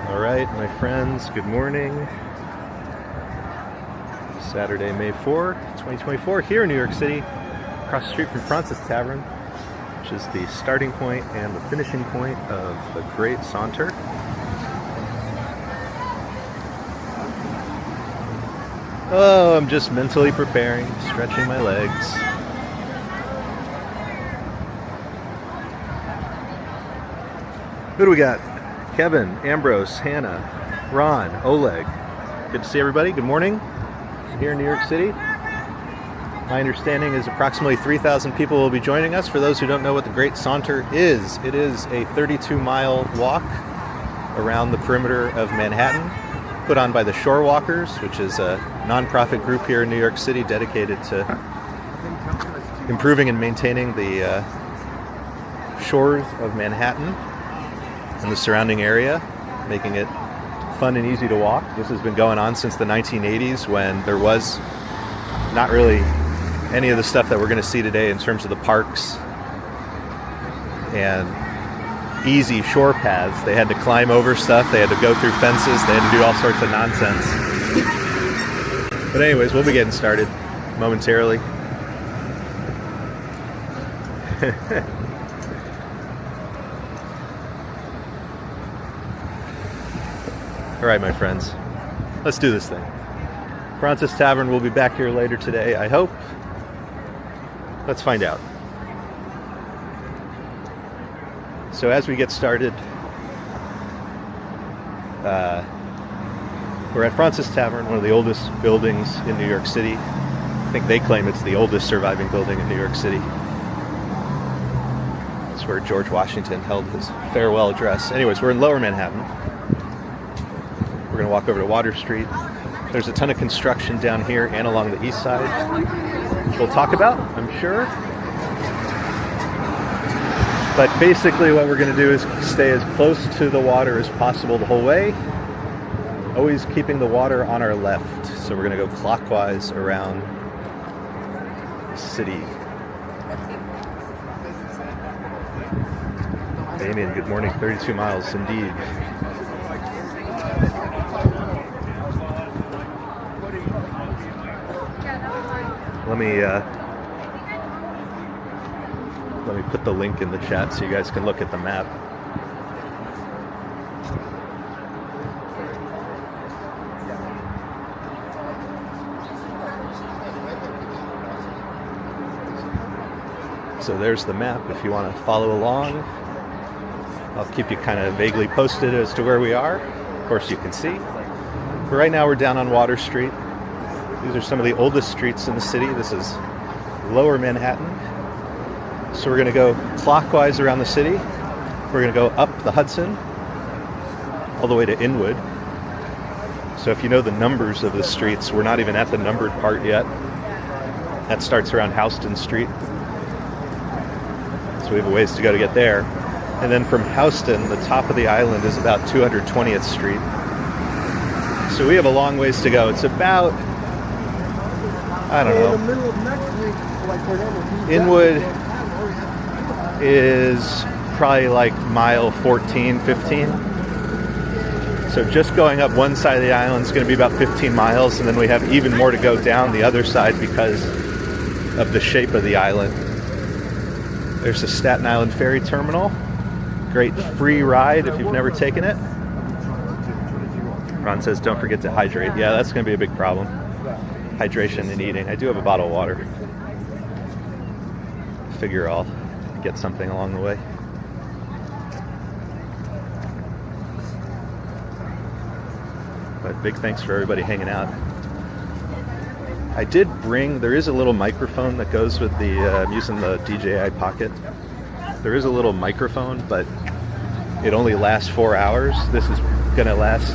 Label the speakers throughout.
Speaker 1: All right, my friends, good morning. Saturday, May 4, 2024, here in New York City, across the street from Fraunces Tavern, which is the starting point and the finishing point of the great Saunter. Oh, I'm just mentally preparing, stretching my legs. Who do we got? Kevin, Ambrose, Hannah, Ron, Oleg. Good to see everybody. Good morning here in New York City. My understanding is approximately 3,000 people will be joining us. For those who don't know what the Great Saunter is, it is a 32-mile walk around the perimeter of Manhattan, put on by the Shore Walkers, which is a nonprofit group here in New York City dedicated to improving and maintaining the shores of Manhattan and the surrounding area, making it fun and easy to walk. This has been going on since the 1980s, when there was not really any of the stuff that we're going to see today in terms of the parks and easy shore paths. They had to climb over stuff, they had to go through fences, they had to do all sorts of nonsense. But anyways, we'll be getting started momentarily. All right, my friends, let's do this thing. Fraunces Tavern will be back here later today, I hope. Let's find out. So as we get started, we're at Fraunces Tavern, one of the oldest buildings in New York City. I think they claim it's the oldest surviving building in New York City. It's where George Washington held his farewell address. Anyways, we're in Lower Manhattan. We're going to walk over to Water Street. There's a ton of construction down here and along the east side, which we'll talk about, I'm sure. But basically what we're going to do is stay as close to the water as possible the whole way, always keeping the water on our left. So we're going to go clockwise around the city. Damien, good morning. 32 miles indeed. Let me put the link in the chat so you guys can look at the map. So there's the map if you want to follow along. I'll keep you kind of vaguely posted as to where we are. Of course, you can see. But right now we're down on Water Street. These are some of the oldest streets in the city. This is Lower Manhattan. So we're going to go clockwise around the city. We're going to go up the Hudson. all the way to Inwood. So if you know the numbers of the streets, we're not even at the numbered part yet. That starts around Houston Street. So we have a ways to go to get there. And then from Houston, the top of the island is about 220th Street. So we have a long ways to go. It's about, I don't know.
Speaker 2: In the middle of next week, like for example,
Speaker 1: Inwood is probably like mile 14, 15. So just going up one side of the island is going to be about 15 miles, and then we have even more to go down the other side because of the shape of the island. There's the Staten Island Ferry Terminal. Great free ride if you've never taken it. Ron says don't forget to hydrate. Yeah, that's going to be a big problem. Hydration and eating. I do have a bottle of water. Figure I'll get something along the way. But big thanks for everybody hanging out. I did bring, there is a little microphone that goes with the, I'm using the DJI Pocket. There is a little microphone, but it only lasts 4 hours. This is going to last,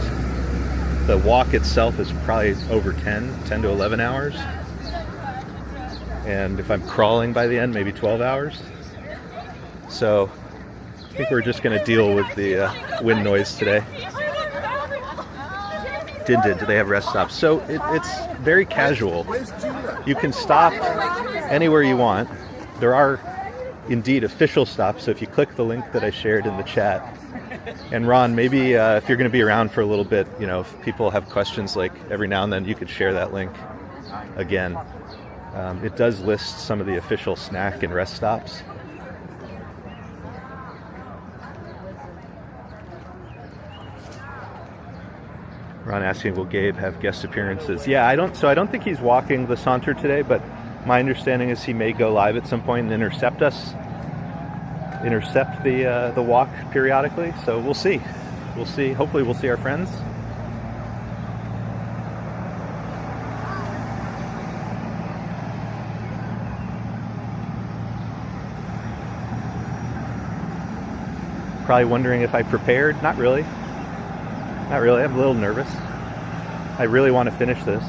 Speaker 1: the walk itself is probably over 10 to 11 hours. And if I'm crawling by the end, maybe 12 hours. So I think we're just going to deal with the wind noise today. Do they have rest stops? So it's very casual. You can stop anywhere you want. There are indeed official stops. So if you click the link that I shared in the chat, and Ron, maybe if you're going to be around for a little bit, you know, if people have questions, like every now and then you could share that link again. It does list some of the official snack and rest stops. Ron asking, will Gabe have guest appearances? Yeah, I don't think he's walking the Saunter today, but my understanding is he may go live at some point and intercept the walk periodically. So we'll see. We'll see. Hopefully we'll see our friends. Probably wondering if I prepared. Not really. Not really. I'm a little nervous. I really want to finish this.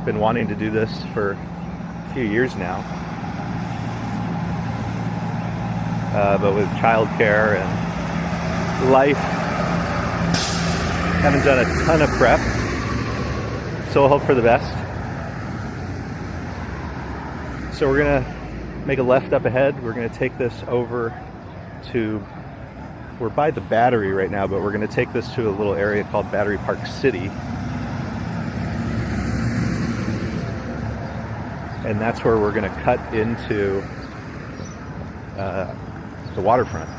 Speaker 1: Been wanting to do this for a few years now. But with childcare and life, haven't done a ton of prep. So we'll hope for the best. So we're going to make a left up ahead. We're going to take this over to... We're by the Battery right now, but we're going to take this to a little area called Battery Park City. And that's where we're going to cut into the waterfront.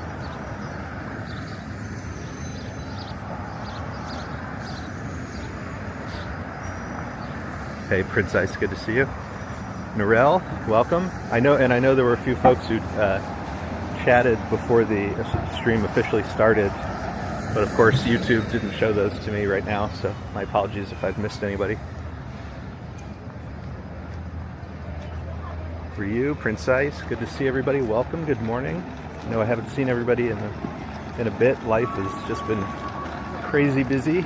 Speaker 1: Hey, Prince Ice, good to see you. Narelle, welcome. I know there were a few folks who chatted before the stream officially started, but of course YouTube didn't show those to me right now, so my apologies if I've missed anybody. For you, Prince Ice, good to see everybody. Welcome, good morning. I know I haven't seen everybody in a bit. Life has just been crazy busy.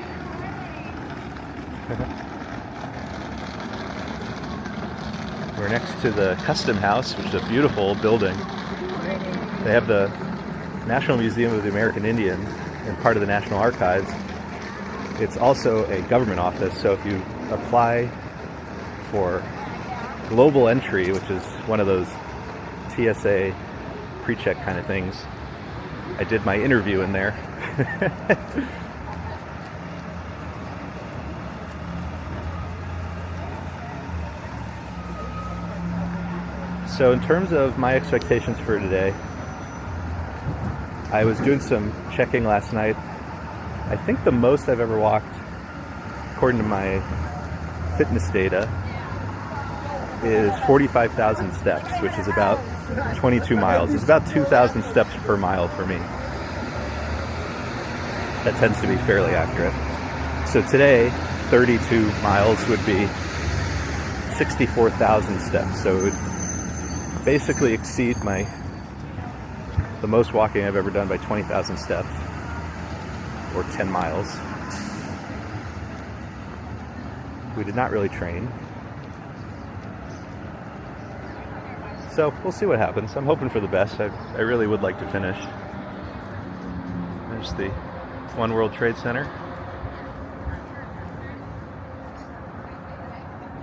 Speaker 1: We're next to the Custom House, which is a beautiful building. They have the National Museum of the American Indian and part of the National Archives. It's also a government office, so if you apply for global entry, which is one of those TSA pre-check kind of things, I did my interview in there. So in terms of my expectations for today, I was doing some checking last night. I think the most I've ever walked, according to my fitness data, is 45,000 steps, which is about 22 miles. It's about 2,000 steps per mile for me. That tends to be fairly accurate. So today, 32 miles would be 64,000 steps. So it would basically exceed the most walking I've ever done by 20,000 steps. or 10 miles. We did not really train. So we'll see what happens. I'm hoping for the best. I really would like to finish. There's the One World Trade Center.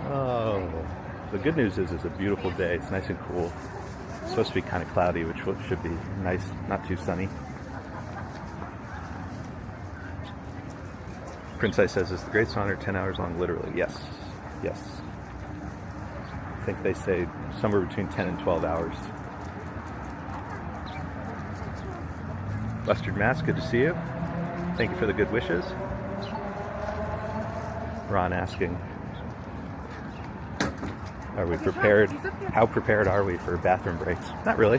Speaker 1: Oh, the good news is it's a beautiful day. It's nice and cool. It's supposed to be kind of cloudy, which should be nice, not too sunny. Prince Ice says, is the Great Saunter 10 hours long? Literally, yes. Yes. I think they say somewhere between 10 and 12 hours. Mustard Mask, good to see you. Thank you for the good wishes. Ron asking, are we prepared? How prepared are we for bathroom breaks? Not really.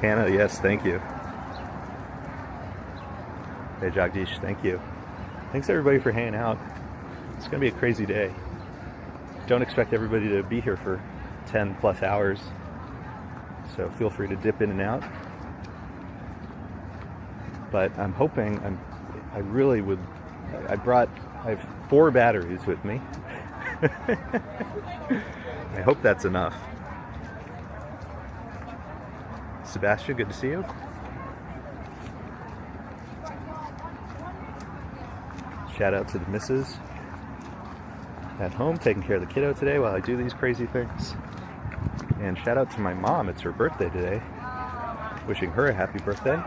Speaker 1: Hannah, yes, thank you. Hey Jagdish, thank you. Thanks everybody for hanging out. It's going to be a crazy day. Don't expect everybody to be here for 10 plus hours. So feel free to dip in and out. But I'm hoping, I have 4 batteries with me. I hope that's enough. Sebastian, good to see you. Shout out to the missus at home taking care of the kiddo today while I do these crazy things. And shout out to my mom, it's her birthday today. Wishing her a happy birthday.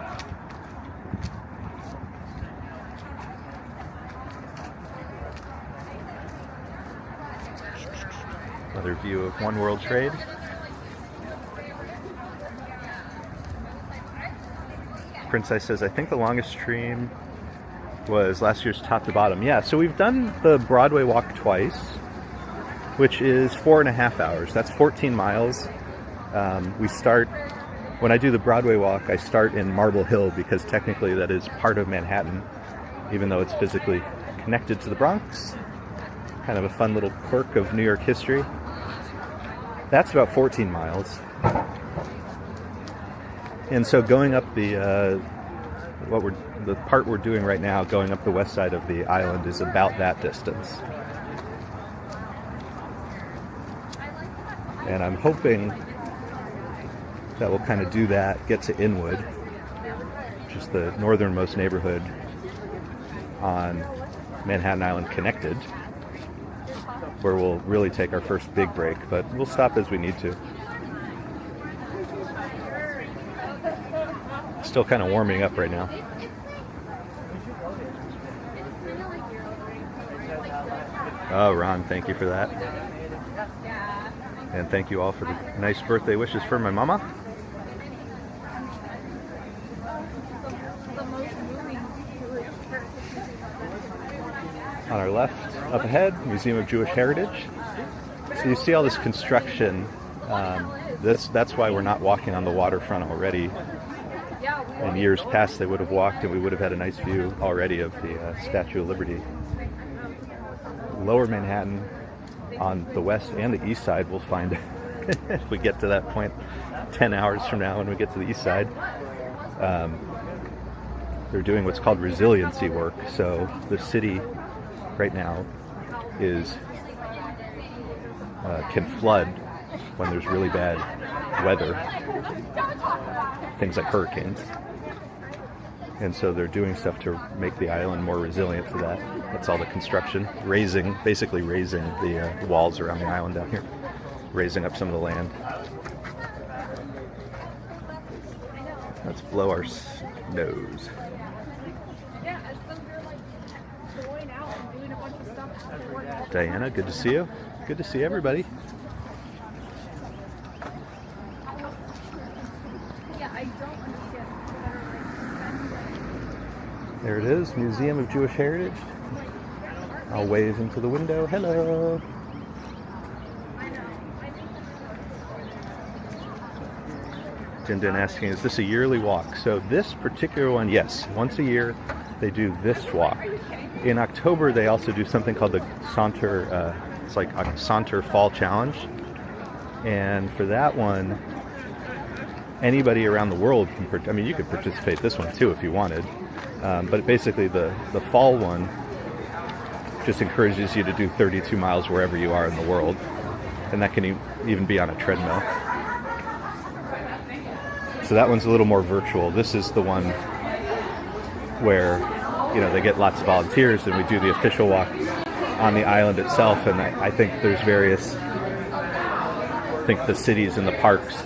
Speaker 1: Another view of One World Trade. Prince Ice says, I think the longest stream was last year's top to bottom. Yeah, so we've done the Broadway walk twice, which is 4.5 hours. That's 14 miles. We start, when I do the Broadway walk, I start in Marble Hill because technically that is part of Manhattan, even though it's physically connected to the Bronx. Kind of a fun little quirk of New York history. That's about 14 miles. And so going up the part we're doing right now, going up the west side of the island, is about that distance. And I'm hoping that we'll kind of do that, get to Inwood, which is the northernmost neighborhood on Manhattan Island connected, where we'll really take our first big break, but we'll stop as we need to. Still kind of warming up right now. Oh, Ron, thank you for that. And thank you all for the nice birthday wishes for my mama. On our left, up ahead, Museum of Jewish Heritage. So you see all this construction. That's why we're not walking on the waterfront already. In years past, they would have walked and we would have had a nice view already of the Statue of Liberty. Lower Manhattan on the west and the east side, we'll find if we get to that point 10 hours from now when we get to the east side. They're doing what's called resiliency work. So the city right now can flood when there's really bad weather, things like hurricanes. And so they're doing stuff to make the island more resilient to that. That's all the construction, basically raising the walls around the island down here, raising up some of the land. Let's blow our nose. Diana, good to see you. Good to see everybody. There it is, Museum of Jewish Heritage. I'll wave into the window. Hello. Jinden asking, is this a yearly walk? So this particular one, yes. Once a year, they do this walk. In October, they also do something called the Saunter, it's like a Saunter Fall Challenge. And for that one, anybody around the world can. I mean, you could participate this one too if you wanted, but basically the fall one just encourages you to do 32 miles wherever you are in the world, and that can even be on a treadmill. So that one's a little more virtual. This is the one where, you know, they get lots of volunteers and we do the official walk on the island itself, and I think there's various, I think the cities and the parks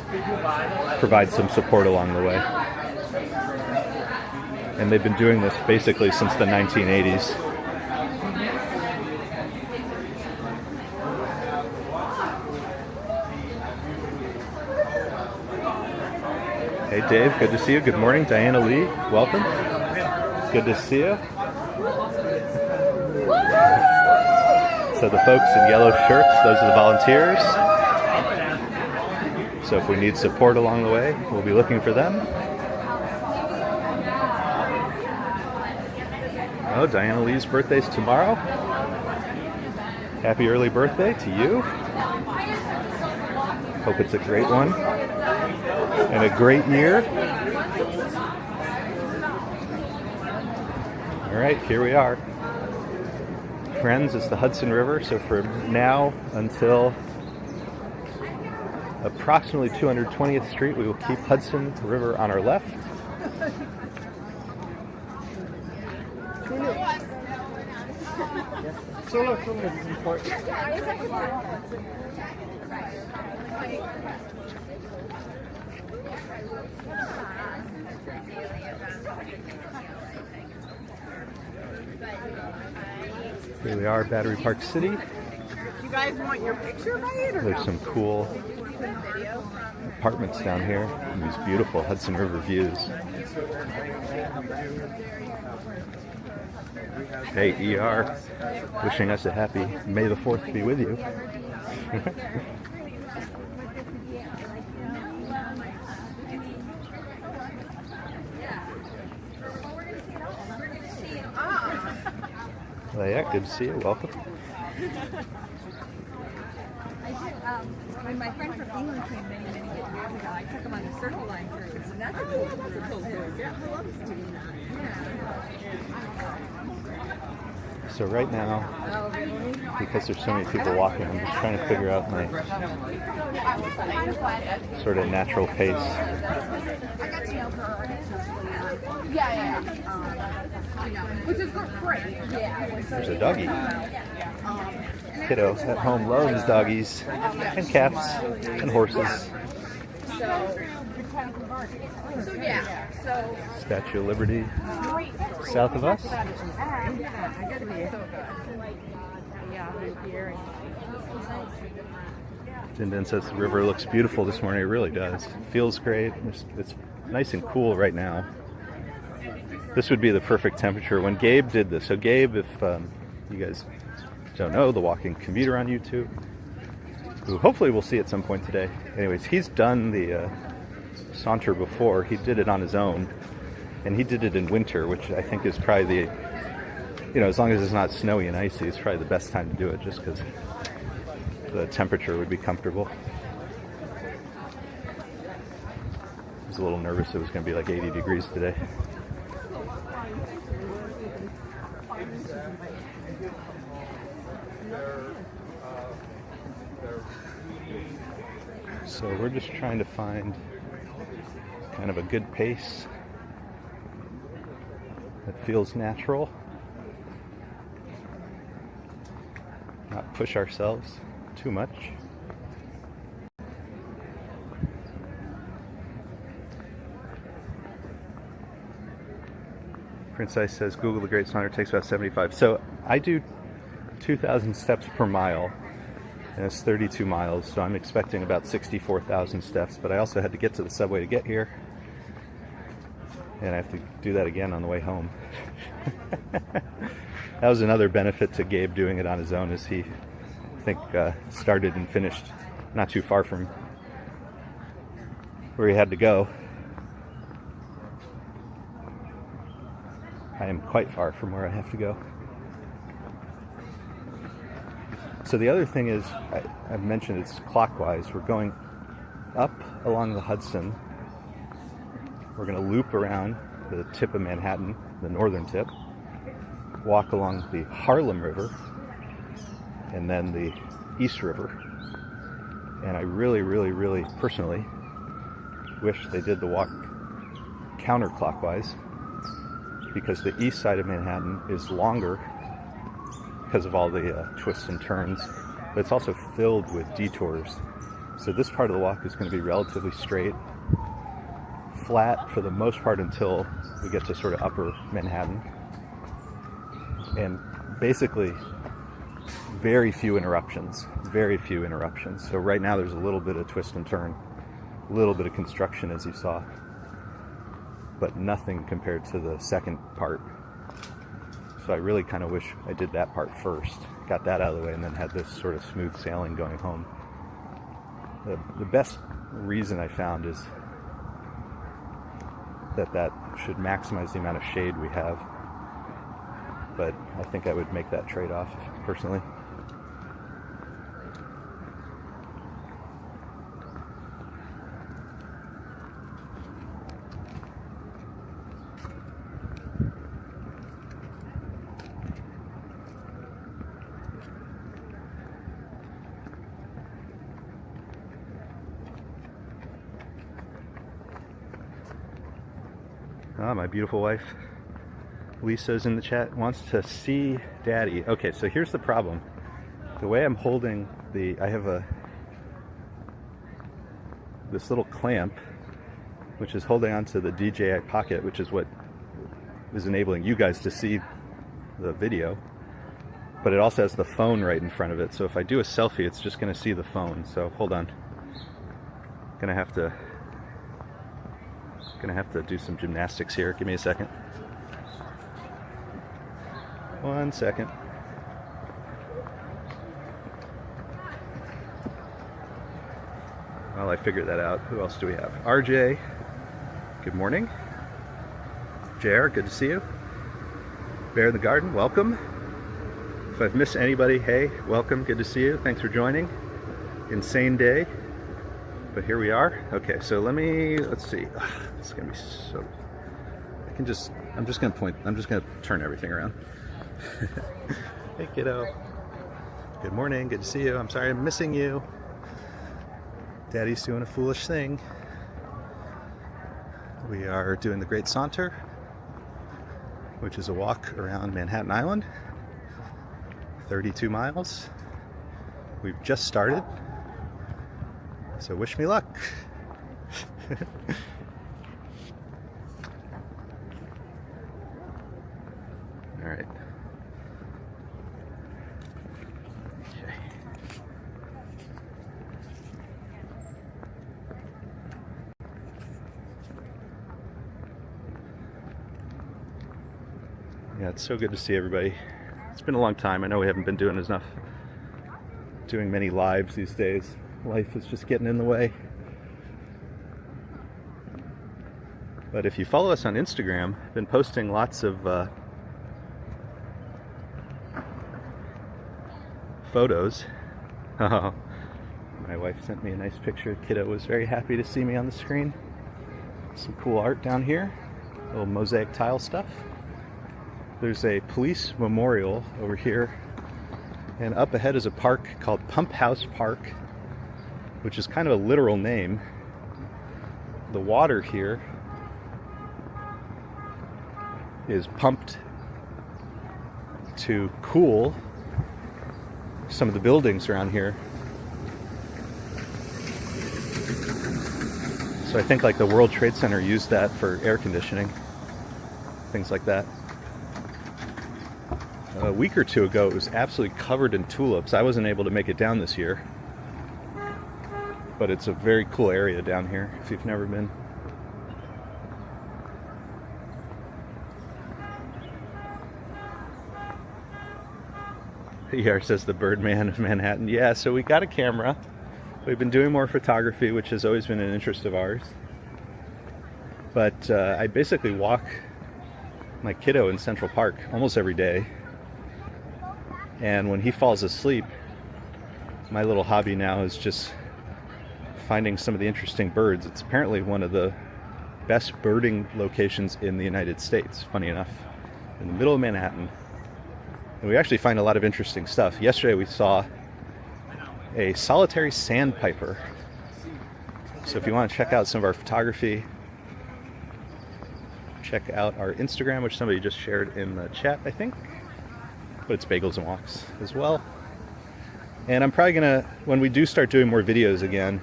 Speaker 1: provide some support along the way. And they've been doing this basically since the 1980s. Hey Dave, good to see you. Good morning. Diana Lee, welcome. Good to see you. So the folks in yellow shirts, those are the volunteers. So if we need support along the way, we'll be looking for them. Oh, Diana Lee's birthday's tomorrow. Happy early birthday to you. Hope it's a great one and a great year. All right, here we are. Friends, it's the Hudson River, so from now until approximately 220th Street, we will keep Hudson River on our left.
Speaker 2: Solo is important.
Speaker 1: Here we are, Battery Park City.
Speaker 3: You guys want your picture made or
Speaker 1: There's some cool apartments down here, and these beautiful Hudson River views. Hey, ER, wishing us a happy May the 4th be with you. Well, yeah, good to see you. Welcome.
Speaker 4: When my friend from England came many years ago, I took him on the Circle Line cruise, and that's a cool cruise. Yeah, I love doing that.
Speaker 1: So right now, because there's so many people walking, I'm just trying to figure out my sort of natural pace.
Speaker 4: I got to know her. Yeah. Which is great. Yeah.
Speaker 1: There's a doggy. Kiddo at home loves doggies and cats and horses.
Speaker 4: So yeah. So
Speaker 1: Statue of Liberty south of us.
Speaker 4: I gotta be so good. Yeah.
Speaker 1: Din says the river looks beautiful this morning. It really does. It feels great. It's nice and cool right now. This would be the perfect temperature when Gabe did this. So Gabe, if you guys don't know, the walking commuter on YouTube, who hopefully we'll see at some point today. Anyways, he's done the Saunter before. He did it on his own, and he did it in winter, which I think is probably the, you know, as long as it's not snowy and icy, it's probably the best time to do it, just because the temperature would be comfortable. I was a little nervous it was going to be like 80 degrees today. So we're just trying to find kind of a good pace that feels natural. Not push ourselves too much. Prince Ice says Google the Great Saunter takes about 75. So I do 2,000 steps per mile, and it's 32 miles, so I'm expecting about 64,000 steps, but I also had to get to the subway to get here, and I have to do that again on the way home. That was another benefit to Gabe doing it on his own, is he, I think, started and finished not too far from where he had to go. I am quite far from where I have to go. So the other thing is, I've mentioned it's clockwise. We're going up along the Hudson, We're going to loop around the tip of Manhattan, the northern tip, walk along the Harlem River, and then the East River. And I really, really, really personally wish they did the walk counterclockwise, because the east side of Manhattan is longer because of all the twists and turns, but it's also filled with detours. So this part of the walk is going to be relatively straight, flat for the most part until we get to sort of upper Manhattan, and basically very few interruptions. So right now there's a little bit of twist and turn, a little bit of construction as you saw, but nothing compared to the second part. So I really kind of wish I did that part first, got that out of the way, and then had this sort of smooth sailing going home. The best reason I found is that should maximize the amount of shade we have, but I think I would make that trade-off personally. Ah, my beautiful wife Lisa's in the chat, wants to see Daddy. Okay, so here's the problem. The way I'm holding I have this little clamp which is holding onto the DJI Pocket, which is what is enabling you guys to see the video, but it also has the phone right in front of it. So if I do a selfie, it's just going to see the phone. So hold on, gonna have to do some gymnastics here. Give me a second. 1 second. Well, I figured that out. Who else do we have? RJ, good morning. JR, good to see you. Bear in the Garden, welcome. If I've missed anybody, hey, welcome, good to see you. Thanks for joining. Insane day, but here we are. Okay, so let's see. It's gonna be so, I'm just gonna turn everything around. Hey kiddo, good morning, good to see you. I'm sorry I'm missing you. Daddy's doing a foolish thing. We are doing the Great Saunter, which is a walk around Manhattan Island, 32 miles. We've just started, so wish me luck. All right. Okay. Yeah, it's so good to see everybody. It's been a long time. I know we haven't been doing many lives these days. Life is just getting in the way. But if you follow us on Instagram, I've been posting lots of photos. Oh, my wife sent me a nice picture. Kiddo was very happy to see me on the screen. Some cool art down here, little mosaic tile stuff. There's a police memorial over here, and up ahead is a park called Pump House Park, which is kind of a literal name. The water here is pumped to cool some of the buildings around here. So I think like the World Trade Center used that for air conditioning, things like that. A week or two ago, it was absolutely covered in tulips. I wasn't able to make it down this year, but it's a very cool area down here if you've never been. ER says the Birdman of Manhattan. Yeah, so we got a camera. We've been doing more photography, which has always been an interest of ours. But I basically walk my kiddo in Central Park almost every day. And when he falls asleep, my little hobby now is just finding some of the interesting birds. It's apparently one of the best birding locations in the United States, funny enough, in the middle of Manhattan. And we actually find a lot of interesting stuff. Yesterday we saw a solitary sandpiper. So if you want to check out some of our photography, check out our Instagram, which somebody just shared in the chat, I think. But it's Bagels and Walks as well. And I'm probably gonna, when we do start doing more videos again,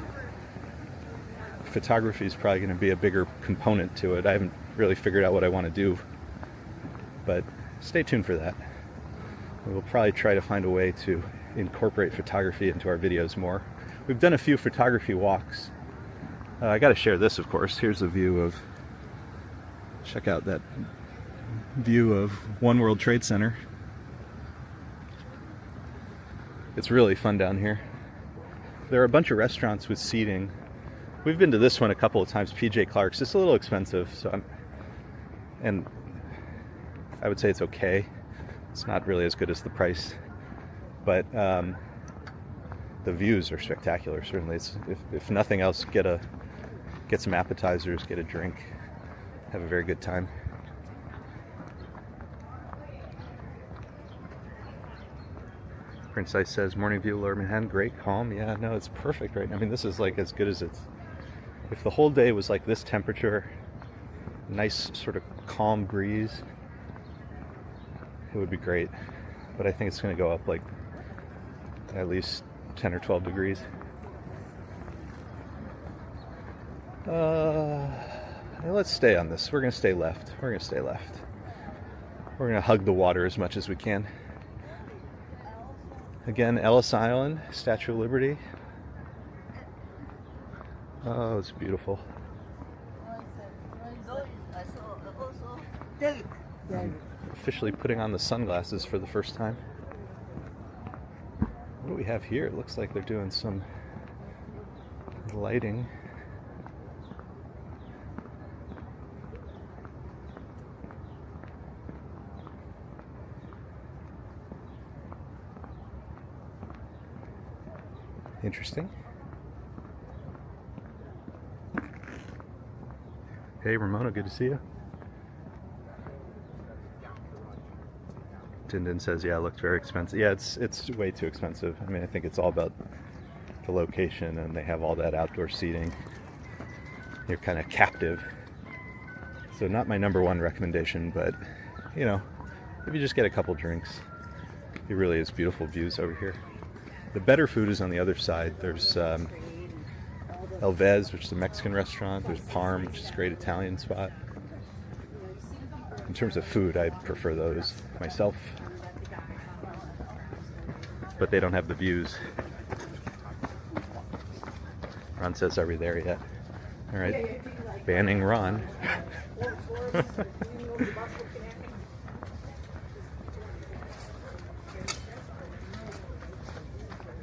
Speaker 1: photography is probably gonna be a bigger component to it. I haven't really figured out what I want to do, but stay tuned for that. We'll probably try to find a way to incorporate photography into our videos more. We've done a few photography walks. I gotta share this, of course. Here's a view of, check out that view of One World Trade Center. It's really fun down here. There are a bunch of restaurants with seating. We've been to this one a couple of times, PJ Clark's. It's a little expensive, and I would say it's okay. It's not really as good as the price, but the views are spectacular. Certainly, if nothing else, get some appetizers, get a drink, have a very good time. Prince Ice says, morning view, Lower Manhattan, great, calm. Yeah, no, it's perfect right now. I mean, this is like as good as it's. If the whole day was like this temperature, nice sort of calm breeze, it would be great. But I think it's going to go up like at least 10 or 12 degrees. Let's stay on this. We're going to stay left. We're going to stay left. We're going to hug the water as much as we can. Again, Ellis Island, Statue of Liberty. Oh, it's beautiful. I'm officially putting on the sunglasses for the first time. What do we have here? It looks like they're doing some lighting. Interesting. Hey Ramona, good to see you. Din says, yeah, it looked very expensive. Yeah, it's way too expensive. I mean, I think it's all about the location, and they have all that outdoor seating. You're kind of captive. So not my number one recommendation, but you know, if you just get a couple drinks, it really is beautiful views over here. The better food is on the other side. There's El Vez, which is a Mexican restaurant. There's Parm, which is a great Italian spot. In terms of food, I prefer those myself. But they don't have the views. Ron says, are we there yet? All right, banning Ron.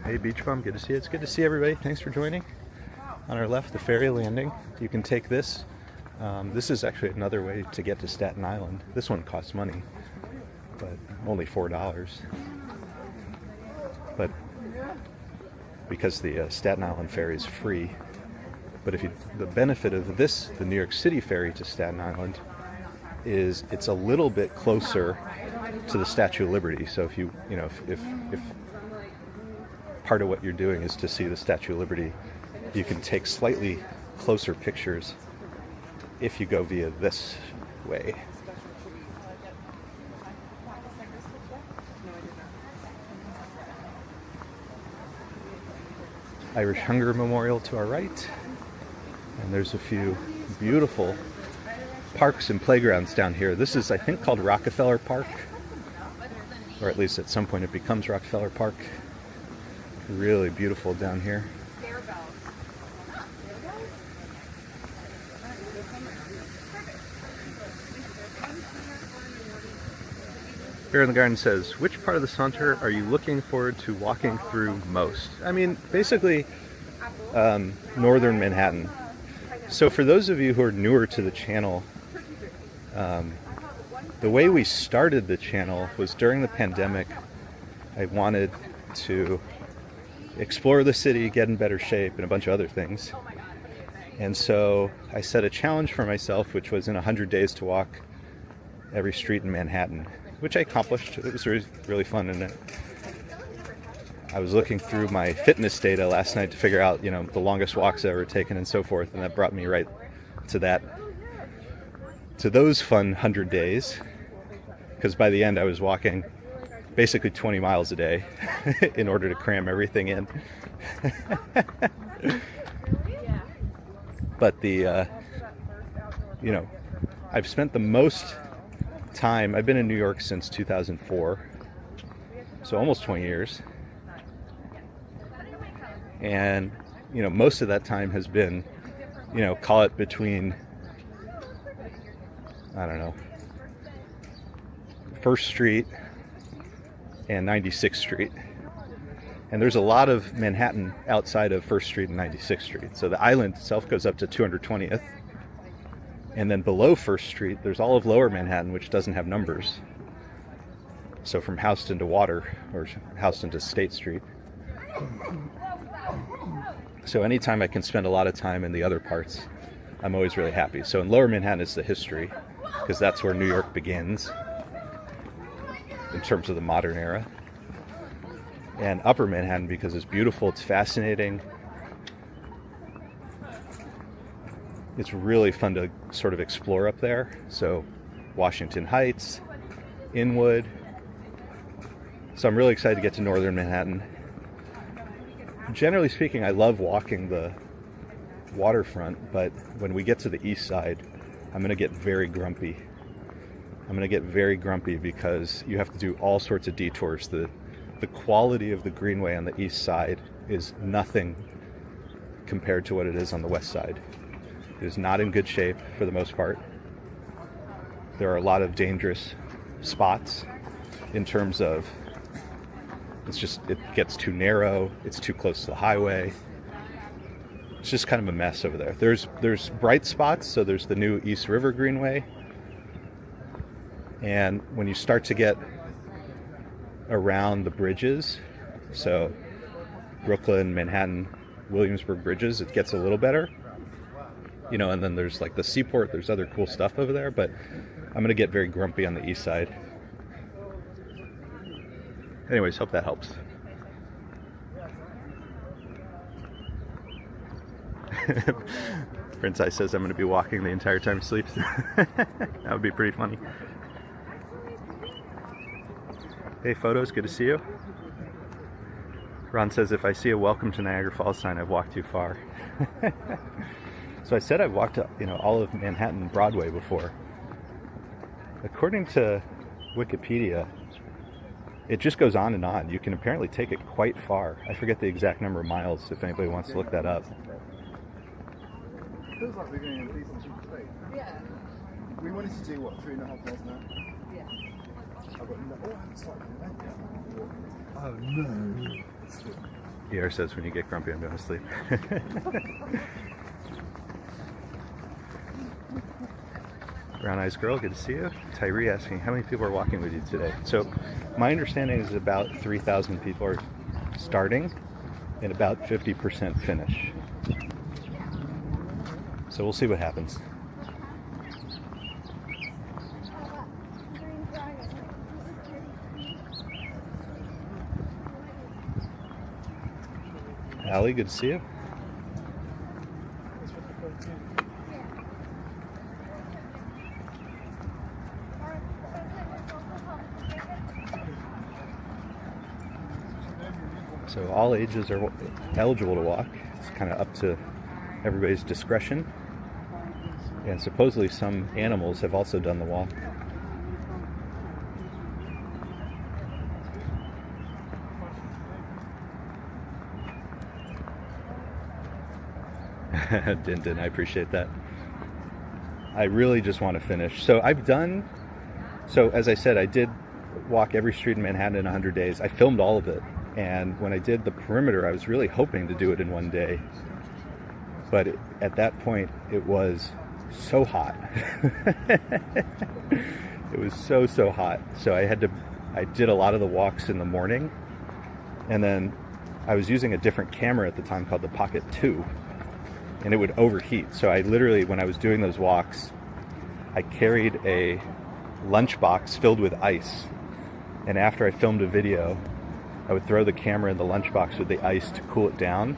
Speaker 1: Hey Beach Bum, good to see you. It's good to see everybody. Thanks for joining. On our left, the ferry landing. You can take this. This is actually another way to get to Staten Island. This one costs money, but only $4. But because the Staten Island ferry is free. But the benefit of this, the New York City ferry to Staten Island, is it's a little bit closer to the Statue of Liberty. So if part of what you're doing is to see the Statue of Liberty, you can take slightly closer pictures if you go via this way. Irish Hunger Memorial to our right, and there's a few beautiful parks and playgrounds down here. This is, I think, called Rockefeller Park, or at least at some point it becomes Rockefeller Park. Really beautiful down here. Bear in the Garden says, which part of the Saunter are you looking forward to walking through most? I mean, basically, northern Manhattan. So for those of you who are newer to the channel, the way we started the channel was during the pandemic. I wanted to explore the city, get in better shape, and a bunch of other things. And so I set a challenge for myself, which was in 100 days to walk every street in Manhattan, which I accomplished. It was really, really fun. And I was looking through my fitness data last night to figure out, the longest walks I've ever taken and so forth. And that brought me right to those fun 100 days. Because by the end I was walking basically 20 miles a day in order to cram everything in. But I've spent the most time, I've been in New York since 2004, so almost 20 years. And, most of that time has been, call it between, I don't know, 1st Street and 96th Street. And there's a lot of Manhattan outside of 1st Street and 96th Street. So the island itself goes up to 220th. And then below 1st Street, there's all of Lower Manhattan, which doesn't have numbers. So from Houston to Water, or Houston to State Street. So anytime I can spend a lot of time in the other parts, I'm always really happy. So in Lower Manhattan is the history, because that's where New York begins in terms of the modern era. And Upper Manhattan because it's beautiful, it's fascinating. It's really fun to sort of explore up there. So Washington Heights, Inwood. So I'm really excited to get to Northern Manhattan. Generally speaking, I love walking the waterfront, but when we get to the east side, I'm going to get very grumpy. I'm going to get very grumpy because you have to do all sorts of detours. The quality of the greenway on the east side is nothing compared to what it is on the west side. It is not in good shape for the most part. There are a lot of dangerous spots in terms of it gets too narrow, it's too close to the highway. It's just kind of a mess over there. There's bright spots, so there's the new East River Greenway. And when you start to get around the bridges, so Brooklyn, Manhattan, Williamsburg bridges, it gets a little better. And then there's like the Seaport, there's other cool stuff over there, but I'm going to get very grumpy on the east side. Anyways, hope that helps. Prince Eye says I'm going to be walking the entire time he sleeps. That would be pretty funny. Hey, photos, good to see you. Ron says if I see a welcome to Niagara Falls sign, I've walked too far. So I said I've walked all of Manhattan Broadway before. According to Wikipedia, it just goes on and on. You can apparently take it quite far. I forget the exact number of miles if anybody wants to look that up.
Speaker 2: Feels like we're going in a decent shape.
Speaker 4: Yeah.
Speaker 2: We wanted to do what, 3.5 miles an hour?
Speaker 4: Yeah.
Speaker 2: I've got no. Oh, I haven't started the event yet. Oh no.
Speaker 1: ER says when you get grumpy, I'm going to sleep. Brown Eyes Girl, good to see you. Tyree asking, how many people are walking with you today? So my understanding is about 3,000 people are starting and about 50% finish. So we'll see what happens. Allie, good to see you. So all ages are eligible to walk. It's kind of up to everybody's discretion. And supposedly some animals have also done the walk. Din, I appreciate that. I really just want to finish. So as I said, I did walk every street in Manhattan in 100 days. I filmed all of it. And when I did the perimeter, I was really hoping to do it in one day. But at that point, it was so hot. It was so hot. So I did a lot of the walks in the morning. And then I was using a different camera at the time called the Pocket 2. and it would overheat. So I literally, when I was doing those walks, I carried a lunchbox filled with ice, and after I filmed a video, I would throw the camera in the lunchbox with the ice to cool it down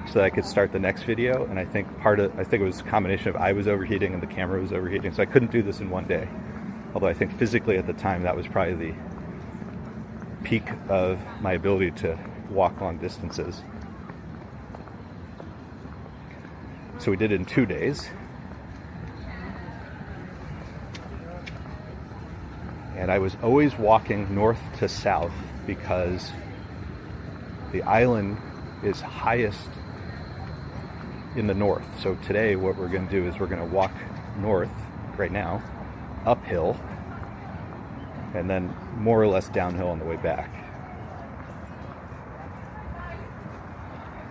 Speaker 1: so that I could start the next video. And I think it was a combination of I was overheating and the camera was overheating, so I couldn't do this in one day. Although I think physically at the time that was probably the peak of my ability to walk long distances. So we did it in 2 days. And I was always walking north to south because the island is highest in the north. So today what we're going to do is we're going to walk north right now, uphill, and then more or less downhill on the way back.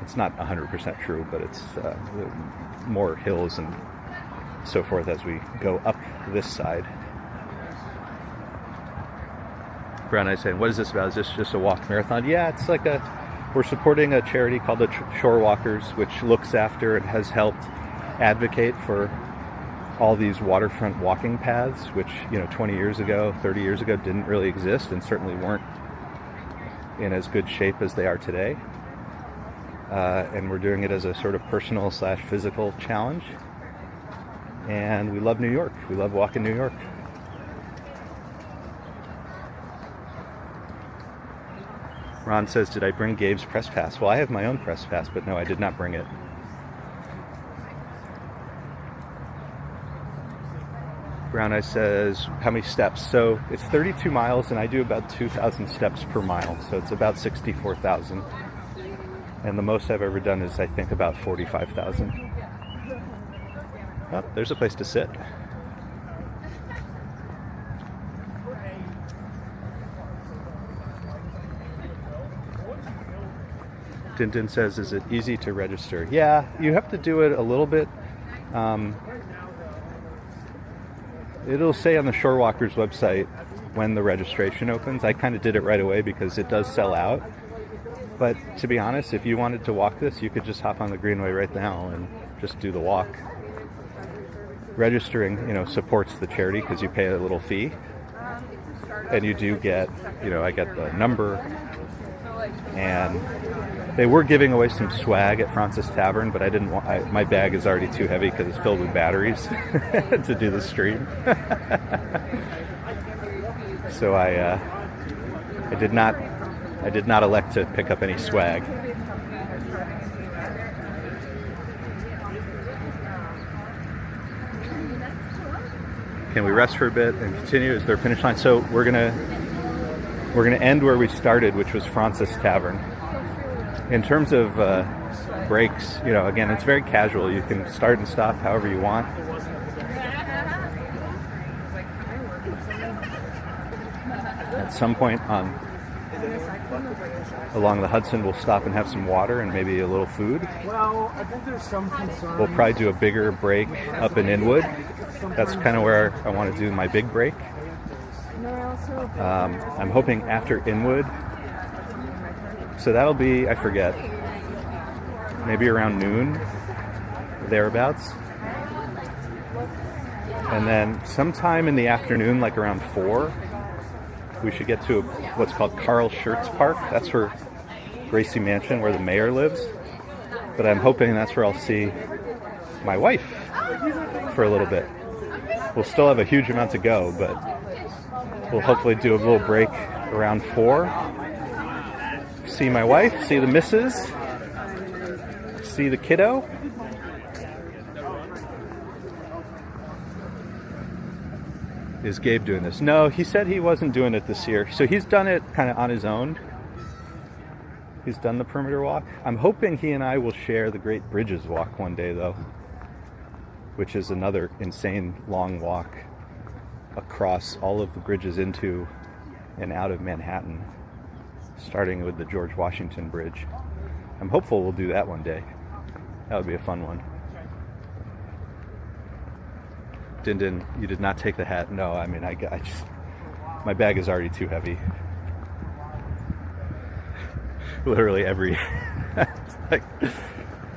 Speaker 1: It's not 100% true, but it's more hills and so forth as we go up this side. Brown Eyes saying, what is this about? Is this just a walk marathon? Yeah, it's like we're supporting a charity called the Shore Walkers, which looks after and has helped advocate for all these waterfront walking paths, which, 20 years ago, 30 years ago didn't really exist and certainly weren't in as good shape as they are today. And we're doing it as a sort of personal / physical challenge. And we love New York. We love walking New York. Ron says, did I bring Gabe's press pass? Well, I have my own press pass, but no, I did not bring it. Brown Eye says, how many steps? So it's 32 miles, and I do about 2,000 steps per mile, so it's about 64,000. And the most I've ever done is, I think, about 45,000. Oh, there's a place to sit. Tintin says, is it easy to register? Yeah, you have to do it a little bit. It'll say on the Shore Walkers website when the registration opens. I kind of did it right away because it does sell out. But to be honest, if you wanted to walk this, you could just hop on the Greenway right now and just do the walk. Registering, supports the charity because you pay a little fee. And you do get, I get the number. And they were giving away some swag at Fraunces Tavern, but I didn't want. My bag is already too heavy because it's filled with batteries to do the stream. So I did not elect to pick up any swag. Can we rest for a bit and continue? Is there a finish line? So we're gonna end where we started, which was Fraunces Tavern. In terms of breaks, again, it's very casual. You can start and stop however you want. At some point along the Hudson, we'll stop and have some water and maybe a little food.
Speaker 2: Well, I think there's some concern.
Speaker 1: We'll probably do a bigger break up in Inwood. That's kind of where I want to do my big break. I'm hoping after Inwood. So that'll be, I forget, maybe around noon, thereabouts. And then sometime in the afternoon, like around 4, we should get to what's called Carl Schurz Park. That's where Gracie Mansion, where the mayor lives. But I'm hoping that's where I'll see my wife for a little bit. We'll still have a huge amount to go, but we'll hopefully do a little break around 4. See my wife, see the missus, see the kiddo. Is Gabe doing this? No, he said he wasn't doing it this year. So he's done it kind of on his own. He's done the perimeter walk. I'm hoping he and I will share the Great Bridges walk one day, though, which is another insane long walk across all of the bridges into and out of Manhattan, starting with the George Washington Bridge. I'm hopeful we'll do that one day. That would be a fun one. Din, you did not take the hat. No, I mean, I just, my bag is already too heavy. Literally every, like,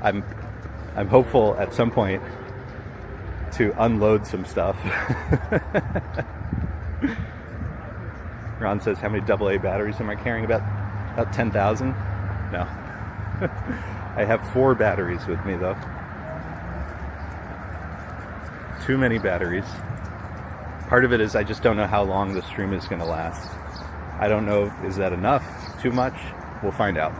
Speaker 1: I'm I'm hopeful at some point to unload some stuff. Ron says, how many AA batteries am I carrying? About 10,000? No. I have 4 batteries with me though. Too many batteries. Part of it is I just don't know how long the stream is going to last. I don't know, is that enough? Too much? We'll find out.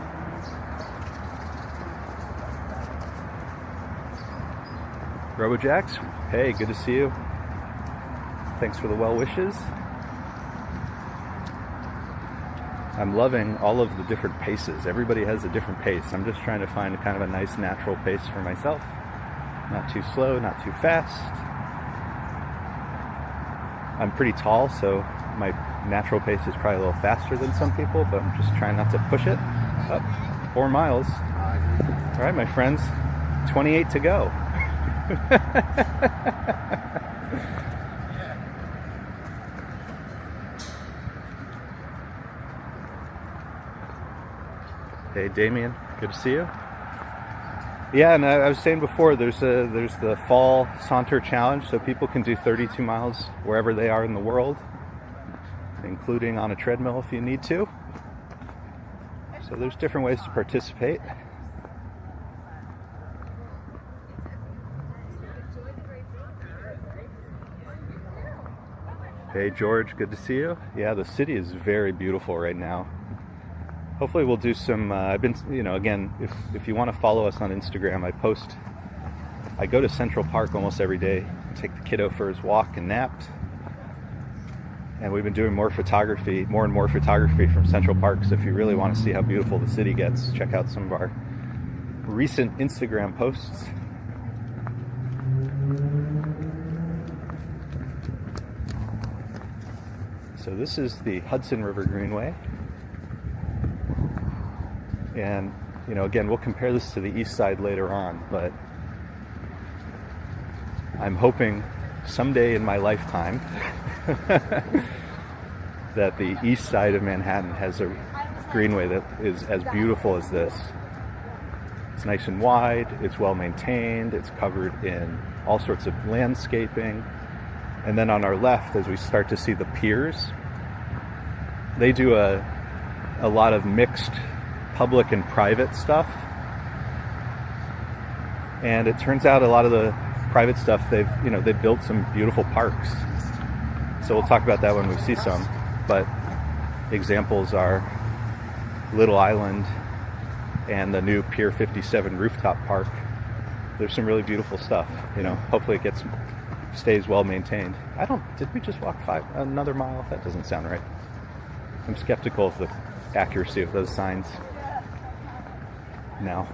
Speaker 1: RoboJax, hey, good to see you. Thanks for the well wishes. I'm loving all of the different paces. Everybody has a different pace. I'm just trying to find kind of a nice natural pace for myself. Not too slow, not too fast. I'm pretty tall, so my natural pace is probably a little faster than some people, but I'm just trying not to push it. Up 4 miles. All right, my friends, 28 to go. Hey, Damien, good to see you. Yeah, and I was saying before, there's the fall Saunter challenge, so people can do 32 miles wherever they are in the world, including on a treadmill if you need to. So there's different ways to participate. Hey George, good to see you. Yeah, the city is very beautiful right now. Hopefully we'll do some, I've been, again, if you want to follow us on Instagram, I go to Central Park almost every day, take the kiddo for his walk and naps. And we've been doing more and more photography from Central Park. So if you really want to see how beautiful the city gets, check out some of our recent Instagram posts. So this is the Hudson River Greenway. And, again, we'll compare this to the east side later on, but I'm hoping someday in my lifetime that the east side of Manhattan has a greenway that is as beautiful as this. It's nice and wide, it's well maintained, it's covered in all sorts of landscaping. And then on our left, as we start to see the piers, they do a lot of mixed public and private stuff. And it turns out a lot of the private stuff, they've built some beautiful parks. So we'll talk about that when we see some. But examples are Little Island and the new Pier 57 rooftop park. There's some really beautiful stuff. Hopefully it stays well maintained. Did we just walk another mile? That doesn't sound right. I'm skeptical of the accuracy of those signs now.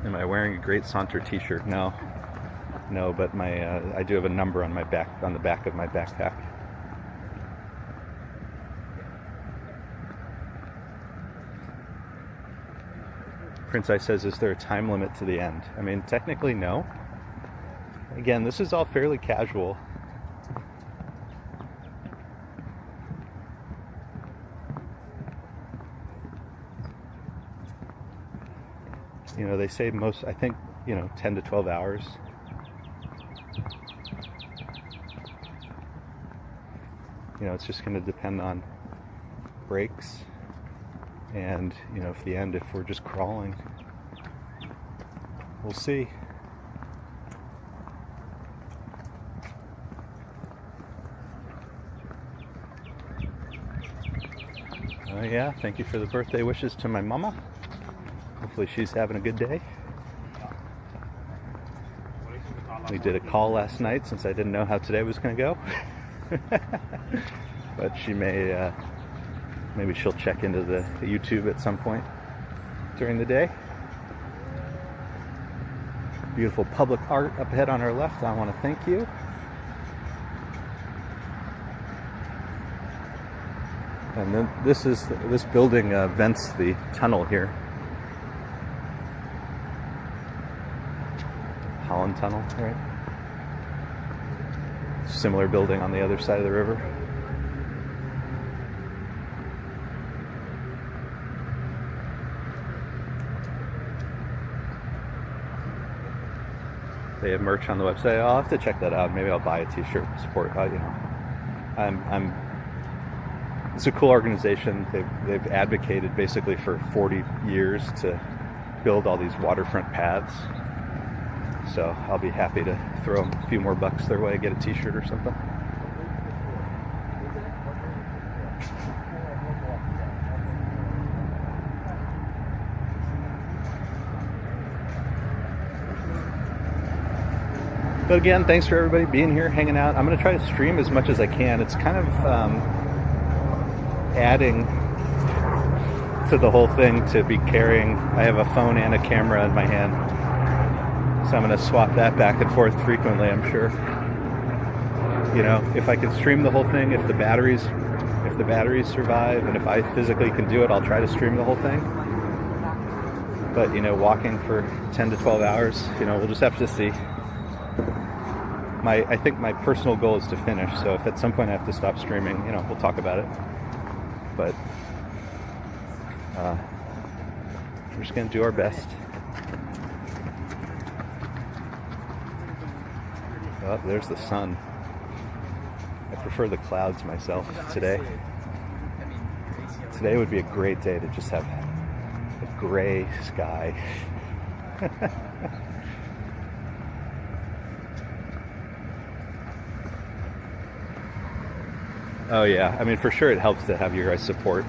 Speaker 1: Am I wearing a Great Saunter t-shirt? No, but I do have a number on the back of my backpack. Prince Ice says, is there a time limit to the end? I mean, technically, no. Again, this is all fairly casual. They say most, I think, 10 to 12 hours. It's just going to depend on breaks and, if we're just crawling. We'll see. Oh yeah, thank you for the birthday wishes to my mama. Hopefully she's having a good day. We did a call last night since I didn't know how today was going to go. But she maybe she'll check into the YouTube at some point during the day. Beautiful public art up ahead on our left. I want to thank you. And then this building vents the tunnel here. Holland Tunnel, right? Similar building on the other side of the river. They have merch on the website. I'll have to check that out. Maybe I'll buy a t-shirt to support. You know, it's a cool organization. They've advocated basically for 40 years to build all these waterfront paths. So I'll be happy to throw them a few more bucks their way, get a t-shirt or something. But again, thanks for everybody being here, hanging out. I'm going to try to stream as much as I can. It's kind of adding to the whole thing to be carrying. I have a phone and a camera in my hand, so I'm going to swap that back and forth frequently, I'm sure. You know, if I can stream the whole thing, if the batteries survive, and if I physically can do it, I'll try to stream the whole thing. But, you know, walking for 10 to 12 hours, you know, we'll just have to see. I think my personal goal is to finish, so if at some point I have to stop streaming, you know, we'll talk about it. But we're just going to do our best. Oh, there's the sun. I prefer the clouds myself today. Today would be a great day to just have a gray sky. Oh yeah, I mean, for sure it helps to have your guys' support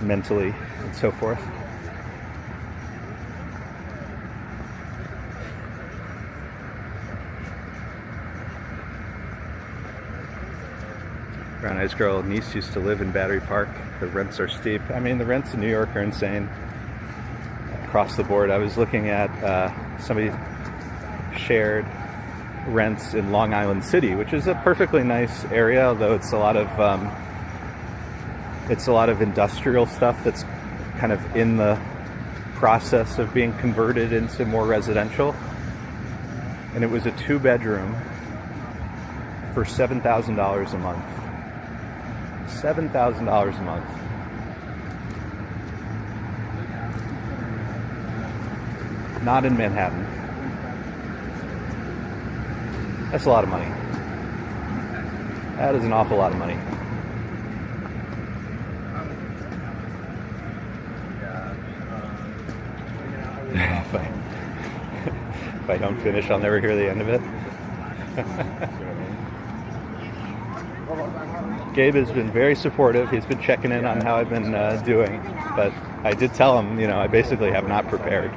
Speaker 1: mentally and so forth. Brown-eyed girl niece used to live in Battery Park. The rents are steep. I mean, the rents in New York are insane across the board. I was looking at somebody shared rents in Long Island City, which is a perfectly nice area, although it's a lot of industrial stuff that's kind of in the process of being converted into more residential. And it was a 2-bedroom for $7,000 a month. $7,000 a month. Not in Manhattan. That's a lot of money. That is an awful lot of money. If I don't finish, I'll never hear the end of it. Gabe has been very supportive. He's been checking in on how I've been doing. But I did tell him, you know, I basically have not prepared.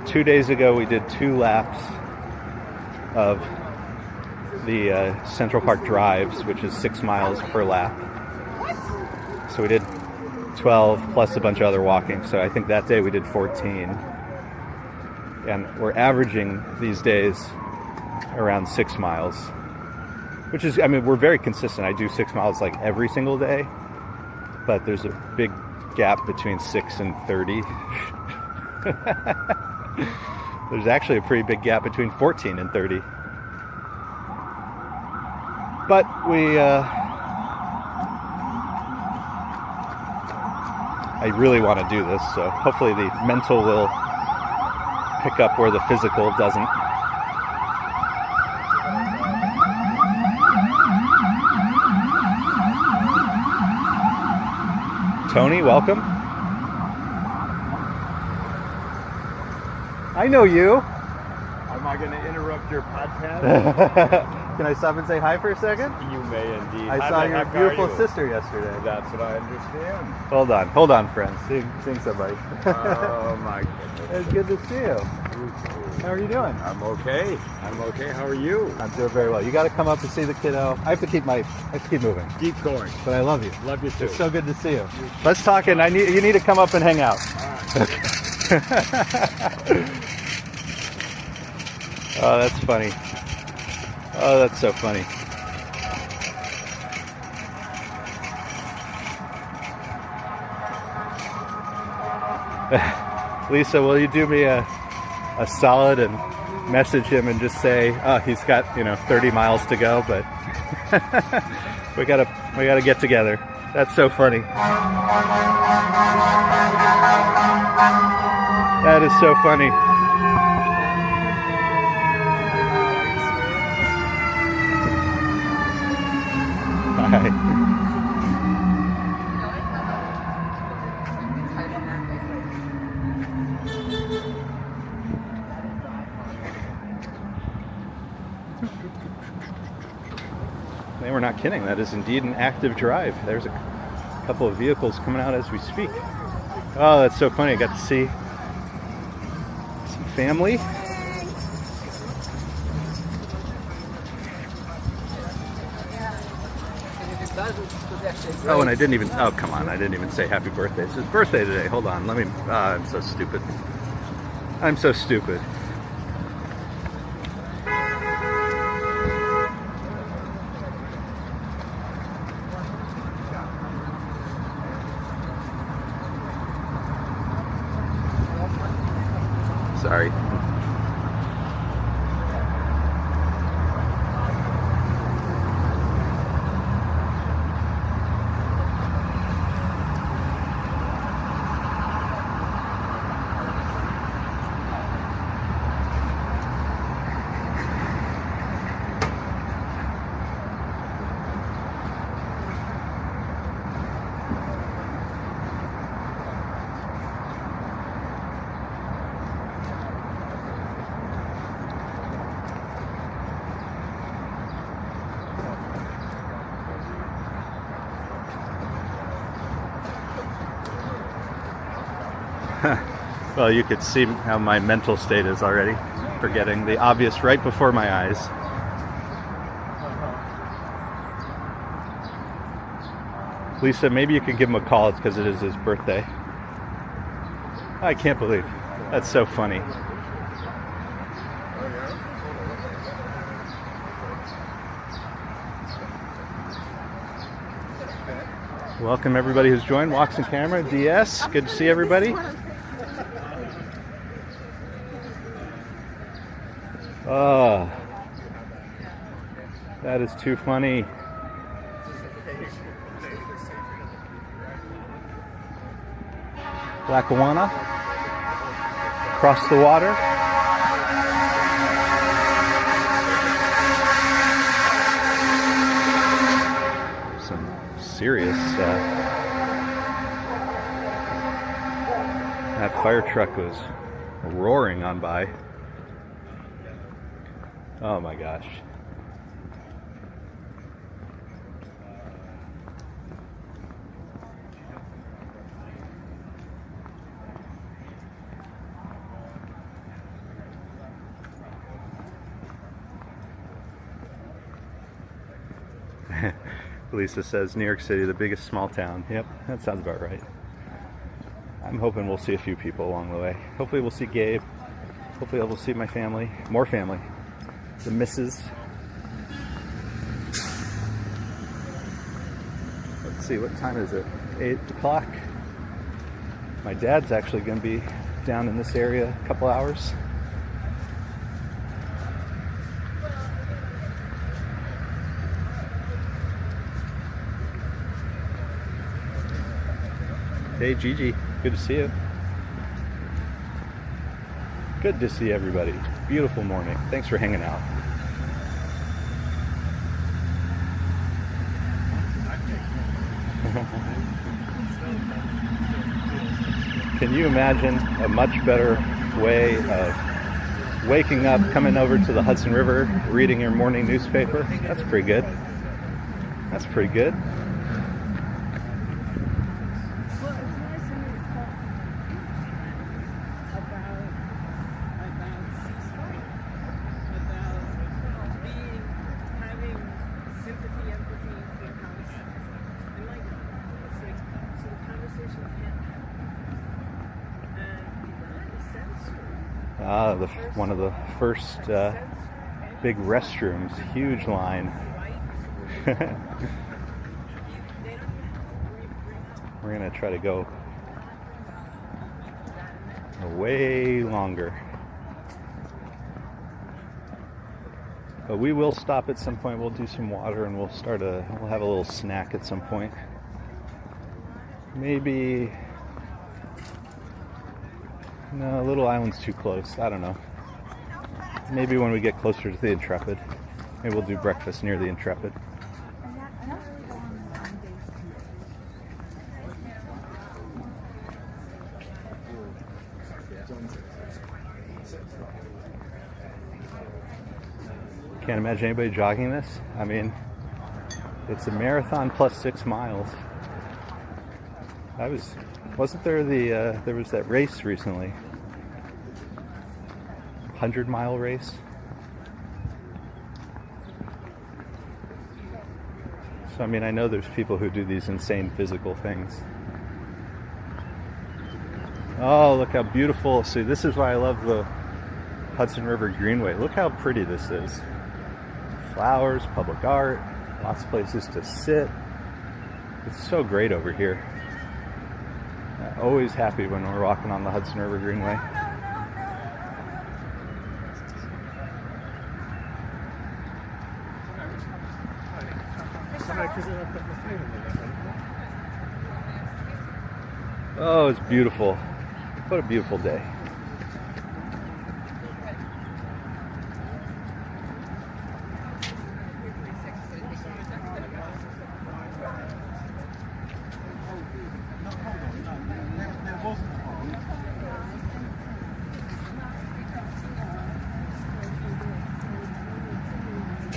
Speaker 1: Two days ago, we did 2 laps of the Central Park Drives, which is 6 miles per lap. So we did 12 plus a bunch of other walking. So I think that day we did 14. And we're averaging these days around 6 miles, which is, I mean, we're very consistent. I do 6 miles like every single day, but there's a big gap between 6 and 30. There's actually a pretty big gap between 14 and 30. But I really want to do this, so hopefully the mental will pick up where the physical doesn't. Tony, welcome. I know you.
Speaker 2: Am I going to interrupt your podcast?
Speaker 1: Can I stop and say hi for a second?
Speaker 2: You may indeed.
Speaker 1: I saw your beautiful sister yesterday.
Speaker 2: That's what I understand.
Speaker 1: Hold on, friends. Seeing somebody.
Speaker 2: Oh my goodness.
Speaker 1: It's good to see you. How are you doing?
Speaker 2: I'm okay. How are you?
Speaker 1: I'm doing very well. You got to come up and see the kiddo. I have to keep moving.
Speaker 2: Keep going.
Speaker 1: But I love you.
Speaker 2: Love you too.
Speaker 1: It's so good to see you. Let's talk, and you need to come up and hang out.
Speaker 2: All right.
Speaker 1: Oh, that's funny. Oh, that's so funny. Lisa, will you do me a solid and message him and just say, oh, he's got 30 miles to go, but we gotta get together. That's so funny. That is so funny. Hi. They were not kidding. That is indeed an active drive. There's a couple of vehicles coming out as we speak. Oh, that's so funny. I got to see some family. Oh, and I didn't even, oh, come on. I didn't even say happy birthday. It's his birthday today. Hold on. Let me, I'm so stupid. I'm so stupid. Sorry. Well, you could see how my mental state is already, forgetting the obvious right before my eyes. Lisa, maybe you could give him a call. It's because it is his birthday. I can't believe. That's so funny. Welcome everybody who's joined. Walks in Camera, DS. Good to see everybody. Oh, that is too funny. Lackawanna, across the water. Some serious, that fire truck was roaring on by. Oh my gosh. Lisa says New York City, the biggest small town. Yep, that sounds about right. I'm hoping we'll see a few people along the way. Hopefully we'll see Gabe. Hopefully we'll see my family. More family. The missus. Let's see, what time is it? 8 o'clock. My dad's actually going to be down in this area a couple hours. Hey Gigi, good to see you. Good to see everybody. Beautiful morning. Thanks for hanging out. Can you imagine a much better way of waking up, coming over to the Hudson River, reading your morning newspaper? That's pretty good. That's pretty good. One of the first big restrooms, huge line. We're gonna try to go way longer, but we will stop at some point. We'll do some water and we'll have a little snack at some point. maybe, no, Little Island's too close. I don't know. Maybe when we get closer to the Intrepid. Maybe we'll do breakfast near the Intrepid. Can't imagine anybody jogging this. I mean, it's a marathon plus 6 miles. Wasn't there there was that race recently? 100-mile race. So I mean, I know there's people who do these insane physical things. Oh, look how beautiful. See, this is why I love the Hudson River Greenway. Look how pretty this is. Flowers, public art, lots of places to sit. It's so great over here. Always happy when we're walking on the Hudson River Greenway. Oh, it's beautiful. What a beautiful day.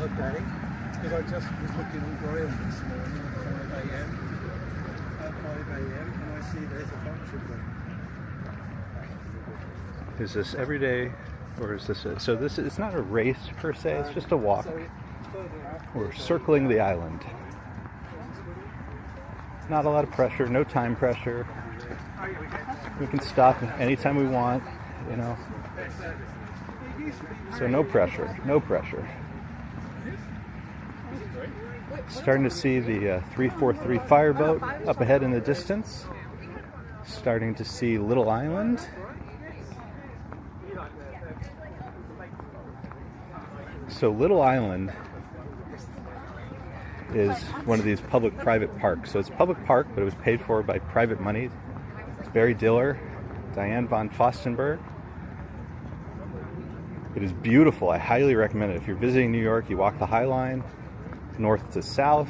Speaker 2: Okay, because I just was looking on Graham this morning at 5 a.m. At 5 a.m. and I see there's a bunch of them.
Speaker 1: Is this every day, or is this so this is not a race per se, it's just a walk. We're circling the island. Not a lot of pressure, no time pressure. We can stop anytime we want, you know. So no pressure, no pressure. Starting to see the 343 fireboat up ahead in the distance. Starting to see Little Island. So Little Island is one of these public-private parks. So it's a public park, but it was paid for by private money. It's Barry Diller, Diane von Fostenberg. It is beautiful. I highly recommend it. If you're visiting New York, you walk the High Line, north to south.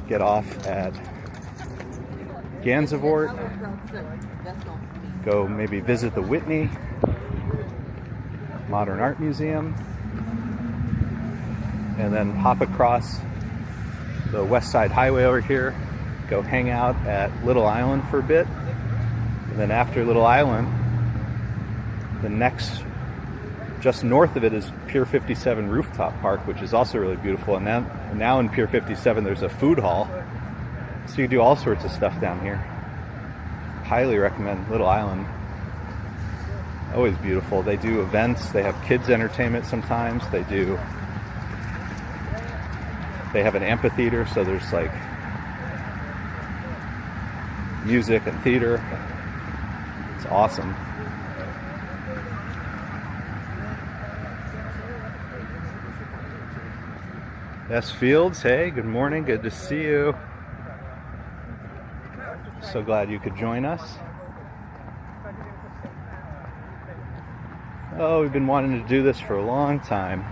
Speaker 1: Get off at Gansevoort. Go maybe visit the Whitney Modern Art Museum. And then hop across the West Side Highway over here. Go hang out at Little Island for a bit. And then after Little Island, the next, just north of it, is Pier 57 Rooftop Park, which is also really beautiful. And now in Pier 57 there's a food hall, so you do all sorts of stuff down here. Highly recommend Little Island. Always beautiful. They do events, they have kids entertainment sometimes, they have an amphitheater, so there's like music and theater. It's awesome. S. Fields, hey, good morning, good to see you. So glad you could join us. Oh, we've been wanting to do this for a long time.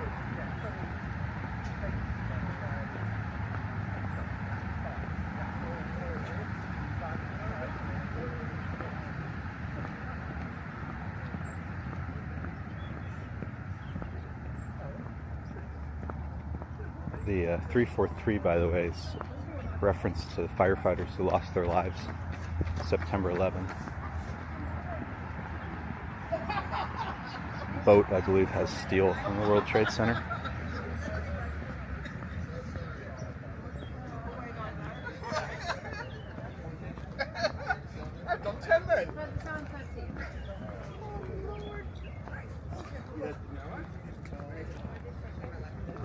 Speaker 1: The 343, by the way, is a reference to firefighters who lost their lives September 11. Boat, I believe, has steel from the World Trade Center.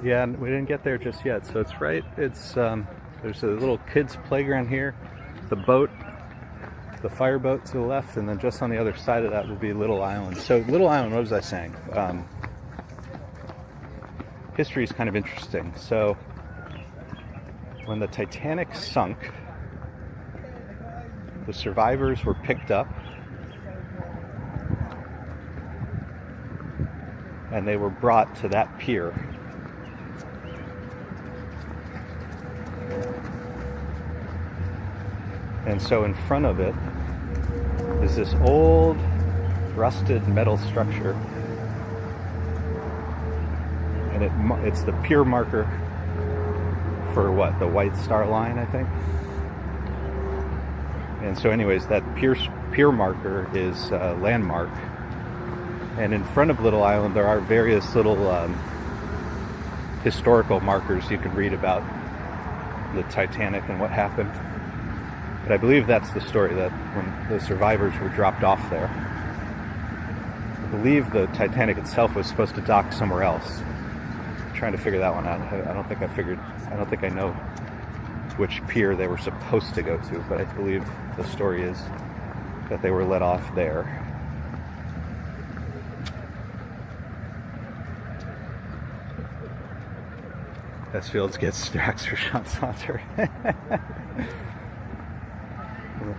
Speaker 1: Yeah, we didn't get there just yet, so it's right. It's there's a little kids' playground here, the boat, the fireboat to the left, and then just on the other side of that will be Little Island. So Little Island, what was I saying? History is kind of interesting. So when the Titanic sunk, the survivors were picked up and they were brought to that pier. And so in front of it is this old rusted metal structure, and it's the pier marker for what, the White Star Line, I think. And so anyways, that pier marker is a landmark, and in front of Little Island there are various little historical markers you can read about the Titanic and what happened. But I believe that's the story, that when the survivors were dropped off there, I believe the Titanic itself was supposed to dock somewhere else. I'm trying to figure that one out. I don't think I know which pier they were supposed to go to, but I believe the story is that they were let off there. Fields gets snacks for Sean Saunter.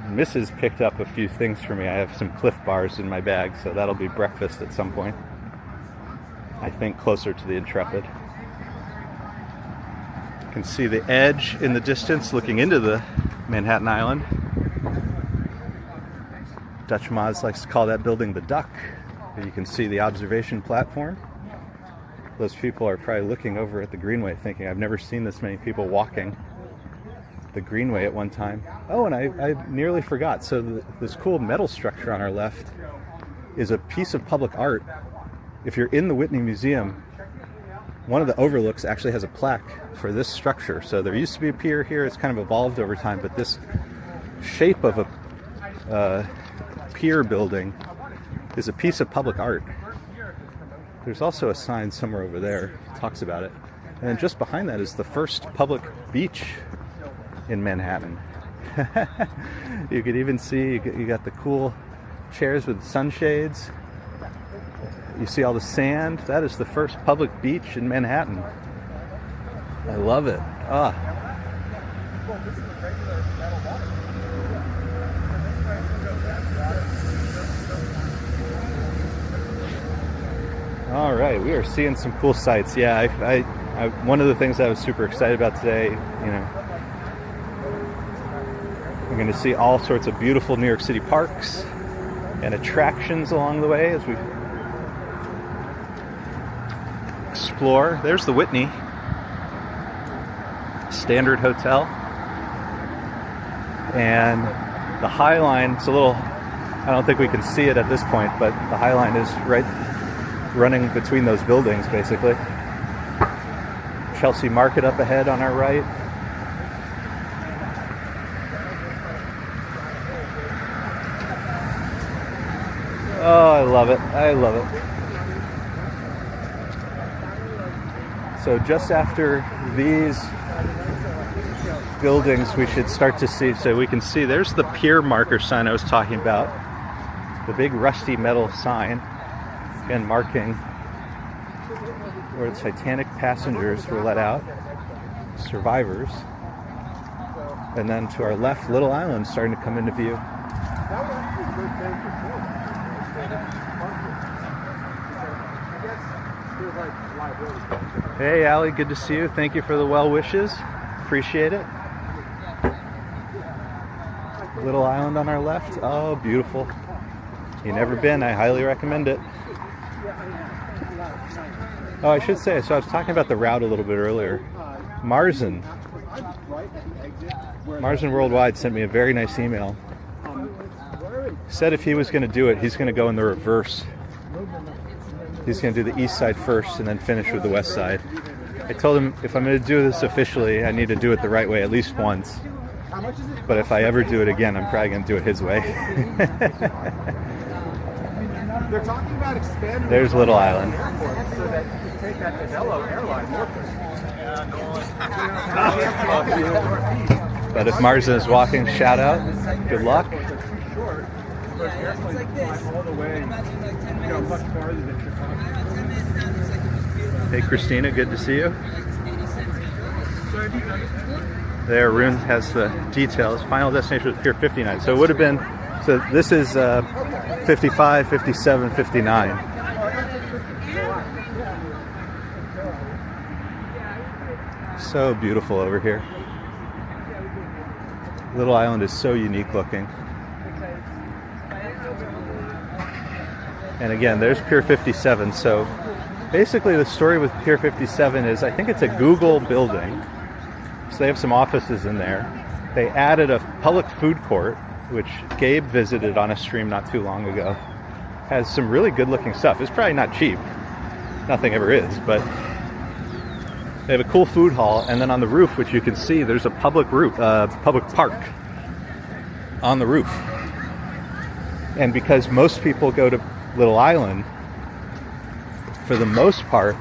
Speaker 1: Mrs. picked up a few things for me. I have some Cliff Bars in my bag, so that'll be breakfast at some point. I think closer to the Intrepid. You can see the edge in the distance looking into the Manhattan Island. Dutch Moz likes to call that building the Duck. You can see the observation platform. Those people are probably looking over at the Greenway thinking, I've never seen this many people walking the Greenway at one time. Oh, and I nearly forgot. So this cool metal structure on our left is a piece of public art. If you're in the Whitney Museum, one of the overlooks actually has a plaque for this structure. So there used to be a pier here. It's kind of evolved over time, but this shape of a pier building is a piece of public art. There's also a sign somewhere over there that talks about it. And then just behind that is the first public beach in Manhattan. You could even see, you got the cool chairs with sunshades. You see all the sand. That is the first public beach in Manhattan. I love it. All right, we are seeing some cool sights. Yeah, I one of the things I was super excited about today, we're going to see all sorts of beautiful New York City parks and attractions along the way as we explore. There's the Whitney Standard Hotel. And the High Line, it's a little, I don't think we can see it at this point, but the High Line is right running between those buildings, basically. Chelsea Market up ahead on our right. Oh, I love it. I love it. So just after these buildings, we should start to see, so we can see there's the pier marker sign I was talking about. The big rusty metal sign, again marking where the Titanic passengers were let out, survivors. And then to our left, Little Island starting to come into view. Hey, Allie, good to see you. Thank you for the well wishes. Appreciate it. Little Island on our left. Oh, beautiful. You've never been, I highly recommend it. Oh, I should say, so I was talking about the route a little bit earlier. Marzen Worldwide sent me a very nice email. Said if he was going to do it, he's going to go in the reverse. He's going to do the east side first and then finish with the west side. I told him if I'm going to do this officially, I need to do it the right way at least once. But if I ever do it again, I'm probably going to do it his way.
Speaker 2: They're talking about expanding.
Speaker 1: There's Little Island.
Speaker 2: So that you can take that Fidello airline with
Speaker 1: But if Marzen is walking, shout out. Good luck.
Speaker 2: All the way, much farther than Chicago.
Speaker 1: Hey, Christina, good to see you. There, Rune has the details. Final destination was Pier 59. So it would have been, so this is 55, 57, 59. So beautiful over here. Little Island is so unique looking. And again, there's Pier 57. So basically the story with Pier 57 is, I think it's a Google building. So they have some offices in there. They added a public food court, which Gabe visited on a stream not too long ago. Has some really good looking stuff. It's probably not cheap. Nothing ever is, but they have a cool food hall, and then on the roof, which you can see, there's a public park on the roof. And because most people go to Little Island, for the most part,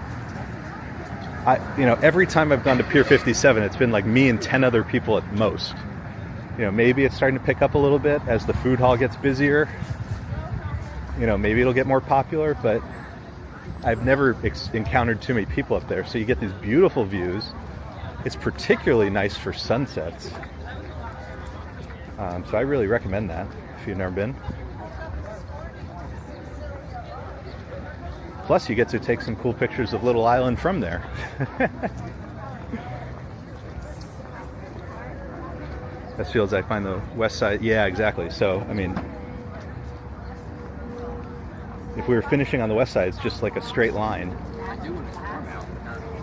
Speaker 1: every time I've gone to Pier 57, it's been like me and 10 other people at most. Maybe it's starting to pick up a little bit as the food hall gets busier. Maybe it'll get more popular, but I've never encountered too many people up there. So you get these beautiful views. It's particularly nice for sunsets. So I really recommend that if you've never been. Plus you get to take some cool pictures of Little Island from there. As fields, I find the west side. Yeah, exactly. So, I mean, if we were finishing on the west side, it's just like a straight line.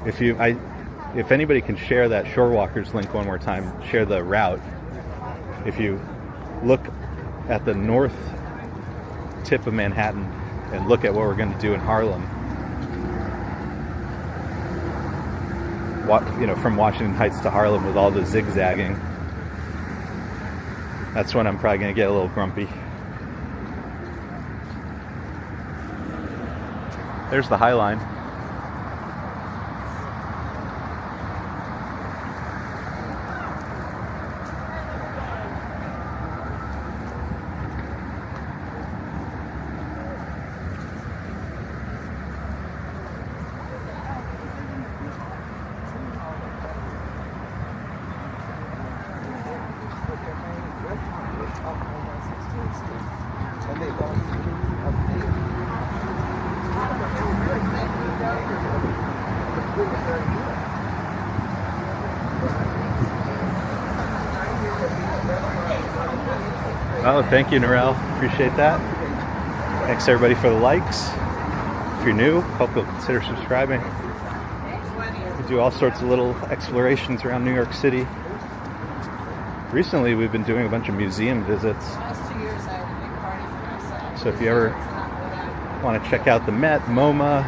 Speaker 1: If anybody can share that Shorewalkers link one more time, share the route. If you look at the north tip of Manhattan and look at what we're going to do in Harlem, from Washington Heights to Harlem with all the zigzagging, that's when I'm probably going to get a little grumpy. There's the High Line. Oh, thank you, Narelle. Appreciate that. Thanks everybody for the likes. If you're new, hope you'll consider subscribing. We do all sorts of little explorations around New York City. Recently, we've been doing a bunch of museum visits. So if you ever want to check out the Met, MoMA,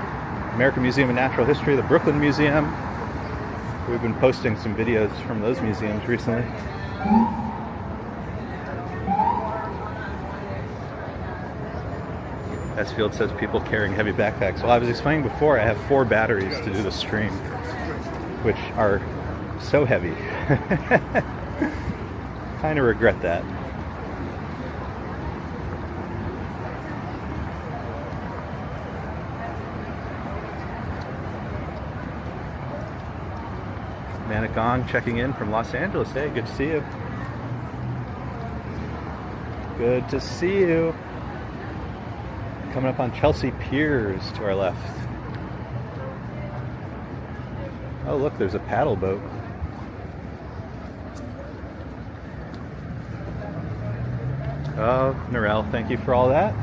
Speaker 1: American Museum of Natural History, the Brooklyn Museum, we've been posting some videos from those museums recently. Field says people carrying heavy backpacks. Well, I was explaining before, I have 4 batteries to do the stream, which are so heavy. Kind of regret that. Manakong checking in from Los Angeles. Hey, good to see you. Good to see you. Coming up on Chelsea Piers to our left. Oh, look, there's a paddle boat. Oh, Narelle, thank you for all that.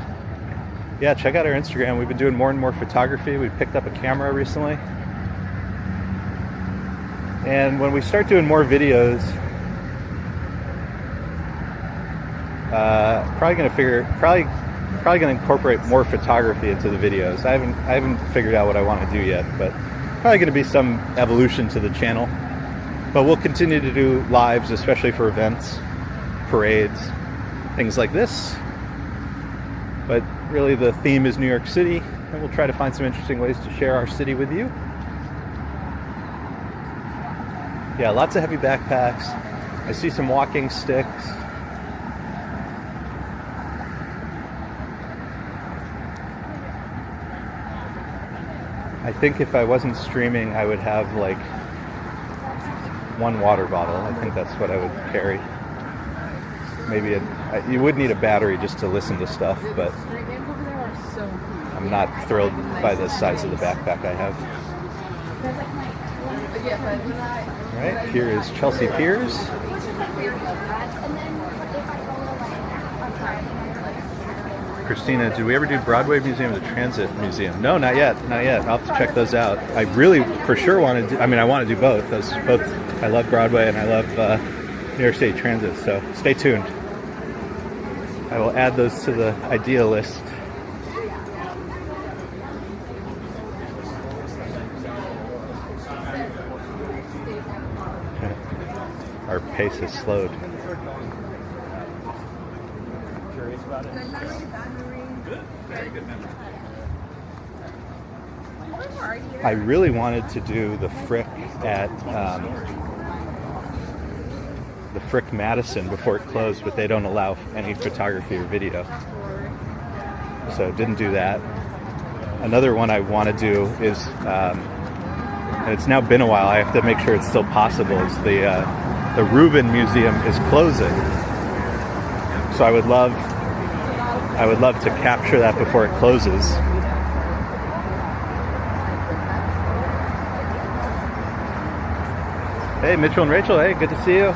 Speaker 1: Yeah, check out our Instagram. We've been doing more and more photography. We picked up a camera recently. And when we start doing more videos, probably going to incorporate more photography into the videos. I haven't figured out what I want to do yet, but probably going to be some evolution to the channel. But we'll continue to do lives, especially for events, parades, things like this. But really the theme is New York City, and we'll try to find some interesting ways to share our city with you. Yeah, lots of heavy backpacks. I see some walking sticks. I think if I wasn't streaming, I would have like one water bottle. I think that's what I would carry. Maybe you would need a battery just to listen to stuff, but I'm not thrilled by the size of the backpack I have. All right, here is Chelsea Piers. Christina, did we ever do Broadway Museum or the Transit Museum? No, not yet. Not yet. I'll have to check those out. I really, for sure, want to do, I want to do both. Those both. I love Broadway and I love New York State Transit, so stay tuned. I will add those to the idea list. Our pace has slowed.
Speaker 2: Curious about it? Good. Very good memory.
Speaker 1: I really wanted to do the Frick at the Frick Madison before it closed, but they don't allow any photography or video, so didn't do that. Another one I want to do is, and it's now been a while, I have to make sure it's still possible, is the Rubin Museum is closing. So I would love to capture that before it closes. Hey, Mitchell and Rachel. Hey, good to see you.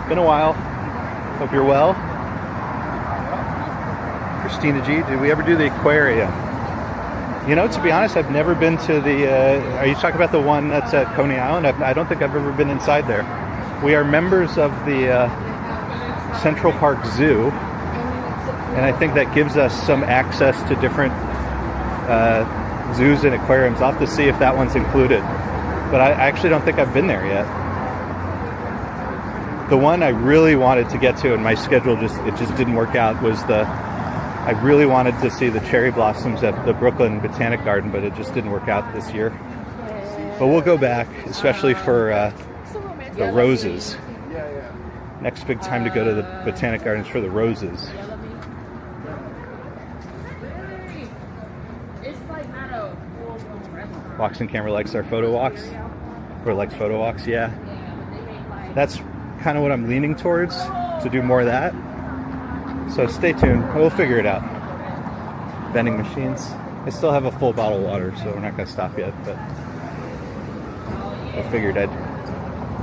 Speaker 1: Been a while. Hope you're well. Christina G, did we ever do the aquarium? You know, to be honest, I've never been to the... are you talking about the one that's at Coney Island? I don't think I've ever been inside there. We are members of the Central Park Zoo, and I think that gives us some access to different zoos and aquariums. I'll have to see if that one's included. But I actually don't think I've been there yet. The one I really wanted to get to, and my schedule just didn't work out, was I really wanted to see the cherry blossoms at the Brooklyn Botanic Garden, but it just didn't work out this year. But we'll go back, especially for the roses. Next big time to go to the Botanic Gardens for the roses. Walks and Camera likes our photo walks, or likes photo walks, yeah. That's kind of what I'm leaning towards, to do more of that. So stay tuned, we'll figure it out. Vending machines. I still have a full bottle of water, so we're not going to stop yet, but I figured I'd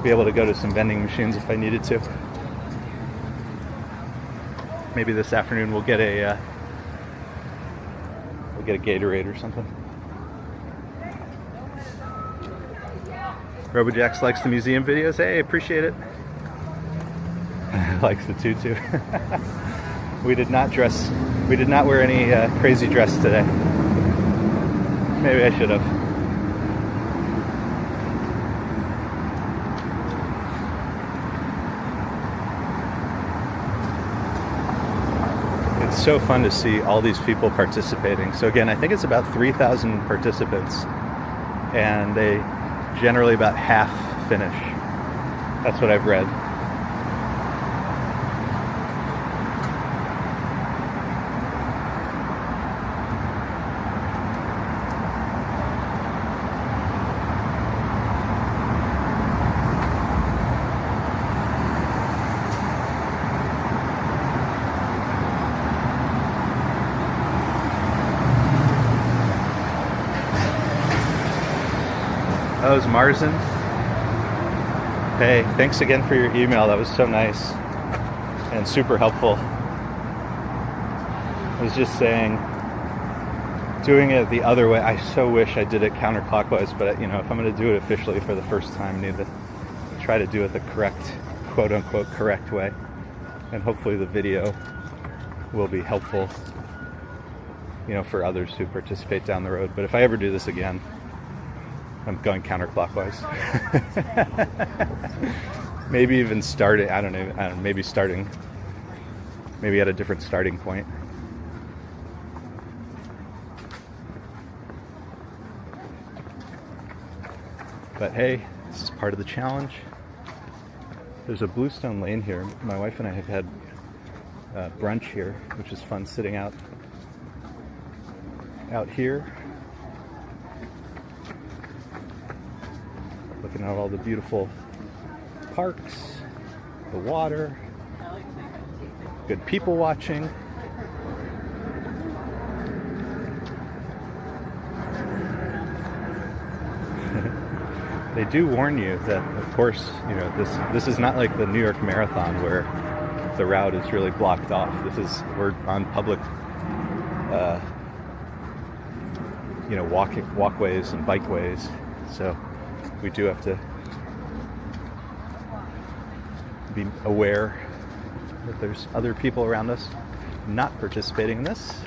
Speaker 1: be able to go to some vending machines if I needed to. Maybe this afternoon we'll get a Gatorade or something. RoboJax likes the museum videos. Hey, appreciate it. Likes the tutu. We did not wear any crazy dress today. Maybe I should have. It's so fun to see all these people participating. So again, I think it's about 3,000 participants, and they generally about half finish. That's what I've read. That was Marzen. Hey, thanks again for your email. That was so nice and super helpful. I was just saying, doing it the other way, I so wish I did it counterclockwise, but you know, if I'm going to do it officially for the first time, I need to try to do it the correct, quote-unquote correct way. And hopefully the video will be helpful, you know, for others who participate down the road. But if I ever do this again, I'm going counterclockwise. Maybe even starting, I don't know, maybe at a different starting point. But hey, this is part of the challenge. There's a Bluestone Lane here. My wife and I have had brunch here, which is fun, sitting out here Looking at all the beautiful parks, the water, good people watching. They do warn you that, of course, you know, this is not like the New York Marathon where the route is really blocked off. We're on public, you know, walkways and bikeways, so we do have to be aware that there's other people around us not participating in this.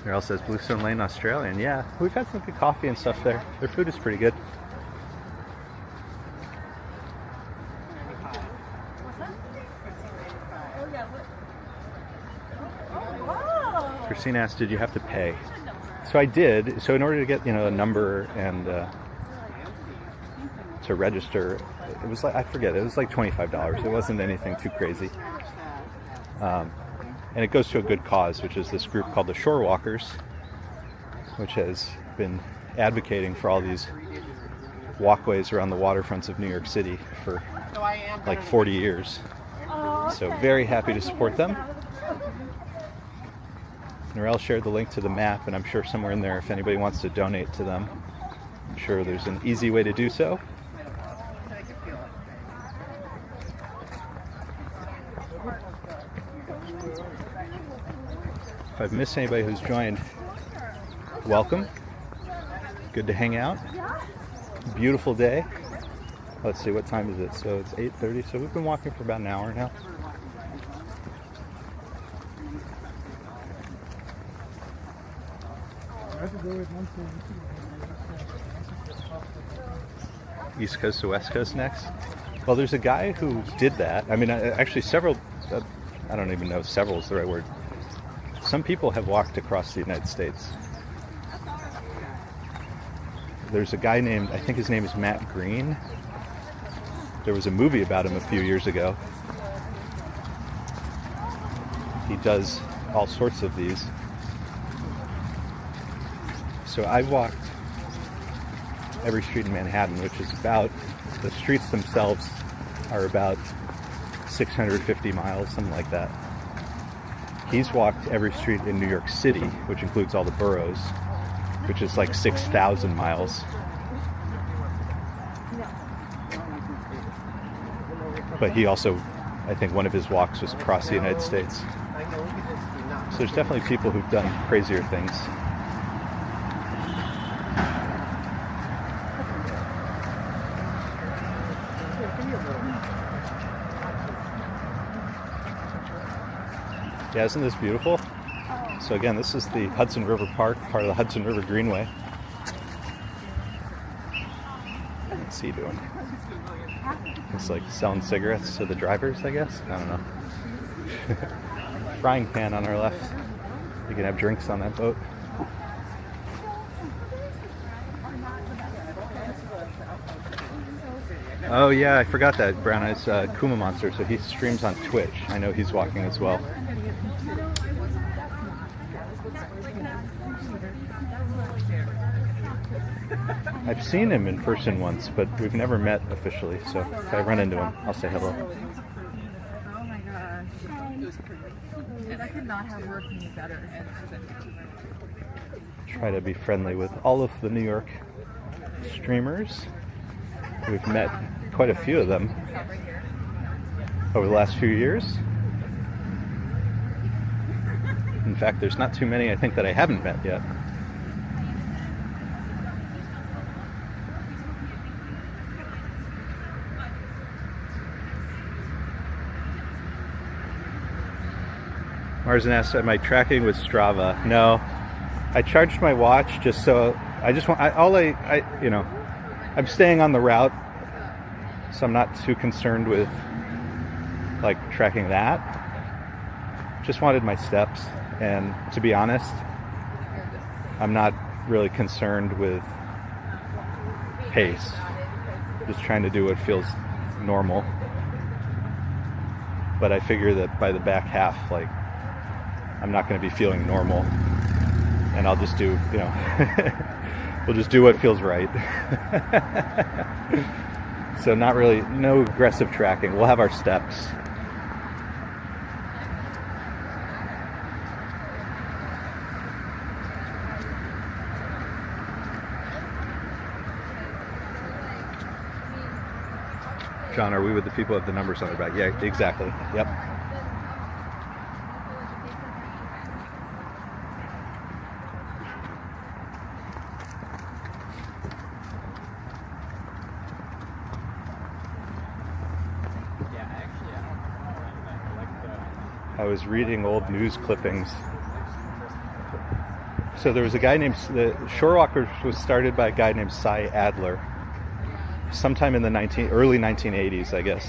Speaker 1: There also says Bluestone Lane, Australian. Yeah, we've had some good coffee and stuff there. Their food is pretty good. Christine asked, did you have to pay? So I did. So in order to get, you know, a number and to register, it was like, I forget, it was like $25. It wasn't anything too crazy. And it goes to a good cause, which is this group called the Shore Walkers, which has been advocating for all these walkways around the waterfronts of New York City for like 40 years. So very happy to support them. Norel shared the link to the map, and I'm sure somewhere in there, if anybody wants to donate to them, I'm sure there's an easy way to do so. If I've missed anybody who's joined, welcome. Good to hang out. Beautiful day. Let's see, what time is it? So it's 8:30, so we've been walking for about an hour now. East Coast to West Coast next? Well, there's a guy who did that. I mean, actually several, I don't even know if several is the right word. Some people have walked across the United States. There's a guy named, I think his name is Matt Green. There was a movie about him a few years ago. He does all sorts of these. So I've walked every street in Manhattan, which is about, the streets themselves are about 650 miles, something like that. He's walked every street in New York City, which includes all the boroughs, which is like 6,000 miles. But he also, I think one of his walks was across the United States. So there's definitely people who've done crazier things. Yeah, isn't this beautiful? So again, this is the Hudson River Park, part of the Hudson River Greenway. What's he doing? It's like selling cigarettes to the drivers, I guess? I don't know. Frying pan on our left. You can have drinks on that boat. Oh yeah, I forgot that. Brown Eyes Kuma Monster, so he streams on Twitch. I know he's walking as well. I've seen him in person once, but we've never met officially, so if I run into him, I'll say hello.
Speaker 4: Oh my gosh. That could not have worked any better.
Speaker 1: Try to be friendly with all of the New York streamers. We've met quite a few of them over the last few years. In fact, there's not too many, I think, that I haven't met yet. Marzen asked, am I tracking with Strava? No. I charged my watch just so, I just want, you know, I'm staying on the route, so I'm not too concerned with, like, tracking that. Just wanted my steps, and to be honest, I'm not really concerned with pace. Just trying to do what feels normal. But I figure that by the back half, like, I'm not going to be feeling normal, and I'll just do, you know, we'll just do what feels right. So not really, no aggressive tracking. We'll have our steps. John, are we with the people with the numbers on their back? Yeah, exactly. Yep. I was reading old news clippings. So there was a guy named, the Shorewalkers was started by a guy named Cy Adler, sometime in the early 1980s, I guess.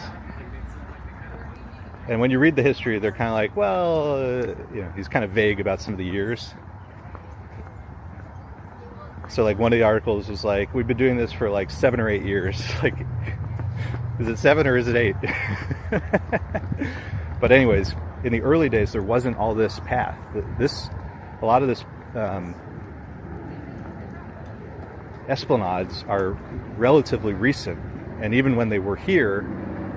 Speaker 1: And when you read the history, they're kind of like, well, you know, he's kind of vague about some of the years. So like one of the articles was like, we've been doing this for like 7 or 8 years. Like, is it 7 or is it 8? But anyways, in the early days, there wasn't all this path. A lot of this esplanades are relatively recent, and even when they were here,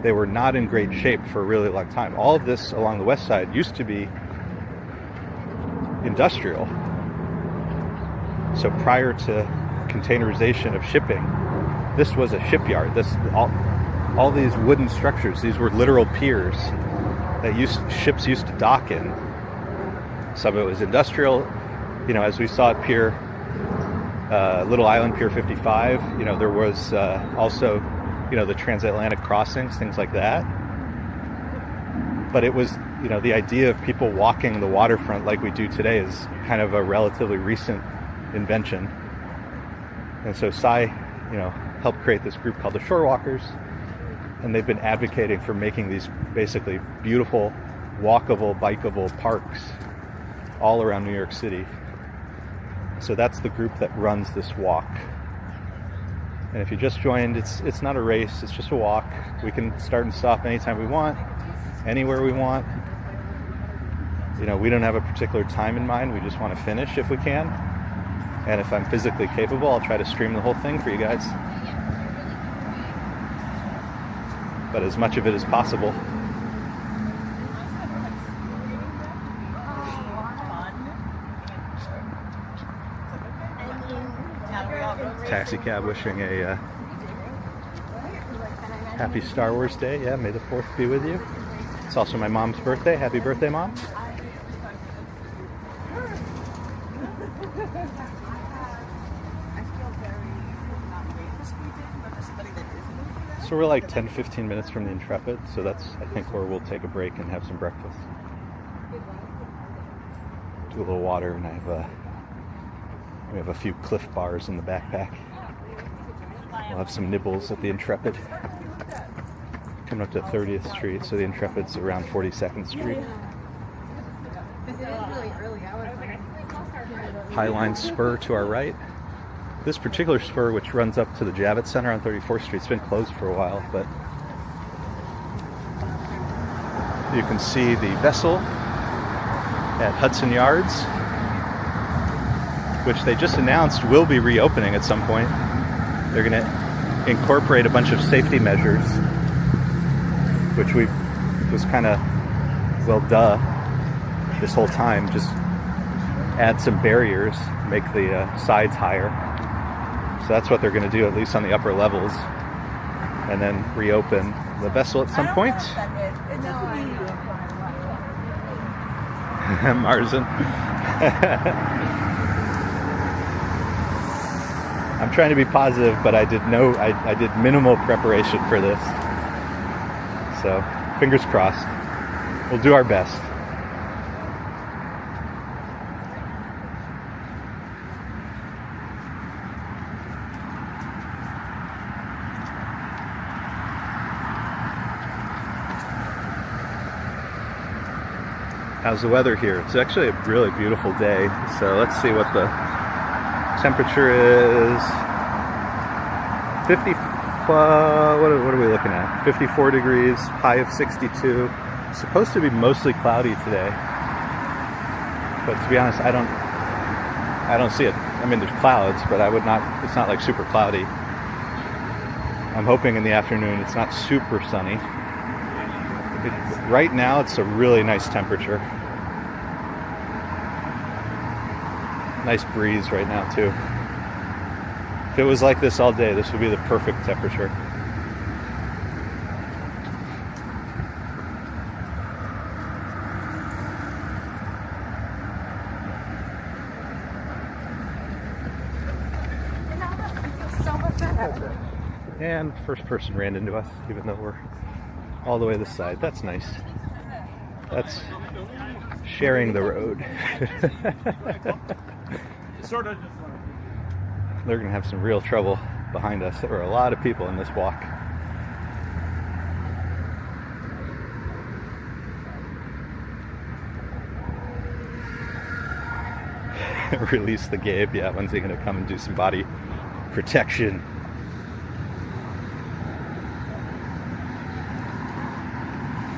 Speaker 1: they were not in great shape for a really long time. All of this along the west side used to be industrial. So prior to containerization of shipping, this was a shipyard. All these wooden structures, these were literal piers that ships used to dock in. Some of it was industrial, you know, as we saw at Pier Little Island, Pier 55. You know, there was also, you know, the transatlantic crossings, things like that. But it was, you know, the idea of people walking the waterfront like we do today is kind of a relatively recent invention. And so Cy, you know, helped create this group called the Shorewalkers, and they've been advocating for making these basically beautiful, walkable, bikeable parks all around New York City. So that's the group that runs this walk. And if you just joined, it's not a race, it's just a walk. We can start and stop anytime we want, anywhere we want. You know, we don't have a particular time in mind, we just want to finish if we can. And if I'm physically capable, I'll try to stream the whole thing for you guys. But as much of it as possible. Taxi cab wishing a happy Star Wars Day. Yeah, may the 4th be with you. It's also my mom's birthday. Happy birthday, Mom. So we're like 10-15 minutes from the Intrepid, so that's, I think, where we'll take a break and have some breakfast. Do a little water, and we have a few Cliff Bars in the backpack. We'll have some nibbles at the Intrepid. Coming up to 30th Street, so the Intrepid's around 42nd Street. Highline Spur to our right. This particular spur, which runs up to the Javits Center on 34th Street, has been closed for a while, but you can see the vessel at Hudson Yards, which they just announced will be reopening at some point. They're going to incorporate a bunch of safety measures, which was kind of, well, duh, this whole time. Just add some barriers, make the sides higher. So that's what they're going to do, at least on the upper levels, and then reopen the vessel at some point. Marzen. I'm trying to be positive, but I did minimal preparation for this. So fingers crossed. We'll do our best. How's the weather here? It's actually a really beautiful day. So let's see what the temperature is. what are we looking at? 54 degrees, high of 62. It's supposed to be mostly cloudy today. but to be honest, I don't see it. I mean, there's clouds, but it's not like super cloudy. I'm hoping in the afternoon it's not super sunny. Right now it's a really nice temperature. Nice breeze right now too. If it was like this all day, this would be the perfect temperature. And first person ran into us, even though we're all the way this side. That's nice. That's sharing the road. They're going to have some real trouble behind us. There were a lot of people in this walk. Release the Gabe. Yeah, when's he going to come and do some body protection?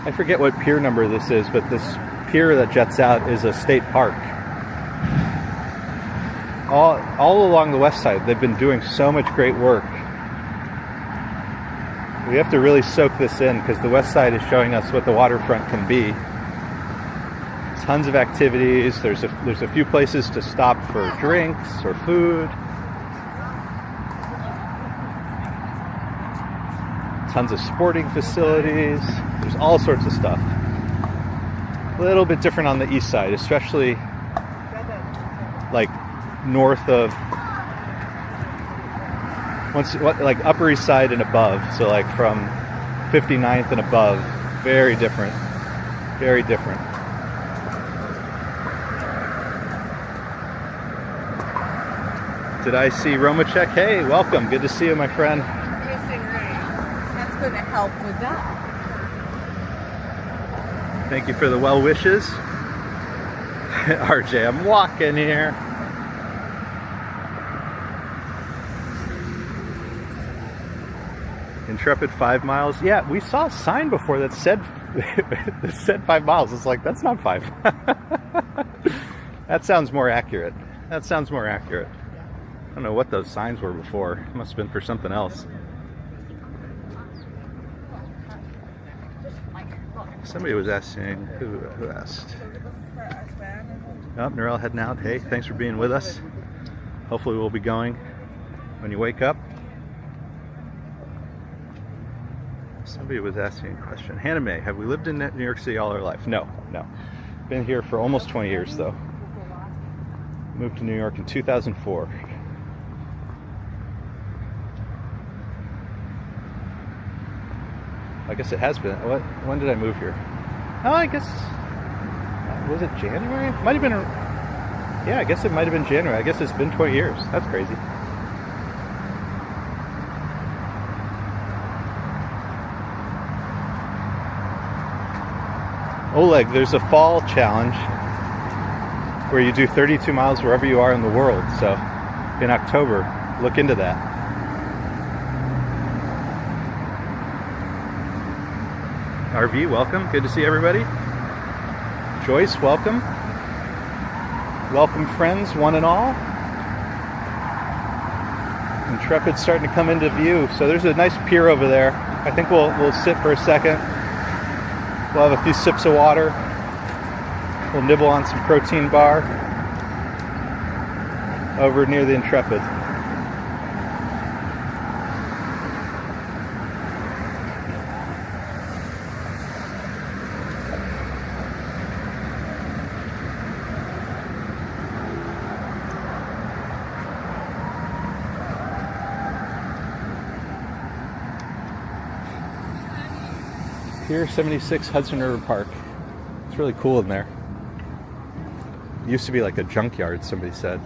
Speaker 1: I forget what pier number this is, but this pier that juts out is a state park. All along the west side, they've been doing so much great work. We have to really soak this in because the west side is showing us what the waterfront can be. Tons of activities. There's a few places to stop for drinks or food. Tons of sporting facilities. There's all sorts of stuff. A little bit different on the east side, especially like north of like Upper East Side and above. So like from 59th and above, very different. Very different. Did I see Romachek? Hey, welcome. Good to see you, my friend.
Speaker 3: That's going to help with that.
Speaker 1: Thank you for the well wishes. RJ, I'm walking here. Intrepid 5 miles. Yeah, we saw a sign before that said that said 5 miles. It's like, that's not 5. That sounds more accurate. That sounds more accurate. I don't know what those signs were before. It must have been for something else. Somebody was asking, who asked? Oh, Narelle heading out. Hey, thanks for being with us. Hopefully we'll be going when you wake up. Somebody was asking a question. Hannah Mae, have we lived in New York City all our life? No. Been here for almost 20 years though. Moved to New York in 2004. I guess it has been. When did I move here? Oh, I guess, was it January? Might have been, yeah, I guess it might have been January. I guess it's been 20 years. That's crazy. Oleg, there's a fall challenge where you do 32 miles wherever you are in the world. So in October, look into that. RV, welcome. Good to see everybody. Joyce, welcome. Welcome, friends, one and all. Intrepid's starting to come into view. So there's a nice pier over there. I think we'll sit for a second. We'll have a few sips of water. We'll nibble on some protein bar over near the Intrepid. Pier 76 Hudson River Park. It's really cool in there. It used to be like a junkyard, somebody said.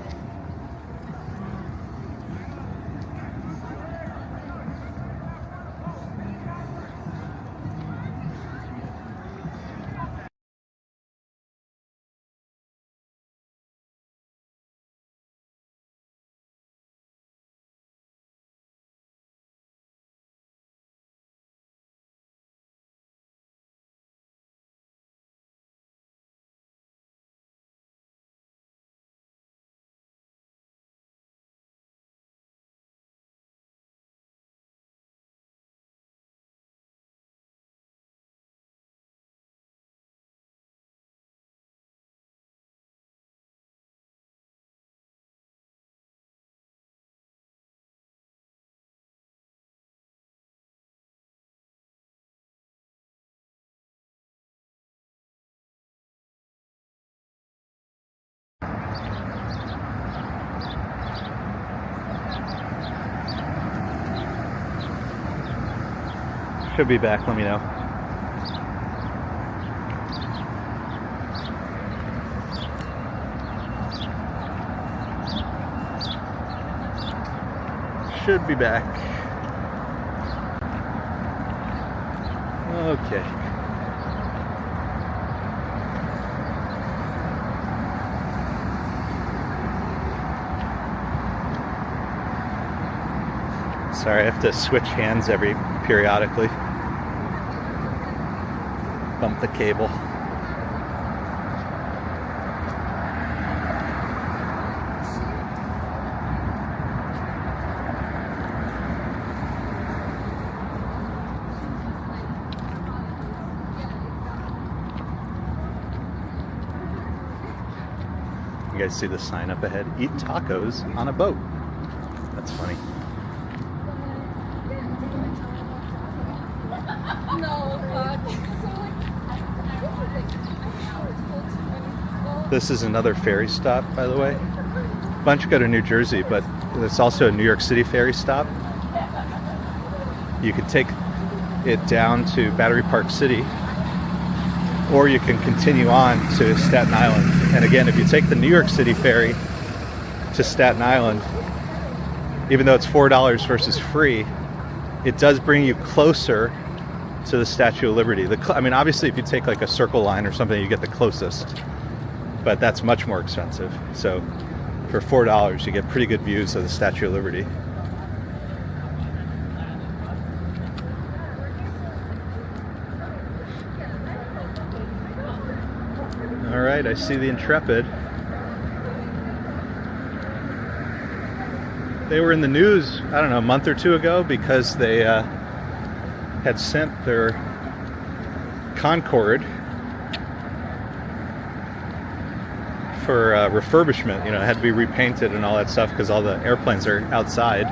Speaker 1: Should be back, let me know. Should be back. Okay. Sorry, I have to switch hands periodically. Bump the cable. You guys see the sign up ahead? Eat tacos on a boat. That's funny. This is another ferry stop, by the way. A bunch go to New Jersey, but there's also a New York City ferry stop. You can take it down to Battery Park City, or you can continue on to Staten Island. And again, if you take the New York City ferry to Staten Island, even though it's $4 versus free, it does bring you closer to the Statue of Liberty. I mean, obviously, if you take like a Circle Line or something, you get the closest, but that's much more expensive. So for $4, you get pretty good views of the Statue of Liberty. All right, I see the Intrepid. They were in the news, I don't know, a month or two ago because they had sent their Concorde for refurbishment. You know, it had to be repainted and all that stuff because all the airplanes are outside.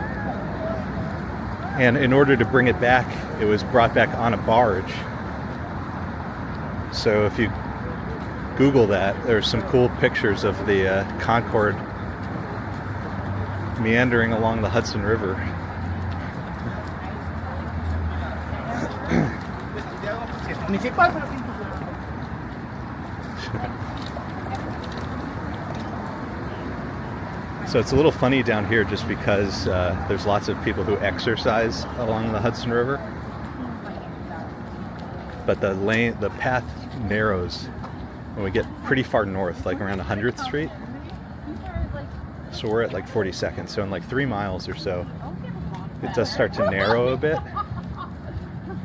Speaker 1: And in order to bring it back, it was brought back on a barge. So if you Google that, there's some cool pictures of the Concorde meandering along the Hudson River. So it's a little funny down here just because there's lots of people who exercise along the Hudson River. But the path narrows when we get pretty far north, like around 100th Street. So we're at like 42nd, so in like 3 miles or so, it does start to narrow a bit.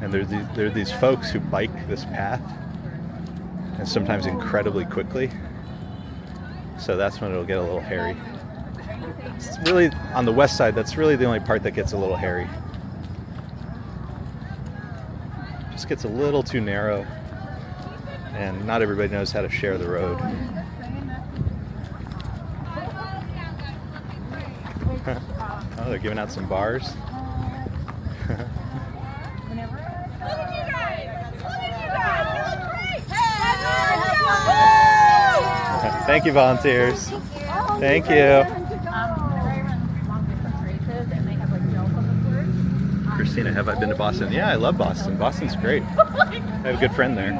Speaker 1: And there are these folks who bike this path, and sometimes incredibly quickly. So that's when it'll get a little hairy. It's really, on the west side, that's really the only part that gets a little hairy. Just gets a little too narrow, and not everybody knows how to share the road. Oh, they're giving out some bars.
Speaker 4: Look at you guys! Look at you guys! You look great! Hey!
Speaker 1: Thank you, volunteers. Thank you. Christina, have I been to Boston? Yeah, I love Boston. Boston's great. I have a good friend there.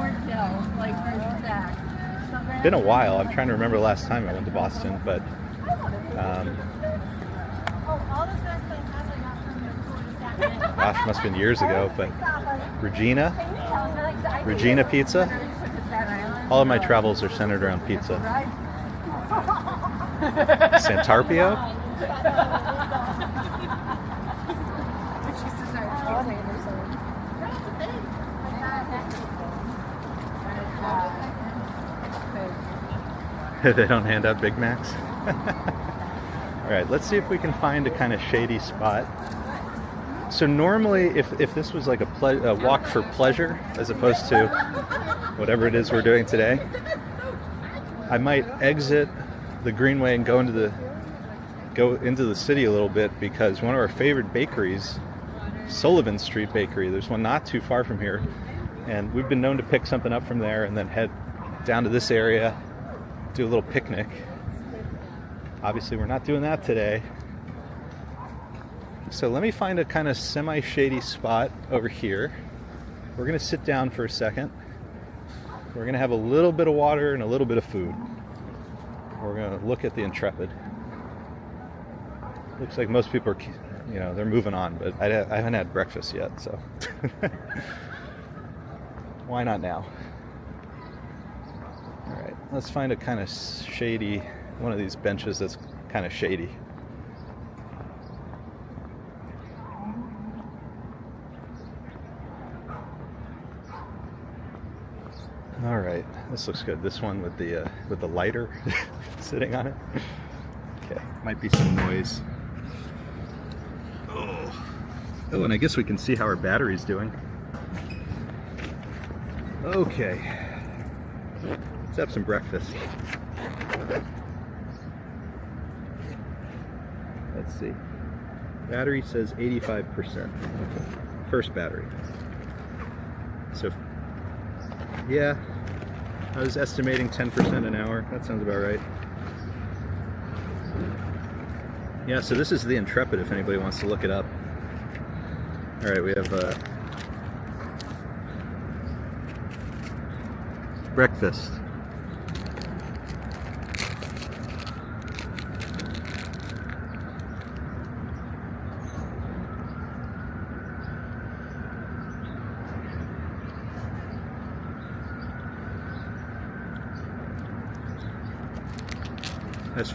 Speaker 1: Been a while. I'm trying to remember the last time I went to Boston, but gosh, must have been years ago. But Regina Pizza. All of my travels are centered around pizza. Santarpio. They don't hand out Big Macs. All right, let's see if we can find a kind of shady spot. So normally, if this was like a walk for pleasure, as opposed to whatever it is we're doing today, I might exit the Greenway and go into the city a little bit, because one of our favorite bakeries, Sullivan Street Bakery, there's one not too far from here, and we've been known to pick something up from there and then head down to this area, do a little picnic. Obviously, we're not doing that today. So let me find a kind of semi-shady spot over here. we're going to sit down for a second. We're going to have a little bit of water and a little bit of food. We're going to look at the Intrepid. Looks like most people are, you know, they're moving on, but I haven't had breakfast yet, so why not now? All right, let's find a kind of shady, one of these benches that's kind of shady. All right, this looks good. This one with the lighter sitting on it. Okay, might be some noise. Oh, and I guess we can see how our battery's doing. Okay, let's have some breakfast. Let's see. Battery says 85%. First battery. So, yeah, I was estimating 10% an hour. That sounds about right. Yeah, so this is the Intrepid if anybody wants to look it up. All right, we have breakfast.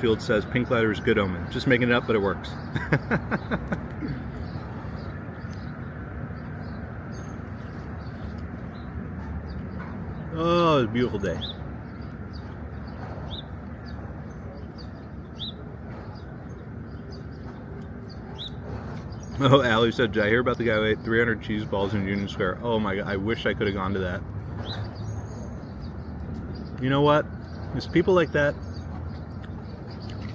Speaker 1: Field says pink lighter is good omen. Just making it up, but it works. Oh, it's a beautiful day. Oh, Allie said, did I hear about the guy who ate 300 cheese balls in Union Square? Oh my God, I wish I could have gone to that. You know what? There's people like that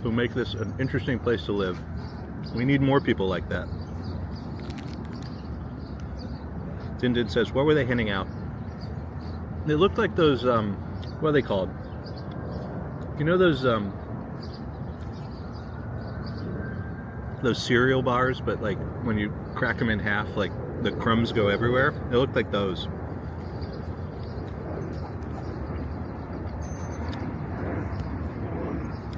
Speaker 1: who make this an interesting place to live. We need more people like that. Dindin says, what were they handing out? They looked like those, what are they called? You know those cereal bars, but like when you crack them in half, like the crumbs go everywhere? They looked like those.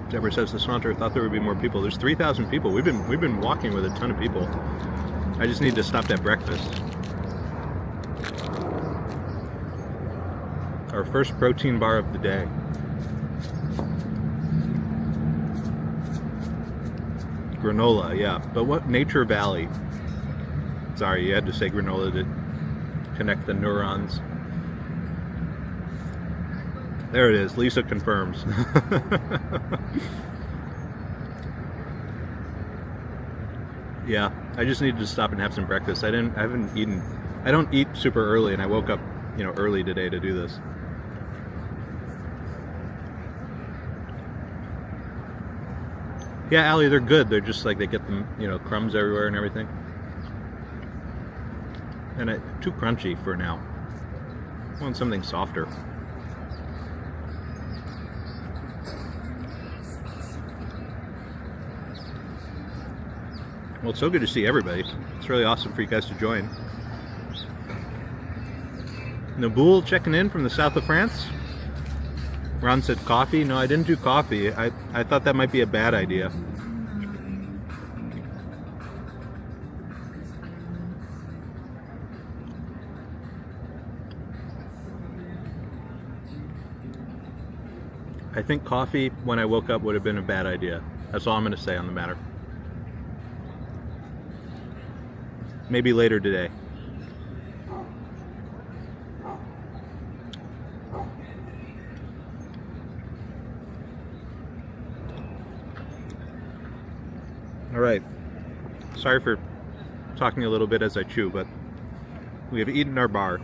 Speaker 1: Deborah says the Saunter thought there would be more people. There's 3,000 people. We've been walking with a ton of people. I just need to stop at breakfast. Our first protein bar of the day. Granola, yeah. But what Nature Valley? Sorry, you had to say granola to connect the neurons. There it is. Lisa confirms. Yeah, I just needed to stop and have some breakfast. I haven't eaten. I don't eat super early, and I woke up, you know, early today to do this. Yeah, Allie, they're good. They're just like they get them, you know, crumbs everywhere and everything. And too crunchy for now. I want something softer. Well, it's so good to see everybody. It's really awesome for you guys to join. Naboul checking in from the south of France. Ron said coffee. No, I didn't do coffee. I thought that might be a bad idea. I think coffee when I woke up would have been a bad idea. That's all I'm going to say on the matter. Maybe later today. All right. Sorry for talking a little bit as I chew, but we have eaten our bar.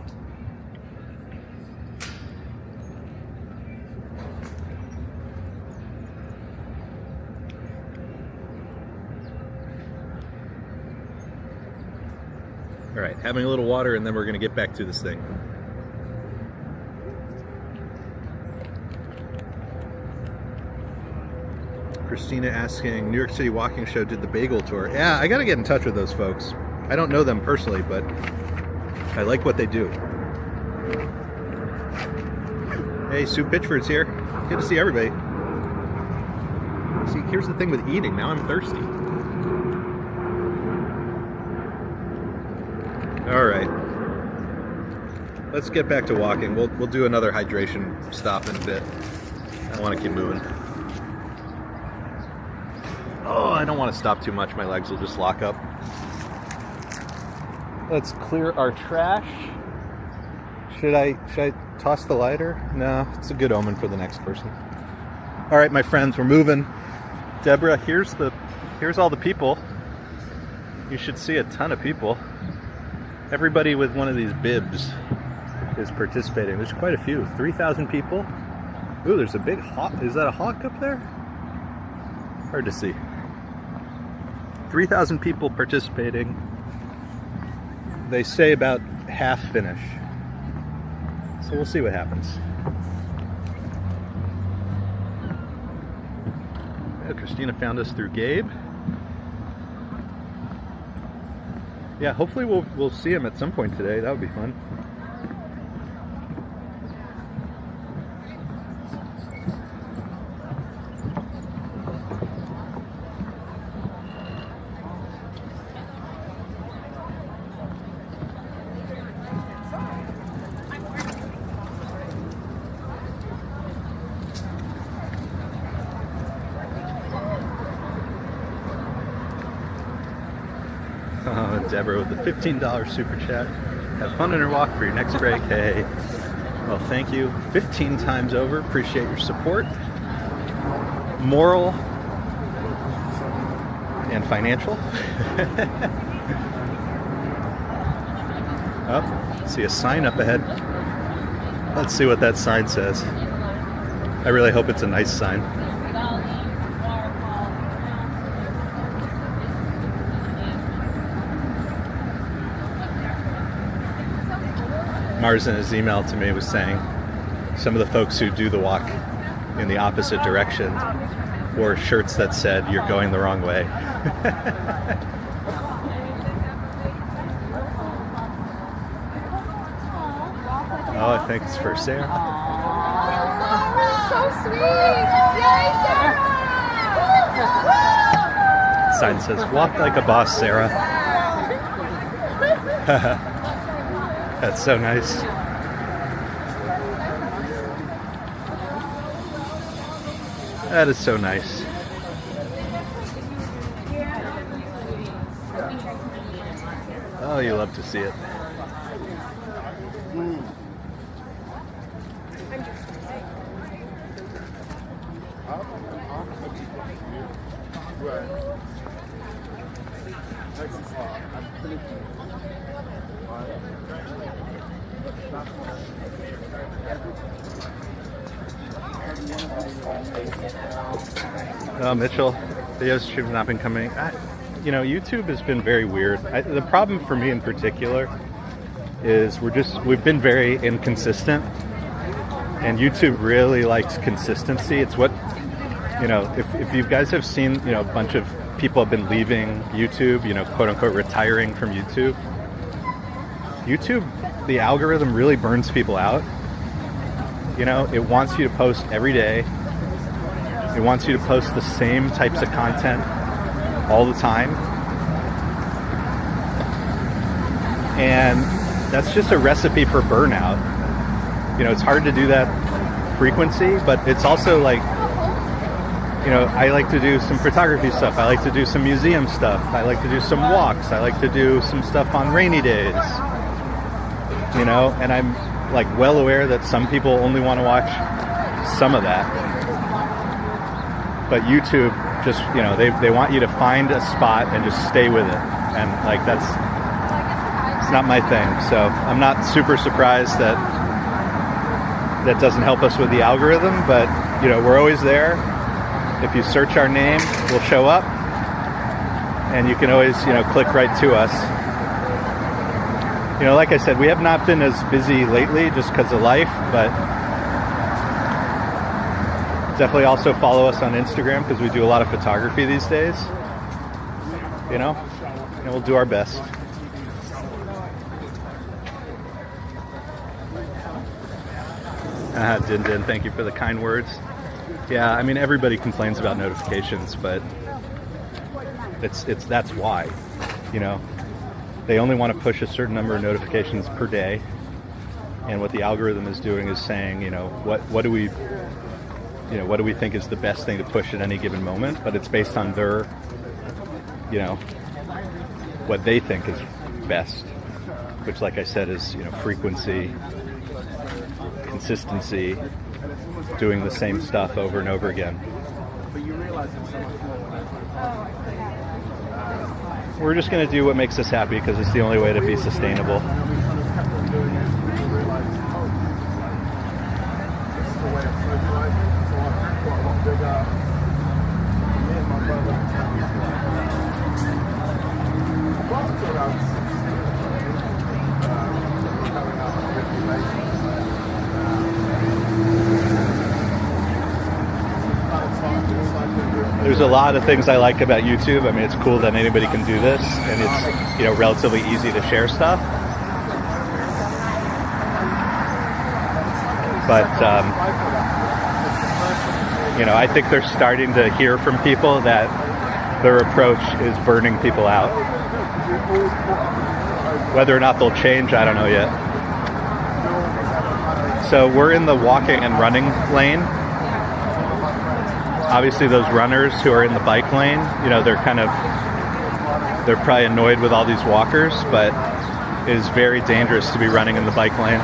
Speaker 1: All right, having a little water, and then we're going to get back to this thing. Christina asking, New York City Walking Show did the bagel tour. Yeah, I got to get in touch with those folks. I don't know them personally, but I like what they do. Hey, Sue Pitchford's here. Good to see everybody. See, here's the thing with eating. Now I'm thirsty. All right. Let's get back to walking. We'll do another hydration stop in a bit. I want to keep moving. Oh, I don't want to stop too much. My legs will just lock up. Let's clear our trash. Should I toss the lighter? No, it's a good omen for the next person. All right, my friends, we're moving. Deborah, here's all the people. You should see a ton of people. Everybody with one of these bibs is participating. There's quite a few. 3,000 people. Ooh, there's a big hawk. Is that a hawk up there? Hard to see. 3,000 people participating. They say about half finish. So we'll see what happens. Yeah, Christina found us through Gabe. Yeah, hopefully we'll see him at some point today. That would be fun. Deborah with the $15 super chat. Have fun on your walk for your next break. Hey, well, thank you 15 times over. Appreciate your support, moral and financial. Oh, see a sign up ahead. Let's see what that sign says. I really hope it's a nice sign. Mars in his email to me was saying some of the folks who do the walk in the opposite direction wore shirts that said, "You're going the wrong way." Oh, I think it's for Sarah.
Speaker 3: So sweet! Yay, Sarah!
Speaker 1: Sign says, "Walk like a boss, Sarah." That's so nice. That is so nice. Oh, you love to see it. Mitchell, videos have not been coming. YouTube has been very weird. The problem for me in particular is we've been very inconsistent, and YouTube really likes consistency. It's what, if you guys have seen, a bunch of people have been leaving YouTube, quote unquote retiring from YouTube. YouTube, the algorithm really burns people out. It wants you to post every day. It wants you to post the same types of content all the time. And that's just a recipe for burnout. It's hard to do that frequency, but it's also like, I like to do some photography stuff. I like to do some museum stuff. I like to do some walks. I like to do some stuff on rainy days. And I'm like well aware that some people only want to watch some of that. But YouTube just, they want you to find a spot and just stay with it. And like, it's not my thing. So I'm not super surprised that doesn't help us with the algorithm, but we're always there. If you search our name, we'll show up, and you can always, click right to us. Like I said, we have not been as busy lately just because of life, but definitely also follow us on Instagram because we do a lot of photography these days. And we'll do our best. Din Din, thank you for the kind words. Yeah, I mean, everybody complains about notifications, but that's why, you know, they only want to push a certain number of notifications per day, and what the algorithm is doing is saying, you know, what do we think is the best thing to push at any given moment, but it's based on their, you know, what they think is best, which, like I said, is, you know, frequency, consistency, doing the same stuff over and over again. We're just going to do what makes us happy because it's the only way to be sustainable. There's a lot of things I like about YouTube. I mean, it's cool that anybody can do this, and it's, you know, relatively easy to share stuff. But, you know, I think they're starting to hear from people that their approach is burning people out. Whether or not they'll change, I don't know yet. So we're in the walking and running lane. Obviously those runners who are in the bike lane, you know, they're probably annoyed with all these walkers, but it is very dangerous to be running in the bike lane.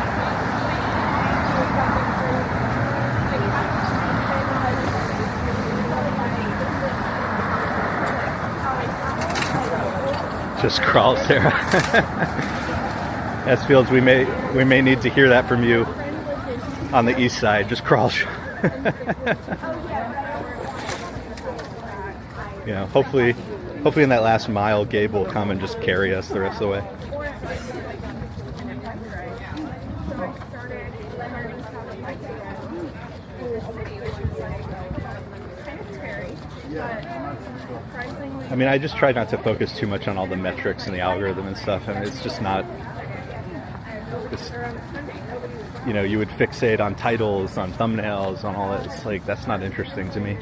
Speaker 1: Just crawl, Sarah. S Fields, we may need to hear that from you on the east side. Just crawl. You know, hopefully in that last mile, Gabe will come and just carry us the rest of the way. I mean, I just try not to focus too much on all the metrics and the algorithm and stuff. I mean, it's just not. You know, you would fixate on titles, on thumbnails, on all that. It's like, that's not interesting to me.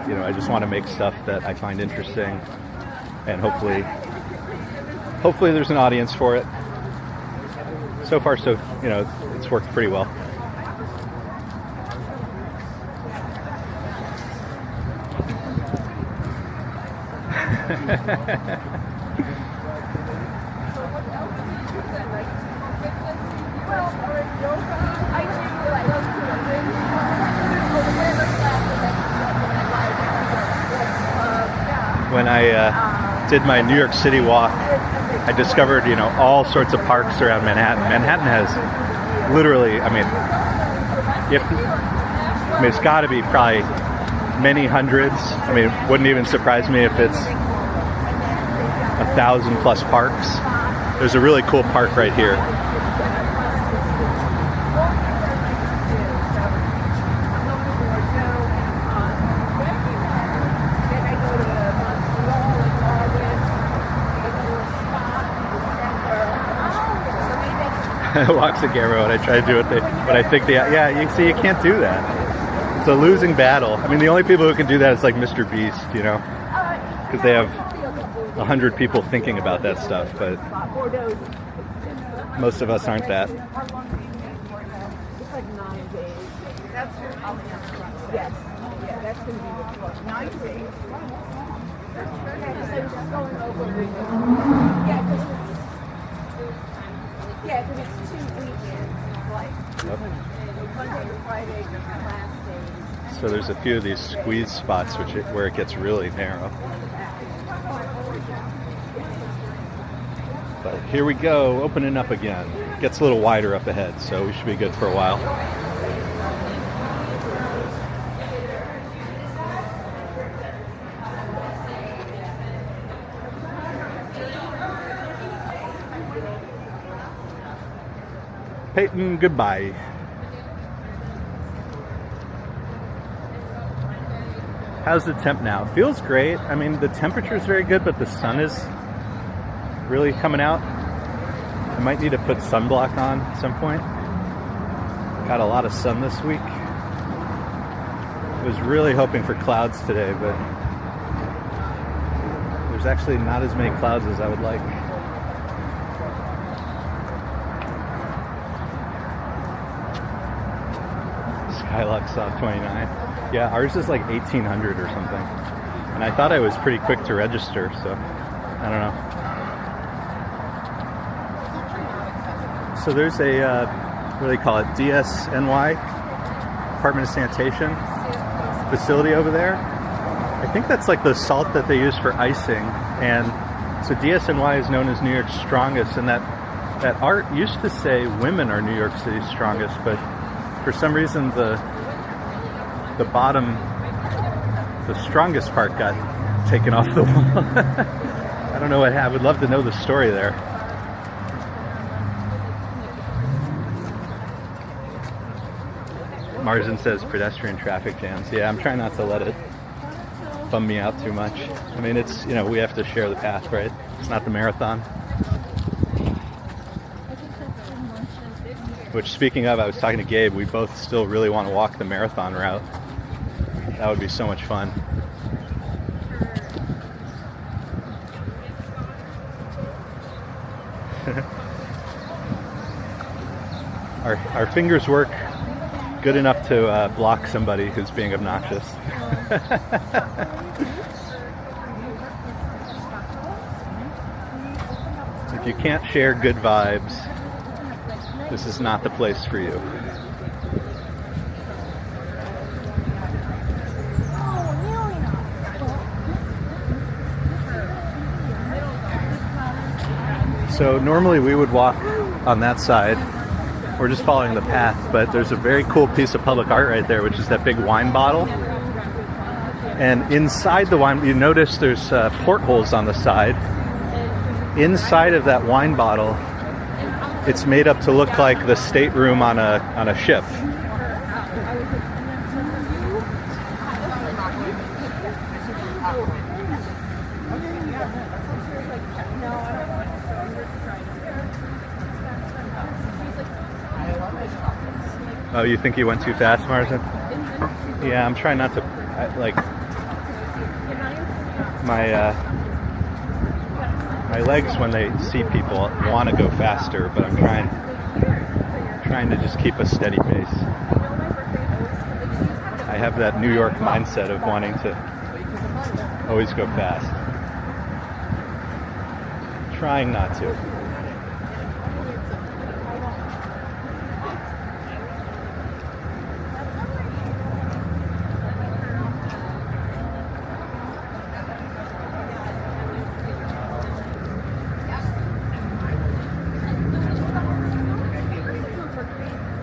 Speaker 1: You know, I just want to make stuff that I find interesting, and hopefully there's an audience for it. So far, so, you know, it's worked pretty well. When I did my New York City walk, I discovered, you know, all sorts of parks around Manhattan. Manhattan has literally, I mean, it's got to be probably many hundreds. I mean, it wouldn't even surprise me if it's 1,000+ parks. There's a really cool park right here. Walks the camera when I try to do what I think yeah, you see, you can't do that. It's a losing battle. I mean, the only people who can do that is like Mr. Beast, you know, because they have 100 people thinking about that stuff, but most of us aren't that.
Speaker 3: Yeah, because it's 2 weekends, like Monday to Friday, the last day.
Speaker 1: So there's a few of these squeeze spots where it gets really narrow. But here we go, opening up again. Gets a little wider up ahead, so we should be good for a while. Peyton, goodbye. How's the temp now? Feels great. I mean, the temperature is very good, but the sun is really coming out. I might need to put sunblock on at some point. Got a lot of sun this week. Was really hoping for clouds today, but there's actually not as many clouds as I would like. Skylux on 29. Yeah, ours is like 1800 or something. And I thought I was pretty quick to register, so I don't know. So there's a, what do they call it? DSNY, Department of Sanitation facility over there. I think that's like the salt that they use for icing. And so DSNY is known as New York's strongest, and that art used to say women are New York City's strongest, but for some reason the bottom, the strongest part got taken off the wall. I don't know what happened. I would love to know the story there. Marzin says pedestrian traffic jams. Yeah, I'm trying not to let it bum me out too much. I mean, it's, you know, we have to share the path, right? It's not the marathon. Which, speaking of, I was talking to Gabe, we both still really want to walk the marathon route. That would be so much fun. Our fingers work good enough to block somebody who's being obnoxious. If you can't share good vibes, this is not the place for you. So normally we would walk on that side. We're just following the path, but there's a very cool piece of public art right there, which is that big wine bottle. And inside the wine, you notice there's portholes on the side. Inside of that wine bottle, it's made up to look like the stateroom on a ship. Oh, you think you went too fast, Marzin? Yeah, I'm trying not to, my legs, when they see people, want to go faster, but I'm trying to just keep a steady pace. I have that New York mindset of wanting to always go fast. Trying not to.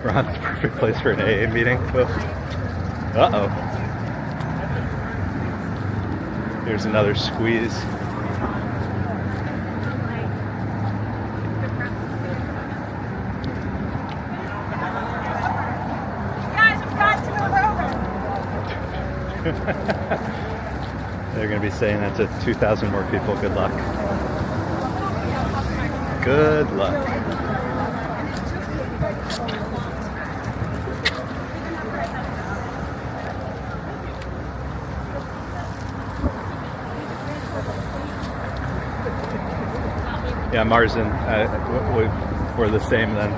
Speaker 1: Ron's perfect place for an AA meeting. Uh-oh. Here's another squeeze.
Speaker 3: Guys, we've got to move over.
Speaker 1: They're going to be saying that to 2,000 more people. Good luck. Good luck. Yeah, Marzin, we're the same then.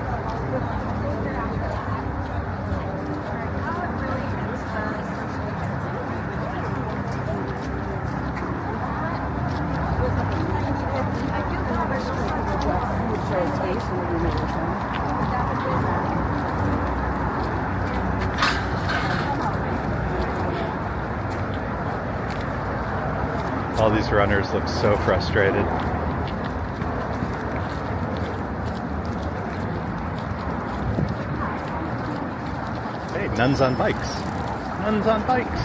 Speaker 1: All these runners look so frustrated. Hey, nuns on bikes. Nuns on bikes.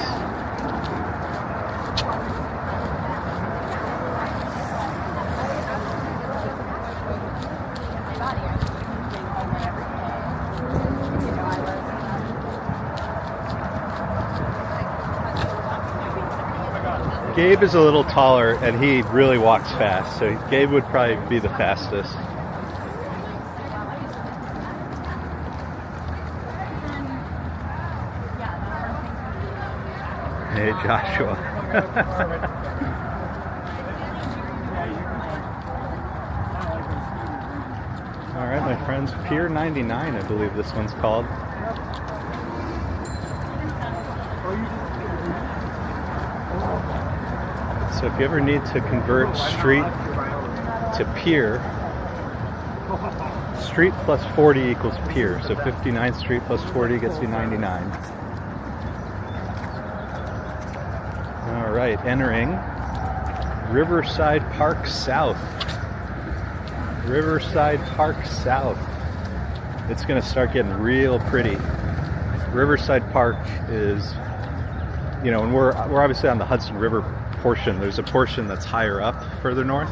Speaker 1: Gabe is a little taller and he really walks fast, so Gabe would probably be the fastest. Hey, Joshua. All right, my friends, Pier 99, I believe this one's called. So if you ever need to convert street to pier, street plus 40 equals pier. So 59th Street plus 40 gets you 99. All right, entering Riverside Park South. Riverside Park South. It's going to start getting real pretty. Riverside Park is, you know, and we're obviously on the Hudson River portion. There's a portion that's higher up, further north,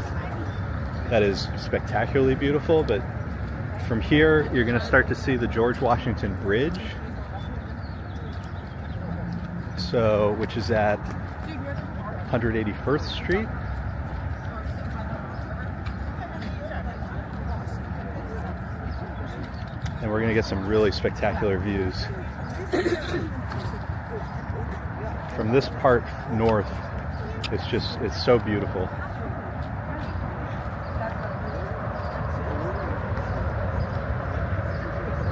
Speaker 1: that is spectacularly beautiful. But from here, you're going to start to see the George Washington Bridge, so which is at 181st Street. And we're going to get some really spectacular views. From this part north, it's so beautiful.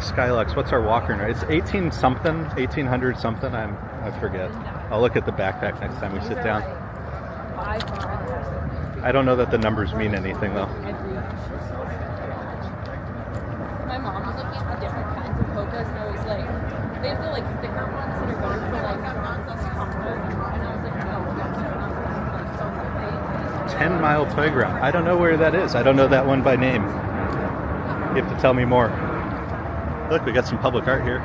Speaker 1: Skylux, what's our walker now? It's 18 something, 1800 something, I forget. I'll look at the backpack next time we sit down. I don't know that the numbers mean anything though.
Speaker 4: My mom was looking at the different kinds of Hokas, and I was like, they have the like thicker ones that are going for like comfort, and I was like, no, that's not like
Speaker 1: 10 Mile Playground. I don't know where that is. I don't know that one by name. You have to tell me more. Look, we got some public art here.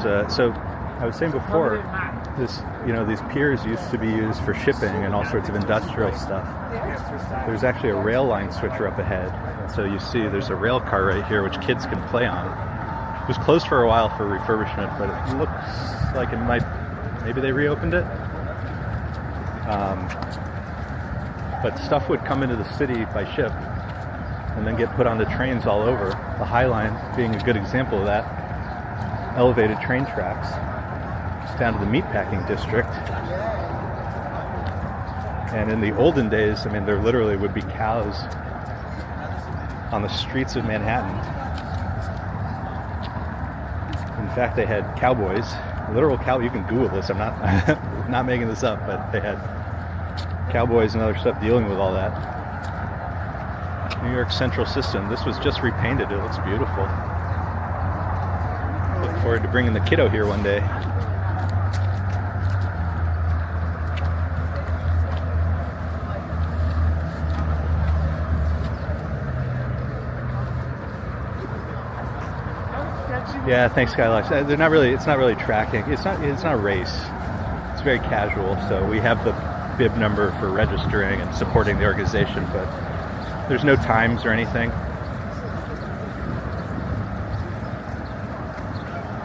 Speaker 1: So I was saying before, these piers used to be used for shipping and all sorts of industrial stuff. There's actually a rail line switcher up ahead. So you see there's a rail car right here which kids can play on. It was closed for a while for refurbishment, but it looks like maybe they reopened it. But stuff would come into the city by ship and then get put on the trains all over. The High Line being a good example of that. Elevated train tracks down to the meatpacking district. And in the olden days, I mean, there literally would be cows on the streets of Manhattan. In fact, they had cowboys, literal cow. You can Google this. I'm not making this up, but they had cowboys and other stuff dealing with all that. New York Central System. This was just repainted. It looks beautiful. Look forward to bringing the kiddo here one day. Yeah, thanks, Skylux. They're not really. It's not really tracking. It's not a race. It's very casual. So we have the bib number for registering and supporting the organization, but there's no times or anything.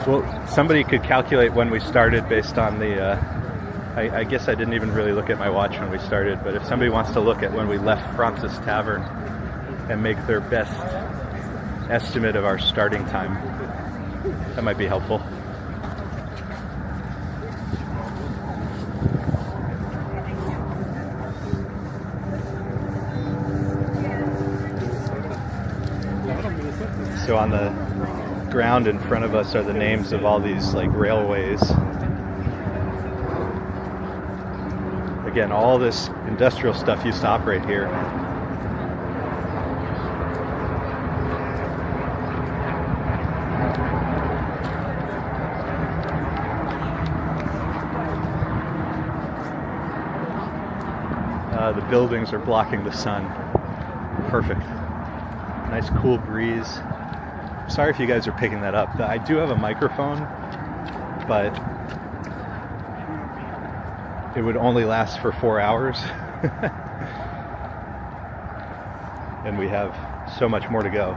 Speaker 1: Well, somebody could calculate when we started based on the. I guess I didn't even really look at my watch when we started, but if somebody wants to look at when we left Fraunces Tavern and make their best estimate of our starting time, that might be helpful. So on the ground in front of us are the names of all these like railways. Again, all this industrial stuff used to operate here. The buildings are blocking the sun. Perfect. Nice cool breeze. Sorry if you guys are picking that up. I do have a microphone, but it would only last for 4 hours. And we have so much more to go.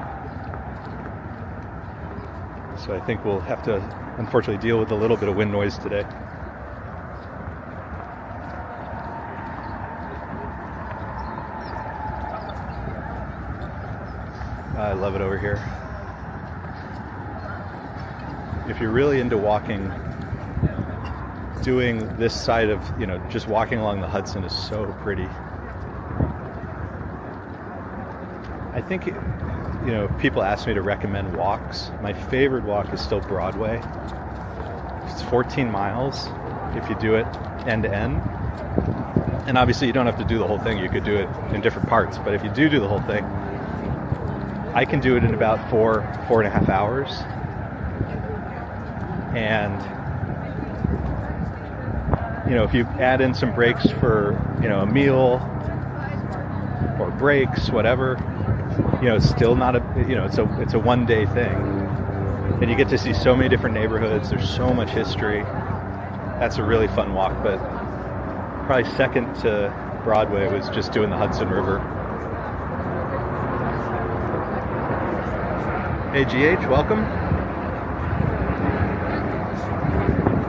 Speaker 1: So I think we'll have to, unfortunately, deal with a little bit of wind noise today. I love it over here. if you're really into walking, doing this side of, you know, just walking along the Hudson is so pretty. I think, you know, people ask me to recommend walks. My favorite walk is still Broadway. It's 14 miles if you do it end to end. And obviously you don't have to do the whole thing. You could do it in different parts. But if you do the whole thing, I can do it in about 4.5 hours. And, you know, if you add in some breaks for, you know, a meal or breaks, whatever, you know, it's still not a, you know, it's a one-day thing. And you get to see so many different neighborhoods. There's so much history. That's a really fun walk. But probably second to Broadway was just doing the Hudson River. Hey GH, welcome.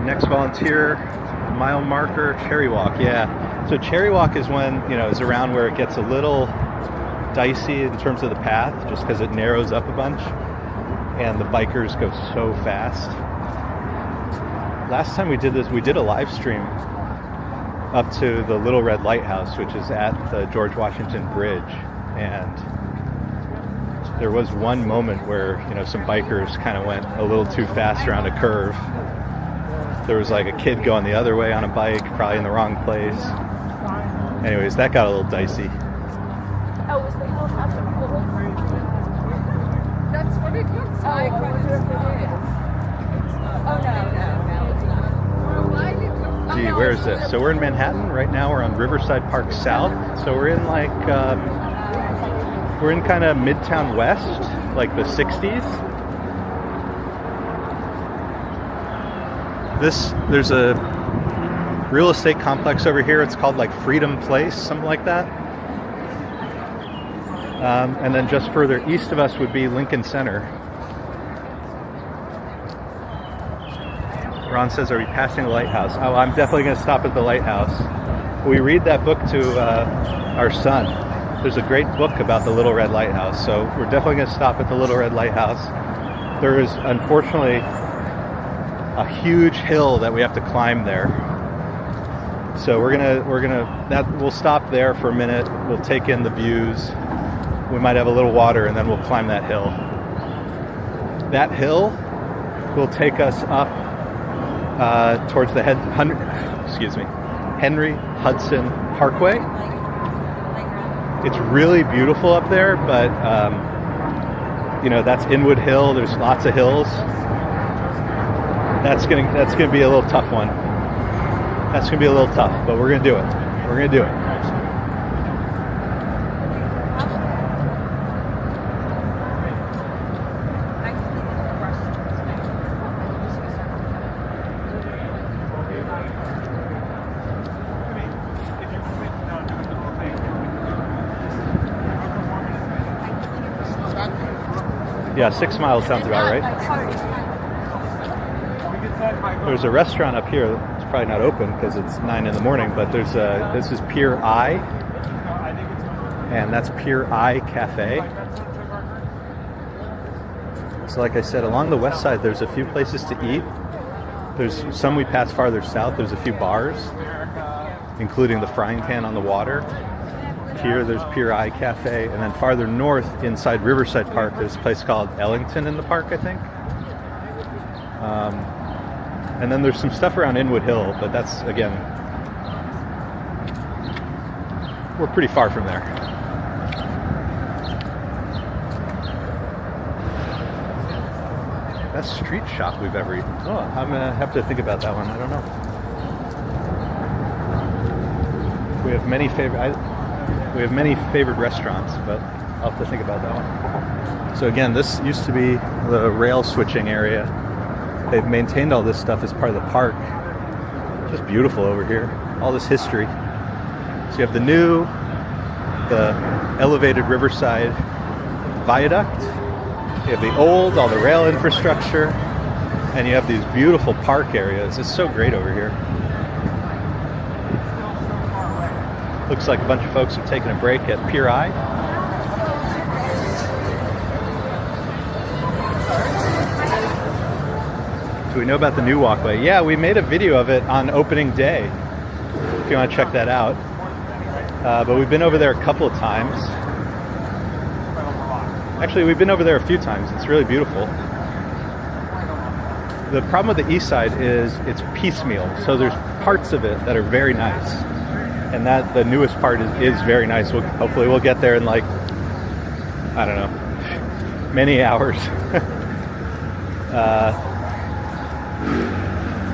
Speaker 1: Next volunteer, mile marker, Cherry Walk. Yeah, so Cherry Walk is when, you know, is around where it gets a little dicey in terms of the path, just because it narrows up a bunch and the bikers go so fast. Last time we did this, we did a live stream up to the Little Red Lighthouse, which is at the George Washington Bridge, and there was one moment where, you know, some bikers kind of went a little too fast around a curve. There was like a kid going the other way on a bike, probably in the wrong place. Anyways, that got a little dicey.
Speaker 4: Oh, was the helicopter cool?
Speaker 3: That's what it looks like.
Speaker 4: Oh, no, it's not.
Speaker 3: For a while it looked like.
Speaker 1: Gee, where is this? So we're in Manhattan. Right now we're on Riverside Park South. So we're in like, we're in kind of Midtown West, like the 60s. There's a real estate complex over here. It's called like Freedom Place, something like that. And then just further east of us would be Lincoln Center. Ron says, are we passing the lighthouse? Oh, I'm definitely going to stop at the lighthouse. We read that book to our son. There's a great book about the Little Red Lighthouse, so we're definitely going to stop at the Little Red Lighthouse. There is, unfortunately, a huge hill that we have to climb there. So we'll stop there for a minute. We'll take in the views. We might have a little water, and then we'll climb that hill. That hill will take us up towards the Henry Hudson Parkway. It's really beautiful up there, but you know, that's Inwood Hill. There's lots of hills. That's gonna be a little tough one. That's gonna be a little tough, but we're gonna do it. We're gonna do it. Yeah, 6 miles sounds about right. There's a restaurant up here. It's probably not open because it's 9 in the morning, but there's this is Pier I, and that's Pier I Cafe. So like I said, along the west side, there's a few places to eat. There's some we pass farther south. There's a few bars, including the Frying Pan on the Water. Here, there's Pier I Cafe, and then farther north, inside Riverside Park, there's a place called Ellington in the park, I think. And then there's some stuff around Inwood Hill, but that's, again, we're pretty far from there. Best street shop we've ever eaten. Oh, I'm gonna have to think about that one. I don't know. We have many favorite restaurants, but I'll have to think about that one. So again, this used to be the rail switching area. They've maintained all this stuff as part of the park. Just beautiful over here. All this history. So you have the elevated Riverside Viaduct. You have the old, all the rail infrastructure. And you have these beautiful park areas. It's so great over here. Looks like a bunch of folks are taking a break at Pier I. Do we know about the new walkway? Yeah, we made a video of it on opening day, if you want to check that out. But we've been over there a couple of times. Actually, we've been over there a few times. It's really beautiful. The problem with the east side is it's piecemeal. So there's parts of it that are very nice. And that the newest part is very nice. Hopefully we'll get there in like, I don't know, many hours.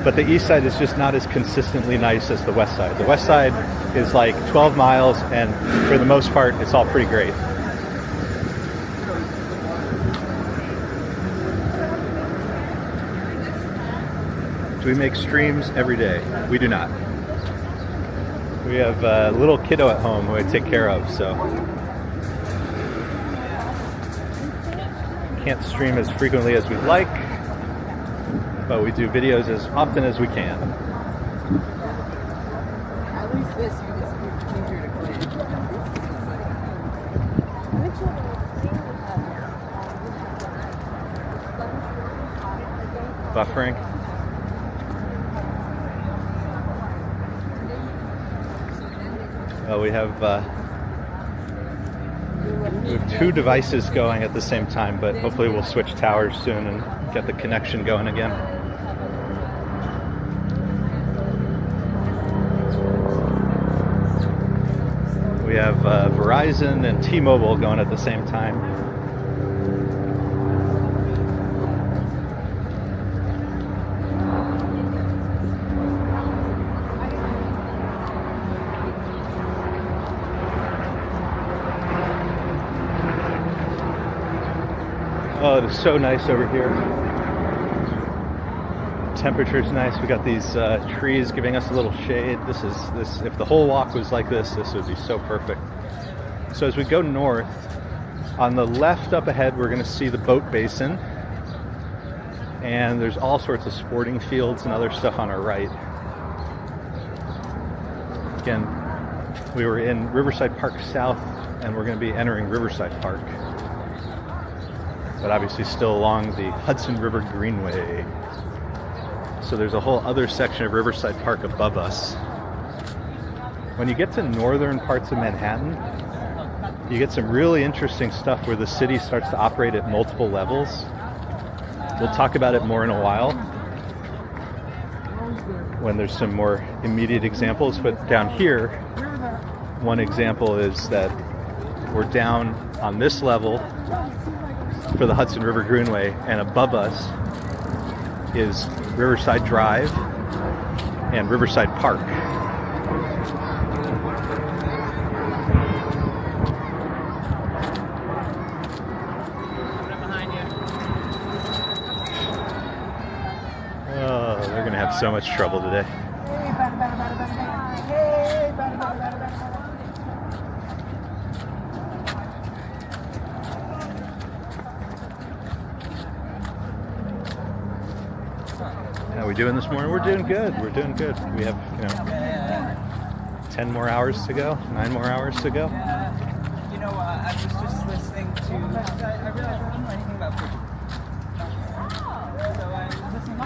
Speaker 1: But the east side is just not as consistently nice as the west side. The west side is like 12 miles, and for the most part, it's all pretty great. Do we make streams every day? We do not. We have a little kiddo at home who I take care of, so can't stream as frequently as we'd like, but we do videos as often as we can.
Speaker 3: At least this is easier to clean.
Speaker 1: Buffering. Well, we have two devices going at the same time, but hopefully we'll switch towers soon and get the connection going again. We have Verizon and T-Mobile going at the same time. Oh, it is so nice over here. Temperature's nice. We got these trees giving us a little shade. This. If the whole walk was like this would be so perfect. So as we go north, on the left up ahead, we're going to see the boat basin, and there's all sorts of sporting fields and other stuff on our right. Again, we were in Riverside Park South, and we're going to be entering Riverside Park, but obviously still along the Hudson River Greenway. So there's a whole other section of Riverside Park above us. When you get to northern parts of Manhattan, you get some really interesting stuff where the city starts to operate at multiple levels. We'll talk about it more in a while when there's some more immediate examples, but down here, one example is that we're down on this level for the Hudson River Greenway, and above us is Riverside Drive and Riverside Park. Oh, they're gonna have so much trouble today. How are we doing this morning? We're doing good. We're doing good. We have, 10 more hours to go, 9 more hours to go.
Speaker 5: I was just listening to. I realized I don't know anything about Portugal. So I was listening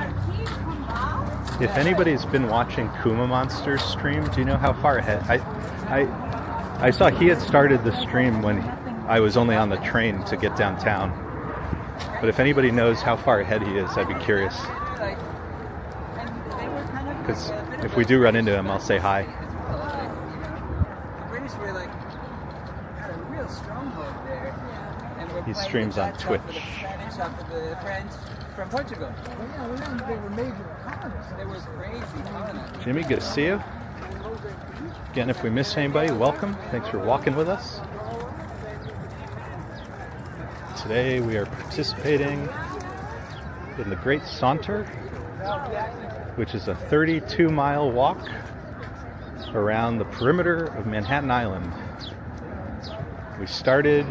Speaker 5: to.
Speaker 1: If anybody's been watching Kuma Monster's stream, do you know how far ahead? I saw he had started the stream when I was only on the train to get downtown. But if anybody knows how far ahead he is, I'd be curious. Because if we do run into him, I'll say hi.
Speaker 5: The British were had a real stronghold there. And were
Speaker 1: He
Speaker 5: playing
Speaker 1: streams
Speaker 5: the
Speaker 1: on
Speaker 5: Dutch
Speaker 1: Twitch.
Speaker 5: off of the Spanish, off of the French from Portugal.
Speaker 2: They were major colonists.
Speaker 5: They were crazy colonists.
Speaker 1: Jimmy, good to see you. Again, if we miss anybody, welcome. Thanks for walking with us. Today we are participating in the Great Saunter, which is a 32-mile walk around the perimeter of Manhattan Island. We started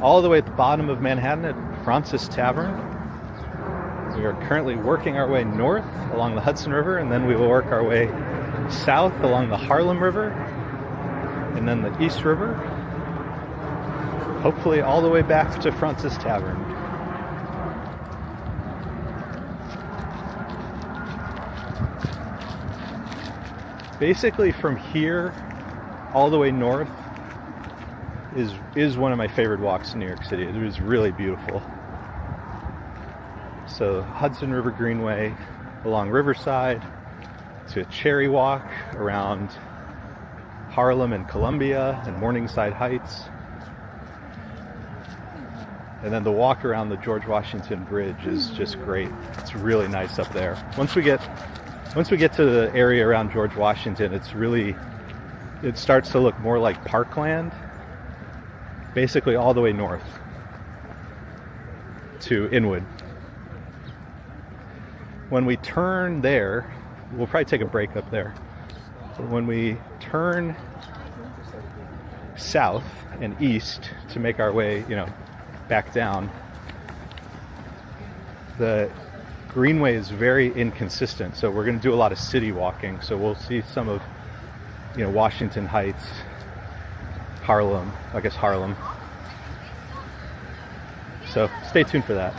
Speaker 1: all the way at the bottom of Manhattan at Fraunces Tavern. We are currently working our way north along the Hudson River, and then we will work our way south along the Harlem River, and then the East River, hopefully all the way back to Fraunces Tavern. Basically from here all the way north is one of my favorite walks in New York City. It was really beautiful. So Hudson River Greenway along Riverside to a Cherry Walk around Harlem and Columbia and Morningside Heights. And then the walk around the George Washington Bridge is just great. It's really nice up there. Once we get to the area around George Washington, it starts to look more like parkland, basically all the way north to Inwood. When we turn there, we'll probably take a break up there. But when we turn south and east to make our way, back down, the Greenway is very inconsistent, so we're going to do a lot of city walking. So we'll see some of, Washington Heights, Harlem. So stay tuned for that.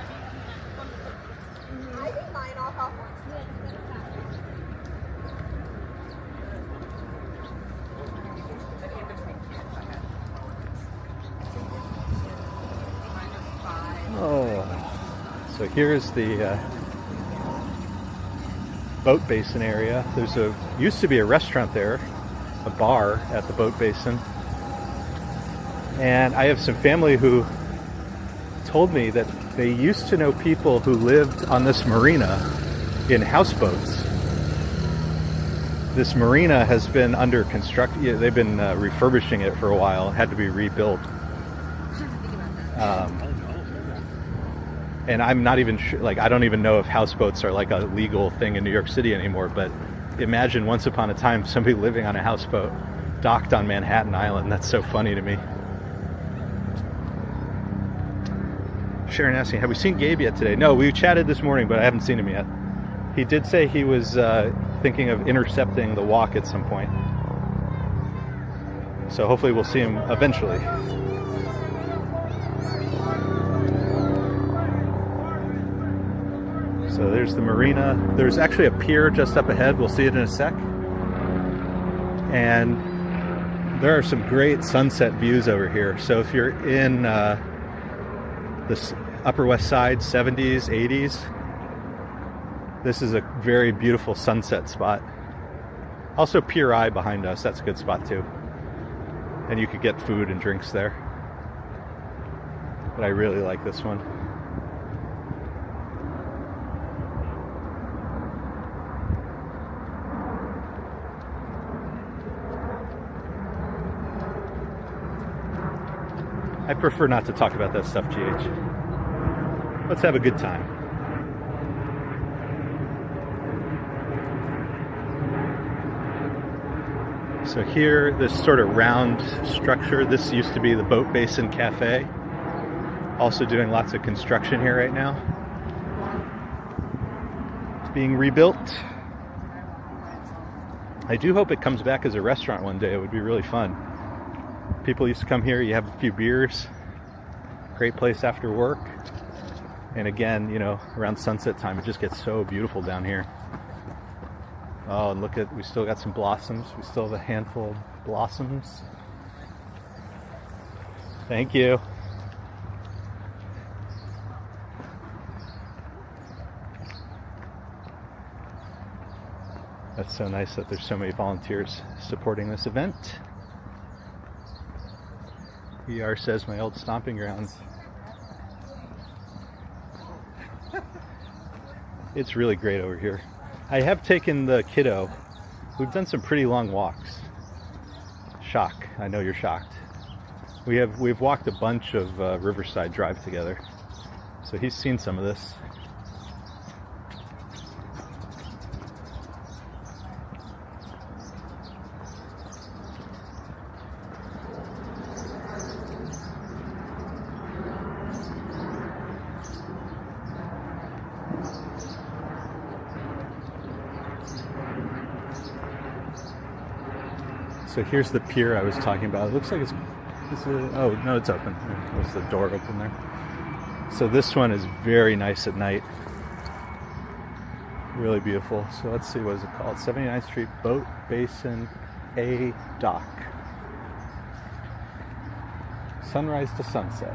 Speaker 1: So here's the boat basin area. Used to be a restaurant there, a bar at the boat basin. And I have some family who told me that they used to know people who lived on this marina in houseboats. This marina has been under construction. They've been refurbishing it for a while. It had to be rebuilt. And I'm not even sure, I don't even know if houseboats are like a legal thing in New York City anymore, but imagine once upon a time somebody living on a houseboat docked on Manhattan Island. That's so funny to me. Sharon asking, have we seen Gabe yet today? No, we chatted this morning, but I haven't seen him yet. He did say he was thinking of intercepting the walk at some point. So hopefully we'll see him eventually. So there's the marina. There's actually a pier just up ahead. We'll see it in a sec. And there are some great sunset views over here. So if you're in this Upper West Side, 70s, 80s, this is a very beautiful sunset spot. Also Pier I behind us. That's a good spot too. And you could get food and drinks there. But I really like this one. I prefer not to talk about that stuff, GH. Let's have a good time. So here, this sort of round structure, this used to be the Boat Basin Cafe. Also doing lots of construction here right now. It's being rebuilt. I do hope it comes back as a restaurant one day. It would be really fun. People used to come here, you have a few beers, great place after work. And again, around sunset time, it just gets so beautiful down here. Oh, and look we still got some blossoms. We still have a handful of blossoms. Thank you. That's so nice that there's so many volunteers supporting this event. ER says my old stomping grounds. It's really great over here. I have taken the kiddo. We've done some pretty long walks. Shock. I know you're shocked. We've walked a bunch of Riverside Drive together. So he's seen some of this. So here's the pier I was talking about. It looks like oh no, it's open. There's the door open there. So this one is very nice at night. Really beautiful. So let's see, what is it called? 79th Street Boat Basin A Dock. Sunrise to sunset.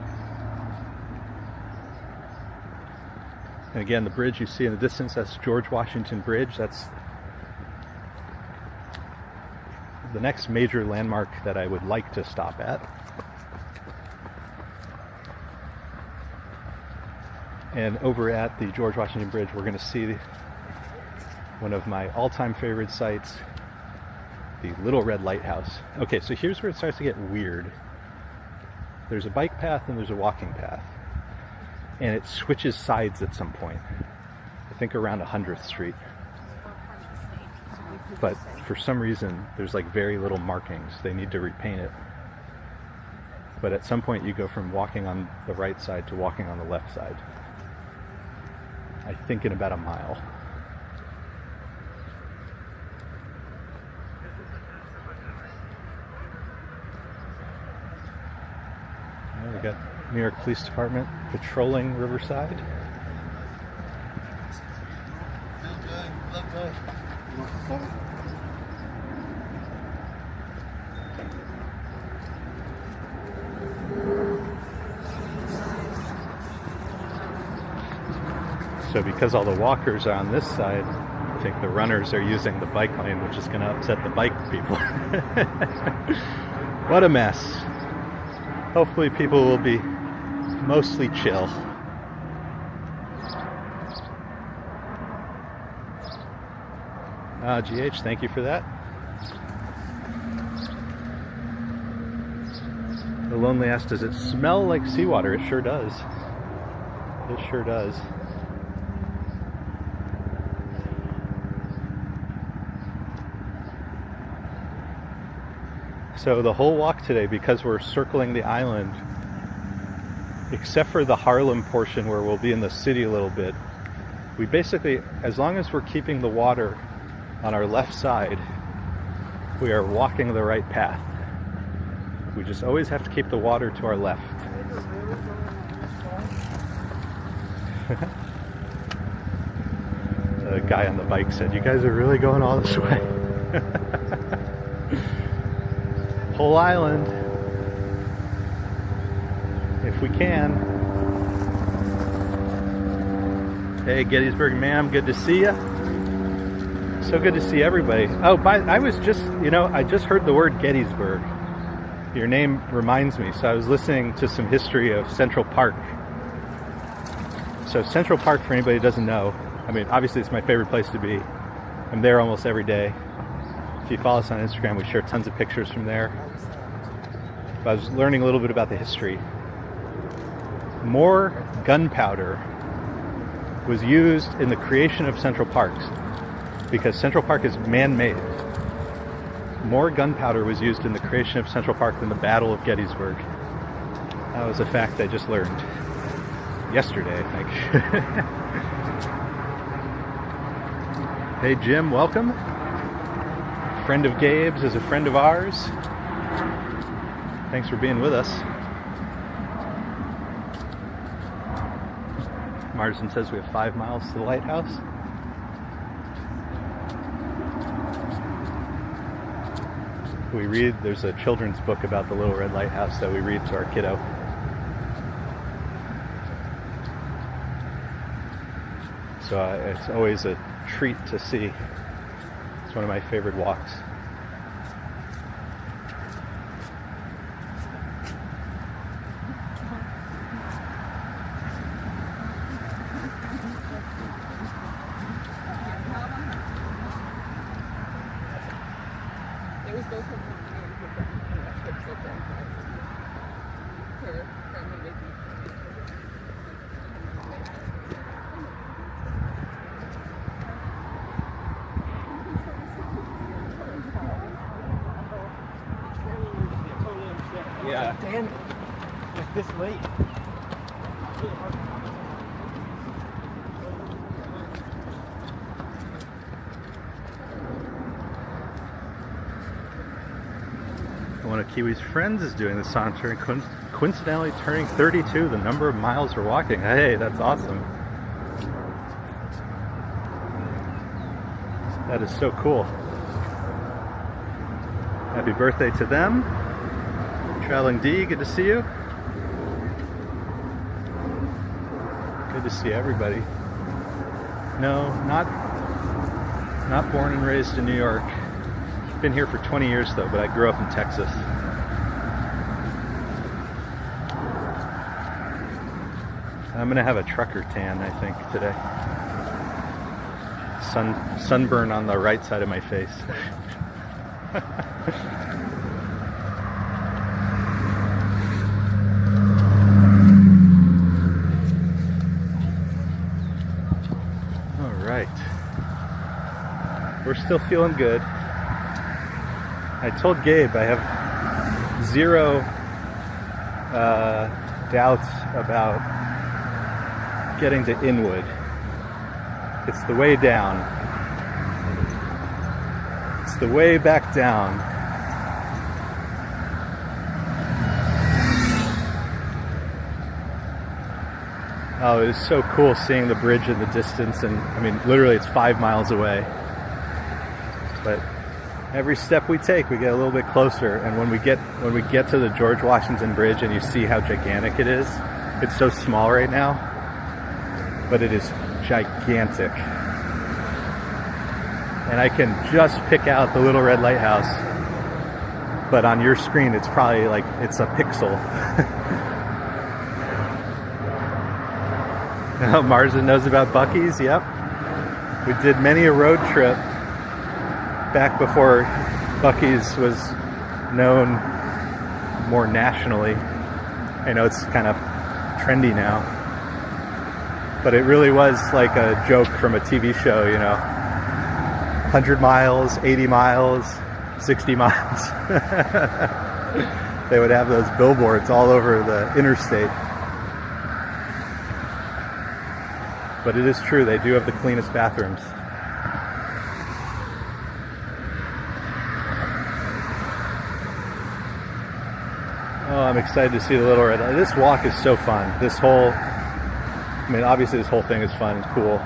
Speaker 1: And again, the bridge you see in the distance, that's George Washington Bridge. That's the next major landmark that I would like to stop at. And over at the George Washington Bridge, we're going to see one of my all-time favorite sites, the Little Red Lighthouse. Okay, so here's where it starts to get weird. There's a bike path and there's a walking path. And it switches sides at some point. I think around 100th Street. But for some reason, there's like very little markings. They need to repaint it. But at some point you go from walking on the right side to walking on the left side. I think in about a mile. We got New York Police Department patrolling Riverside. So because all the walkers are on this side, I think the runners are using the bike lane, which is going to upset the bike people. What a mess. Hopefully people will be mostly chill. GH, thank you for that. The Lonely asked, does it smell like seawater? It sure does. It sure does. So the whole walk today, because we're circling the island, except for the Harlem portion where we'll be in the city a little bit, we basically, as long as we're keeping the water on our left side, we are walking the right path. We just always have to keep the water to our left. The guy on the bike said, "You guys are really going all this way." Whole island, if we can. Hey, Gettysburg, ma'am, good to see you. So good to see everybody. Oh, I was just, I just heard the word Gettysburg. Your name reminds me. So I was listening to some history of Central Park. So Central Park, for anybody who doesn't know, I mean, obviously it's my favorite place to be. I'm there almost every day. If you follow us on Instagram, we share tons of pictures from there. But I was learning a little bit about the history. More gunpowder was used in the creation of Central Park because Central Park is man-made. More gunpowder was used in the creation of Central Park than the Battle of Gettysburg. That was a fact I just learned yesterday, I think. Hey Jim, welcome. Friend of Gabe's is a friend of ours. Thanks for being with us. Marsden says we have 5 miles to the lighthouse. We read, there's a children's book about the Little Red Lighthouse that we read to our kiddo. So it's always a treat to see. It's one of my favorite walks.
Speaker 5: Yeah. Damn it. It's this late.
Speaker 1: One of Kiwi's friends is doing the Saunter and coincidentally turning 32, the number of miles we're walking. Hey, that's awesome. That is so cool. Happy birthday to them. Traveling D, good to see you. Good to see everybody. No, not born and raised in New York. Been here for 20 years though, but I grew up in Texas. I'm gonna have a trucker tan, I think, today. Sunburn on the right side of my face. All right. We're still feeling good. I told Gabe I have zero doubts about getting to Inwood. It's the way down. It's the way back down. Oh, it is so cool seeing the bridge in the distance, and I mean, literally it's 5 miles away. But every step we take, we get a little bit closer, and when we get to the George Washington Bridge and you see how gigantic it is, it's so small right now, but it is gigantic. And I can just pick out the little red lighthouse, but on your screen it's probably like it's a pixel. Marsden knows about Buc-ee's. Yep, we did many a road trip back before Buc-ee's was known more nationally. I know it's kind of trendy now, but it really was like a joke from a TV show, you know. 100 miles, 80 miles, 60 miles. They would have those billboards all over the interstate. But it is true, they do have the cleanest bathrooms. Oh, I'm excited to see the Little Red Light. This walk is so fun. This whole, I mean, obviously this whole thing is fun, it's cool.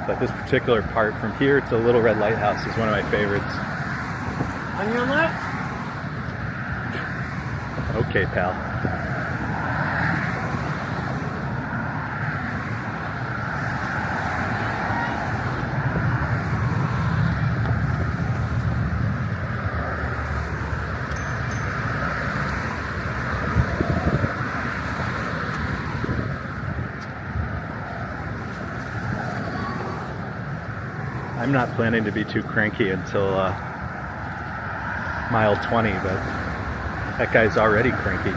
Speaker 1: But this particular part from here to the Little Red Lighthouse is one of my favorites.
Speaker 2: On your left?
Speaker 1: Okay, pal. I'm not planning to be too cranky until mile 20, but that guy's already cranky.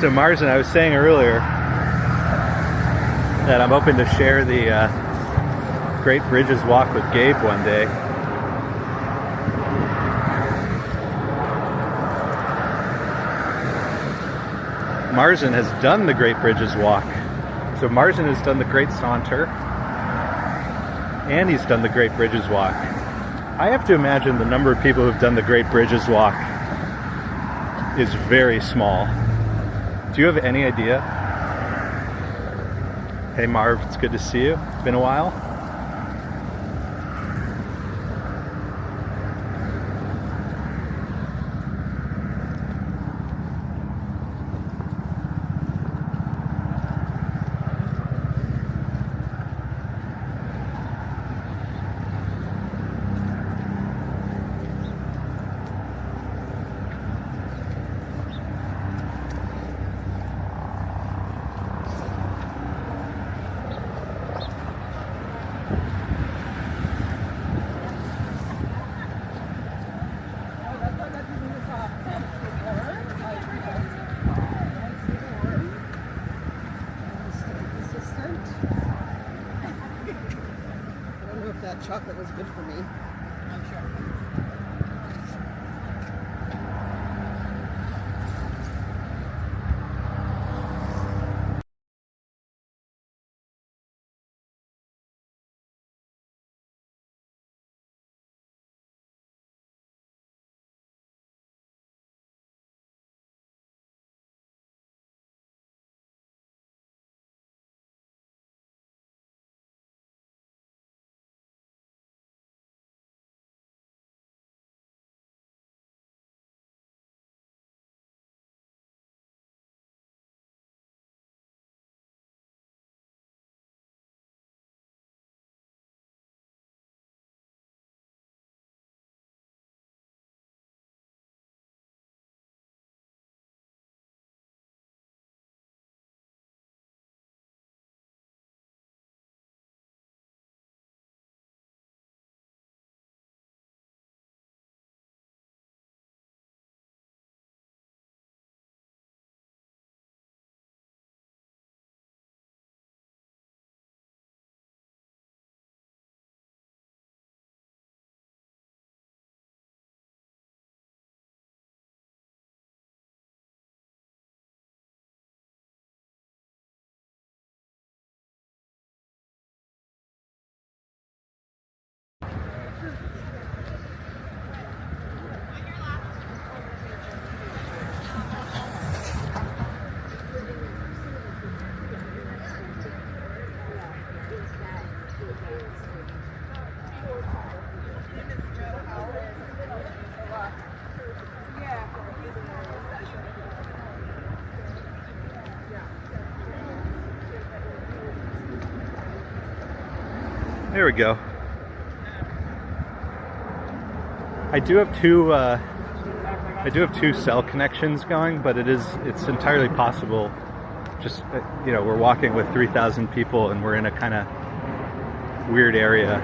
Speaker 1: So Marsden, I was saying earlier that I'm hoping to share the Great Bridges Walk with Gabe one day. Marsden has done the Great Bridges Walk. So Marsden has done the Great Saunter, and he's done the Great Bridges Walk. I have to imagine the number of people who've done the Great Bridges Walk is very small. Do you have any idea? Hey Marv, it's good to see you. It's been a while.
Speaker 6: That chocolate was good for me. I'm sure.
Speaker 1: There we go. I do have two cell connections going, but it's entirely possible. Just we're walking with 3,000 people and we're in a kind of weird area.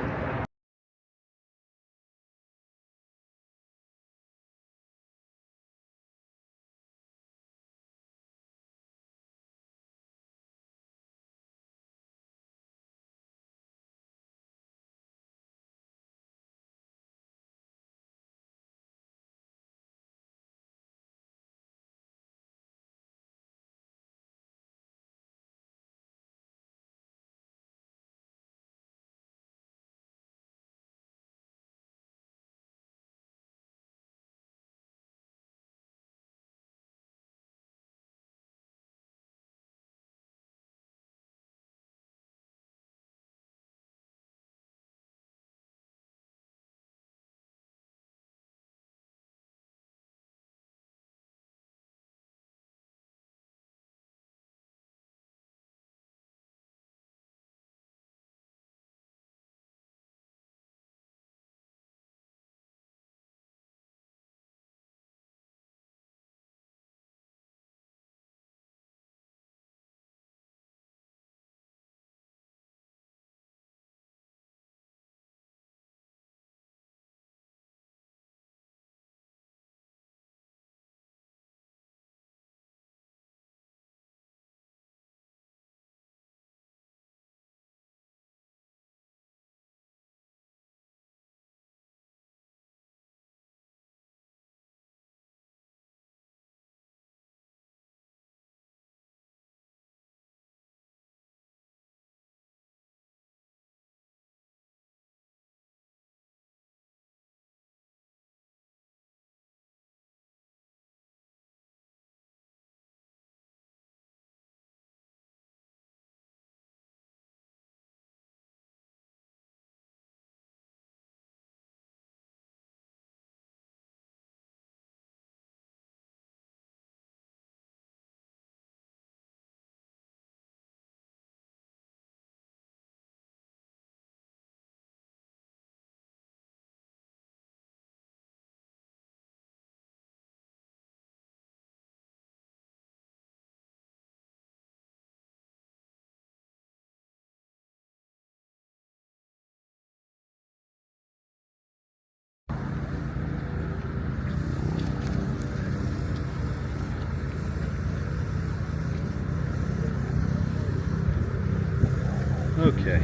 Speaker 1: Okay,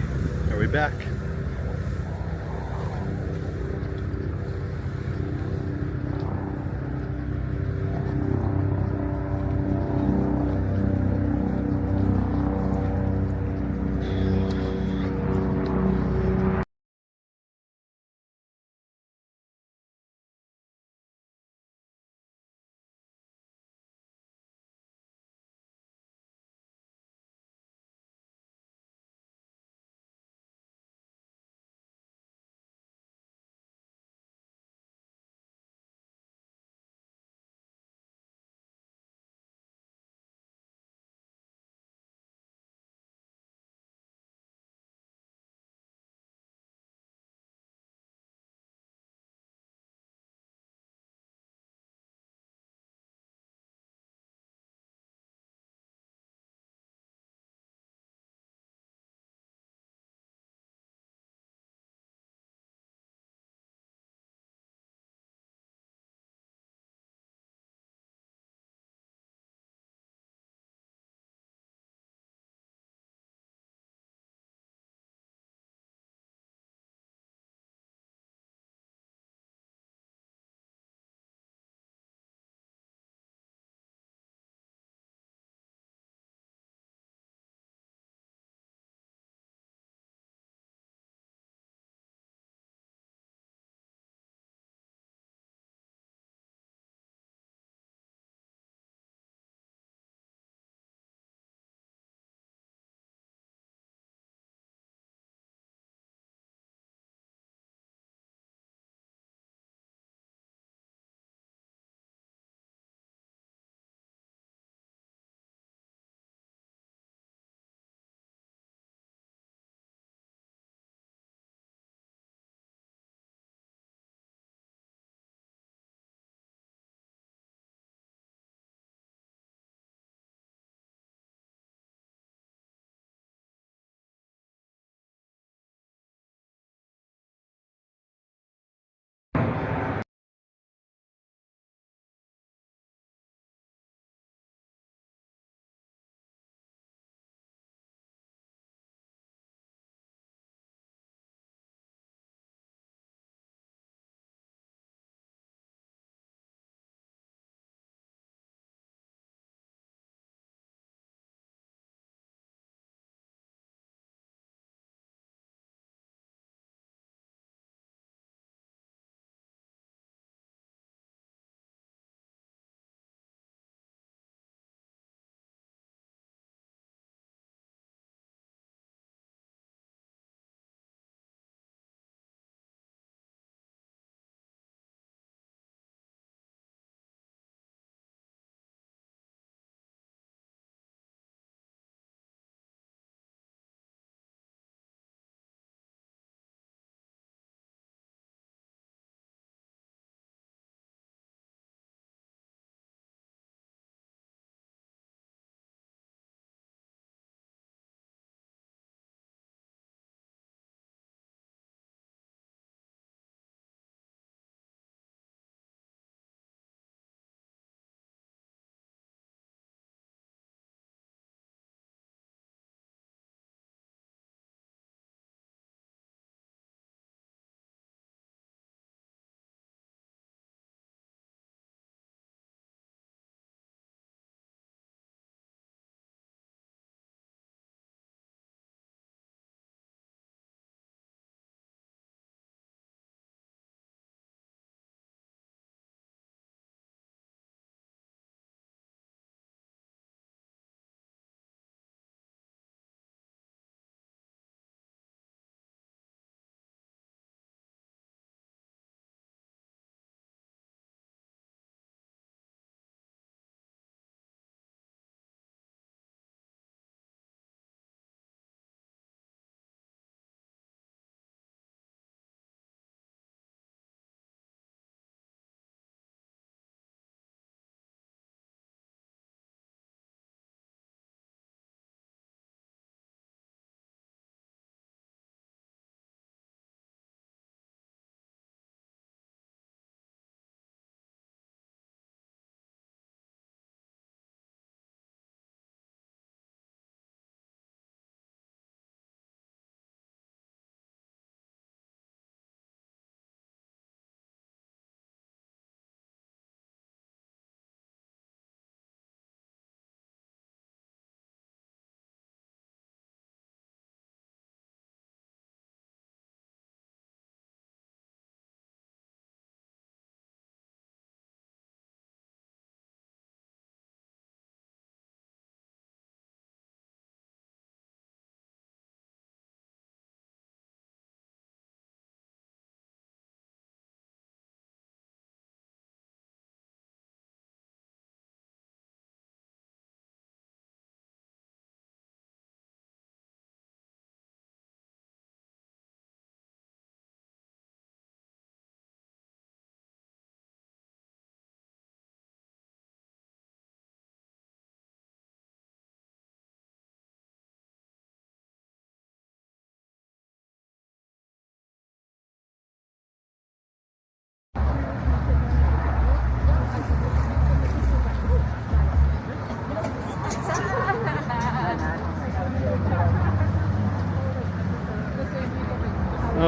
Speaker 1: are we back?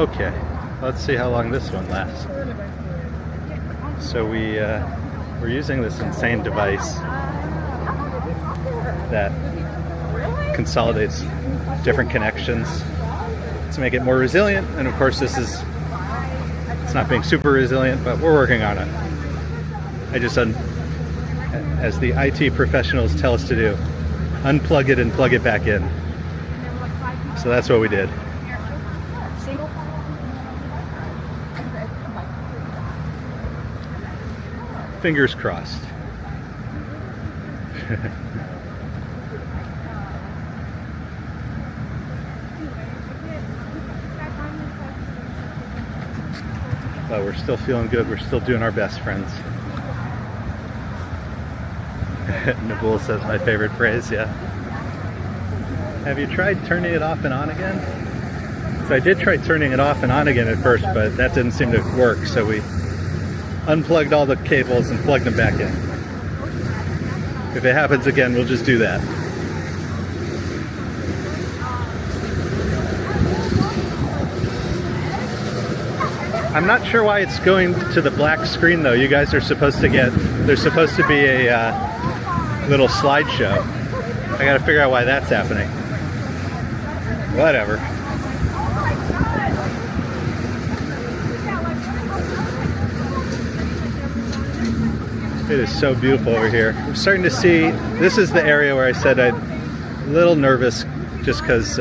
Speaker 1: Okay, let's see how long this one lasts. So we're using this insane device that consolidates different connections to make it more resilient, and of course it's not being super resilient, but we're working on it. As the IT professionals tell us to do, unplug it and plug it back in. So that's what we did. Fingers crossed. But we're still feeling good. We're still doing our best, friends. Nabul says my favorite phrase, yeah. Have you tried turning it off and on again? So I did try turning it off and on again at first, but that didn't seem to work. So we unplugged all the cables and plugged them back in. If it happens again, we'll just do that. I'm not sure why it's going to the black screen though. You guys are supposed to there's supposed to be a little slideshow. I gotta figure out why that's happening. Whatever. It is so beautiful over here. I'm starting to see, this is the area where I said I'm a little nervous just because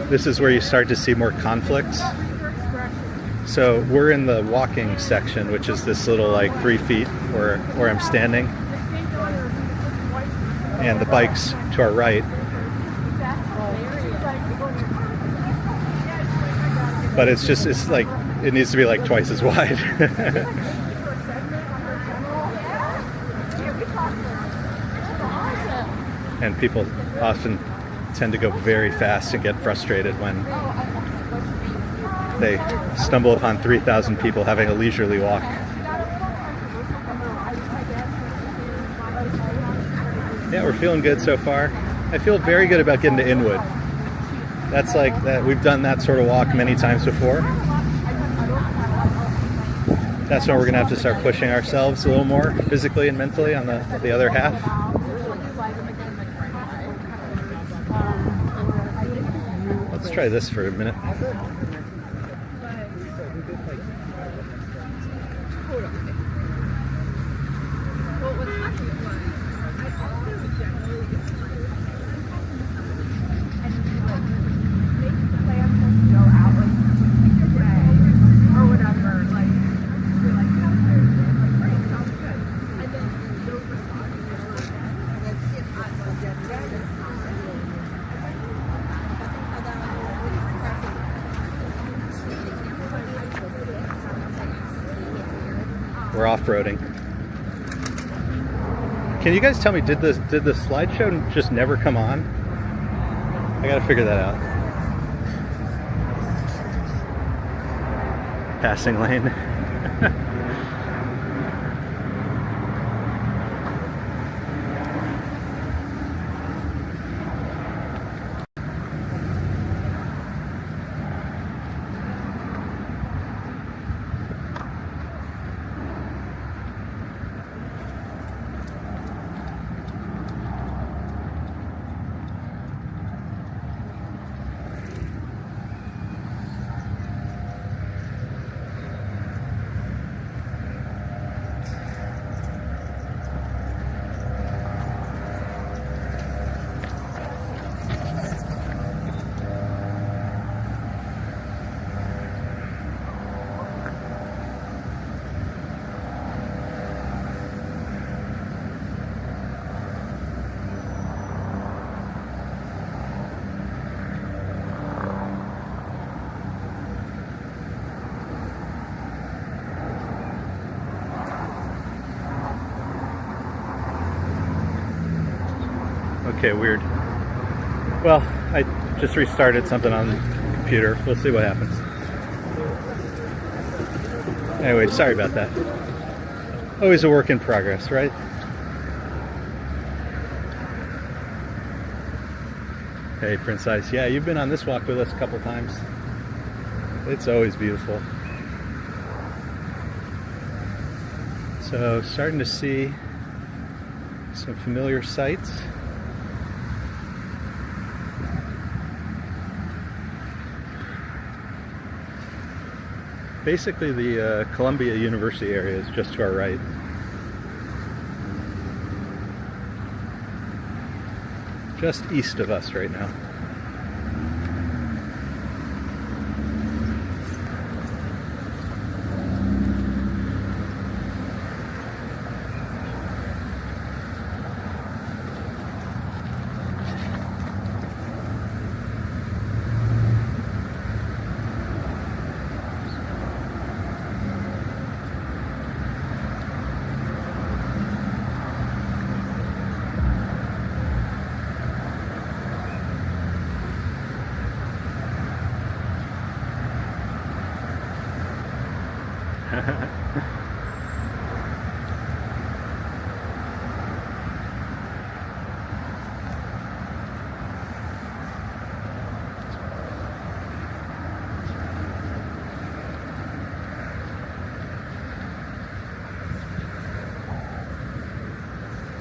Speaker 1: this is where you start to see more conflicts. So we're in the walking section, which is this little like 3 feet where I'm standing. And the bikes to our right. But it's like, it needs to be like twice as wide. And people often tend to go very fast and get frustrated when they stumble upon 3,000 people having a leisurely walk. Yeah, we're feeling good so far. I feel very good about getting to Inwood. That's like that. We've done that sort of walk many times before. That's when we're gonna have to start pushing ourselves a little more physically and mentally on the other half. Let's try this for a minute. We're off-roading. Can you guys tell me, did the slideshow just never come on? I gotta figure that out. Passing lane. Okay, weird. Well, I just restarted something on the computer. We'll see what happens. Anyway, sorry about that. Always a work in progress, right? Hey, Prince Ice. Yeah, you've been on this walk with us a couple times. It's always beautiful. So starting to see some familiar sights. Basically the Columbia University area is just to our right. Just east of us right now.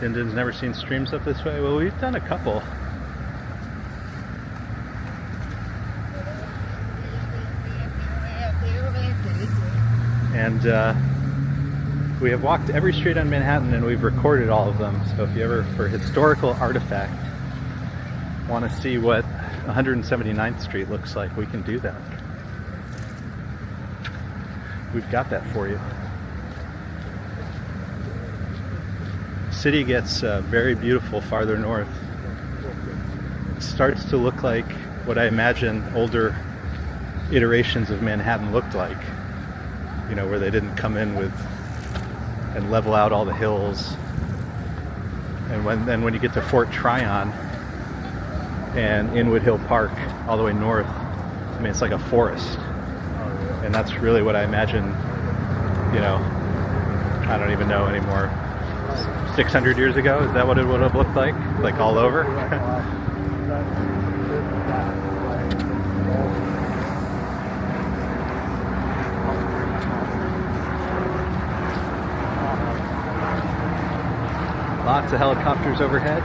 Speaker 1: Dinden's never seen streams up this way. Well, we've done a couple. And we have walked every street on Manhattan and we've recorded all of them. So if you ever, for historical artifact, want to see what 179th Street looks like, we can do that. We've got that for you. City gets very beautiful farther north. It starts to look like what I imagine older iterations of Manhattan looked like. You know, where they didn't come in with and level out all the hills. And then when you get to Fort Tryon and Inwood Hill Park all the way north, I mean, it's like a forest. And that's really what I imagine, you know, I don't even know anymore. 600 years ago, is that what it would have looked like? Like all over? Lots of helicopters overhead.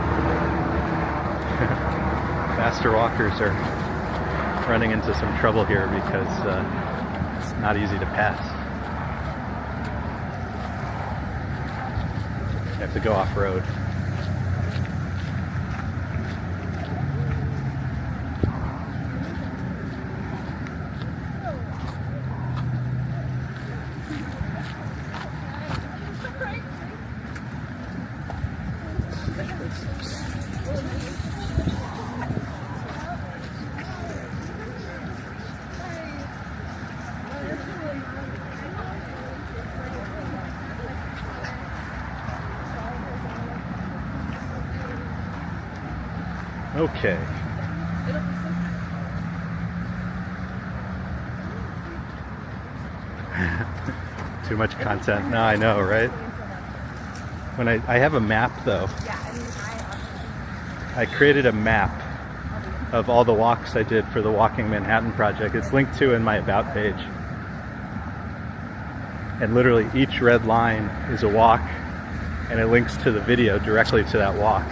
Speaker 1: Faster walkers are running into some trouble here because it's not easy to pass. You have to go off-road. Okay. Too much content. No, I know, right? When I have a map though. I created a map of all the walks I did for the Walking Manhattan project. It's linked to in my About page. And literally each red line is a walk and it links to the video directly to that walk.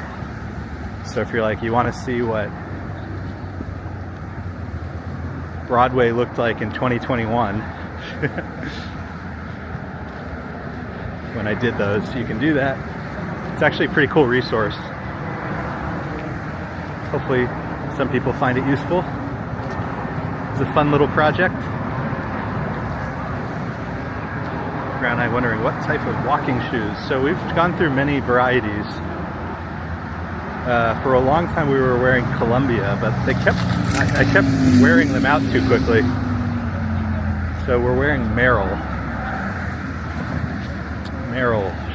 Speaker 1: So if you're like, you want to see what Broadway looked like in 2021 when I did those, you can do that. It's actually a pretty cool resource. Hopefully some people find it useful. It's a fun little project. Ground Eye wondering what type of walking shoes. So we've gone through many varieties. For a long time we were wearing Columbia, but I kept wearing them out too quickly. So we're wearing Merrill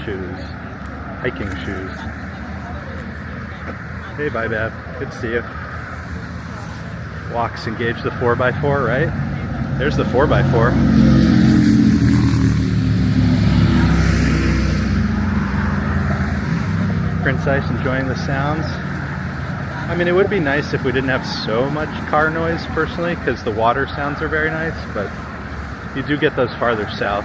Speaker 1: shoes, hiking shoes. Hey, bye, Bab. Good to see you. Walks engage the 4x4, right? There's the 4x4. Prince Ice enjoying the sounds. I mean, it would be nice if we didn't have so much car noise personally, because the water sounds are very nice, but you do get those farther south.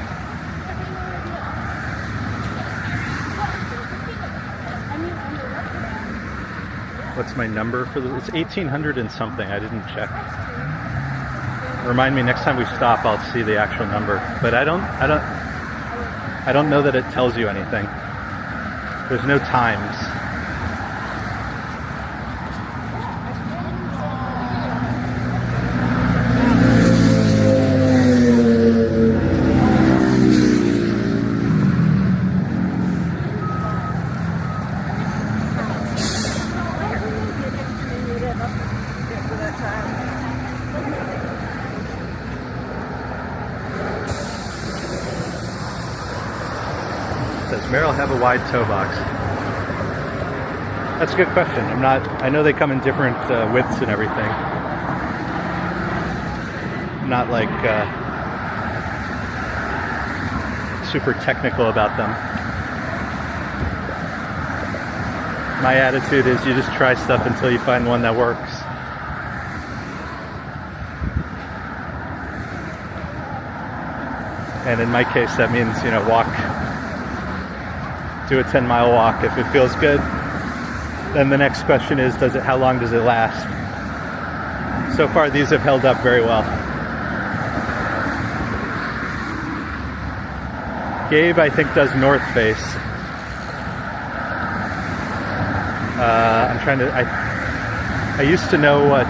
Speaker 1: What's my number for this? It's 1800 and something. I didn't check. Remind me next time we stop, I'll see the actual number. But I don't know that it tells you anything. There's no times. Does Merrill have a wide toe box? That's a good question. I know they come in different widths and everything. I'm not like super technical about them. My attitude is you just try stuff until you find one that works. And in my case, that means, do a 10-mile walk. If it feels good, then the next question is, how long does it last? So far, these have held up very well. Gabe, I think, does North Face. I used to know what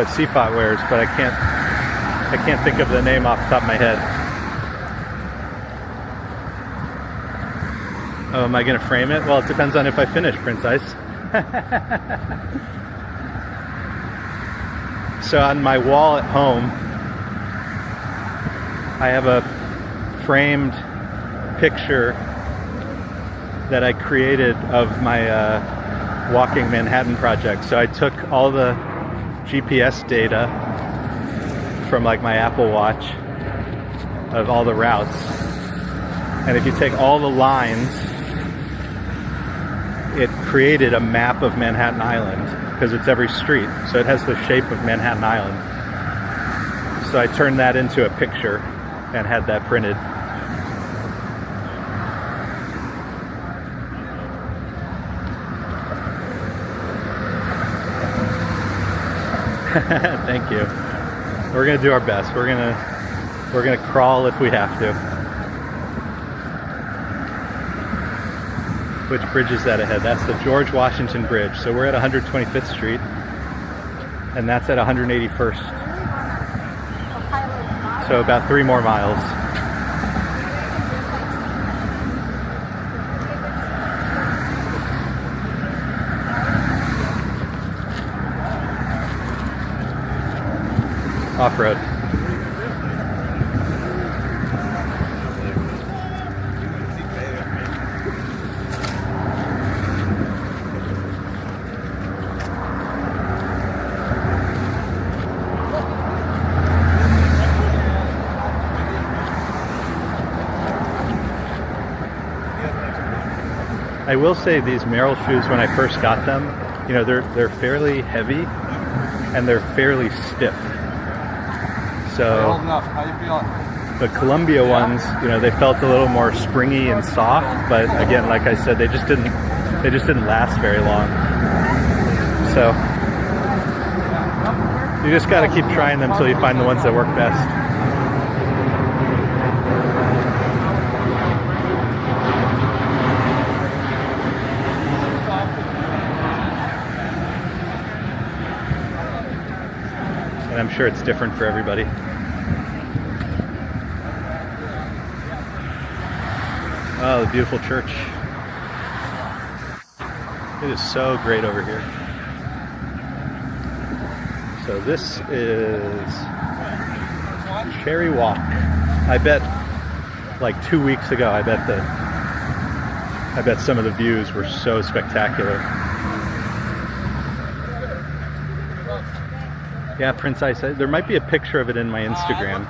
Speaker 1: Seafot wears, but I can't think of the name off the top of my head. Oh, am I going to frame it? Well, it depends on if I finish, Prince Ice. So on my wall at home, I have a framed picture that I created of my walking Manhattan project. So I took all the GPS data from like my Apple Watch of all the routes. And if you take all the lines, it created a map of Manhattan Island because it's every street. So it has the shape of Manhattan Island. So I turned that into a picture and had that printed. Thank you. We're gonna do our best. We're gonna crawl if we have to. Which bridge is that ahead? That's the George Washington Bridge. So we're at 125th Street, and that's at 181st. So about 3 more miles. Off-road. I will say these Merrill shoes, when I first got them, they're fairly heavy and they're fairly stiff. So
Speaker 2: Old enough. How you feeling?
Speaker 1: the Columbia ones, they felt a little more springy and soft, but again, like I said, they just didn't last very long. So you just got to keep trying them until you find the ones that work best. And I'm sure it's different for everybody. Oh, the beautiful church. It is so great over here. So this is Cherry Walk. I bet like 2 weeks ago, I bet some of the views were so spectacular. Yeah, Prince Ice. There might be a picture of it in my Instagram.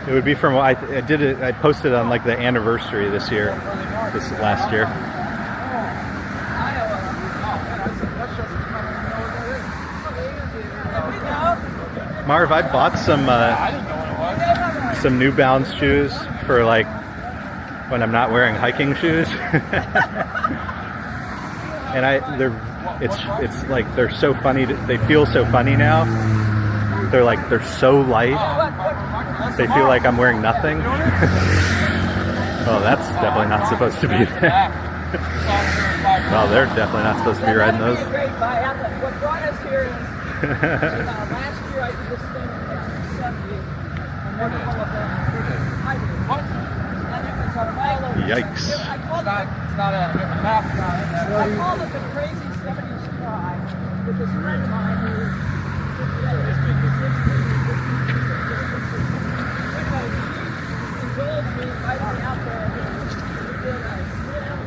Speaker 1: It would be from I did it. I posted on like the anniversary this year. this last year. Marv, I bought some New Balance shoes for like when I'm not wearing hiking shoes, and it's like they're so funny. They feel so funny now. They're so light. They feel like I'm wearing nothing. Oh, that's definitely not supposed to be there. Well, they're definitely not supposed to be riding those.
Speaker 3: What brought us here is last year I did this thing in 70, and then
Speaker 1: Yikes.
Speaker 3: I called it the crazy 70s drive with this friend of mine who indulged me by going out there. We did a swim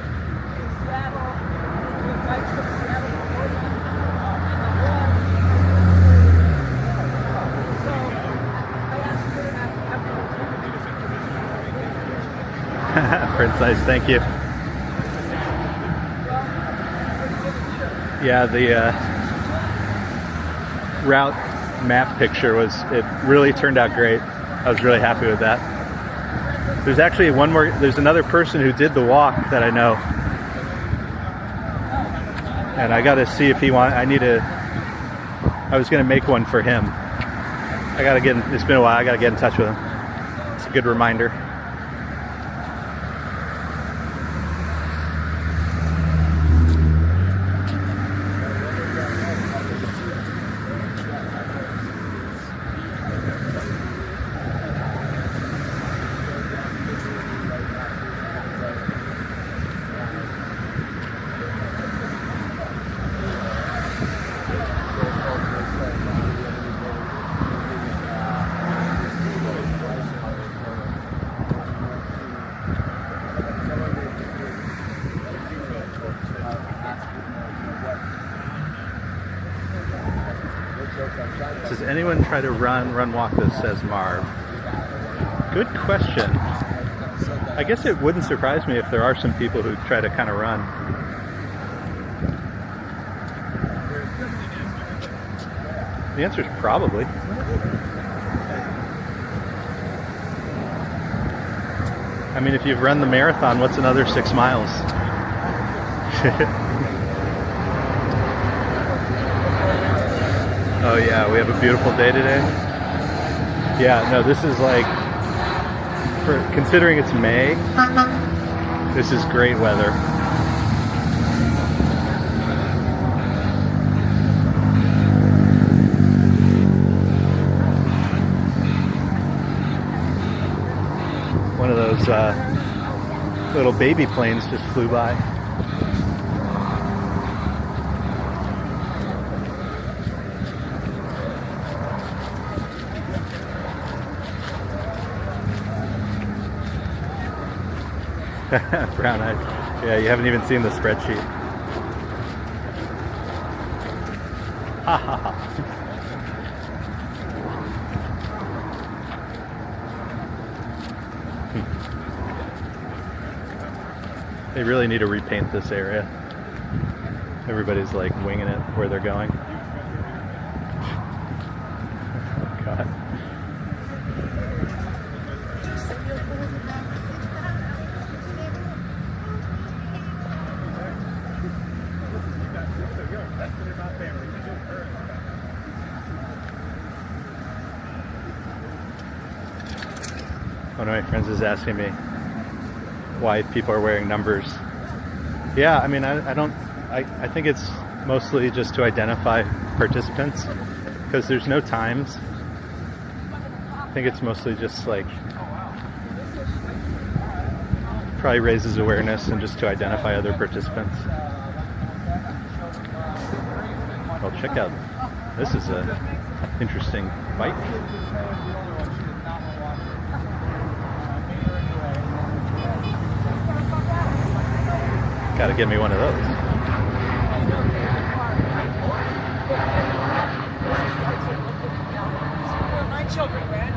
Speaker 3: in Seattle. We had bikes from Seattle to Portland.
Speaker 1: Prince Ice, thank you. Yeah, the route map picture it really turned out great. I was really happy with that. There's actually there's another person who did the walk that I know. And I gotta see if I was gonna make one for him. It's been a while, I gotta get in touch with him. It's a good reminder. Does anyone try to run walk this, says Marv? Good question. I guess it wouldn't surprise me if there are some people who try to kind of run. The answer is probably. I mean, if you've run the marathon, what's another 6 miles? Oh yeah, we have a beautiful day today. Yeah, no, this is like, considering it's May, this is great weather. One of those little baby planes just flew by. Brown eyed. Yeah, you haven't even seen the spreadsheet. Ha ha ha. They really need to repaint this area. Everybody's like winging it where they're going. Oh, God. One of my friends is asking me why people are wearing numbers. Yeah, I mean, I think it's mostly just to identify participants because there's no times. I think it's mostly just like probably raises awareness and just to identify other participants. Well, check out, this is a interesting bike. Gotta get me one of those.
Speaker 3: My children ran.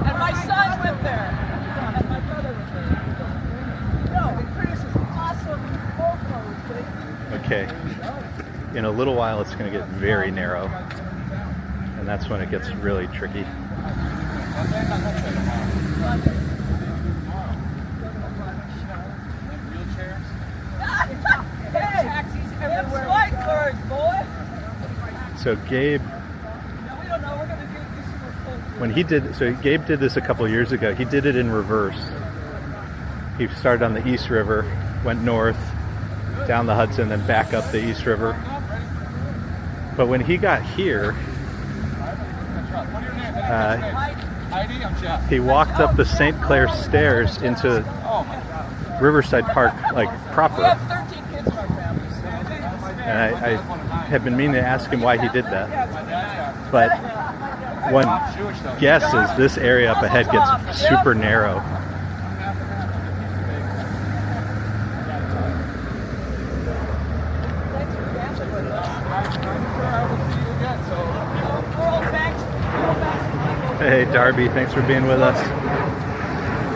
Speaker 3: And my son went there. And my brother went there. No.
Speaker 1: in a little while it's going to get very narrow, and that's when it gets really tricky.
Speaker 3: Taxis everywhere. Flight cars, boy.
Speaker 1: So Gabe,
Speaker 3: We don't know. We're gonna do this.
Speaker 1: when he did, so Gabe did this a couple years ago. He did it in reverse. He started on the East River, went north, down the Hudson, then back up the East River. But when he got here, he walked up the St. Clair stairs into Riverside Park, like proper.
Speaker 3: We have 13 kids in our family.
Speaker 1: And I have been meaning to ask him why he did that. But one guess is this area up ahead gets super narrow. Hey Darby, thanks for being with us.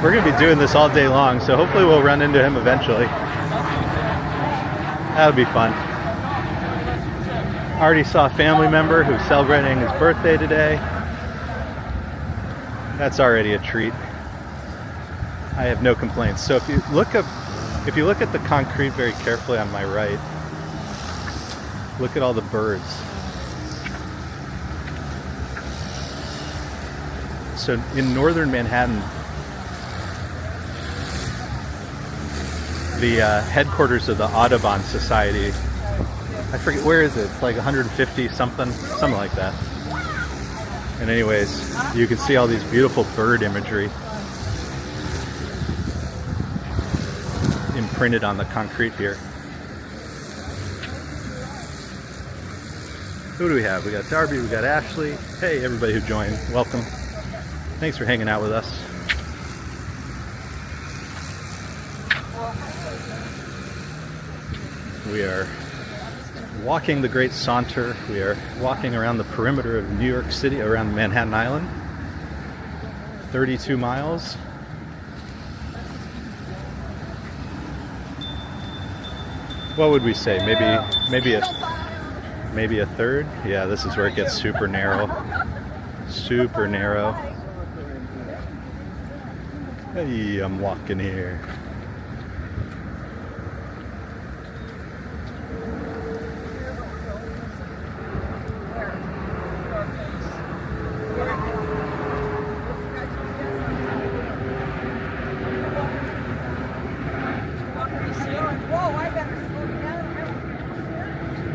Speaker 1: We're going to be doing this all day long, so hopefully we'll run into him eventually. That'll be fun. Already saw a family member who's celebrating his birthday today. That's already a treat. I have no complaints. So if you look at the concrete very carefully on my right, look at all the birds. So in northern Manhattan, the headquarters of the Audubon Society, I forget, where is it? It's like 150 something like that. And anyways, you can see all these beautiful bird imagery imprinted on the concrete here. Who do we have? We got Darby, we got Ashley. Hey, everybody who joined, welcome. Thanks for hanging out with us. We are walking the Great Saunter. We are walking around the perimeter of New York City, around Manhattan Island. 32 miles. What would we say? Maybe a third? Yeah, this is where it gets super narrow. Super narrow. Hey, I'm walking here.
Speaker 3: Whoa, I better slow down.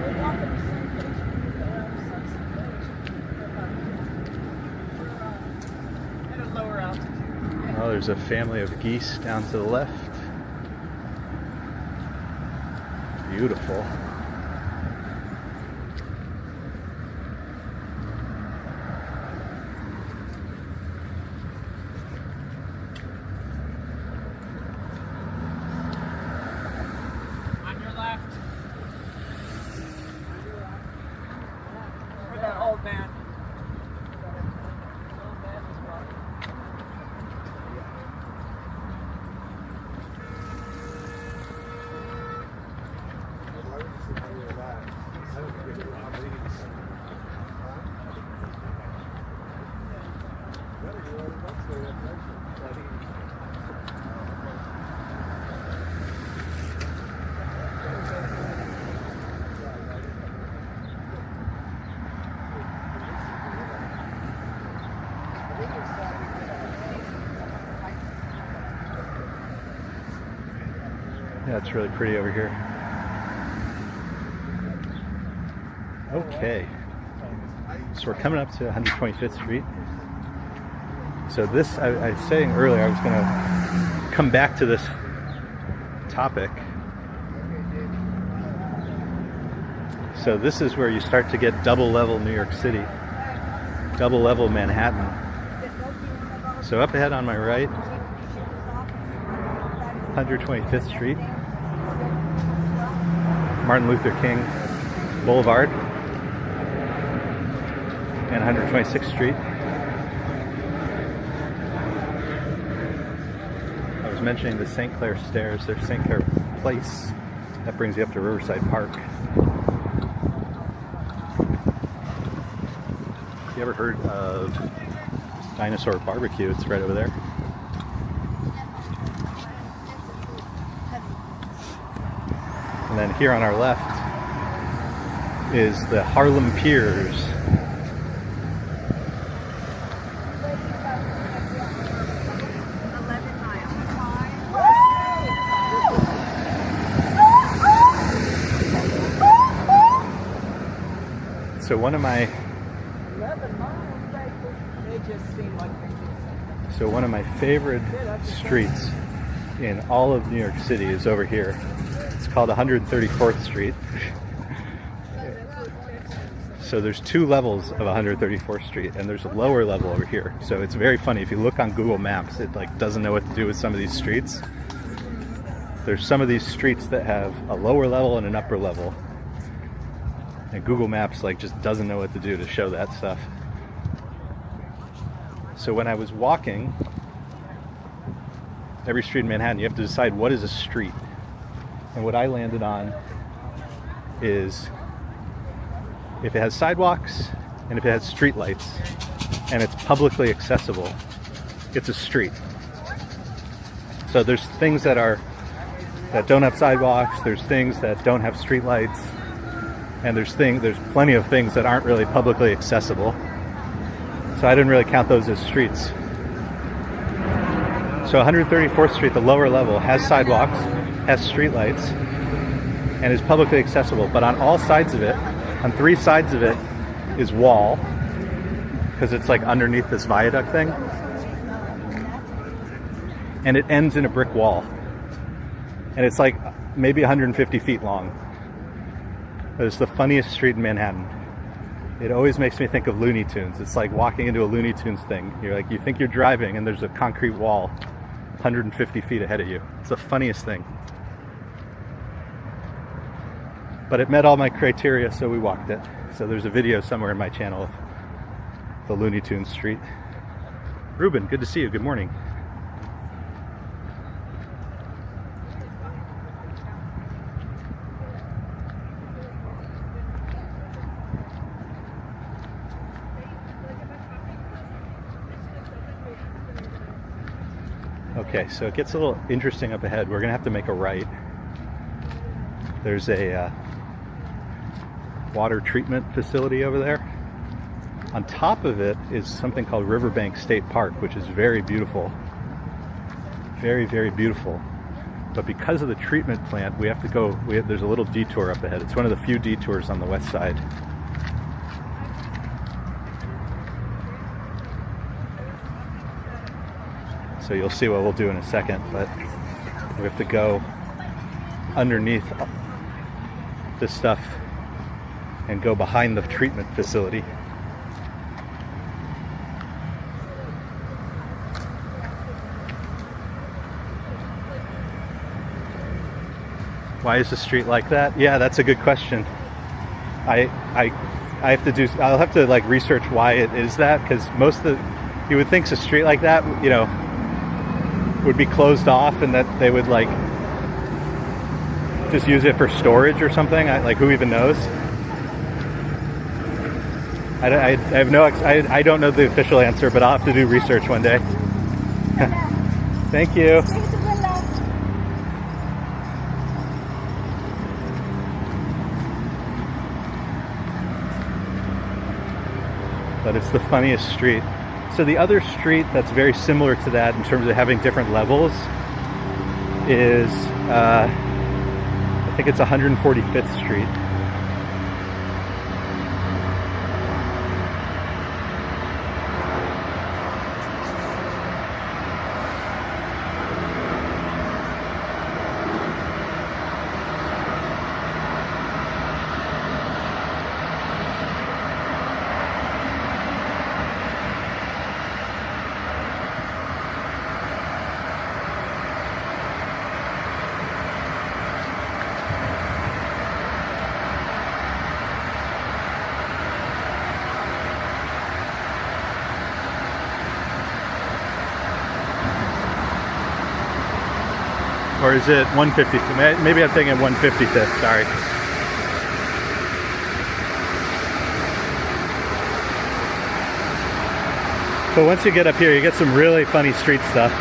Speaker 3: We're walking the same pace. At a lower altitude.
Speaker 1: Oh, there's a family of geese down to the left. Beautiful.
Speaker 3: On your left. For that old man.
Speaker 1: Yeah, it's really pretty over here. Okay. So we're coming up to 125th Street. So this, I was saying earlier, I was going to come back to this topic. So this is where you start to get double level New York City, double level Manhattan. So up ahead on my right, 125th Street, Martin Luther King Boulevard, and 126th Street. I was mentioning the St. Clair stairs. There's St. Clair Place. That brings you up to Riverside Park. ever heard of Dinosaur Barbecue? It's right over there. And then here on our left is the Harlem Piers. So one of my
Speaker 3: 11 miles, they just seem like they just.
Speaker 1: So one of my favorite streets in all of New York City is over here. It's called 134th Street. So there's two levels of 134th Street, and there's a lower level over here. So it's very funny. If you look on Google Maps, it like doesn't know what to do with some of these streets. There's some of these streets that have a lower level and an upper level. And Google Maps like just doesn't know what to do to show that stuff. So when I was walking every street in Manhattan, you have to decide what is a street. And what I landed on is if it has sidewalks and if it has street lights and it's publicly accessible, it's a street. So there's things that don't have sidewalks, there's things that don't have street lights, and there's plenty of things that aren't really publicly accessible. So I didn't really count those as streets. So 134th Street, the lower level, has sidewalks, has street lights, and is publicly accessible. But on all sides of it, on three sides of it, is wall, because it's like underneath this viaduct thing. And it ends in a brick wall. And it's like maybe 150 feet long. But it's the funniest street in Manhattan. It always makes me think of Looney Tunes. It's like walking into a Looney Tunes thing. You think you're driving and there's a concrete wall 150 feet ahead of you. It's the funniest thing. But it met all my criteria, so we walked it. So there's a video somewhere in my channel of the Looney Tunes street. Ruben, good to see you. Good morning. Okay, so it gets a little interesting up ahead. We're gonna have to make a right. There's a water treatment facility over there. On top of it is something called Riverbank State Park, which is very beautiful. Very, very beautiful. But because of the treatment plant, we have to go, there's a little detour up ahead. It's one of the few detours on the west side. So you'll see what we'll do in a second, but we have to go underneath this stuff and go behind the treatment facility. Why is the street like that? Yeah, that's a good question. I'll have to like research why it is that, because you would think a street like that, would be closed off and that they would like just use it for storage or something. Like, who even knows? I don't know the official answer, but I'll have to do research one day. Thank you. But it's the funniest street. So the other street that's very similar to that in terms of having different levels is, I think it's 145th Street. Or is it 150th? Maybe I'm thinking 155th, sorry. But once you get up here, you get some really funny street stuff.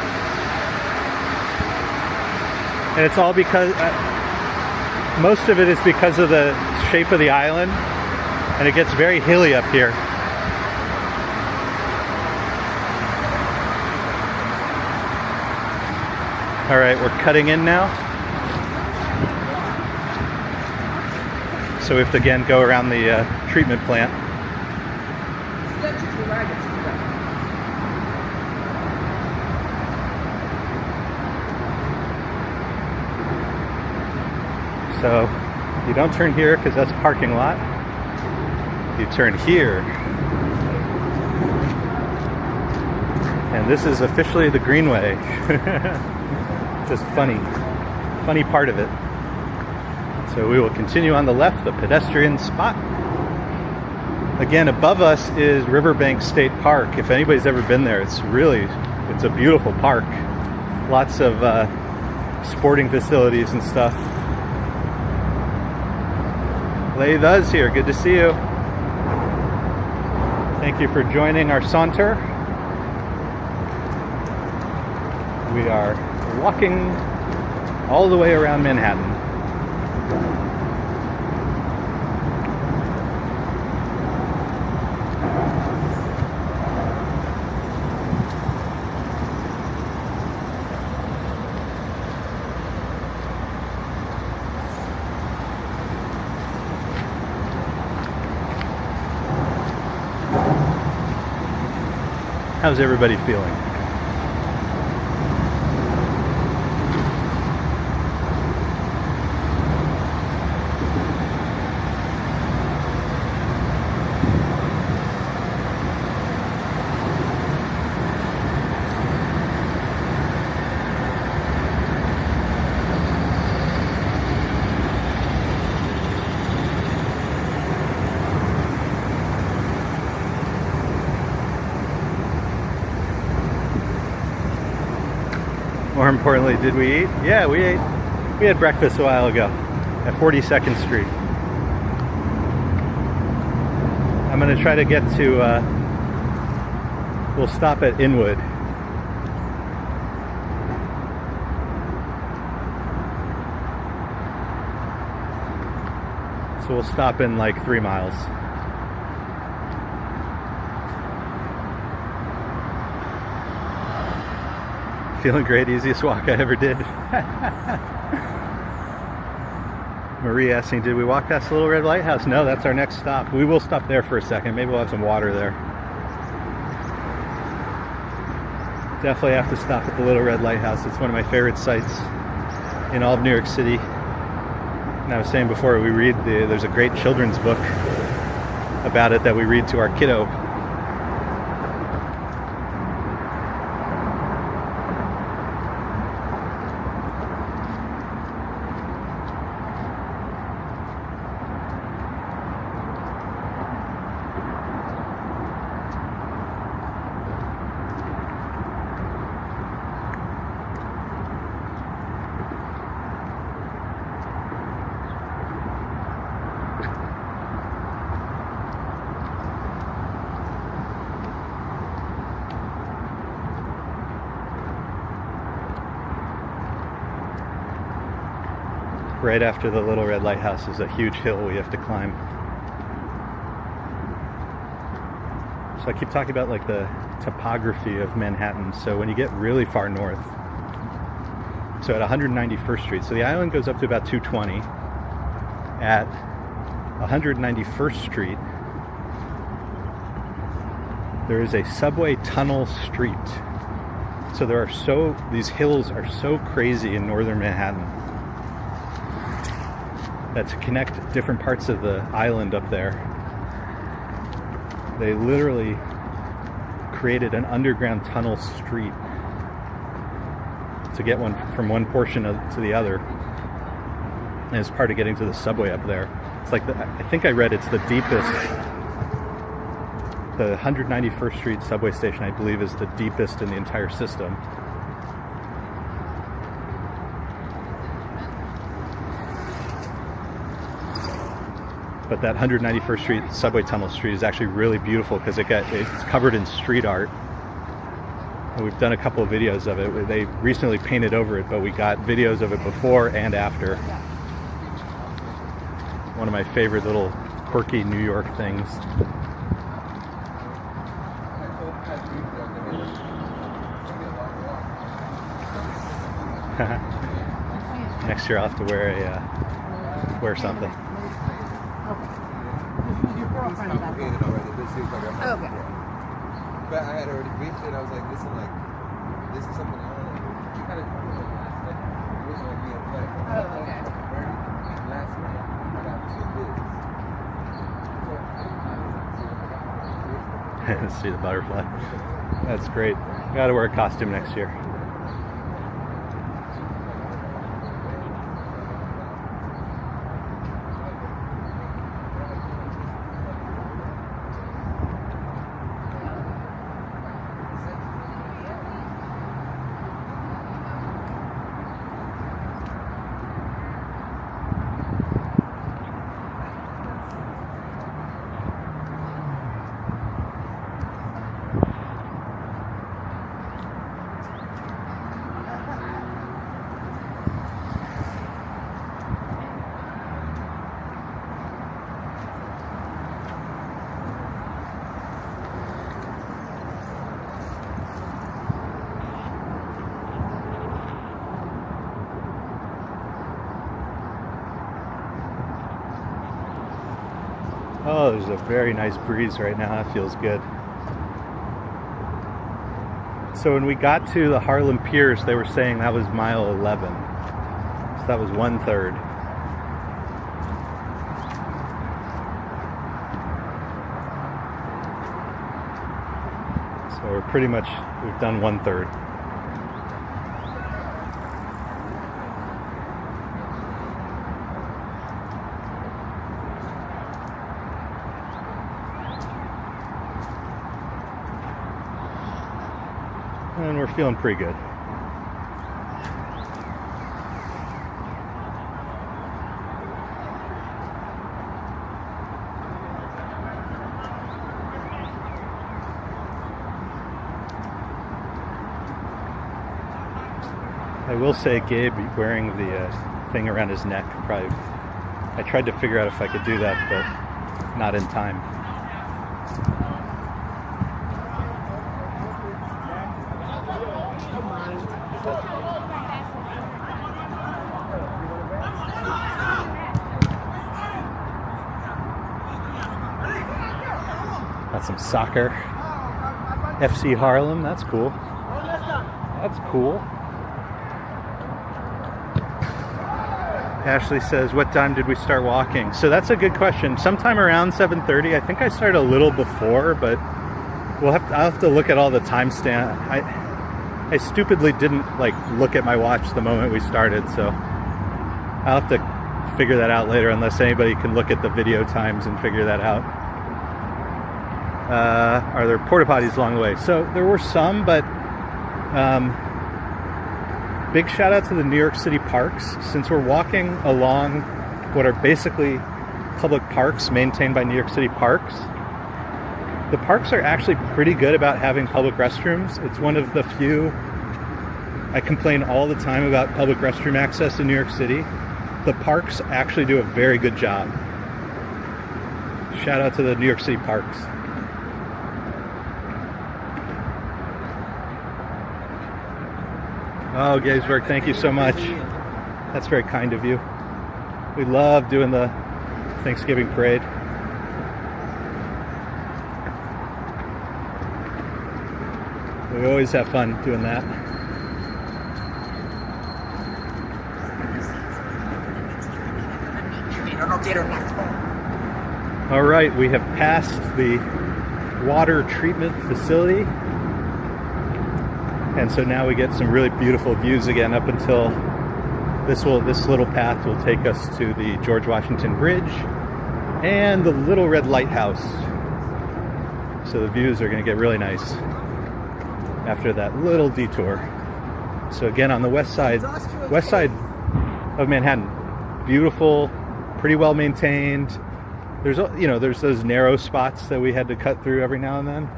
Speaker 1: And it's all because, most of it is because of the shape of the island, and it gets very hilly up here. All right, we're cutting in now. So we have to again go around the treatment plant. So you don't turn here because that's parking lot. You turn here. And this is officially the Greenway. Just funny part of it. So we will continue on the left, the pedestrian spot. Again, above us is Riverbank State Park. If anybody's ever been there, it's a beautiful park. Lots of sporting facilities and stuff. Leitha's here, good to see you. Thank you for joining our saunter. We are walking all the way around Manhattan. How's everybody feeling? More importantly, did we eat? Yeah, we ate. We had breakfast a while ago at 42nd Street. I'm going to try to get to, we'll stop at Inwood. So we'll stop in like 3 miles. Feeling great, easiest walk I ever did. Marie asking, did we walk past the Little Red Lighthouse? No, that's our next stop. We will stop there for a second. Maybe we'll have some water there. Definitely have to stop at the Little Red Lighthouse. It's one of my favorite sites in all of New York City. And I was saying before, there's a great children's book about it that we read to our kiddo. Right after the Little Red Lighthouse is a huge hill we have to climb. So I keep talking about like the topography of Manhattan. So when you get really far north, so at 191st Street, so the island goes up to about 220. At 191st Street, there is a subway tunnel street. So these hills are so crazy in northern Manhattan that to connect different parts of the island up there, they literally created an underground tunnel street to get one from one portion to the other. And as part of getting to the subway up there, it's like I think I read it's the deepest. The 191st Street subway station, I believe, is the deepest in the entire system. But that 191st Street subway tunnel street is actually really beautiful because it's covered in street art. And we've done a couple of videos of it. They recently painted over it, but we got videos of it before and after. One of my favorite little quirky New York things. Next year I'll have to wear something.
Speaker 6: Your girlfriend does. Okay.
Speaker 7: But I had already reached it. I was like, listen, like, this is something I want to. You kind of told me last night. It wasn't like me at play.
Speaker 6: Oh, okay.
Speaker 7: Last night, I got 2 bids.
Speaker 1: See the butterfly. That's great. Got to wear a costume next year. Oh, there's a very nice breeze right now. That feels good. So when we got to the Harlem Piers, they were saying that was mile 11. So that was 1/3. So we're pretty much, we've done 1/3. And we're feeling pretty good. I will say Gabe wearing the thing around his neck, probably, I tried to figure out if I could do that, but not in time. Got some soccer. FC Harlem, that's cool. That's cool. Ashley says, what time did we start walking? So that's a good question. Sometime around 7:30. I think I started a little before, but I'll have to look at all the timestamp. I stupidly didn't look at my watch the moment we started, so I'll have to figure that out later, unless anybody can look at the video times and figure that out. Are there porta potties along the way? So there were some, but big shout out to the New York City parks. Since we're walking along what are basically public parks maintained by New York City Parks, the parks are actually pretty good about having public restrooms. It's one of the few. I complain all the time about public restroom access in New York City. The parks actually do a very good job. Shout out to the New York City parks. Oh, Gettysburg, thank you so much. That's very kind of you. We love doing the Thanksgiving parade. We always have fun doing that. All right, we have passed the water treatment facility. And so now we get some really beautiful views again up until this little path will take us to the George Washington Bridge and the Little Red Lighthouse. So the views are going to get really nice after that little detour. So again, on the west side of Manhattan, beautiful, pretty well maintained. There's those narrow spots that we had to cut through every now and then.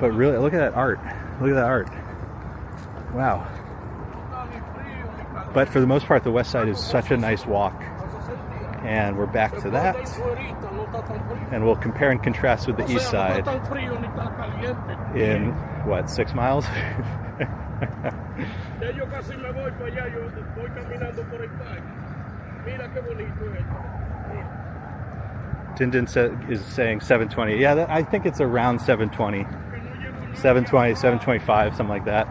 Speaker 1: But really, look at that art. Look at that art. Wow. But for the most part, the west side is such a nice walk. And we're back to that. And we'll compare and contrast with the east side in, what, 6 miles? Tindin is saying 720. Yeah, I think it's around 720. 720, 725, something like that.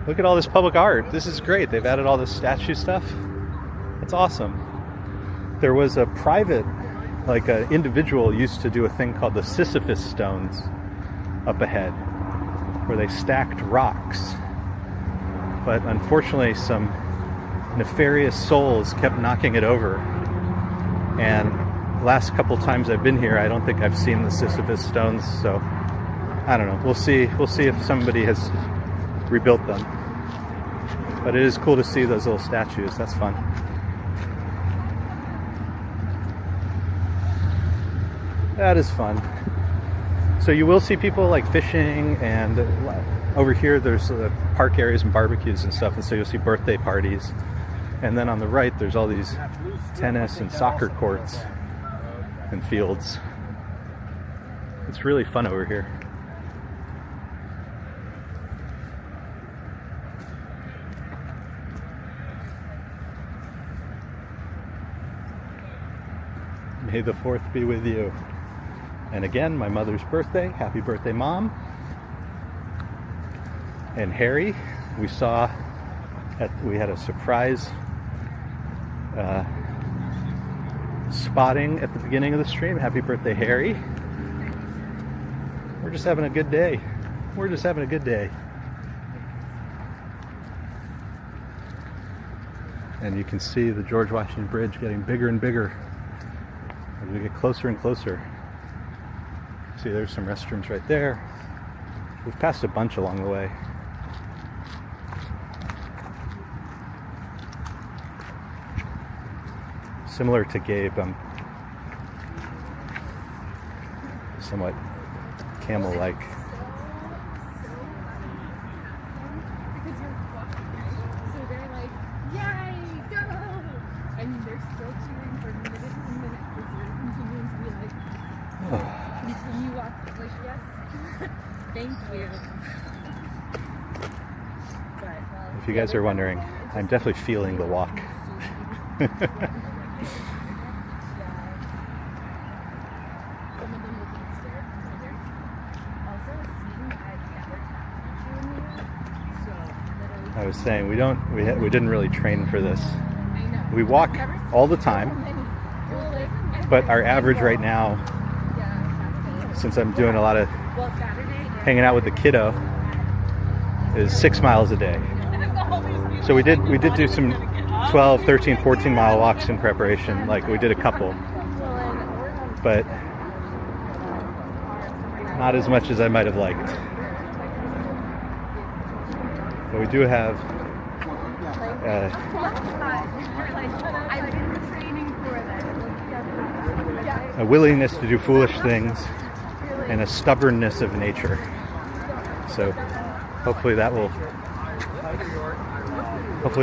Speaker 1: Look at all this public art. This is great. They've added all this statue stuff. That's awesome. There was a private, like an individual used to do a thing called the Sisyphus stones up ahead, where they stacked rocks. But unfortunately, some nefarious souls kept knocking it over. And last couple times I've been here, I don't think I've seen the Sisyphus stones, so I don't know. We'll see if somebody has rebuilt them. But it is cool to see those little statues. That's fun. That is fun. So you will see people like fishing, and over here there's park areas and barbecues and stuff, and so you'll see birthday parties. And then on the right there's all these tennis and soccer courts and fields. It's really fun over here. May the 4th be with you. And again, my mother's birthday. Happy birthday, Mom. And Harry, we had a surprise spotting at the beginning of the stream. Happy birthday, Harry. We're just having a good day. We're just having a good day. And you can see the George Washington Bridge getting bigger and bigger as we get closer and closer. See, there's some restrooms right there. We've passed a bunch along the way. Similar to Gabe, I'm somewhat camel-like.
Speaker 4: Because you're walking, right? So they're like, yay, go! And they're still cheering for minutes and minutes as you're continuing to be like, continue walking. Like, yes, thank you. But,
Speaker 1: If you guys are wondering, I'm definitely feeling the walk.
Speaker 4: some of them looking scared. Also, seeing I've never tapped into in so literally.
Speaker 1: I was saying we didn't really train for this.
Speaker 4: I know.
Speaker 1: We walk
Speaker 4: I've never
Speaker 1: all the
Speaker 4: seen
Speaker 1: time,
Speaker 4: so many. Well, like,
Speaker 1: but our average right now,
Speaker 4: yeah, Saturday.
Speaker 1: since I'm doing a lot of
Speaker 4: Well, Saturday.
Speaker 1: hanging out with the kiddo, is 6 miles a day. So we did do some 12, 13, 14 mile walks in preparation. Like we did a couple, but not as much as I might have liked. But we do have a willingness to do foolish things and a stubbornness of nature. So hopefully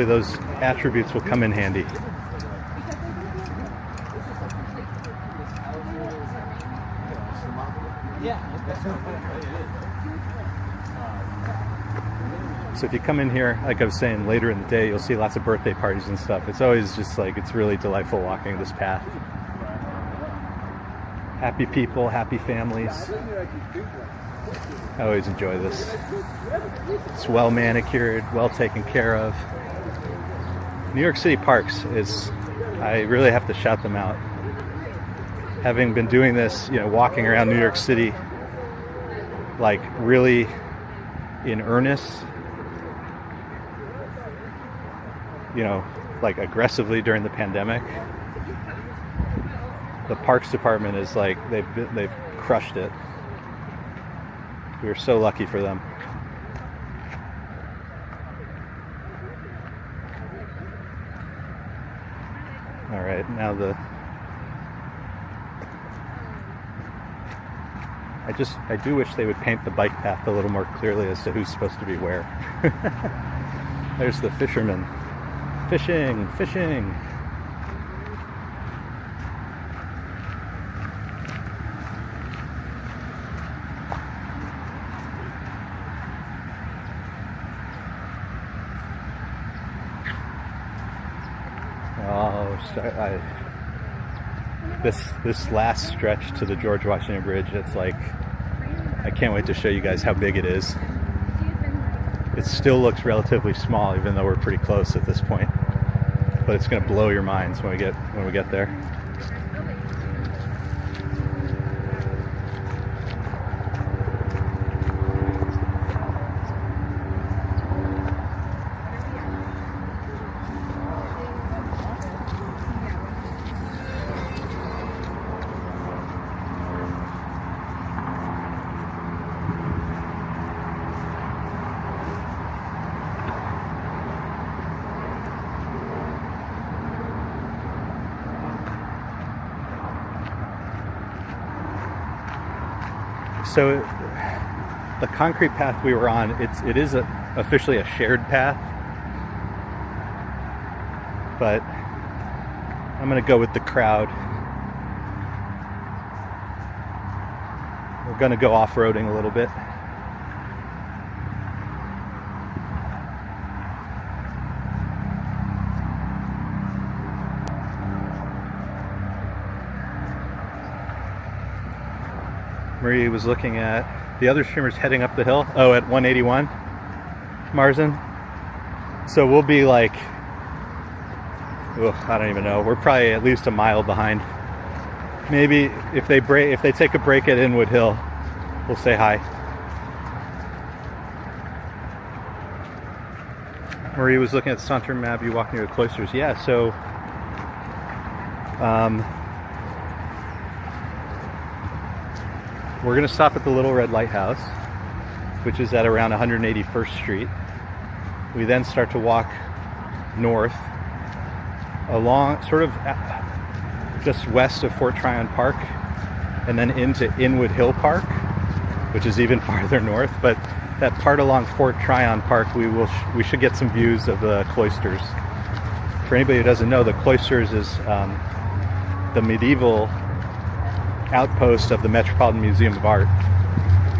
Speaker 1: those attributes will come in handy. So if you come in here, like I was saying, later in the day, you'll see lots of birthday parties and stuff. It's always just like, it's really delightful walking this path. Happy people, happy families. I always enjoy this. It's well manicured, well taken care of. New York City parks I really have to shout them out. Having been doing this, walking around New York City, like really in earnest, like aggressively during the pandemic, the Parks Department is like, they've crushed it. We are so lucky for them. All right, now I do wish they would paint the bike path a little more clearly as to who's supposed to be where. There's the fishermen. Fishing, fishing. Oh, this last stretch to the George Washington Bridge, it's like, I can't wait to show you guys how big it is. It still looks relatively small, even though we're pretty close at this point. But it's going to blow your minds when we get there. So the concrete path we were on, it is officially a shared path, but I'm going to go with the crowd. We're going to go off-roading a little bit. Marie was looking at the other streamers heading up the hill. Oh, at 181, Marzin. So we'll be like, I don't even know. We're probably at least a mile behind. Maybe if they take a break at Inwood Hill, we'll say hi. Marie was looking at the Saunter map. You walk near the cloisters. Yeah. So. We're going to stop at the Little Red Lighthouse, which is at around 181st Street. We then start to walk north along, sort of just west of Fort Tryon Park, and then into Inwood Hill Park, which is even farther north. But that part along Fort Tryon Park, we should get some views of the cloisters. For anybody who doesn't know, the cloisters is the medieval outpost of the Metropolitan Museum of Art.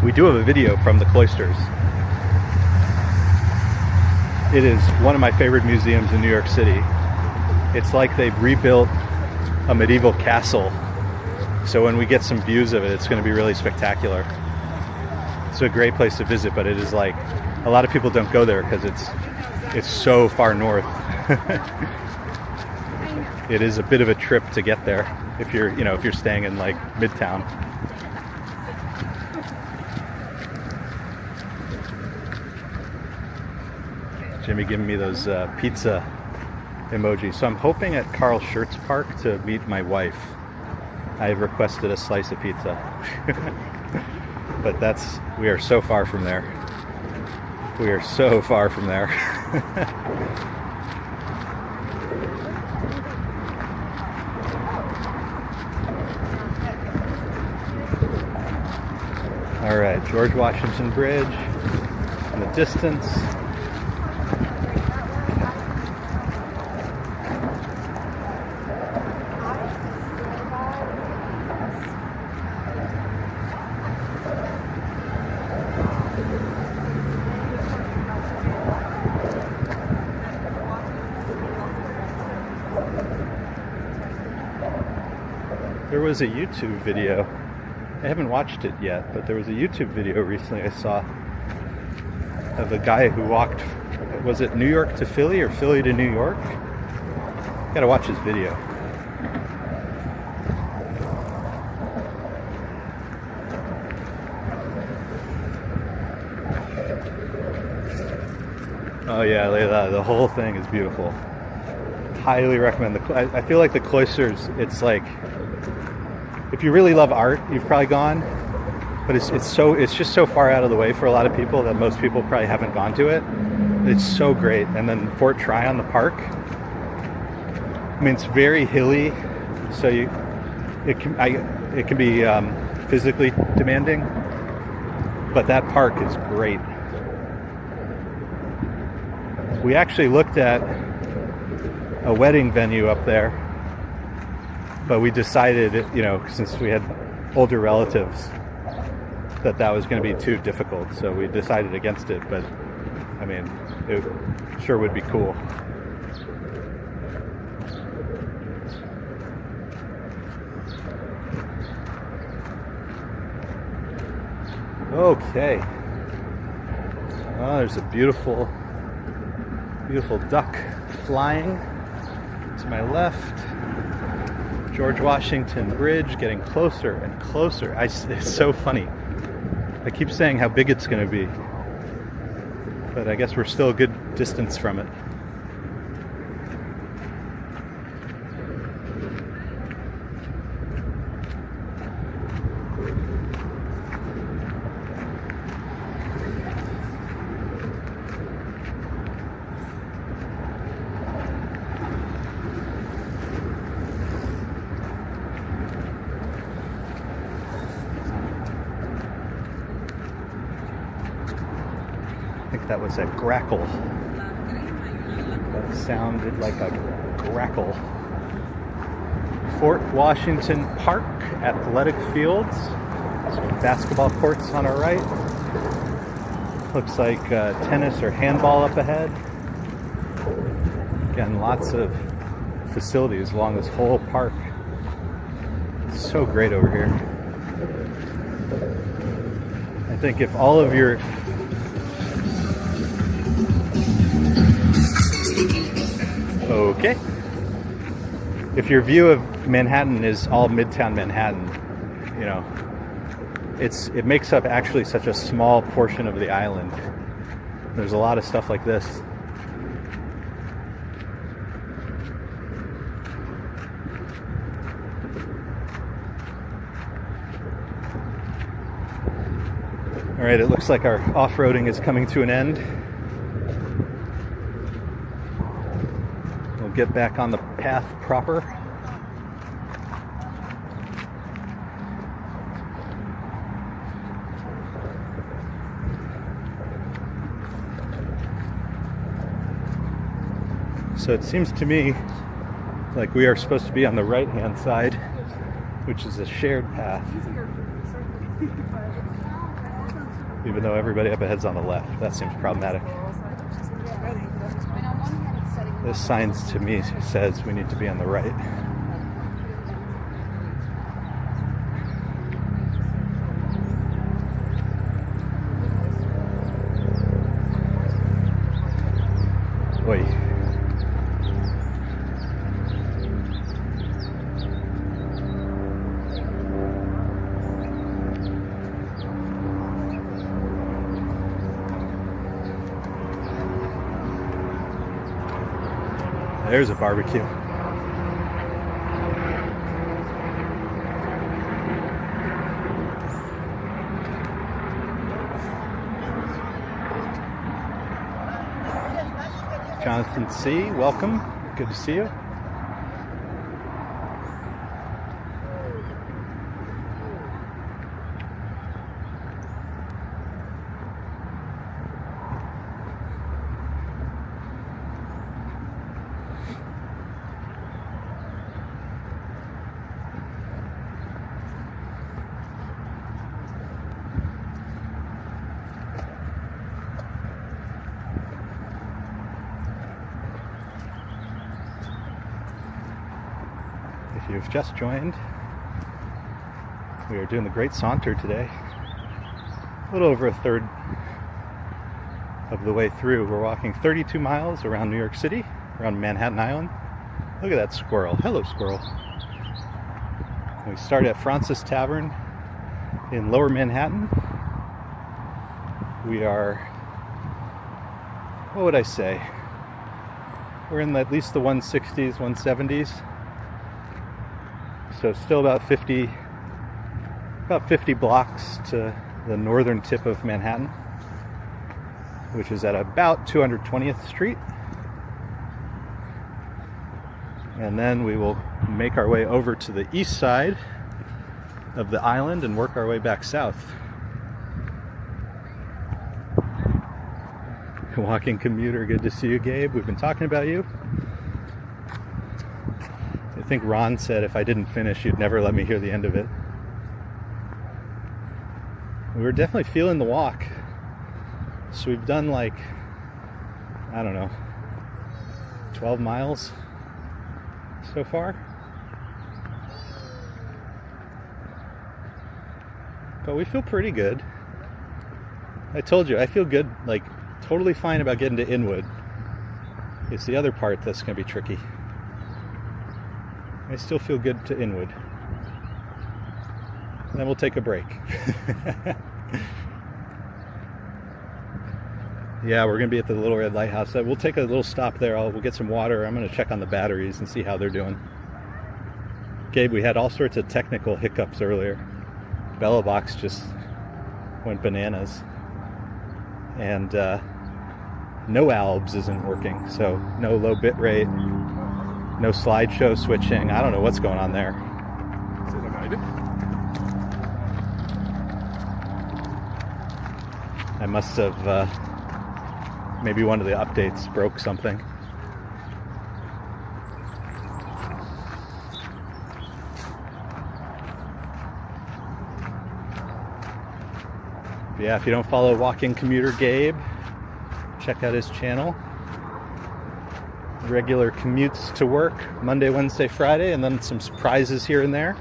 Speaker 1: We do have a video from the cloisters. It is one of my favorite museums in New York City. It's like they've rebuilt a medieval castle. So when we get some views of it, it's going to be really spectacular. It's a great place to visit, but it is like, a lot of people don't go there because it's so far north. It is a bit of a trip to get there if you're staying in like Midtown. Jimmy giving me those pizza emojis. So I'm hoping at Carl Schurz Park to meet my wife. I have requested a slice of pizza. But we are so far from there. We are so far from there. All right, George Washington Bridge in the distance. There was a YouTube video. I haven't watched it yet, but there was a YouTube video recently I saw of a guy who walked, was it New York to Philly or Philly to New York? Gotta watch this video. Oh yeah, the whole thing is beautiful. Highly recommend I feel like the cloisters, it's like, if you really love art, you've probably gone, but it's just so far out of the way for a lot of people that most people probably haven't gone to it. It's so great. And then Fort Tryon, the park. I mean, it's very hilly, so it can be physically demanding. But that park is great. We actually looked at a wedding venue up there, but we decided, you know, since we had older relatives, that was going to be too difficult, so we decided against it. But I mean, it sure would be cool. Okay. Oh, there's a beautiful duck flying to my left. George Washington Bridge getting closer and closer. It's so funny. I keep saying how big it's going to be, but I guess we're still a good distance from it. I think that was a grackle. That sounded like a grackle. Fort Washington Park athletic fields. Some basketball courts on our right. Looks like tennis or handball up ahead. Again, lots of facilities along this whole park. It's so great over here. I think if all of your Okay. If your view of Manhattan is all Midtown Manhattan, you know, it makes up actually such a small portion of the island. There's a lot of stuff like this. All right, it looks like our off-roading is coming to an end. Get back on the path proper. So it seems to me like we are supposed to be on the right-hand side, which is a shared path, even though everybody up ahead's on the left. That seems problematic. This sign to me says we need to be on the right. Oi. There's a barbecue. Jonathan C., welcome. Good to see you. If you've just joined, we are doing the Great Saunter today. A little over a third of the way through. We're walking 32 miles around New York City, around Manhattan Island. Look at that squirrel. Hello, squirrel. We start at Fraunces Tavern in Lower Manhattan. We are, what would I say? We're in at least the 160s, 170s. So still about 50 blocks to the northern tip of Manhattan, which is at about 220th Street. And then we will make our way over to the east side of the island and work our way back south. Walking commuter, good to see you, Gabe. We've been talking about you. I think Ron said if I didn't finish, you'd never let me hear the end of it. We were definitely feeling the walk. So we've done like, I don't know, 12 miles so far. But we feel pretty good. I told you, I feel good, like totally fine about getting to Inwood. It's the other part that's going to be tricky. I still feel good to Inwood. And then we'll take a break. Yeah, we're going to be at the Little Red Lighthouse. We'll take a little stop there. We'll get some water. I'm going to check on the batteries and see how they're doing. Gabe, we had all sorts of technical hiccups earlier. BELABOX just went bananas. And no albs isn't working. So no low bit rate, no slideshow switching. I don't know what's going on there. I must have, maybe one of the updates broke something. Yeah, if you don't follow Walking Commuter Gabe, check out his channel. Regular commutes to work, Monday, Wednesday, Friday, and then some surprises here and there.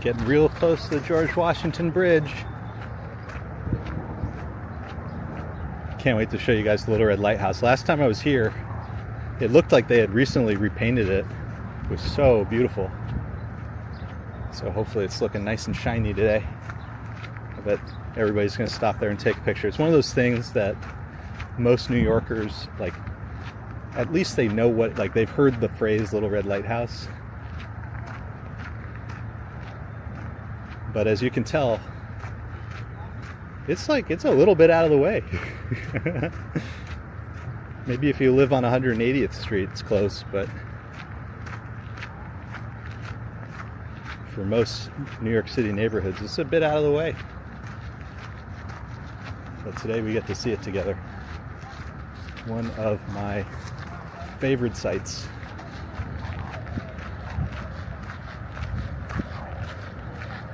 Speaker 1: Getting real close to the George Washington Bridge. Can't wait to show you guys the Little Red Lighthouse. Last time I was here, it looked like they had recently repainted it. It was so beautiful. So hopefully it's looking nice and shiny today. I bet everybody's going to stop there and take a picture. It's one of those things that most New Yorkers, like, at least they know what, like, they've heard the phrase Little Red Lighthouse. But as you can tell, it's like, it's a little bit out of the way. Maybe if you live on 180th Street, it's close, but for most New York City neighborhoods, it's a bit out of the way. But today we get to see it together. One of my favorite sights.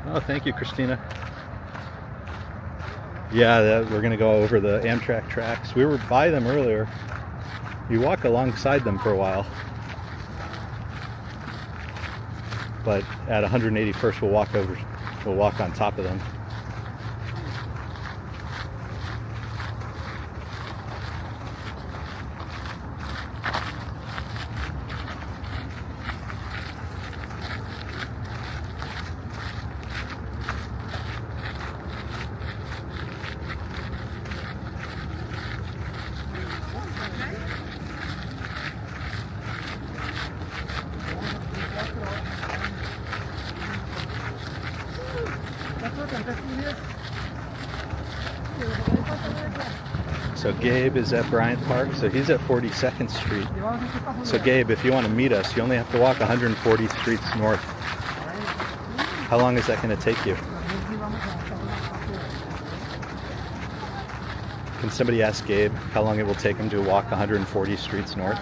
Speaker 1: Oh, thank you, Christina. Yeah, we're going to go over the Amtrak tracks. We were by them earlier. You walk alongside them for a while. But at 181st, we'll walk on top of them. So Gabe is at Bryant Park, so he's at 42nd Street. So Gabe, if you want to meet us, you only have to walk 140 streets north. How long is that going to take you? Can somebody ask Gabe how long it will take him to walk 140 streets north?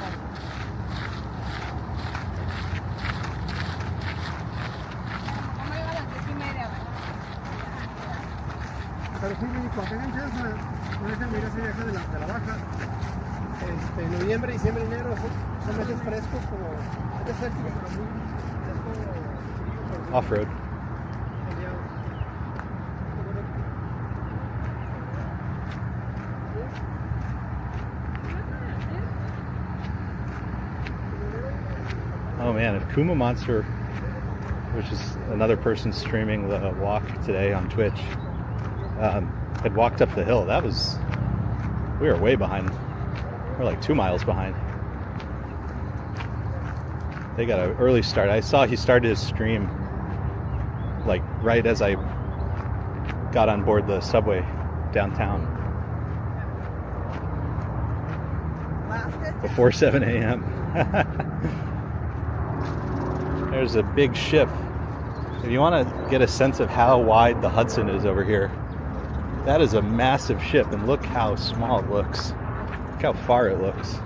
Speaker 2: Pero sí, cuando tengan chance, no dejen ir ese viaje de la baja. Noviembre, diciembre, enero son meses frescos, como es desértico, pero muy fresco.
Speaker 1: Off-road. Oh man, if Kuma Monster, which is another person streaming the walk today on Twitch, had walked up the hill, we were way behind. We're like 2 miles behind. They got an early start. I saw he started his stream like right as I got on board the subway downtown. Before 7 a.m. There's a big ship. If you want to get a sense of how wide the Hudson is over here, that is a massive ship, and look how small it looks. Look how far it looks.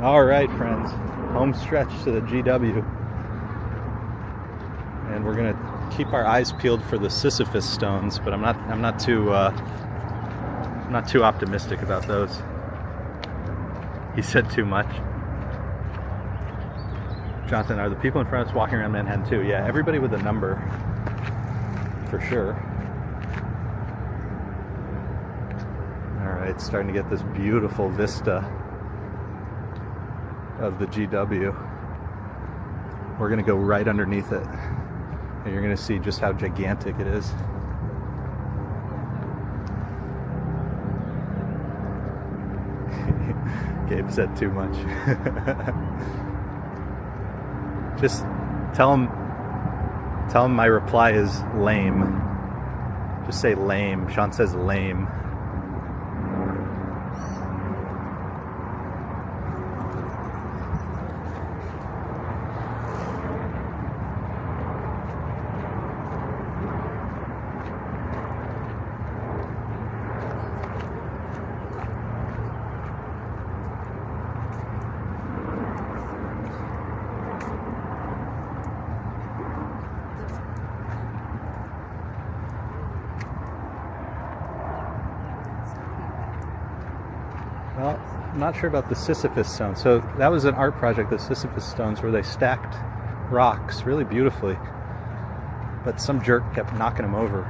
Speaker 1: All right, friends, home stretch to the GW. And we're gonna keep our eyes peeled for the Sisyphus stones, but I'm not too optimistic about those. He said too much. Jonathan, are the people in front of us walking around Manhattan too? Yeah, everybody with a number, for sure. All right, starting to get this beautiful vista of the GW. We're gonna go right underneath it, and you're gonna see just how gigantic it is. Gabe said too much. Just tell him my reply is lame. Just say lame. Sean says lame. Well, I'm not sure about the Sisyphus stone. So that was an art project, the Sisyphus stones, where they stacked rocks really beautifully, but some jerk kept knocking them over.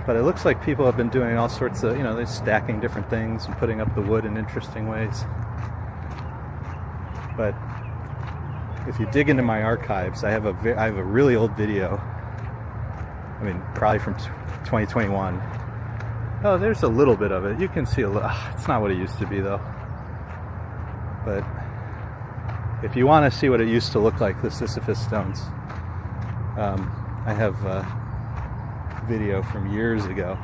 Speaker 1: But it looks like people have been doing all sorts of, they're stacking different things and putting up the wood in interesting ways. But if you dig into my archives, I have a really old video. I mean, probably from 2021. Oh, there's a little bit of it. You can see a little. It's not what it used to be, though. But if you want to see what it used to look like, the Sisyphus stones, I have a video from years ago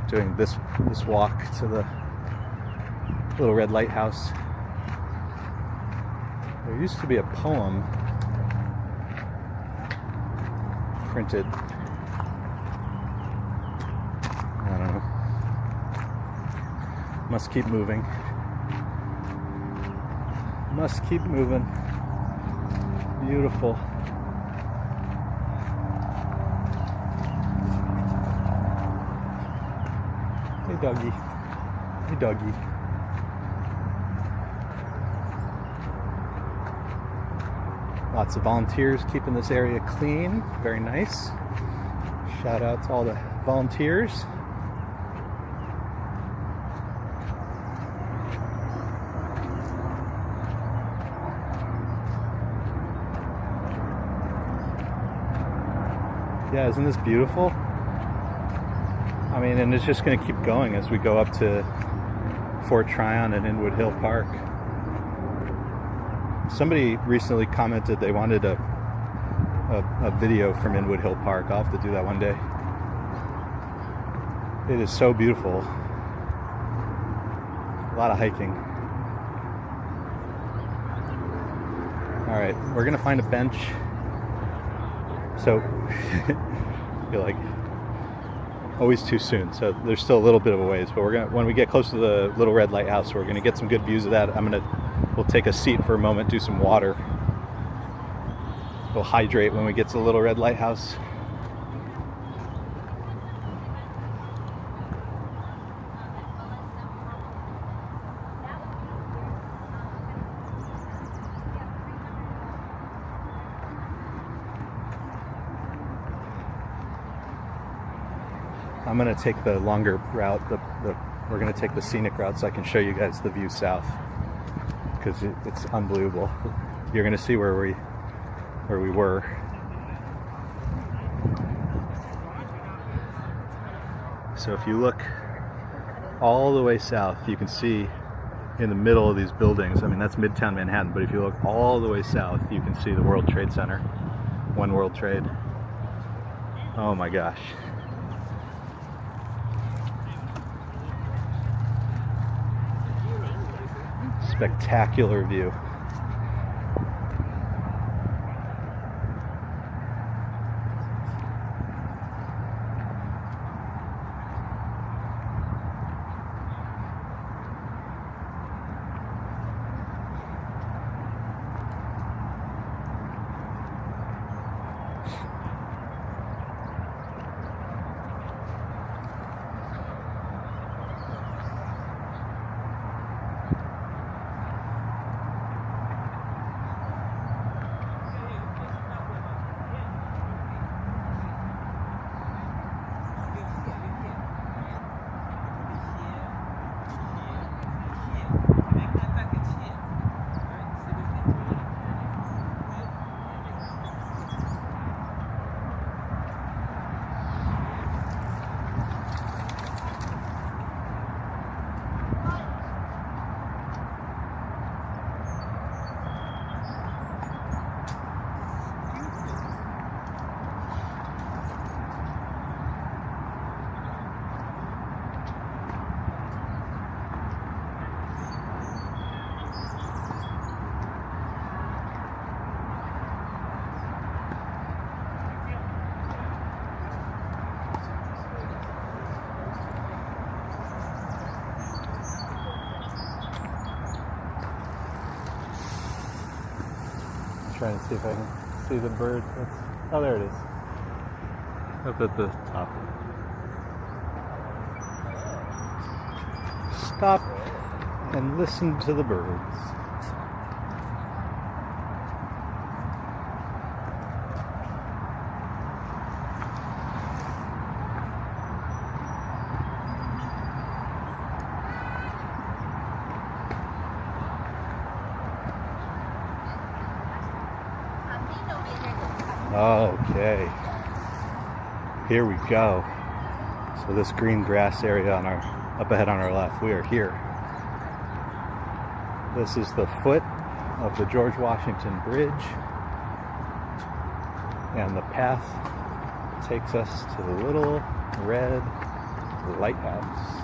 Speaker 1: doing this walk to the Little Red Lighthouse. There used to be a poem printed. I don't know. Must keep moving. Must keep moving. Beautiful. Hey, doggy. Hey, doggy. Lots of volunteers keeping this area clean. Very nice. Shout out to all the volunteers. Yeah, isn't this beautiful? I mean, and it's just going to keep going as we go up to Fort Tryon and Inwood Hill Park. Somebody recently commented they wanted a video from Inwood Hill Park. I'll have to do that one day. It is so beautiful. A lot of hiking. All right, we're going to find a bench. So, I feel like always too soon. So there's still a little bit of a ways, but when we get close to the Little Red Lighthouse, we're gonna get some good views of that. We'll take a seat for a moment, do some water. We'll hydrate when we get to the Little Red Lighthouse. I'm going to take the longer route. We're going to take the scenic route so I can show you guys the view south, because it's unbelievable. You're going to see where we were. So if you look all the way south, you can see in the middle of these buildings, I mean, that's Midtown Manhattan, but if you look all the way south, you can see the World Trade Center. One World Trade. Oh my gosh. Spectacular view. trying to see if I can see the bird. Oh, there it is. Up at the top. Stop and listen to the birds. Okay, here we go. So this green grass area on our up ahead on our left, we are here. This is the foot of the George Washington Bridge, and the path takes us to the little red lighthouse.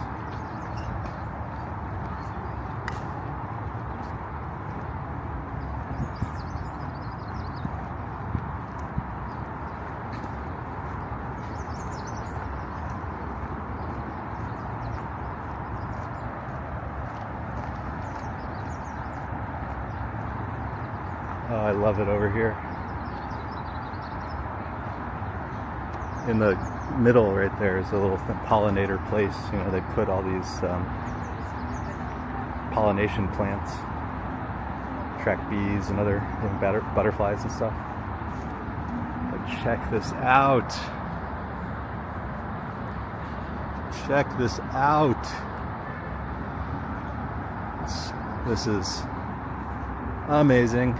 Speaker 1: Oh, I love it over here. In the middle right there is a little pollinator place. You know, they put all these pollination plants, attract bees and other butterflies and stuff. But check this out. Check this out. This is amazing.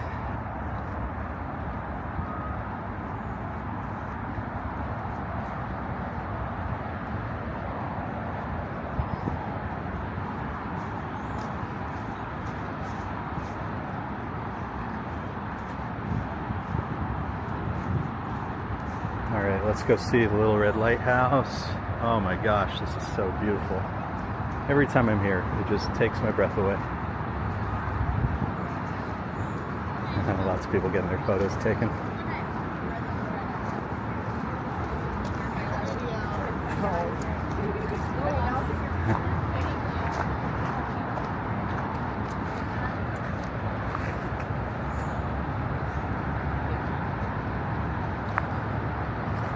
Speaker 1: All right, let's go see the Little Red Lighthouse. Oh my gosh, this is so beautiful. Every time I'm here, it just takes my breath away. Lots of people getting their photos taken.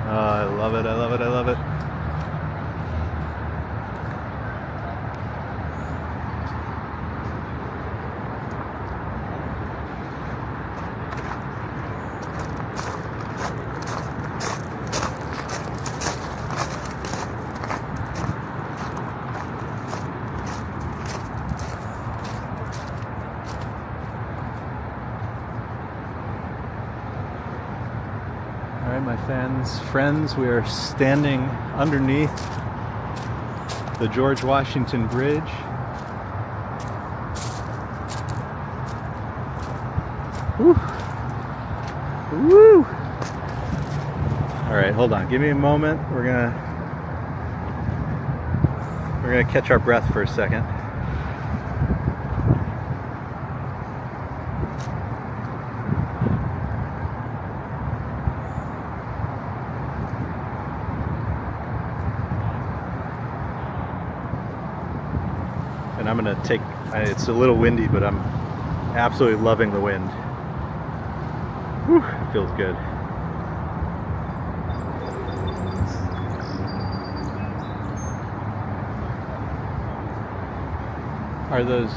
Speaker 1: Oh, I love it, I love it, I love it. All right, my friends, we are standing underneath the George Washington Bridge. Woo! Woo! All right, hold on. Give me a moment. We're gonna catch our breath for a second. And I'm gonna take, it's a little windy, but I'm absolutely loving the wind. Whew, it feels good. Are those,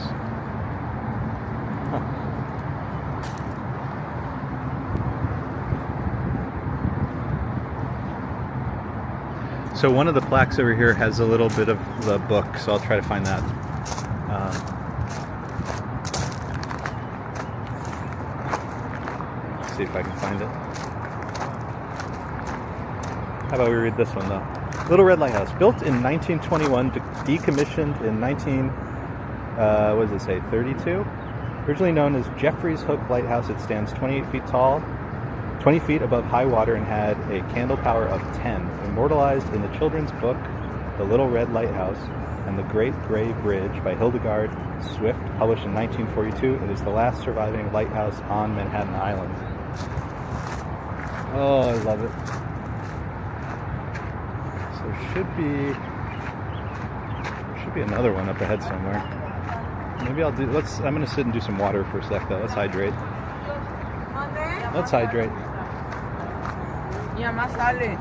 Speaker 1: So one of the plaques over here has a little bit of the book, so I'll try to find that. See if I can find it. How about we read this one though? Little Red Lighthouse, built in 1921, decommissioned in 32. Originally known as Jeffrey's Hook Lighthouse, it stands 28 feet tall, 20 feet above high water, and had a candle power of 10. Immortalized in the children's book, The Little Red Lighthouse and the Great Gray Bridge by Hildegard Swift, published in 1942, it is the last surviving lighthouse on Manhattan Island. Oh, I love it. So there should be another one up ahead somewhere. Maybe I'll do, I'm gonna sit and do some water for a sec though. Let's hydrate.
Speaker 3: On there?
Speaker 1: Let's hydrate.
Speaker 5: Ya más sale.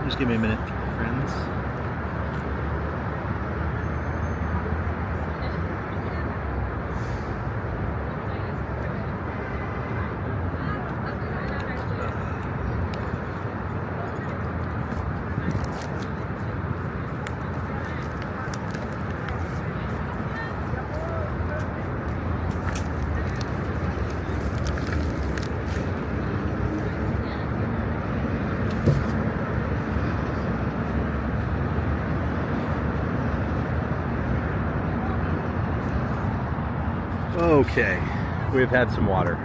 Speaker 1: Just give me a minute, friends. Okay, we've had some water.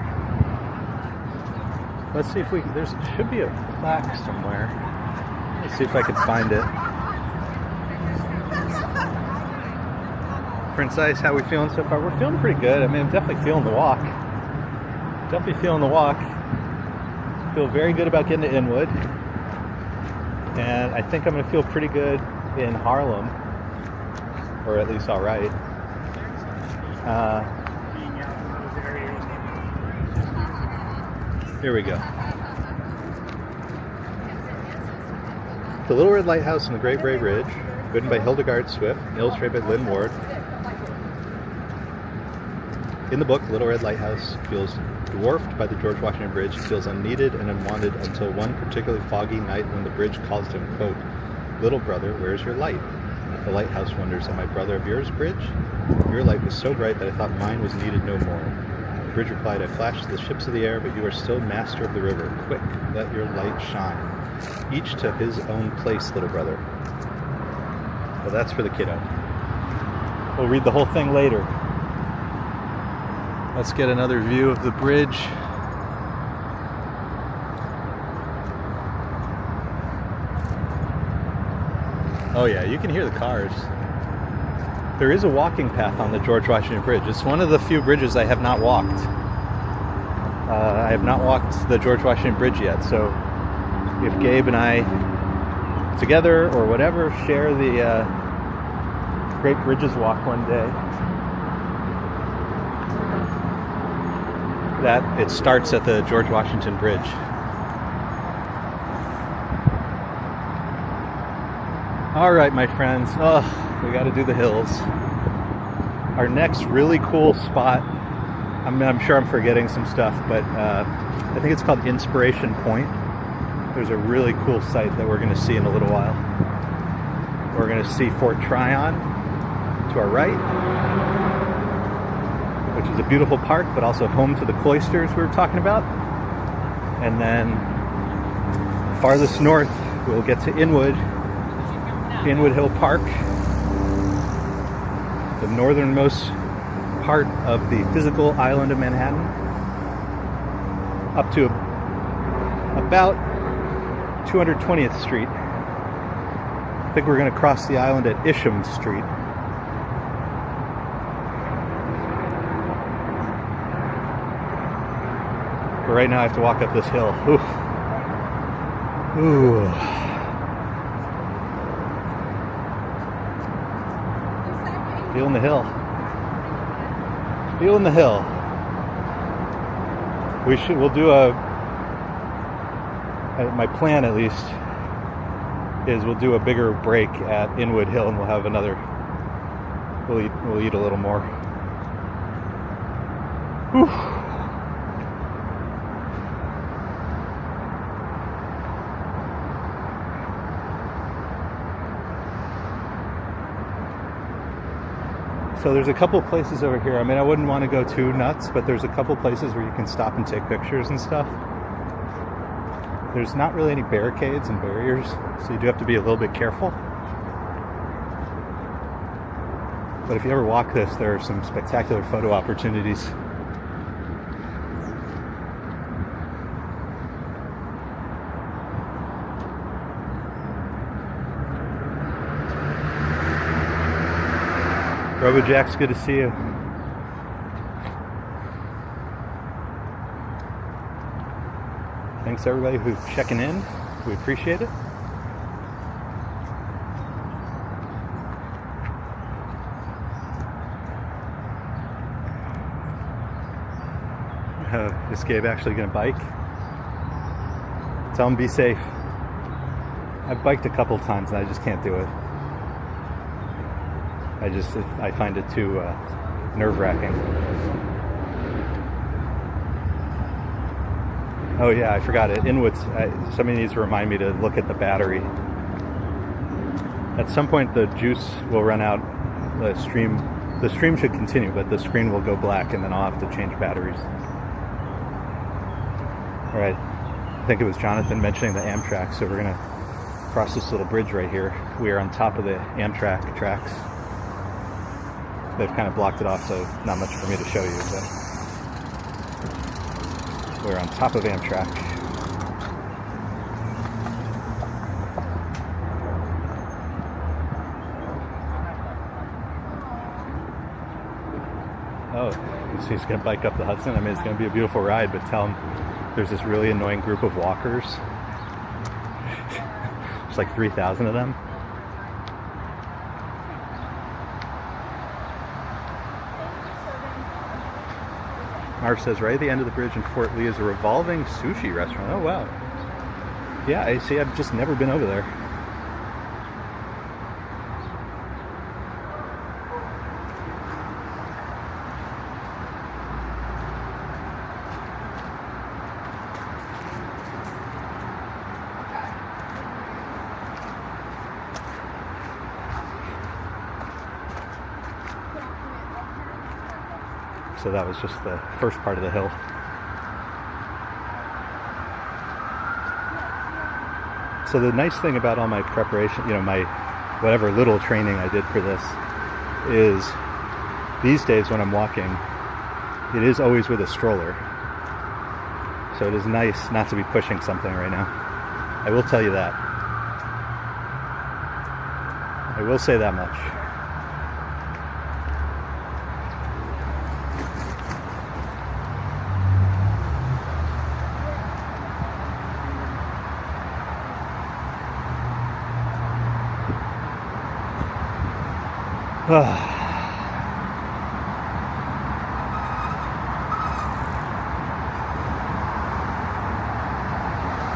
Speaker 1: Let's see if we, there should be a plaque somewhere. Let's see if I can find it. Prince Ice, how we feeling so far? We're feeling pretty good. I mean, I'm definitely feeling the walk. Definitely feeling the walk. Feel very good about getting to Inwood. And I think I'm going to feel pretty good in Harlem. Or at least alright. Here we go. The Little Red Lighthouse on the Great Bray Bridge, written by Hildegard Swift, illustrated by Lynn Ward. In the book, Little Red Lighthouse feels dwarfed by the George Washington Bridge, feels unneeded and unwanted until one particularly foggy night when the bridge calls to him, quote, "Little brother, where's your light?" The lighthouse wonders, "Am I brother of yours, bridge? Your light was so bright that I thought mine was needed no more." The bridge replied, "I flashed the ships of the air, but you are still master of the river. Quick, let your light shine. Each to his own place, little brother." Well, that's for the kiddo. We'll read the whole thing later. Let's get another view of the bridge. Oh yeah, you can hear the cars. There is a walking path on the George Washington Bridge. It's one of the few bridges I have not walked. I have not walked the George Washington Bridge yet, so if Gabe and I together or whatever share the Great Bridges Walk one day, that it starts at the George Washington Bridge. All right, my friends. Oh, we got to do the hills. Our next really cool spot, I'm sure I'm forgetting some stuff, but I think it's called Inspiration Point. There's a really cool site that we're going to see in a little while. We're going to see Fort Tryon to our right, which is a beautiful park, but also home to the cloisters we were talking about. And then farthest north, we'll get to Inwood Hill Park, the northernmost part of the physical island of Manhattan, up to about 220th Street. I think we're going to cross the island at Isham Street. But right now I have to walk up this hill. Ooh. Ooh. Feeling the hill. Feeling the hill. We'll do my plan at least is we'll do a bigger break at Inwood Hill and we'll have another, we'll eat a little more. Whew. So there's a couple places over here. I mean, I wouldn't want to go too nuts, but there's a couple places where you can stop and take pictures and stuff. There's not really any barricades and barriers, so you do have to be a little bit careful. But if you ever walk this, there are some spectacular photo opportunities. RoboJack's good to see you. Thanks everybody who's checking in. We appreciate it. Is Gabe actually going to bike? Tell him be safe. I've biked a couple times and I just can't do it. I find it too nerve-wracking. Oh yeah, I forgot it. Inwoods, somebody needs to remind me to look at the battery. At some point the juice will run out. The stream should continue, but the screen will go black and then I'll have to change batteries. All right, I think it was Jonathan mentioning the Amtrak, so we're gonna cross this little bridge right here. We are on top of the Amtrak tracks. They've kind of blocked it off, so not much for me to show you, but we're on top of Amtrak. Oh, so he's gonna bike up the Hudson. I mean, it's gonna be a beautiful ride, but tell him there's this really annoying group of walkers. There's like 3,000 of them. Marv says right at the end of the bridge in Fort Lee is a revolving sushi restaurant. Oh wow. Yeah, I see. I've just never been over there. So that was just the first part of the hill. So the nice thing about all my preparation, you know, my whatever little training I did for this, is these days when I'm walking, it is always with a stroller. So it is nice not to be pushing something right now. I will tell you that. I will say that much.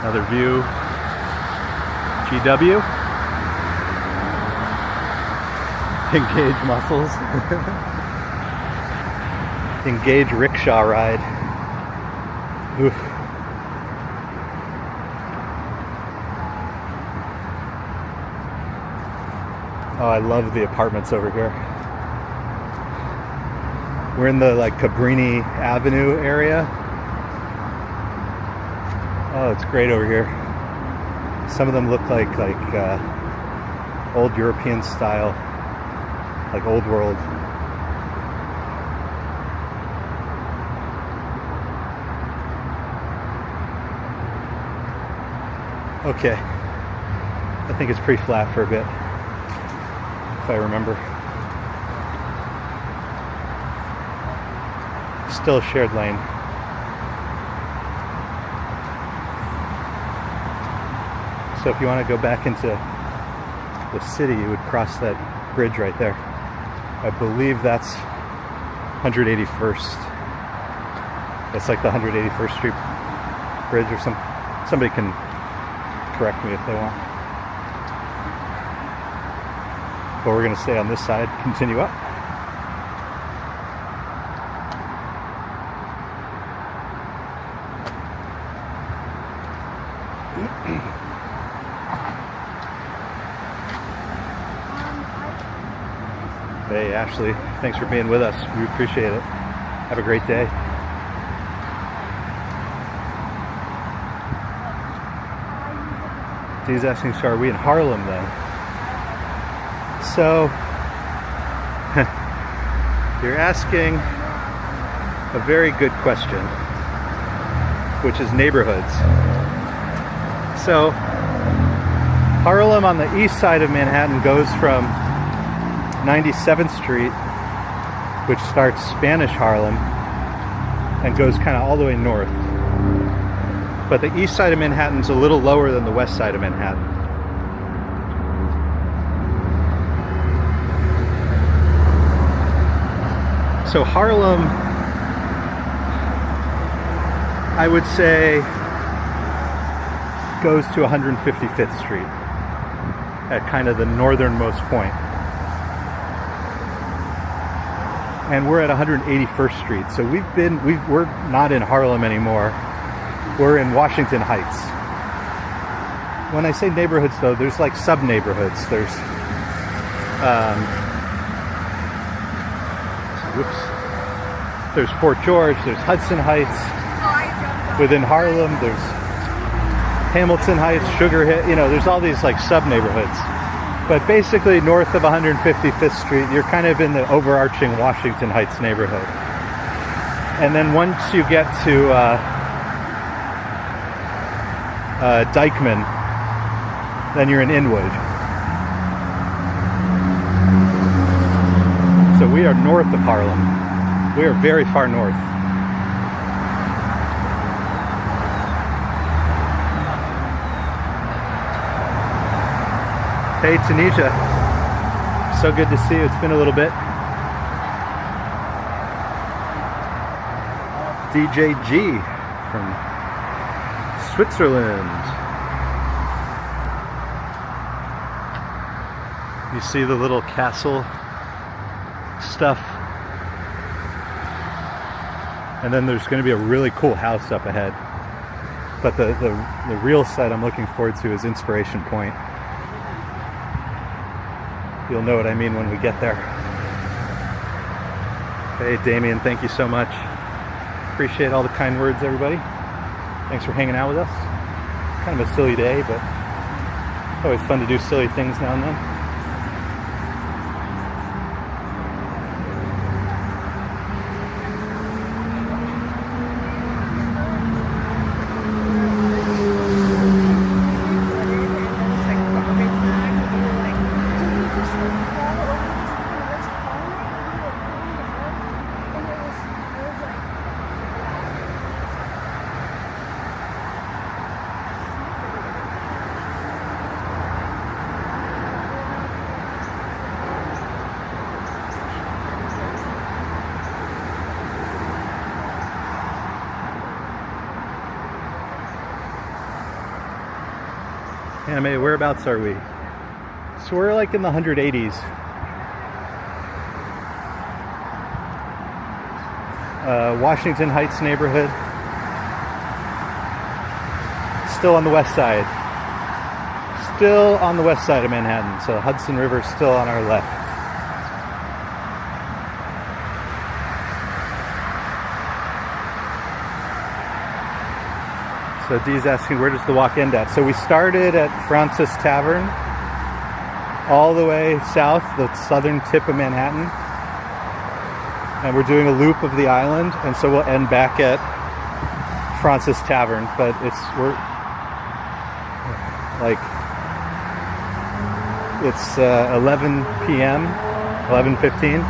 Speaker 1: Another view. GW. Engage muscles. Engage rickshaw ride. Oof. Oh, I love the apartments over here. We're in the like Cabrini Avenue area. Oh, it's great over here. Some of them look like old European style, like old world. Okay, I think it's pretty flat for a bit, if I remember. Still a shared lane. So if you want to go back into the city, you would cross that bridge right there. I believe that's 181st. It's like the 181st Street Bridge or something. Somebody can correct me if they want. But we're going to stay on this side, continue up. Hey Ashley, thanks for being with us. We appreciate it. Have a great day. He's asking, so are we in Harlem then? So, you're asking a very good question, which is neighborhoods. So, Harlem on the east side of Manhattan goes from 97th Street which starts Spanish Harlem and goes kind of all the way north. But the east side of Manhattan's a little lower than the west side of Manhattan. So Harlem, I would say, goes to 155th Street at kind of the northernmost point. And we're at 181st Street. So we're not in Harlem anymore. We're in Washington Heights. When I say neighborhoods though, there's like sub-neighborhoods. There's there's Fort George, there's Hudson Heights. Within Harlem, there's Hamilton Heights, Sugar Hill, there's all these like sub-neighborhoods. But basically north of 155th Street, you're kind of in the overarching Washington Heights neighborhood. And then once you get to Dyckman, then you're in Inwood. So we are north of Harlem. We are very far north. Hey Tanisha, so good to see you. It's been a little bit. DJ G from Switzerland. You see the little castle stuff? And then there's going to be a really cool house up ahead. But the real site I'm looking forward to is Inspiration Point. You'll know what I mean when we get there. Hey Damien, thank you so much. Appreciate all the kind words, everybody. Thanks for hanging out with us. Kind of a silly day, but always fun to do silly things now and then. Anime, whereabouts are we? So we're like in the 180s. Washington Heights neighborhood. Still on the west side. Still on the west side of Manhattan. So Hudson River still on our left. So Dee's asking, where does the walk end at? So we started at Fraunces Tavern, all the way south, the southern tip of Manhattan. And we're doing a loop of the island, and so we'll end back at Fraunces Tavern. But we're 11 p.m., 11:15.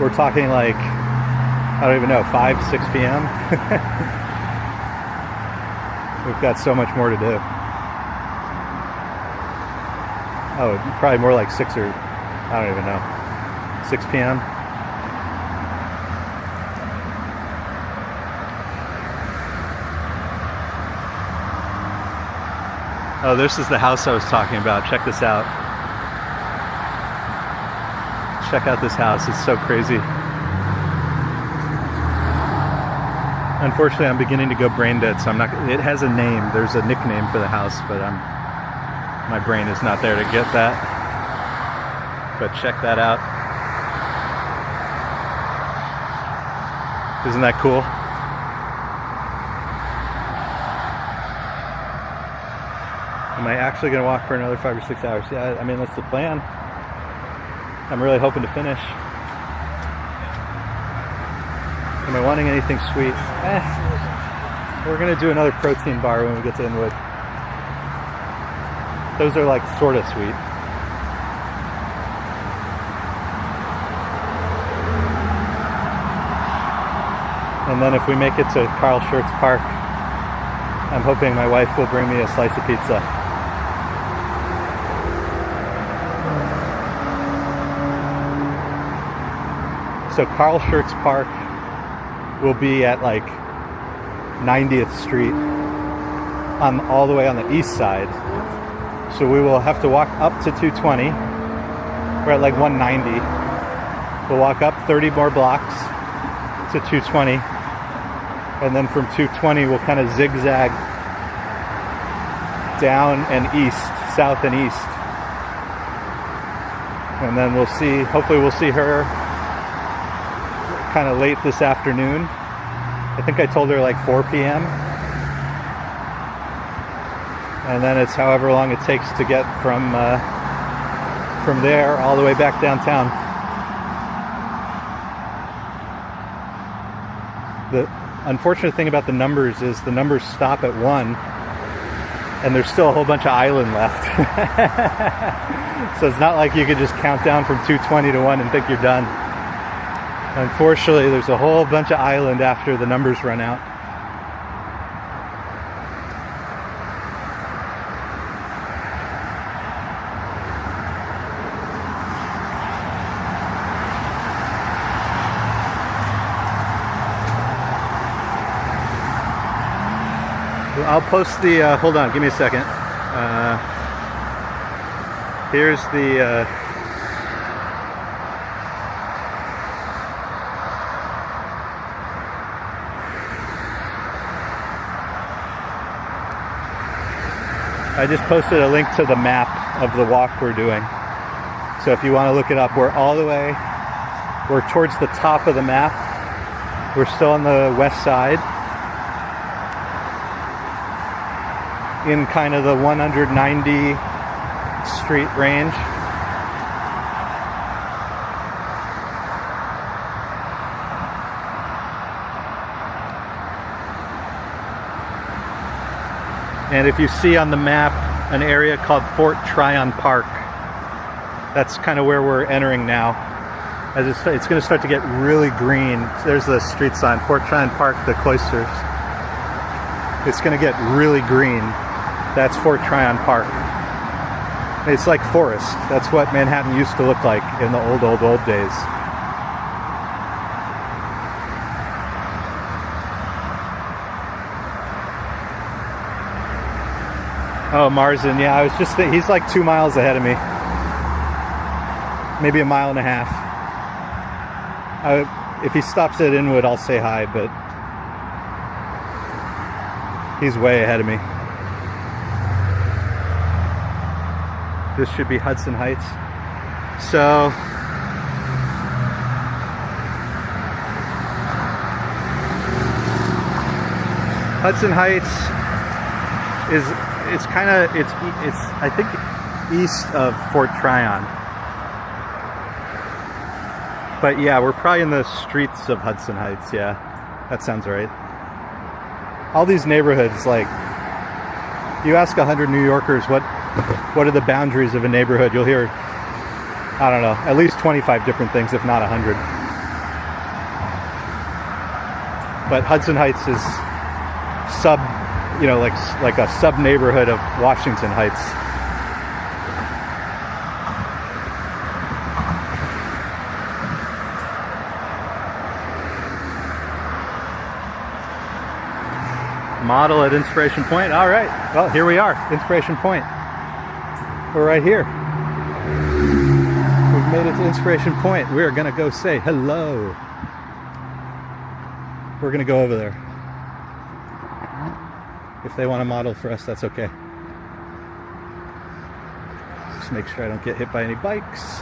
Speaker 1: We're talking like, I don't even know, 5, 6 p.m. We've got so much more to do. Oh, probably more like 6 or, I don't even know, 6 p.m. Oh, this is the house I was talking about. Check this out. Check out this house. It's so crazy. Unfortunately, I'm beginning to go brain dead, so I'm not. It has a name. There's a nickname for the house, but my brain is not there to get that. But check that out. Isn't that cool? Am I actually going to walk for another 5 or 6 hours? Yeah, I mean, that's the plan. I'm really hoping to finish. Am I wanting anything sweet? We're going to do another protein bar when we get to Inwood. Those are like sort of sweet. And then if we make it to Carl Schurz Park, I'm hoping my wife will bring me a slice of pizza. So Carl Schurz Park will be at like 90th Street, on all the way on the east side. So we will have to walk up to 220. We're at like 190. We'll walk up 30 more blocks to 220. And then from 220 we'll kind of zigzag down and east, south and east. And then we'll see, hopefully we'll see her kind of late this afternoon. I think I told her like 4 p.m. And then it's however long it takes to get from there all the way back downtown. The unfortunate thing about the numbers is the numbers stop at 1 and there's still a whole bunch of island left. So it's not like you could just count down from 220 to 1 and think you're done. Unfortunately, there's a whole bunch of island after the numbers run out. I'll post the, hold on, give me a second. Here's the, I just posted a link to the map of the walk we're doing. So if you want to look it up, we're all the way, we're towards the top of the map. We're still on the west side, in kind of the 190 street range. And if you see on the map an area called Fort Tryon Park, that's kind of where we're entering now. As it's going to start to get really green. There's the street sign, Fort Tryon Park, the cloisters. It's going to get really green. That's Fort Tryon Park. It's like forest. That's what Manhattan used to look like in the old days. Oh, Marsden, yeah, I was just thinking, he's like 2 miles ahead of me. Maybe 1.5 miles. If he stops at Inwood, I'll say hi, but he's way ahead of me. This should be Hudson Heights. So, Hudson Heights is, it's kind of, it's I think east of Fort Tryon. But yeah, we're probably in the streets of Hudson Heights. Yeah, that sounds right. All these neighborhoods, like, you ask 100 New Yorkers what are the boundaries of a neighborhood, you'll hear, I don't know, at least 25 different things, if not 100. But Hudson Heights is like a sub neighborhood of Washington Heights. Model at Inspiration Point. All right. Well, here we are, Inspiration Point. We're right here. We've made it to Inspiration Point. We're gonna go say hello. We're gonna go over there. If they want to model for us, that's okay. Just make sure I don't get hit by any bikes.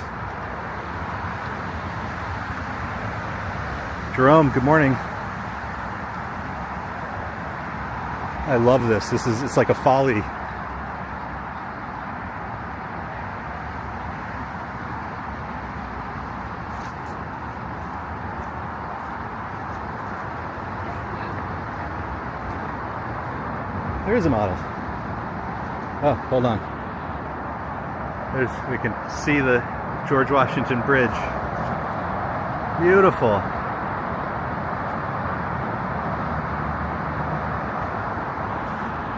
Speaker 1: Jerome, good morning. I love this. It's like a folly. There is a model. Oh, hold on. We can see the George Washington Bridge. Beautiful.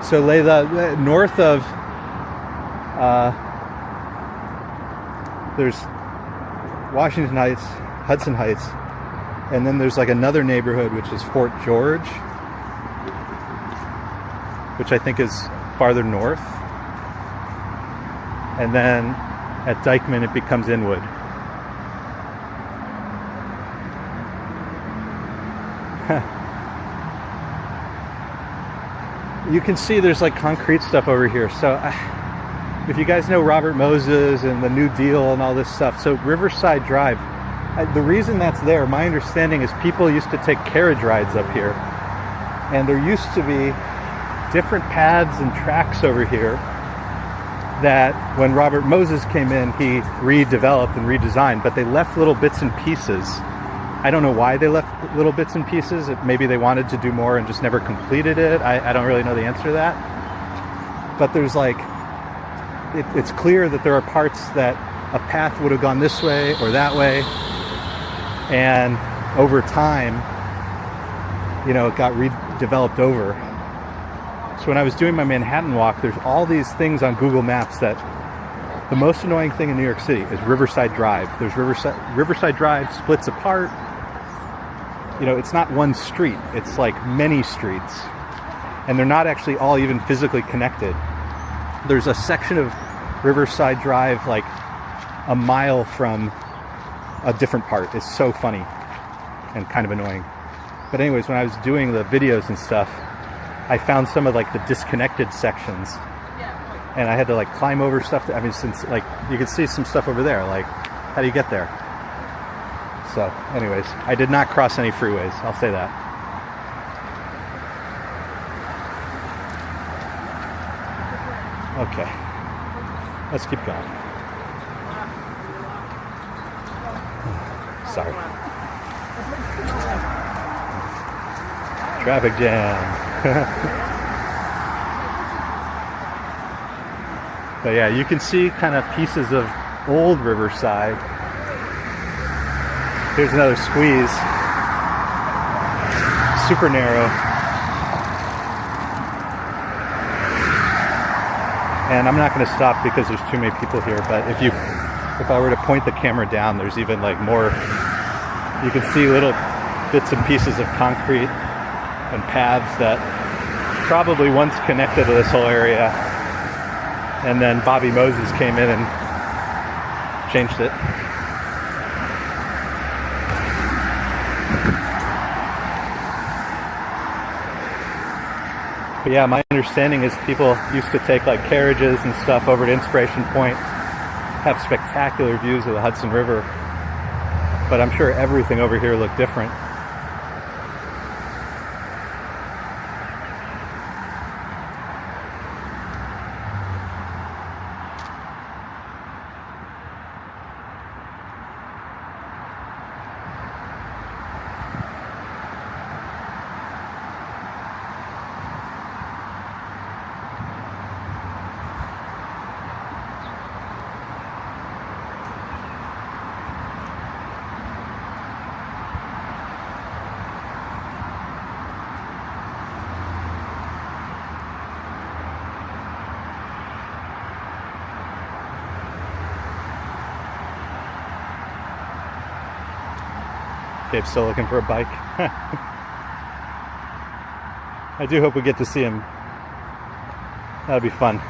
Speaker 1: So north of there's Washington Heights, Hudson Heights, and then there's like another neighborhood which is Fort George, which I think is farther north. And then at Dykeman it becomes Inwood. You can see there's like concrete stuff over here. So if you guys know Robert Moses and the New Deal and all this stuff, so Riverside Drive, the reason that's there, my understanding is people used to take carriage rides up here. And there used to be different paths and tracks over here that when Robert Moses came in, he redeveloped and redesigned, but they left little bits and pieces. I don't know why they left little bits and pieces. Maybe they wanted to do more and just never completed it. I don't really know the answer to that. But there's like, it's clear that there are parts that a path would have gone this way or that way. And over time, you know, it got redeveloped over. So when I was doing my Manhattan walk, there's all these things on Google Maps that the most annoying thing in New York City is Riverside Drive. There's Riverside Drive splits apart. You know, it's not one street, it's like many streets. And they're not actually all even physically connected. There's a section of Riverside Drive like a mile from a different part. It's so funny and kind of annoying. But anyways, when I was doing the videos and stuff, I found some of like the disconnected sections. And I had to like climb over stuff. I mean, since like you can see some stuff over there, like how do you get there? So anyways, I did not cross any freeways, I'll say that. Okay, let's keep going. Sorry. Traffic jam. But yeah, you can see kind of pieces of old Riverside. Here's another squeeze. Super narrow. And I'm not going to stop because there's too many people here, but if I were to point the camera down, there's even like more, you can see little bits and pieces of concrete and paths that probably once connected to this whole area. And then Bobby Moses came in and changed it. But yeah, my understanding is people used to take like carriages and stuff over to Inspiration Point, have spectacular views of the Hudson River. But I'm sure everything over here looked different. Gabe's still looking for a bike. I do hope we get to see him. That'd be fun.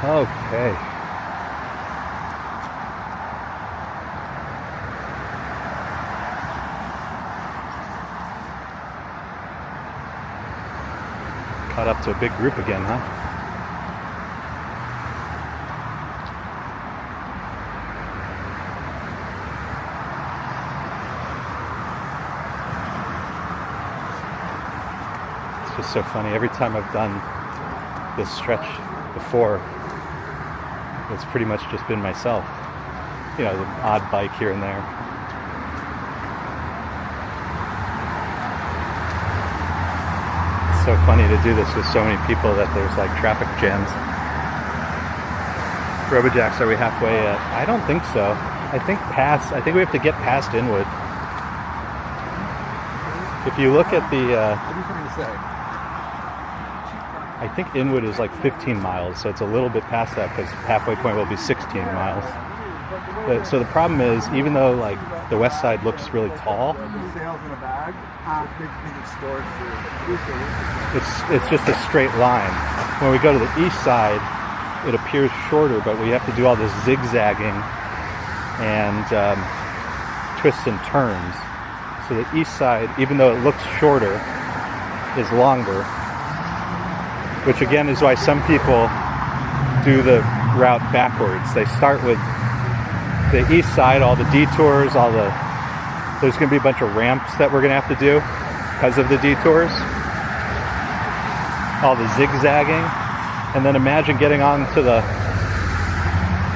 Speaker 1: Okay. Caught up to a big group again, huh? just so funny. Every time I've done this stretch before, it's pretty much just been myself. You know, the odd bike here and there. It's so funny to do this with so many people that there's like traffic jams. Robojacks, are we halfway yet? I don't think so. I think we have to get past Inwood. If you look at the,
Speaker 7: What are you trying to say?
Speaker 1: I think Inwood is like 15 miles, so it's a little bit past that because halfway point will be 16 miles. But, so the problem is, even though like the west side looks really tall,
Speaker 7: Sales in a bag. Big stores for
Speaker 1: it's just a straight line. When we go to the east side, it appears shorter, but we have to do all this zigzagging and twists and turns. So the east side, even though it looks shorter, is longer, which again is why some people do the route backwards. They start with the east side, all the detours, there's going to be a bunch of ramps that we're going to have to do because of the detours, all the zigzagging, and then imagine getting onto the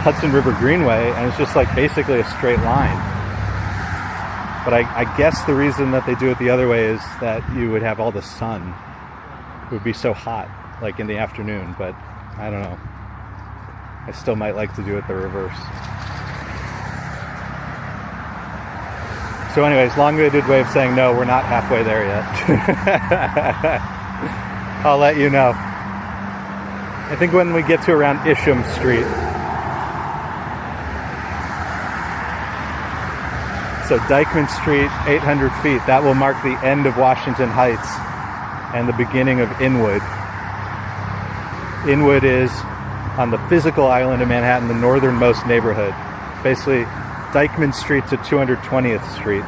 Speaker 1: Hudson River Greenway and it's just like basically a straight line. But I guess the reason that they do it the other way is that you would have all the sun. It would be so hot, like in the afternoon, but I don't know. I still might like to do it the reverse. So anyways, long-winded way of saying no, we're not halfway there yet. I'll let you know. I think when we get to around Isham Street. So Dykeman Street, 800 feet, that will mark the end of Washington Heights and the beginning of Inwood. Inwood is on the physical island of Manhattan, the northernmost neighborhood. Basically, Dykeman Street to 220th Street.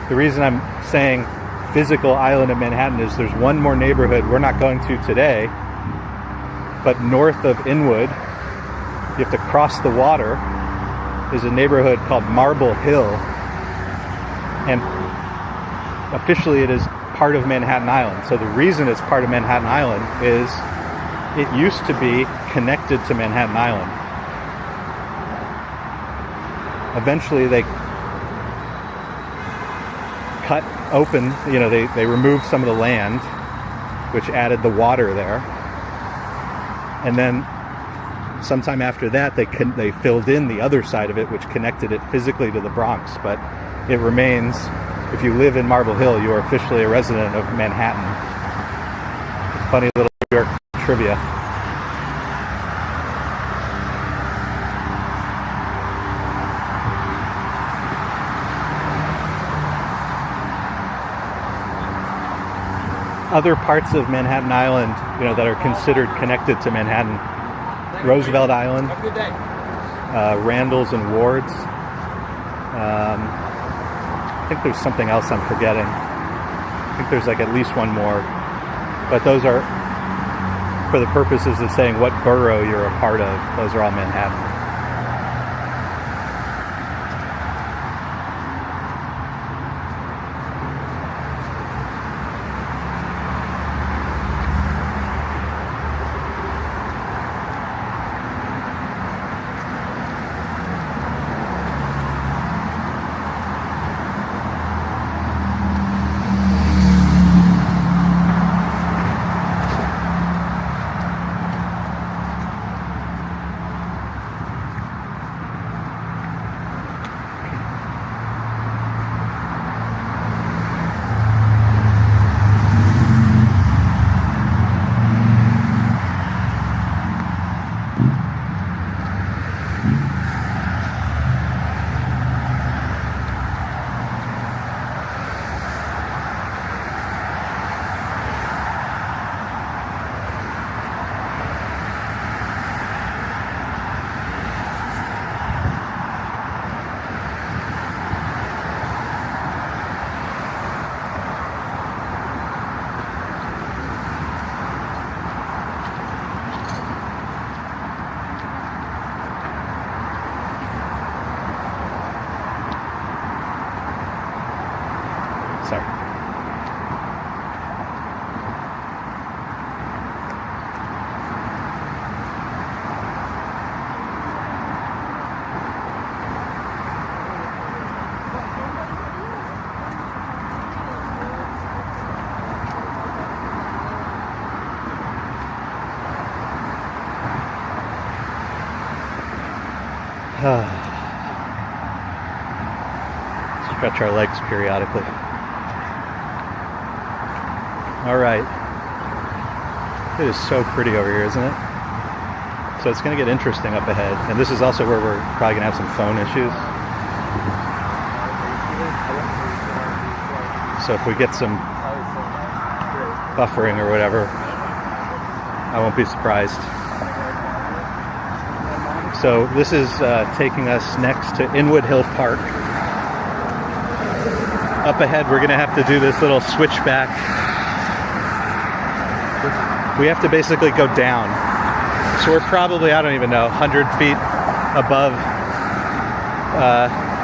Speaker 1: The reason I'm saying physical island of Manhattan is there's one more neighborhood we're not going to today, but north of Inwood, you have to cross the water, is a neighborhood called Marble Hill, and officially it is part of Manhattan Island. So the reason it's part of Manhattan Island is it used to be connected to Manhattan Island. Eventually they cut open, you know, they removed some of the land, which added the water there. And then sometime after that, they filled in the other side of it, which connected it physically to the Bronx. But it remains, if you live in Marble Hill, you are officially a resident of Manhattan. Funny little New York trivia. Other parts of Manhattan Island, you know, that are considered connected to Manhattan: Roosevelt Island, Randall's and Ward's. I think there's something else I'm forgetting. I think there's like at least one more. But those are, for the purposes of saying what borough you're a part of, those are all Manhattan. Stretch our legs periodically. All right. It is so pretty over here, isn't it? So it's going to get interesting up ahead. And this is also where we're probably going to have some phone issues. So if we get some buffering or whatever, I won't be surprised. So this is taking us next to Inwood Hill Park. Up ahead, we're going to have to do this little switchback. We have to basically go down. So we're probably, I don't even know, 100 feet above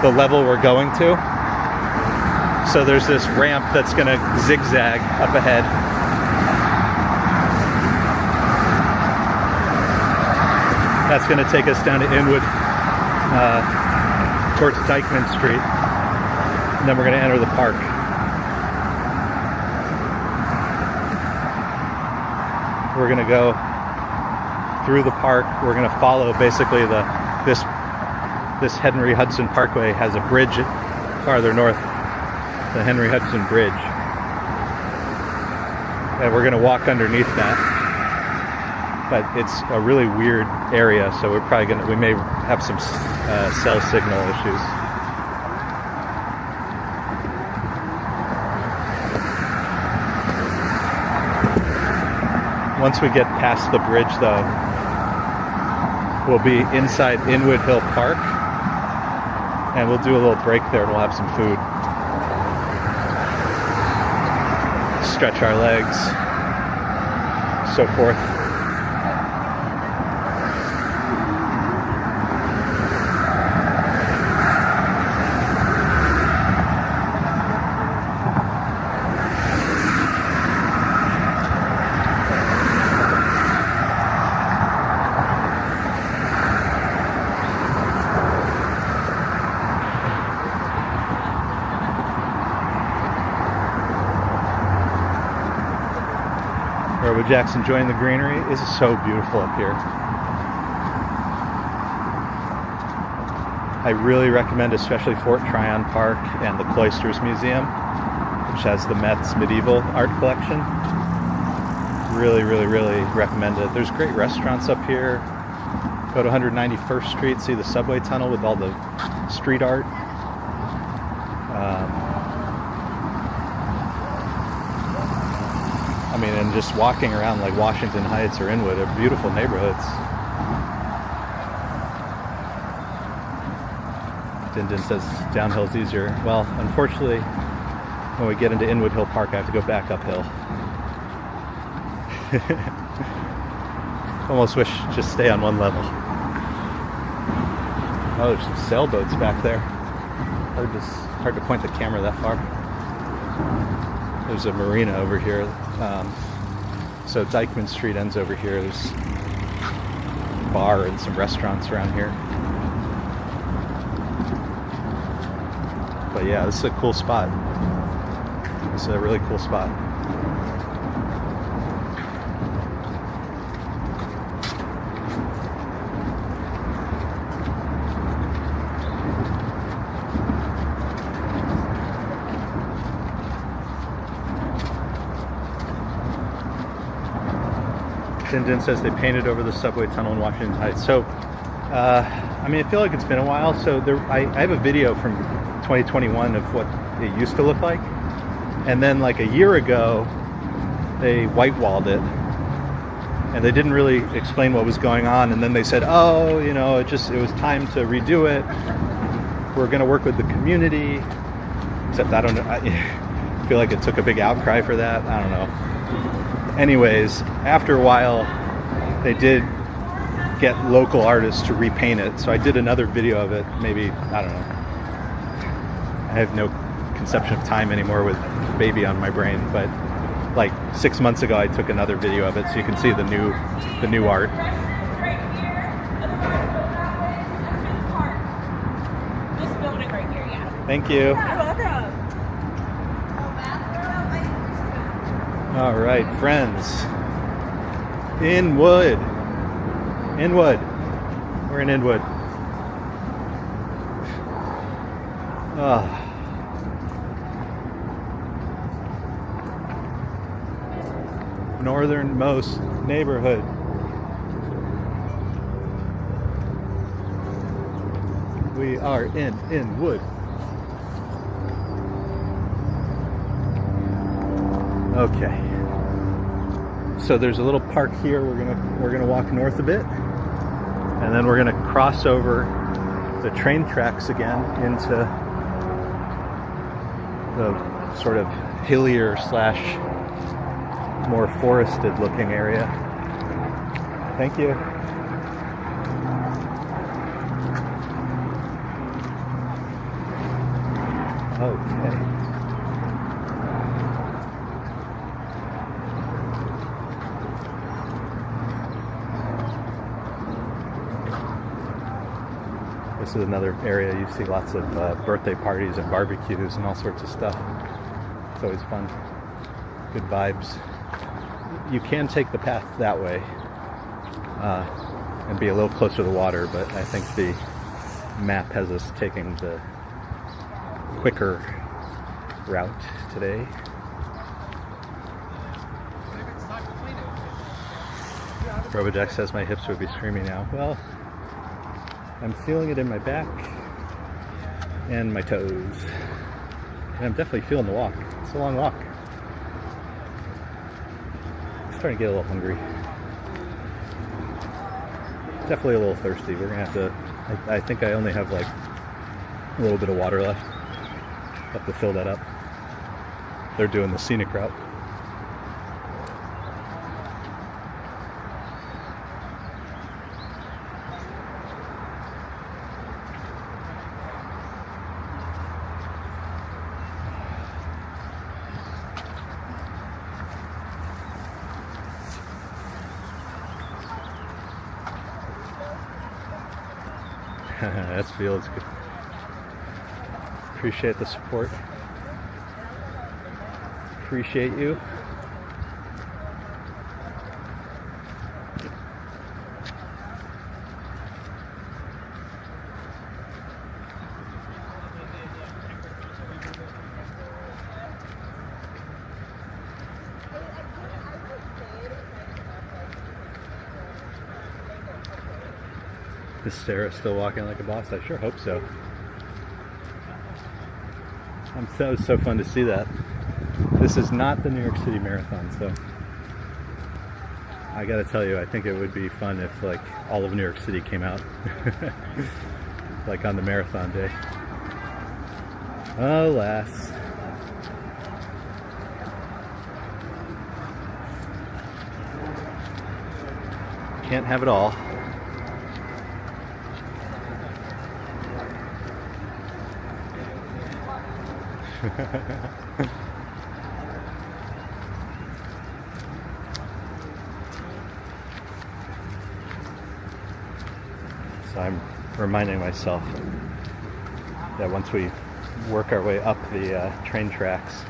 Speaker 1: the level we're going to. So there's this ramp that's going to zigzag up ahead. That's going to take us down to Inwood, towards Dykeman Street. And then we're going to enter the park. We're going to go through the park. We're going to follow basically this Henry Hudson Parkway has a bridge farther north, the Henry Hudson Bridge. And we're going to walk underneath that. But it's a really weird area, so we may have some cell signal issues. Once we get past the bridge, though, we'll be inside Inwood Hill Park, and we'll do a little break there, and we'll have some food. Stretch our legs, so forth. Jack's enjoying the greenery. This is so beautiful up here. I really recommend especially Fort Tryon Park and the Cloisters Museum, which has the Met's medieval art collection. Really, really, really recommend it. There's great restaurants up here. Go to 191st Street, see the subway tunnel with all the street art. And just walking around like Washington Heights or Inwood are beautiful neighborhoods. Din says downhill's easier. Well, unfortunately, when we get into Inwood Hill Park, I have to go back uphill. Almost wish just stay on one level. Oh, there's some sailboats back there. Hard to point the camera that far. There's a marina over here. So Dykeman Street ends over here. There's a bar and some restaurants around here. But yeah, this is a cool spot. This is a really cool spot. Din says they painted over the subway tunnel in Washington Heights. So, I mean, I feel like it's been a while. So I have a video from 2021 of what it used to look like. And then like a year ago, they white-walled it. And they didn't really explain what was going on. And then they said, oh, you know, it was time to redo it. We're going to work with the community. Except I don't know. I feel like it took a big outcry for that. I don't know. Anyways, after a while, they did get local artists to repaint it. So I did another video of it. Maybe, I don't know. I have no conception of time anymore with baby on my brain. But like 6 months ago, I took another video of it, so you can see the new art.
Speaker 3: This building right here, yeah.
Speaker 1: Thank you.
Speaker 3: You're welcome.
Speaker 1: All right, friends. Inwood. We're in Inwood. Ah. Northernmost neighborhood. We are in Inwood. Okay. So there's a little park here. We're gonna walk north a bit, and then we're gonna cross over the train tracks again into the sort of hillier slash more forested looking area. Thank you. Okay. This is another area you see lots of birthday parties and barbecues and all sorts of stuff. It's always fun. Good vibes. You can take the path that way and be a little closer to the water, but I think the map has us taking the quicker route today. RoboJack says my hips would be screaming now. Well, I'm feeling it in my back and my toes. And I'm definitely feeling the walk. It's a long walk. Starting to get a little hungry. Definitely a little thirsty. We're gonna have to, I think I only have like a little bit of water left. Have to fill that up. They're doing the scenic route. That feels good. Appreciate the support. Appreciate you. Is Sarah still walking like a boss? I sure hope so. That was so fun to see that. This is not the New York City Marathon, so I gotta tell you, I think it would be fun if like all of New York City came out like on the marathon day. Alas. Can't have it all. So I'm reminding myself that once we work our way up the train tracks,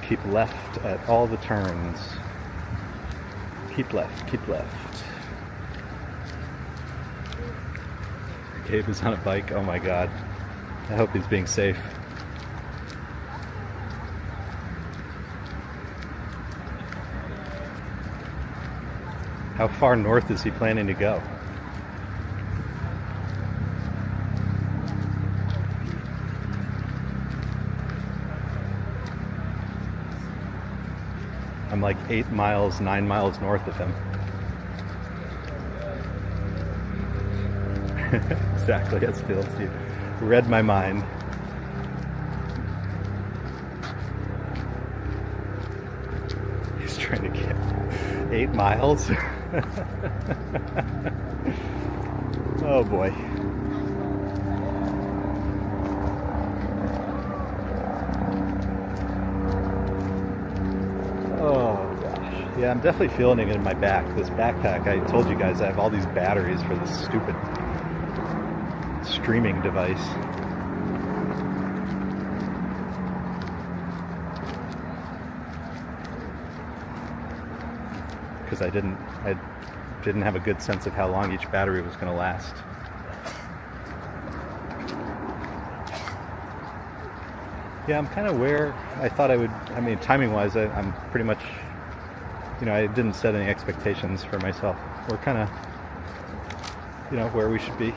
Speaker 1: keep left at all the turns. Keep left, keep left. Gabe is on a bike. Oh my god. I hope he's being safe. How far north is he planning to go? I'm like 8 miles, 9 miles north of him. Exactly, that's Phil. You read my mind. He's trying to get 8 miles. Oh boy. Oh gosh. Yeah, I'm definitely feeling it in my back. This backpack, I told you guys I have all these batteries for this stupid streaming device. Because I didn't have a good sense of how long each battery was going to last. Yeah, I'm kind of where I thought I would. I mean, timing-wise, I'm pretty much. I didn't set any expectations for myself. We're kind of, where we should be.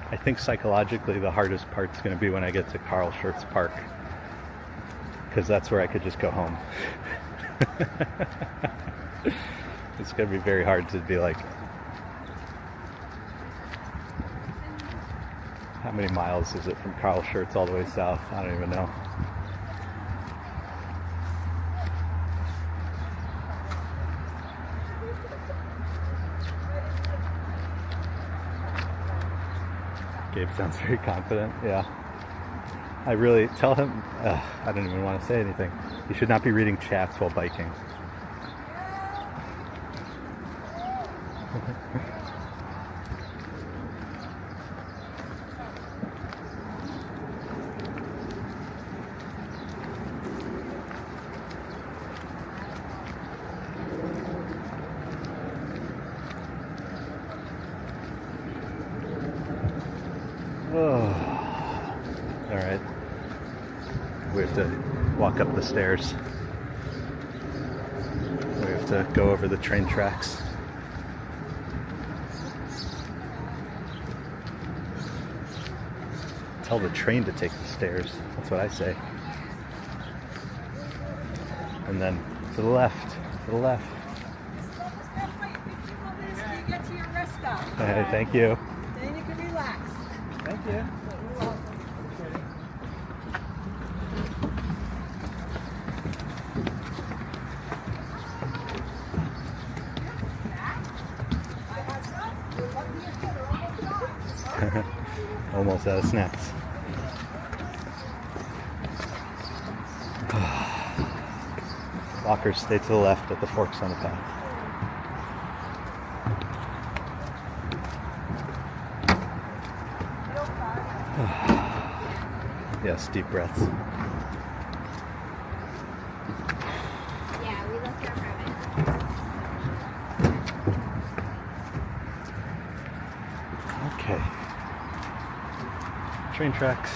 Speaker 1: I think psychologically the hardest part's going to be when I get to Carl Schurz Park, because that's where I could just go home. It's going to be very hard to be like, how many miles is it from Carl Schurz all the way south? I don't even know. Gabe sounds very confident. Yeah. I really tell him, I don't even want to say anything. You should not be reading chats while biking. All right. We have to walk up the stairs. We have to go over the train tracks. Tell the train to take the stairs. That's what I say. And then to the left. To the left.
Speaker 3: Get to your rest stop.
Speaker 1: Hey, thank you.
Speaker 3: Then you can relax.
Speaker 2: Thank you.
Speaker 1: Almost out of snacks. Walkers stay to the left at the forks on the path. Yes, deep breaths.
Speaker 4: Yeah, we left our apartment.
Speaker 1: Okay. Train tracks.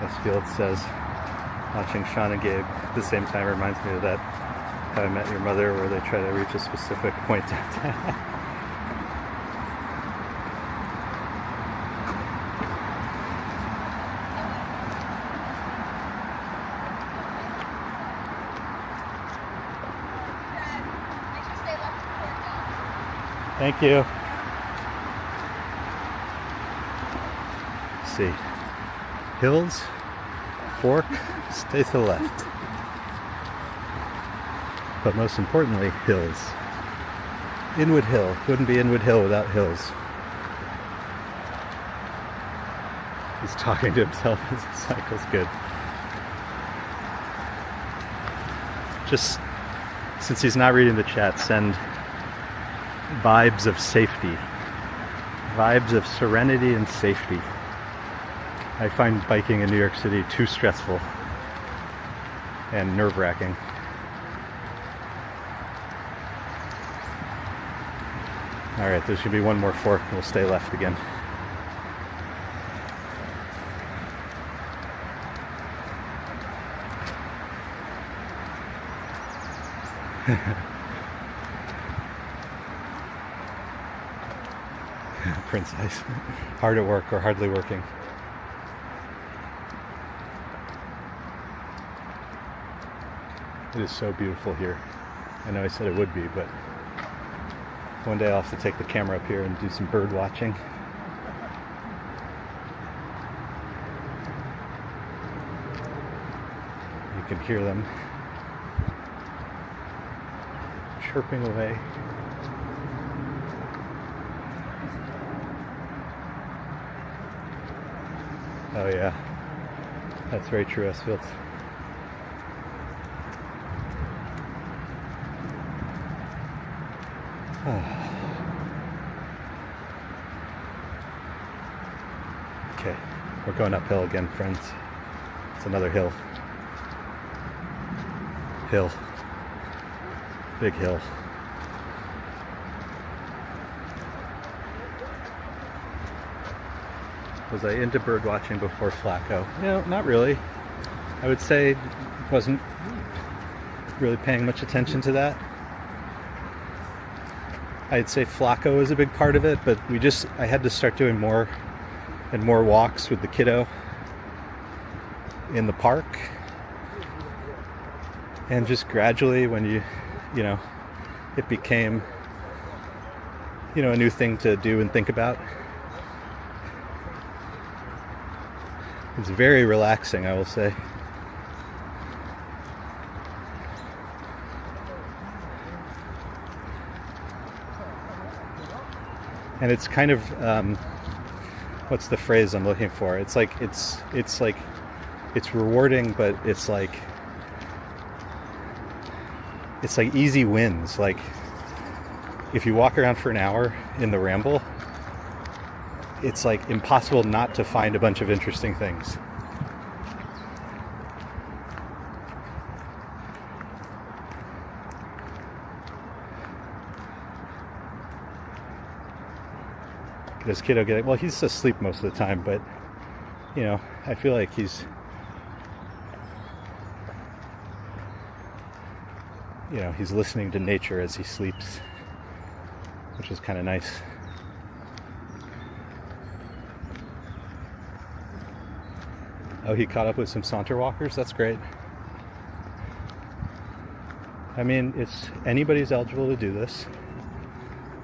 Speaker 1: As Field says, watching Sean and Gabe at the same time reminds me of that How I Met Your Mother, where they try to reach a specific point downtown. Thank you. Let's see. Hills, fork, stay to the left. But most importantly, hills. Inwood Hill. Wouldn't be Inwood Hill without hills. He's talking to himself as he cycles. Good. Just, since he's not reading the chat, send vibes of safety. Vibes of serenity and safety. I find biking in New York City too stressful and nerve-wracking. Alright, there should be one more fork and we'll stay left again. Prince Ice. Hard at work or hardly working. It is so beautiful here. I know I said it would be, but one day I'll have to take the camera up here and do some bird watching. You can hear them chirping away. Oh yeah, that's very true, Esfield. Okay, we're going uphill again, friends. It's another hill. Hill. Big hill. Was I into bird watching before Flacco? No, not really. I would say wasn't really paying much attention to that. I'd say Flacco is a big part of it, but I had to start doing more and more walks with the kiddo in the park. And just gradually when you know, it became, you know, a new thing to do and think about. It's very relaxing, I will say. And it's kind of, what's the phrase I'm looking for? It's like, it's rewarding, but it's like easy wins. Like, if you walk around for an hour in the Ramble, it's like impossible not to find a bunch of interesting things. Does kiddo get it? Well, he's asleep most of the time, but you know, I feel like he's, you know, he's listening to nature as he sleeps, which is kind of nice. Oh, he caught up with some Saunter walkers? That's great. I mean, anybody's eligible to do this.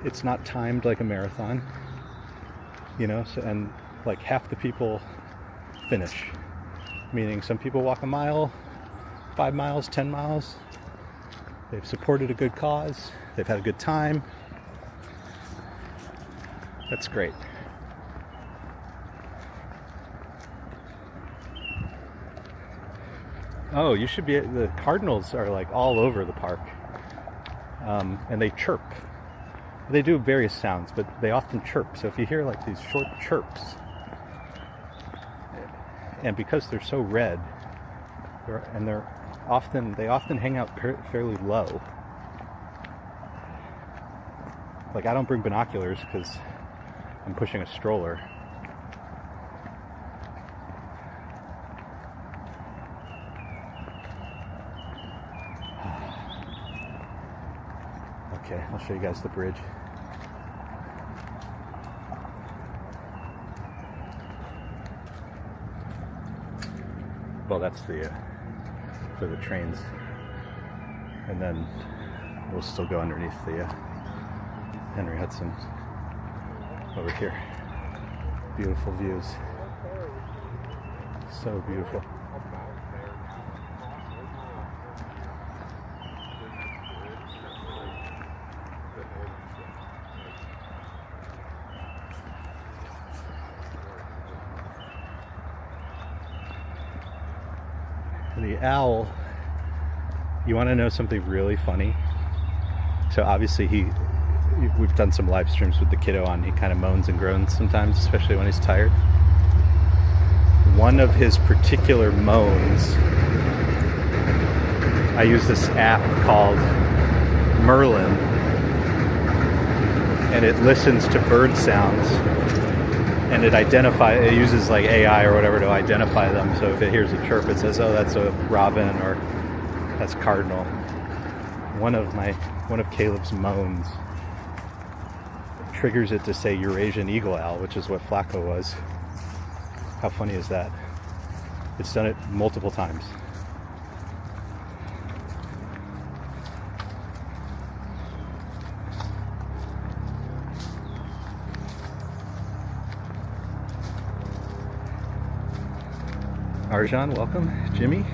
Speaker 1: It's not timed like a marathon, you know, and like half the people finish. Meaning some people walk a mile, 5 miles, 10 miles. They've supported a good cause. They've had a good time. That's great. Oh, you should be. The cardinals are like all over the park, and they chirp. They do various sounds, but they often chirp. So if you hear like these short chirps, and because they're so red, they often hang out fairly low. Like, I don't bring binoculars because I'm pushing a stroller. Okay, I'll show you guys the bridge. Well, that's the for the trains, and then we'll still go underneath the Henry Hudson over here. Beautiful views, so beautiful. The owl, you want to know something really funny? So obviously we've done some live streams with the kiddo on. He kind of moans and groans sometimes, especially when he's tired. One of his particular moans, I use this app called Merlin, and it listens to bird sounds, and it uses like AI or whatever to identify them. So if it hears a chirp, it says, oh, that's a robin, or that's cardinal. One of Caleb's moans triggers it to say Eurasian eagle owl, which is what Flacco was. How funny is that? It's done it multiple times. Arjan, welcome. Jimmy.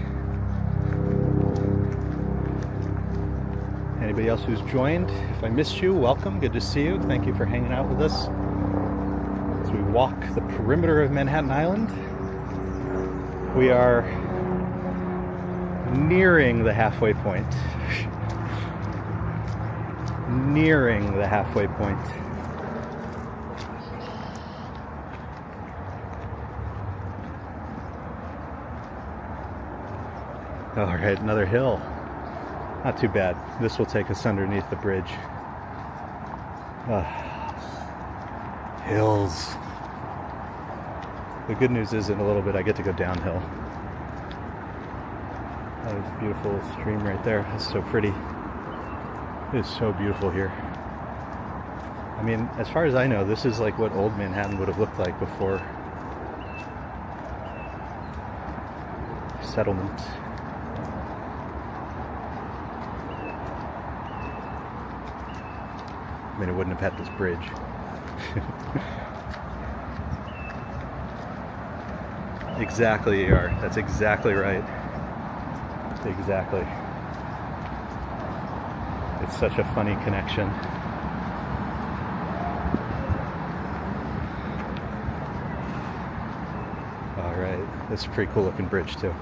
Speaker 1: Anybody else who's joined, if I missed you, welcome. Good to see you. Thank you for hanging out with us as we walk the perimeter of Manhattan Island. We are nearing the halfway point. nearing the halfway point. All right, another hill. Not too bad. This will take us underneath the bridge. Hills. The good news is in a little bit I get to go downhill. That is a beautiful stream right there. It's so pretty. It is so beautiful here. I mean, as far as I know, this is like what old Manhattan would have looked like before settlement. I mean, it wouldn't have had this bridge. Exactly, ER. That's exactly right. Exactly. It's such a funny connection. All right. That's a pretty cool looking bridge, too.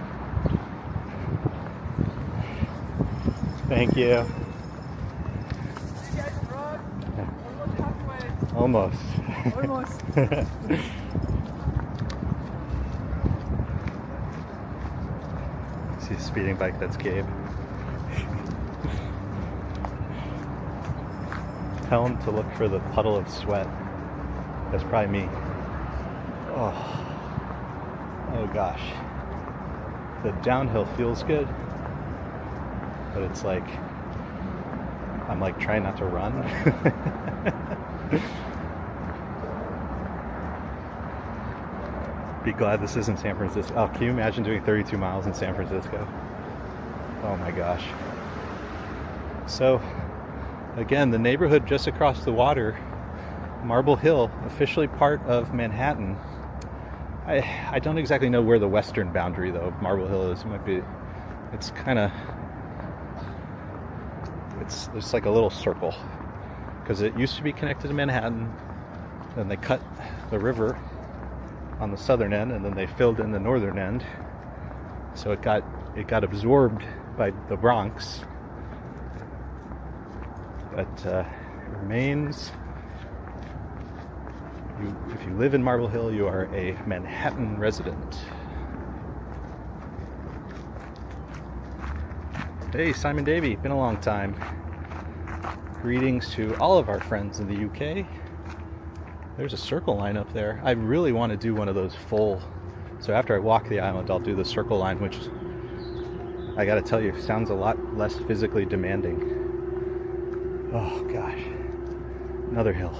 Speaker 1: Thank you. Almost.
Speaker 5: Almost.
Speaker 1: See a speeding bike, that's Gabe. Tell him to look for the puddle of sweat. That's probably me. Oh gosh. The downhill feels good, but it's like I'm like trying not to run. Be glad this isn't San Francisco. Oh, can you imagine doing 32 miles in San Francisco? Oh my gosh. So, again, the neighborhood just across the water, Marble Hill, officially part of Manhattan. I don't exactly know where the western boundary, though, of Marble Hill is. It might be, it's kind of, it's like a little circle. Because it used to be connected to Manhattan, then they cut the river on the southern end, and then they filled in the northern end, so it got absorbed by the Bronx, but it remains. If you live in Marble Hill, you are a Manhattan resident. Hey, Simon Davey, been a long time. Greetings to all of our friends in the UK. There's a circle line up there. I really want to do one of those full. So after I walk the island, I'll do the circle line, which I gotta tell you, sounds a lot less physically demanding. Oh gosh. Another hill.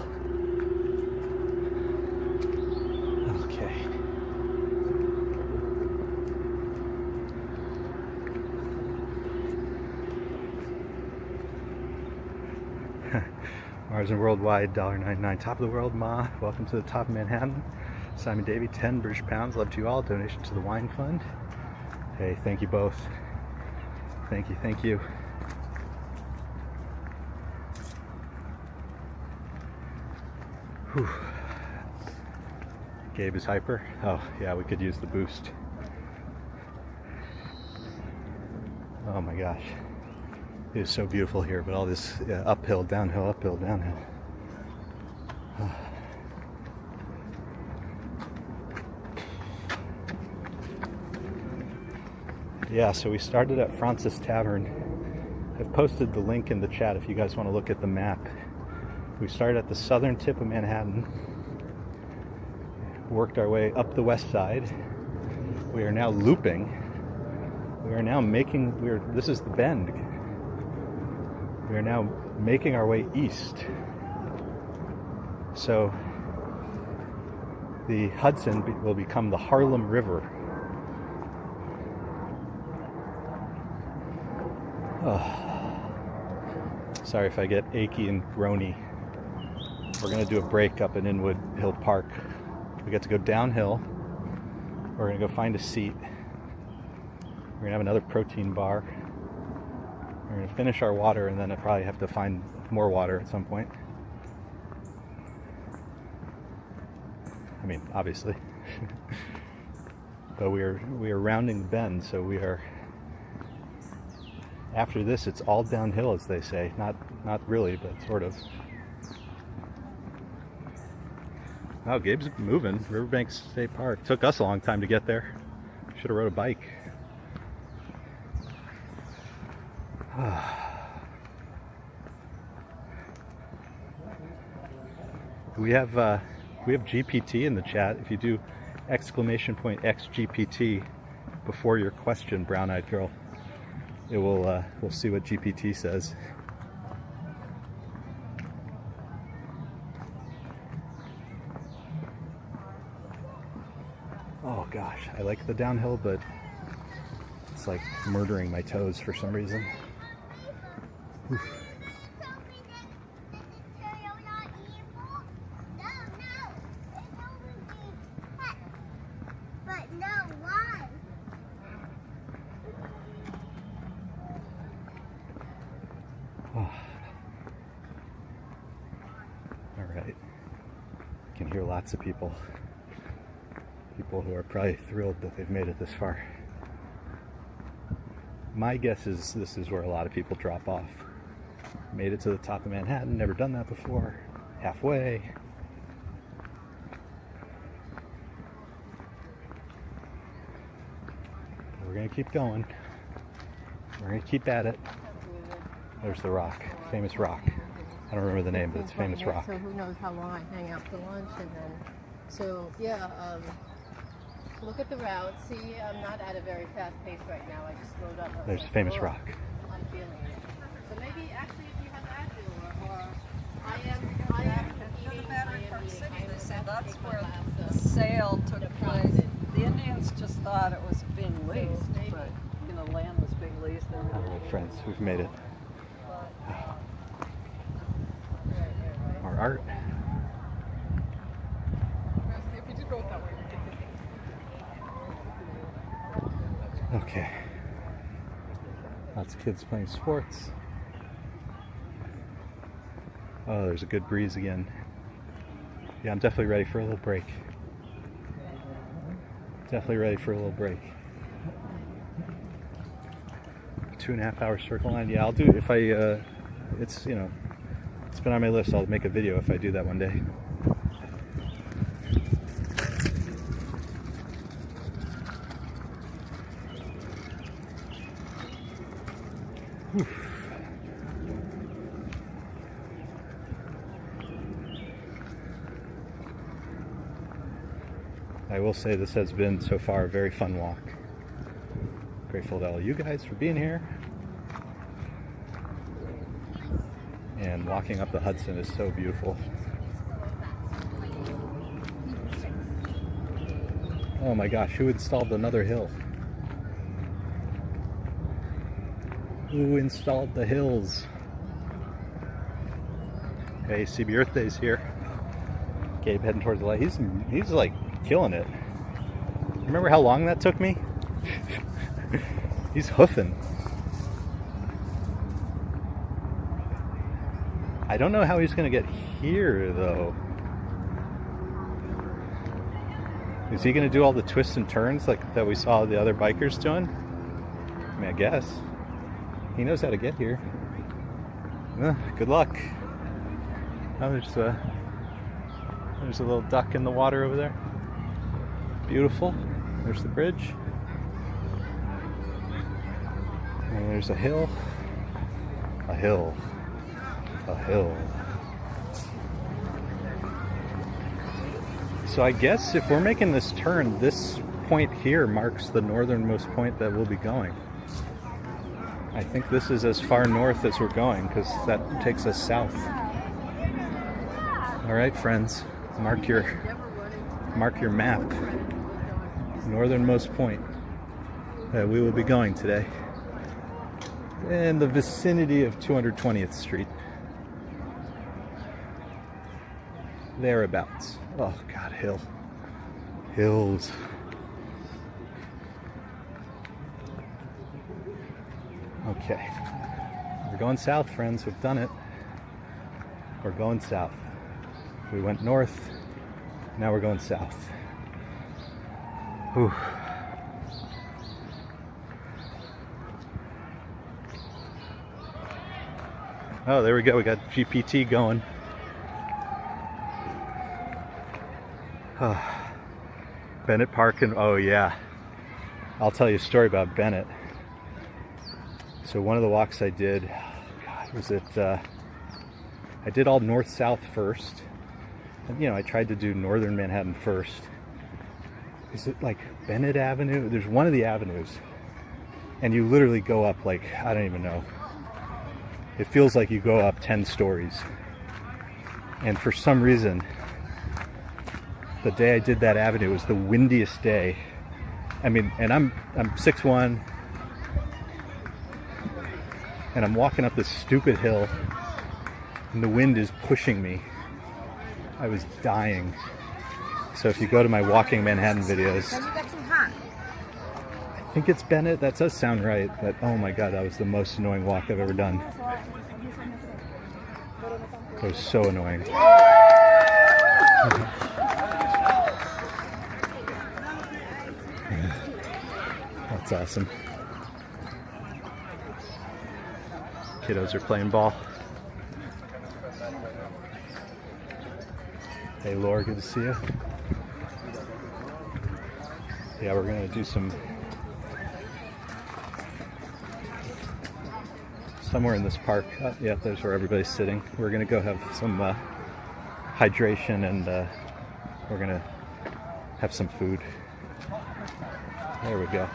Speaker 1: Okay. Mars and Worldwide, $1.99. Top of the world, Ma. Welcome to the top of Manhattan. Simon Davey, 10 British pounds. Love to you all. Donation to the wine fund. Hey, thank you both. Thank you, thank you. Whew. Gabe is hyper. Oh, yeah, we could use the boost. Oh my gosh. It is so beautiful here, but all this uphill, downhill, uphill, downhill. Yeah, so we started at Fraunces Tavern. I've posted the link in the chat if you guys want to look at the map. We started at the southern tip of Manhattan, worked our way up the west side. We are now looping. We are now making, this is the bend. We are now making our way east. So the Hudson will become the Harlem River. Oh. Sorry if I get achy and groany. We're going to do a break up in Inwood Hill Park. We get to go downhill. We're going to go find a seat. We're going to have another protein bar. We're going to finish our water, and then I probably have to find more water at some point. I mean, obviously. But we are rounding the bend, so we are. After this, it's all downhill, as they say. Not really, but sort of. Oh, Gabe's moving. Riverbank State Park. Took us a long time to get there. Should have rode a bike. We have GPT in the chat. If you do !XGPT before your question, brown-eyed girl, it will. We'll see what GPT says. Oh gosh, I like the downhill, but it's like murdering my toes for some reason. Oof. All right, I can hear lots of people who are probably thrilled that they've made it this far. My guess is this is where a lot of people drop off. Made it to the top of Manhattan, never done that before, halfway. We're gonna keep going. We're gonna keep at it. There's the rock, famous rock. I don't remember the name, but it's famous rock.
Speaker 6: So who knows how long I hang out for lunch, and then, so yeah, look at the route. See, I'm not at a very fast pace right now. I just slowed up.
Speaker 1: There's famous rock.
Speaker 6: I'm feeling it. So maybe actually, if you have that, or I am eating.
Speaker 3: Battery Park City, they say that's where the sale took place. The Indians just thought it was being leased, but you know, land was being leased.
Speaker 1: All right, friends, we've made it. Our art. Okay. Lots of kids playing sports. Oh, there's a good breeze again. Yeah, I'm definitely ready for a little break. Definitely ready for a little break. 2.5 hour circle line. Yeah, I'll do if I. It's, you know, it's been on my list. I'll make a video if I do that one day. Whew. I will say this has been so far a very fun walk. Grateful to all you guys for being here. And walking up the Hudson is so beautiful. Oh my gosh, who installed another hill? Who installed the hills? Hey, CB Earth Day's here. Gabe heading towards the light. He's like killing it. Remember how long that took me? He's hoofing. I don't know how he's gonna get here though. Is he gonna do all the twists and turns like that we saw the other bikers doing? I mean, I guess. He knows how to get here. Good luck. Oh, there's a little duck in the water over there. Beautiful. There's the bridge. And there's a hill. A hill. A hill. So I guess if we're making this turn, this point here marks the northernmost point that we'll be going. I think this is as far north as we're going because that takes us south. All right, friends, mark your map. Northernmost point that we will be going today. In the vicinity of 220th Street. Thereabouts. Oh God, hill. Hills. Okay. We're going south, friends. We've done it. We're going south. We went north. Now we're going south. Whew. Oh, there we go. We got GPT going. Oh, Bennett Park and oh yeah. I'll tell you a story about Bennett. So one of the walks I did, God, was it, I did all north-south first. And, you know, I tried to do northern Manhattan first. Is it like Bennett Avenue? There's one of the avenues. And you literally go up like, I don't even know. It feels like you go up 10 stories. And for some reason, the day I did that avenue was the windiest day. I mean, and I'm 6'1", and I'm walking up this stupid hill, and the wind is pushing me. I was dying. So if you go to my Walking Manhattan videos, I think it's Bennett. That does sound right, but oh my God, that was the most annoying walk I've ever done. It was so annoying. That's awesome. Kiddos are playing ball. Hey Laura, good to see you. Yeah, we're gonna do some somewhere in this park. Oh, yeah, there's where everybody's sitting. We're gonna go have some hydration, and we're gonna have some food. There we go.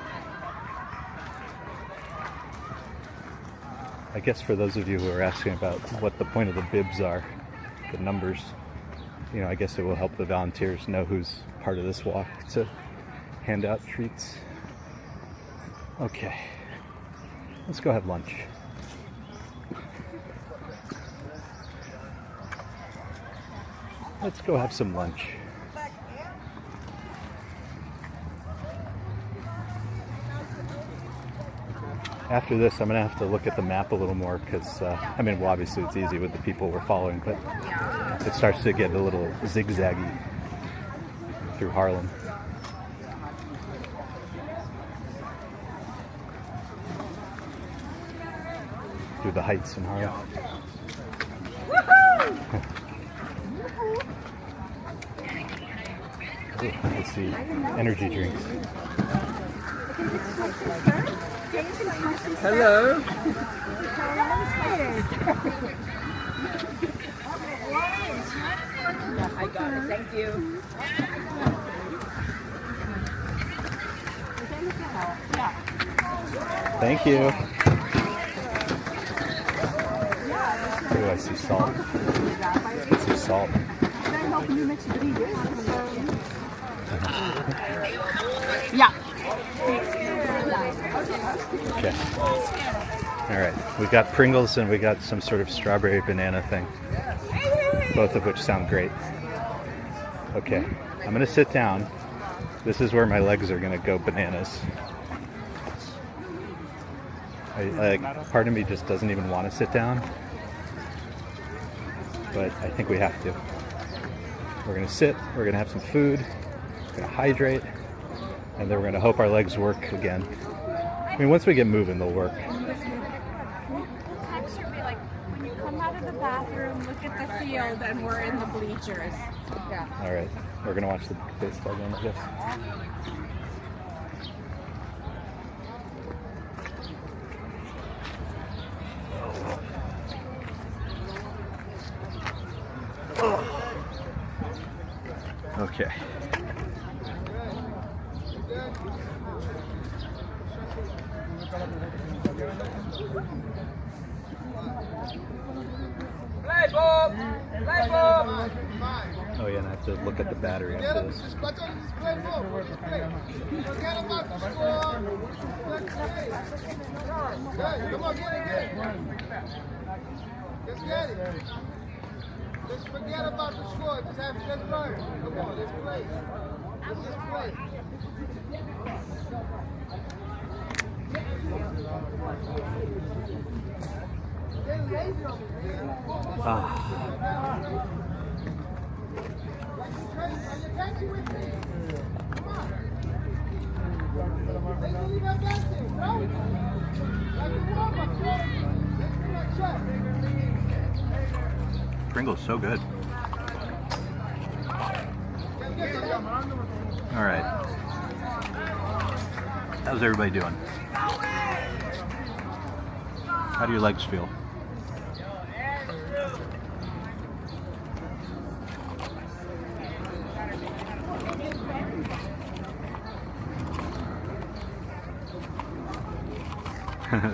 Speaker 1: I guess for those of you who are asking about what the point of the bibs are, the numbers, you know, I guess it will help the volunteers know who's part of this walk to hand out treats. Okay, let's go have lunch. Let's go have some lunch. After this, I'm going to have to look at the map a little more because, I mean, well, obviously it's easy with the people we're following, but it starts to get a little zigzaggy through Harlem. Through the heights in Harlem. Ooh, let's see, energy drinks.
Speaker 5: Hello. I got it. Thank you.
Speaker 1: Thank you. Oh, I see salt. I see salt.
Speaker 4: Yeah.
Speaker 1: Okay. All right. We've got Pringles and we got some sort of strawberry banana thing. Both of which sound great. Okay. I'm going to sit down. This is where my legs are going to go bananas. Part of me just doesn't even want to sit down. But I think we have to. We're going to sit. We're going to have some food. We're going to hydrate. And then we're going to hope our legs work again. I mean, once we get moving, they'll work.
Speaker 4: Text or be like, when you come out of the bathroom, look at the field, and we're in the bleachers. Yeah.
Speaker 1: All right. We're going to watch the baseball game, I guess. Okay.
Speaker 5: Play ball. Play ball.
Speaker 1: Oh yeah, and I have to look at the battery after this.
Speaker 2: Come on, get it. Let's get it. Let's forget about the score. Let's learn. Come on, let's play. Let's just play. Check.
Speaker 1: Pringles, so good. All right. How's everybody doing? How do your legs feel?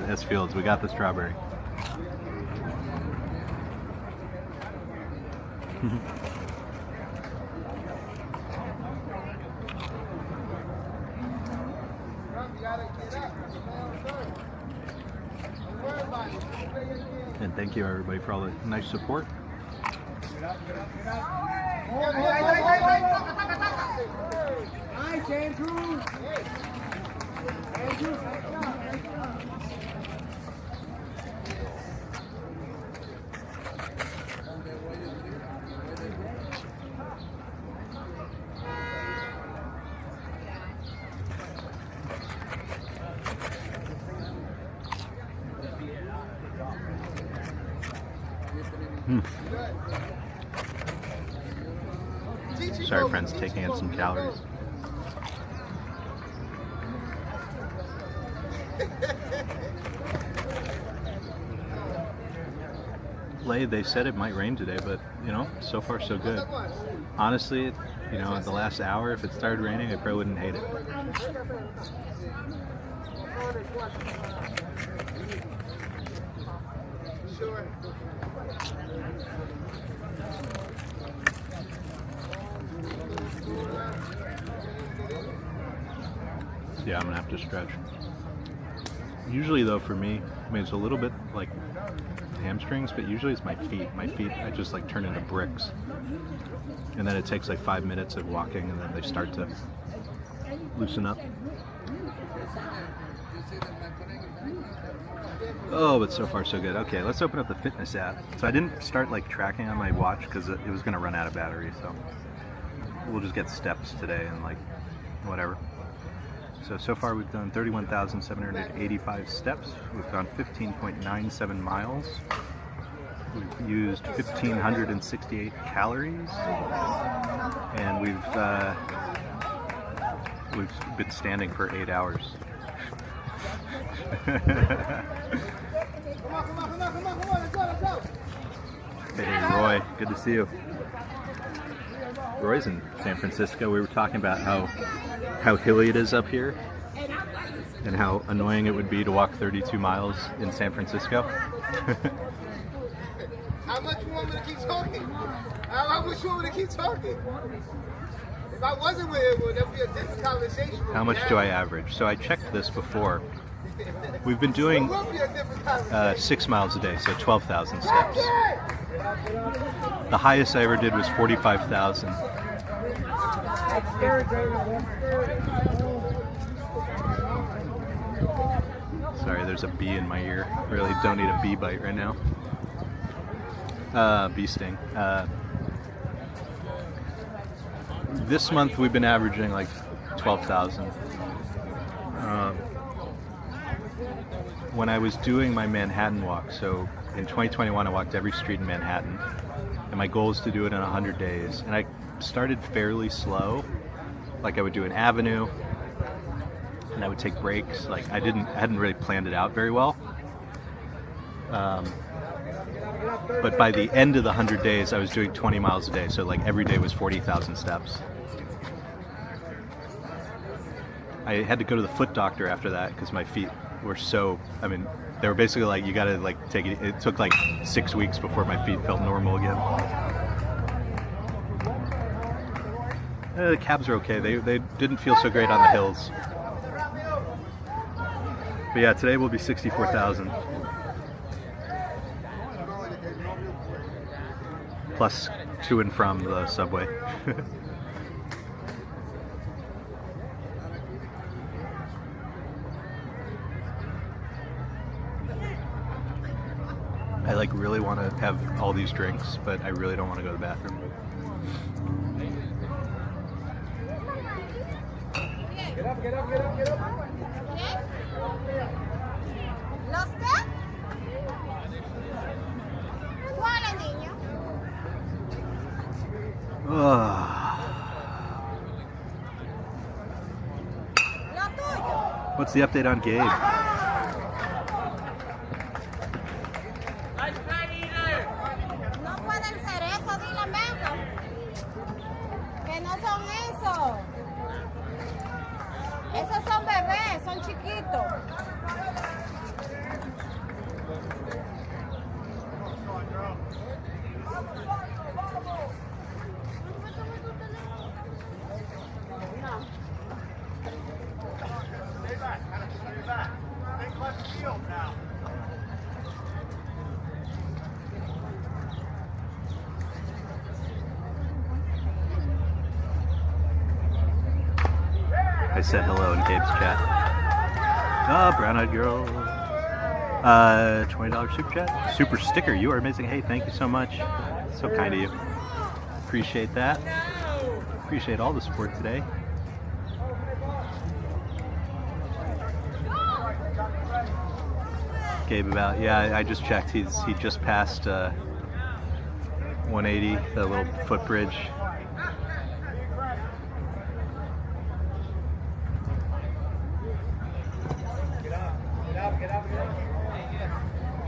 Speaker 1: S Fields, we got the strawberry. And thank you everybody for all the nice support.
Speaker 2: Nice, Andrew.
Speaker 1: Sorry friends, taking in some calories. They said it might rain today, but you know, so far so good. Honestly, you know, the last hour, if it started raining, I probably wouldn't hate it.
Speaker 2: Sure.
Speaker 1: Yeah, I'm gonna have to stretch. Usually though, for me, I mean, it's a little bit like hamstrings, but usually it's my feet. My feet, I just like turn into bricks. And then it takes like 5 minutes of walking and then they start to loosen up. Oh, but so far so good. Okay, let's open up the fitness app. So I didn't start like tracking on my watch because it was gonna run out of battery, so we'll just get steps today and like whatever. So far we've done 31,785 steps. We've gone 15.97 miles. We've used 1,568 calories, and we've been standing for 8 hours. Hey Roy, good to see you. Roy's in San Francisco. We were talking about how hilly it is up here and how annoying it would be to walk 32 miles in San Francisco.
Speaker 2: How much you want me to keep talking? How much you want me to keep talking? If I wasn't with it, there would be a different conversation.
Speaker 1: How much do I average? So I checked this before. We've been doing 6 miles a day, so 12,000 steps. The highest I ever did was 45,000. Sorry, there's a bee in my ear. Really don't need a bee bite right now. Bee sting. This month we've been averaging like 12,000. When I was doing my Manhattan walk, so in 2021 I walked every street in Manhattan, and my goal is to do it in 100 days. And I started fairly slow, like I would do an avenue, and I would take breaks. Like I hadn't really planned it out very well. But by the end of the 100 days, I was doing 20 miles a day, so like every day was 40,000 steps. I had to go to the foot doctor after that because my feet were so, I mean, they were basically like, you gotta like take it. It took like 6 weeks before my feet felt normal again. The cabs are okay. They didn't feel so great on the hills. But yeah, today will be 64,000. Plus to and from the subway. I like really want to have all these drinks, but I really don't want to go to the bathroom.
Speaker 2: Get up, get up, get up, get up.
Speaker 1: What's the update on Gabe?
Speaker 8: No pueden ser eso, dile Mega. Que no son eso. Esos son bebés, son chiquitos.
Speaker 1: I said hello in Gabe's chat. Brown-eyed girl. $20 super chat. Super sticker. You are amazing. Hey, thank you so much. So kind of you. Appreciate that. Appreciate all the support today. Gabe about, yeah, I just checked. He just passed 180, the little footbridge.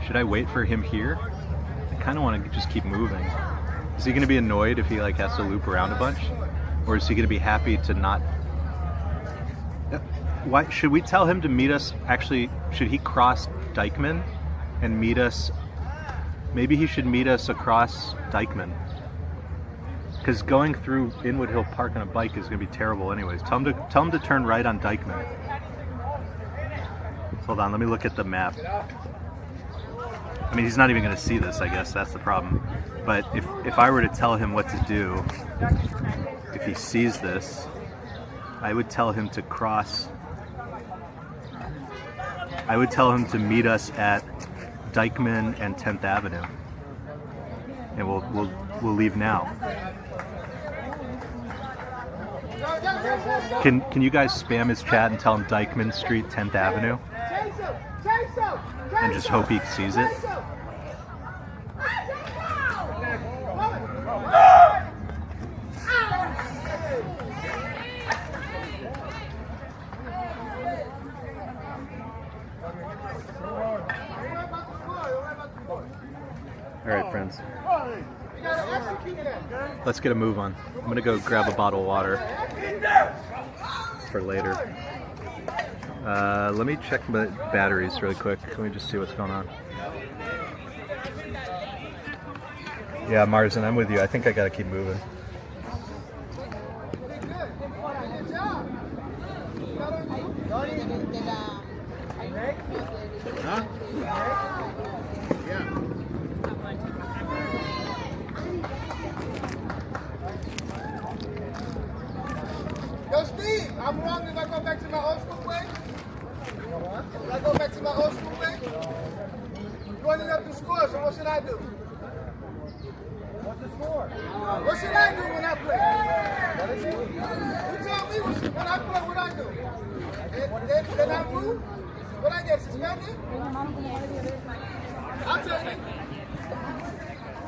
Speaker 1: Should I wait for him here? I kind of want to just keep moving. Is he going to be annoyed if he like has to loop around a bunch? Or is he going to be happy to not? Why should we tell him to meet us? Actually, should he cross Dykeman and meet us? Maybe he should meet us across Dykeman. Because going through Inwood Hill Park on a bike is going to be terrible anyways. Tell him to turn right on Dykeman. Hold on, let me look at the map. I mean, he's not even going to see this, I guess. That's the problem. But if I were to tell him what to do, if he sees this, I would tell him to cross. I would tell him to meet us at Dykeman and 10th Avenue. And we'll leave now. Can you guys spam his chat and tell him Dykeman Street, 10th Avenue? And just hope he sees it. All right, friends. Let's get a move on. I'm gonna go grab a bottle of water for later. Let me check my batteries really quick. Let me just see what's going on. Yeah, Marzin, I'm with you. I think I gotta keep moving. Huh? Yeah.
Speaker 2: Yo, Steve, I'm wrong if I go back to my old school way? You know what? If I go back to my old school way? You ended up the score, so what should I do? What's the score? What should I do when I play? What is it? You tell me when I play what I do. Then I move? What I get, suspended?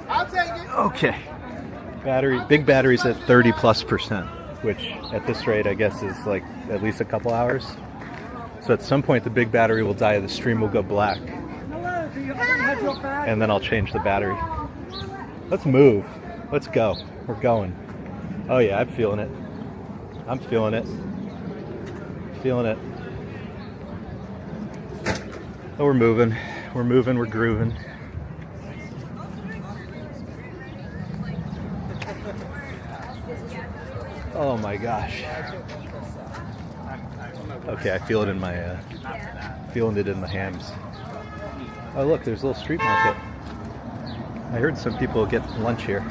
Speaker 2: I'll take it.
Speaker 1: Okay. Big battery's at 30+%, which at this rate I guess is like at least a couple hours. So at some point the big battery will die, the stream will go black. And then I'll change the battery. Let's move. Let's go. We're going. Oh yeah, I'm feeling it. I'm feeling it. Feeling it. Oh, we're moving. We're moving, we're grooving. Oh my gosh. Okay, I feel it in my feeling it in my hams. Oh look, there's a little street market. I heard some people get lunch here.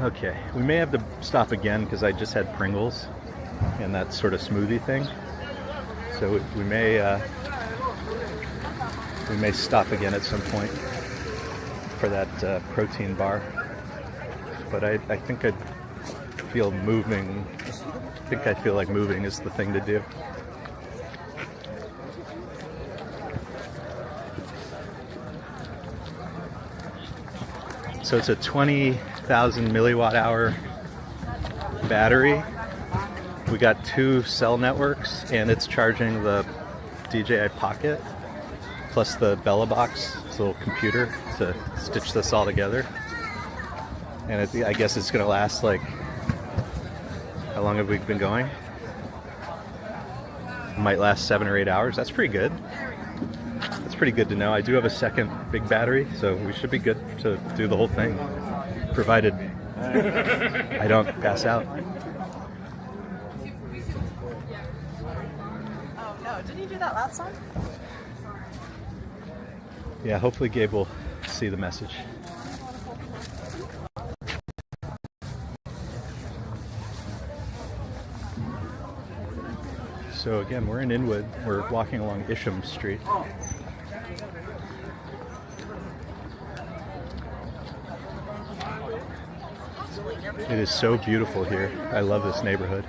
Speaker 1: Okay, we may have to stop again because I just had Pringles and that sort of smoothie thing. So we may stop again at some point for that protein bar. But I think I feel moving. I think I feel like moving is the thing to do. So it's a 20,000 milliwatt hour battery. We got 2 cell networks, and it's charging the DJI Pocket plus the BELABOX, this little computer to stitch this all together. And I guess it's gonna last like, how long have we been going? It might last 7 or 8 hours. That's pretty good. That's pretty good to know. I do have a second big battery, so we should be good to do the whole thing, provided I don't pass out.
Speaker 3: Oh no, didn't you do that last time?
Speaker 1: Yeah, hopefully Gabe will see the message. So again, we're in Inwood. We're walking along Isham Street. It is so beautiful here. I love this neighborhood.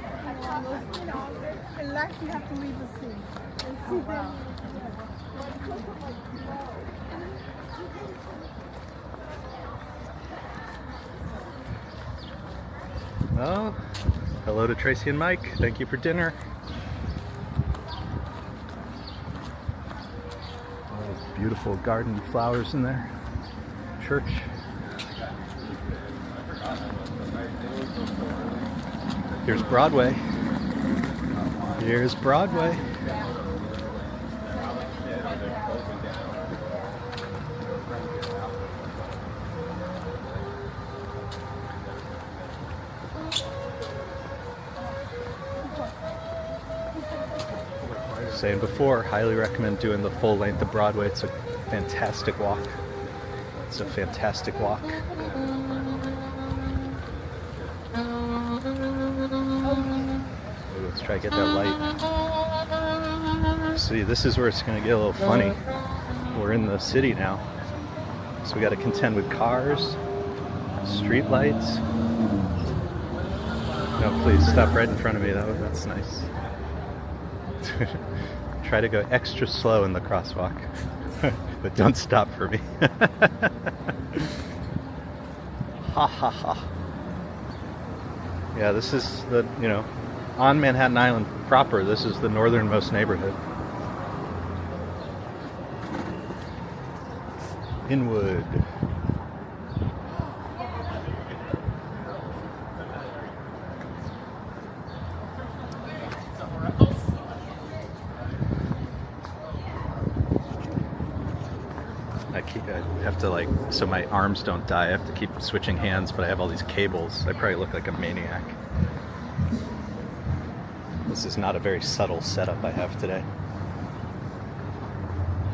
Speaker 1: Well, hello to Tracy and Mike. Thank you for dinner. All those beautiful garden flowers in there. Church. Here's Broadway. Here's Broadway. Saying before, highly recommend doing the full length of Broadway. It's a fantastic walk. It's a fantastic walk. Let's try to get that light. See, this is where it's going to get a little funny. We're in the city now, so we got to contend with cars, street lights. No, please stop right in front of me. That's nice. Try to go extra slow in the crosswalk, but don't stop for me. Ha ha ha. Yeah, this is the, on Manhattan Island proper, this is the northernmost neighborhood. Inwood. I have to so my arms don't die, I have to keep switching hands, but I have all these cables. I probably look like a maniac. This is not a very subtle setup I have today.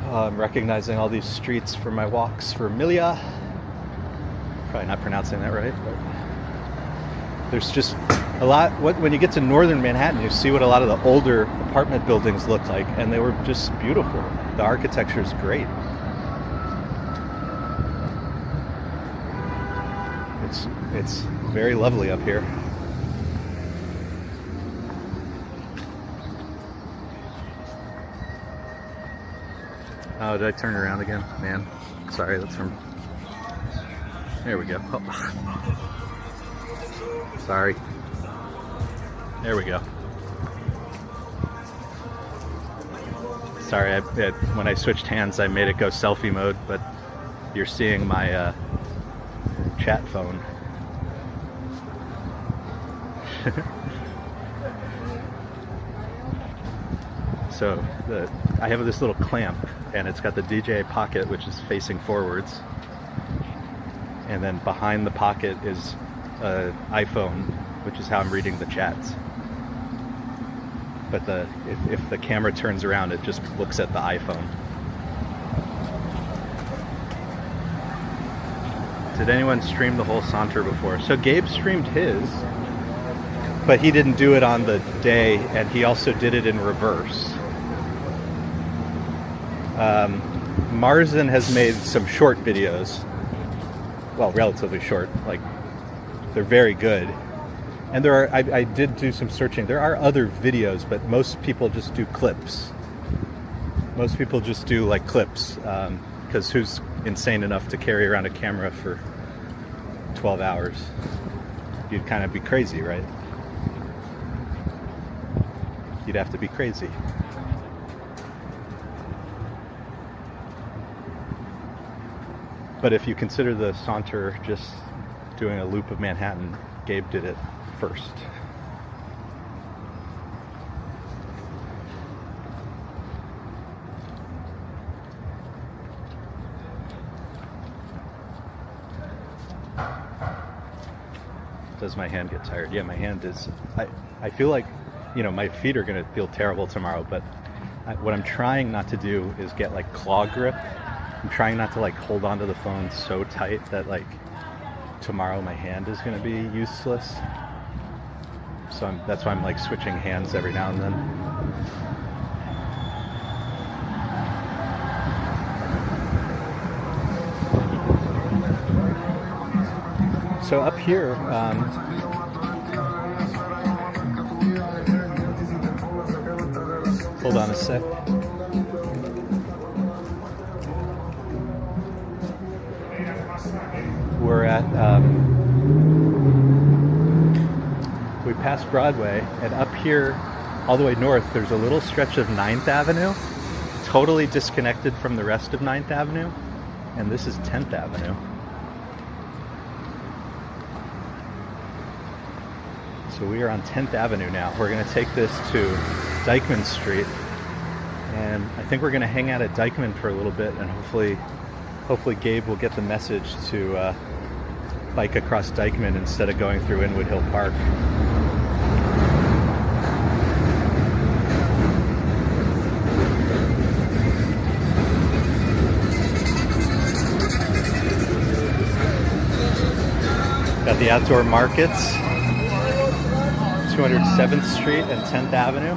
Speaker 1: I'm recognizing all these streets for my walks for Milia. Probably not pronouncing that right, but there's just a lot. When you get to northern Manhattan, you see what a lot of the older apartment buildings look like, and they were just beautiful. The architecture is great. It's very lovely up here. Oh, did I turn around again? Man, sorry, that's from... There we go. Oh. Sorry. There we go. Sorry, when I switched hands, I made it go selfie mode, but you're seeing my chat phone. So I have this little clamp, and it's got the DJI Pocket, which is facing forwards, and then behind the Pocket is an iPhone, which is how I'm reading the chats. But if the camera turns around, it just looks at the iPhone. Did anyone stream the whole Saunter before? So Gabe streamed his, but he didn't do it on the day, and he also did it in reverse. Marzin has made some short videos. Well, relatively short. They're very good. And there are, I did do some searching. There are other videos, but most people just do clips. Most people just do clips, because who's insane enough to carry around a camera for 12 hours. You'd kind of be crazy, right? You'd have to be crazy. But if you consider the Saunter just doing a loop of Manhattan, Gabe did it first. Does my hand get tired? Yeah, my hand is. I feel like, my feet are gonna feel terrible tomorrow, but what I'm trying not to do is get like claw grip. I'm trying not to like hold onto the phone so tight that like tomorrow my hand is gonna be useless. So that's why I'm like switching hands every now and then. So up here, hold on a sec. We're at, we passed Broadway, and up here, all the way north, there's a little stretch of 9th Avenue, totally disconnected from the rest of 9th Avenue, and this is 10th Avenue. So we are on 10th Avenue now. We're going to take this to Dyckman Street, and I think we're going to hang out at Dyckman for a little bit, and hopefully Gabe will get the message to bike across Dyckman instead of going through Inwood Hill Park. Got the outdoor markets, 207th Street and 10th Avenue.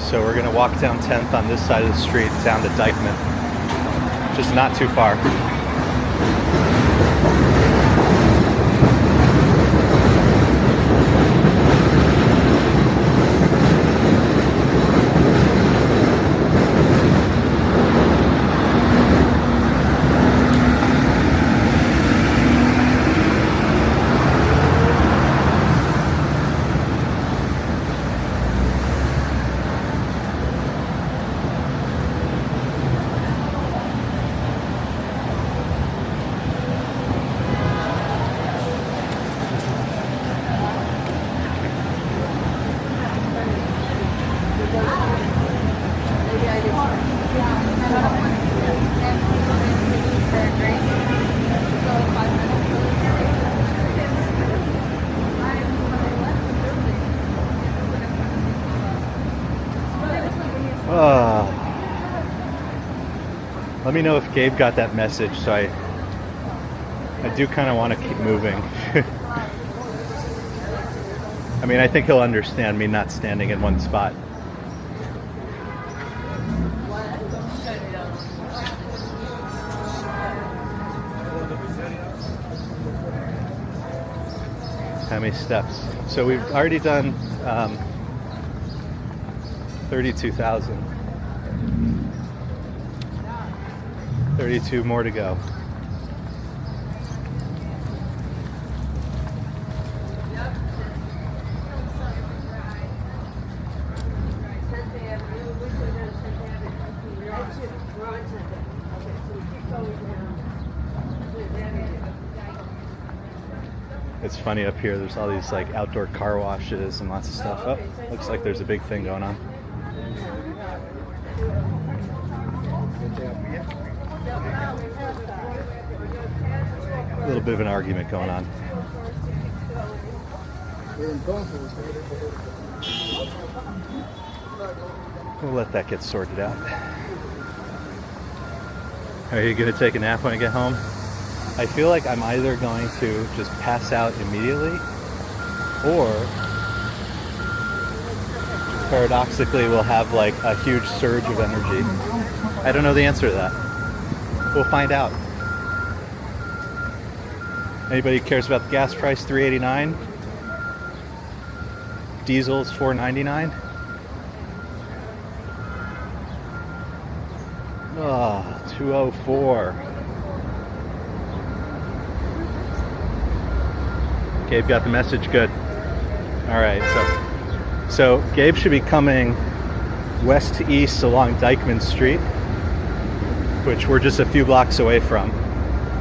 Speaker 1: So we're going to walk down 10th on this side of the street down to Dyckman, which is not too far. Let me know if Gabe got that message, so I do kind of want to keep moving. I mean, I think he'll understand me not standing in one spot. How many steps? So we've already done 32,000. 32 more to go. It's funny up here, there's all these like outdoor car washes and lots of stuff. Oh, looks like there's a big thing going on. A little bit of an argument going on. We'll let that get sorted out. Are you going to take a nap when I get home? I feel like I'm either going to just pass out immediately, or paradoxically we'll have like a huge surge of energy. I don't know the answer to that. We'll find out. Anybody who cares about the gas price, $3.89. Diesel's $4.99. Oh, 204. Gabe got the message. Good. All right, so Gabe should be coming west to east along Dyckman Street, which we're just a few blocks away from.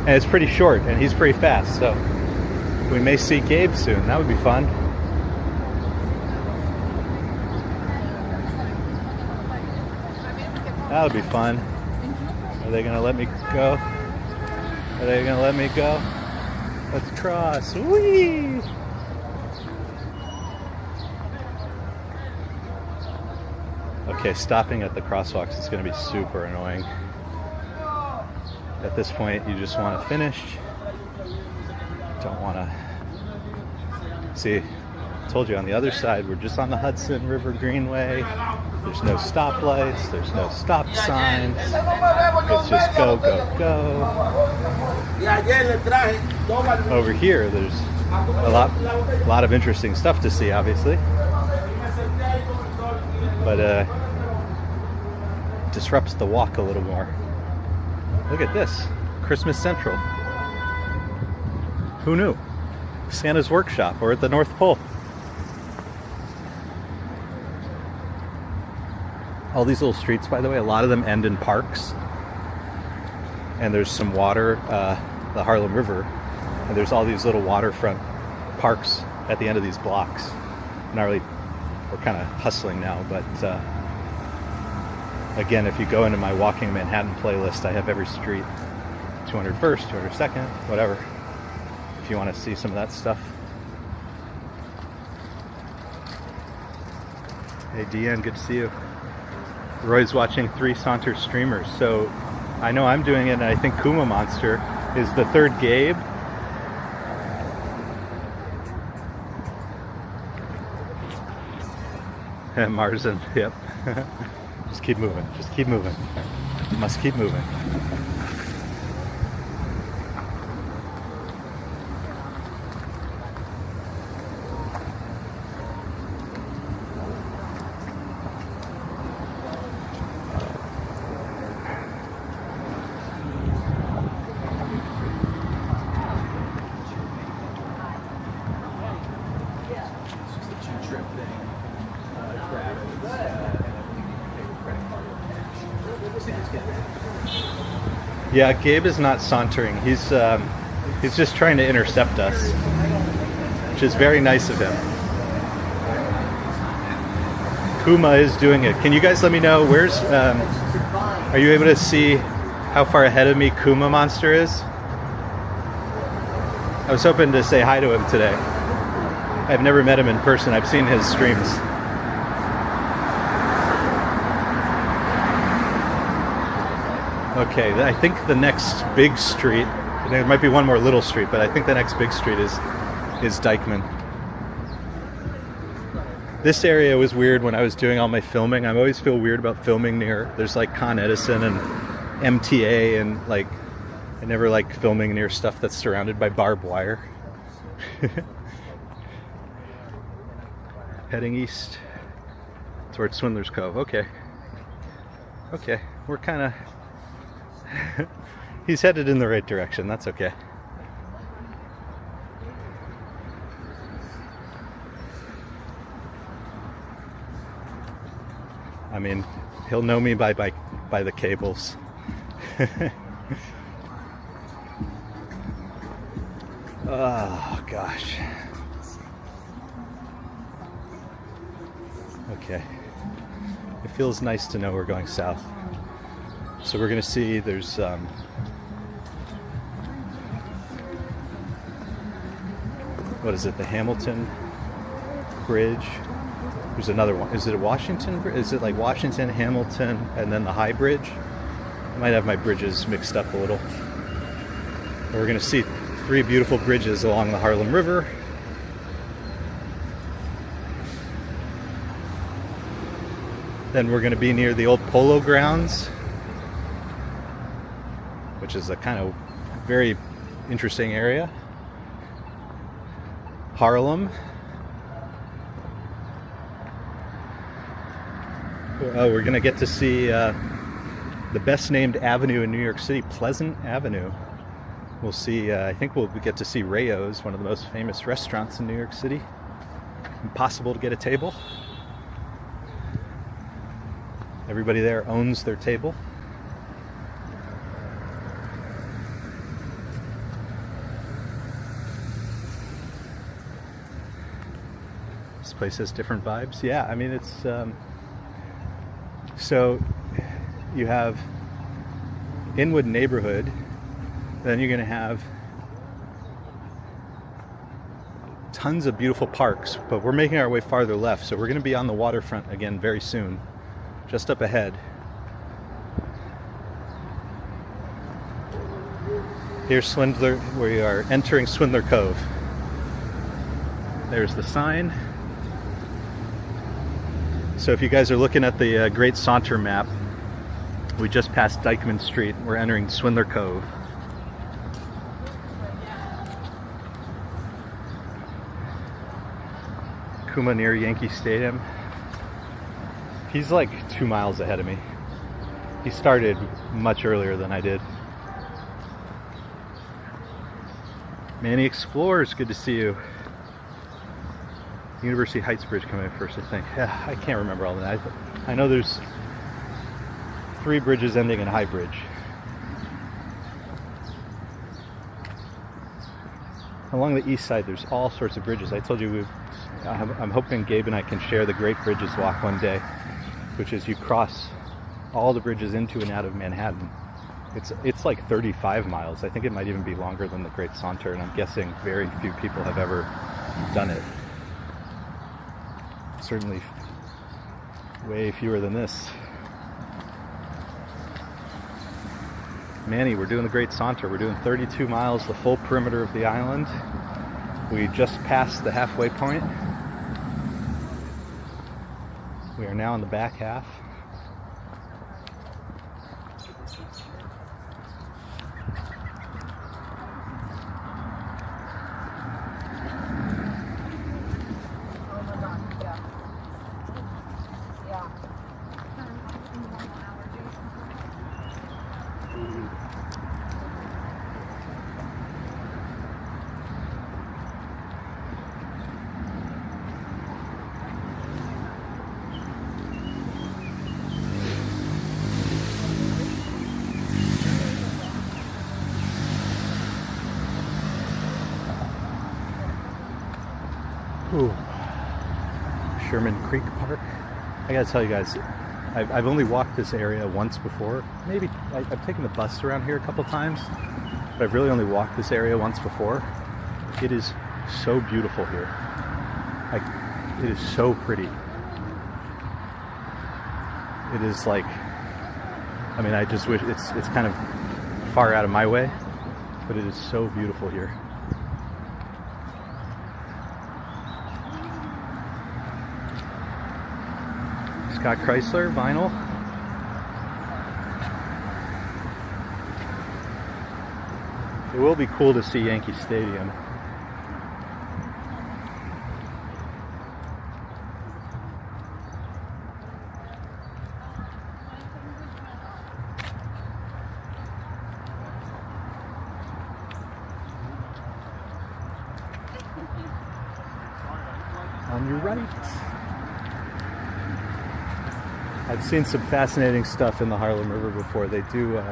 Speaker 1: And it's pretty short, and he's pretty fast, so we may see Gabe soon. That would be fun. That would be fun. Are they gonna let me go? Are they gonna let me go? Let's cross. Whee! Okay, stopping at the crosswalks is gonna be super annoying. At this point, you just want to finish. Don't want to... See, I told you on the other side, we're just on the Hudson River Greenway. There's no stoplights, there's no stop signs. It's just go, go, go. Over here, there's a lot of interesting stuff to see, obviously. But disrupts the walk a little more. Look at this, Christmas Central. Who knew? Santa's workshop, or at the North Pole. All these little streets, by the way, a lot of them end in parks. And there's some water, the Harlem River, and there's all these little waterfront parks at the end of these blocks. Not really, we're kind of hustling now, but again, if you go into my Walking Manhattan playlist, I have every street, 201st, 202nd, whatever, if you want to see some of that stuff. Hey Deanne, good to see you. Roy's watching 3 Saunter streamers, so I know I'm doing it, and I think Kuma Monster is the third Gabe. Marzen, yep. Just keep moving, just keep moving. You must keep moving. Yeah, Gabe is not sauntering. He's just trying to intercept us, which is very nice of him. Kuma is doing it. Can you guys let me know where's? Are you able to see how far ahead of me Kuma Monster is? I was hoping to say hi to him today. I've never met him in person. I've seen his streams. Okay, I think the next big street, there might be one more little street, but I think the next big street is Dyckman. This area was weird when I was doing all my filming. I always feel weird about filming near, there's like Con Edison and MTA, and like, I never like filming near stuff that's surrounded by barbed wire. Heading east towards Swindler's Cove. Okay. Okay, we're kind of... He's headed in the right direction. That's okay. I mean, he'll know me by the cables. Oh gosh. Okay. It feels nice to know we're going south. So we're going to see there's what is it, the Hamilton Bridge? There's another one. Is it a Washington? Is it like Washington, Hamilton, and then the High Bridge? I might have my bridges mixed up a little. But we're going to see 3 beautiful bridges along the Harlem River. Then we're going to be near the old Polo Grounds, which is a kind of very interesting area. Harlem. Oh, we're gonna get to see the best named avenue in New York City, Pleasant Avenue. We'll see, I think we'll get to see Rayo's, one of the most famous restaurants in New York City. Impossible to get a table. Everybody there owns their table. This place has different vibes. Yeah, I mean, it's so you have Inwood neighborhood, then you're going to have tons of beautiful parks, but we're making our way farther left, so we're going to be on the waterfront again very soon, just up ahead. Here's Swindler. We are entering Swindler Cove. There's the sign. So if you guys are looking at the Great Saunter map, we just passed Dykeman Street. We're entering Swindler Cove. Kuma near Yankee Stadium. He's like 2 miles ahead of me. He started much earlier than I did. Manny Explorers, good to see you. University Heights Bridge coming first, I think. Yeah, I can't remember all that. I know there's 3 bridges ending in High Bridge. Along the east side, there's all sorts of bridges. I told you I'm hoping Gabe and I can share the Great Bridges Walk one day, which is you cross all the bridges into and out of Manhattan. It's like 35 miles. I think it might even be longer than the Great Saunter, and I'm guessing very few people have ever done it. Certainly way fewer than this. Manny, we're doing the Great Saunter. We're doing 32 miles, the full perimeter of the island. We just passed the halfway point. We are now in the back half. Ooh. Sherman Creek Park. I gotta tell you guys, I've only walked this area once before. Maybe I've taken the bus around here a couple times, but I've really only walked this area once before. It is so beautiful here. It is so pretty. It is like, I mean, I just wish it's kind of far out of my way, but it is so beautiful here. Scott Chrysler, vinyl. It will be cool to see Yankee Stadium. On your right. I've seen some fascinating stuff in the Harlem River before. They do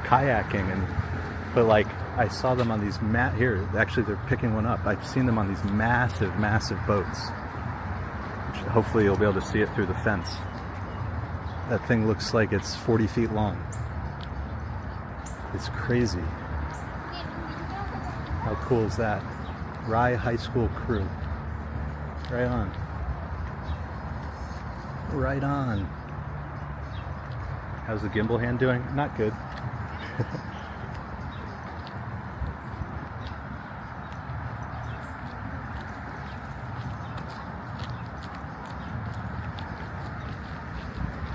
Speaker 1: kayaking, but like I saw them on these here. Actually, they're picking one up. I've seen them on these massive, massive boats. Which hopefully, you'll be able to see it through the fence. That thing looks like it's 40 feet long. It's crazy. How cool is that? Rye High School crew. Right on. Right on. How's the gimbal hand doing? Not good.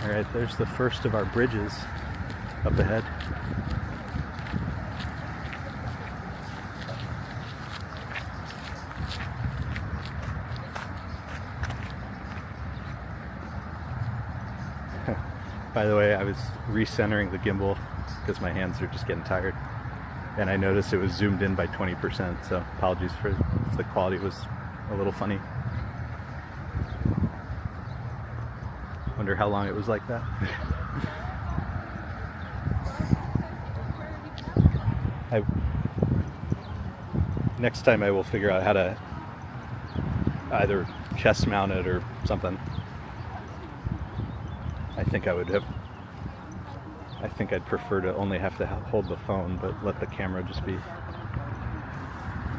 Speaker 1: All right, there's the first of our bridges up ahead. By the way, I was recentering the gimbal because my hands are just getting tired. And I noticed it was zoomed in by 20%, so apologies for if the quality was a little funny. Wonder how long it was like that. Next time I will figure out how to either chest mount it or something. I think I'd prefer to only have to hold the phone, but let the camera just be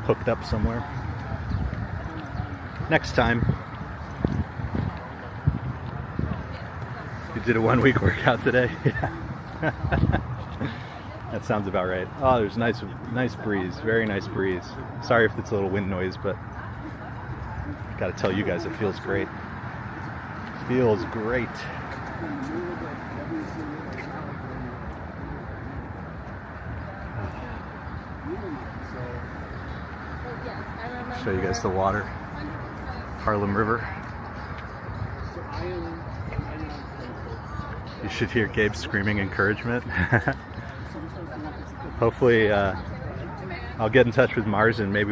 Speaker 1: hooked up somewhere. Next time. You did a 1 week workout today? Yeah. That sounds about right. Oh, there's nice breeze, very nice breeze. Sorry if it's a little wind noise, but gotta tell you guys it feels great. Feels great. Show you guys the water. Harlem River. You should hear Gabe screaming encouragement. Hopefully, I'll get in touch with Marsden. Maybe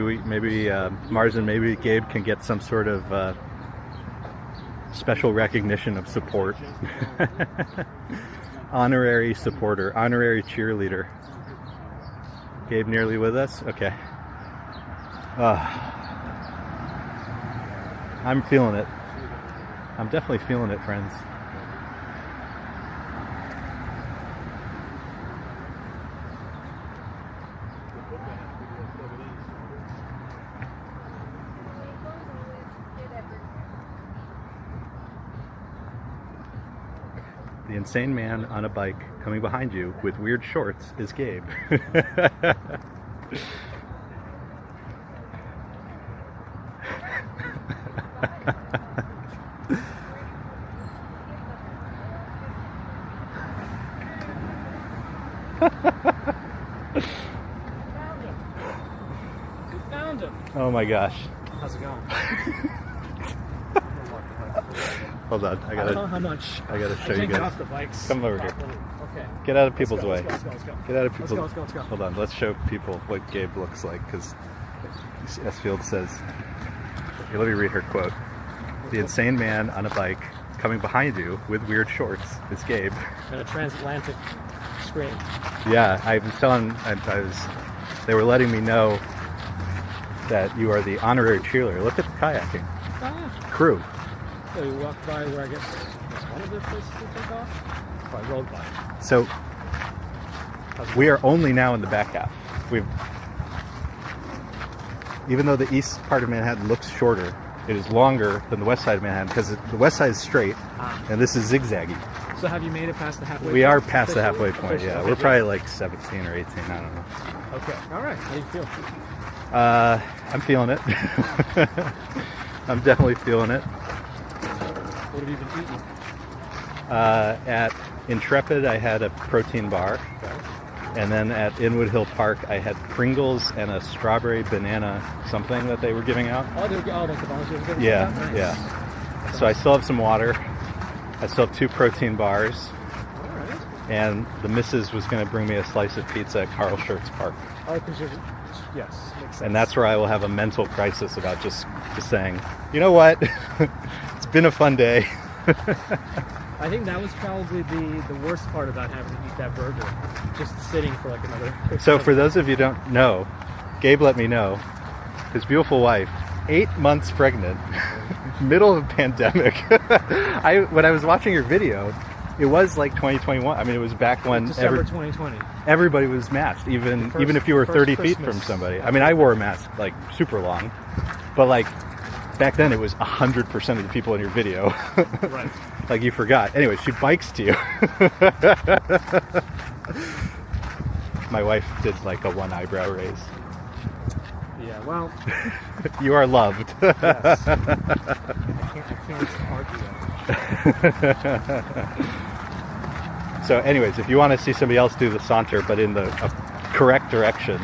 Speaker 1: Marsden, maybe Gabe can get some sort of special recognition of support. Honorary supporter, honorary cheerleader. Gabe nearly with us? Okay. I'm feeling it. I'm definitely feeling it, friends. The insane man on a bike coming behind you with weird shorts is Gabe.
Speaker 2: Found him.
Speaker 1: Oh my gosh.
Speaker 2: How's it going?
Speaker 1: Hold on,
Speaker 2: I don't know how much.
Speaker 1: I gotta show
Speaker 2: I
Speaker 1: you
Speaker 2: can't get
Speaker 1: guys.
Speaker 2: off the bikes.
Speaker 1: Come over here.
Speaker 2: Okay.
Speaker 1: Get out of people's way.
Speaker 2: Let's go.
Speaker 1: Get out of people's way.
Speaker 2: Let's go.
Speaker 1: Hold on, let's show people what Gabe looks like, because S. Field says, here, let me read her quote. The insane man on a bike coming behind you with weird shorts is Gabe.
Speaker 2: And a transatlantic screen.
Speaker 1: Yeah, I was telling, they were letting me know that you are the honorary cheerleader. Look at the kayaking crew.
Speaker 2: So you walked by where I guess was one of the places to take off? Oh, I rode by.
Speaker 1: So we are only now in the back half. Even though the east part of Manhattan looks shorter, it is longer than the west side of Manhattan because the west side is straight and this is zigzaggy.
Speaker 2: So have you made it past the halfway point?
Speaker 1: We are past the halfway point,
Speaker 2: Officially?
Speaker 1: yeah.
Speaker 2: Okay,
Speaker 1: We're
Speaker 2: good.
Speaker 1: probably like 17 or 18, I don't know.
Speaker 2: Okay, all right. How do you feel?
Speaker 1: I'm feeling it. I'm definitely feeling it.
Speaker 2: What have you been eating?
Speaker 1: At Intrepid, I had a protein bar.
Speaker 2: Okay.
Speaker 1: And then at Inwood Hill Park, I had Pringles and a strawberry banana something that they were giving out.
Speaker 2: Oh, like the volunteers giving
Speaker 1: Yeah,
Speaker 2: stuff out? Nice.
Speaker 1: yeah. So I still have some water. I still have 2 protein bars.
Speaker 2: All right.
Speaker 1: And the missus was going to bring me a slice of pizza at Carl Schurz Park.
Speaker 2: Oh, because you're... Yes, makes sense.
Speaker 1: And that's where I will have a mental crisis about just saying, you know what? It's been a fun day.
Speaker 2: I think that was probably the worst part about having to eat that burger. Just sitting for like another...
Speaker 1: So for those of you who don't know, Gabe let me know, his beautiful wife, 8 months pregnant, middle of a pandemic. When I was watching your video, it was like 2021. I mean, it was back when
Speaker 2: December 2020.
Speaker 1: everybody was masked, even if you were 30 feet from somebody. I mean, I wore a mask like super long, but like back then it was 100% of the people in your video.
Speaker 2: Right.
Speaker 1: Like you forgot. Anyway, she bikes to you. My wife did like a 1 eyebrow raise.
Speaker 2: Yeah, well...
Speaker 1: You are loved.
Speaker 2: Yes. I can't argue that.
Speaker 1: So anyways, if you want to see somebody else do the Saunter, but in the correct direction.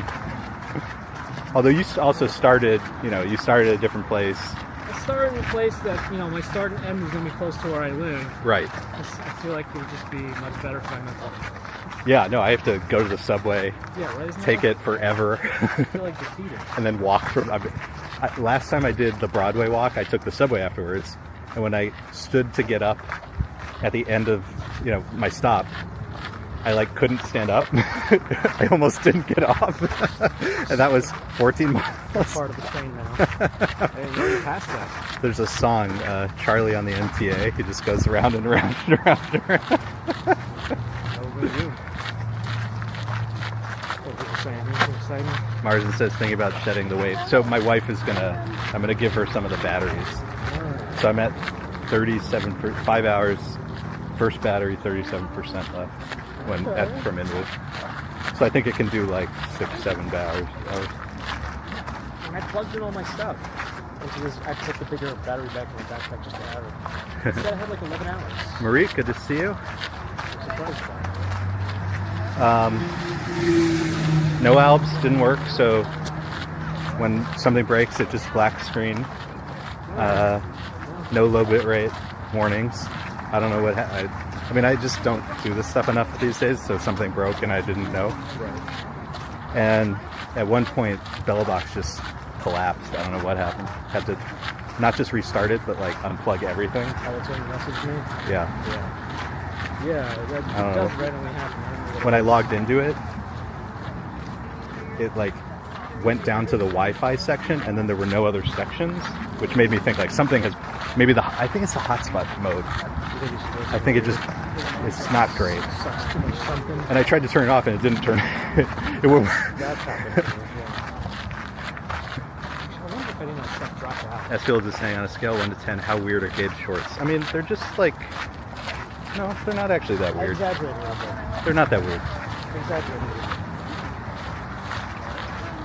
Speaker 1: Although you also started, you started at a different place.
Speaker 2: I start in a place that, you know, my start and end is going to be close to where I live.
Speaker 1: Right.
Speaker 2: I feel like it would just be much better for my mental health.
Speaker 1: Yeah, no, I have to go to the subway,
Speaker 2: Yeah, right?
Speaker 1: take it forever,
Speaker 2: I feel like defeated.
Speaker 1: and then walk from. Last time I did the Broadway walk, I took the subway afterwards, and when I stood to get up at the end of, you know, my stop, I like couldn't stand up. I almost didn't get off, and that was 14 miles.
Speaker 2: Part of the train now. I didn't know you passed that.
Speaker 1: There's a song, Charlie on the MTA. He just goes round and round and round and round.
Speaker 2: Over to you. What were you saying? Anything exciting?
Speaker 1: Marsden says thinking about shedding the weight. So my wife is I'm gonna give her some of the batteries. So I'm at 37 for 5 hours. First battery, 37% left from Inwood. So I think it can do like 6-7 hours.
Speaker 2: And I plugged in all my stuff into this. I put the bigger battery back in the backpack just to have it. Instead I had like 11 hours.
Speaker 1: Marie, good to see you.
Speaker 2: I'm surprised by it.
Speaker 1: No Alps didn't work, so when something breaks, it just black screen. No low bit rate warnings. I don't know what I mean, I just don't do this stuff enough these days, so something broke and I didn't know.
Speaker 2: Right.
Speaker 1: And at one point, BELABOX just collapsed. I don't know what happened. Had to not just restart it, but like unplug everything.
Speaker 2: Oh, that's when you messaged me?
Speaker 1: Yeah.
Speaker 2: Yeah, that does randomly happen.
Speaker 1: When I logged into it, it like went down to the Wi-Fi section, and then there were no other sections, which made me think like something has maybe I think it's the hotspot mode. I think it's not great.
Speaker 2: Sucks too much something.
Speaker 1: And I tried to turn it off, and it didn't turn. It won't.
Speaker 2: That's happened. I wonder if any of that stuff dropped out.
Speaker 1: Esfield is saying on a scale of 1 to 10, how weird are Gabe's shorts? I mean, they're just like, no, they're not actually that
Speaker 2: I
Speaker 1: weird.
Speaker 2: exaggerated a little bit.
Speaker 1: They're not that weird.
Speaker 2: Exaggerated.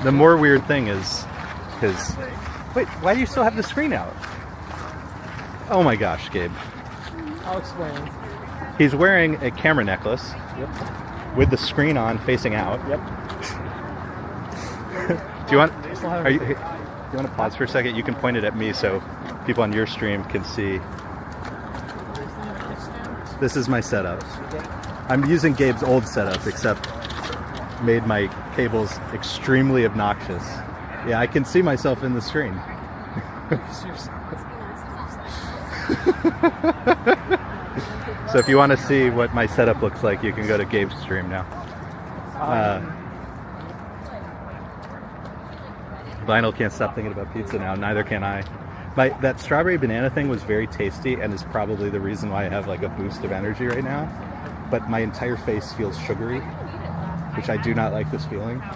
Speaker 1: The more weird thing is his. Wait, why do you still have the screen out? Oh my gosh, Gabe.
Speaker 2: I'll explain.
Speaker 1: He's wearing a camera necklace.
Speaker 2: Yep.
Speaker 1: With the screen on facing out.
Speaker 2: Yep.
Speaker 1: Do you want? Do you want to pause for a second? You can point it at me so people on your stream can see. This is my setup. I'm using Gabe's old setup, except made my cables extremely obnoxious. Yeah, I can see myself in the screen. So if you want to see what my setup looks like, you can go to Gabe's stream now. Vinyl can't stop thinking about pizza now. Neither can I. That strawberry banana thing was very tasty and is probably the reason why I have like a boost of energy right now. But my entire face feels sugary, which I do not like this feeling.
Speaker 2: I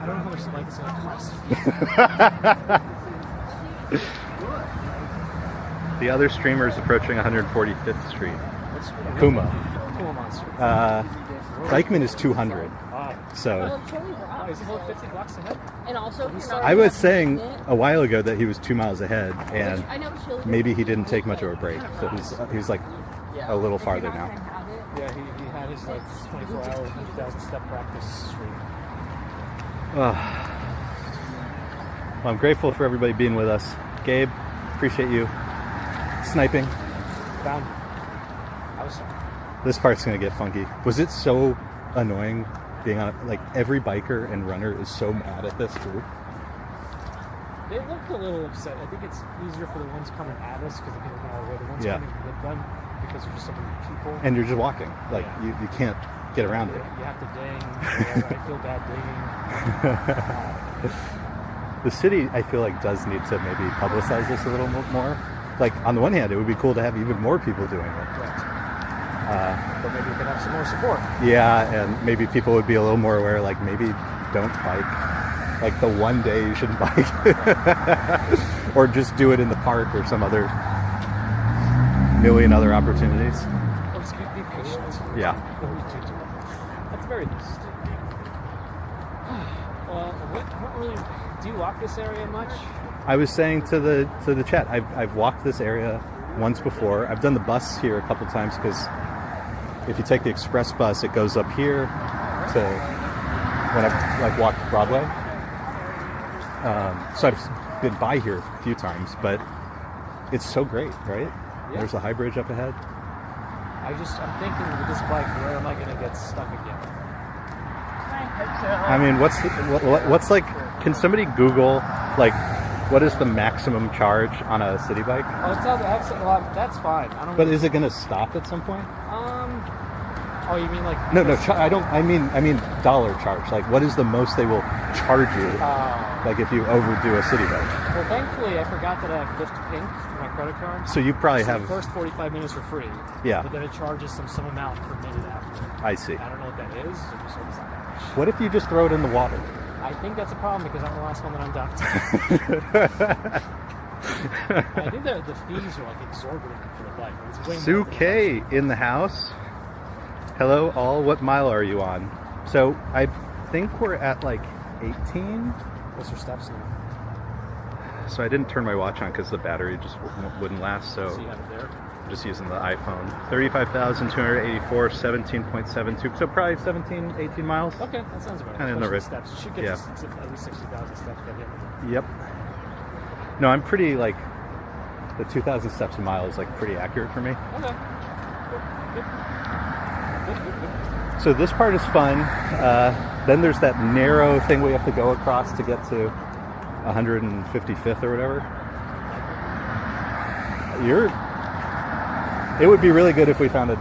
Speaker 2: don't know how much light it's going to cost.
Speaker 1: The other streamer is approaching 145th Street. Puma. Dykeman is 200. So
Speaker 2: Is he only 50 blocks ahead?
Speaker 4: And also, if you're not
Speaker 1: I was saying a while ago that he was 2 miles ahead, and
Speaker 4: I know children.
Speaker 1: maybe he didn't take much of a break. So he's like a little farther now.
Speaker 2: Yeah, he had his like 24-hour 1,000 step practice streak.
Speaker 1: Well, I'm grateful for everybody being with us. Gabe, appreciate you sniping.
Speaker 2: Down. I was.
Speaker 1: This part's gonna get funky. Was it so annoying being on like every biker and runner is so mad at this group?
Speaker 2: They looked a little upset. I think it's easier for the ones coming at us because they don't know where the ones
Speaker 1: Yeah.
Speaker 2: coming with them because there's just so many people.
Speaker 1: And you're just walking. Like you can't get around it.
Speaker 2: You have to ding. I feel bad dinging.
Speaker 1: The city, I feel like, does need to maybe publicize this a little more. Like, on the one hand, it would be cool to have even more people doing it.
Speaker 2: But maybe we could have some more support.
Speaker 1: Yeah, and maybe people would be a little more aware, like, maybe don't bike. Like, the one day you shouldn't bike. Or just do it in the park or some other million other opportunities.
Speaker 2: Or just be patient.
Speaker 1: Yeah.
Speaker 2: That's very least. Well, what really... Do you walk this area much?
Speaker 1: I was saying to the chat, I've walked this area once before. I've done the bus here a couple times because if you take the express bus, it goes up here to when I like walked Broadway. So I've been by here a few times, but it's so great, right?
Speaker 9: Yeah.
Speaker 1: There's the high bridge up ahead.
Speaker 9: I'm thinking with this bike, where am I going to get stuck again?
Speaker 1: I mean, what's like? Can somebody Google like what is the maximum charge on a city bike?
Speaker 9: Oh, it's not the exit. Well, that's fine. I don't.
Speaker 1: But is it going to stop at some point?
Speaker 9: Oh, you mean like?
Speaker 1: No. I don't. I mean dollar charge. Like, what is the most they will charge you? Like if you overdo a city bike.
Speaker 9: Well, thankfully, I forgot that I have Lyft Pink for my credit card.
Speaker 1: So you probably have
Speaker 9: the first 45 minutes for free.
Speaker 1: Yeah.
Speaker 9: But then it charges some amount per minute after.
Speaker 1: I see.
Speaker 9: I don't know what that is. I just hope it's not that much.
Speaker 1: What if you just throw it in the water?
Speaker 9: I think that's a problem because I'm the last one that I'm docked. I think the fees are like exorbitant for the bike. It's way more
Speaker 1: Sue
Speaker 9: than
Speaker 1: K in the house. Hello all, what mile are you on? So I think we're at like 18.
Speaker 9: What's your steps now?
Speaker 1: So I didn't turn my watch on because the battery just wouldn't last. So
Speaker 9: So you have it there?
Speaker 1: I'm just using the iPhone. 35,284, 17.72. So probably 17, 18 miles.
Speaker 9: Okay, that sounds about right.
Speaker 1: Kinda in the
Speaker 9: Especially
Speaker 1: right-
Speaker 9: steps. You should get
Speaker 1: yeah.
Speaker 9: at least 60,000 steps by the end of it.
Speaker 1: Yep. No, I'm pretty like the 2,000 steps a mile is like pretty accurate for me.
Speaker 9: Okay. Good.
Speaker 1: So this part is fun. Then there's that narrow thing we have to go across to get to 155th or whatever. It would be really good if we found a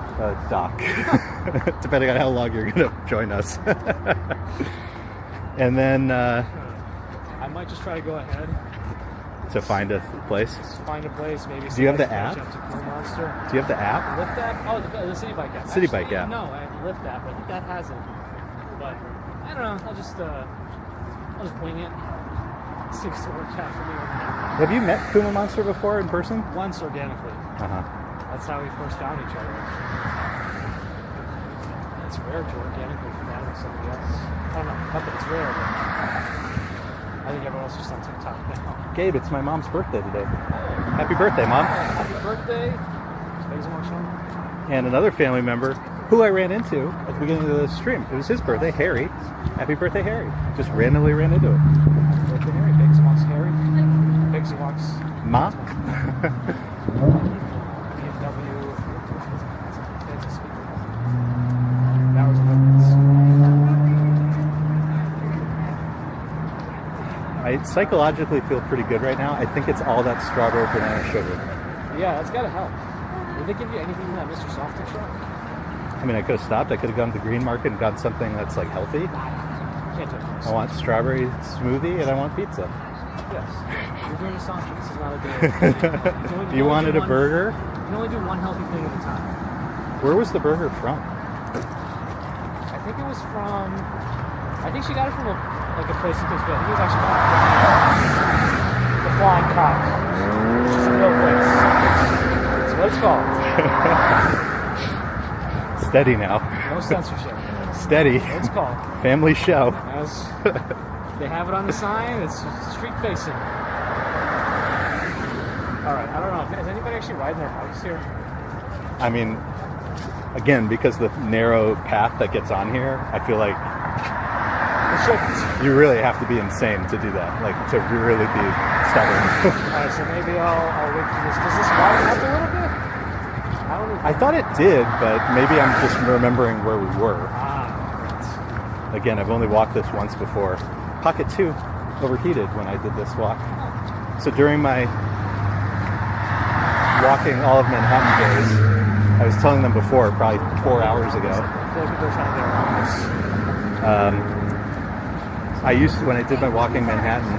Speaker 1: dock, depending on how long you're going to join us. And then
Speaker 9: I might just try to go ahead.
Speaker 1: to find a place.
Speaker 9: Just find a place, maybe.
Speaker 1: Do you have the
Speaker 9: catch
Speaker 1: app?
Speaker 9: Up to Cool Monster.
Speaker 1: Do you have the app?
Speaker 9: Lyft app? Oh, the City Bike app.
Speaker 1: City Bike app.
Speaker 9: No, I have the Lyft app. I think that has it. But I don't know. I'll just wing it. Seems to work out for me.
Speaker 1: Have you met Kuma Monster before in person?
Speaker 9: Once organically.
Speaker 1: Uh-huh.
Speaker 9: That's how we first found each other. It's rare to organically find with somebody else. I don't know. Not that it's rare, but I think everyone else is just on TikTok now.
Speaker 1: Gabe, it's my mom's birthday today. Happy birthday, Mom.
Speaker 9: Happy birthday. Thanks so much, Sean.
Speaker 1: And another family member who I ran into at the beginning of the stream. It was his birthday, Harry. Happy birthday, Harry. Just randomly ran into him.
Speaker 9: Happy birthday, Harry. Pigsy walks Harry. Pigsy walks
Speaker 1: Ma?
Speaker 9: BMW. That's a speaker. That was a witness.
Speaker 1: I psychologically feel pretty good right now. I think it's all that strawberry banana sugar.
Speaker 9: Yeah, that's gotta help. Did they give you anything from that Mr. Saunter truck?
Speaker 1: I mean, I could have stopped. I could have gone to the green market and gotten something that's like healthy.
Speaker 9: Can't touch this.
Speaker 1: I want strawberry smoothie and I want pizza.
Speaker 9: Yes. You're doing a Saunter. This is not a day.
Speaker 1: You wanted a burger?
Speaker 9: You can only do one healthy thing at a time.
Speaker 1: Where was the burger from?
Speaker 9: I think it was from. I think she got it from a place in Pittsburgh. I think it was actually from the Flying Cock, which is a real place. That's what it's called.
Speaker 1: Steady now.
Speaker 9: No censorship.
Speaker 1: Steady.
Speaker 9: That's what it's called.
Speaker 1: Family show.
Speaker 9: As they have it on the sign, it's street facing. All right, I don't know. Is anybody actually riding their bikes here?
Speaker 1: I mean, again, because the narrow path that gets on here, I feel like you really have to be insane to do that, like to really be stubborn.
Speaker 9: Alright, so maybe I'll wait for this. Does this widen up a little bit? I don't know.
Speaker 1: I thought it did, but maybe I'm just remembering where we were.
Speaker 9: Right.
Speaker 1: Again, I've only walked this once before. Pocket 2 overheated when I did this walk. So during my walking all of Manhattan days, I was telling them before, probably 4 hours ago.
Speaker 9: I feel like people are trying to get around this.
Speaker 1: I used to, when I did my Walking Manhattan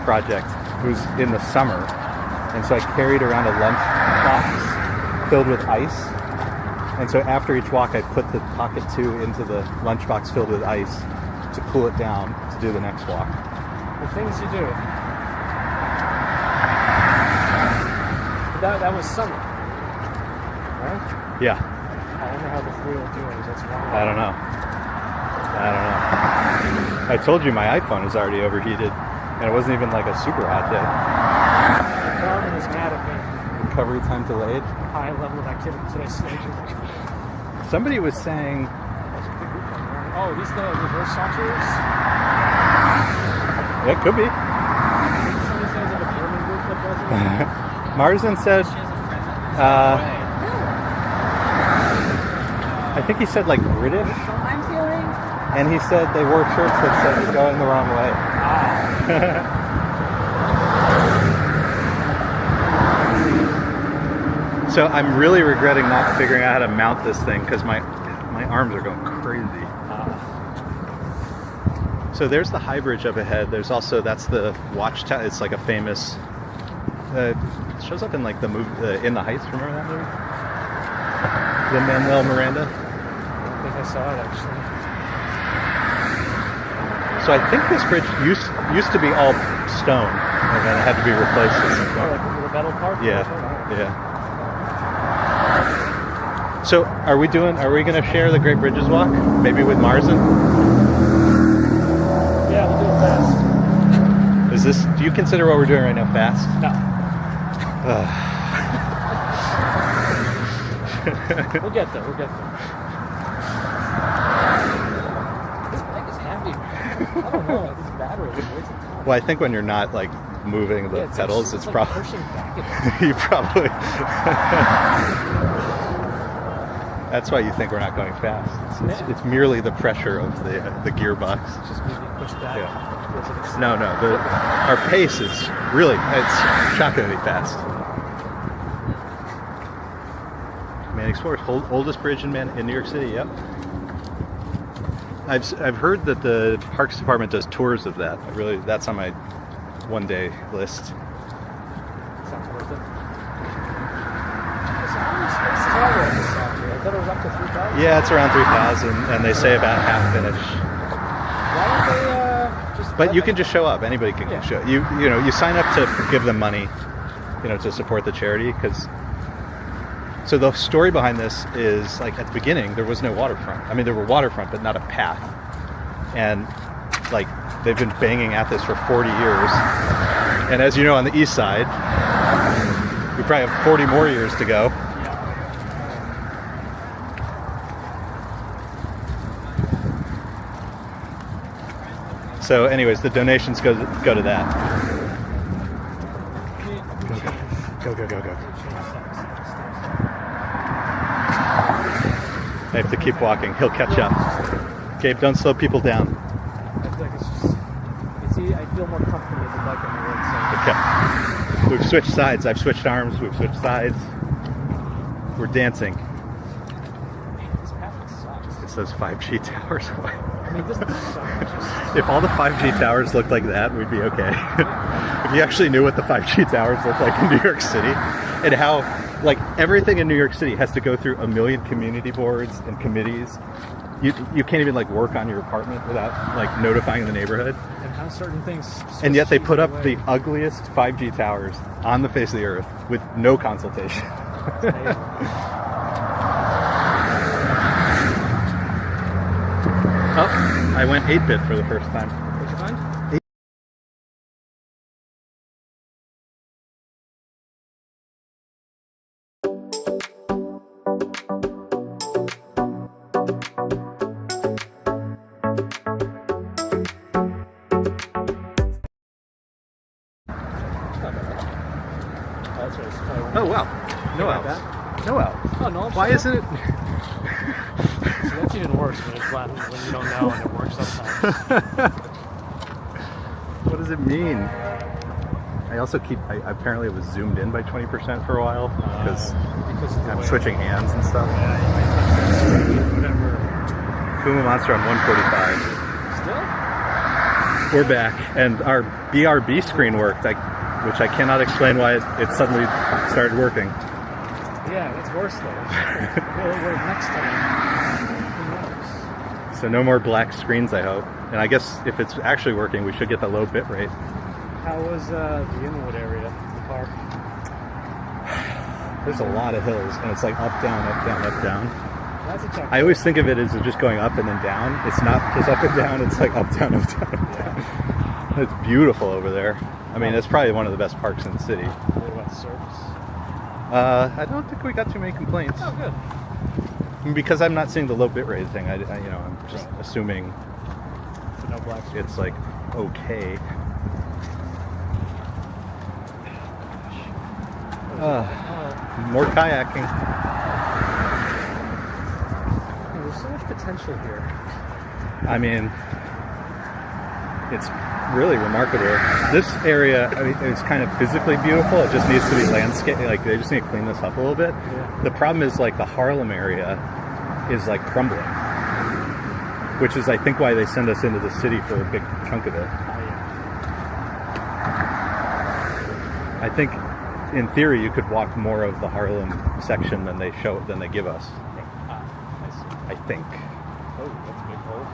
Speaker 1: project, it was in the summer, and so I carried around a lunch box filled with ice, and so after each walk I put the Pocket 2 into the lunchbox filled with ice to cool it down to do the next walk.
Speaker 9: The things you do. That was summer, right?
Speaker 1: Yeah.
Speaker 9: I wonder how the 3-wheel doing. That's wrong.
Speaker 1: I don't know. I told you my iPhone is already overheated, and it wasn't even like a super hot day.
Speaker 9: Carmen is mad at me.
Speaker 1: Recovery time delayed.
Speaker 9: High level of activity today.
Speaker 1: Somebody was saying,
Speaker 9: oh, these the reverse Saunters?
Speaker 1: it could be. Marsden said,
Speaker 5: She has a friend that
Speaker 1: I think he said like British,
Speaker 4: I'm feeling.
Speaker 1: and he said they wore shirts that said "You're going the wrong way." So I'm really regretting not figuring out how to mount this thing because my arms are going crazy. So there's the high bridge up ahead. There's also, that's the watchtower. It's like a famous. It shows up in like the movie In the Heights. Remember that movie? The Manuel Miranda.
Speaker 9: I don't think I saw it actually.
Speaker 1: So I think this bridge used to be all stone, and then it had to be replaced with some
Speaker 9: Oh,
Speaker 1: rock.
Speaker 9: like the metal part?
Speaker 1: Yeah, yeah. So are we going to share the Great Bridges Walk? Maybe with Marsden?
Speaker 9: Yeah, we'll do it fast.
Speaker 1: Do you consider what we're doing right now fast?
Speaker 9: No. We'll get there. This bike is heavy. I don't know. This battery is way too tall.
Speaker 1: Well, I think when you're not like moving the pedals, it's
Speaker 9: like
Speaker 1: probably
Speaker 9: pushing back at
Speaker 1: you probably. That's why you think we're not going fast. It's merely the pressure of the gearbox.
Speaker 9: It's just maybe pushed back.
Speaker 1: Yeah.
Speaker 9: Feels like it's-
Speaker 1: No. Our pace is really, it's shockingly fast. Man Explorers, oldest bridge in New York City. Yep. I've heard that the Parks Department does tours of that. That's on my one-day list.
Speaker 9: Sounds worth it. So how many spaces are there in this Saunter? I thought it was up to 3,000.
Speaker 1: Yeah, it's around 3,000, and they say about half finish.
Speaker 9: Why don't they just?
Speaker 1: But you can just show up. Anybody can show. You sign up to give them money, to support the charity. So the story behind this is, like, at the beginning there was no waterfront. I mean, there were waterfront, but not a path. And like they've been banging at this for 40 years. And as you know, on the east side, we probably have 40 more years to go. So anyways, the donations go to that. Go. I have to keep walking. He'll catch up. Gabe, don't slow people down.
Speaker 9: I feel like I feel more comfortable with the bike on the road side.
Speaker 1: Okay. We've switched sides. I've switched arms. We've switched sides. We're dancing.
Speaker 9: This path sucks.
Speaker 1: It's those 5G towers.
Speaker 9: I mean, this sucks.
Speaker 1: If all the 5G towers looked like that, we'd be okay. If you actually knew what the 5G towers look like in New York City, and how, like, everything in New York City has to go through a million community boards and committees. You can't even, like, work on your apartment without, like, notifying the neighborhood.
Speaker 9: And how certain things.
Speaker 1: And yet they put up the ugliest 5G towers on the face of the earth with no consultation. Oh, I went 8-bit for the first time.
Speaker 9: What'd you find?
Speaker 1: Oh wow, no elves. No elves.
Speaker 9: Oh, no elves.
Speaker 1: Why isn't it?
Speaker 9: So that's even worse when it's Latin, when you don't know and it works sometimes.
Speaker 1: What does it mean? I also apparently it was zoomed in by 20% for a while because I'm switching hands and stuff.
Speaker 9: Whatever.
Speaker 1: Kuma Monster on 145.
Speaker 9: Still?
Speaker 1: We're back, and our BRB screen worked, which I cannot explain why it suddenly started working.
Speaker 9: Yeah, that's worse though. We'll work next time. Who knows?
Speaker 1: So no more black screens, I hope. And I guess if it's actually working, we should get the low bit rate.
Speaker 9: How was the Inwood area, the park?
Speaker 1: There's a lot of hills, and it's like up, down, up, down, up, down.
Speaker 9: That's a check.
Speaker 1: I always think of it as just going up and then down. It's not just up and down, it's like up, down, up, down, up, down. It's beautiful over there. I mean, it's probably one of the best parks in the city.
Speaker 9: What about the service?
Speaker 1: I don't think we got too many complaints.
Speaker 9: Oh, good.
Speaker 1: Because I'm not seeing the low bitrate thing, I'm just assuming
Speaker 9: So no black screen.
Speaker 1: it's like okay. More kayaking.
Speaker 9: There's so much potential here.
Speaker 1: I mean, it's really remarkable. This area, I mean, is kind of physically beautiful. It just needs to be landscaped. Like, they just need to clean this up a little bit.
Speaker 9: Yeah.
Speaker 1: The problem is, like, the Harlem area is, like, crumbling. Which is, I think, why they send us into the city for a big chunk of it. I think, in theory, you could walk more of the Harlem section than they give us. I think.
Speaker 9: Oh, that's a big hole.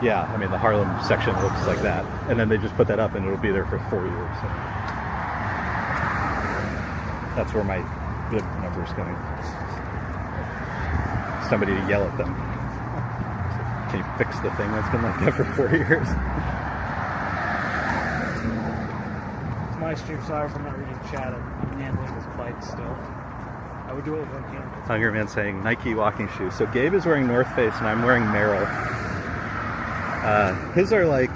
Speaker 1: Yeah, I mean, the Harlem section looks like that. And then they just put that up and it'll be there for 4 years. So that's where my good number's going. Somebody to yell at them. Can you fix the thing that's been like that for 4 years?
Speaker 9: It's my stream. Sorry if I'm not reading chat. I'm handling this bike still. I would do it with one hand.
Speaker 1: Hungry Man saying Nike walking shoes. So Gabe is wearing North Face and I'm wearing Merrell. His are like,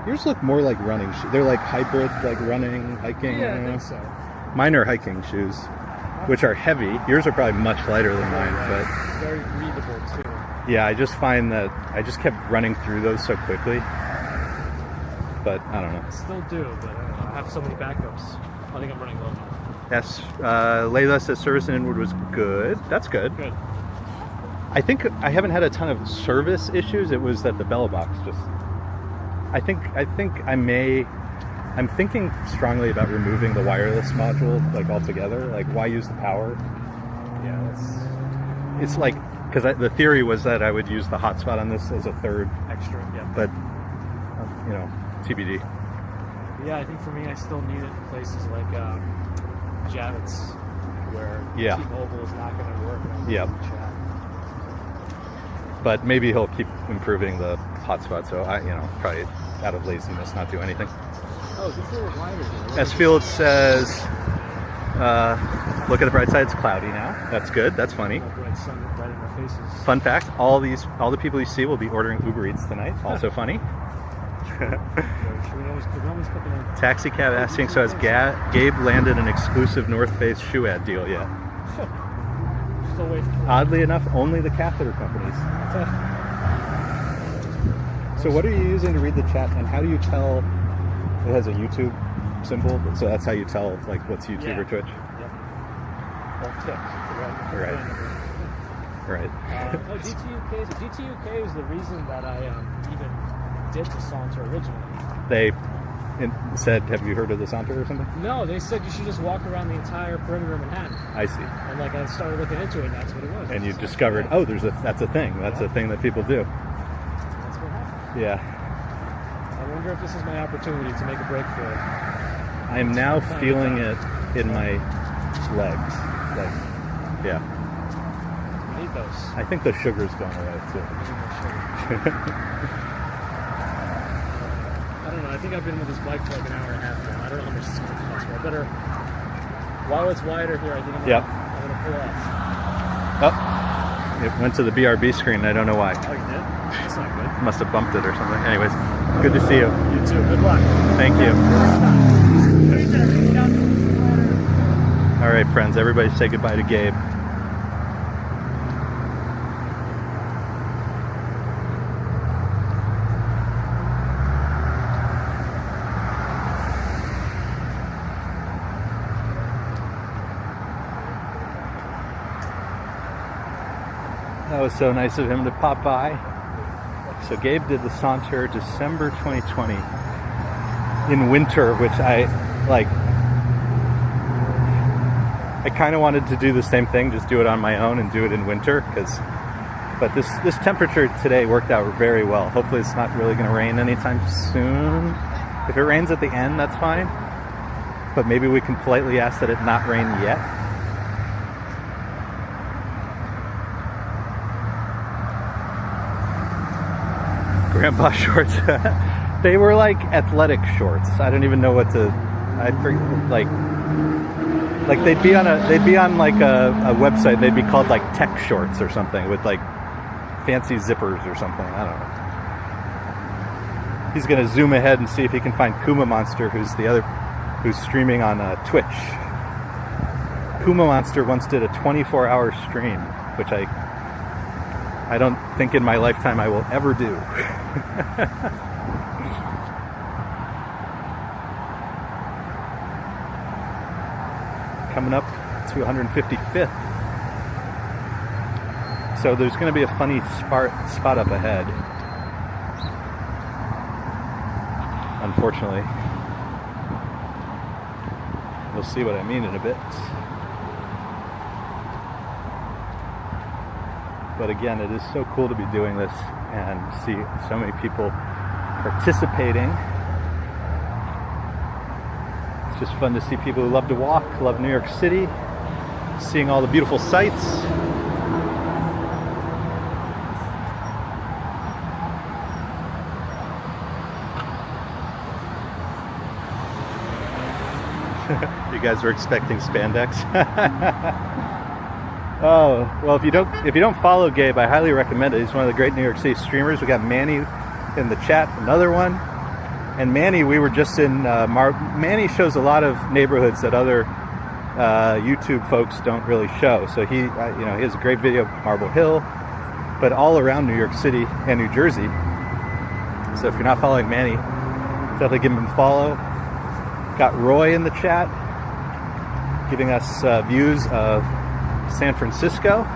Speaker 1: yours look more like running shoes. They're like hybrid, like running, hiking.
Speaker 9: Yeah, I think so.
Speaker 1: Mine are hiking shoes, which are heavy. Yours are probably much lighter than mine, but
Speaker 9: very breathable too.
Speaker 1: yeah, I just find that I just kept running through those so quickly. But I don't know.
Speaker 9: I still do, but I don't know. I have so many backups. I think I'm running low now.
Speaker 1: Yes, Layla says service in Inwood was good. That's good.
Speaker 9: Good.
Speaker 1: I think I haven't had a ton of service issues. It was that the BELABOX just. I think I'm thinking strongly about removing the wireless module like altogether. Like, why use the power?
Speaker 9: Yeah,
Speaker 1: It's like, because the theory was that I would use the hotspot on this as a third
Speaker 9: extra. Yeah.
Speaker 1: but you know, TBD.
Speaker 9: Yeah, I think for me, I still need it in places like Javits, where T-Mobile is not going to work.
Speaker 1: Yep. But maybe he'll keep improving the hotspot, so I, probably out of laziness, not do anything.
Speaker 9: Oh, this little wider here.
Speaker 1: S Field says, look at the bright side, it's cloudy now. That's good, that's funny.
Speaker 9: Bright sun right in our faces.
Speaker 1: Fun fact, all the people you see will be ordering Uber Eats tonight. Also funny. Taxi cab asking, so has Gabe landed an exclusive North Face shoe ad deal yet?
Speaker 9: Still waiting for
Speaker 1: Oddly enough, only the catheter companies. So what are you using to read the chat, and how do you tell it has a YouTube symbol? So that's how you tell like what's YouTube or Twitch?
Speaker 9: Yep. Or tick.
Speaker 1: Right.
Speaker 9: GTUK is the reason that I even did the Saunter originally.
Speaker 1: They said, have you heard of the Saunter or something?
Speaker 9: No, they said you should just walk around the entire perimeter of Manhattan.
Speaker 1: I see.
Speaker 9: And like I started looking into it, and that's what it was.
Speaker 1: And you discovered, that's a thing. That's a thing that people do.
Speaker 9: That's what happened.
Speaker 1: Yeah.
Speaker 9: I wonder if this is my opportunity to make a break for it.
Speaker 1: I'm now feeling it in my legs. Like, yeah.
Speaker 9: I need those.
Speaker 1: I think the sugar's gone away too.
Speaker 9: I don't know. I think I've been with this bike for like an hour and a half now. I don't know how much it's going to cost me. I better, while it's wider here, I think I'm going to pull off.
Speaker 1: Oh, it went to the BRB screen. I don't know why.
Speaker 9: Oh, you did? That's not good.
Speaker 1: Must have bumped it or something. Anyways, good to see you.
Speaker 9: You too. Good luck.
Speaker 1: Thank you. All right, friends. Everybody say goodbye to Gabe. That was so nice of him to pop by. So Gabe did the Saunter December 2020 in winter, which I kind of wanted to do the same thing, just do it on my own and do it in winter, but this temperature today worked out very well. Hopefully it's not really going to rain anytime soon. If it rains at the end, that's fine, but maybe we can politely ask that it not rain yet. Grandpa shorts. They were like athletic shorts. I don't even know what to. I forget. Like they'd be on like a website. They'd be called like tech shorts or something with like fancy zippers or something. I don't know. He's gonna zoom ahead and see if he can find Kuma Monster, who's streaming on Twitch. Puma Monster once did a 24-hour stream, which I don't think in my lifetime I will ever do. Coming up to 155th. So there's going to be a funny spot up ahead. Unfortunately. You'll see what I mean in a bit. But again, it is so cool to be doing this and see so many people participating. It's just fun to see people who love to walk, love New York City, seeing all the beautiful sights. You guys were expecting spandex. Oh, well, if you don't follow Gabe, I highly recommend it. He's one of the great New York City streamers. We got Manny in the chat, another one. And Manny, we were just in Manny shows a lot of neighborhoods that other YouTube folks don't really show. So he has a great video of Marble Hill, but all around New York City and New Jersey. So if you're not following Manny, definitely give him a follow. Got Roy in the chat, giving us views of San Francisco.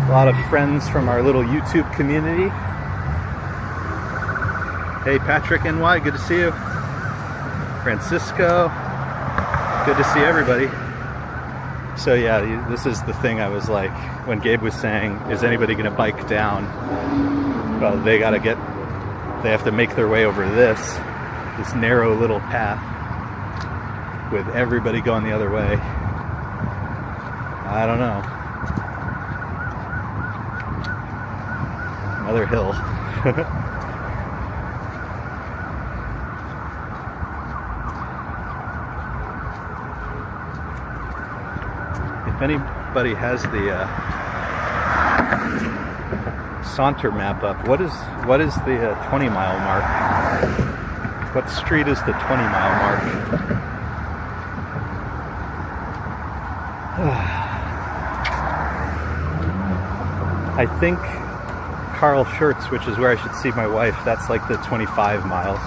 Speaker 1: A lot of friends from our little YouTube community. Hey Patrick NY, good to see you. Francisco, good to see everybody. So yeah, this is the thing I was like, when Gabe was saying, is anybody gonna bike down? Well, they have to make their way over this narrow little path with everybody going the other way. I don't know. Another hill. If anybody has the Saunter map up, what is the 20-mile mark? What street is the 20-mile mark? I think Carl Schurz, which is where I should see my wife, that's like the 25 miles.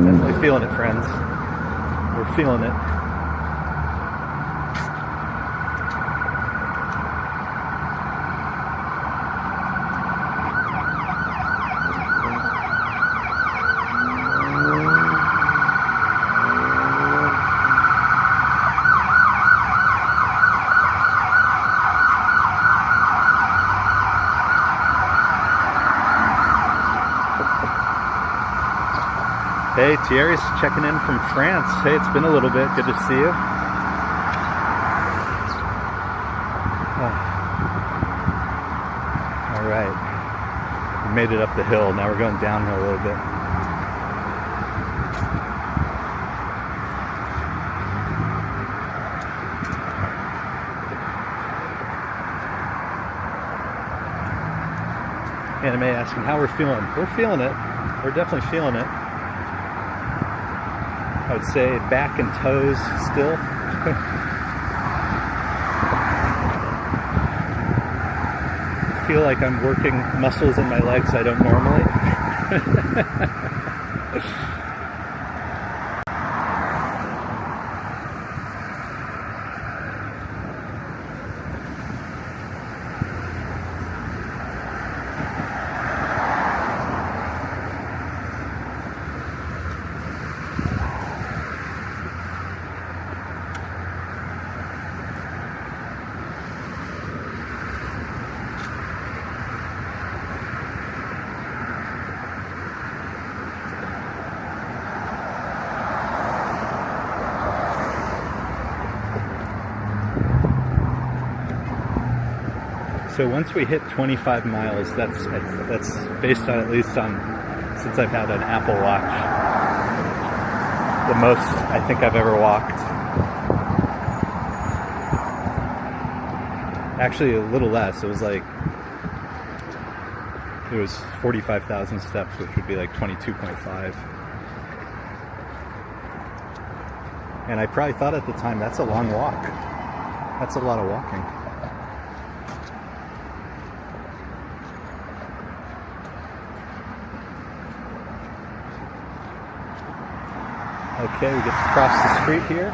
Speaker 1: Definitely feeling it, friends. We're feeling it. Hey, Thierry's checking in from France. Hey, it's been a little bit. Good to see you. All right. We made it up the hill. Now we're going downhill a little bit. Anime asking how we're feeling. We're feeling it. We're definitely feeling it. I would say back and toes still. Feel like I'm working muscles in my legs I don't normally. So once we hit 25 miles, that's based on, at least on, since I've had an Apple Watch, the most I think I've ever walked. Actually, a little less. It was 45,000 steps, which would be like 22.5. And I probably thought at the time, that's a long walk. That's a lot of walking. Okay, we get to cross the street here.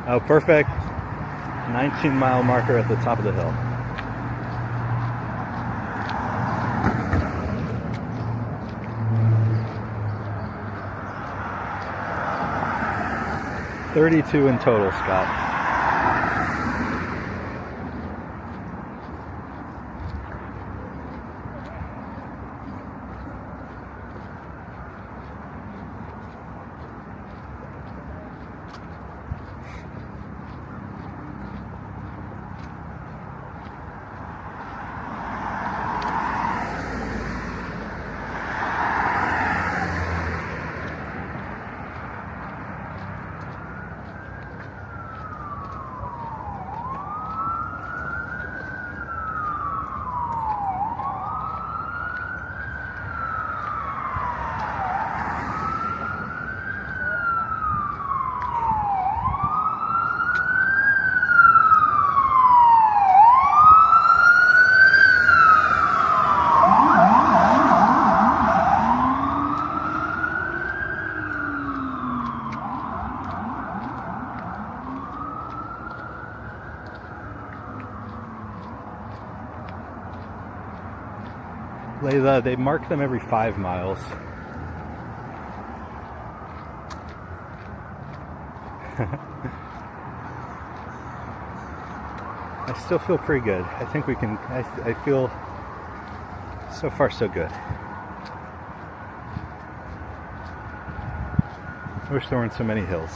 Speaker 1: Oh, perfect. 19-mile marker at the top of the hill. $32 in total, Scott. They mark them every 5 miles. I still feel pretty good. I think we can, I feel so far so good. I wish there weren't so many hills.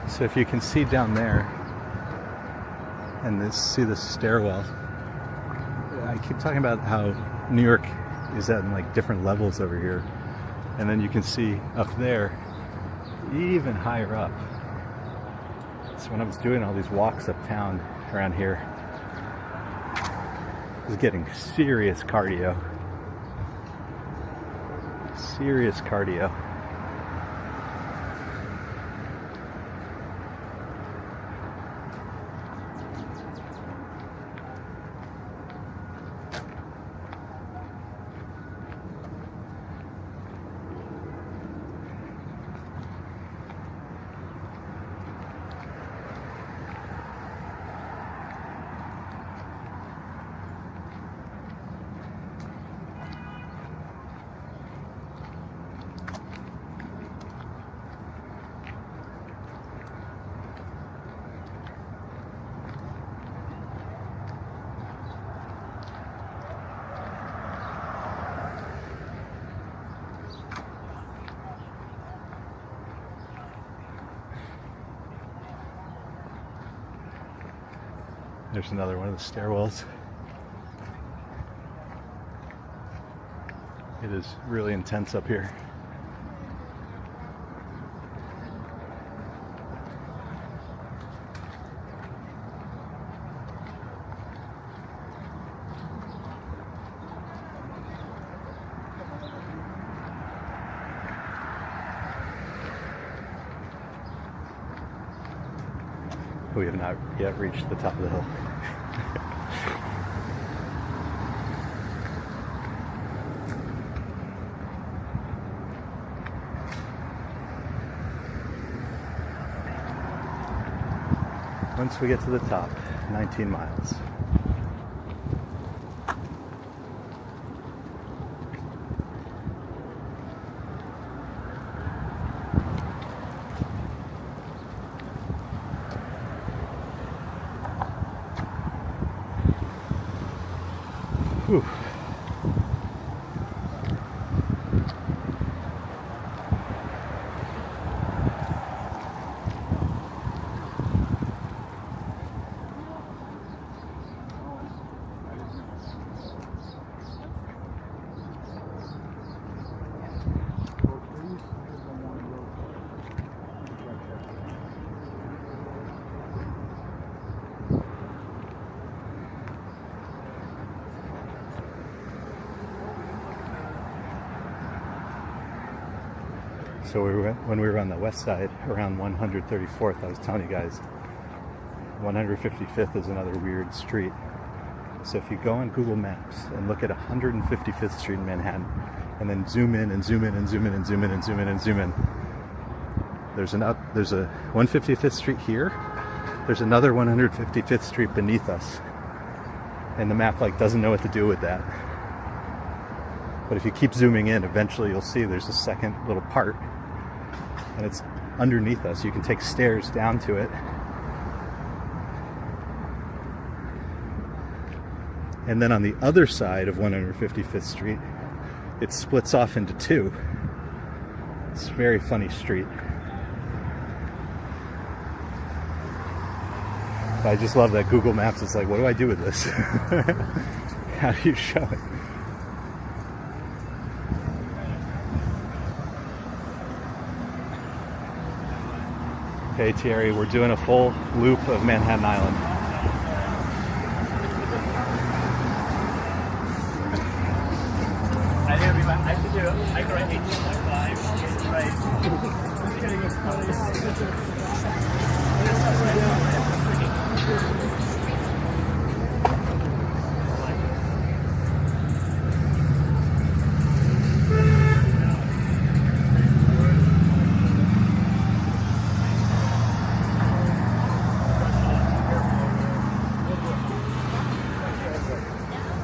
Speaker 1: So if you can see down there and see this stairwell, I keep talking about how New York is at like different levels over here, and then you can see up there even higher up. So when I was doing all these walks uptown around here, I was getting serious cardio. Serious cardio. There's another one of the stairwells. It is really intense up here. We have not yet reached the top of the hill. Once we get to the top, 19 miles. Whew. So when we were on the west side, around 134th, I was telling you guys, 155th is another weird street. So if you go on Google Maps and look at 155th Street in Manhattan, and then zoom in and zoom in and zoom in and zoom in and zoom in and zoom in, there's a 155th Street here. There's another 155th Street beneath us, and the map like doesn't know what to do with that. But if you keep zooming in, eventually you'll see there's a second little part, and it's underneath us. You can take stairs down to it. And then on the other side of 155th Street, it splits off into two. It's a very funny street. I just love that Google Maps is like, what do I do with this? How do you show it? Okay, Thierry, we're doing a full loop of Manhattan Island.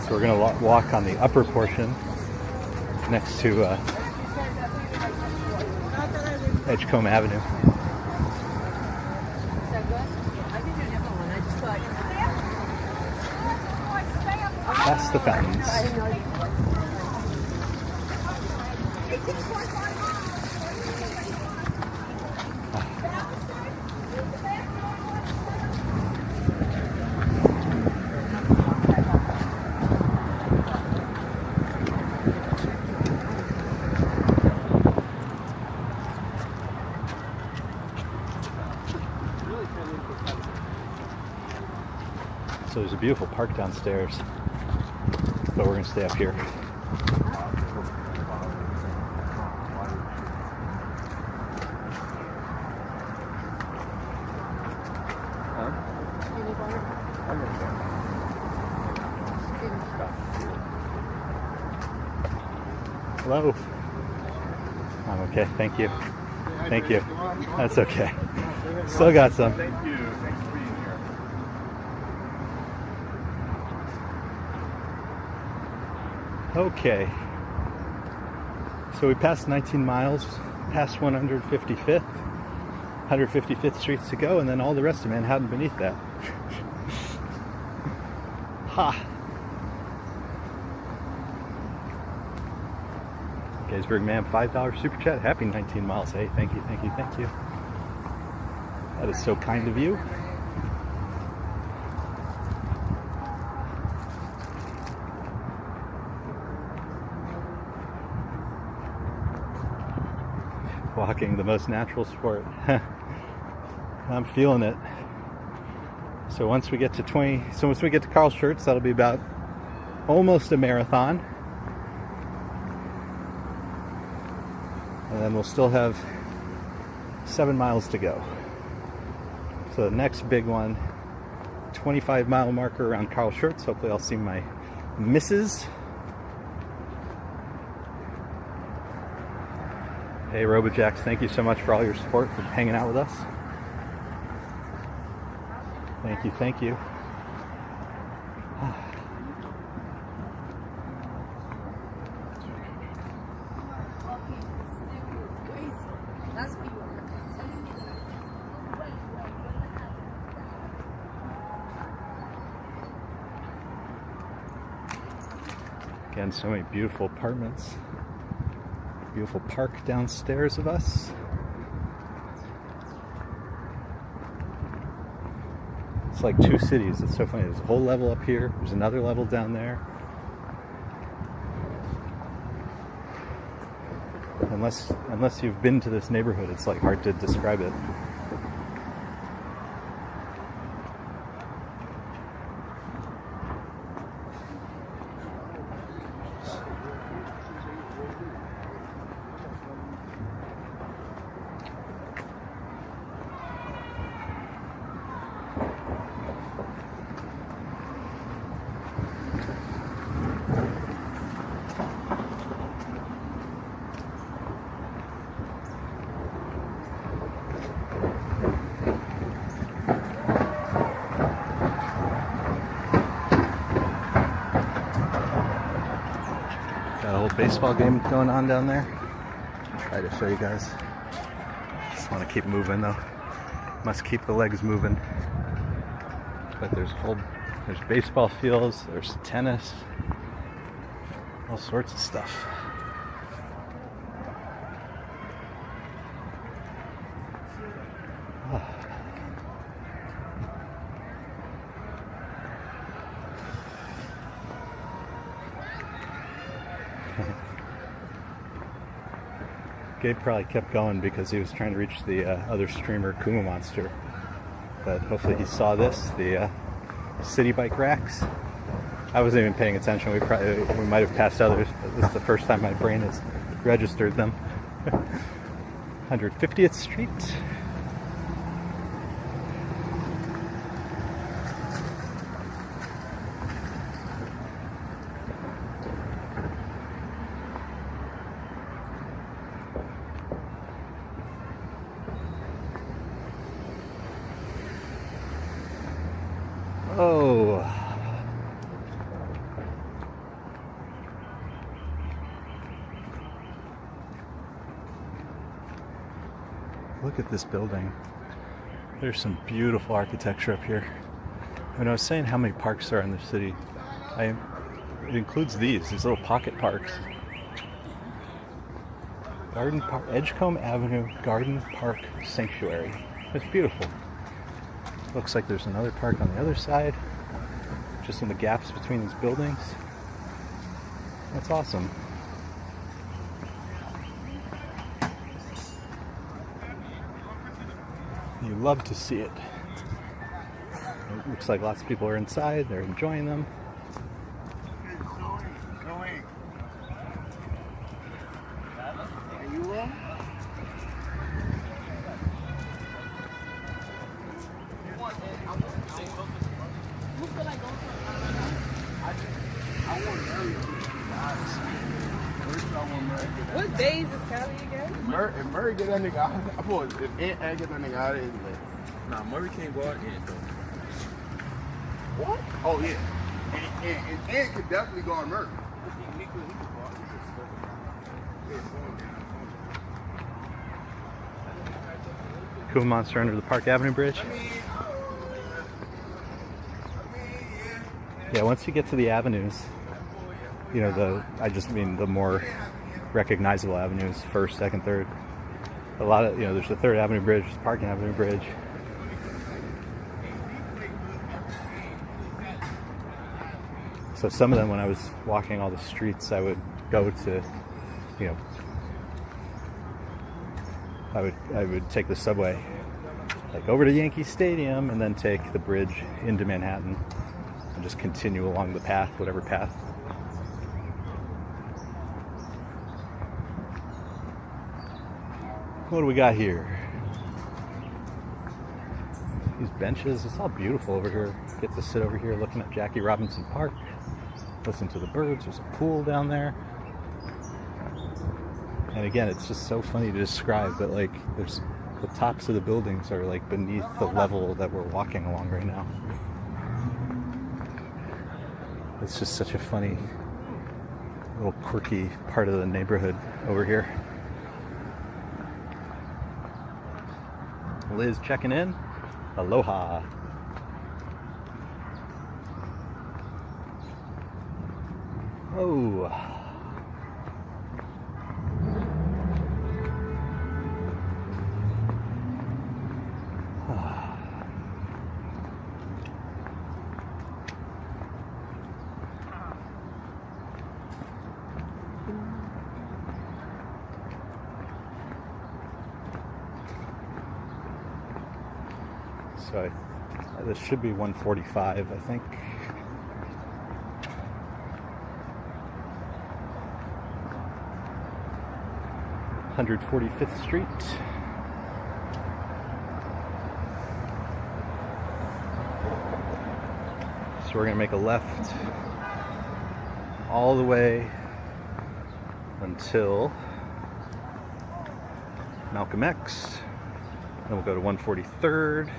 Speaker 1: So we're going to walk on the upper portion next to Edgecombe Avenue. Past the fountains. So there's a beautiful park downstairs, but we're going to stay up here. Hello. I'm okay, thank you. Thank you. That's okay. Still got some.
Speaker 10: Thank you. Thanks for being here.
Speaker 1: Okay. So we passed 19 miles, past 155th, 155th Streets to go, and then all the rest of Manhattan beneath that. Ha! Gettysburg Man, $5 super chat. Happy 19 miles. Hey, thank you, thank you, thank you. That is so kind of you. Walking, the most natural sport. I'm feeling it. So once we get to Carl Schurz, that'll be about almost a marathon. And then we'll still have 7 miles to go. So the next big one, 25-mile marker around Carl Schurz. Hopefully I'll see my missus. Hey Robojacks, thank you so much for all your support, for hanging out with us. Thank you, thank you. Again, so many beautiful apartments. Beautiful park downstairs of us. It's like two cities. It's so funny. There's a whole level up here. There's another level down there. Unless you've been to this neighborhood, it's like hard to describe it. Got a whole baseball game going on down there. Try to show you guys. Just want to keep moving though. Must keep the legs moving. But there's baseball fields, there's tennis, all sorts of stuff. Gabe probably kept going because he was trying to reach the other streamer, Kuma Monster. But hopefully he saw this, the city bike racks. I wasn't even paying attention. We might have passed others, but this is the first time my brain has registered them. 150th Street. Oh. Look at this building. There's some beautiful architecture up here. When I was saying how many parks there are in the city, it includes these little pocket parks. Garden Park, Edgecombe Avenue Garden Park Sanctuary. It's beautiful. Looks like there's another park on the other side, just in the gaps between these buildings. That's awesome. You love to see it. It looks like lots of people are inside, they're enjoying them.
Speaker 5: What days is Cali again?
Speaker 7: If Murray get that nigga out, if Ant get that nigga out of it, nah, Murray can't go out again though. What? Oh yeah. And Ant could definitely go on Murray. He could go out.
Speaker 1: Cool Monster under the Park Avenue Bridge. Yeah, once you get to the avenues, you know, I just mean the more recognizable avenues, first, second, third. A lot of, there's the 3rd Avenue Bridge, the Park Avenue Bridge. So some of them, when I was walking all the streets, I would go to, I would take the subway, like over to Yankee Stadium, and then take the bridge into Manhattan, and just continue along the path, whatever path. What do we got here? These benches, it's all beautiful over here. Get to sit over here looking at Jackie Robinson Park, listen to the birds. There's a pool down there. And again, it's just so funny to describe, but like there's the tops of the buildings are like beneath the level that we're walking along right now. It's just such a funny little quirky part of the neighborhood over here. Liz checking in. Aloha. Oh. So this should be 145, I think. (145th Street). So we're gonna make a left all the way until Malcolm X. Then we'll go to 143rd.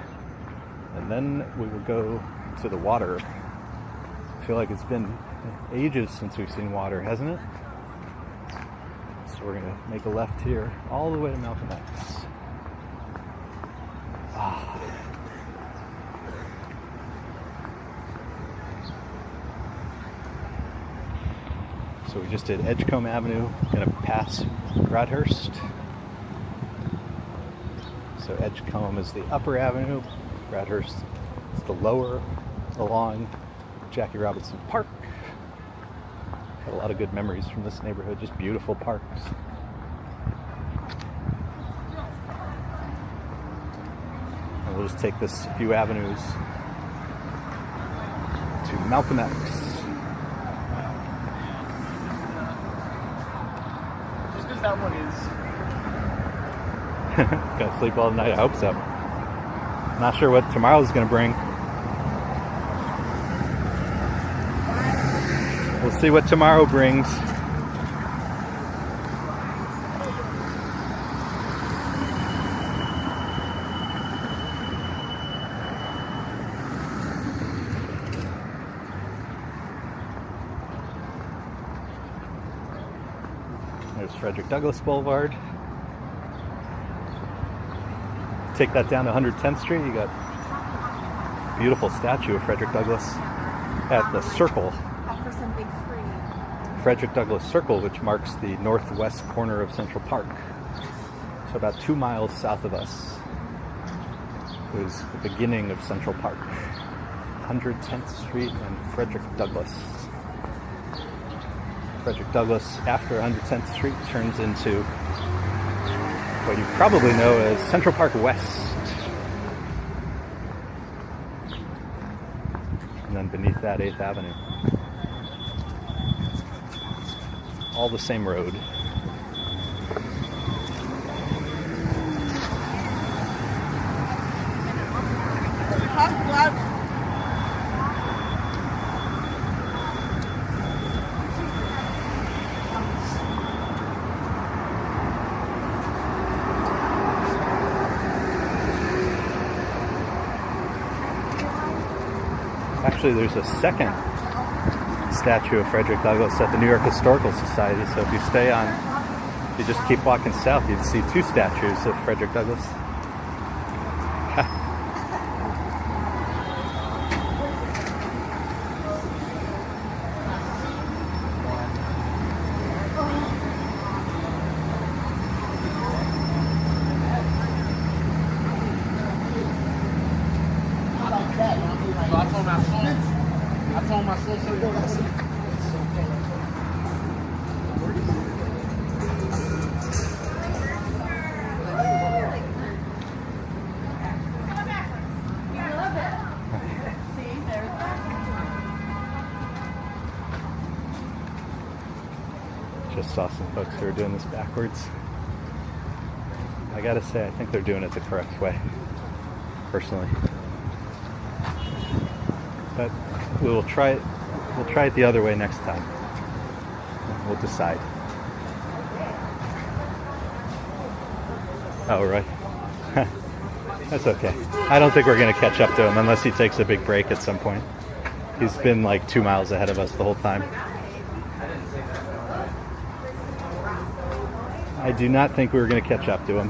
Speaker 1: And then we will go to the water. I feel like it's been ages since we've seen water, hasn't it? So we're gonna make a left here, all the way to Malcolm X. Ah. So we just did Edgecombe Avenue, gonna pass Broadhurst. So Edgecombe is the upper avenue. Broadhurst is the lower along Jackie Robinson Park. Had a lot of good memories from this neighborhood, just beautiful parks. And we'll just take this few avenues to Malcolm X.
Speaker 9: Just because that one is.
Speaker 1: Gonna sleep all night, I hope so. Not sure what tomorrow's gonna bring. We'll see what tomorrow brings. There's Frederick Douglass Boulevard. Take that down to 110th Street, you got a beautiful statue of Frederick Douglass at the Circle.
Speaker 8: Offer something free.
Speaker 1: Frederick Douglass Circle, which marks the northwest corner of Central Park. So about 2 miles south of us was the beginning of Central Park. 110th Street and Frederick Douglass. Frederick Douglass, after 110th Street, turns into what you probably know as Central Park West. And then beneath that, 8th Avenue. All the same road. Actually, there's a second statue of Frederick Douglass at the New York Historical Society. So if you stay on, you just keep walking south, you'd see 2 statues of Frederick Douglass.
Speaker 7: I told my sister,
Speaker 1: Just saw some folks who are doing this backwards. I gotta say, I think they're doing it the correct way, personally. But we'll try it. We'll try it the other way next time. We'll decide. Oh, right. That's okay. I don't think we're going to catch up to him unless he takes a big break at some point. He's been like 2 miles ahead of us the whole time. I do not think we're going to catch up to him.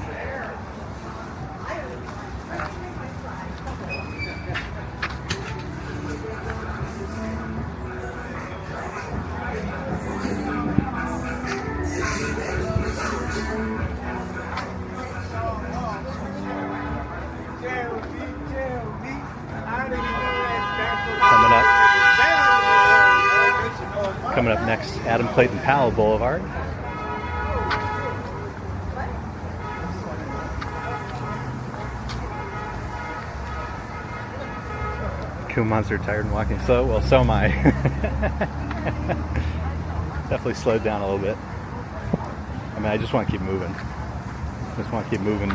Speaker 1: Coming up next, Adam Clayton Powell Boulevard. Cool Monster tired and walking slow. Well, so am I. Definitely slowed down a little bit. I mean, I just want to keep moving. Just want to keep moving.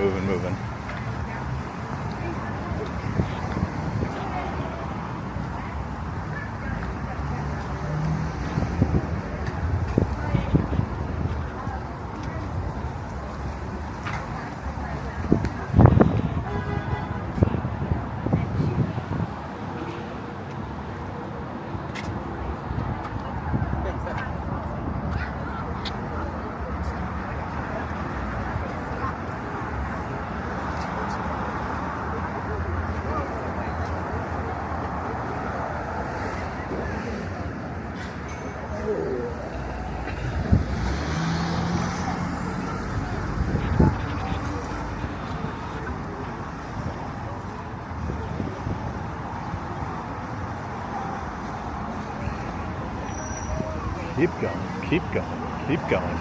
Speaker 1: Keep going.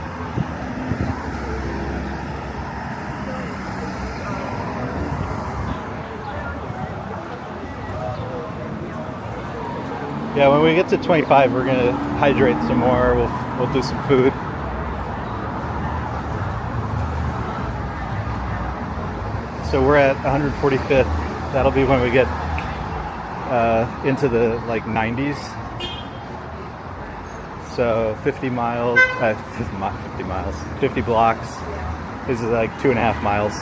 Speaker 1: Yeah, when we get to 25, we're gonna hydrate some more. We'll do some food. So we're at 145th. That'll be when we get into the like 90s. So 50 miles, 50 blocks. This is like 2.5 miles.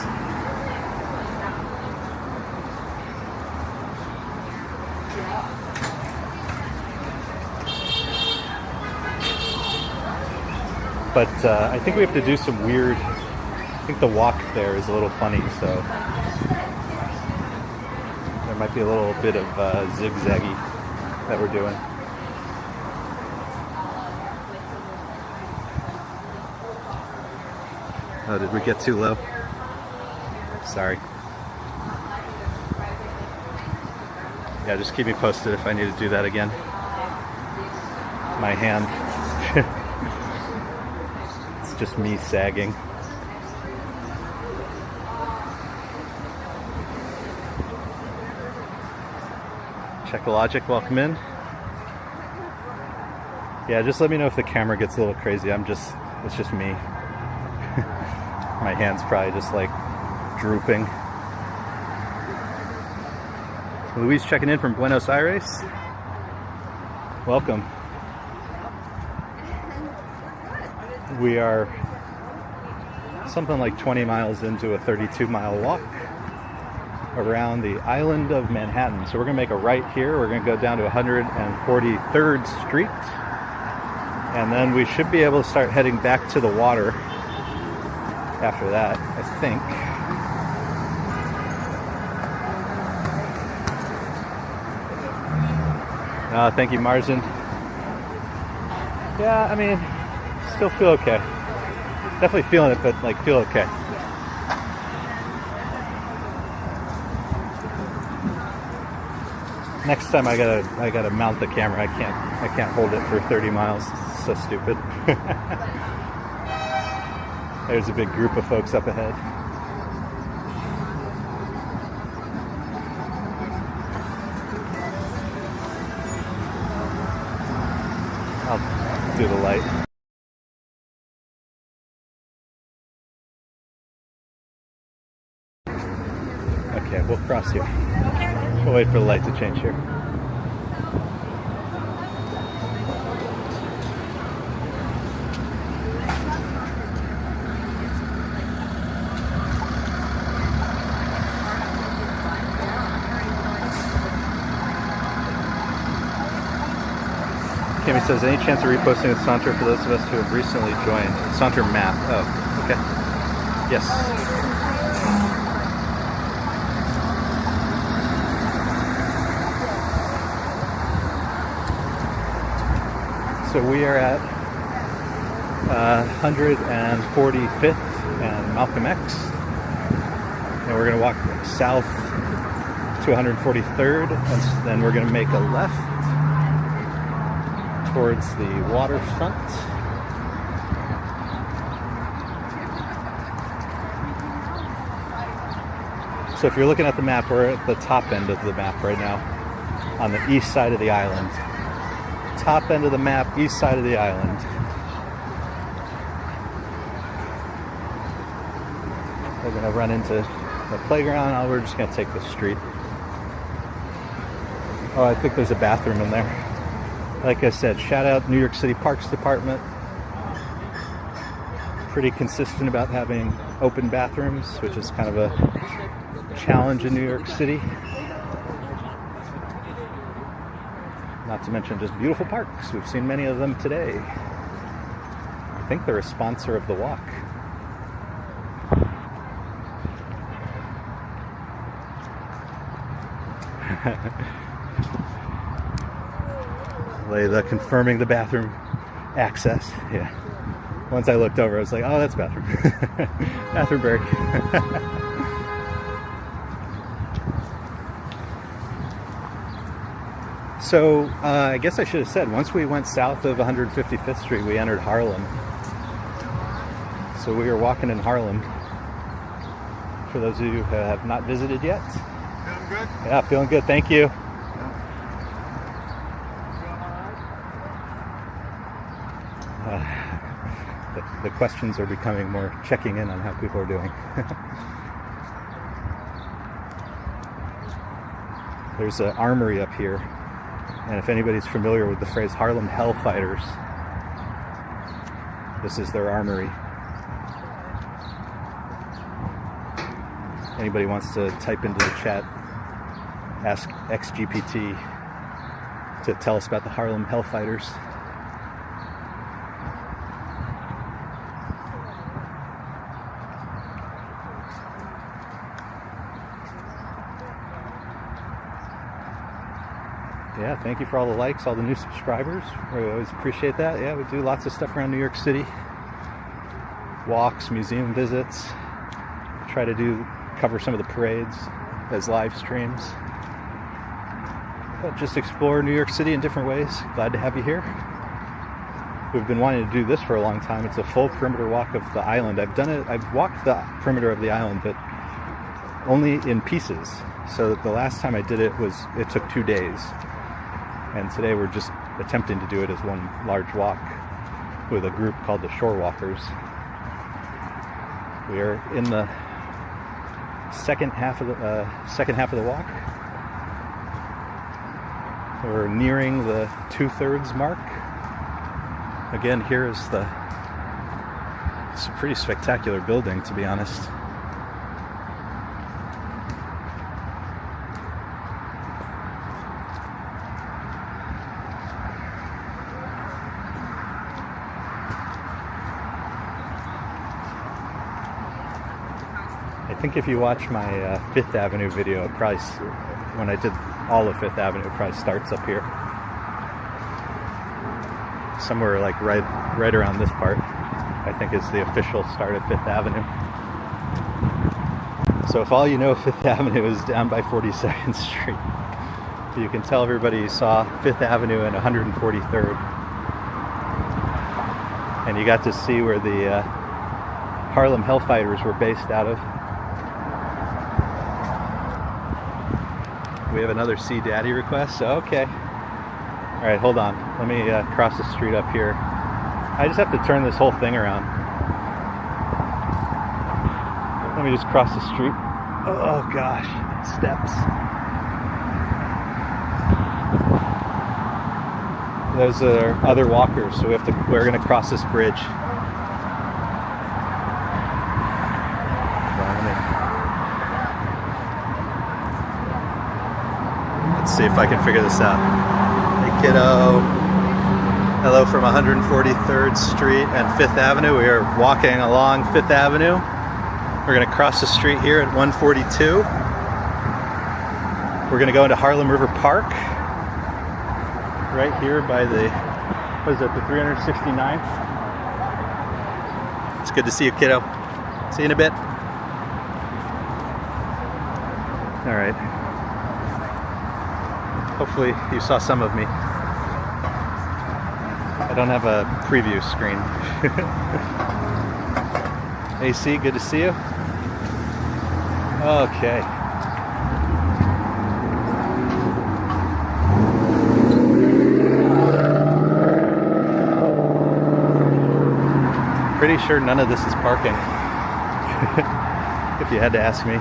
Speaker 1: But I think we have to do some weird, I think the walk there is a little funny, so there might be a little bit of zigzaggy that we're doing. Oh, did we get too low? Sorry. Yeah, just keep me posted if I need to do that again. My hand. It's just me sagging. Checkologic, welcome in. Yeah, just let me know if the camera gets a little crazy. It's just me. My hand's probably just like drooping. Louise checking in from Buenos Aires. Welcome. We are something like 20 miles into a 32-mile walk around the island of Manhattan. So we're gonna make a right here. We're gonna go down to 143rd Street. And then we should be able to start heading back to the water after that, I think. Thank you, Marzin. Yeah, I mean, still feel okay. Definitely feeling it, but like feel okay. Next time I gotta mount the camera. I can't hold it for 30 miles. It's so stupid. There's a big group of folks up ahead. I'll do the light. Okay, we'll cross here. We'll wait for the light to change here. Kimmy says, any chance of reposting with Saunter for those of us who have recently joined? Saunter map. Oh, okay. Yes. So we are at 145th and Malcolm X. And we're going to walk south to 143rd, and then we're going to make a left towards the waterfront. So if you're looking at the map, we're at the top end of the map right now, on the east side of the island. Top end of the map, east side of the island. We're going to run into the playground. Oh, we're just going to take the street. Oh, I think there's a bathroom in there. Like I said, shout out New York City Parks Department. Pretty consistent about having open bathrooms, which is kind of a challenge in New York City. Not to mention just beautiful parks. We've seen many of them today. I think they're a sponsor of the walk. Layla confirming the bathroom access. Yeah. Once I looked over, I was like, oh, that's bathroom. Bathroom break. So, I guess I should have said, once we went south of 155th Street, we entered Harlem. So we are walking in Harlem. For those of you who have not visited yet.
Speaker 7: Feeling good?
Speaker 1: Yeah, feeling good. Thank you. The questions are becoming more checking in on how people are doing. There's an armory up here, and if anybody's familiar with the phrase Harlem Hellfighters, this is their armory. Anybody wants to type into the chat, ask XGPT to tell us about the Harlem Hellfighters. Yeah, thank you for all the likes, all the new subscribers. We always appreciate that. Yeah, we do lots of stuff around New York City. Walks, museum visits. Try to cover some of the parades as live streams. But just explore New York City in different ways. Glad to have you here. We've been wanting to do this for a long time. It's a full perimeter walk of the island. I've walked the perimeter of the island, but only in pieces. So the last time I did it took 2 days. And today we're just attempting to do it as one large walk with a group called the Shore Walkers. We are in the second half of the walk. We're nearing the 2/3 mark. Again, here is it's a pretty spectacular building, to be honest. I think if you watch my Fifth Avenue video, when I did all of Fifth Avenue, it probably starts up here. Somewhere like right around this part, I think is the official start of Fifth Avenue. So if all you know, Fifth Avenue is down by 42nd Street. You can tell everybody you saw Fifth Avenue and 143rd. And you got to see where the Harlem Hellfighters were based out of. We have another See Daddy request. Okay. All right, hold on. Let me cross the street up here. I just have to turn this whole thing around. Let me just cross the street. Oh gosh, steps. Those are other walkers, so we're going to cross this bridge. Let's see if I can figure this out. Hey, kiddo. Hello from 143rd Street and 5th Avenue. We are walking along 5th Avenue. We're going to cross the street here at 142. We're going to go into Harlem River Park. Right here by the, what is it, the 369th? It's good to see you, kiddo. See you in a bit. All right. Hopefully you saw some of me. I don't have a preview screen. AC, good to see you. Okay. Pretty sure none of this is parking. If you had to ask me.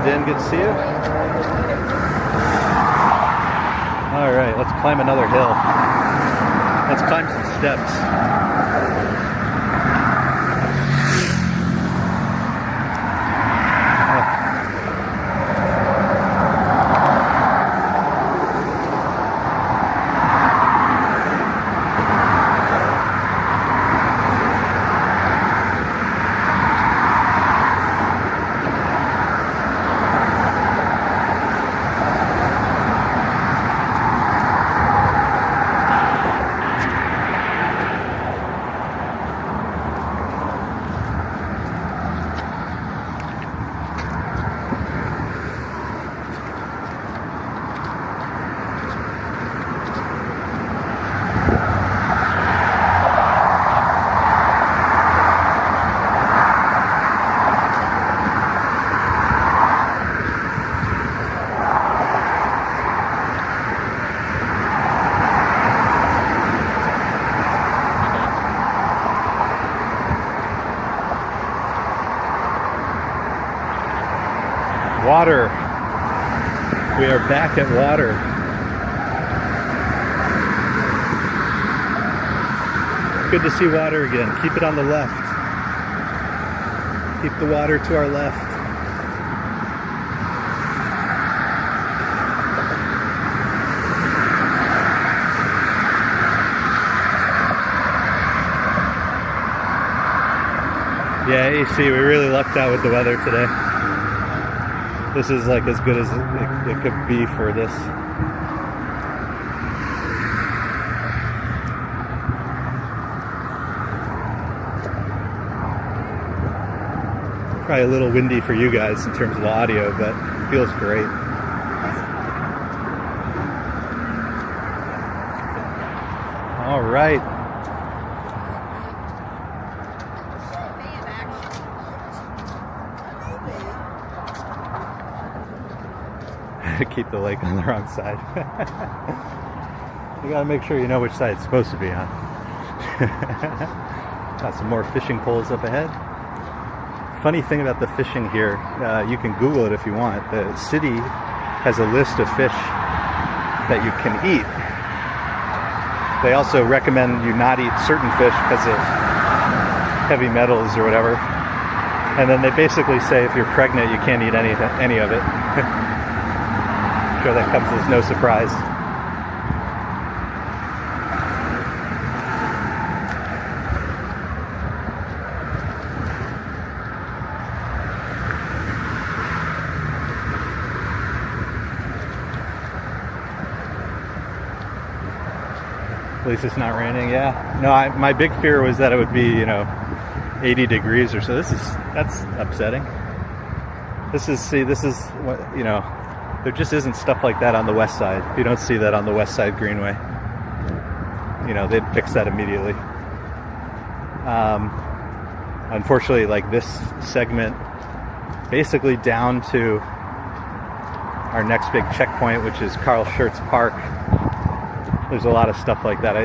Speaker 1: Din, good to see you. All right, let's climb another hill. Let's climb some steps. Water. We are back at water. Good to see water again. Keep it on the left. Keep the water to our left. Yeah, AC, we really lucked out with the weather today. This is like as good as it could be for this. Probably a little windy for you guys in terms of the audio, but it feels great. All right. Keep the lake on the wrong side. You gotta make sure you know which side it's supposed to be on. Got some more fishing poles up ahead. Funny thing about the fishing here, you can Google it if you want. The city has a list of fish that you can eat. They also recommend you not eat certain fish because of heavy metals or whatever. And then they basically say if you're pregnant, you can't eat any of it. Sure that comes as no surprise. At least it's not raining. Yeah. No, my big fear was that it would be, 80 degrees or so. That's upsetting. This is what, there just isn't stuff like that on the west side. You don't see that on the west side Greenway. They'd fix that immediately. Unfortunately, like this segment, basically down to our next big checkpoint, which is Carl Schurz Park, there's a lot of stuff like that.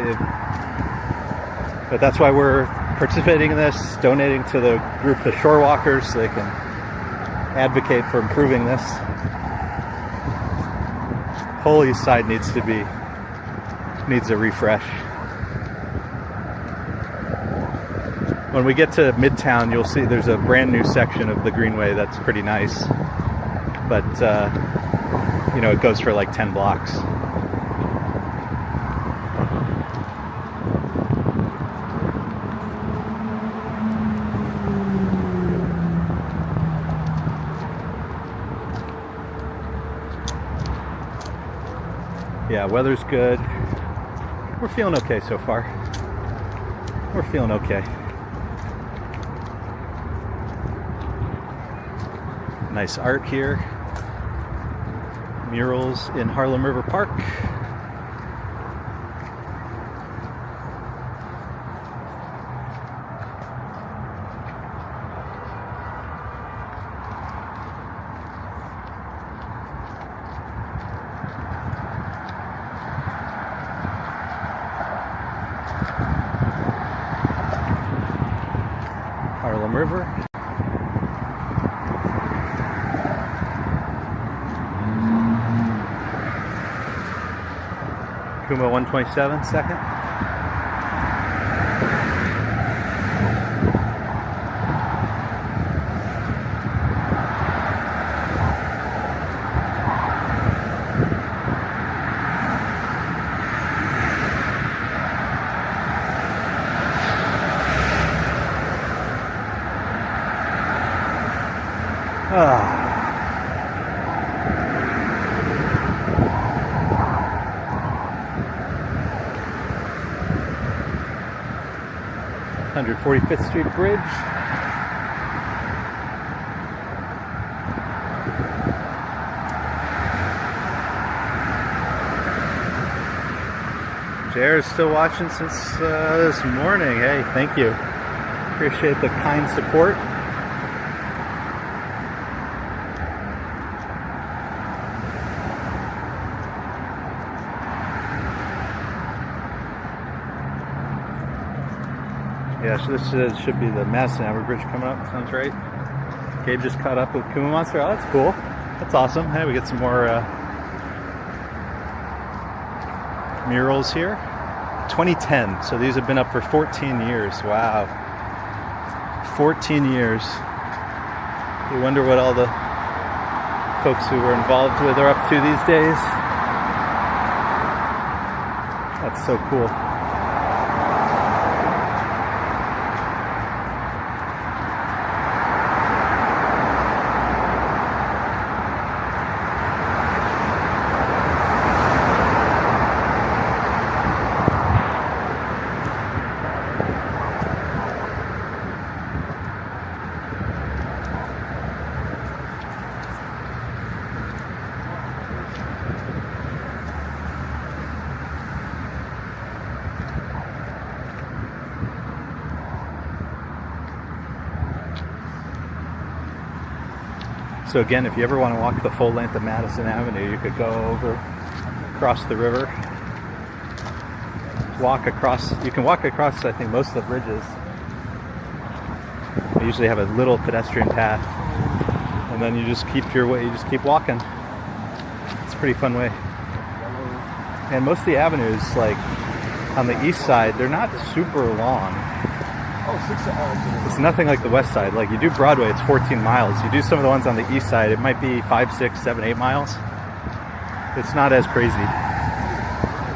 Speaker 1: But that's why we're participating in this, donating to the group, the Shore Walkers, so they can advocate for improving this. Whole east side needs a refresh. When we get to Midtown, you'll see there's a brand new section of the Greenway that's pretty nice. But, you know, it goes for like 10 blocks. Yeah, weather's good. We're feeling okay so far. We're feeling okay. Nice art here. Murals in Harlem River Park. Harlem River. Kuma 127 second. Ah. 145th Street Bridge. Jared's still watching since this morning. Hey, thank you. Appreciate the kind support. Yeah, so this should be the Madison Avenue Bridge coming up. Sounds right. Gabe just caught up with Kuma Monster. Oh, that's cool. That's awesome. Hey, we get some more murals here. 2010. So these have been up for 14 years. Wow. 14 years. You wonder what all the folks who were involved with are up to these days. That's so cool. So again, if you ever want to walk the full length of Madison Avenue, you could go over, across the river, walk across. You can walk across, I think, most of the bridges. They usually have a little pedestrian path, and then you just keep your way. You just keep walking. It's a pretty fun way. And most of the avenues, like on the east side, they're not super long. It's nothing like the west side. Like you do Broadway, it's 14 miles. You do some of the ones on the east side, it might be 5, 6, 7, 8 miles. It's not as crazy.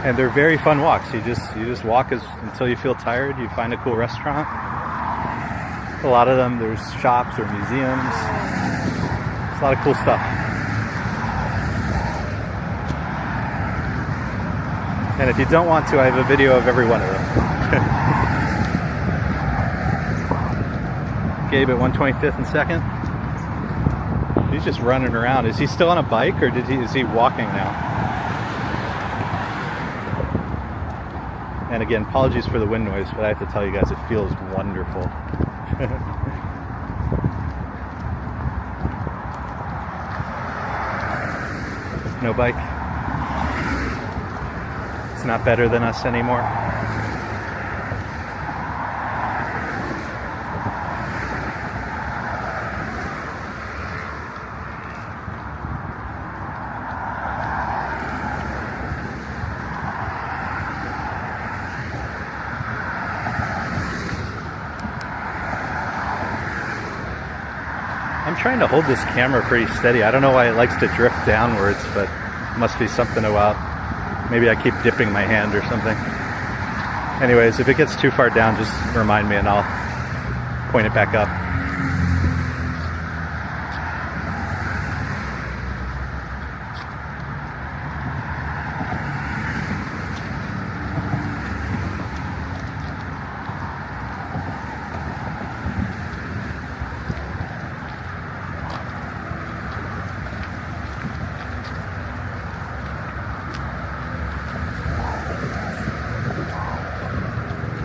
Speaker 1: And they're very fun walks. You just walk until you feel tired. You find a cool restaurant. A lot of them, there's shops or museums. It's a lot of cool stuff. And if you don't want to, I have a video of every one of them. Gabe at 125th and 2nd. He's just running around. Is he still on a bike or is he walking now? And again, apologies for the wind noise, but I have to tell you guys, it feels wonderful. No bike. It's not better than us anymore. I'm trying to hold this camera pretty steady. I don't know why it likes to drift downwards, but it must be something about, maybe I keep dipping my hand or something. Anyways, if it gets too far down, just remind me and I'll point it back up.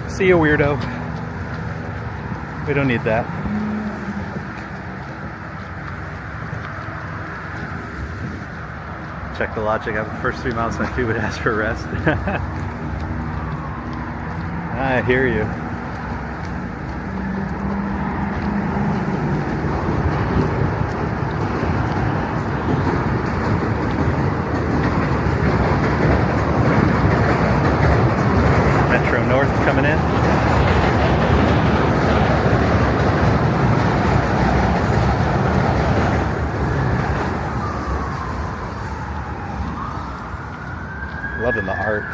Speaker 1: See you, weirdo. We don't need that. Check the logic. After the first 3 miles, my feet would ask for rest. I hear you. Metro North coming in. Loving the art.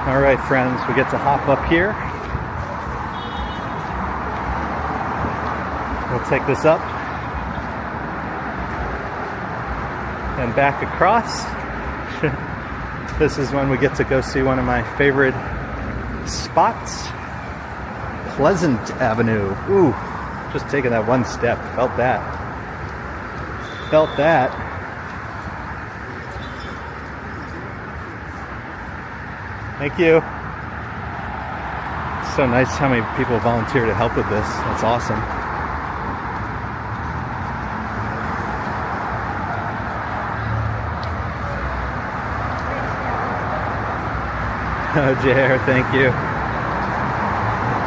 Speaker 1: All right, friends, we get to hop up here. We'll take this up and back across. This is when we get to go see one of my favorite spots, Pleasant Avenue. Ooh, just taking that one step, felt that. Felt that. Thank you. It's so nice how many people volunteer to help with this. That's awesome. Oh, JR, thank you.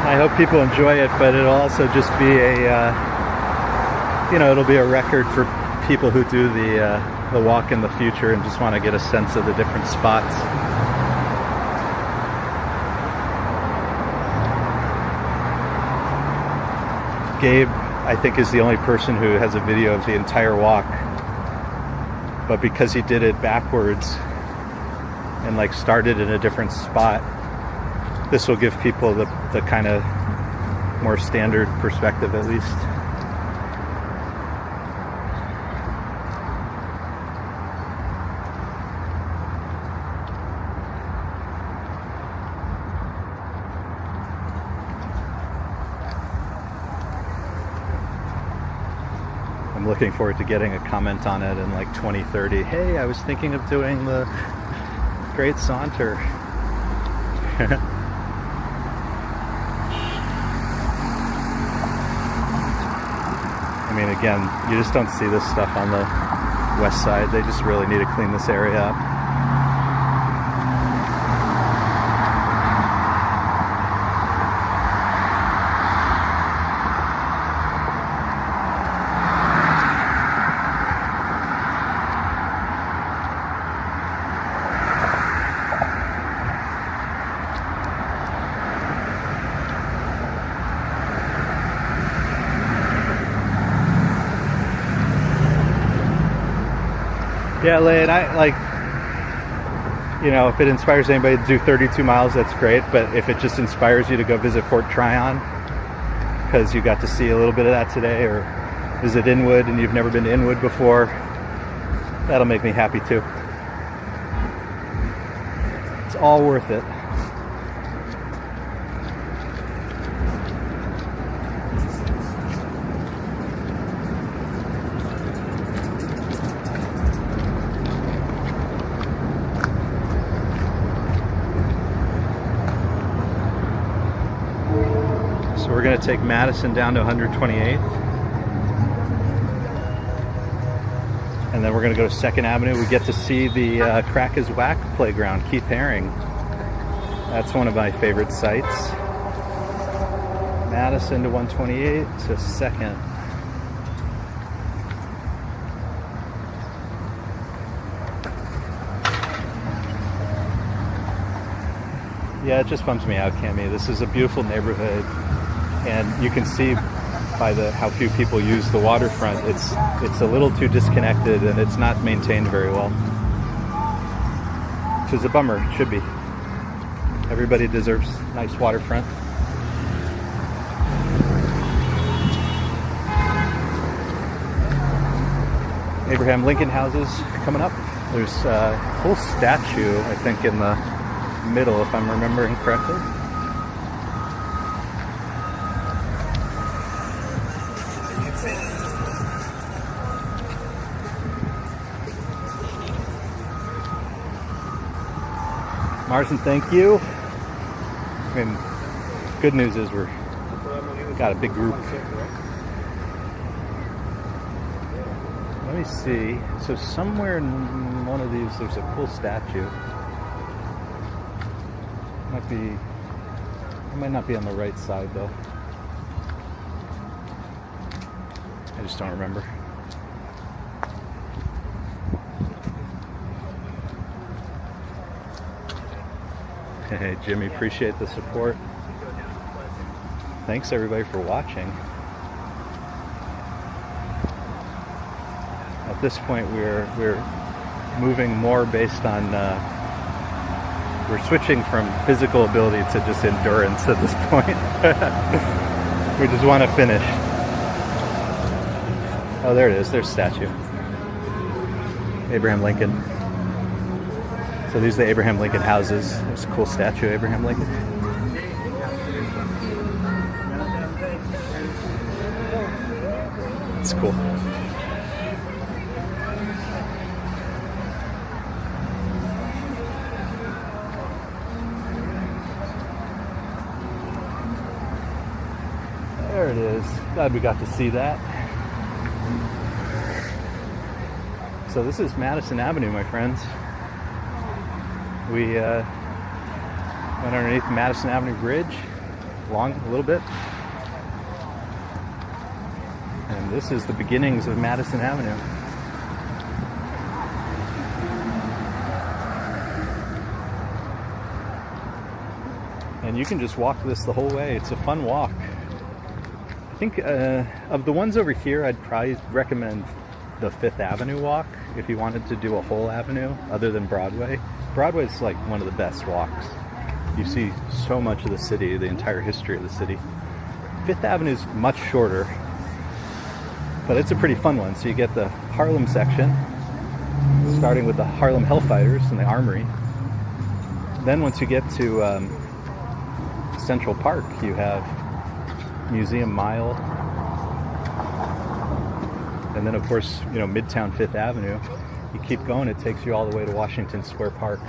Speaker 1: I hope people enjoy it, but it'll also just be a, it'll be a record for people who do the walk in the future and just want to get a sense of the different spots. Gabe, I think, is the only person who has a video of the entire walk, but because he did it backwards and like started in a different spot, this will give people the kind of more standard perspective at least. I'm looking forward to getting a comment on it in like 2030. Hey, I was thinking of doing the Great Saunter. I mean, again, you just don't see this stuff on the west side. They just really need to clean this area up. Yeah, Lane, I like, if it inspires anybody to do 32 miles, that's great. But if it just inspires you to go visit Fort Tryon, because you got to see a little bit of that today, or visit Inwood and you've never been to Inwood before, that'll make me happy too. It's all worth it. we're going to take Madison down to 128th. And then we're going to go to 2nd Avenue. We get to see the Crack is Whack playground, Keith Haring. That's one of my favorite sites. Madison to 128 to 2nd. Yeah, it just bums me out, Cami. This is a beautiful neighborhood, and you can see by how few people use the waterfront, it's a little too disconnected and it's not maintained very well. Which is a bummer. It should be. Everybody deserves nice waterfront. Abraham Lincoln houses coming up. There's a whole statue, I think, in the middle, if I'm remembering correctly. Marsden, thank you. I mean, good news is we're got a big group. Let me see. So somewhere in one of these, there's a cool statue. It might not be on the right side though. I just don't remember. Hey Jimmy, appreciate the support. Thanks everybody for watching. At this point we're moving more based on we're switching from physical ability to just endurance at this point. We just want to finish. Oh, there it is. There's a statue. Abraham Lincoln. So these are the Abraham Lincoln houses. There's a cool statue of Abraham Lincoln. It's cool. There it is. Glad we got to see that. So this is Madison Avenue, my friends. We went underneath the Madison Avenue Bridge, along a little bit. And this is the beginnings of Madison Avenue. And you can just walk this the whole way. It's a fun walk. I think of the ones over here, I'd probably recommend the 5th Avenue walk if you wanted to do a whole avenue other than Broadway. Broadway's like one of the best walks. You see so much of the city, the entire history of the city. 5th Avenue's much shorter, but it's a pretty fun one. So you get the Harlem section, starting with the Harlem Hellfighters and the Armory. Then once you get to Central Park, you have Museum Mile, and then of course, you know, Midtown 5th Avenue. You keep going, it takes you all the way to Washington Square Park.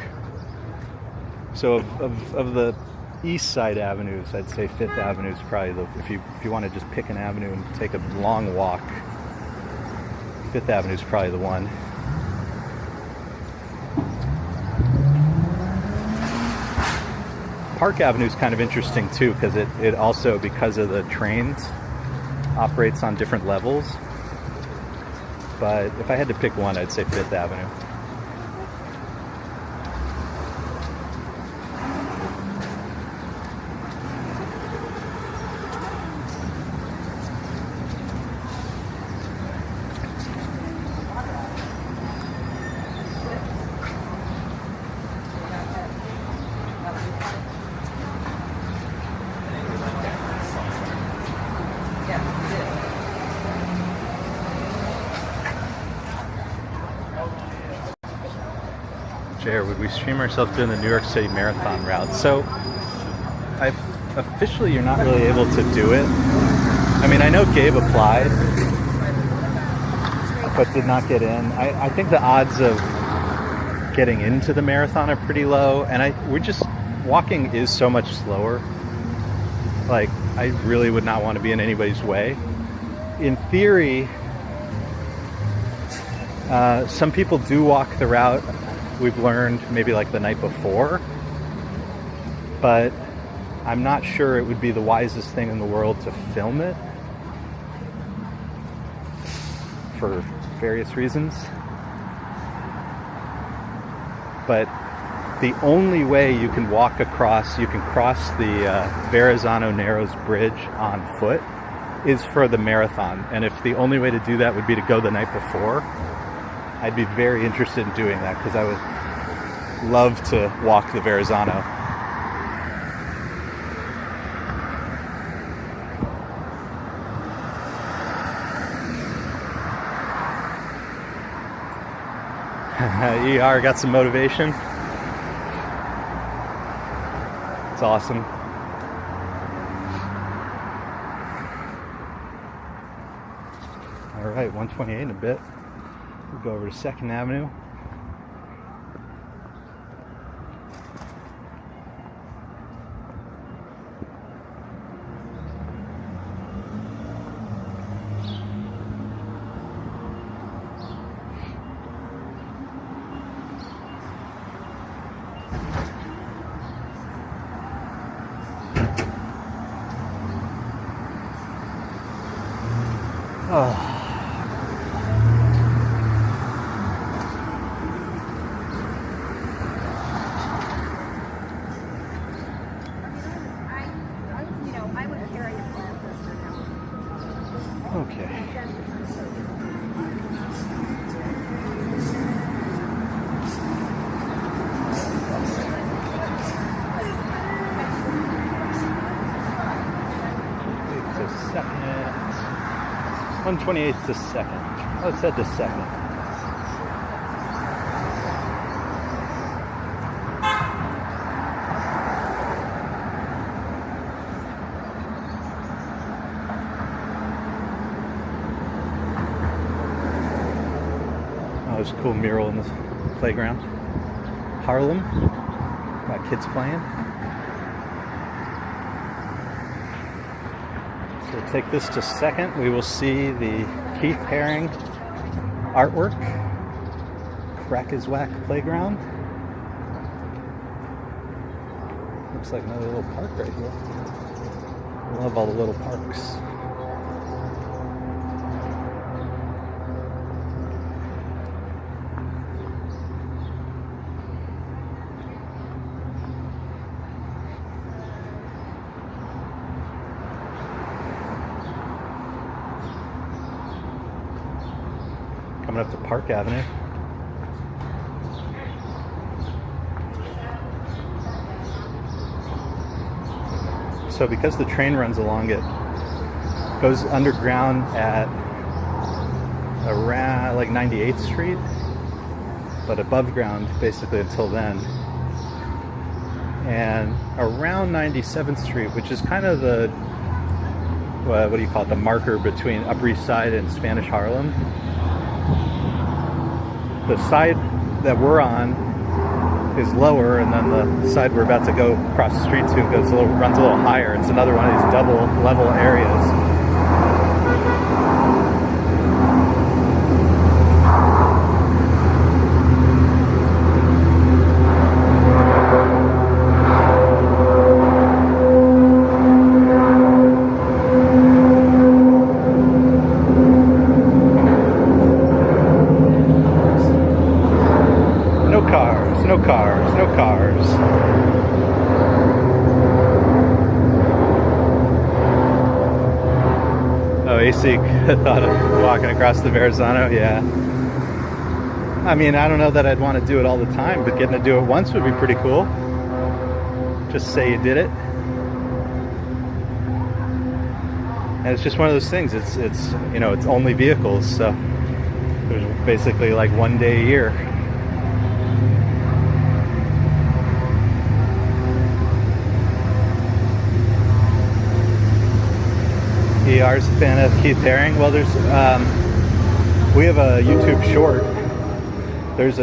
Speaker 1: So of the east side avenues, I'd say 5th Avenue is probably the, if you want to just pick an avenue and take a long walk, 5th Avenue is probably the one. Park Avenue is kind of interesting too, because it also, because of the trains, operates on different levels. But if I had to pick one, I'd say 5th Avenue. Would we stream ourselves doing the New York City Marathon route? So, officially you're not really able to do it. I mean, I know Gabe applied, but did not get in. I think the odds of getting into the marathon are pretty low, and we're just, walking is so much slower. Like, I really would not want to be in anybody's way. In theory, some people do walk the route, we've learned, maybe like the night before, but I'm not sure it would be the wisest thing in the world to film it for various reasons. But the only way you can walk across, you can cross the Verrazano Narrows Bridge on foot is for the marathon. And if the only way to do that would be to go the night before, I'd be very interested in doing that because I would love to walk the Verrazano. ER got some motivation. It's awesome. All right, 128 in a bit. We'll go over to 2nd Avenue. Oh. Okay. It's a second. 128 to 2nd. Oh, it said the 2nd. Oh, there's a cool mural in the playground. Harlem. Got kids playing. So we'll take this to 2nd. We will see the Keith Haring artwork. Crack is Whack Playground. Looks like another little park right here. I love all the little parks. Coming up to Park Avenue. So because the train runs along it, goes underground at around like 98th Street, but above ground basically until then. And around 97th Street, which is kind of the, what do you call it, the marker between Upper East Side and Spanish Harlem. The side that we're on is lower, and then the side we're about to go across the street to runs a little higher. It's another one of these double level areas. No cars, no cars. Oh, AC thought of walking across the Verrazano, yeah. I mean, I don't know that I'd want to do it all the time, but getting to do it once would be pretty cool. Just say you did it. And it's just one of those things, it's you know, it's only vehicles, so there's basically like one day a year. ER's a fan of Keith Haring. Well, there's we have a YouTube short. There's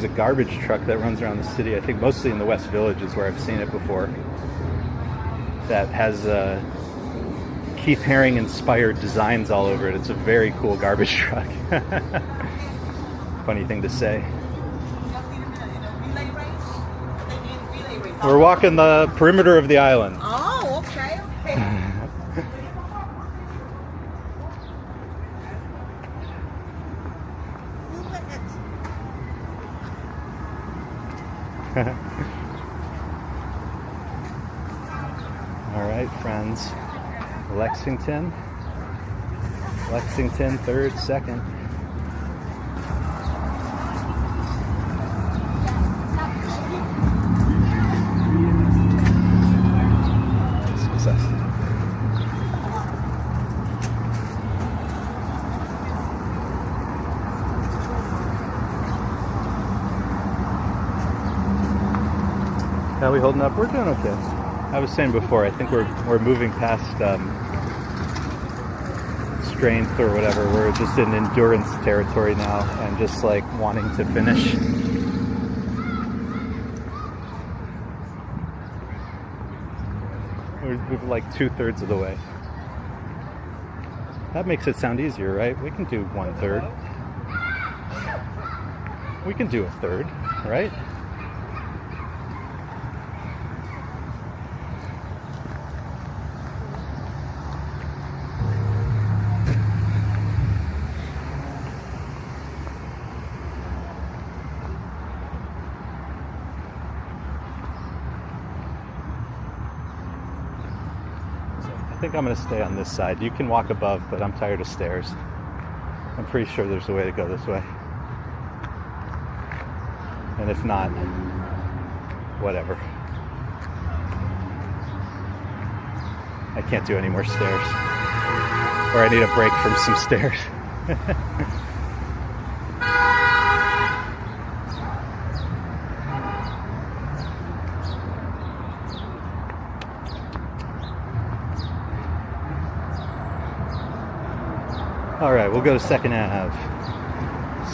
Speaker 1: a garbage truck that runs around the city. I think mostly in the West Village is where I've seen it before. that has Keith Haring inspired designs all over it. It's a very cool garbage truck. Funny thing to say. We're walking the perimeter of the island.
Speaker 8: Oh, okay, okay.
Speaker 1: All right, friends. Lexington, 3rd, 2nd. How are we holding up? We're doing okay. I was saying before, I think we're moving past strength or whatever. We're just in endurance territory now and just like wanting to finish. We're like 2/3 of the way. That makes it sound easier, right? We can do 1/3. We can do 1/3, right? I think I'm going to stay on this side. You can walk above, but I'm tired of stairs. I'm pretty sure there's a way to go this way. And if not, whatever. I can't do any more stairs. Or I need a break from some stairs. All right, we'll go to 2nd Ave.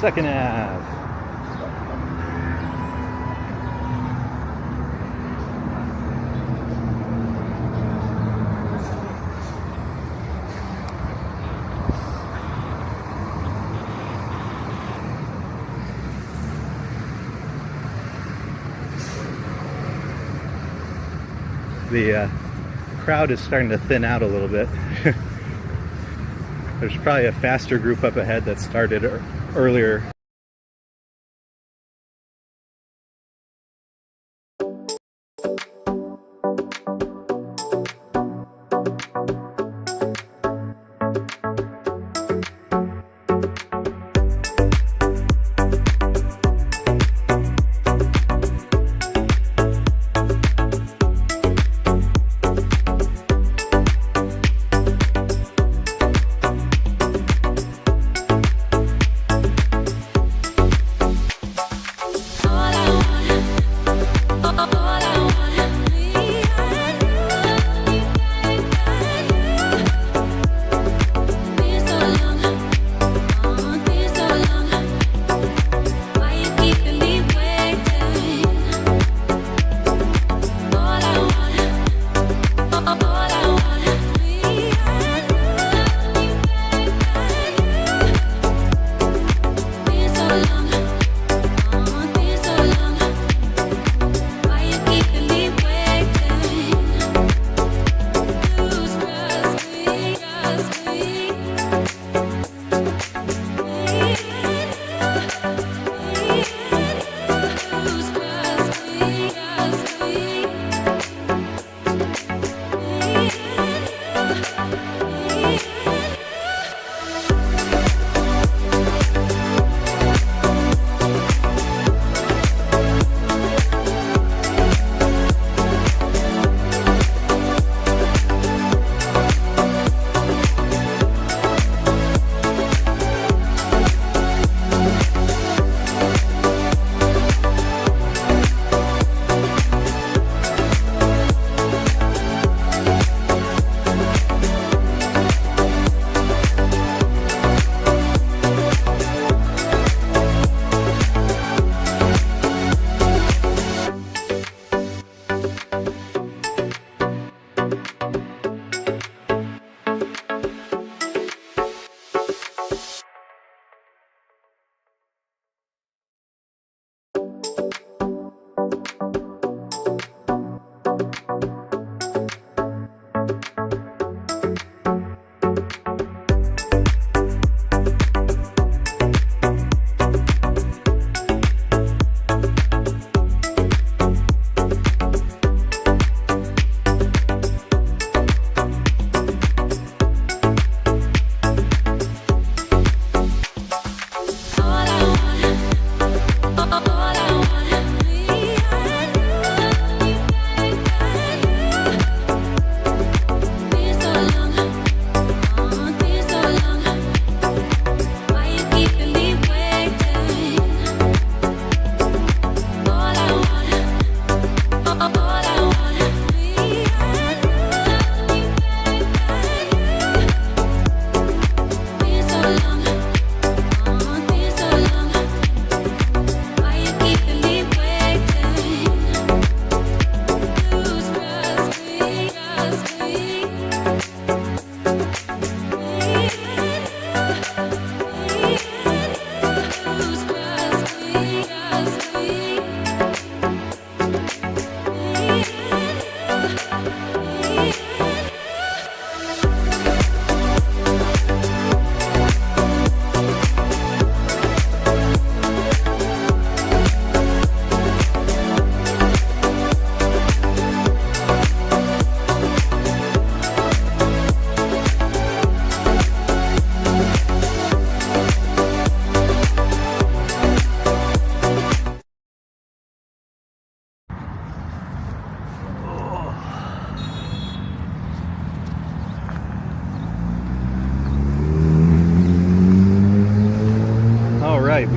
Speaker 1: 2nd Ave. The crowd is starting to thin out a little bit. There's probably a faster group up ahead that started earlier.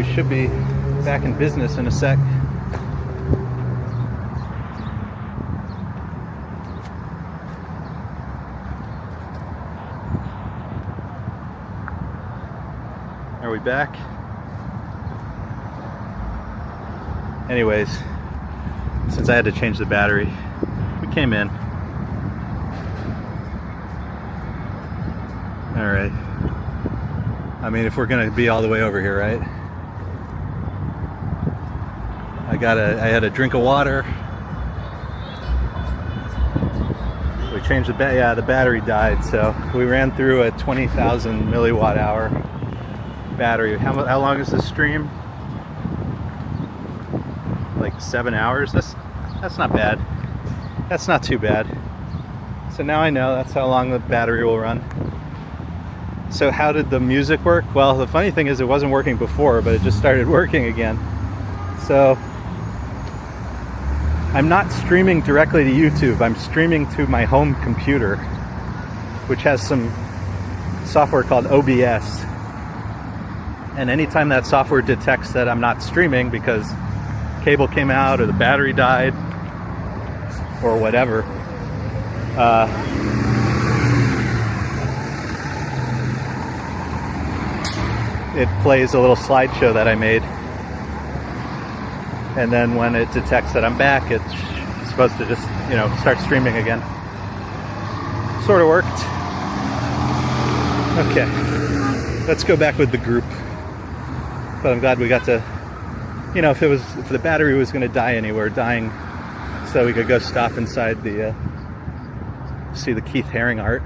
Speaker 1: we should be back in business in a sec. Are we back? Anyways, since I had to change the battery, we came in. All right. I mean, if we're gonna be all the way over here, right? I had a drink of water. We changed the battery died, so we ran through a 20,000 milliwatt hour battery. How long is this stream? Like 7 hours. That's not bad. That's not too bad. So now I know that's how long the battery will run. So how did the music work? Well, the funny thing is it wasn't working before, but it just started working again. So I'm not streaming directly to YouTube. I'm streaming to my home computer, which has some software called OBS. And anytime that software detects that I'm not streaming because cable came out or the battery died or whatever, it plays a little slideshow that I made. And then when it detects that I'm back, it's supposed to just, start streaming again. Sort of worked. Okay, let's go back with the group. But I'm glad we got to, if the battery was going to die anywhere, dying, so we could go stop inside see the Keith Haring art.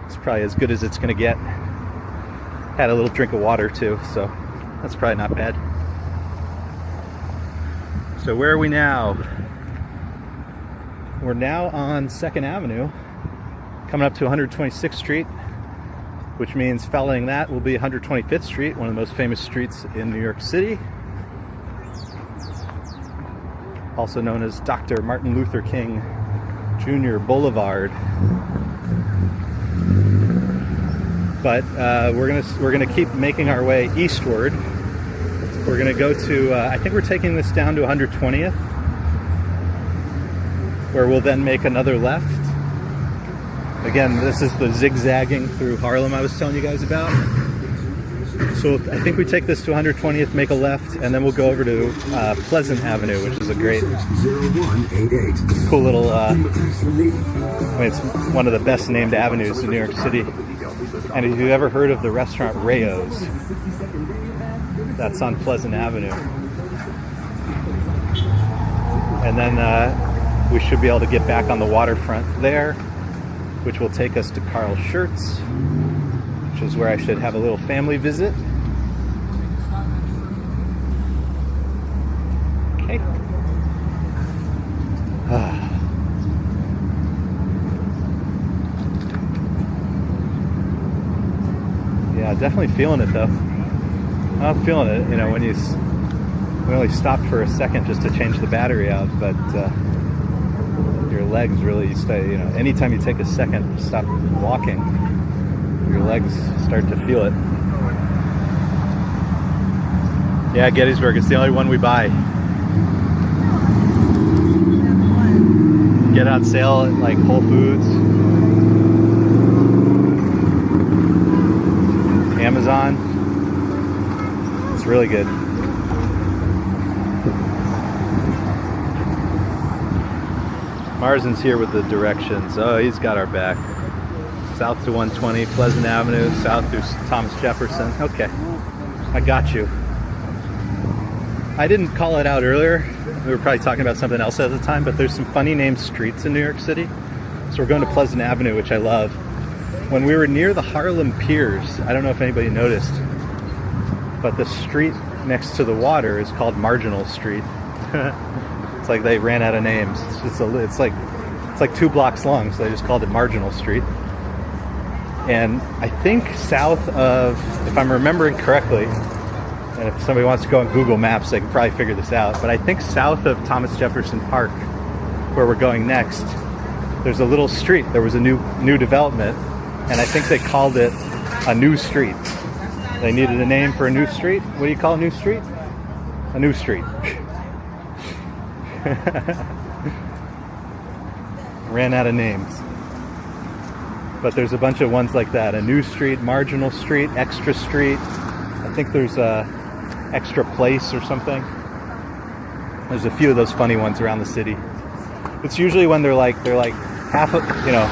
Speaker 1: It's probably as good as it's going to get. Had a little drink of water too, so that's probably not bad. So where are we now? We're now on 2nd Avenue, coming up to 126th Street, which means following that will be 125th Street, one of the most famous streets in New York City. Also known as Dr. Martin Luther King Jr. Boulevard. But we're gonna keep making our way eastward. We're gonna go to, I think we're taking this down to 120th, where we'll then make another left. Again, this is the zigzagging through Harlem I was telling you guys about. So I think we take this to 120th, make a left, and then we'll go over to Pleasant Avenue, which is a great, cool little, it's one of the best named avenues in New York City. And if you've ever heard of the restaurant Rayo's, that's on Pleasant Avenue. And then we should be able to get back on the waterfront there, which will take us to Carl Schurz, which is where I should have a little family visit. Okay. Yeah, definitely feeling it though. I'm feeling it, when we only stopped for a second just to change the battery out, but your legs really stay, anytime you take a second to stop walking, your legs start to feel it. Yeah, Gettysburg, it's the only one we buy. Get on sale at like Whole Foods, Amazon. It's really good. Marsden's here with the directions. Oh, he's got our back. South to 120 Pleasant Avenue, south through Thomas Jefferson. Okay, I got you. I didn't call it out earlier. We were probably talking about something else at the time, but there's some funny named streets in New York City. So we're going to Pleasant Avenue, which I love. When we were near the Harlem Piers, I don't know if anybody noticed, but the street next to the water is called Marginal Street. It's like they ran out of names. It's like 2 blocks long, so they just called it Marginal Street. And I think south of, if I'm remembering correctly, and if somebody wants to go on Google Maps, they can probably figure this out, but I think south of Thomas Jefferson Park, where we're going next, there's a little street. There was a new development, and I think they called it a new street. They needed a name for a new street. What do you call a new street? A new street. Ran out of names. But there's a bunch of ones like that. A new street, marginal street, extra street. I think there's a extra place or something. There's a few of those funny ones around the city. It's usually when they're like half of, you know,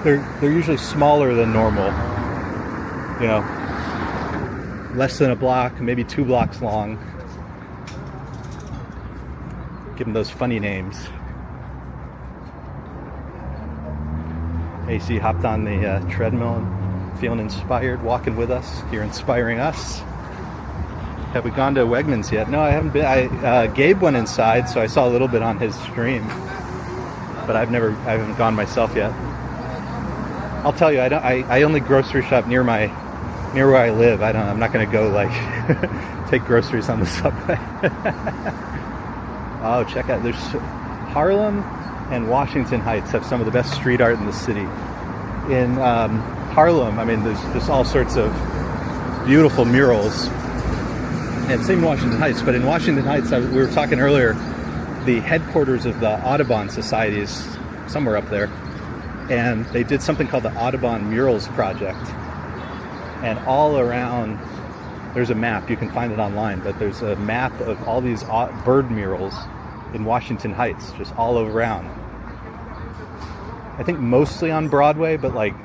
Speaker 1: they're usually smaller than normal. You know, less than a block, maybe 2 blocks long. Give them those funny names. AC hopped on the treadmill and feeling inspired, walking with us. You're inspiring us. Have we gone to Wegmans yet? No, I haven't been. Gabe went inside, so I saw a little bit on his stream, but I haven't gone myself yet. I'll tell you, I only grocery shop near where I live. I'm not going to go like take groceries on the subway. Oh, check out! There's Harlem and Washington Heights have some of the best street art in the city. In Harlem, I mean, there's all sorts of beautiful murals, and same in Washington Heights. But in Washington Heights, we were talking earlier, the headquarters of the Audubon Society is somewhere up there, and they did something called the Audubon Murals Project. And all around, there's a map, you can find it online, but there's a map of all these bird murals in Washington Heights, just all around. I think mostly on Broadway, but like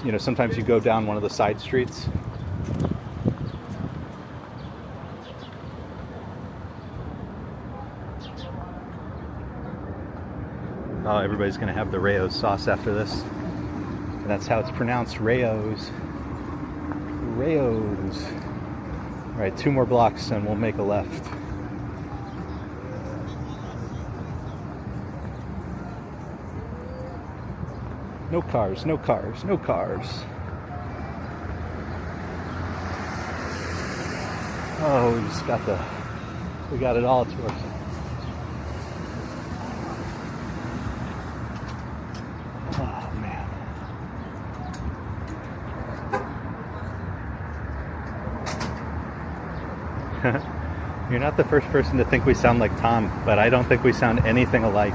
Speaker 1: you know, sometimes you go down one of the side streets. Oh, everybody's gonna have the Rayo's sauce after this. And that's how it's pronounced, Rayo's. Rayo's. All right, 2 more blocks and we'll make a left. No cars, no cars, no cars. Oh, we got it all to us. Oh, man. You're not the first person to think we sound like Tom, but I don't think we sound anything alike.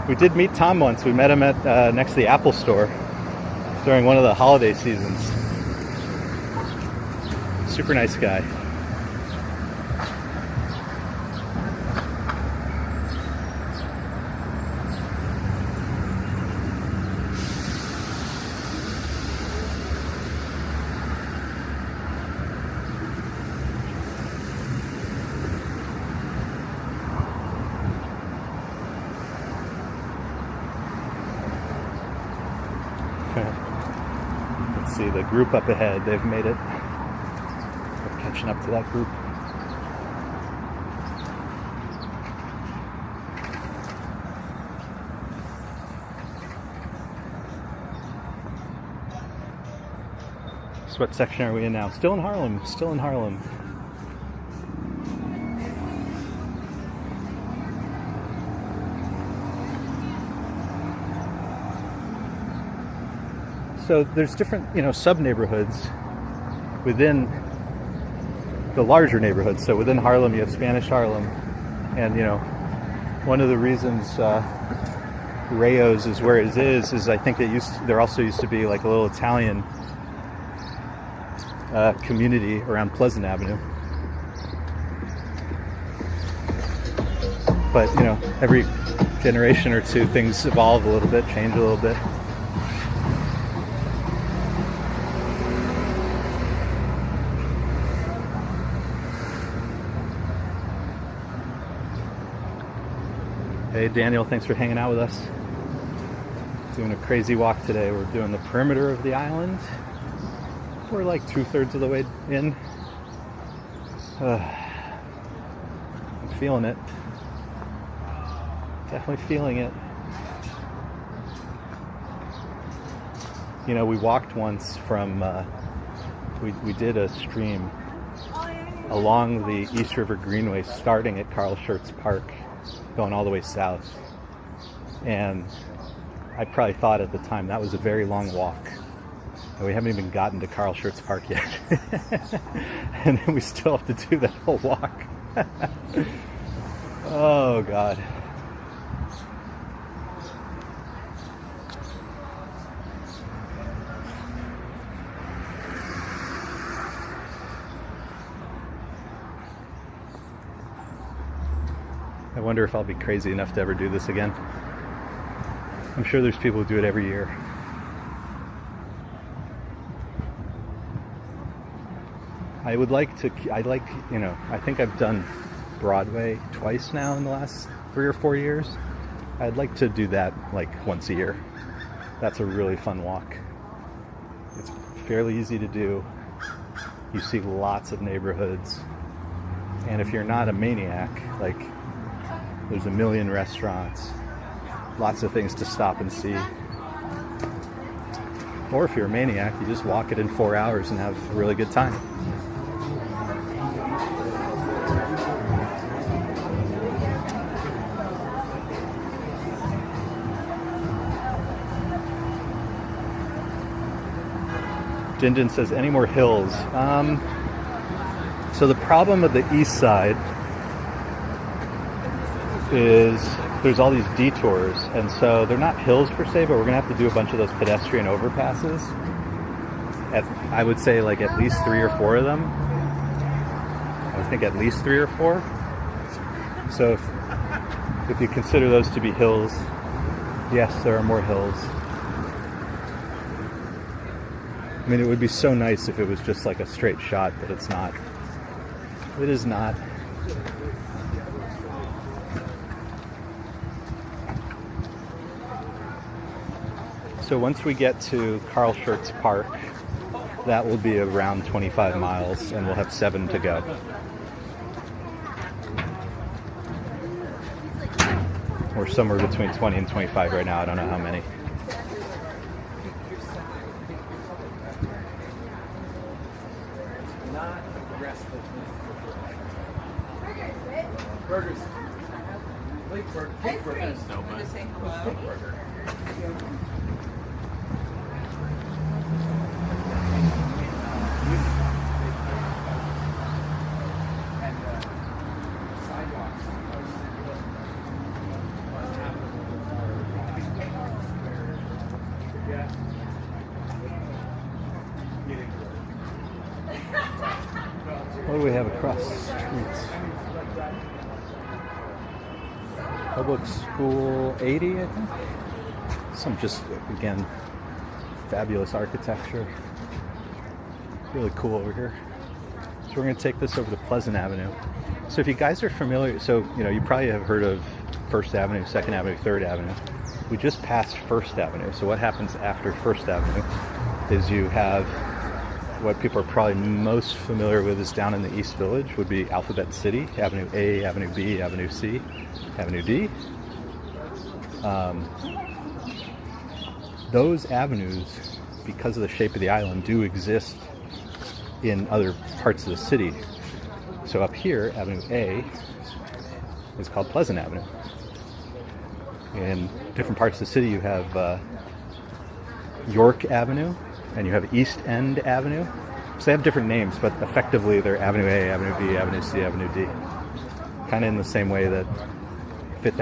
Speaker 1: We did meet Tom once. We met him at next to the Apple store during one of the holiday seasons. Super nice guy. Let's see, the group up ahead, they've made it. We're catching up to that group. So what section are we in now? Still in Harlem, still in Harlem. So there's different, you know, sub-neighborhoods within the larger neighborhoods. So within Harlem, you have Spanish Harlem. And, you know, one of the reasons Rayo's is where it is I think there also used to be like a little Italian community around Pleasant Avenue. But, you know, every generation or two, things evolve a little bit, change a little bit. Hey Daniel, thanks for hanging out with us. Doing a crazy walk today. We're doing the perimeter of the island. We're like 2/3 of the way in. I'm feeling it. Definitely feeling it. You know, we walked once from, we did a stream along the East River Greenway starting at Carl Schurz Park, going all the way south. And I probably thought at the time that was a very long walk. And we haven't even gotten to Carl Schurz Park yet. And then we still have to do that whole walk. Oh, God. I wonder if I'll be crazy enough to ever do this again. I'm sure there's people who do it every year. I think I've done Broadway twice now in the last 3 or 4 years. I'd like to do that like once a year. That's a really fun walk. It's fairly easy to do. You see lots of neighborhoods. And if you're not a maniac, like, there's a million restaurants, lots of things to stop and see. Or if you're a maniac, you just walk it in 4 hours and have a really good time. Dindin says, any more hills? So the problem with the east side is there's all these detours, and so they're not hills per se, but we're gonna have to do a bunch of those pedestrian overpasses. I would say like at least 3 or 4 of them. I think at least 3 or 4. So if you consider those to be hills, yes, there are more hills. I mean, it would be so nice if it was just like a straight shot, but it's not. It is not. So once we get to Carl Schurz Park, that will be around 25 miles, and we'll have 7 to go. We're somewhere between 20 and 25 right now. I don't know how many.
Speaker 7: Burgers. Lake burger. Pig burgers. No, but pig burger.
Speaker 1: What do we have across the streets? Public School 80, I think. Some just, again, fabulous architecture. Really cool over here. So we're going to take this over to Pleasant Avenue. So if you guys are familiar, so you probably have heard of First Avenue, Second Avenue, Third Avenue. We just passed First Avenue. So what happens after First Avenue is you have what people are probably most familiar with is down in the East Village would be Alphabet City, Avenue A, Avenue B, Avenue C, Avenue D. Those avenues, because of the shape of the island, do exist in other parts of the city. So up here, Avenue A is called Pleasant Avenue. In different parts of the city, you have York Avenue, and you have East End Avenue. So they have different names, but effectively they're Avenue A, Avenue B, Avenue C, Avenue D. Kind of in the same way that 8th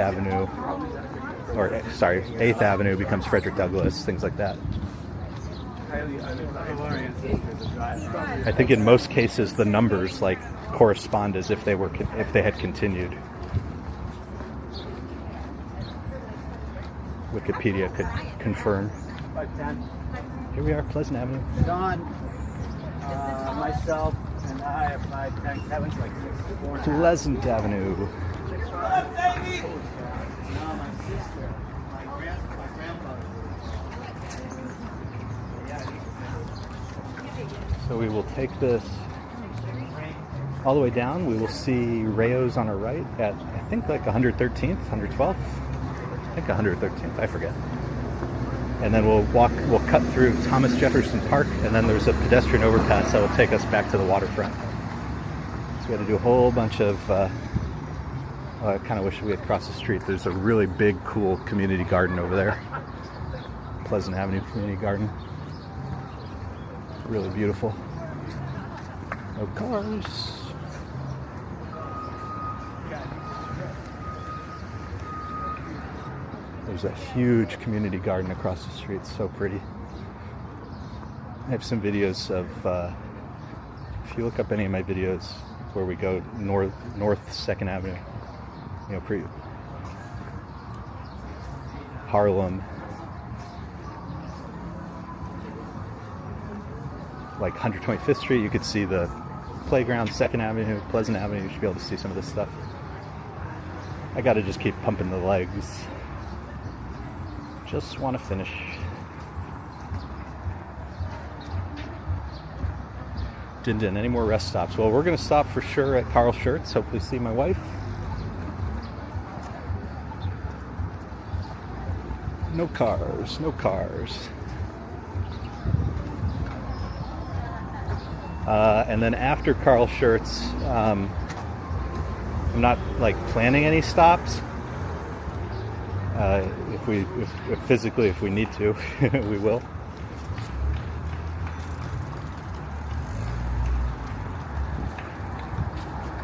Speaker 1: Avenue becomes Frederick Douglass, things like that. I think in most cases the numbers correspond as if they had continued. Wikipedia could confirm. Here we are, Pleasant Avenue.
Speaker 5: Don, myself, and I applied 10 Kevin's like 4.
Speaker 1: Pleasant Avenue.
Speaker 5: Now my sister, my grandfather.
Speaker 1: So we will take this all the way down. We will see Rayo's on our right at, I think, like 113th, 112th. I think 113th, I forget. And then we'll cut through Thomas Jefferson Park, and then there's a pedestrian overpass that will take us back to the waterfront. So we had to do a whole bunch of, I kind of wish we had crossed the street. There's a really big, cool community garden over there. Pleasant Avenue Community Garden. Really beautiful. No cars. There's a huge community garden across the street. It's so pretty. I have some videos of, if you look up any of my videos where we go north 2nd Avenue, you know, Harlem, like 125th Street, you could see the playground, 2nd Avenue, Pleasant Avenue, you should be able to see some of this stuff. I gotta just keep pumping the legs. Just want to finish. Any more rest stops? Well, we're gonna stop for sure at Carl Schurz, hopefully see my wife. No cars, no cars. And then after Carl Schurz, I'm not like planning any stops. If physically, if we need to, we will.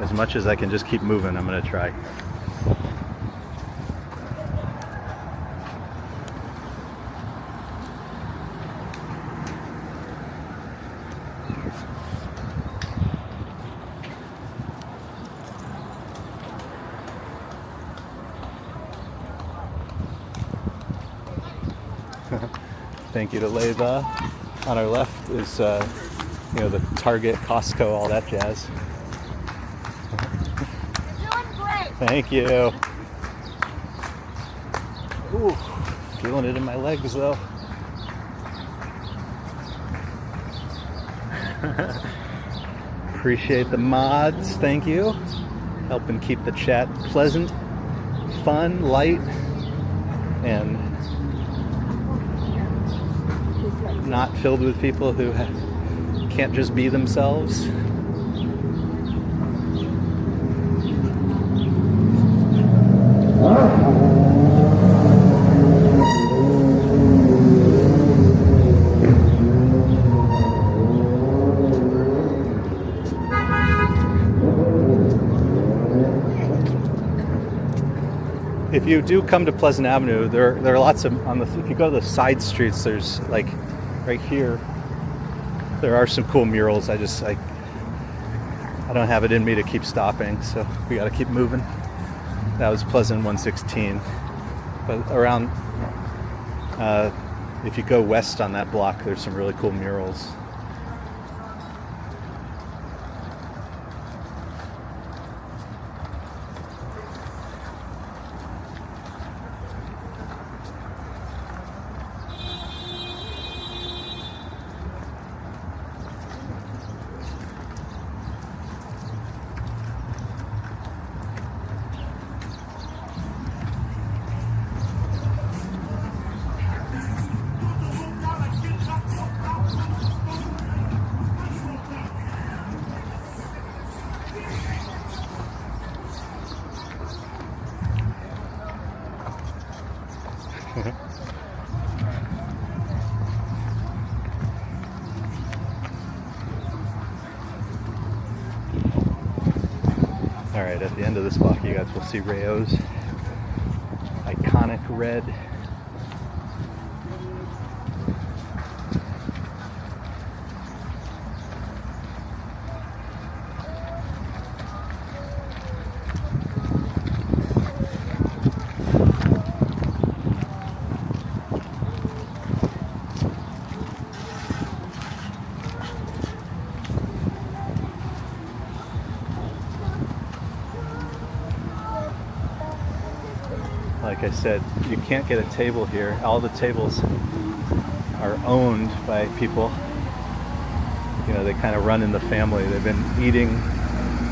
Speaker 1: As much as I can just keep moving, I'm gonna try. Thank you to Leva. On our left is, you know, the Target, Costco, all that jazz.
Speaker 4: You're doing great.
Speaker 1: Thank you. Ooh, feeling it in my legs though. Appreciate the mods. Thank you. Helping keep the chat pleasant, fun, light, and not filled with people who can't just be themselves. If you do come to Pleasant Avenue, there are lots of, if you go to the side streets, there's like right here, there are some cool murals. I don't have it in me to keep stopping, so we got to keep moving. That was Pleasant 116. But around, if you go west on that block, there's some really cool murals. Alright, at the end of this block you guys will see Rayo's iconic red. Like I said, you can't get a table here. All the tables are owned by people. You know, they kind of run in the family. They've been eating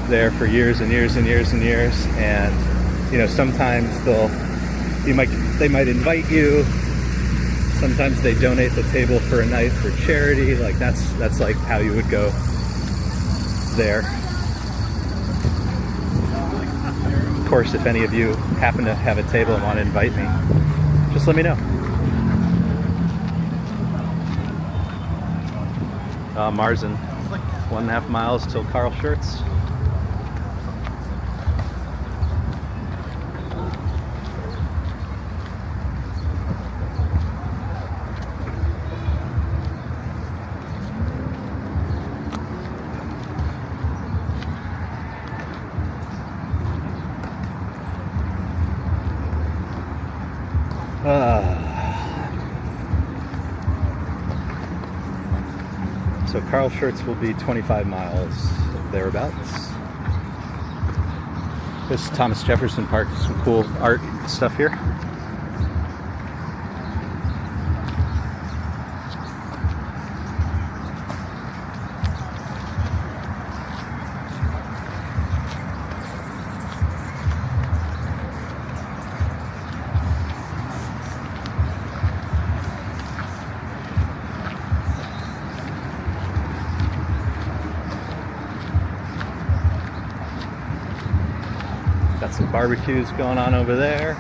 Speaker 1: there for years and years and years and years. And you know, sometimes they might invite you. Sometimes they donate the table for a night for charity. Like that's like how you would go there. Of course, if any of you happen to have a table and want to invite me, just let me know. Marzen. 1.5 miles till Carl Schurz. So Carl Schurz will be 25 miles thereabouts. This is Thomas Jefferson Park. Some cool art stuff here. Got some barbecues going on over there.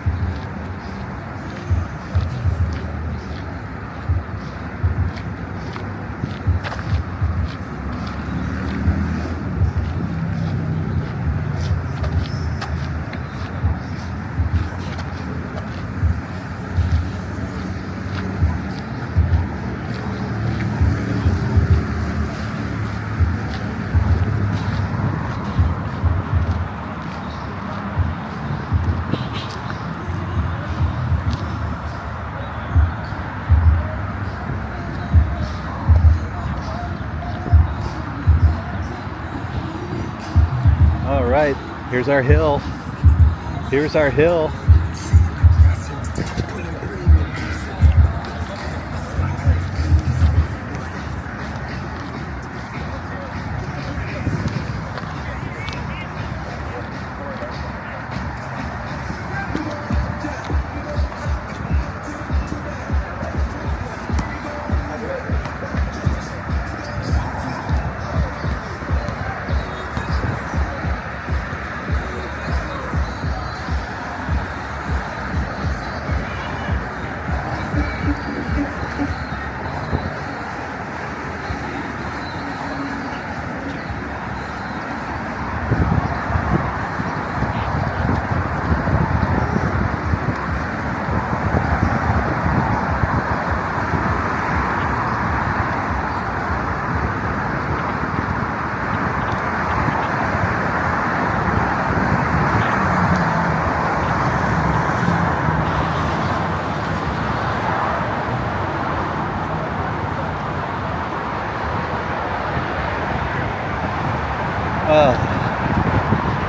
Speaker 1: All right, here's our hill. Here's our hill.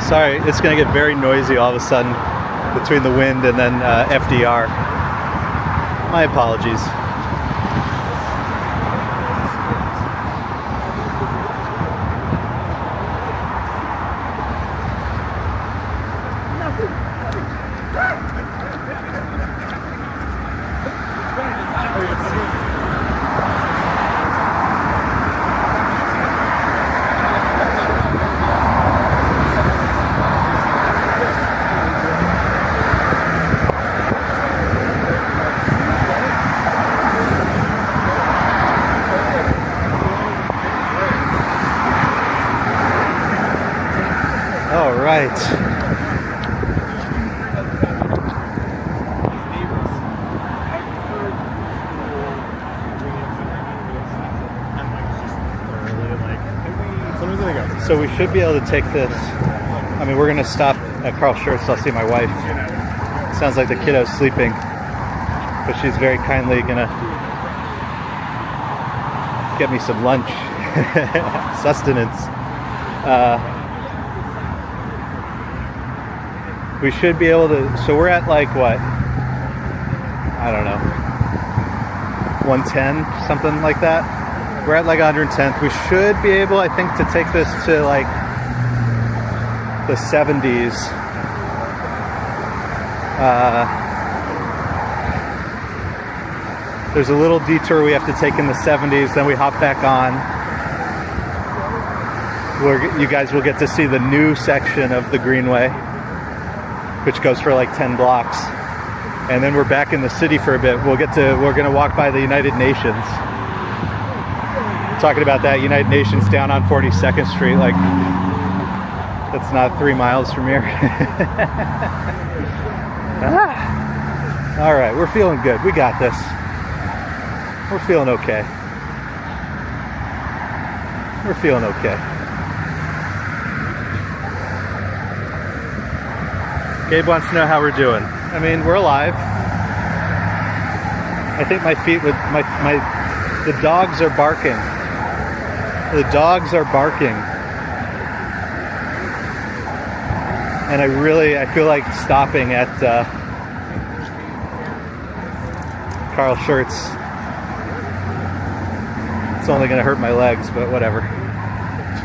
Speaker 1: Sorry, it's going to get very noisy all of a sudden between the wind and then FDR. My apologies. All right. So we should be able to take this. I mean, we're going to stop at Carl Schurz. I'll see my wife. Sounds like the kiddo's sleeping, but she's very kindly going to get me some lunch, sustenance. We should be able to, so we're at like what? I don't know. 110, something like that. We're at like 110th. We should be able, I think, to take this to like the 70s. There's a little detour we have to take in the 70s, then we hop back on. You guys will get to see the new section of the Greenway, which goes for like 10 blocks. And then we're back in the city for a bit. We're gonna walk by the United Nations talking about that United Nations down on 42nd Street, like that's not 3 miles from here. All right, we're feeling good. We got this. We're feeling okay. We're feeling okay. Gabe wants to know how we're doing. I mean, we're alive. I think my feet would, the dogs are barking. The dogs are barking. And I feel like stopping at Carl Schurz. It's only going to hurt my legs, but whatever.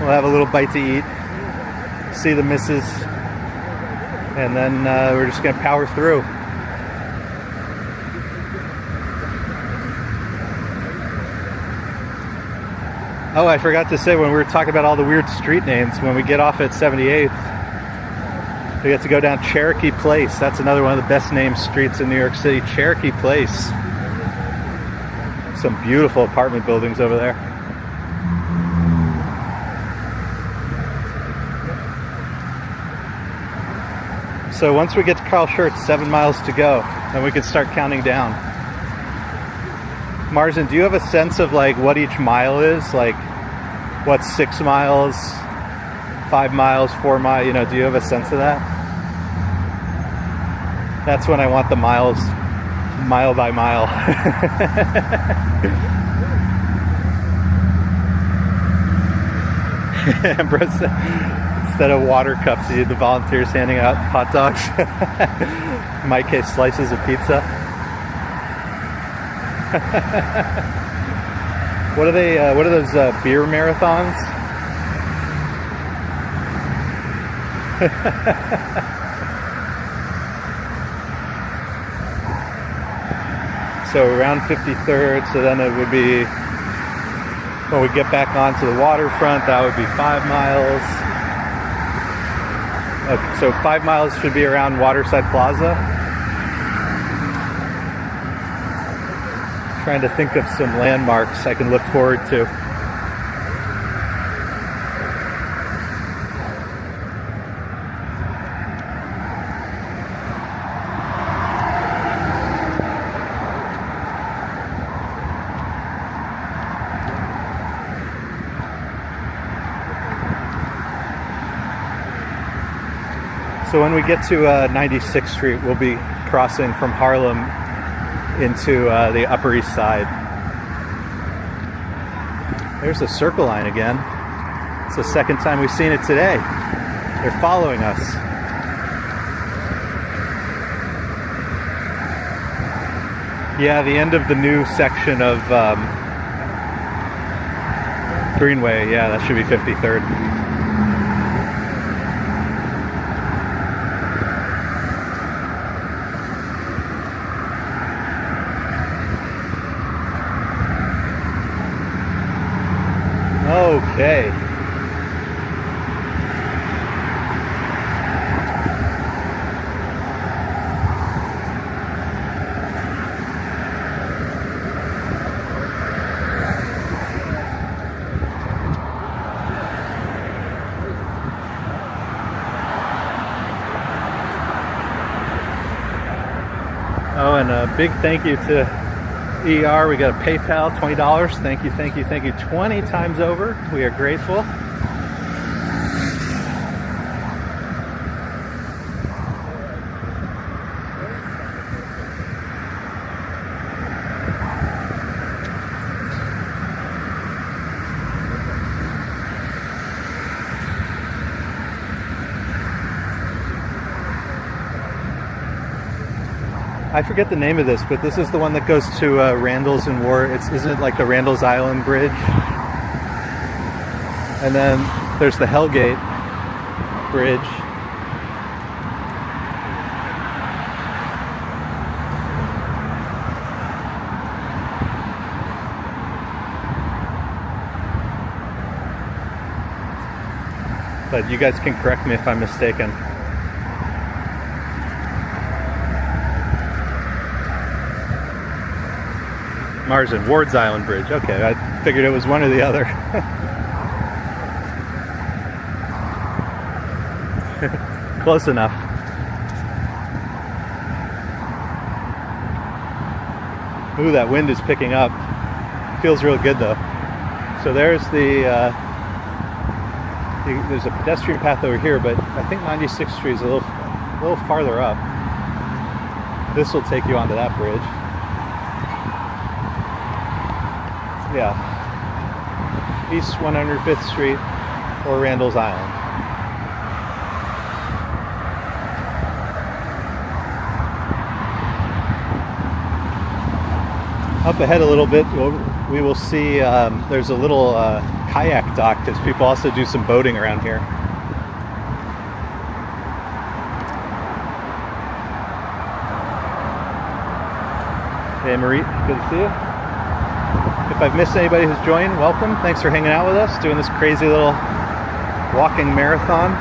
Speaker 1: We'll have a little bite to eat, see the missus, and then we're just going to power through. Oh, I forgot to say, when we were talking about all the weird street names, when we get off at 78th, we get to go down Cherokee Place. That's another one of the best named streets in New York City, Cherokee Place. Some beautiful apartment buildings over there. So once we get to Carl Schurz, 7 miles to go, then we can start counting down. Marsden, do you have a sense of like what each mile is? Like what's 6 miles, 5 miles, 4 miles? You know, do you have a sense of that? That's when I want the miles, mile by mile. Ambrose, instead of water cups, you need the volunteers handing out hot dogs. In my case, slices of pizza. What are they? What are those beer marathons? So around 53rd. So then it would be when we get back onto the waterfront. That would be 5 miles. Okay, so 5 miles should be around Waterside Plaza. Trying to think of some landmarks I can look forward to. So when we get to 96th Street, we'll be crossing from Harlem into the Upper East Side. There's the Circle Line again. It's the second time we've seen it today. They're following us. Yeah, the end of the new section of Greenway. Yeah, that should be 53rd. Okay. Oh, and a big thank you to ER. We got a PayPal, $20. Thank you, thank you, thank you 20 times over. We are grateful. I forget the name of this, but this is the one that goes to Randall's and War. Isn't it like the Randall's Island Bridge? And then there's the Hellgate Bridge. But you guys can correct me if I'm mistaken. Marsden, Ward's Island Bridge. Okay, I figured it was one or the other. Close enough. Ooh, that wind is picking up. Feels real good though. So there's there's a pedestrian path over here, but I think 96th Street is a little farther up. This will take you onto that bridge. Yeah. East 105th Street or Randall's Island. Up ahead a little bit, we will see there's a little kayak dock because people also do some boating around here. Hey Marie, good to see you. If I've missed anybody who's joined, welcome. Thanks for hanging out with us, doing this crazy little walking marathon.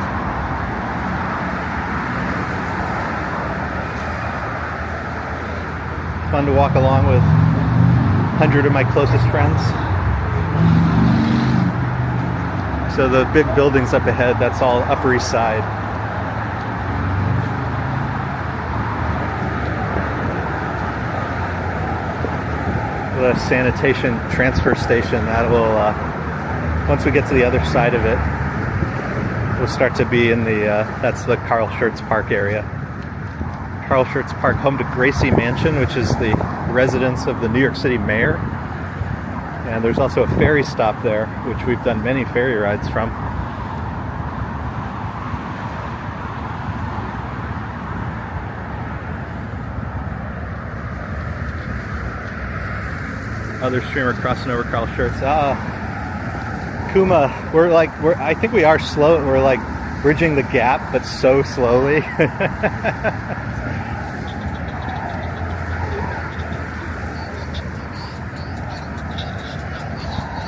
Speaker 1: Fun to walk along with 100 of my closest friends. So the big buildings up ahead, that's all Upper East Side. The sanitation transfer station, that will, once we get to the other side of it, we'll start to be in the, that's the Carl Schurz Park area. Carl Schurz Park, home to Gracie Mansion, which is the residence of the New York City mayor. And there's also a ferry stop there, which we've done many ferry rides from. Other streamer crossing over Carl Schurz. Kuma, I think we are slow. We're like bridging the gap, but so slowly.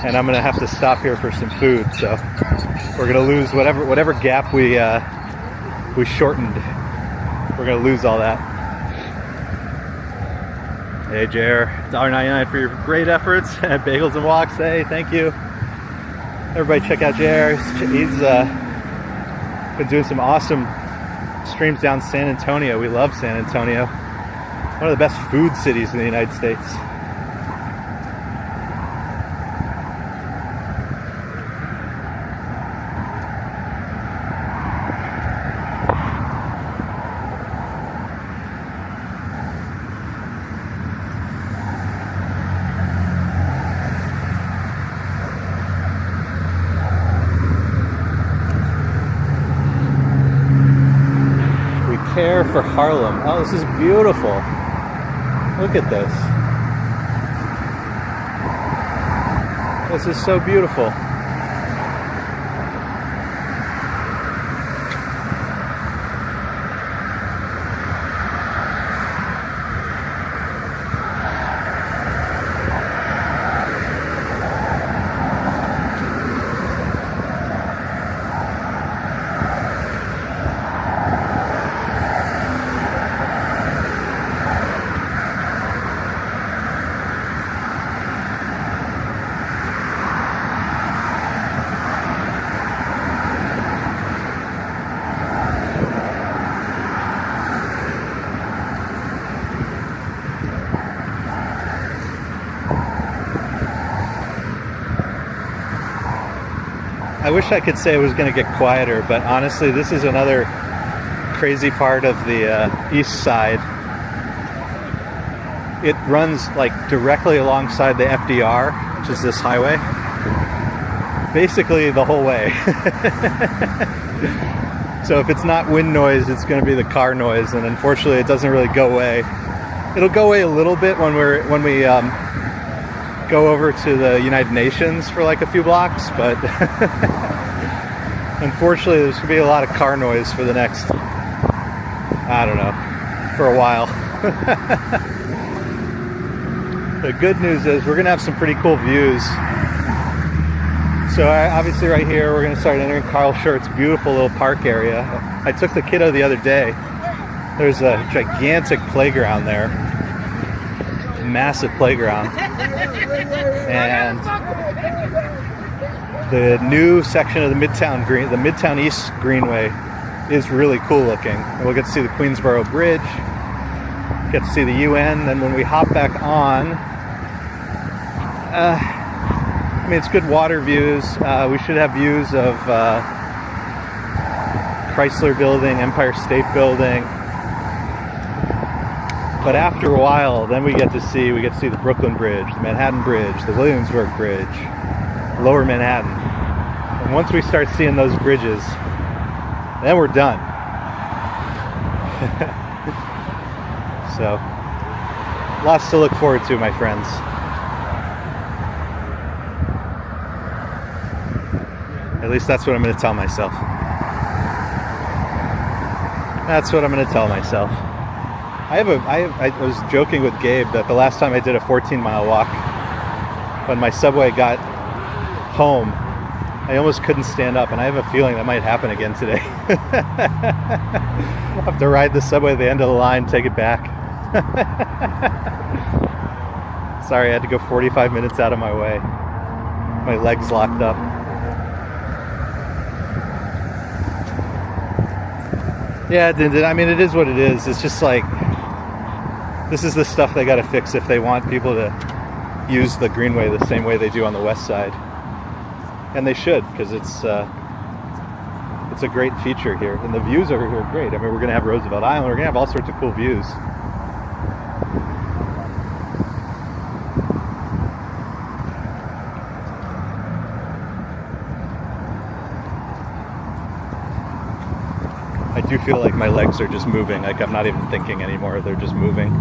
Speaker 1: And I'm gonna have to stop here for some food, so we're gonna lose whatever gap we shortened. We're gonna lose all that. Hey JR, $1.99 for your great efforts at Bagels and Walks. Hey, thank you. Everybody check out JR. He's been doing some awesome streams down San Antonio. We love San Antonio. One of the best food cities in the United States. Care for Harlem. Oh, this is beautiful. Look at this. This is so beautiful. I wish I could say it was going to get quieter, but honestly, this is another crazy part of the east side. It runs like directly alongside the FDR, which is this highway, basically the whole way. So if it's not wind noise, it's going to be the car noise, and unfortunately, it doesn't really go away. It'll go away a little bit when we go over to the United Nations for like a few blocks, but unfortunately there's going to be a lot of car noise for the next, I don't know, for a while. The good news is we're going to have some pretty cool views. So obviously right here we're going to start entering Carl Schurz, beautiful little park area. I took the kiddo the other day. There's a gigantic playground there. Massive playground. And the new section of the Midtown East Greenway is really cool looking. And we'll get to see the Queensboro Bridge, get to see the UN, and when we hop back on, I mean, it's good water views. We should have views of Chrysler Building, Empire State Building. But after a while, then we get to see the Brooklyn Bridge, the Manhattan Bridge, the Williamsburg Bridge, Lower Manhattan. And once we start seeing those bridges, then we're done. So, lots to look forward to, my friends. At least that's what I'm going to tell myself. That's what I'm going to tell myself. I was joking with Gabe that the last time I did a 14-mile walk, when my subway got home, I almost couldn't stand up, and I have a feeling that might happen again today. I'll have to ride the subway at the end of the line, take it back. Sorry, I had to go 45 minutes out of my way. My legs locked up. Yeah, I mean, it is what it is. It's just like, this is the stuff they got to fix if they want people to use the Greenway the same way they do on the west side. And they should, because it's a great feature here. And the views over here are great. I mean, we're going to have Roosevelt Island. We're going to have all sorts of cool views. I do feel like my legs are just moving, like I'm not even thinking anymore, they're just moving.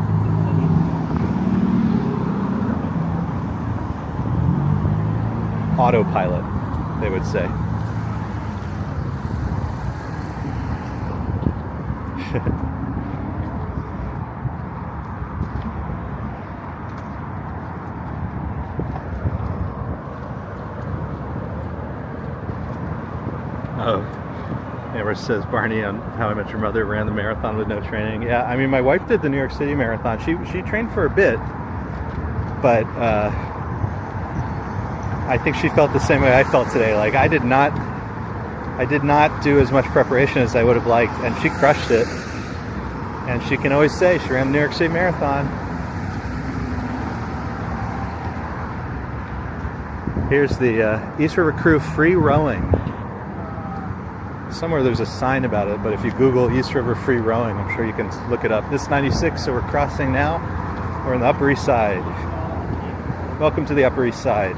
Speaker 1: Autopilot, they would say. Oh. Amber says, Barney on How I Met Your Mother ran the marathon with no training. Yeah, I mean, my wife did the New York City Marathon. She trained for a bit, but I think she felt the same way I felt today. Like, I did not do as much preparation as I would have liked, and she crushed it. And she can always say she ran the New York City Marathon. Here's the East River Crew free rowing. Somewhere there's a sign about it, but if you Google East River Free Rowing, I'm sure you can look it up. This is 96, so we're crossing now. We're in the Upper East Side. Welcome to the Upper East Side.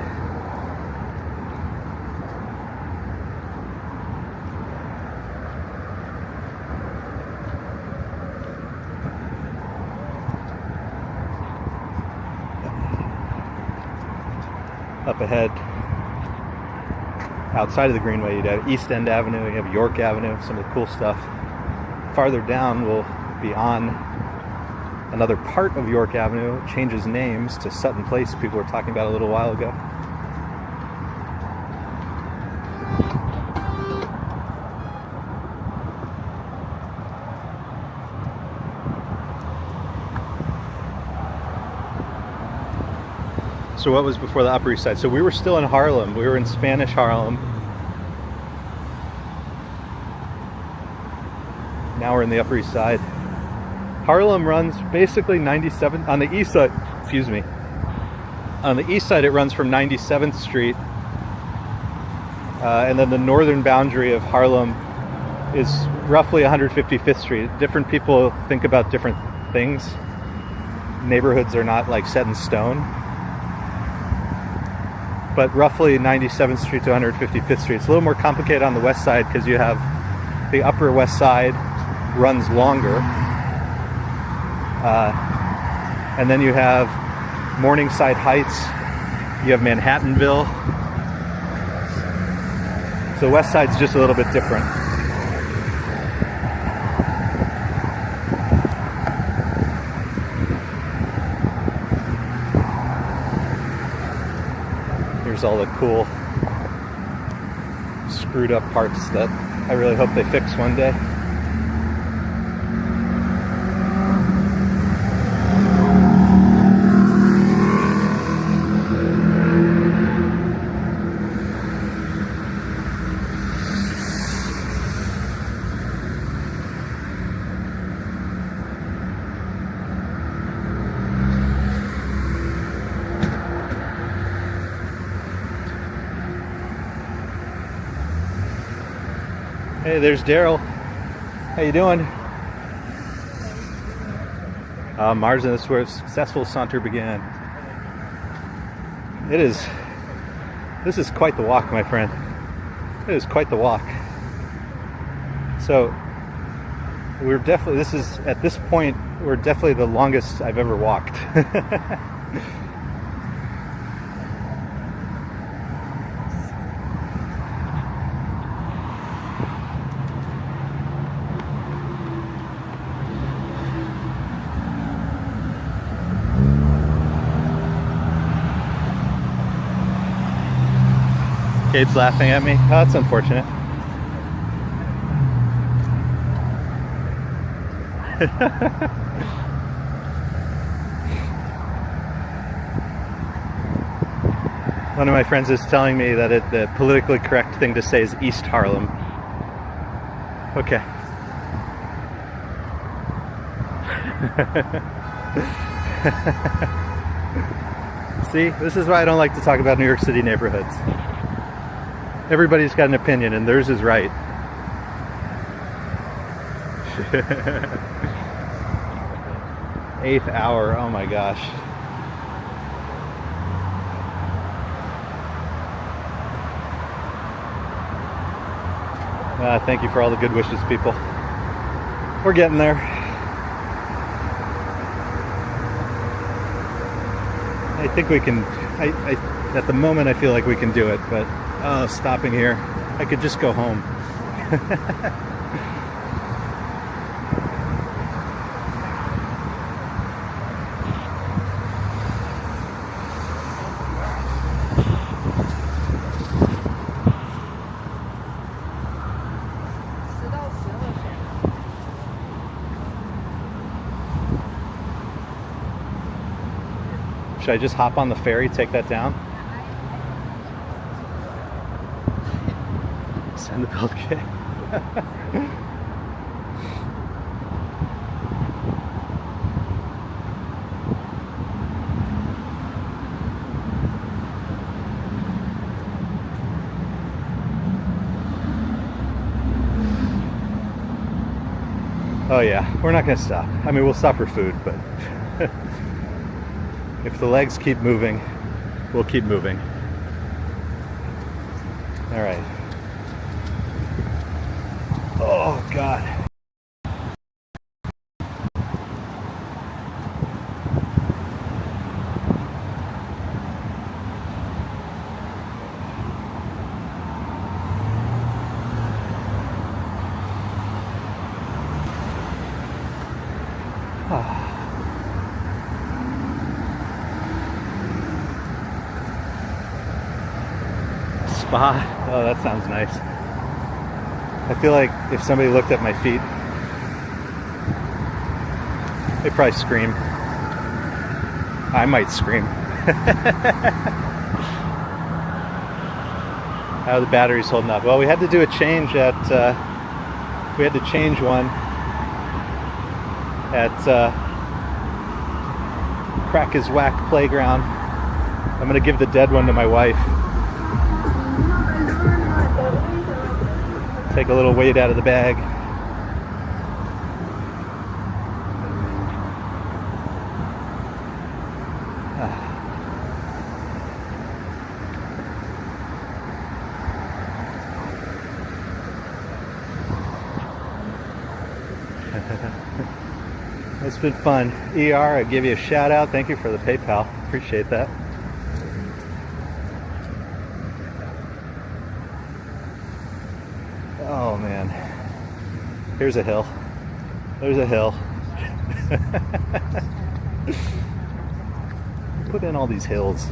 Speaker 1: Up ahead, outside of the Greenway, you'd have East End Avenue, you have York Avenue, some of the cool stuff. Farther down, we'll be on another part of York Avenue. It changes names to Sutton Place, people were talking about a little while ago. So what was before the Upper East Side? So we were still in Harlem. We were in Spanish Harlem. Now we're in the Upper East Side. Harlem runs basically 97 on the east side. Excuse me. On the east side, it runs from 97th Street, and then the northern boundary of Harlem is roughly 155th Street. Different people think about different things. Neighborhoods are not like set in stone. But roughly 97th Street to 155th Street. It's a little more complicated on the west side because you have the Upper West Side runs longer. And then you have Morningside Heights. You have Manhattanville. So West Side's just a little bit different. Here's all the cool screwed up parts that I really hope they fix one day. Hey, there's Daryl. How you doing? Mars, and this is where a successful saunter began. This is quite the walk, my friend. It is quite the walk. So, at this point, we're definitely the longest I've ever walked. Gabe's laughing at me. Oh, that's unfortunate. One of my friends is telling me that the politically correct thing to say is East Harlem. Okay. See, this is why I don't like to talk about New York City neighborhoods. Everybody's got an opinion, and theirs is right. Eighth hour, oh my gosh. Thank you for all the good wishes, people. We're getting there. I think we can, at the moment I feel like we can do it, but stopping here, I could just go home. Should I just hop on the ferry, take that down? Send the belt kit. Oh yeah, we're not gonna stop. I mean, we'll stop for food, but if the legs keep moving, we'll keep moving. All right. Oh, God. Spa. Oh, that sounds nice. I feel like if somebody looked at my feet, they'd probably scream. I might scream. How are the batteries holding up? Well, we had to do a change at, we had to change one at Crack is Whack Playground. I'm gonna give the dead one to my wife. Take a little weight out of the bag. It's been fun. ER, I give you a shout out. Thank you for the PayPal. Appreciate that. Oh man, here's a hill. There's a hill. Put in all these hills.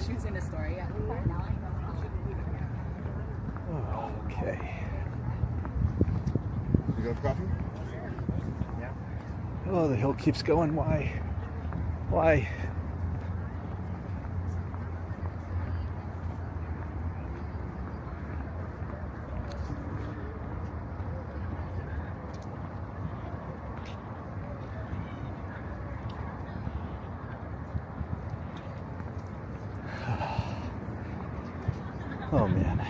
Speaker 8: Shoots in the story, yeah.
Speaker 1: Okay.
Speaker 7: You got coffee?
Speaker 2: Yeah.
Speaker 1: Oh, the hill keeps going. Why? Why? Oh man.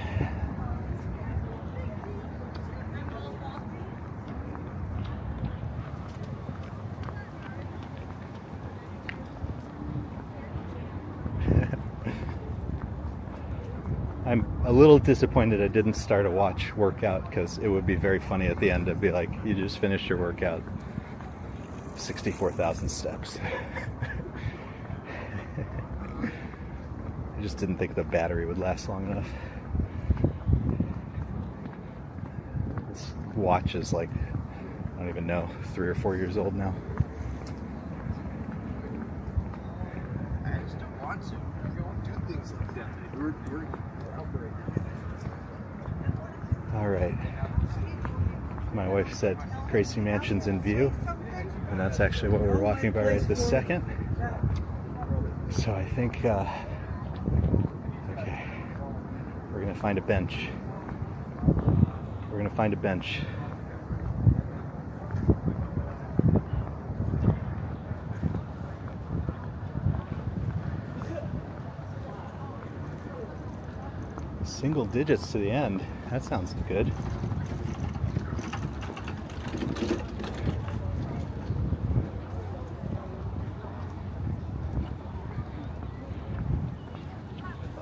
Speaker 1: I'm a little disappointed I didn't start a watch workout, because it would be very funny at the end to be like, you just finished your workout, 64,000 steps. I just didn't think the battery would last long enough. This watch is like, I don't even know, 3 or 4 years old now.
Speaker 7: I just don't want to. We don't do things like that. We're
Speaker 1: All right. My wife said Gracie Mansion's in view, and that's actually what we're walking by right this second. So I think, okay, we're gonna find a bench. We're gonna find a bench. Single digits to the end. That sounds good.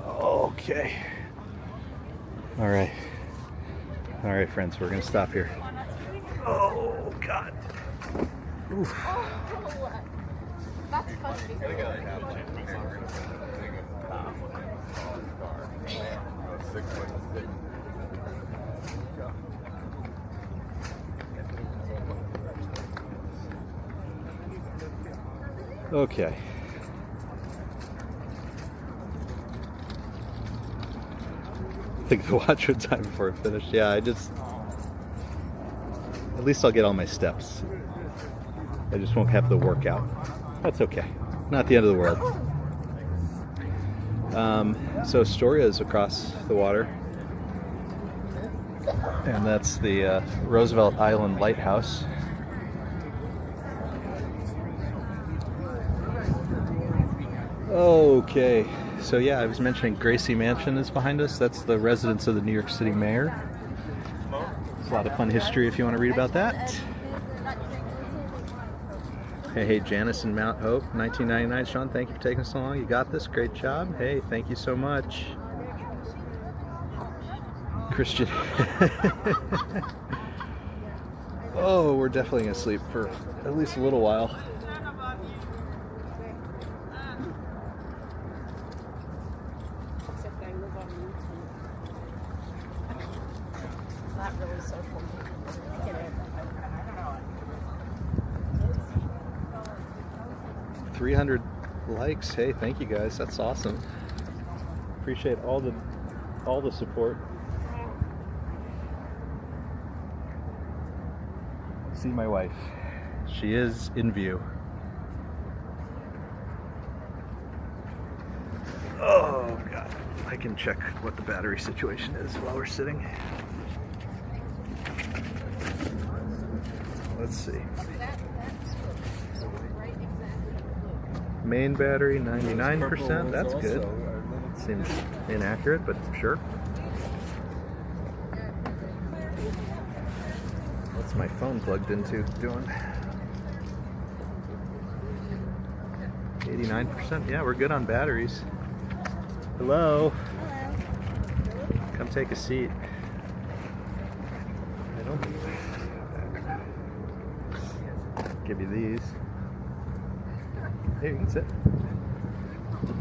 Speaker 1: Okay. All right. All right, friends, we're gonna stop here. Oh God. Oof.
Speaker 6: That's funny.
Speaker 1: Okay. I think the watch would time before it finished. Yeah, at least I'll get all my steps. I just won't have the workout. That's okay. Not the end of the world. So Astoria is across the water. And that's the Roosevelt Island Lighthouse. Okay, so yeah, I was mentioning Gracie Mansion is behind us. That's the residence of the New York City mayor. It's a lot of fun history if you want to read about that. Hey, Janice in Mount Hope, 1999. Sean, thank you for taking so long. You got this. Great job. Hey, thank you so much. Christian. Oh, we're definitely going to sleep for at least a little while.
Speaker 6: Not really social.
Speaker 1: 300 likes. Hey, thank you guys. That's awesome. Appreciate all the support. See my wife. She is in view. Oh God. I can check what the battery situation is while we're sitting. Let's see. Main battery 99%. That's good. Seems inaccurate, but sure. What's my phone plugged into doing? 89%. Yeah, we're good on batteries. Hello. Come take a seat. I don't give you these. Here, you can sit.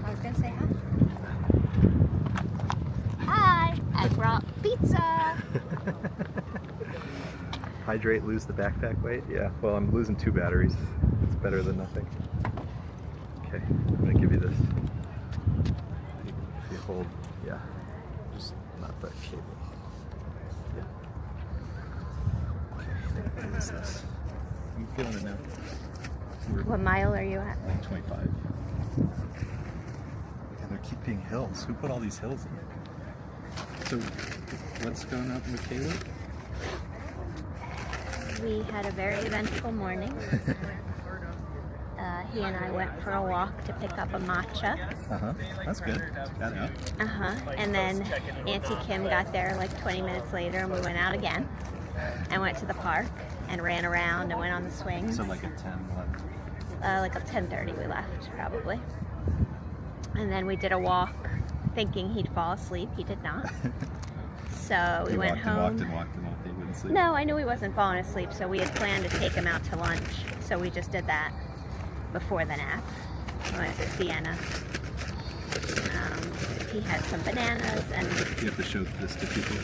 Speaker 11: I was gonna say hi. Hi, I brought pizza.
Speaker 1: Hydrate, lose the backpack weight? Yeah, well, I'm losing 2 batteries. It's better than nothing. Okay, I'm gonna give you this. If you hold, yeah, just not the cable. Yeah. Okay, what is this? I'm feeling it now.
Speaker 11: What mile are you at?
Speaker 1: Like 25. And there keep being hills. Who put all these hills in? So, what's going on with Caleb?
Speaker 11: We had a very eventful morning. He and I went for a walk to pick up a matcha.
Speaker 1: That's good. Got out.
Speaker 11: And then Auntie Kim got there like 20 minutes later, and we went out again and went to the park and ran around and went on the swings.
Speaker 1: So like at 10, 11.
Speaker 11: Like at 10:30 we left, probably. And then we did a walk thinking he'd fall asleep. He did not. So we went home.
Speaker 1: He walked and he wouldn't sleep.
Speaker 11: No, I knew he wasn't falling asleep, so we had planned to take him out to lunch. So we just did that before the nap. We went to Sienna. He had some bananas and...
Speaker 1: You have to show this to people.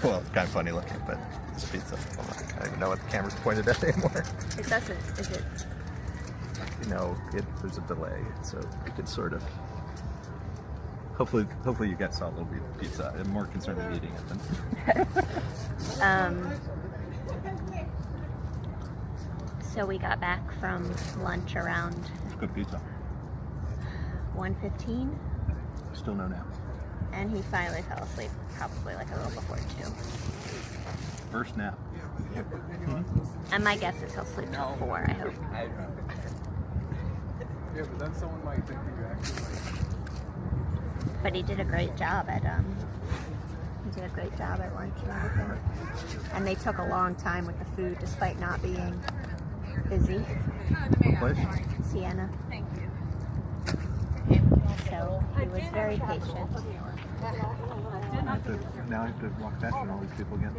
Speaker 1: Well, it's kind of funny looking, but this pizza. Hold on. I don't even know what the camera's pointed at anymore.
Speaker 11: It doesn't, is it?
Speaker 1: You know, there's a delay, so you can sort of... Hopefully you guys saw a little bit of pizza. I'm more concerned with eating it than...
Speaker 11: So we got back from lunch around
Speaker 1: Good pizza.
Speaker 11: 1:15,
Speaker 1: Still no nap.
Speaker 11: and he finally fell asleep, probably like a little before 2.
Speaker 1: First nap.
Speaker 11: And my guess is he'll sleep till 4, I hope.
Speaker 10: Yeah, but then someone might think you actually like.
Speaker 11: But he did a great job at lunch and everything. And they took a long time with the food despite not being busy.
Speaker 1: What place?
Speaker 11: Sienna. Thank you. So he was very patient.
Speaker 1: Now I have to walk past all these people again.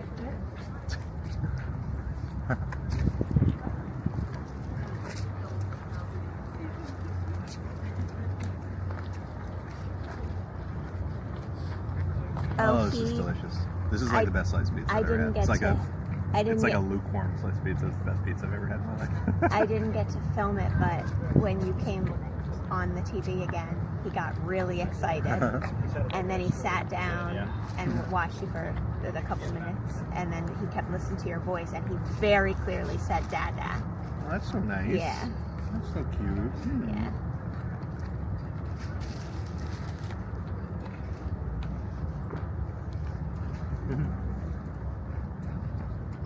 Speaker 1: Oh, this is delicious. This is like the best sliced pizza I've ever had. It's like a lukewarm sliced pizza. It's the best pizza I've ever had in my life.
Speaker 11: I didn't get to film it, but when you came on the TV again, he got really excited. And then he sat down and watched you for a couple of minutes. And then he kept listening to your voice, and he very clearly said, Dada.
Speaker 1: Oh, that's so nice.
Speaker 11: Yeah.
Speaker 1: That's so cute.
Speaker 11: Yeah.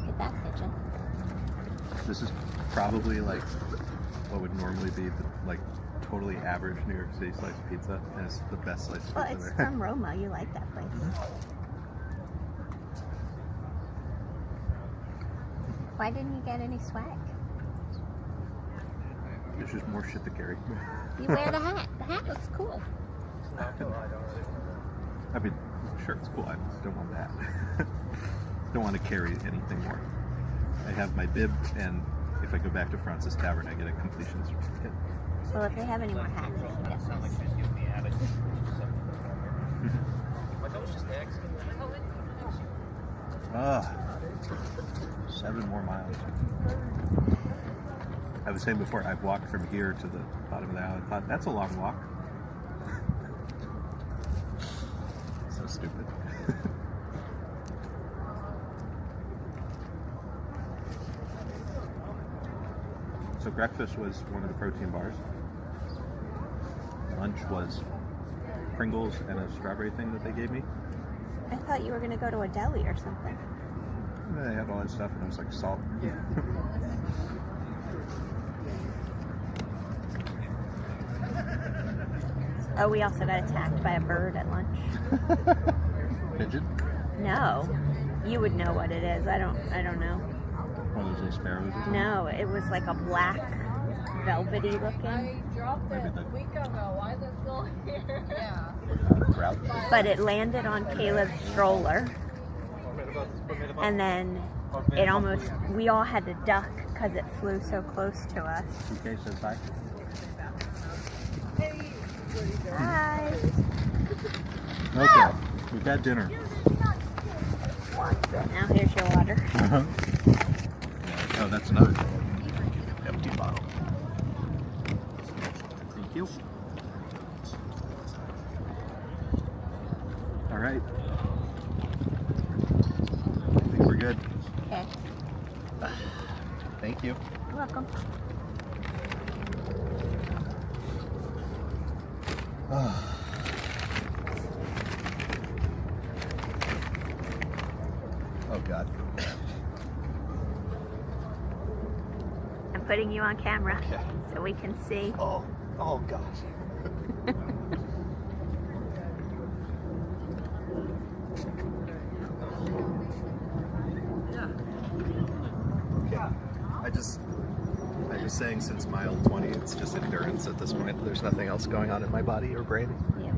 Speaker 11: Get that pigeon.
Speaker 1: This is probably like what would normally be like totally average New York City sliced pizza, and it's the best sliced pizza
Speaker 11: Well, it's
Speaker 1: ever.
Speaker 11: from Roma. You like that place. Why didn't you get any swag?
Speaker 1: There's just more shit to carry.
Speaker 11: You wear the hat. The hat looks cool.
Speaker 1: I mean, sure, it's cool. I just don't want that. Don't want to carry anything more. I have my bib, and if I go back to Fraunces Tavern, I get a completion certificate.
Speaker 11: Well, if they have any more hats, I can get some.
Speaker 1: Ah, 7 more miles. I was saying before, I've walked from here to the bottom of the alley. I thought, that's a long walk. So stupid. So breakfast was one of the protein bars. Lunch was Pringles and a strawberry thing that they gave me.
Speaker 11: I thought you were going to go to a deli or something.
Speaker 1: And they had all that stuff, and it was like salt.
Speaker 11: Oh, we also got attacked by a bird at lunch.
Speaker 1: Pigeon?
Speaker 11: No. You would know what it is. I don't know.
Speaker 1: One of those little sparrows or something?
Speaker 11: No, it was like a black, velvety looking.
Speaker 1: Maybe the
Speaker 4: week ago. Why is it still here? Yeah.
Speaker 1: grout.
Speaker 11: But it landed on Caleb's stroller. And then it almost, we all had to duck because it flew so close to us.
Speaker 1: Okay, says hi.
Speaker 11: Hi.
Speaker 1: Okay, we've had dinner.
Speaker 11: Now here's your water.
Speaker 1: Oh, that's another empty bottle. Thank you. All right. I think we're good.
Speaker 11: Okay.
Speaker 1: Thank you.
Speaker 11: You're welcome.
Speaker 1: Oh God.
Speaker 11: I'm putting you on camera
Speaker 1: Okay.
Speaker 11: so we can see.
Speaker 1: Oh gosh. Okay. I just saying since mile 20, it's just endurance at this point. There's nothing else going on in my body or brain.
Speaker 11: Yeah.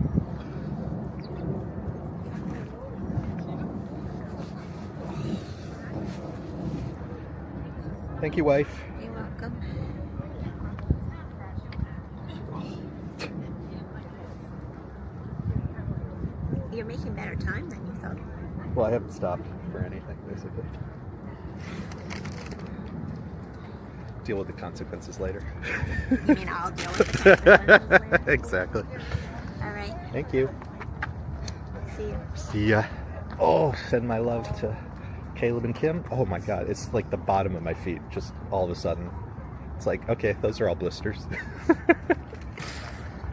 Speaker 1: Thank you, wife.
Speaker 11: You're welcome. You're making better time than you thought.
Speaker 1: Well, I haven't stopped for anything, basically. Deal with the consequences later.
Speaker 11: You mean I'll deal with the consequences later?
Speaker 1: Exactly.
Speaker 11: All right.
Speaker 1: Thank you.
Speaker 11: See you.
Speaker 1: See ya. Oh, send my love to Caleb and Kim. Oh my God, it's like the bottom of my feet. Just all of a sudden, it's like, okay, those are all blisters.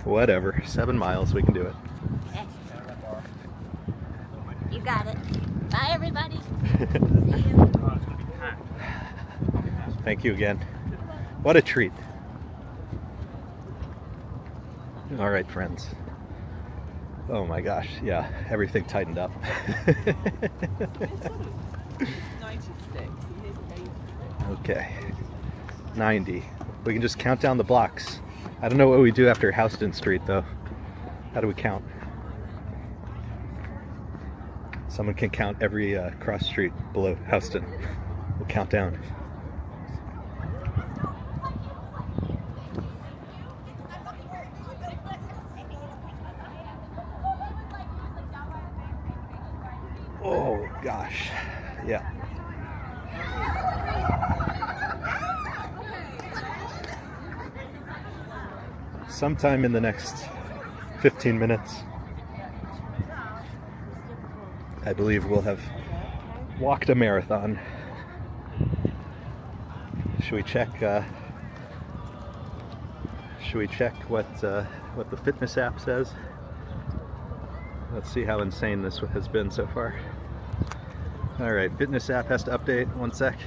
Speaker 1: Whatever. 7 miles, we can do it.
Speaker 11: You got it. Bye, everybody. See you.
Speaker 1: Thank you again. What a treat. All right, friends. Oh my gosh, yeah, everything tightened up.
Speaker 5: 96.
Speaker 1: Okay, 90. We can just count down the blocks. I don't know what we do after Houston Street though. How do we count? Someone can count every cross street below Houston. We'll count down. Oh gosh, yeah. Sometime in the next 15 minutes, I believe we'll have walked a marathon. Should we check what the fitness app says? Let's see how insane this has been so far. All right, fitness app has to update. 1 sec.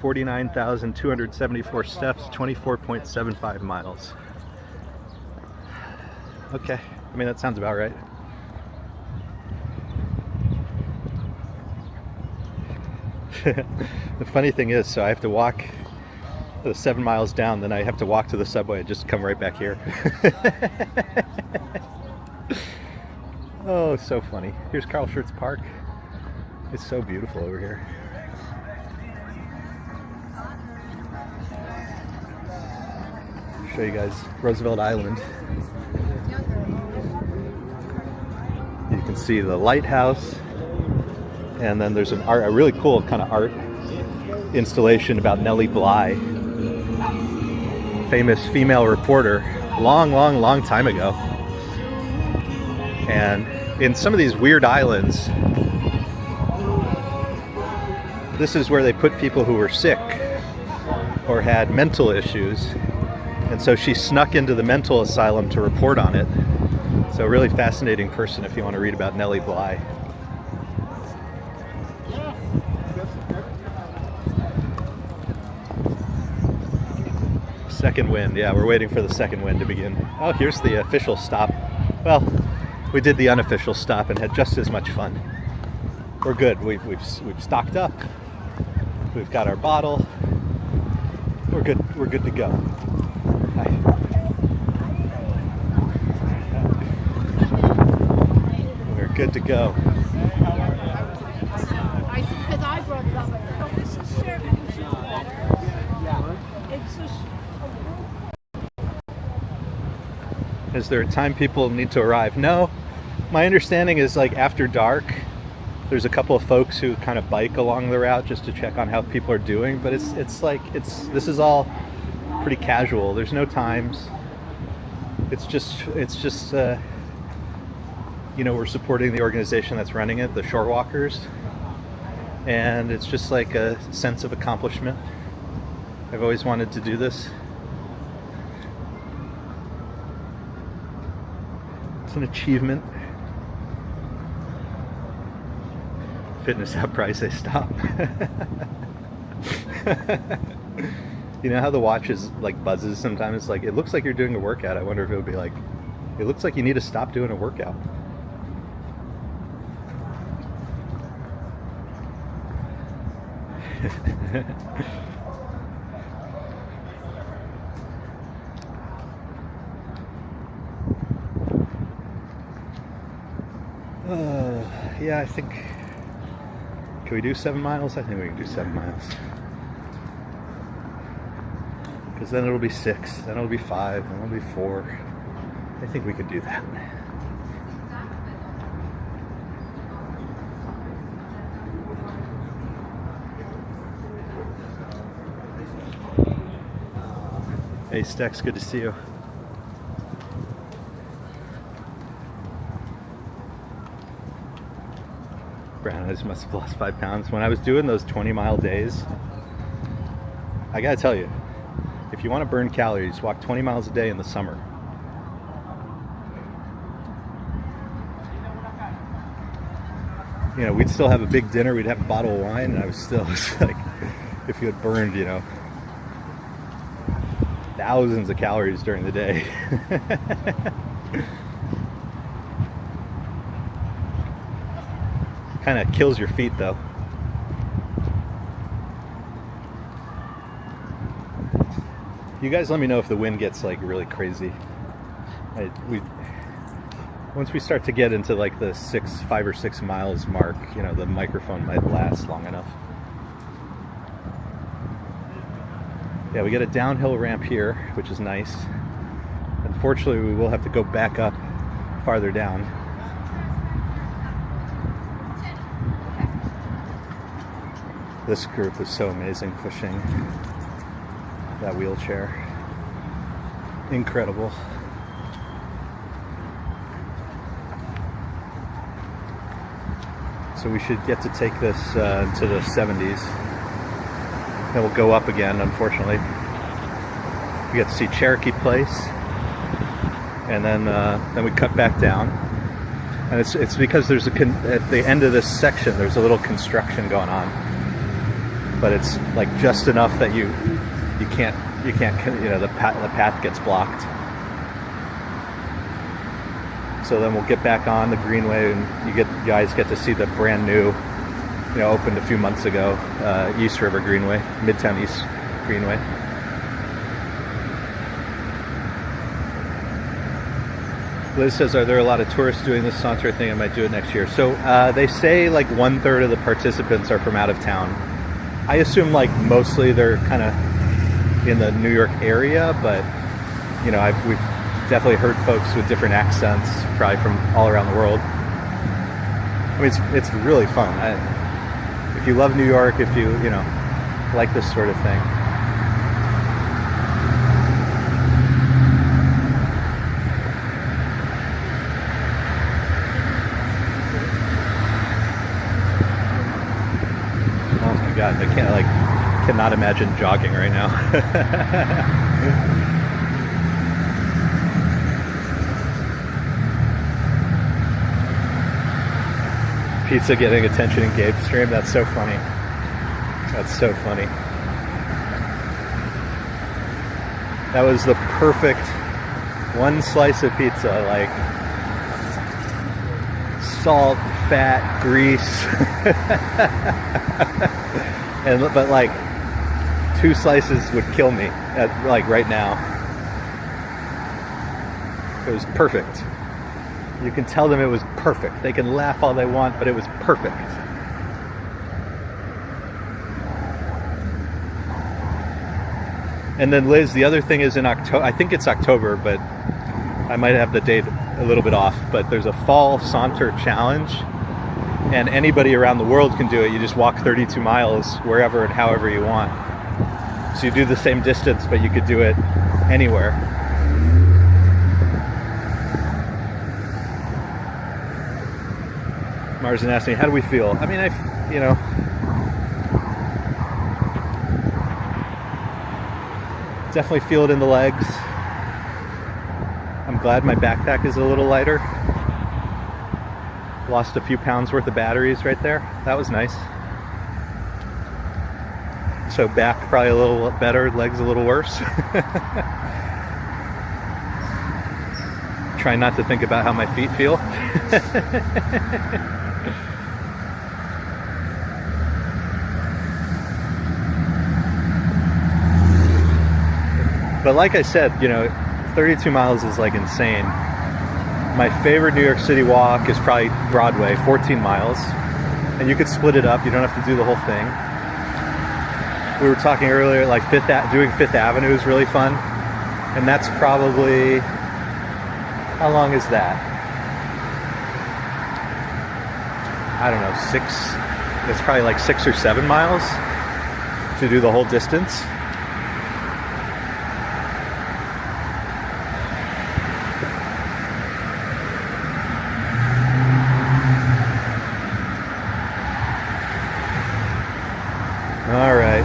Speaker 1: 49,274 steps, 24.75 miles. Okay, I mean, that sounds about right. The funny thing is, so I have to walk the 7 miles down, then I have to walk to the subway and just come right back here. Oh, so funny. Here's Carl Schurz Park. It's so beautiful over here. Show you guys Roosevelt Island. You can see the lighthouse, and then there's a really cool kind of art installation about Nellie Bly, famous female reporter, long time ago. And in some of these weird islands, this is where they put people who were sick or had mental issues. And so she snuck into the mental asylum to report on it. So a really fascinating person if you want to read about Nellie Bly. Second wind, yeah, we're waiting for the second wind to begin. Oh, here's the official stop. Well, we did the unofficial stop and had just as much fun. We're good. We've stocked up. We've got our bottle. We're good. We're good to go. Hi. We're good to go.
Speaker 6: Because I brought it up.
Speaker 1: Is there a time people need to arrive? No. My understanding is like after dark, there's a couple of folks who kind of bike along the route just to check on how people are doing, but this is all pretty casual. There's no times. It's just we're supporting the organization that's running it, the Shorewalkers, and it's just like a sense of accomplishment. I've always wanted to do this. It's an achievement. Fitness app price, I stop. You know how the watch is like buzzes sometimes? It's like, it looks like you're doing a workout. I wonder if it would be like, it looks like you need to stop doing a workout. Yeah, I think, can we do 7 miles? I think we can do 7 miles. Because then it'll be 6, then it'll be 5, then it'll be 4. I think we could do that. Hey Stex, good to see you. Brandon, I must have lost 5 pounds. When I was doing those 20-mile days, I gotta tell you, if you want to burn calories, walk 20 miles a day in the summer. You know, we'd still have a big dinner, we'd have a bottle of wine, and I was still like, if you had burned, you know, thousands of calories during the day. Kind of kills your feet though. You guys let me know if the wind gets like really crazy. Once we start to get into like the 5 or 6 miles mark, you know, the microphone might last long enough. Yeah, we get a downhill ramp here, which is nice. Unfortunately, we will have to go back up farther down. This group is so amazing, pushing that wheelchair. Incredible. So we should get to take this into the 70s. Then we'll go up again, unfortunately. We get to see Cherokee Place. And then we cut back down. And it's because there's at the end of this section, there's a little construction going on. But it's like just enough that you can't, you know, the path gets blocked. So then we'll get back on the Greenway, and you guys get to see the brand new, you know, opened a few months ago, East River Greenway, Midtown East Greenway. Liz says, are there a lot of tourists doing this Saunter thing? I might do it next year. So they say like 1/3 of the participants are from out of town. I assume like mostly they're kind of in the New York area, but you know, we've definitely heard folks with different accents, probably from all around the world. I mean, it's really fun. If you love New York, if you know, like this sort of thing. God, I cannot imagine jogging right now. Pizza getting attention in Gabe's stream. That's so funny. That's so funny. That was the perfect one slice of pizza, like salt, fat, grease. But like 2 slices would kill me like right now. It was perfect. You can tell them it was perfect. They can laugh all they want, but it was perfect. And then Liz, the other thing is in October, I think it's October, but I might have the date a little bit off, but there's a fall Saunter challenge. And anybody around the world can do it. You just walk 32 miles wherever and however you want. So you do the same distance, but you could do it anywhere. Marsden asked me, how do we feel? I mean, you know, Definitely feel it in the legs. I'm glad my backpack is a little lighter. Lost a few pounds worth of batteries right there. That was nice. So back probably a little better, legs a little worse. Try not to think about how my feet feel. But like I said, you know, 32 miles is like insane. My favorite New York City walk is probably Broadway, 14 miles. And you could split it up, you don't have to do the whole thing. We were talking earlier, like doing Fifth Avenue is really fun. And that's probably, how long is that? I don't know, it's probably like 6 or 7 miles to do the whole distance. All right.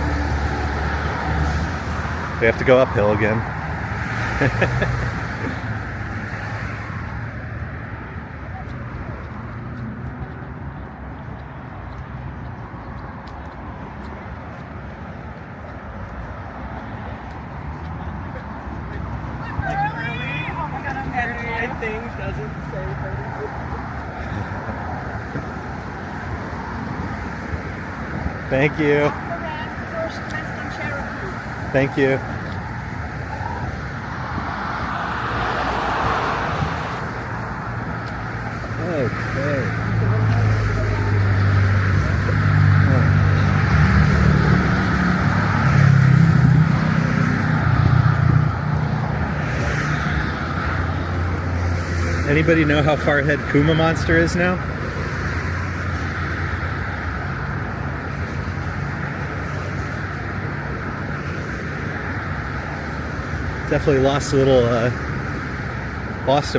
Speaker 1: We have to go uphill again.
Speaker 5: Anything doesn't say 32.
Speaker 1: Thank you. Thank you. Okay. Anybody know how far ahead Kuma Monster is now? Definitely lost him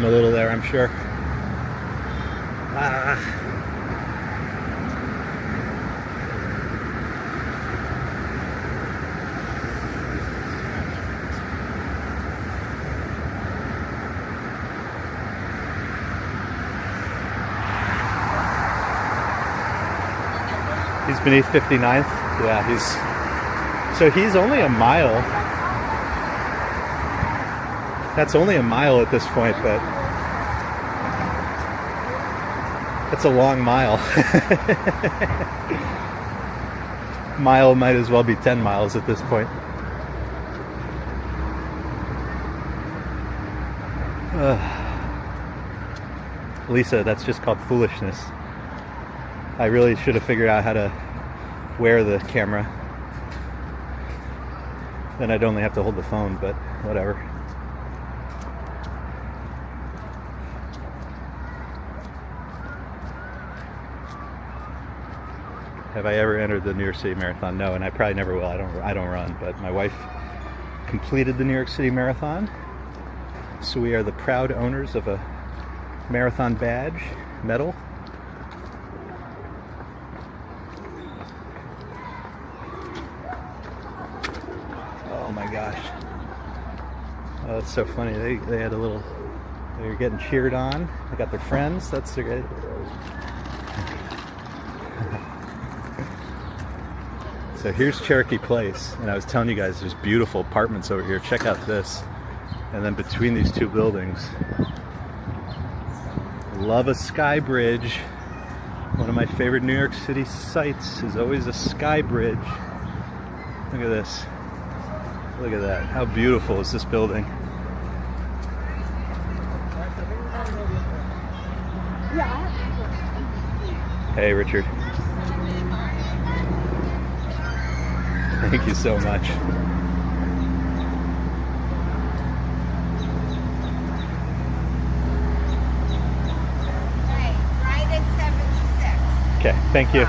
Speaker 1: a little there, I'm sure. He's beneath 59th. Yeah, he's only a mile. That's only a mile at this point, but that's a long mile. Mile might as well be 10 miles at this point. Lisa, that's just called foolishness. I really should have figured out how to wear the camera. Then I'd only have to hold the phone, but whatever. Have I ever entered the New York City Marathon? No, and I probably never will. I don't run, but my wife completed the New York City Marathon. So we are the proud owners of a marathon badge, medal. Oh my gosh. Oh, that's so funny. They had they were getting cheered on. They got their friends. That's good. So here's Cherokee Place, and I was telling you guys there's beautiful apartments over here. Check out this. And then between these two buildings, love a sky bridge. One of my favorite New York City sights is always a sky bridge. Look at this. Look at that. How beautiful is this building? Hey, Richard. Thank you so much.
Speaker 11: Right at 76.
Speaker 1: Okay, thank you.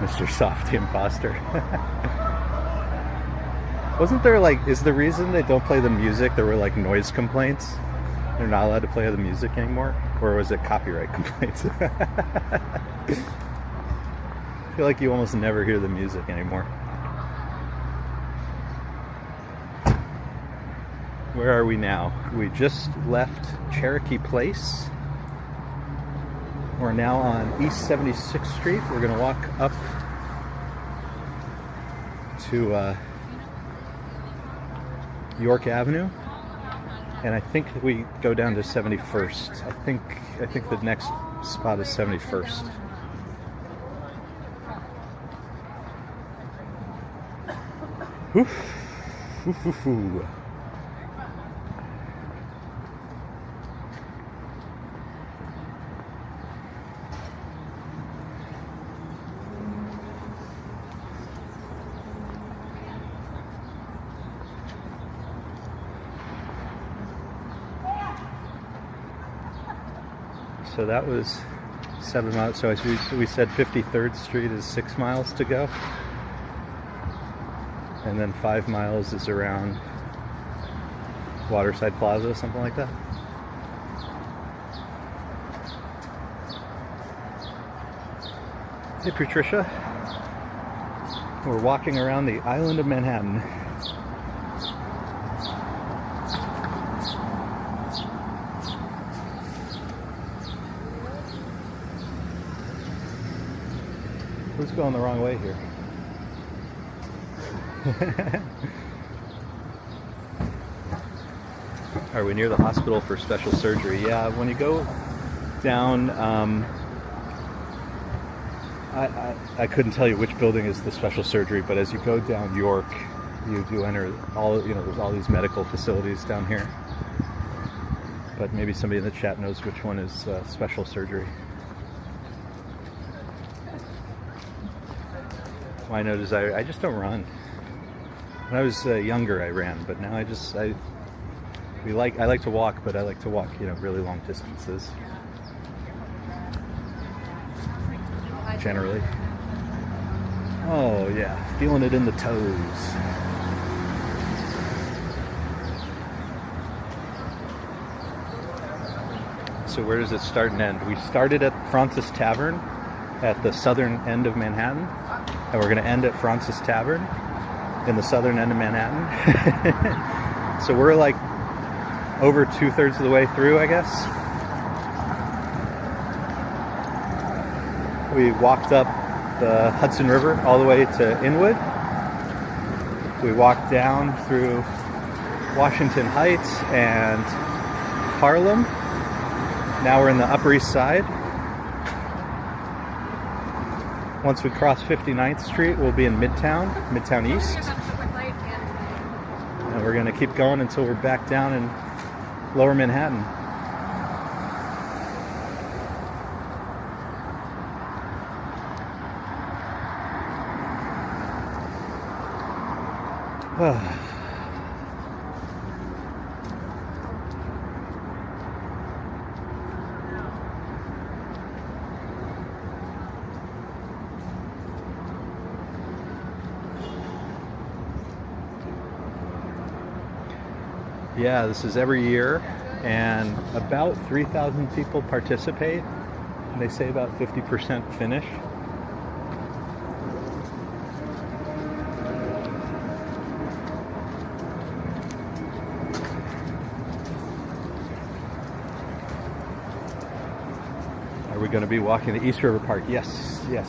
Speaker 1: Mr. Softy Imposter. Wasn't there like, is the reason they don't play the music, there were like noise complaints? They're not allowed to play the music anymore? Or was it copyright complaints? I feel like you almost never hear the music anymore. Where are we now? We just left Cherokee Place. We're now on East 76th Street. We're gonna walk up to York Avenue, and I think we go down to 71st. I think the next spot is 71st. Oof. Oof, oof, oof. So that was 7 miles. So we said 53rd Street is 6 miles to go. And then 5 miles is around Waterside Plaza, something like that. Hey Patricia. We're walking around the island of Manhattan. Who's going the wrong way here? Are we near the hospital for special surgery? Yeah, when you go down, I couldn't tell you which building is the special surgery, but as you go down York, you do enter all, there's all these medical facilities down here. But maybe somebody in the chat knows which one is special surgery. My note is I just don't run. When I was younger, I ran, but now I like to walk, but I like to walk, really long distances. Generally. Oh yeah, feeling it in the toes. So where does it start and end? We started at Fraunces Tavern at the southern end of Manhattan, and we're going to end at Fraunces Tavern in the southern end of Manhattan. So we're like over 2/3 of the way through, I guess. We walked up the Hudson River all the way to Inwood. We walked down through Washington Heights and Harlem. Now we're in the Upper East Side. Once we cross 59th Street, we'll be in Midtown East. And we're going to keep going until we're back down in Lower Manhattan. Yeah, this is every year, and about 3,000 people participate. And they say about 50% finish. Are we going to be walking the East River Park? Yes, yes.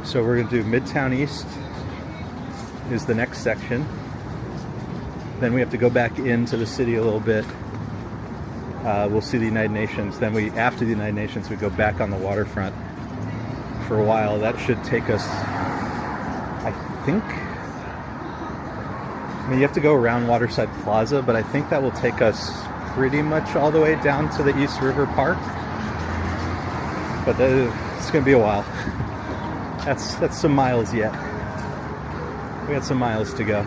Speaker 1: So we're going to do Midtown East is the next section. Then we have to go back into the city a little bit. We'll see the United Nations. Then after the United Nations, we go back on the waterfront for a while. That should take us, I think, you have to go around Waterside Plaza, but I think that will take us pretty much all the way down to the East River Park. But it's going to be a while. That's some miles yet. We got some miles to go.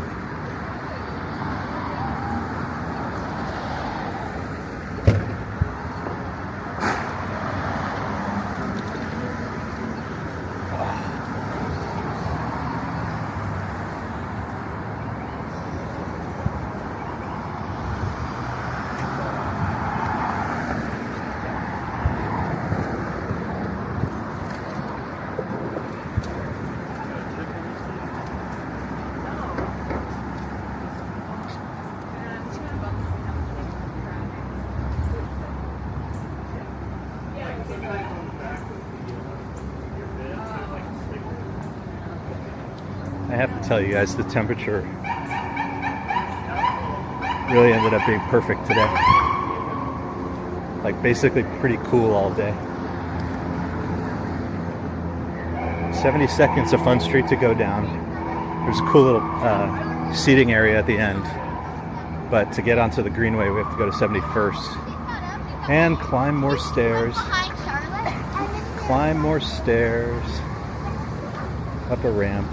Speaker 1: I have to tell you guys, the temperature really ended up being perfect today. Like basically pretty cool all day. 70 seconds of Fun Street to go down. There's a cool little seating area at the end. But to get onto the Greenway, we have to go to 71st. And climb more stairs. Climb more stairs. Up a ramp.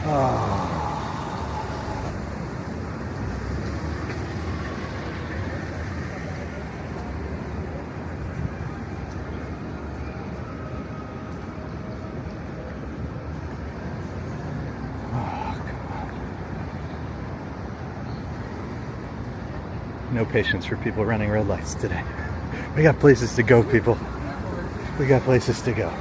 Speaker 1: Oh. No patience for people running red lights today. We got places to go, people. We got places to go.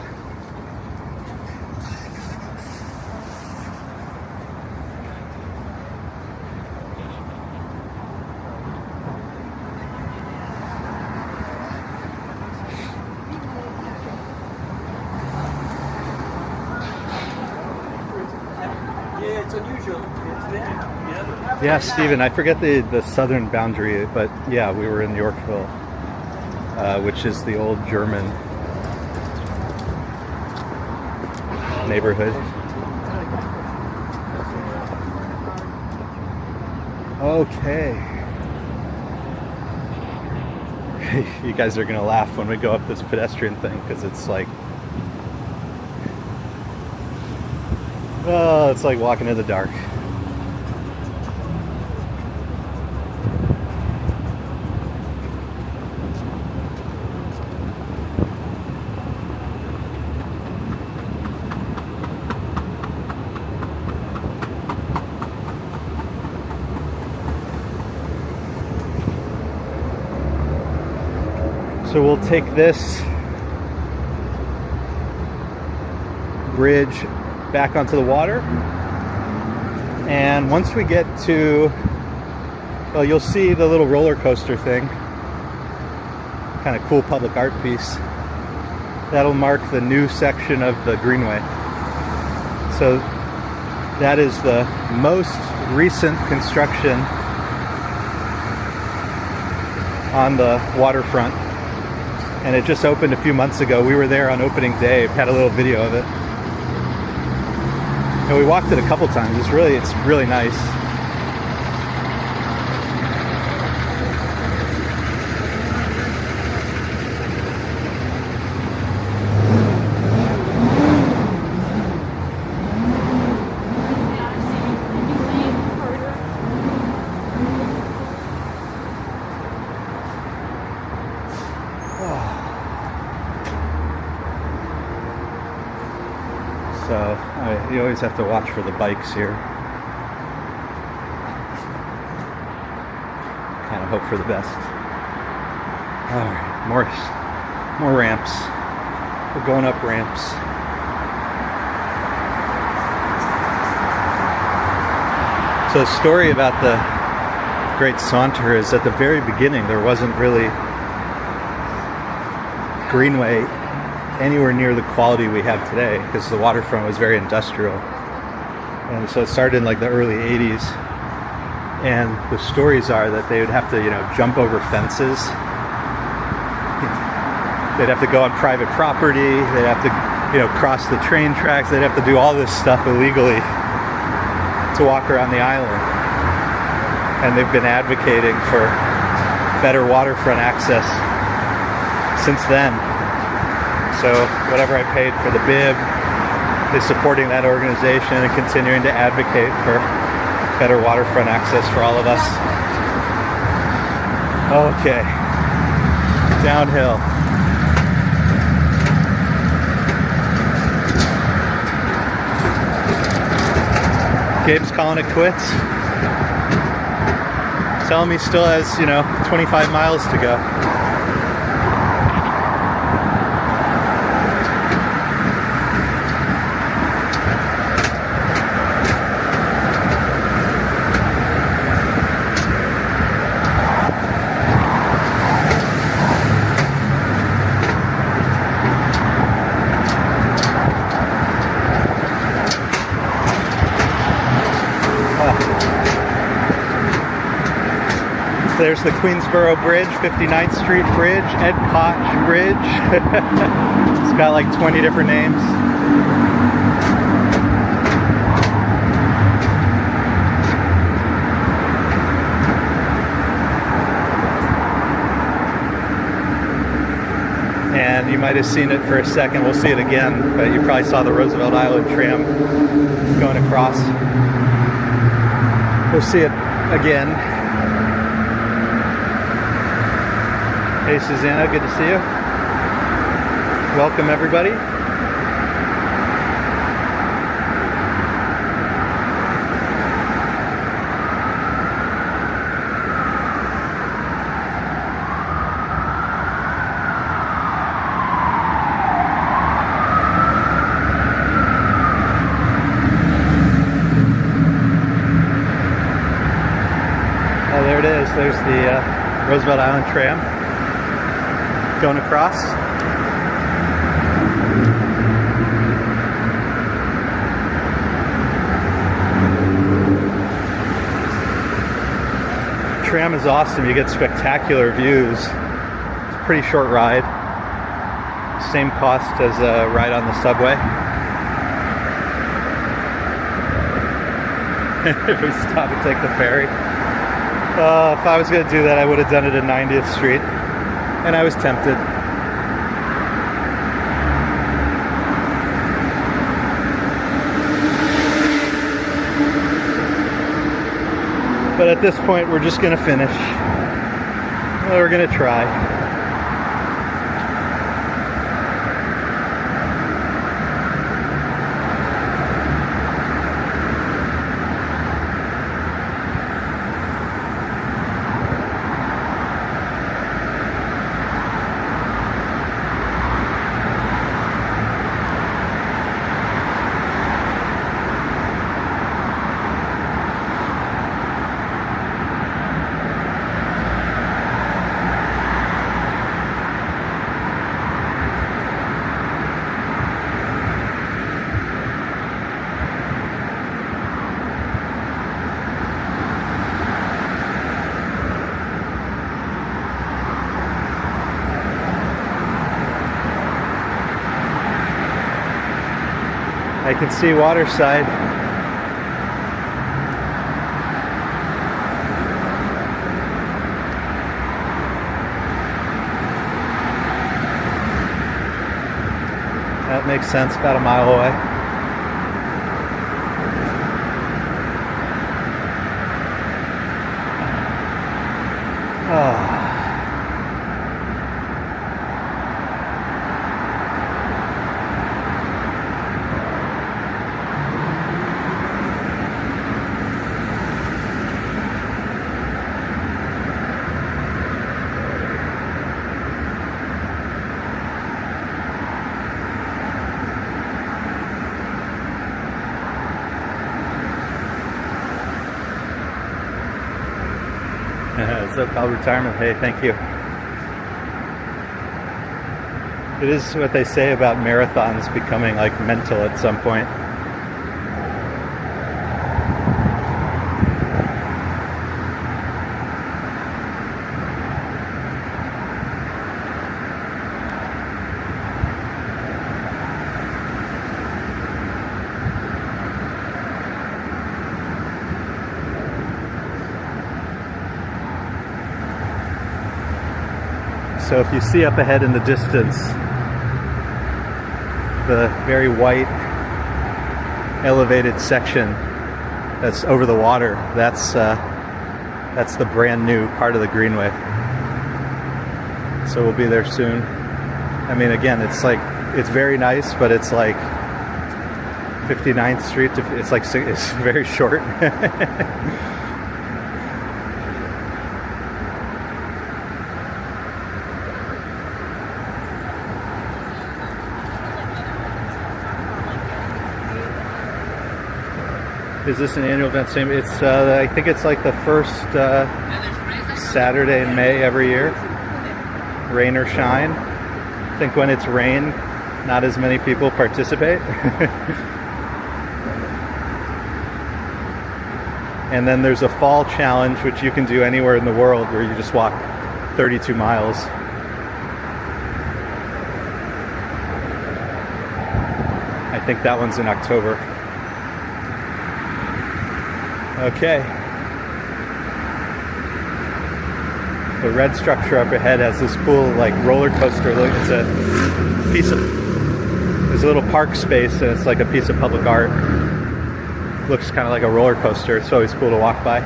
Speaker 5: Yeah, it's unusual. It's there.
Speaker 1: Yeah, Stephen, I forget the southern boundary, but yeah, we were in Yorkville, which is the old German neighborhood. Okay. You guys are going to laugh when we go up this pedestrian thing, because it's like, oh, it's like walking in the dark. So we'll take this bridge back onto the water, and once we get to, well, you'll see the little roller coaster thing, kind of cool public art piece. That'll mark the new section of the Greenway. So that is the most recent construction on the waterfront. And it just opened a few months ago. We were there on opening day, had a little video of it. And we walked it a couple times. It's really nice. So you always have to watch for the bikes here. Kind of hope for the best. All right, more ramps. We're going up ramps. So the story about the Great Saunter is at the very beginning there wasn't really Greenway anywhere near the quality we have today, because the waterfront was very industrial. And so it started in like the early 80s. And the stories are that they would have to, jump over fences. They'd have to go on private property. They'd have to, cross the train tracks. They'd have to do all this stuff illegally to walk around the island. And they've been advocating for better waterfront access since then. So whatever I paid for the bib is supporting that organization and continuing to advocate for better waterfront access for all of us. Okay, downhill. Gabe's calling it quits. Telling me still has, 25 miles to go. There's the Queensboro Bridge, 59th Street Bridge, Ed Koch Bridge. It's got like 20 different names. And you might have seen it for a second. We'll see it again, but you probably saw the Roosevelt Island tram going across. We'll see it again. Hey Susanna, good to see you. Welcome everybody. Oh, there it is. There's the Roosevelt Island tram going across. Tram is awesome. You get spectacular views. It's a pretty short ride. Same cost as a ride on the subway. If we stop and take the ferry. If I was going to do that, I would have done it at 90th Street. And I was tempted. But at this point, we're just going to finish. Well, we're going to try. I can see Waterside. That makes sense, about a mile away. Oh. So-called retirement pay, thank you. It is what they say about marathons becoming like mental at some point. So if you see up ahead in the distance the very white elevated section that's over the water, that's the brand new part of the Greenway. So we'll be there soon. I mean, again, it's very nice, but it's like 59th Street. It's very short. Is this an annual event? Same. It's I think it's like the first Saturday in May every year, rain or shine. I think when it's rain, not as many people participate. And then there's a fall challenge, which you can do anywhere in the world, where you just walk 32 miles. I think that one's in October. Okay. The red structure up ahead has this cool like roller coaster. Look, it's a piece of, there's a little park space and it's like a piece of public art. Looks kind of like a roller coaster. It's always cool to walk by.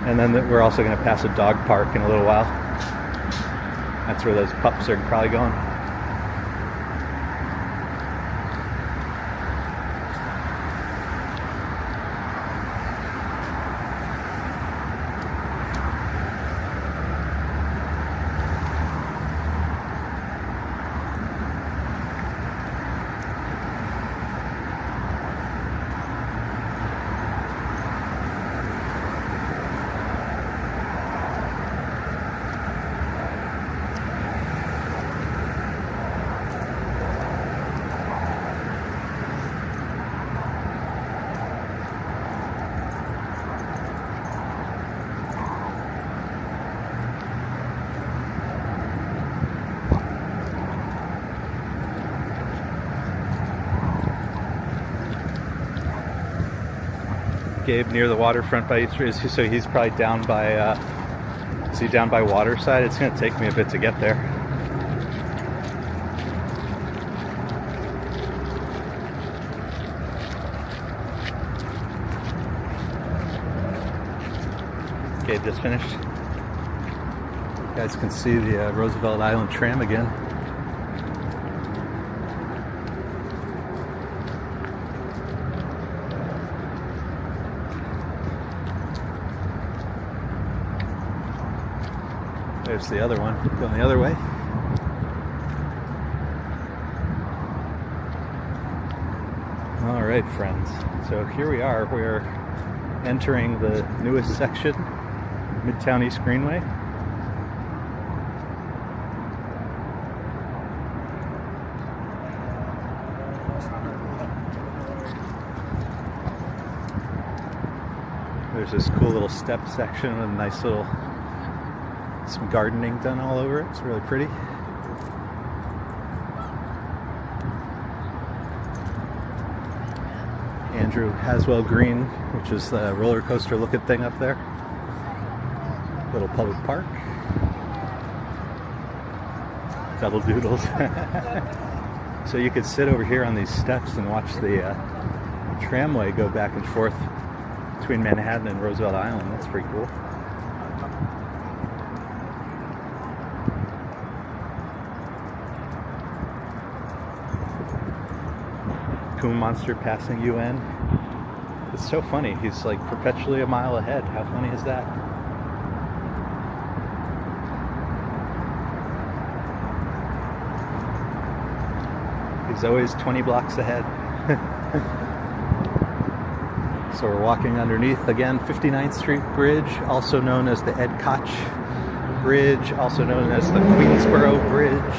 Speaker 1: And then we're also going to pass a dog park in a little while. That's where those pups are probably going. Gabe near the waterfront by East, so he's probably down by, is he down by Waterside? It's going to take me a bit to get there. Gabe just finished. You guys can see the Roosevelt Island tram again. There's the other one, going the other way. All right, friends. So here we are. We're entering the newest section, Midtown East Greenway. There's this cool little step section with a nice little, some gardening done all over it. It's really pretty. Andrew Haswell Green, which is the roller coaster looking thing up there. Little public park. Double doodles. So you could sit over here on these steps and watch the tramway go back and forth between Manhattan and Roosevelt Island. That's pretty cool. Coon Monster passing UN. It's so funny. He's like perpetually a mile ahead. How funny is that? He's always 20 blocks ahead. So we're walking underneath, again, 59th Street Bridge, also known as the Ed Koch Bridge, also known as the Queensboro Bridge.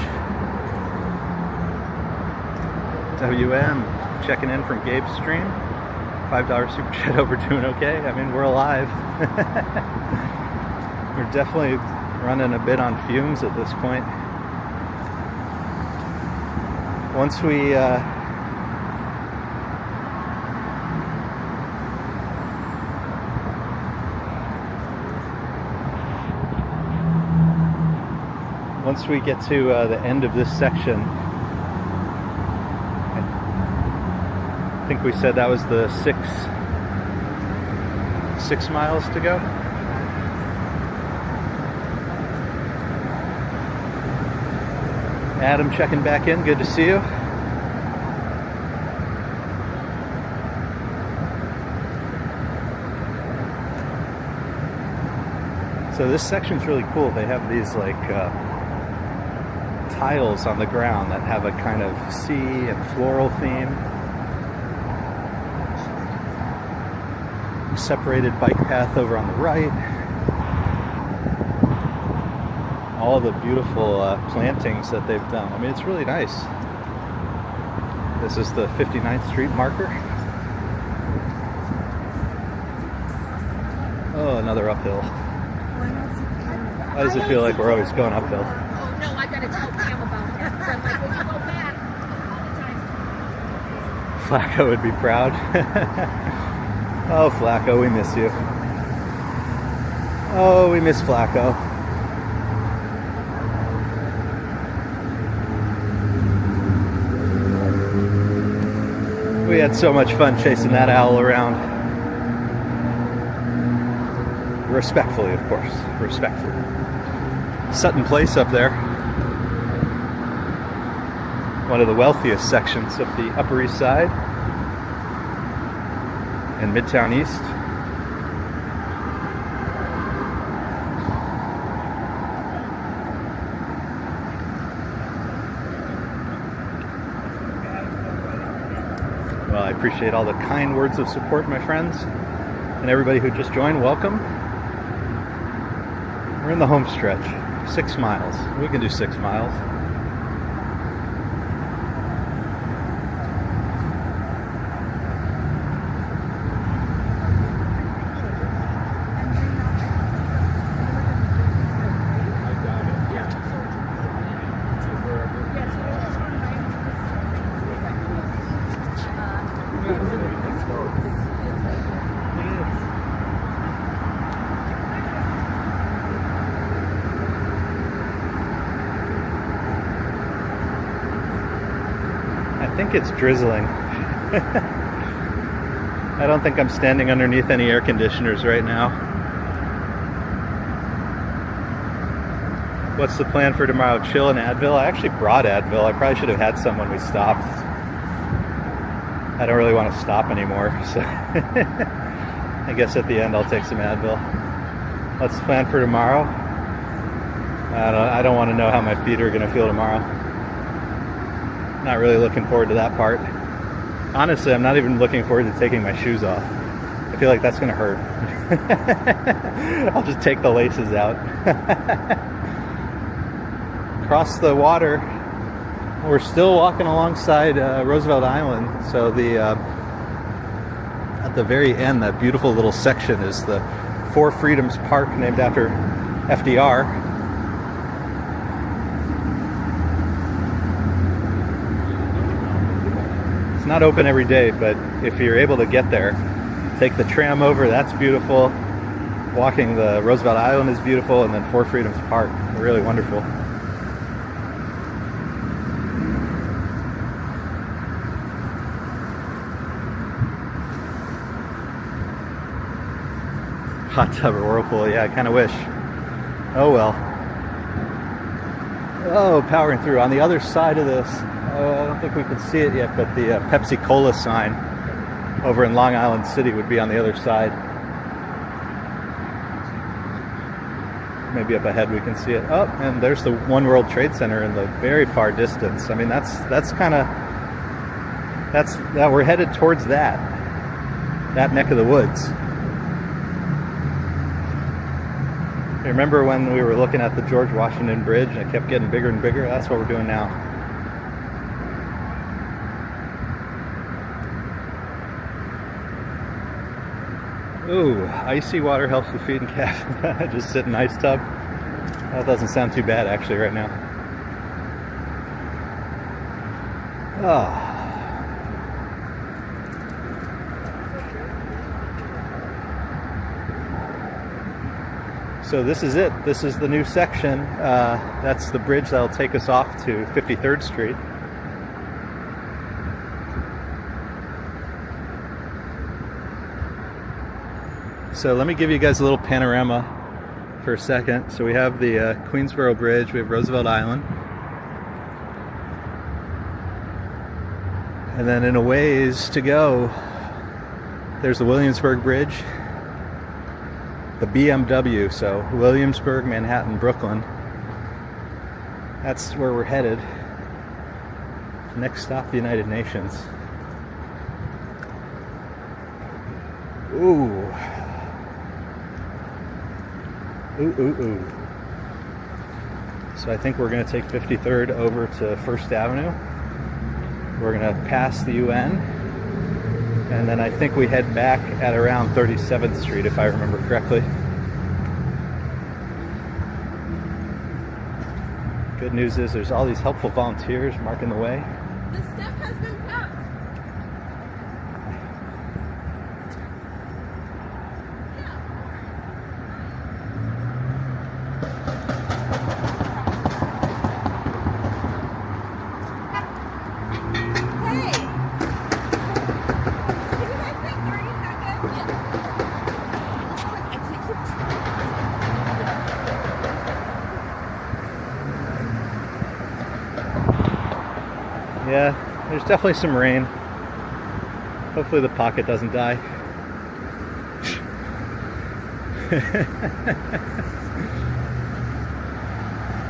Speaker 1: WM, checking in from Gabe's stream. $5 super chat over, doing okay? I mean, we're alive. We're definitely running a bit on fumes at this point. Once we get to the end of this section, I think we said that was the 6 miles to go. Adam checking back in, good to see you. So this section's really cool. They have these like tiles on the ground that have a kind of sea and floral theme. Separated bike path over on the right. all the beautiful plantings that they've done. I mean, it's really nice. This is the 59th Street marker. Oh, another uphill. Why does it feel like we're always going uphill?
Speaker 4: Oh no, I gotta tell Pam about that. I'm like, when you go back,
Speaker 1: Flacco would be proud. Oh, Flacco, we miss you. Oh, we miss Flacco. We had so much fun chasing that owl around. Respectfully, of course. Respectfully. Sutton Place up there. One of the wealthiest sections of the Upper East Side and Midtown East. Well, I appreciate all the kind words of support, my friends, and everybody who just joined. Welcome. We're in the home stretch. 6 miles. We can do 6 miles. I think it's drizzling. I don't think I'm standing underneath any air conditioners right now. What's the plan for tomorrow? Chill and Advil? I actually brought Advil. I probably should have had some when we stopped. I don't really want to stop anymore, so I guess at the end I'll take some Advil. What's the plan for tomorrow? I don't want to know how my feet are going to feel tomorrow. Not really looking forward to that part. Honestly, I'm not even looking forward to taking my shoes off. I feel like that's going to hurt. I'll just take the laces out. Across the water, we're still walking alongside Roosevelt Island. So at the very end, that beautiful little section is the Four Freedoms Park, named after FDR. Not open every day, but if you're able to get there, take the tram over. That's beautiful. Walking the Roosevelt Island is beautiful, and then Four Freedoms Park, really wonderful. Hot tub or whirlpool, yeah, I kind of wish. Oh well. Oh, powering through. On the other side of this, I don't think we can see it yet, but the Pepsi Cola sign over in Long Island City would be on the other side. Maybe up ahead we can see it. Oh, and there's the One World Trade Center in the very far distance. I mean, that's we're headed towards that neck of the woods. Remember when we were looking at the George Washington Bridge and it kept getting bigger and bigger? That's what we're doing now. Ooh, icy water helps with feet and calf. Just sit in an ice tub. That doesn't sound too bad actually right now. Ah. So this is it. This is the new section. That's the bridge that'll take us off to 53rd Street. So let me give you guys a little panorama for a second. So we have the Queensboro Bridge, we have Roosevelt Island. And then in a ways to go, there's the Williamsburg Bridge, the BMW, so Williamsburg, Manhattan, Brooklyn. That's where we're headed. Next stop, the United Nations. Ooh. Ooh, ooh, ooh. So I think we're going to take 53rd over to First Avenue. We're going to pass the UN, and then I think we head back at around 37th Street, if I remember correctly. Good news is there's all these helpful volunteers marking the way.
Speaker 4: The step has been cut.
Speaker 1: Yeah, there's definitely some rain. Hopefully the pocket doesn't die.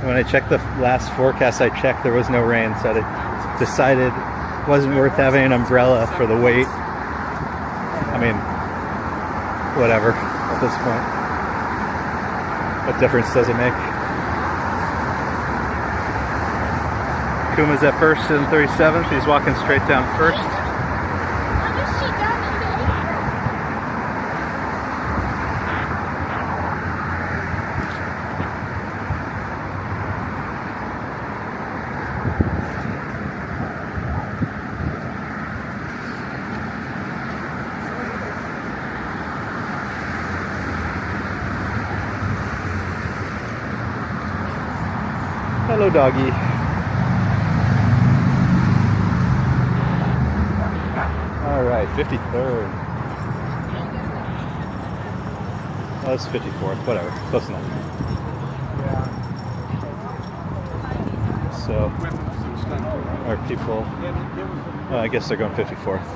Speaker 1: When I checked the last forecast I checked, there was no rain, so I decided it wasn't worth having an umbrella for the wait. I mean, whatever at this point. What difference does it make? Kuma's at First and 37th. He's walking straight down First. Hello, doggy. All right, 53rd. Oh, it's 54th. Whatever. Close enough. So, are people... Oh, I guess they're going 54th.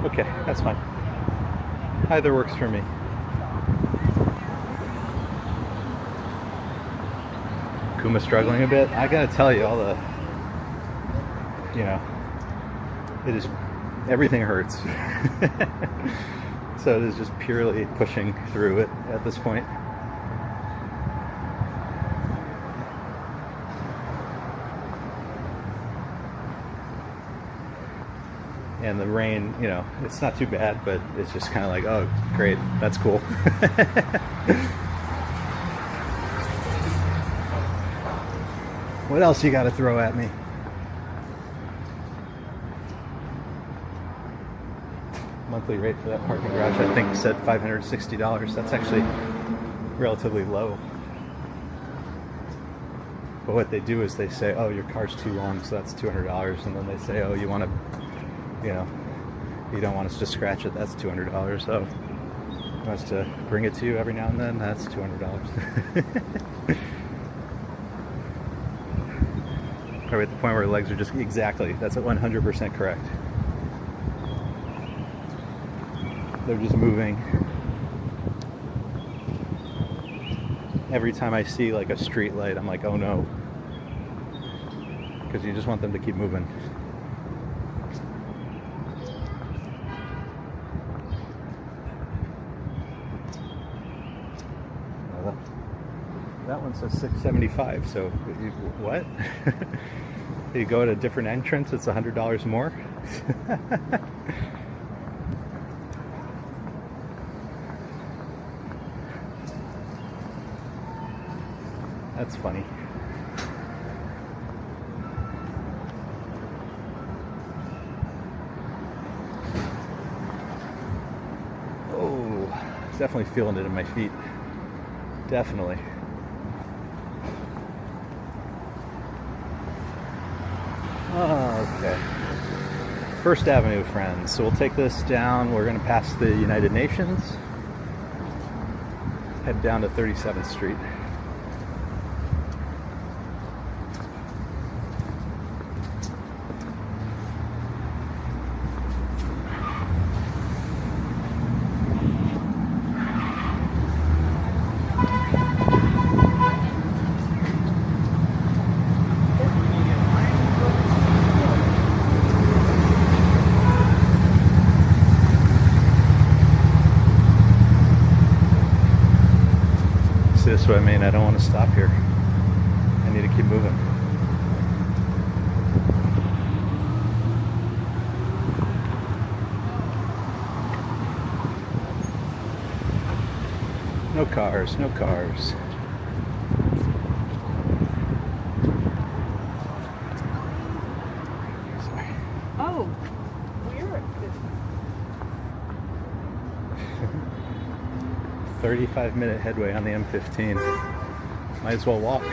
Speaker 1: Okay, that's fine. Either works for me. Kuma struggling a bit. I gotta tell you, all the... You know... It is... Everything hurts. So it is just purely pushing through it at this point. And the rain, you know, it's not too bad, but it's just kind of like, oh, great, that's cool. What else you got to throw at me? Monthly rate for that parking garage, I think, said $560. That's actually relatively low. But what they do is they say, oh, your car's too long, so that's $200. And then they say, oh, you want to, you know, you don't want us to scratch it, that's $200. So you want us to bring it to you every now and then, that's $200. Are we at the point where legs are just exactly, that's at 100% correct. They're just moving. Every time I see like a street light, I'm like, oh no. Because you just want them to keep moving. That one says 675, so what? You go at a different entrance, it's $100 more? That's funny. Oh, definitely feeling it in my feet. Definitely. Oh, okay. First Avenue, friends. So we'll take this down. We're going to pass the United Nations. Head down to 37th Street. That's what I mean. I don't want to stop here. I need to Keep moving. No cars, no cars. Sorry.
Speaker 8: Oh, weird.
Speaker 1: 35-minute headway on the M15. Might as well walk.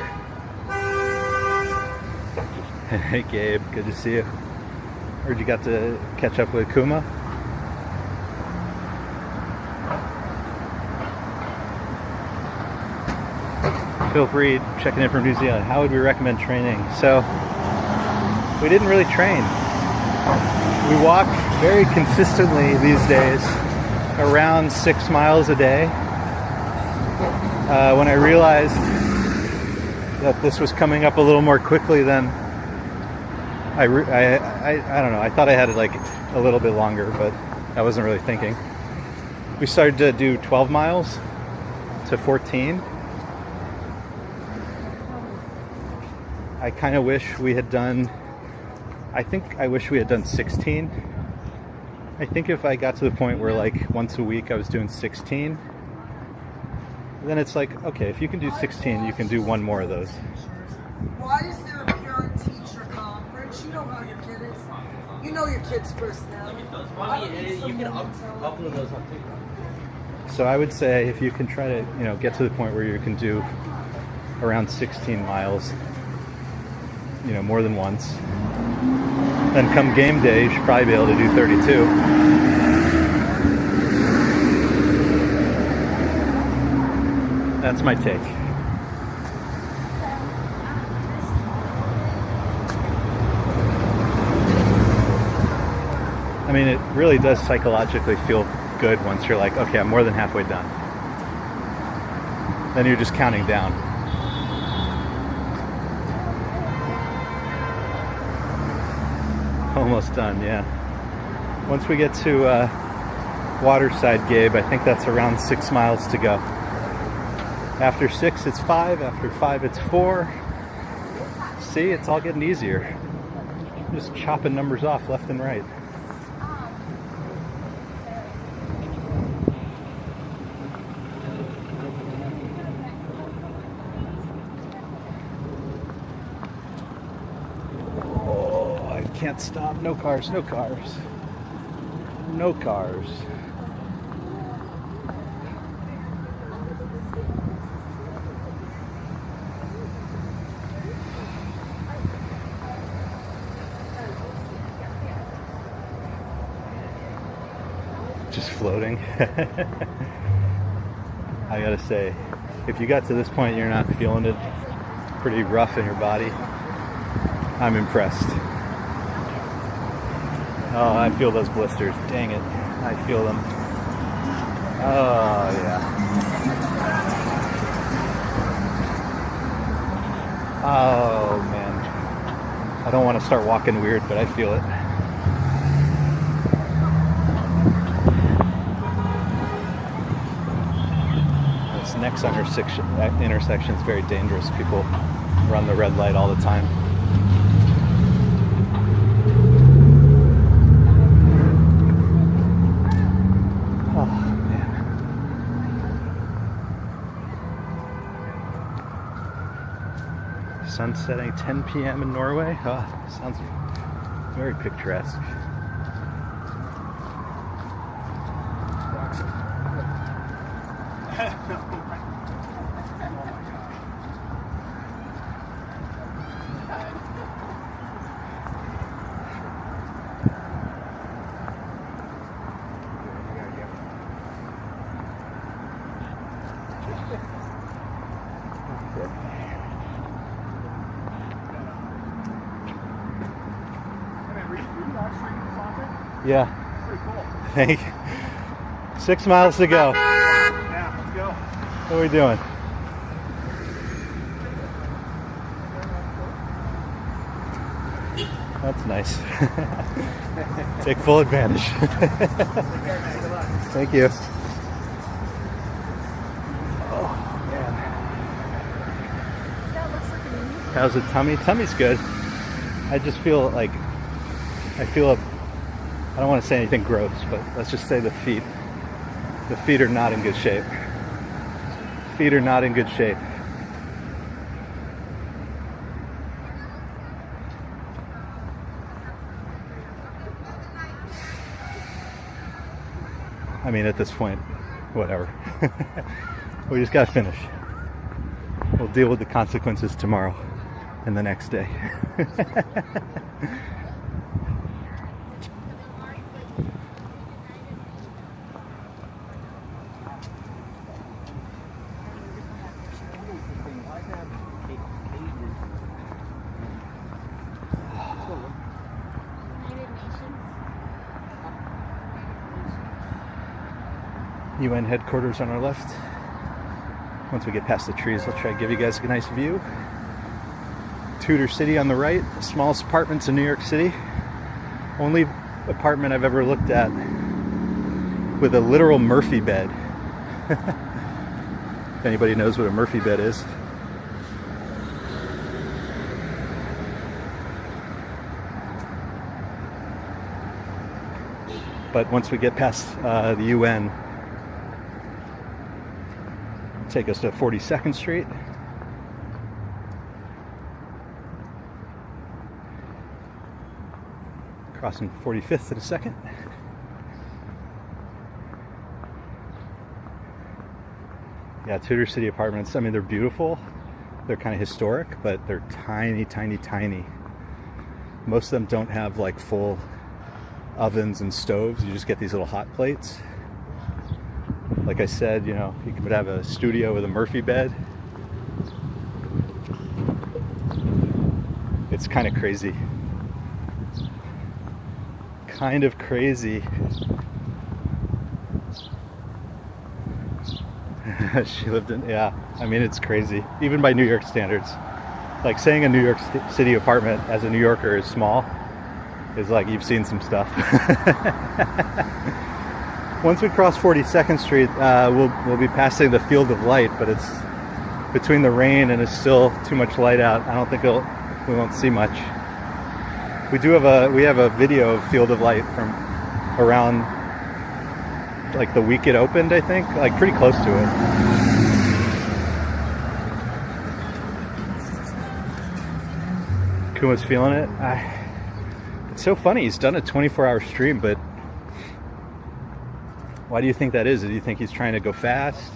Speaker 1: Hey Gabe, good to see you. Heard you got to catch up with Kuma. Phil Reed checking in from New Zealand. How would we recommend training? So we didn't really train. We walk very consistently these days, around 6 miles a day. When I realized that this was coming up a little more quickly than I don't know. I thought I had it like a little bit longer, but I wasn't really thinking. We started to do 12 miles to 14. I kind of wish we had done, I wish we had done 16. I think if I got to the point where like once a week I was doing 16, then it's like, okay, if you can do 16, you can do one more of those.
Speaker 12: Why is there a parent-teacher conference? You know how your kid is. You know your kid's personality.
Speaker 5: You can upload those on TikTok.
Speaker 1: So I would say if you can try to, get to the point where you can do around 16 miles, more than once, then come game day, you should probably be able to do 32. That's my take. I mean, it really does psychologically feel good once you're like, okay, I'm more than halfway done. Then you're just counting down. Almost done, yeah. Once we get to Waterside, Gabe, I think that's around 6 miles to go. After 6, it's 5. After 5, it's 4. See, it's all getting easier. I'm just chopping numbers off left and right. Can't stop. No cars, no cars. No cars. Just floating. I gotta say, if you got to this point you're not feeling it pretty rough in your body, I'm impressed. Oh, I feel those blisters. Dang it. I feel them. Oh, yeah. Oh, man. I don't want to start walking weird, but I feel it. This next intersection is very dangerous. People run the red light all the time. Sun setting 10 p.m. in Norway. Oh, sounds very picturesque. Yeah.
Speaker 10: Pretty cool.
Speaker 1: Thank you. 6 miles to go.
Speaker 10: Yeah, let's go.
Speaker 1: What are we doing? That's nice. Take full advantage. Thank you. Oh, man.
Speaker 8: That looks like a unicorn.
Speaker 1: How's the tummy? Tummy's good. I just feel like I don't want to say anything gross, but let's just say the feet are not in good shape. Feet are not in good shape. I mean, at this point, whatever. We just gotta finish. We'll deal with the consequences tomorrow and the next day. UN headquarters on our left. Once we get past the trees, I'll try to give you guys a nice view. Tudor City on the right, the smallest apartments in New York City. Only apartment I've ever looked at with a literal Murphy bed. If anybody knows what a Murphy bed is. But once we get past the UN, take us to 42nd Street. Crossing 45th in a second. Yeah, Tudor City apartments, I mean, they're beautiful. They're kind of historic, but they're tiny, tiny, tiny. Most of them don't have like full ovens and stoves. You just get these little hot plates. Like I said, you know, you could have a studio with a Murphy bed. It's kind of crazy. Kind of crazy. She lived in, yeah, I mean, it's crazy. Even by New York standards. Like saying a New York City apartment as a New Yorker is small is like you've seen some stuff. Once we cross 42nd Street, we'll be passing the Field of Light, but it's between the rain and it's still too much light out. I don't think we won't see much. We have a video of Field of Light from around like the week it opened, I think, like pretty close to it. Kuma's feeling it. It's so funny. He's done a 24-hour stream, but why do you think that is? Do you think he's trying to go fast?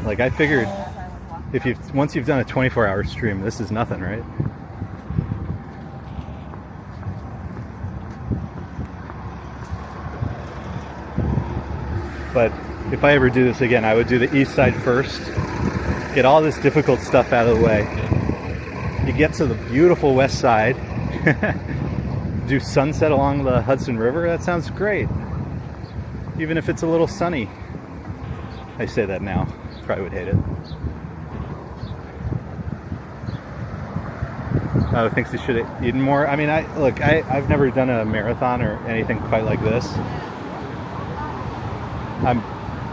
Speaker 1: Like I figured, once you've done a 24-hour stream, this is nothing, right? But if I ever do this again, I would do the east side first, get all this difficult stuff out of the way. You get to the beautiful west side, do sunset along the Hudson River. That sounds great. Even if it's a little sunny. I say that now. Probably would hate it. Oh, thinks he should have eaten more. I mean, I've never done a marathon or anything quite like this.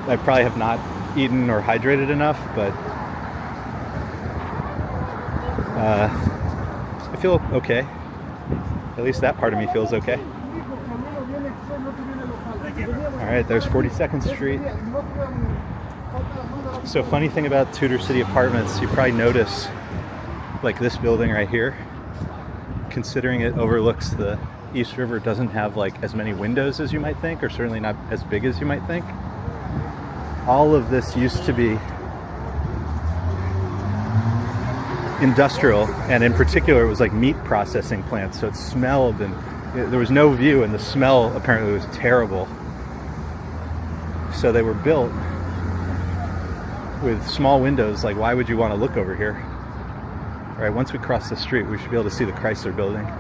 Speaker 1: I probably have not eaten or hydrated enough, but I feel okay. At least that part of me feels okay. All right, there's 42nd Street. So funny thing about Tudor City apartments, you probably notice like this building right here, considering it overlooks the East River, doesn't have like as many windows as you might think, or certainly not as big as you might think. All of this used to be industrial, and in particular it was like meat processing plants, so it smelled and there was no view, and the smell apparently was terrible. So they were built with small windows. Like, why would you want to look over here? All right, once we cross the street, we should be able to see the Chrysler building. All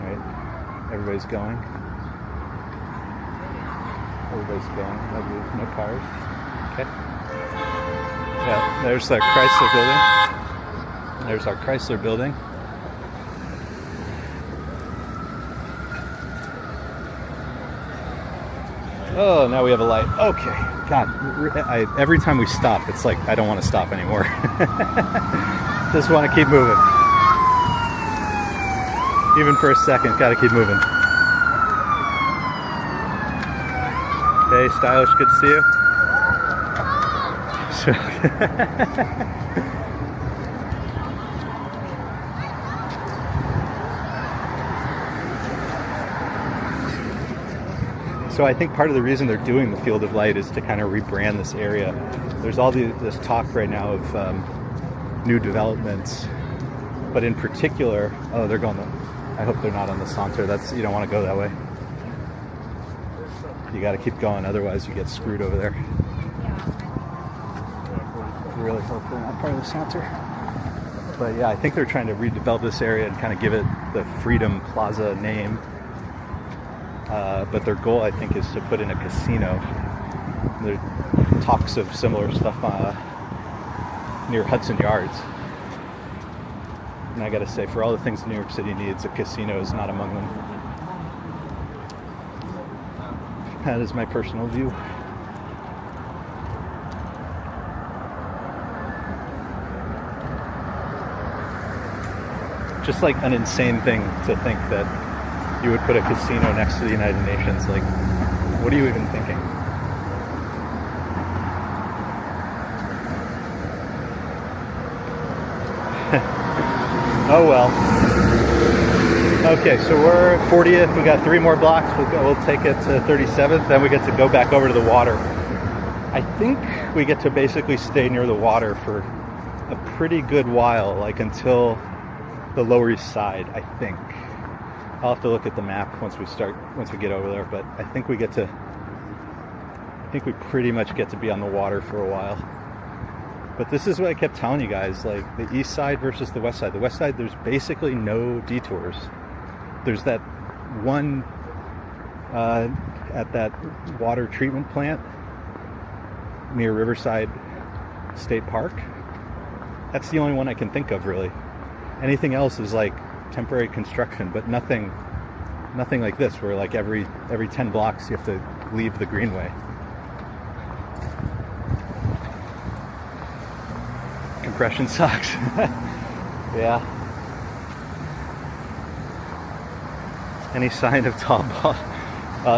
Speaker 1: right, everybody's going. Everybody's going. No cars. Okay. Yeah, there's our Chrysler building. There's our Chrysler building. Oh, now we have a light. Okay. God, every time we stop, it's like I don't want to stop anymore. Just want to keep moving. Even for a second, gotta keep moving. Hey, Stylish, good to see you. So I think part of the reason they're doing the Field of Light is to kind of rebrand this area. There's all this talk right now of new developments, but in particular, oh, they're going. I hope they're not on the Saunter. You don't want to go that way. You got to keep going, otherwise you get screwed over there. Really hope they're not part of the Saunter. But yeah, I think they're trying to redevelop this area and kind of give it the Freedom Plaza name. But their goal, I think, is to put in a casino. There are talks of similar stuff near Hudson Yards. And I gotta say, for all the things New York City needs, a casino is not among them. That is my personal view. Just like an insane thing to think that you would put a casino next to the United Nations. Like, what are you even thinking? Oh well. Okay, so we're 40th. We got 3 more blocks. We'll take it to 37th. Then we get to go back over to the water. I think we get to basically stay near the water for a pretty good while, like until the Lower East Side, I think. I'll have to look at the map once we get over there, but I think we pretty much get to be on the water for a while. But this is what I kept telling you guys, like the east side versus the west side. The west side, there's basically no detours. There's that one at that water treatment plant near Riverside State Park. That's the only one I can think of, really. Anything else is like temporary construction, but nothing like this, where like every 10 blocks you have to leave the greenway. Compression socks. Yeah. Any sign of Tom Ball?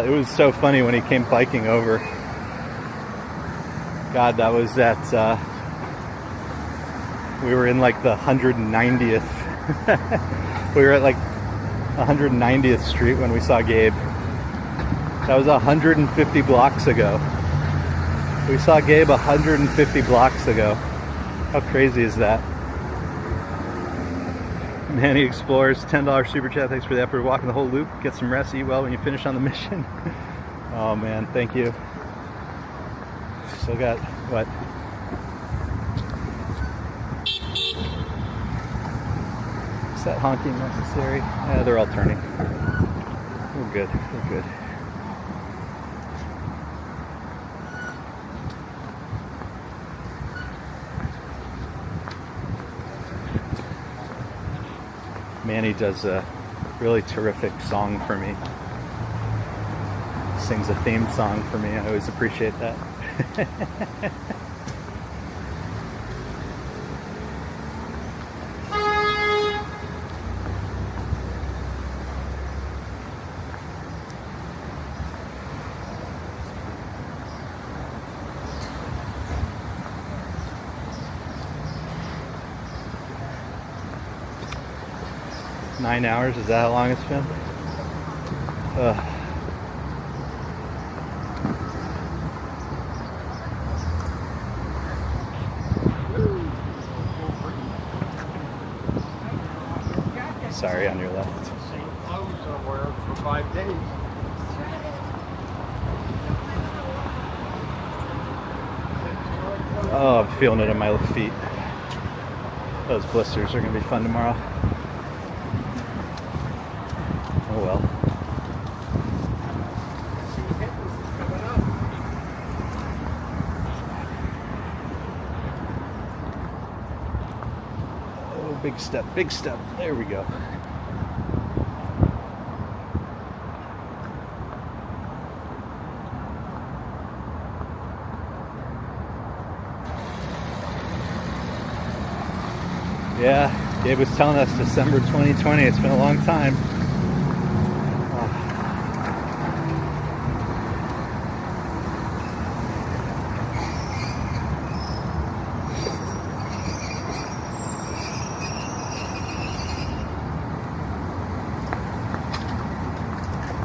Speaker 1: It was so funny when he came biking over. God, that was we were in like the 190th. We were at like 190th Street when we saw Gabe. That was 150 blocks ago. We saw Gabe 150 blocks ago. How crazy is that? Manny Explores, $10 super chat. Thanks for the effort of walking the whole loop. Get some rest, eat well when you finish on the mission. Oh man, thank you. Still got, what? Is that honking necessary? Yeah, they're all turning. We're good, we're good. Manny does a really terrific song for me. Sings a theme song for me. I always appreciate that. Nine hours, is that how long it's been? Sorry, on your left.
Speaker 10: I was somewhere for 5 days.
Speaker 1: Oh, I'm feeling it in my feet. Those blisters are going to be fun tomorrow. Oh well. Oh, big step, big step. There we go. Yeah, Gabe was telling us December 2020. It's been a long time.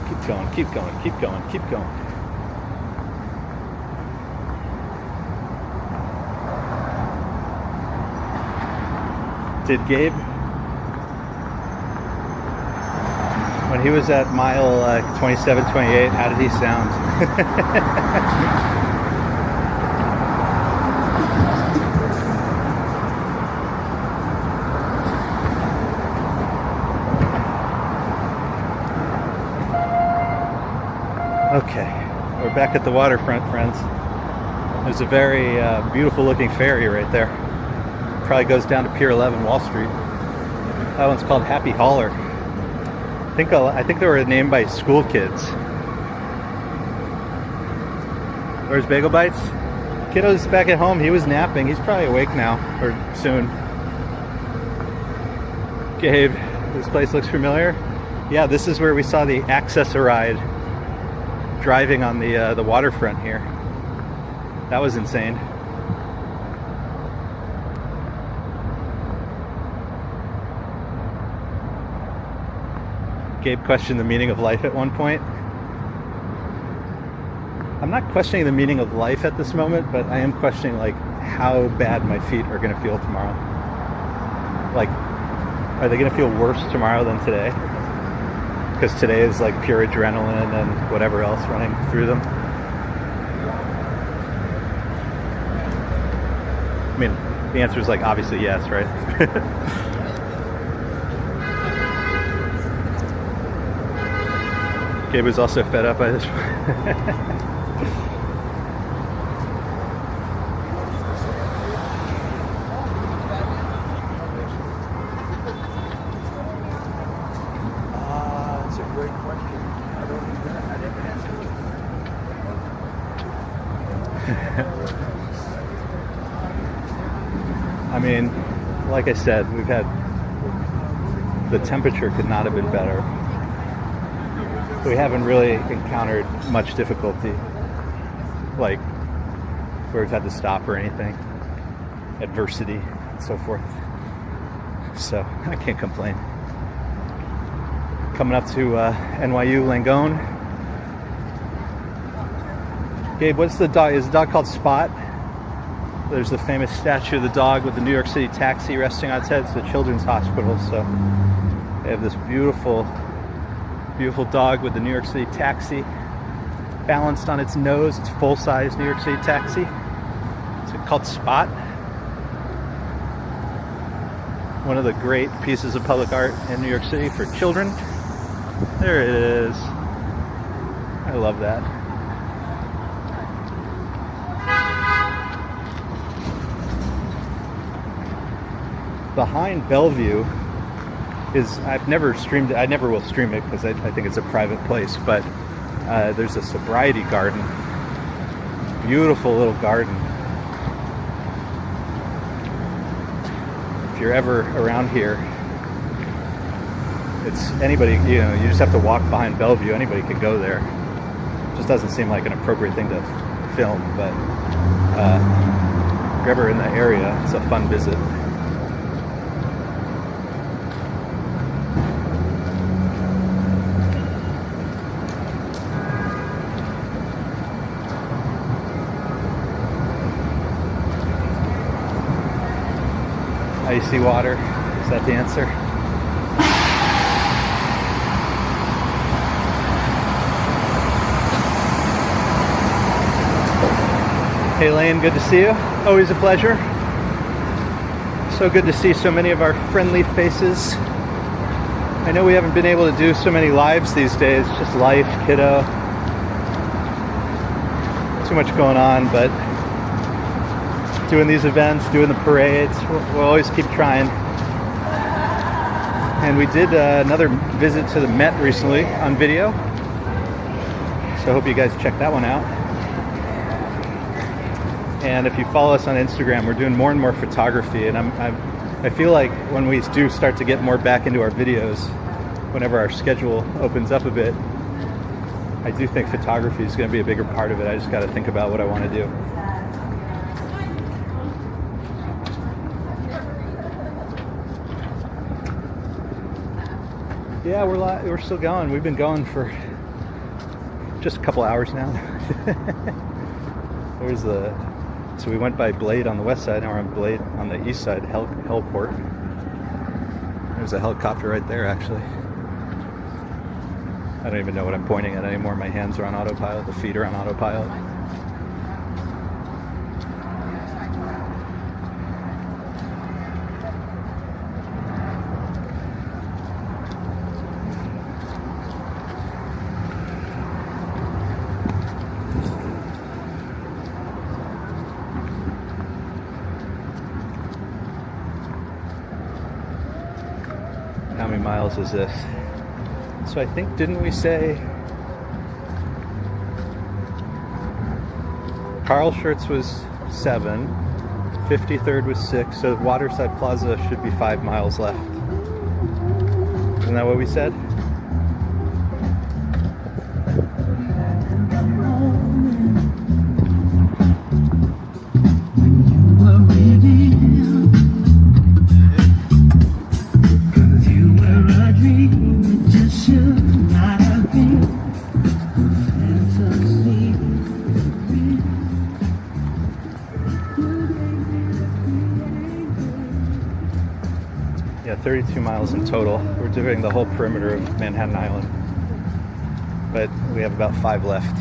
Speaker 1: Keep going, keep going, keep going, keep going. Did Gabe, when he was at mile 27, 28, how did he sound? Okay, we're back at the waterfront, friends. There's a very beautiful looking ferry right there. Probably goes down to Pier 11, Wall Street. That one's called Happy Hauler. I think they were named by school kids. Where's Bagel Bites? Kiddo's back at home. He was napping. He's probably awake now, or soon. Gabe, this place looks familiar. Yeah, this is where we saw the Access-A-Ride driving on the waterfront here. That was insane. Gabe questioned the meaning of life at one point. I'm not questioning the meaning of life at this moment, but I am questioning like how bad my feet are going to feel tomorrow. Like, are they going to feel worse tomorrow than today? Because today is like pure adrenaline and whatever else running through them. I mean, the answer is like obviously yes, right? Gabe was also fed up by this.
Speaker 10: That's a great question. I didn't answer it.
Speaker 1: I mean, like I said, the temperature could not have been better. We haven't really encountered much difficulty, like where we've had to stop or anything, adversity and so forth. So I can't complain. Coming up to NYU Langone. Gabe, what's the dog? Is the dog called Spot? There's the famous statue of the dog with the New York City taxi resting on its head. It's the Children's Hospital. So they have this beautiful dog with the New York City taxi balanced on its nose. It's full-size New York City taxi. It's called Spot. One of the great pieces of public art in New York City for children. There it is. I love that. Behind Bellevue is, I've never streamed it, I never will stream it because I think it's a private place, but there's a sobriety garden. Beautiful little garden. If you're ever around here, it's anybody, you know, you just have to walk behind Bellevue, anybody could go there. It just doesn't seem like an appropriate thing to film, but if you're ever in the area, it's a fun visit. Icy water, is that the answer? Hey Lane, good to see you. Always a pleasure. So good to see so many of our friendly faces. I know we haven't been able to do so many lives these days, just life, kiddo. Too much going on, but doing these events, doing the parades, we'll always keep trying. And we did another visit to the Met recently on video, so I hope you guys check that one out. And if you follow us on Instagram, we're doing more and more photography, and I'm I feel like when we do start to get more back into our videos, whenever our schedule opens up a bit, I do think photography is going to be a bigger part of it. I just got to think about what I want to do. Yeah, we're still going. We've been going for just a couple hours now. So we went by Blade on the west side, now we're on Blade on the east side, Hellport. There's a helicopter right there, actually. I don't even know what I'm pointing at anymore. My hands are on autopilot, the feet are on autopilot. How many miles is this? So I think, didn't we say Carl Schurz was 7, 53rd was 6, so Waterside Plaza should be 5 miles left. Isn't that what we said? Yeah, 32 miles in total. We're doing the whole perimeter of Manhattan Island, but we have about 5 left.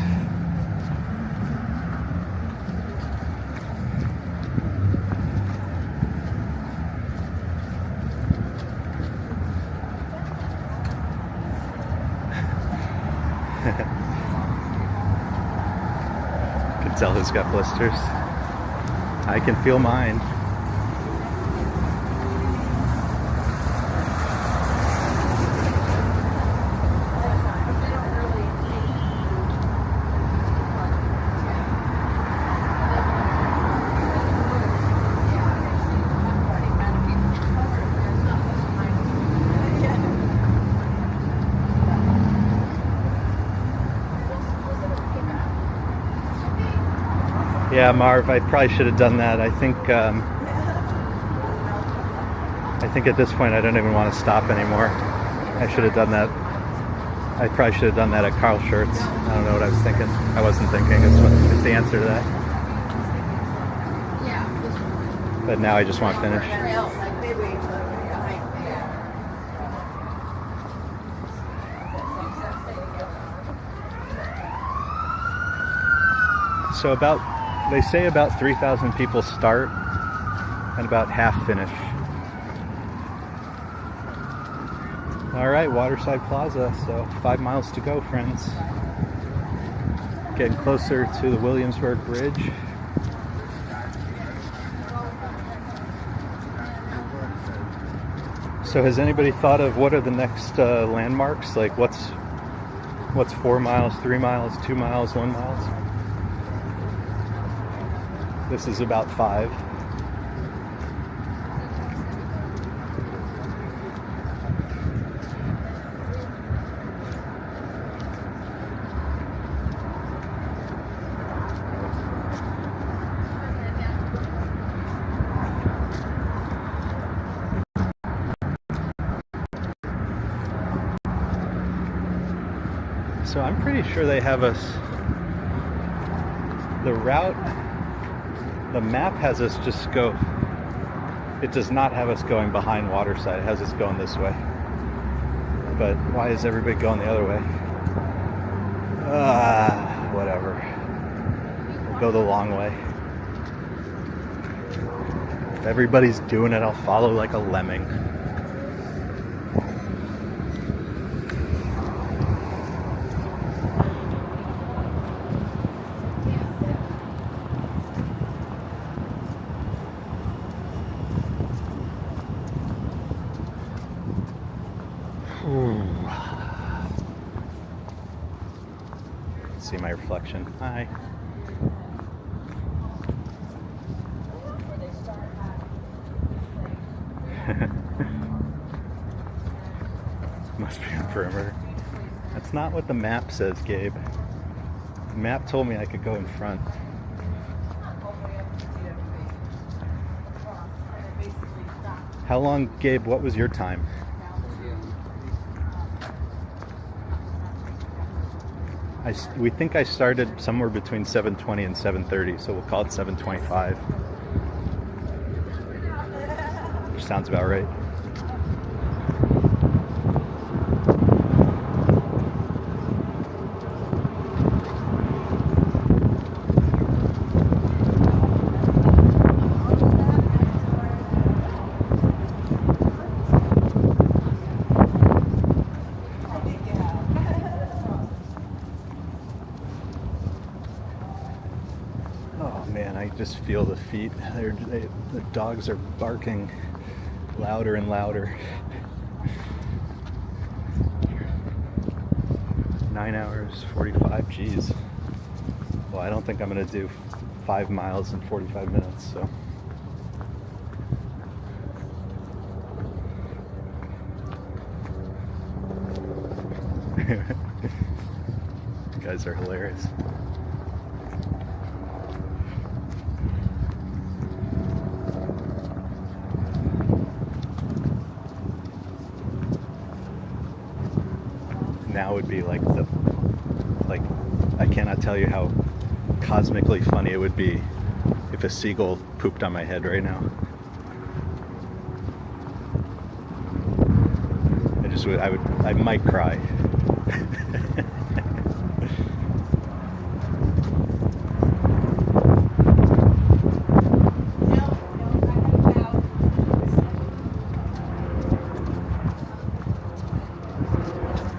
Speaker 1: You can tell who's got blisters. I can feel mine. Yeah, Marv, I probably should have done that. I think at this point I don't even want to stop anymore. I should have done that. I probably should have done that at Carl Schurz. I don't know what I was thinking. I wasn't thinking. It's the answer to that. But now I just want to finish. So they say about 3,000 people start and about half finish. All right, Waterside Plaza, so 5 miles to go, friends. Getting closer to the Williamsburg Bridge. So has anybody thought of what are the next landmarks? Like what's 4 miles, 3 miles, 2 miles, 1 mile? This is about 5. So I'm pretty sure they have us, the route, the map has us just go, it does not have us going behind Waterside, it has us going this way. But why is everybody going the other way? Whatever. We'll go the long way. If everybody's doing it, I'll follow like a lemming. See my reflection. Hi. Must be on perimeter. That's not what the map says, Gabe. The map told me I could go in front. How long, Gabe, what was your time? We think I started somewhere between 7:20 and 7:30, so we'll call it 7:25. Which sounds about right. Just feel the feet. The dogs are barking louder and louder. 9 hours, 45, geez. Well, I don't think I'm going to do 5 miles in 45 minutes, so. You guys are hilarious. Now would be like I cannot tell you how cosmically funny it would be if a seagull pooped on my head right now. I might cry.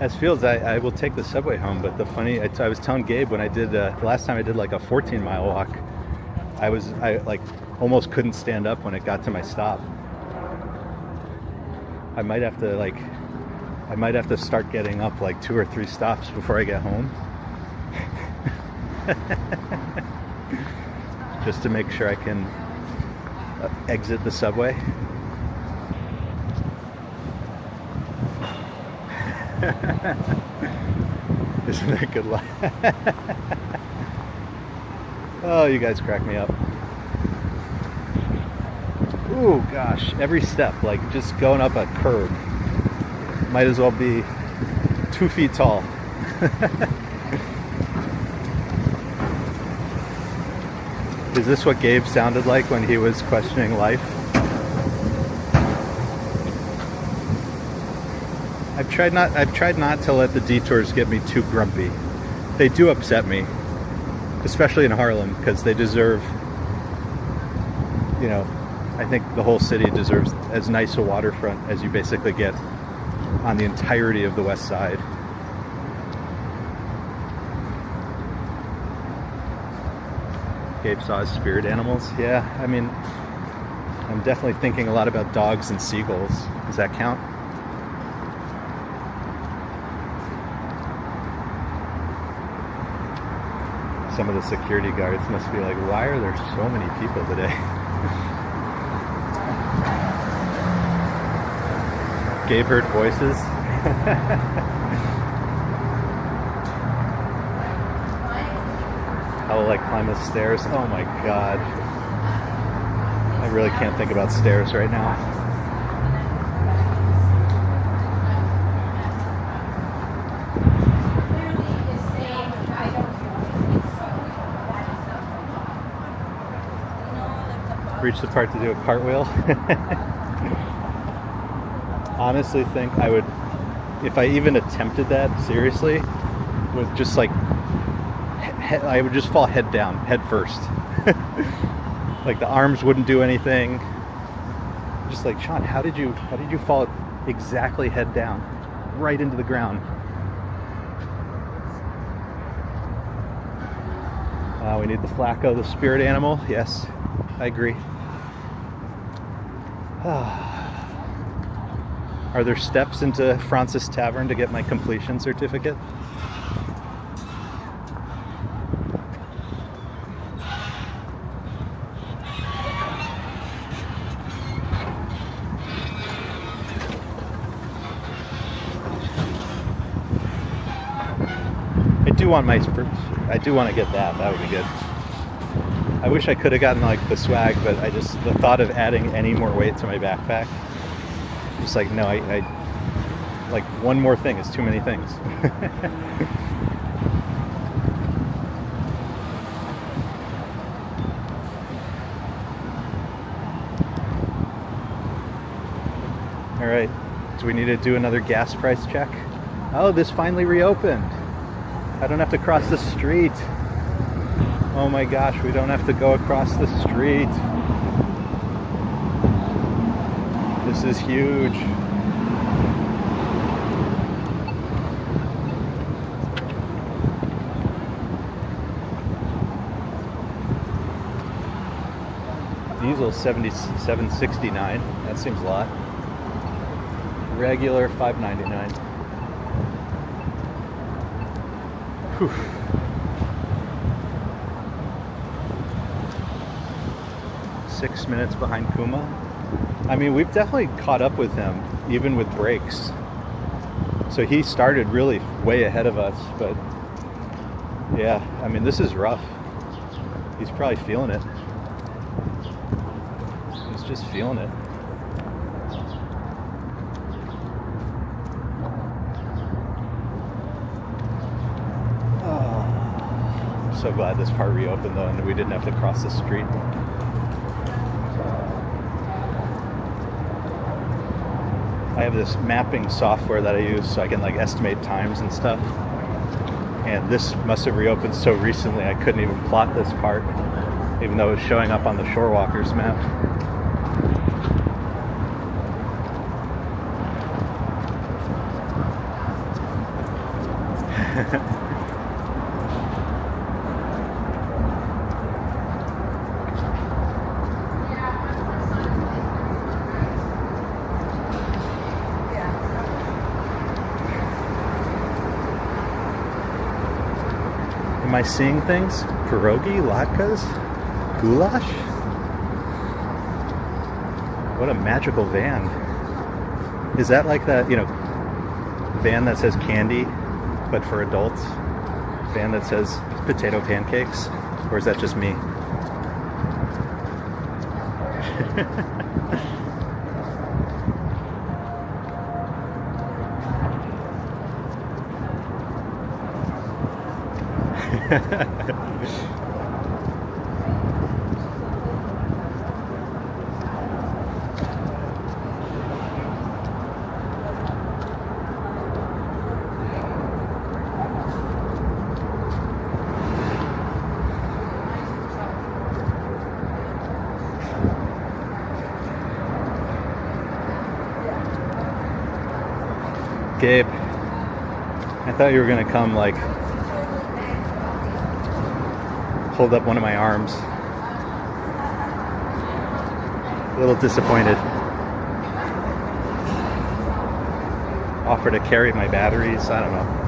Speaker 1: As Fields, I will take the subway home, but the funny, I was telling Gabe when I did, the last time I did like a 14-mile walk, I like almost couldn't stand up when it got to my stop. I might have to start getting up like 2 or 3 stops before I get home. Just to make sure I can exit the subway. Isn't that good luck? Oh, you guys crack me up. Ooh, gosh, every step, like just going up a curb, might as well be 2 feet tall. Is this what Gabe sounded like when he was questioning life? I've tried not to let the detours get me too grumpy. They do upset me, especially in Harlem, because they deserve, you know, I think the whole city deserves as nice a waterfront as you basically get on the entirety of the west side. Gabe saw his spirit animals. Yeah, I mean, I'm definitely thinking a lot about dogs and seagulls. Does that count? Some of the security guards must be like, why are there so many people today? Gabe heard voices. I will like climb the stairs. Oh my god. I really can't think about stairs right now. Reach the part to do a cartwheel. Honestly think I would, if I even attempted that seriously, with just like I would just fall head down, head first. Like the arms wouldn't do anything. Just like, Sean, how did you fall exactly head down right into the ground? We need the Flacco, the spirit animal. Yes, I agree. Are there steps into Fraunces Tavern to get my completion certificate? do want I do want to get that. That would be good. I wish I could have gotten like the swag, but the thought of adding any more weight to my backpack, just like, no, I like one more thing is too many things. All right, do we need to do another gas price check? Oh, this finally reopened. I don't have to cross the street. Oh my gosh, we don't have to go across the street. This is huge. Diesel 77.69. That seems a lot. Regular $5.99. Whew. Six minutes behind Kuma. I mean, we've definitely caught up with him, even with brakes. So he started really way ahead of us, but yeah, I mean, this is rough. He's probably feeling it. He's just feeling it. Oh, I'm so glad this part reopened though, and we didn't have to cross the street. I have this mapping software that I use so I can like estimate times and stuff. And this must have reopened so recently I couldn't even plot this part, even though it was showing up on the Shorewalkers map. Am I seeing things? Pierogi, latkes, goulash? What a magical van. Is that like that, van that says candy, but for adults? Van that says potato pancakes? Or is that just me? Gabe, I thought you were gonna come like hold up one of my arms. A little disappointed. Offer to carry my batteries, I don't know.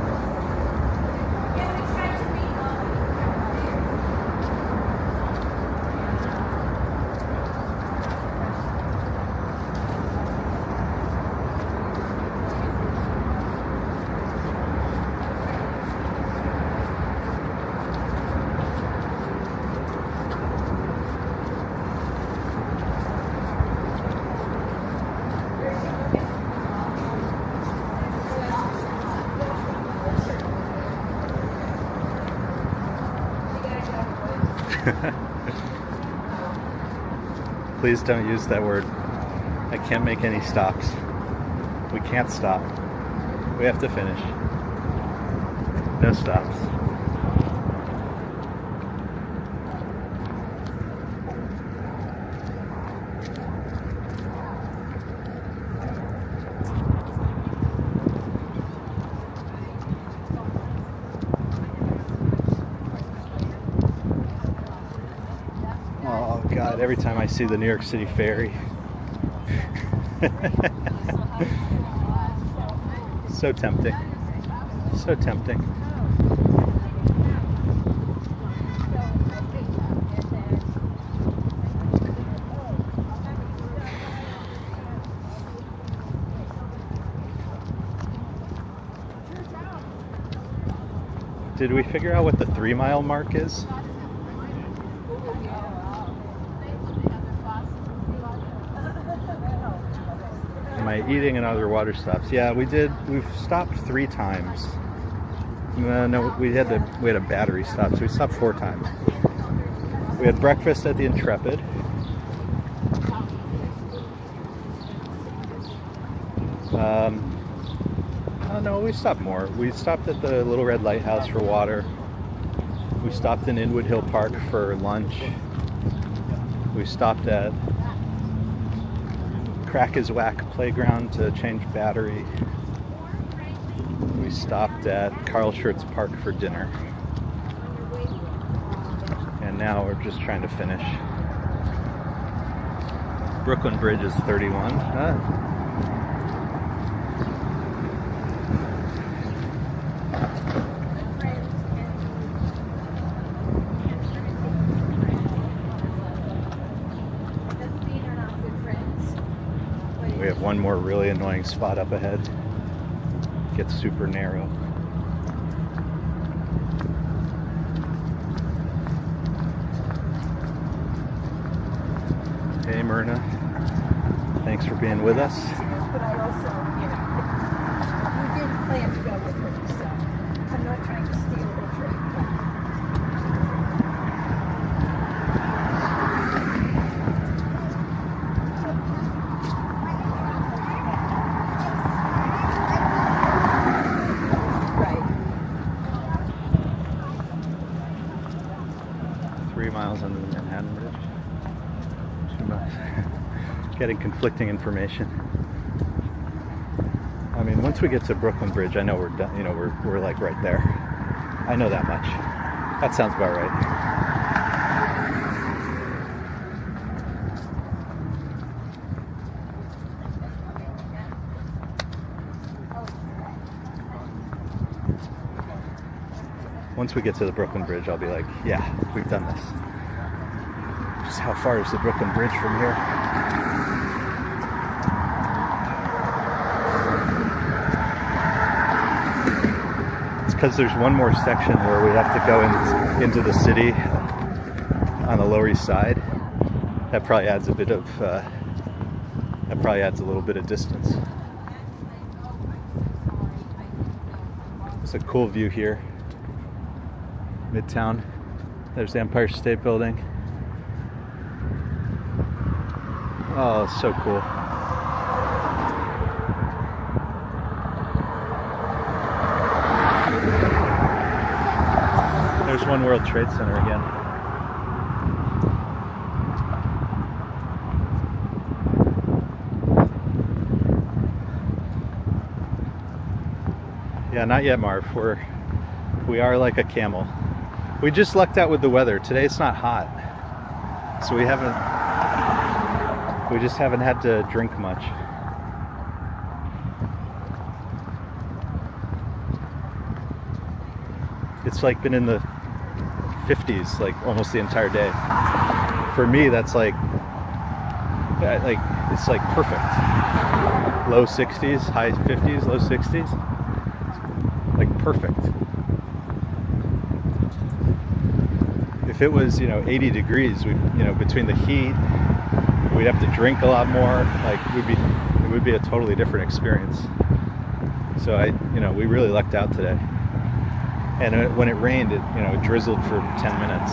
Speaker 1: Please don't use that word. I can't make any stops. We can't stop. We have to finish. No stops. Oh God, every time I see the New York City ferry. So tempting. So tempting. Did we figure out what the 3 mile mark is? Am I eating in other water stops? Yeah, we did. We've stopped 3 times. No, we had a battery stop, so we stopped 4 times. We had breakfast at the Intrepid. Oh no, we stopped more. We stopped at the Little Red Lighthouse for water. We stopped in Inwood Hill Park for lunch. We stopped at Crack is Whack Playground to change battery. We stopped at Carl Schurz Park for dinner. And now we're just trying to finish. Brooklyn Bridge is 31. We have one more really annoying spot up ahead. Gets super narrow. Hey Myrna, thanks for being with us.
Speaker 12: But I also, we did plan to go with her, so I'm not trying to steal her trip. Right.
Speaker 1: 3 miles under the Manhattan Bridge. 2 miles. Getting conflicting information. I mean, once we get to Brooklyn Bridge, I know we're done. You know, we're like right there. I know that much. That sounds about right. Once we get to the Brooklyn Bridge, I'll be like, yeah, we've done this. Just how far is the Brooklyn Bridge from here? It's because there's one more section where we have to go into the city on the Lower East Side. That probably adds a bit of, that probably adds a little bit of distance. It's a cool view here. Midtown. There's the Empire State Building. Oh, it's so cool. There's One World Trade Center again. Yeah, not yet, Marv. We are like a camel. We just lucked out with the weather. Today it's not hot, so we just haven't had to drink much. It's like been in the 50s like almost the entire day. For me, that's like it's like perfect. Low 60s, high 50s, low 60s. Like perfect. If it was, 80 degrees, between the heat, we'd have to drink a lot more. Like it would be a totally different experience. So we really lucked out today. And when it rained, it drizzled for 10 minutes.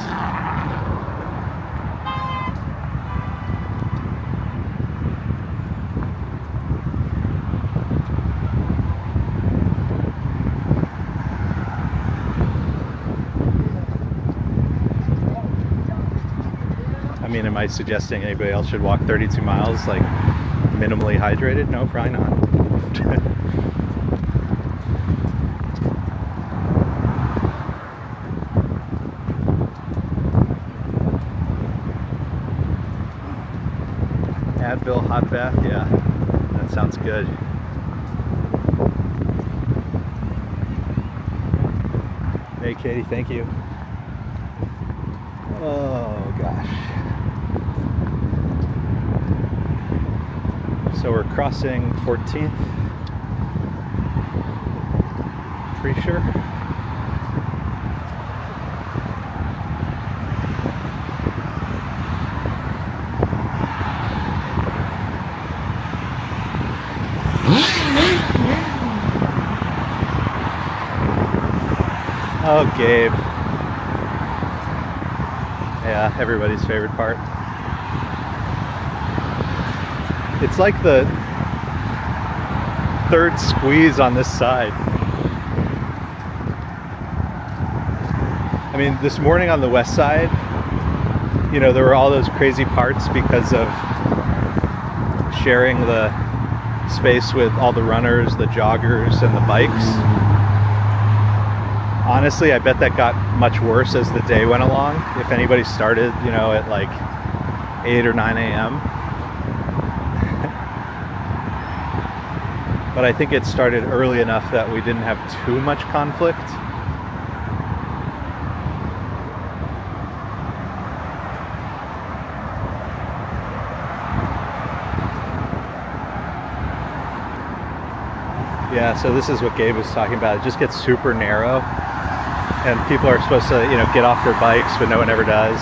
Speaker 1: I mean, am I suggesting anybody else should walk 32 miles, like, minimally hydrated? No, probably not. Advil hot bath, yeah, that sounds good. Hey, Katie, thank you. Oh, gosh. So we're crossing 14th, pretty sure. Oh, Gabe. Yeah, everybody's favorite part. It's like the third squeeze on this side. I mean, this morning on the west side, you know, there were all those crazy parts because of sharing the space with all the runners, the joggers, and the bikes. Honestly, I bet that got much worse as the day went along. If anybody started, you know, at like 8 or 9 a.m. But I think it started early enough that we didn't have too much conflict. Yeah, so this is what Gabe was talking about. It just gets super narrow, and people are supposed to, you know, get off their bikes, but no one ever does.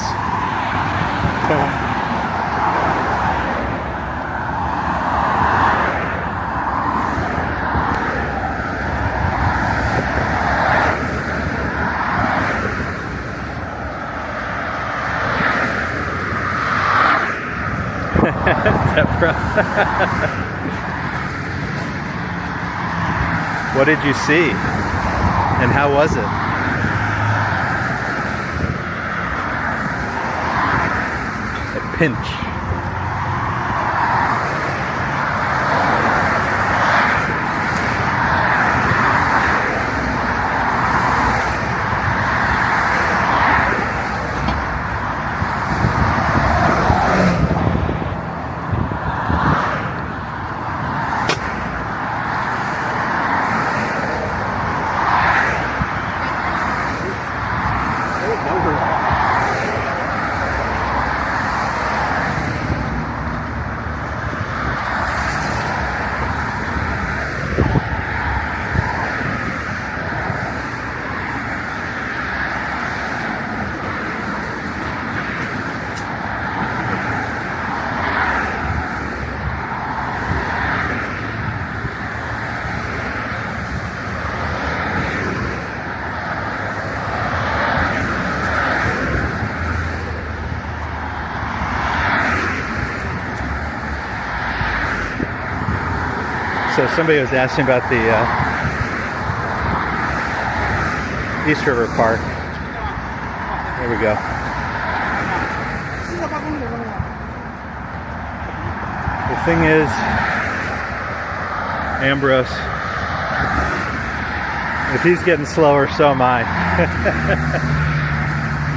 Speaker 1: Deborah. What did you see? And how was it? A pinch. So somebody was asking about the East River Park. There we go. The thing is, Ambrose, if he's getting slower, so am I.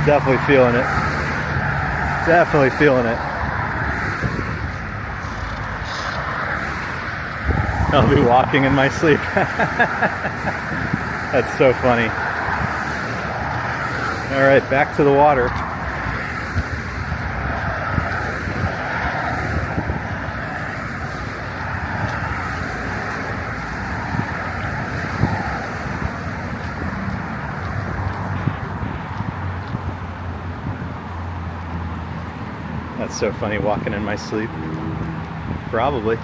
Speaker 1: Definitely feeling it. Definitely feeling it. I'll be walking in my sleep. That's so funny. All right, back to the water. That's so funny, walking in my sleep. Probably.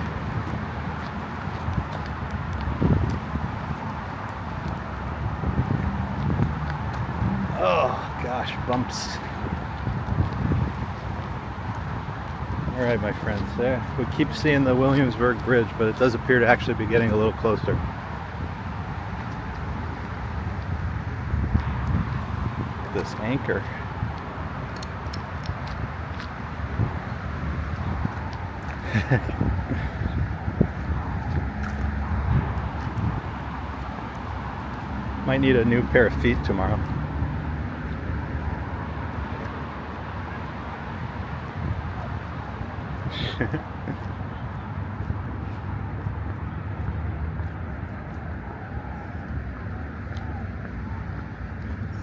Speaker 1: Oh gosh, bumps. All right, my friends, there. We keep seeing the Williamsburg Bridge, but it does appear to actually be getting a little closer. This anchor. Might need a new pair of feet tomorrow.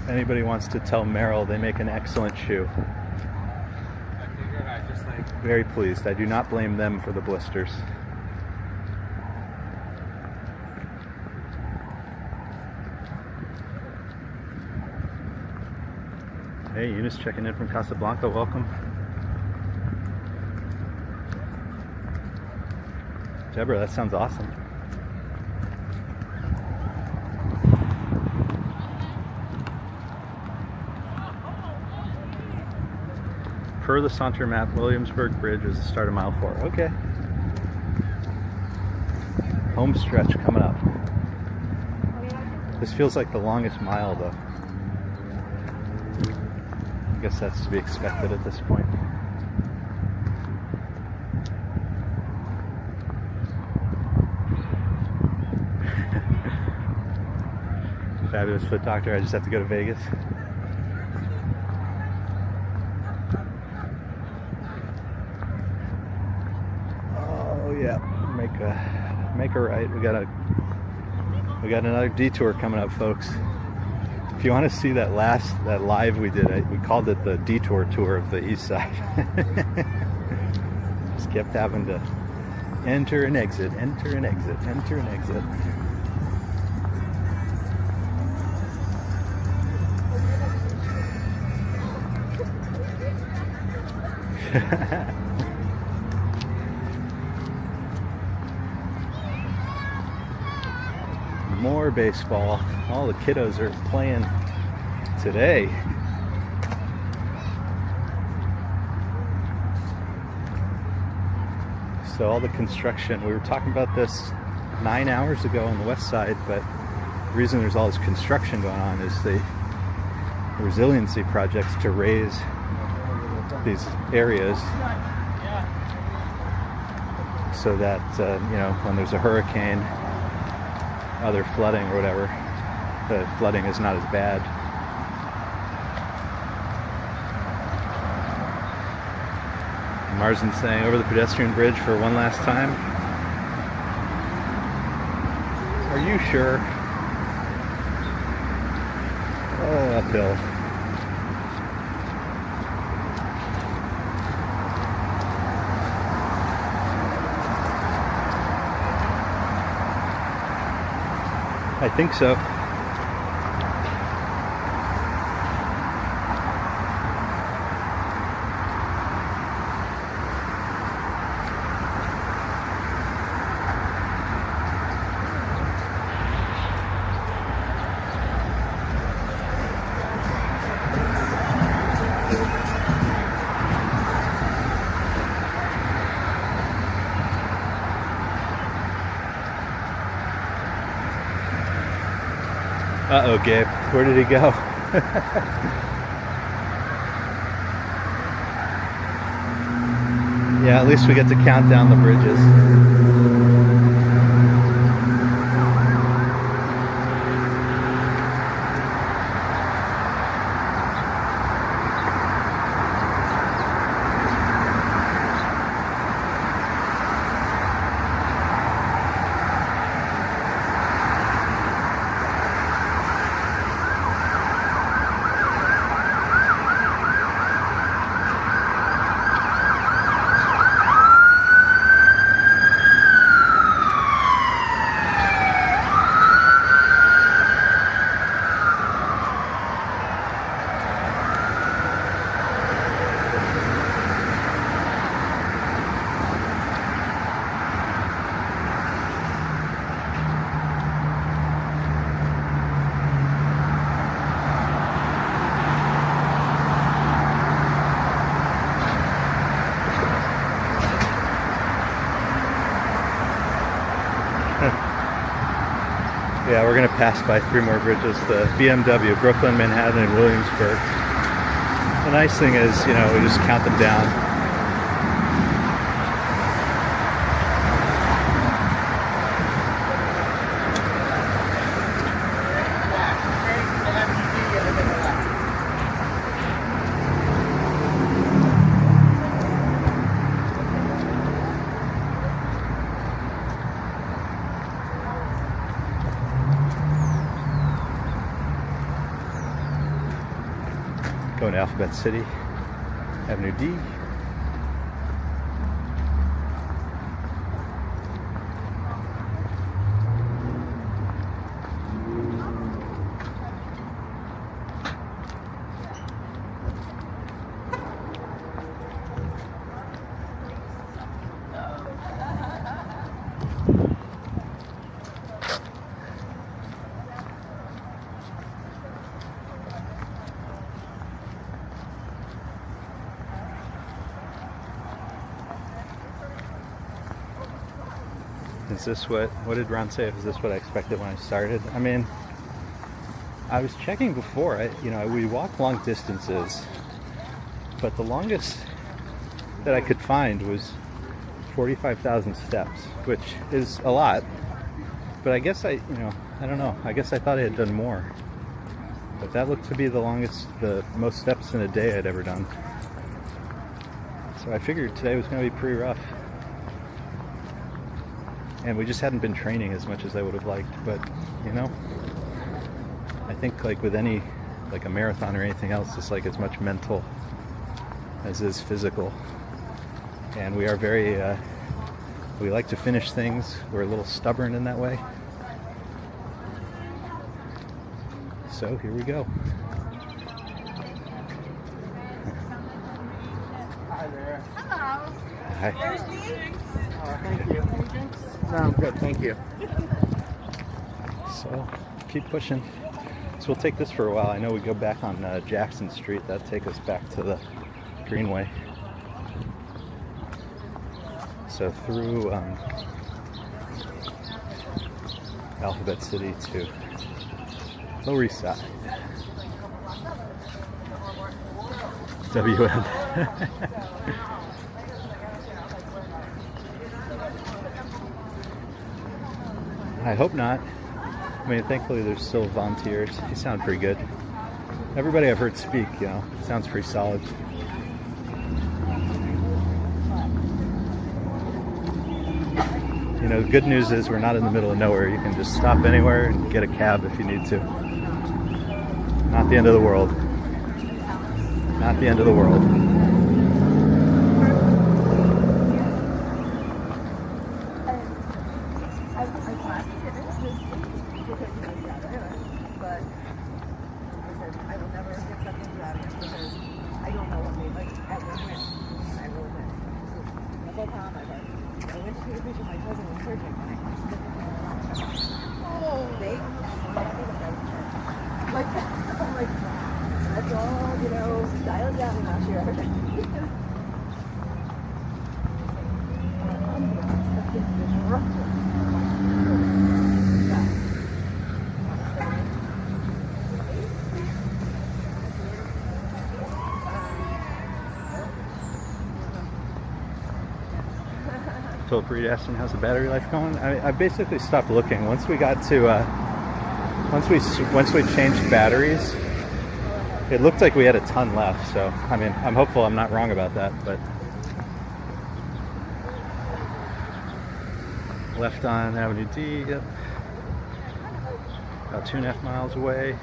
Speaker 1: Anybody wants to tell Merrill they make an excellent shoe. Very pleased. I do not blame them for the blisters. Hey, Eunice checking in from Casablanca. Welcome. Deborah, that sounds awesome. Per the Saunter map, Williamsburg Bridge is the start of mile 4. Okay. Home stretch coming up. This feels like the longest mile though. I guess that's to be expected at this point. Fabulous foot doctor, I just have to go to Vegas. Oh yeah, make a right. We got another detour coming up, folks. If you want to see that live we did, we called it the detour tour of the east side. Just kept having to enter and exit, enter and exit, enter and exit. More baseball. All the kiddos are playing today. So all the construction, we were talking about this 9 hours ago on the west side, but the reason there's all this construction going on is the resiliency projects to raise these areas so that when there's a hurricane, other flooding or whatever, the flooding is not as bad. Marsden's saying over the pedestrian bridge for one last time. Are you sure? Oh, uphill. I think so. Uh-oh, Gabe. Where did he go? Yeah, at least we get to count down the bridges. Yeah, we're going to pass by 3 more bridges, the BMW, Brooklyn, Manhattan, and Williamsburg. The nice thing is, we just count them down. Going to Alphabet City, Avenue D. Is this what did Ron say? Is this what I expected when I started? I mean, I was checking before. We walk long distances, but the longest that I could find was 45,000 steps, which is a lot. But I guess I don't know. I guess I thought I had done more. But that looked to be the most steps in a day I'd ever done. So I figured today was going to be pretty rough. And we just hadn't been training as much as I would have liked. But, I think like with any, like a marathon or anything else, it's like as much mental as is physical. And we are very, we like to finish things. We're a little stubborn in that way. So here we go.
Speaker 2: Hi there.
Speaker 12: Hello.
Speaker 1: Hi.
Speaker 12: There's me.
Speaker 2: Thank you. Any drinks? No, I'm good. Thank you.
Speaker 1: So keep pushing. So we'll take this for a while. I know we go back on Jackson Street. That'll take us back to the Greenway. So through Alphabet City to Lower East Side. WM. I hope not. I mean, thankfully there's still volunteers. They sound pretty good. Everybody I've heard speak, sounds pretty solid. The good news is we're not in the middle of nowhere. You can just stop anywhere and get a cab if you need to. Not the end of the world. Not the end of the world. Philip Reed asking how's the battery life going. I basically stopped looking once we got to once we changed batteries. It looked like we had a ton left, so I mean I'm hopeful I'm not wrong about that. But left on Avenue D, yep, about 2.5 miles away.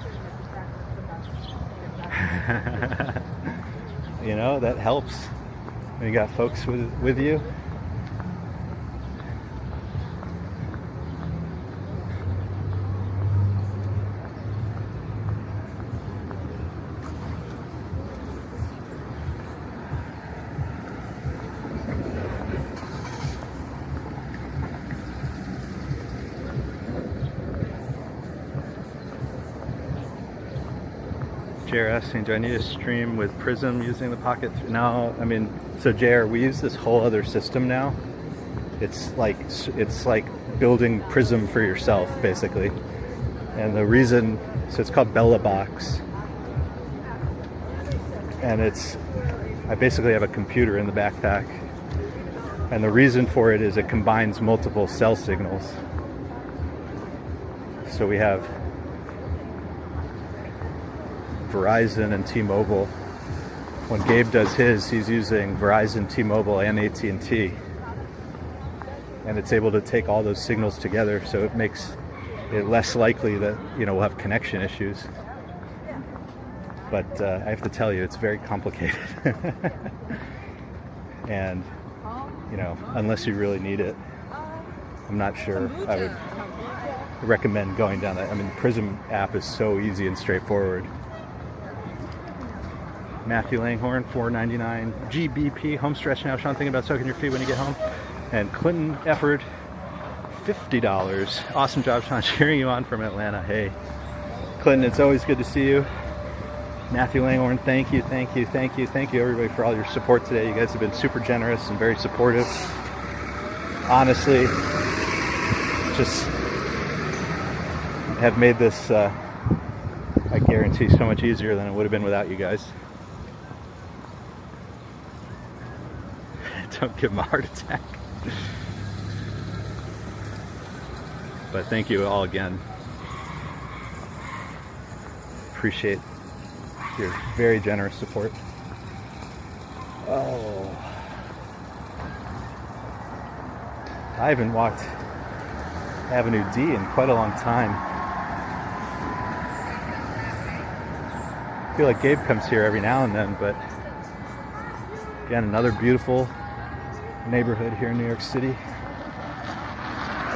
Speaker 1: That helps when you got folks with you. JR asking, do I need to stream with Prism using the Pocket? No, I mean, so JR, we use this whole other system now. It's like building Prism for yourself, basically. And the reason, so it's called BELABOX. And I basically have a computer in the backpack. And the reason for it is it combines multiple cell signals. So we have Verizon and T-Mobile. When Gabe does his, he's using Verizon, T-Mobile, and AT&T. And it's able to take all those signals together, so it makes it less likely that we'll have connection issues. But I have to tell you, it's very complicated. And unless you really need it, I'm not sure I would recommend going down that. I mean, the Prism app is so easy and straightforward. Matthew Langhorn, $4.99. GBP, home stretch now. Sean, thinking about soaking your feet when you get home. And Clinton Efford, $50. Awesome job, Sean, cheering you on from Atlanta. Hey, Clinton, it's always good to see you. Matthew Langhorn, thank you, everybody, for all your support today. You guys have been super generous and very supportive. Honestly, just have made this, I guarantee, so much easier than it would have been without you guys. Don't give him a heart attack. But thank you all again. Appreciate your very generous support. Oh, I haven't walked Avenue D in quite a long time. I feel like Gabe comes here every now and then, but again, another beautiful neighborhood here in New York City.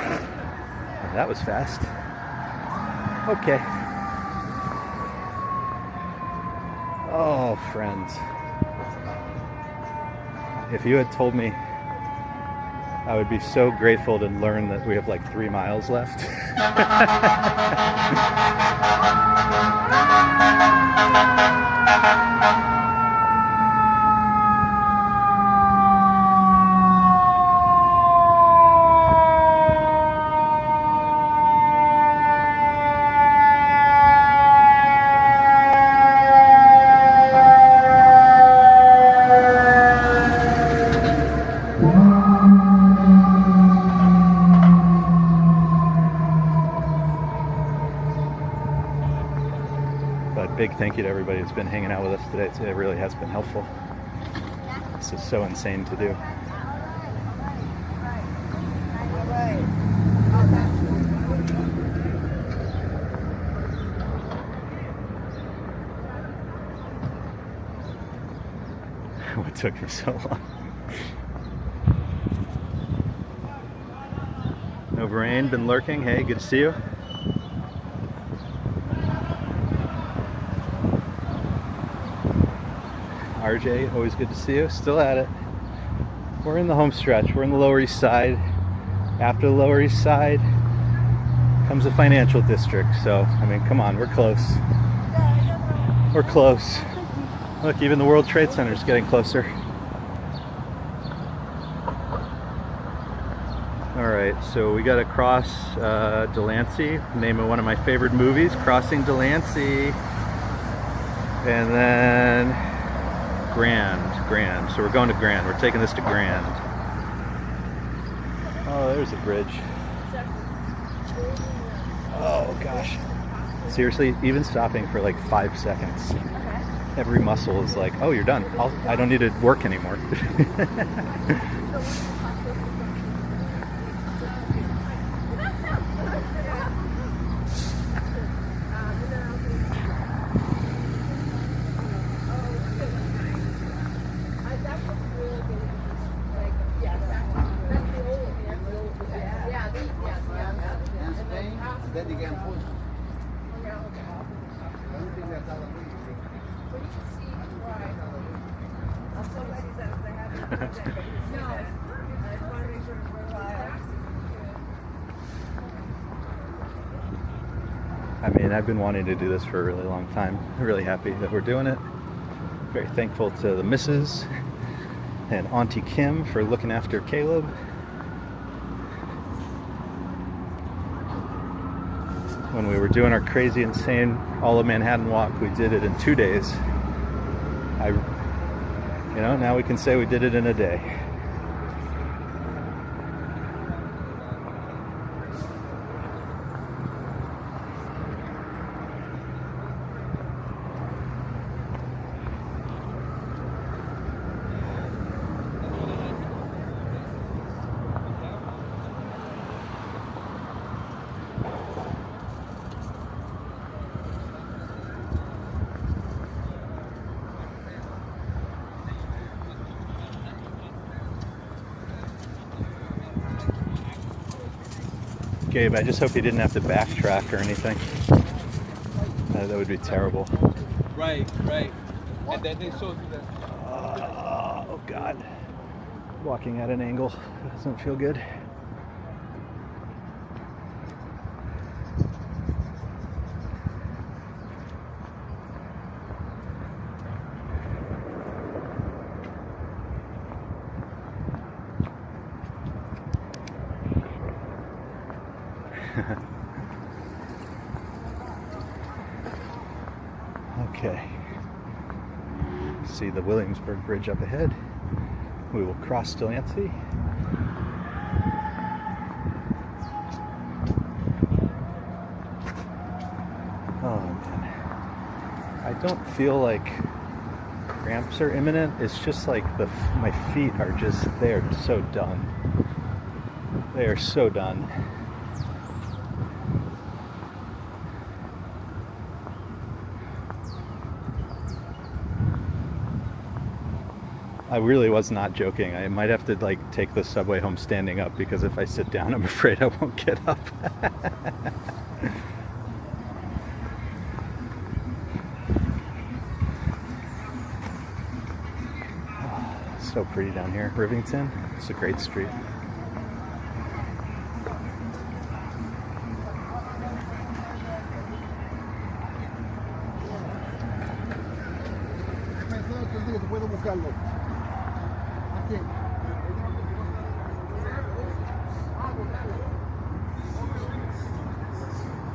Speaker 1: Oh, that was fast. Okay. Oh, friends. If you had told me I would be so grateful to learn that we have like 3 miles left. Big thank you to everybody that's been hanging out with us today. It really has been helpful. This is so insane to do. What took me so long? No rain, been lurking. Hey, good to see you. RJ, always good to see you. Still at it. We're in the home stretch. We're in the Lower East Side. After the Lower East Side comes the financial district. So, I mean, come on, we're close. We're close. Look, even the World Trade Center is getting closer. Alright, so we gotta cross Delancey, name of one of my favorite movies, Crossing Delancey. And then Grand. So we're going to Grand. We're taking this to Grand. Oh, there's a bridge. Oh gosh. Seriously, even stopping for like 5 seconds. Every muscle is like, oh, you're done. I don't need to work anymore. I mean, I've been wanting to do this for a really long time. I'm really happy that we're doing it. Very thankful to the missus and Auntie Kim for looking after Caleb. When we were doing our crazy, insane all of Manhattan walk, we did it in 2 days. Now we can say we did it in a day. Gabe, I just hope he didn't have to backtrack or anything. That would be terrible.
Speaker 10: Right. And then they showed you that.
Speaker 1: Oh God. Walking at an angle doesn't feel good. Okay. See the Williamsburg Bridge up ahead. We will cross Delancey. Oh man. I don't feel like cramps are imminent. It's just like my feet are just, they're so done. They are so done. I really was not joking. I might have to like take the subway home standing up, because if I sit down, I'm afraid I won't get up. So pretty down here. Rivington, it's a great street.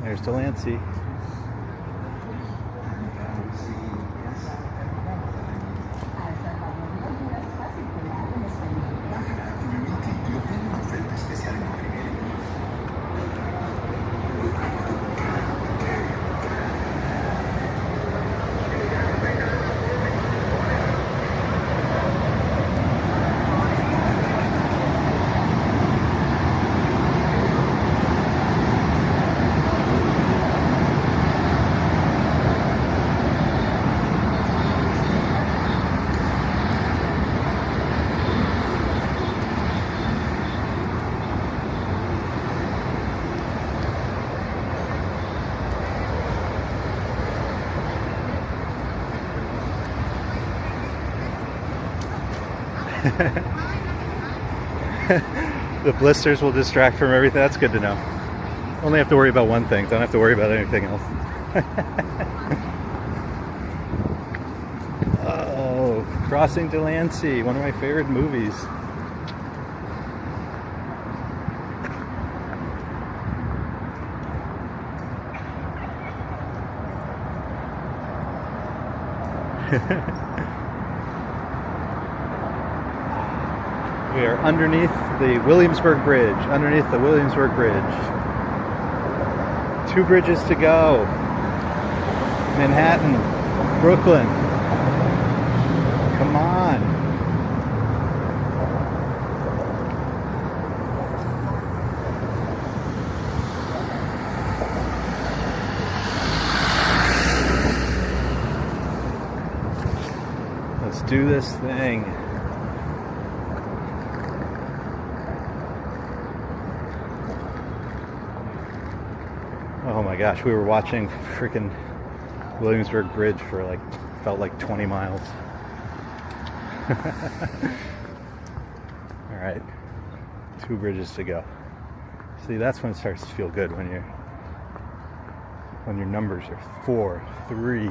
Speaker 1: There's Delancey. The blisters will distract from everything. That's good to know. Only have to worry about one thing. Don't have to worry about anything else. Oh, Crossing Delancey, one of my favorite movies. We are underneath the Williamsburg Bridge. Underneath the Williamsburg Bridge. 2 bridges to go. Manhattan, Brooklyn. Come on. Let's do this thing. Oh my gosh, we were watching freaking Williamsburg Bridge for like, felt like 20 miles. All right, 2 bridges to go. See, that's when it starts to feel good, when your numbers are 4, 3,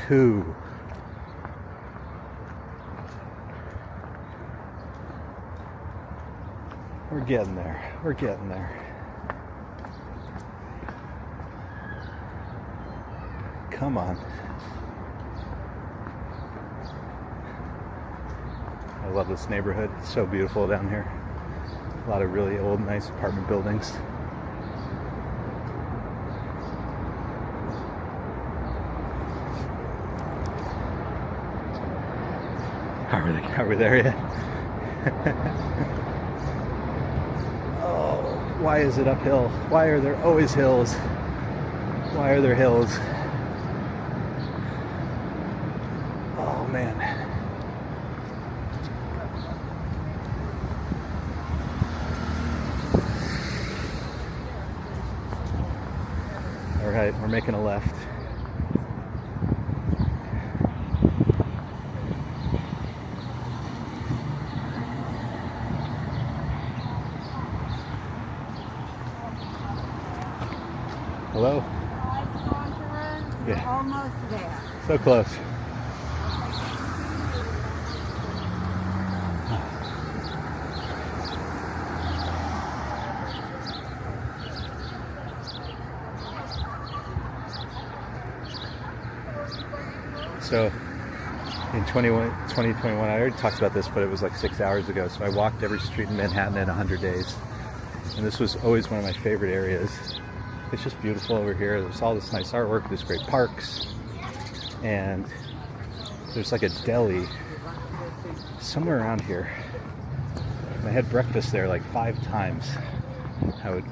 Speaker 1: 2. We're getting there. We're getting there. Come on. I love this neighborhood. It's so beautiful down here. A lot of really old, nice apartment buildings. Are we there yet? Oh, why is it uphill? Why are there always hills? Why are there hills? Oh man. All right, we're making a left. Hello?
Speaker 12: Hi, Saunter. You're
Speaker 1: Yeah.
Speaker 12: almost there.
Speaker 1: So close. So in 2021, I already talked about this, but it was like 6 hours ago. So I walked every street in Manhattan in 100 days. And this was always one of my favorite areas. It's just beautiful over here. There's all this nice artwork, there's great parks. And there's like a deli somewhere around here. I had breakfast there like 5 times. I would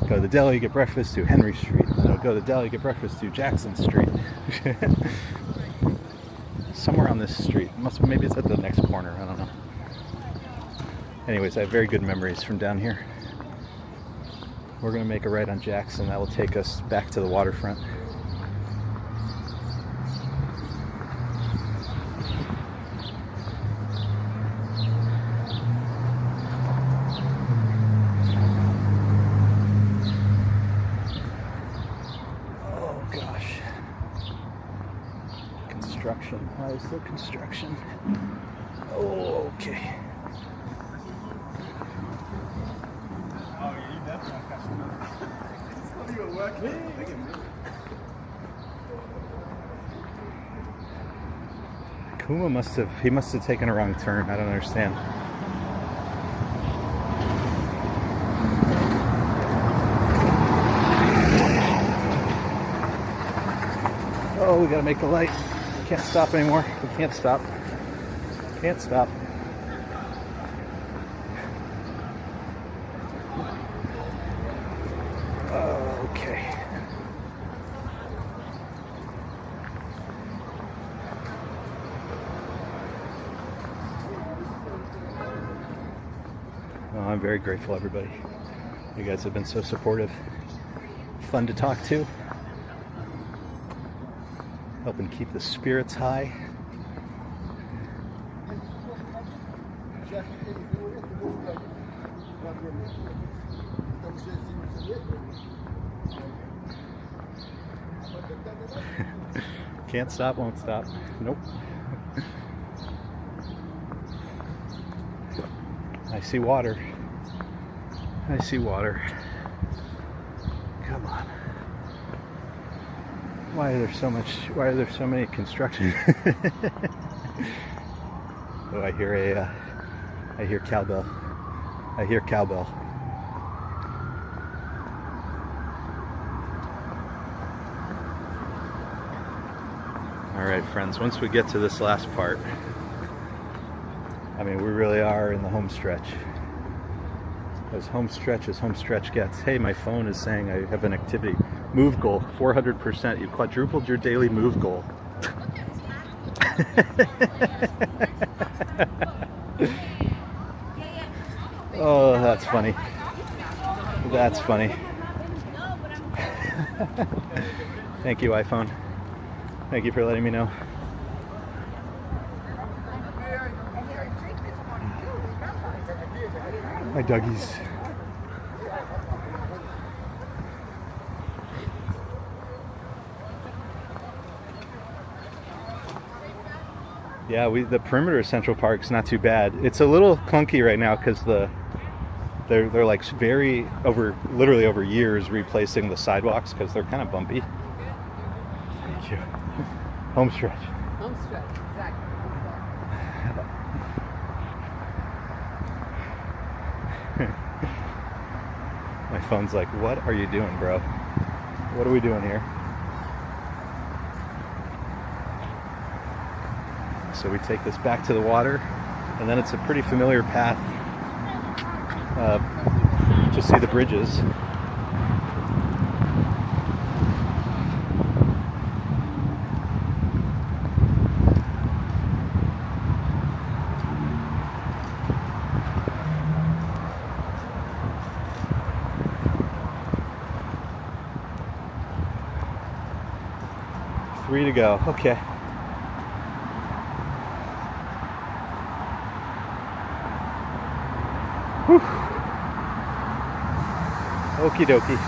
Speaker 1: go to the deli, get breakfast to Henry Street. And then I would go to the deli, get breakfast to Jackson Street. Somewhere on this street. Maybe it's at the next corner. I don't know. Anyways, I have very good memories from down here. We're going to make a right on Jackson. That will take us back to the waterfront. Oh gosh. Construction. Why is there construction? Oh, okay. Kuma must have taken a wrong turn. I don't understand. Oh, we gotta make the light. Can't stop anymore. We can't stop. Can't stop. Okay. Well, I'm very grateful, everybody. You guys have been so supportive. Fun to talk to. Helping keep the spirits high. Can't stop, won't stop. Nope. I see water. I see water. Come on. Why are there so many construction? Oh, I hear cowbell. I hear cowbell. All right, friends, once we get to this last part, I mean, we really are in the home stretch. As home stretch gets. Hey, my phone is saying I have an activity. Move goal, 400%. You quadrupled your daily move goal. Oh, that's funny. That's funny. Thank you, iPhone. Thank you for letting me know. Hi, doggies. Yeah, the perimeter of Central Park's not too bad. It's a little clunky right now because they're like literally over years replacing the sidewalks because they're kind of bumpy. Thank you. Home stretch.
Speaker 3: Home stretch, exactly.
Speaker 1: My phone's like, what are you doing, bro? What are we doing here? So we take this back to the water, and then it's a pretty familiar path to see the bridges. Three to go. Okay. Whew. Okie dokie.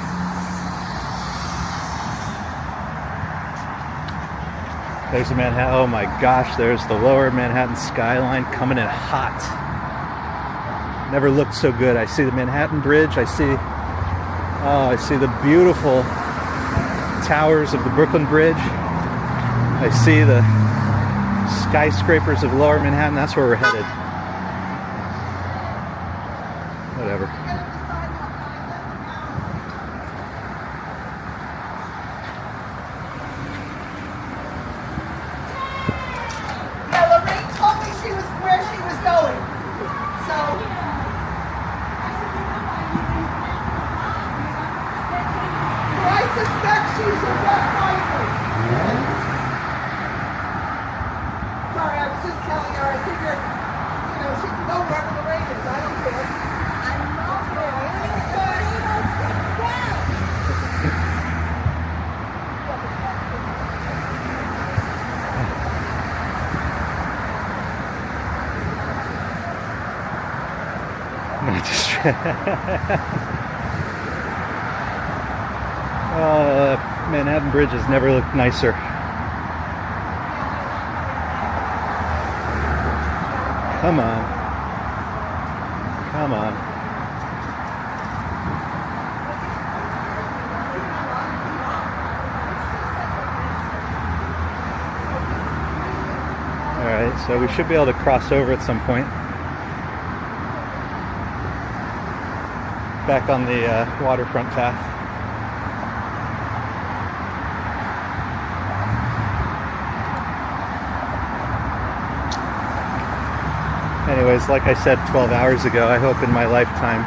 Speaker 1: There's the Manhattan. Oh my gosh, there's the lower Manhattan skyline coming in hot. Never looked so good. I see the Manhattan Bridge. I see the beautiful towers of the Brooklyn Bridge. I see the skyscrapers of Lower Manhattan. That's where we're headed. Whatever.
Speaker 12: Yeah, Lorraine told me she was where she was going. So I suspect she's a West Sider. Sorry, I was just telling her. I figured, you know, she can go wherever Lorraine is. I don't care. I'm not there. I only got 806 down.
Speaker 1: Not just Manhattan Bridge has never looked nicer. Come on. Come on. Alright, so we should be able to cross over at some point. Back on the waterfront path. Anyways, like I said 12 hours ago, I hope in my lifetime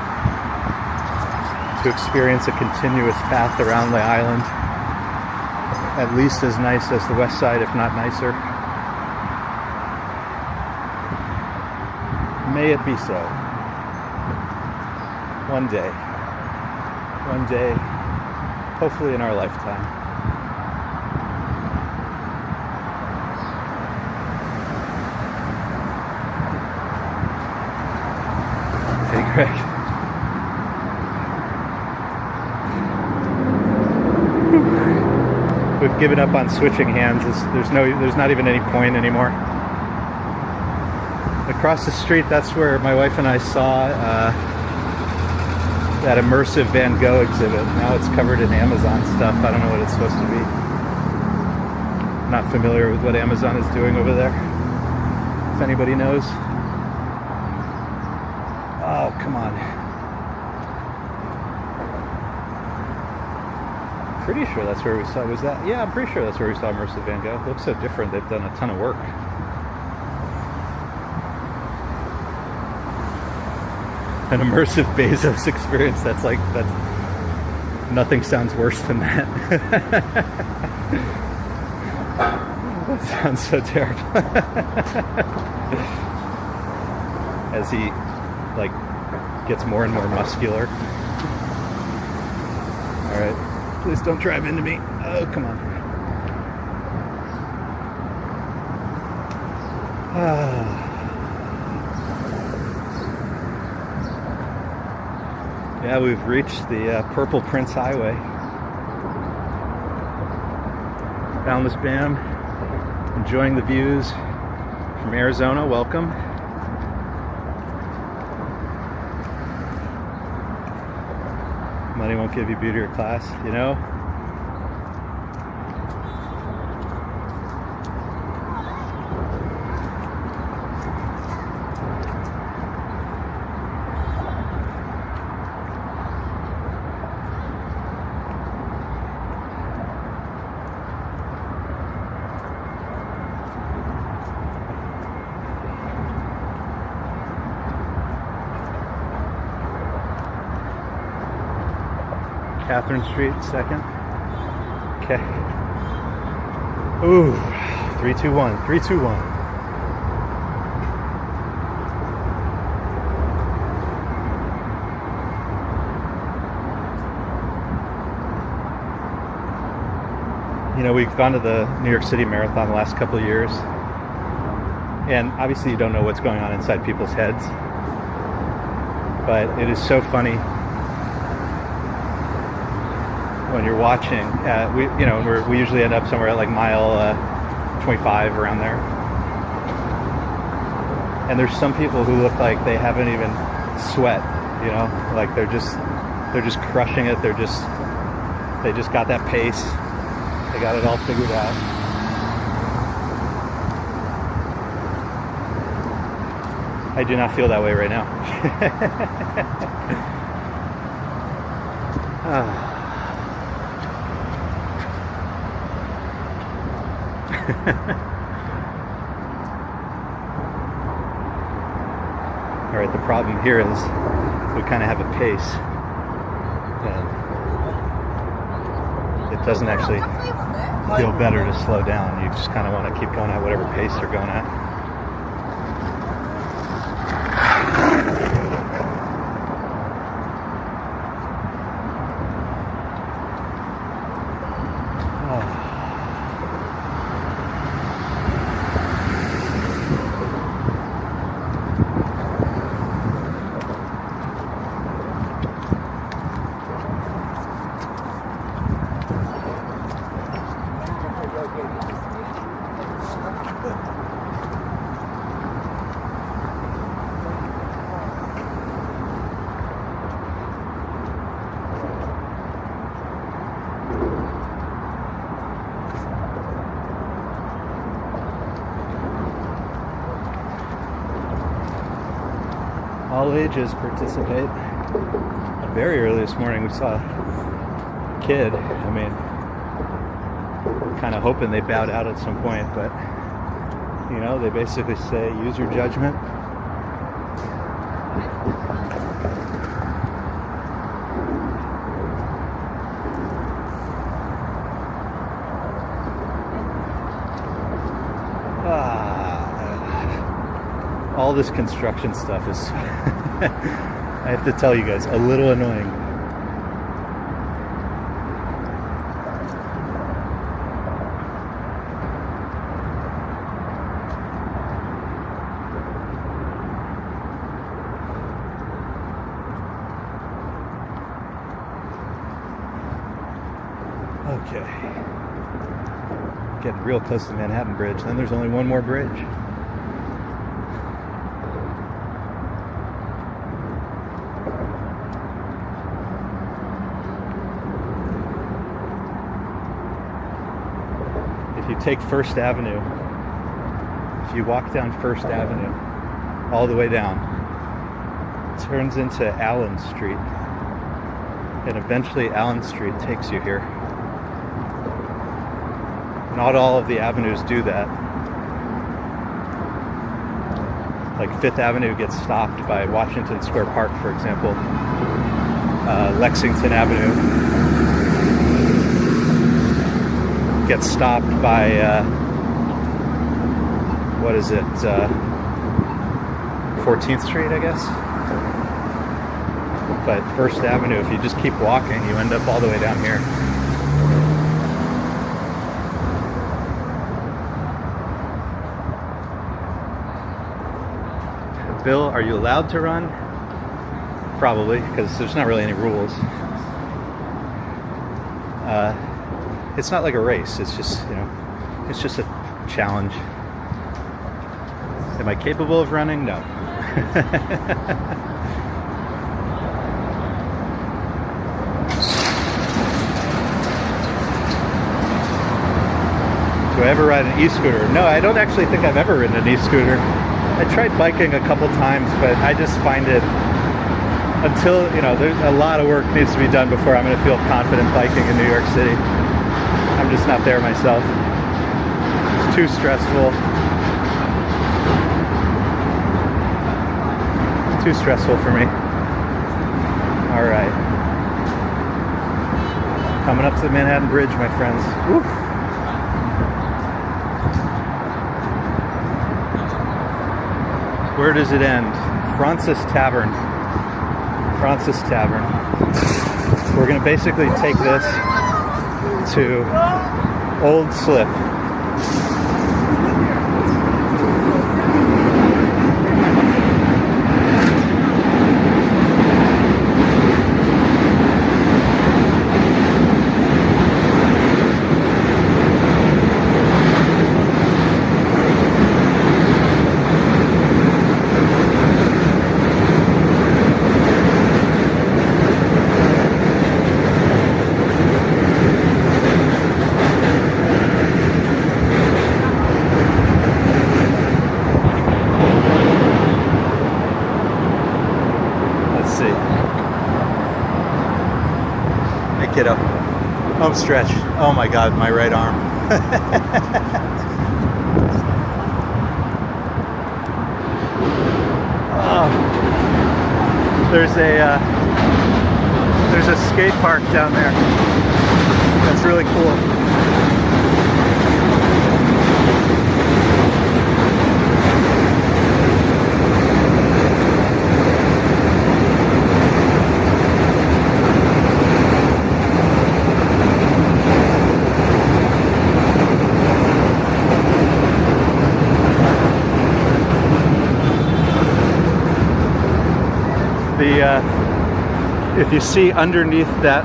Speaker 1: to experience a continuous path around the island, at least as nice as the west side, if not nicer. May it be so. One day, hopefully in our lifetime. Hey, Greg. We've given up on switching hands. There's not even any point anymore. Across the street, that's where my wife and I saw that immersive Van Gogh exhibit. Now it's covered in Amazon stuff. I don't know what it's supposed to be. Not familiar with what Amazon is doing over there. If anybody knows. Oh, come on. Pretty sure that's where we saw, was that? Yeah, I'm pretty sure that's where we saw immersive Van Gogh. It looks so different. They've done a ton of work. An immersive Bezos experience. That's nothing sounds worse than that. That sounds so terrible. As he gets more and more muscular. All right, please don't drive into me. Oh, come on. Yeah, we've reached the Purple Prince Highway. Boundless Bam, enjoying the views from Arizona. Welcome. Money won't give you beauty or class, you know? Catherine Street, second. Okay. Ooh, 3, 2, 1. 3, 2, 1. You know, we've gone to the New York City Marathon the last couple of years, and obviously you don't know what's going on inside people's heads, but it is so funny when you're watching. We usually end up somewhere at like mile 25, around there, and there's some people who look like they haven't even sweat, you know, like they're just crushing it. They just got that pace. They got it all figured out. I do not feel that way right now. All right, the problem here is we kind of have a pace, and it doesn't actually feel better to slow down. You just kind of want to keep going at whatever pace you're going at. All ages participate. Very early this morning we saw a kid. I mean, kind of hoping they bowed out at some point, but you know, they basically say use your judgment. All this construction stuff is, I have to tell you guys, a little annoying. Okay. Getting real close to the Manhattan Bridge. Then there's only one more bridge. If you take First Avenue, if you walk down First Avenue all the way down, it turns into Allen Street, and eventually Allen Street takes you here. Not all of the avenues do that. Like Fifth Avenue gets stopped by Washington Square Park, for example. Lexington Avenue gets stopped by, what is it, 14th Street, I guess? But First Avenue, if you just keep walking, you end up all the way down here. Bill, are you allowed to run? Probably, because there's not really any rules. It's not like a race. It's just, you know, it's just a challenge. Am I capable of running? No. Do I ever ride an e-scooter? No, I don't actually think I've ever ridden an e-scooter. I tried biking a couple times, but I just find it, until, you know, there's a lot of work needs to be done before I'm going to feel confident biking in New York City. I'm just not there myself. It's too stressful. It's too stressful for me. All right. Coming up to the Manhattan Bridge, my friends. Woo. Where does it end? Fraunces Tavern. Fraunces Tavern. We're going to basically take this to Old Slip. kiddo. Home stretch. Oh my God, my right arm. Oh. There's a skate park down there. That's really cool. If you see underneath that,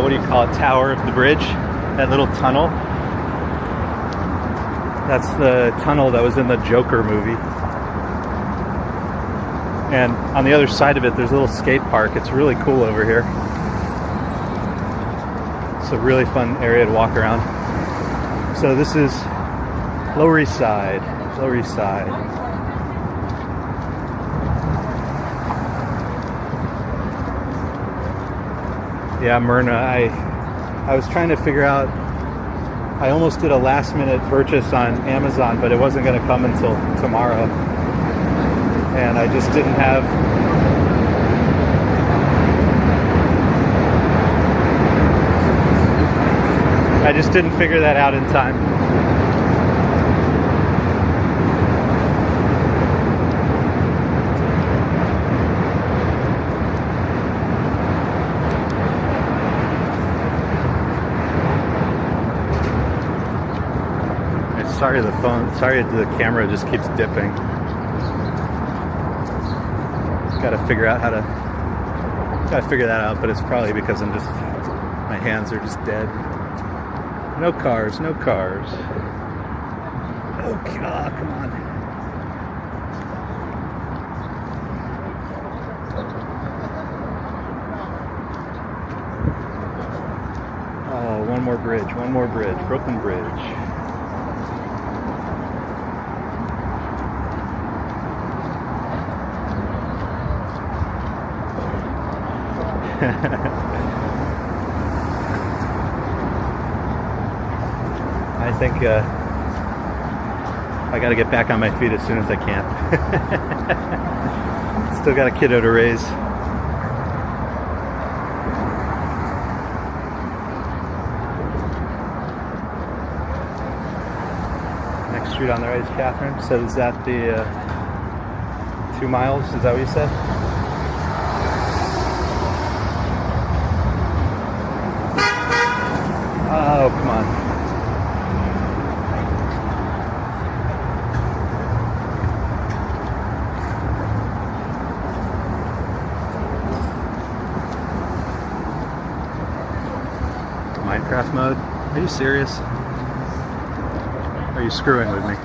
Speaker 1: what do you call it, tower of the bridge, that little tunnel, that's the tunnel that was in the Joker movie. And on the other side of it, there's a little skate park. It's really cool over here. It's a really fun area to walk around. So this is Lower East Side. Lower East Side. Yeah, Myrna, I was trying to figure out, I almost did a last minute purchase on Amazon, but it wasn't going to come until tomorrow. And I just didn't have, I just didn't figure that out in time. Sorry the camera just keeps dipping. Gotta figure that out, but it's probably because my hands are just dead. No cars. Oh God, come on. Oh, one more bridge, Brooklyn Bridge. I think I got to get back on my feet as soon as I can. Still got a kiddo to raise. Next street on the right is Catherine. So is that the 2 miles? Is that what you said? Oh, come on. Minecraft mode? Are you serious? Are you screwing with me?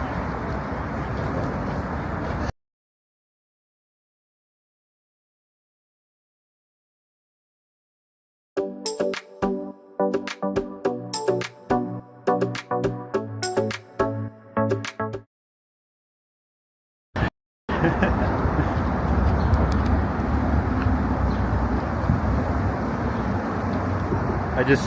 Speaker 1: I just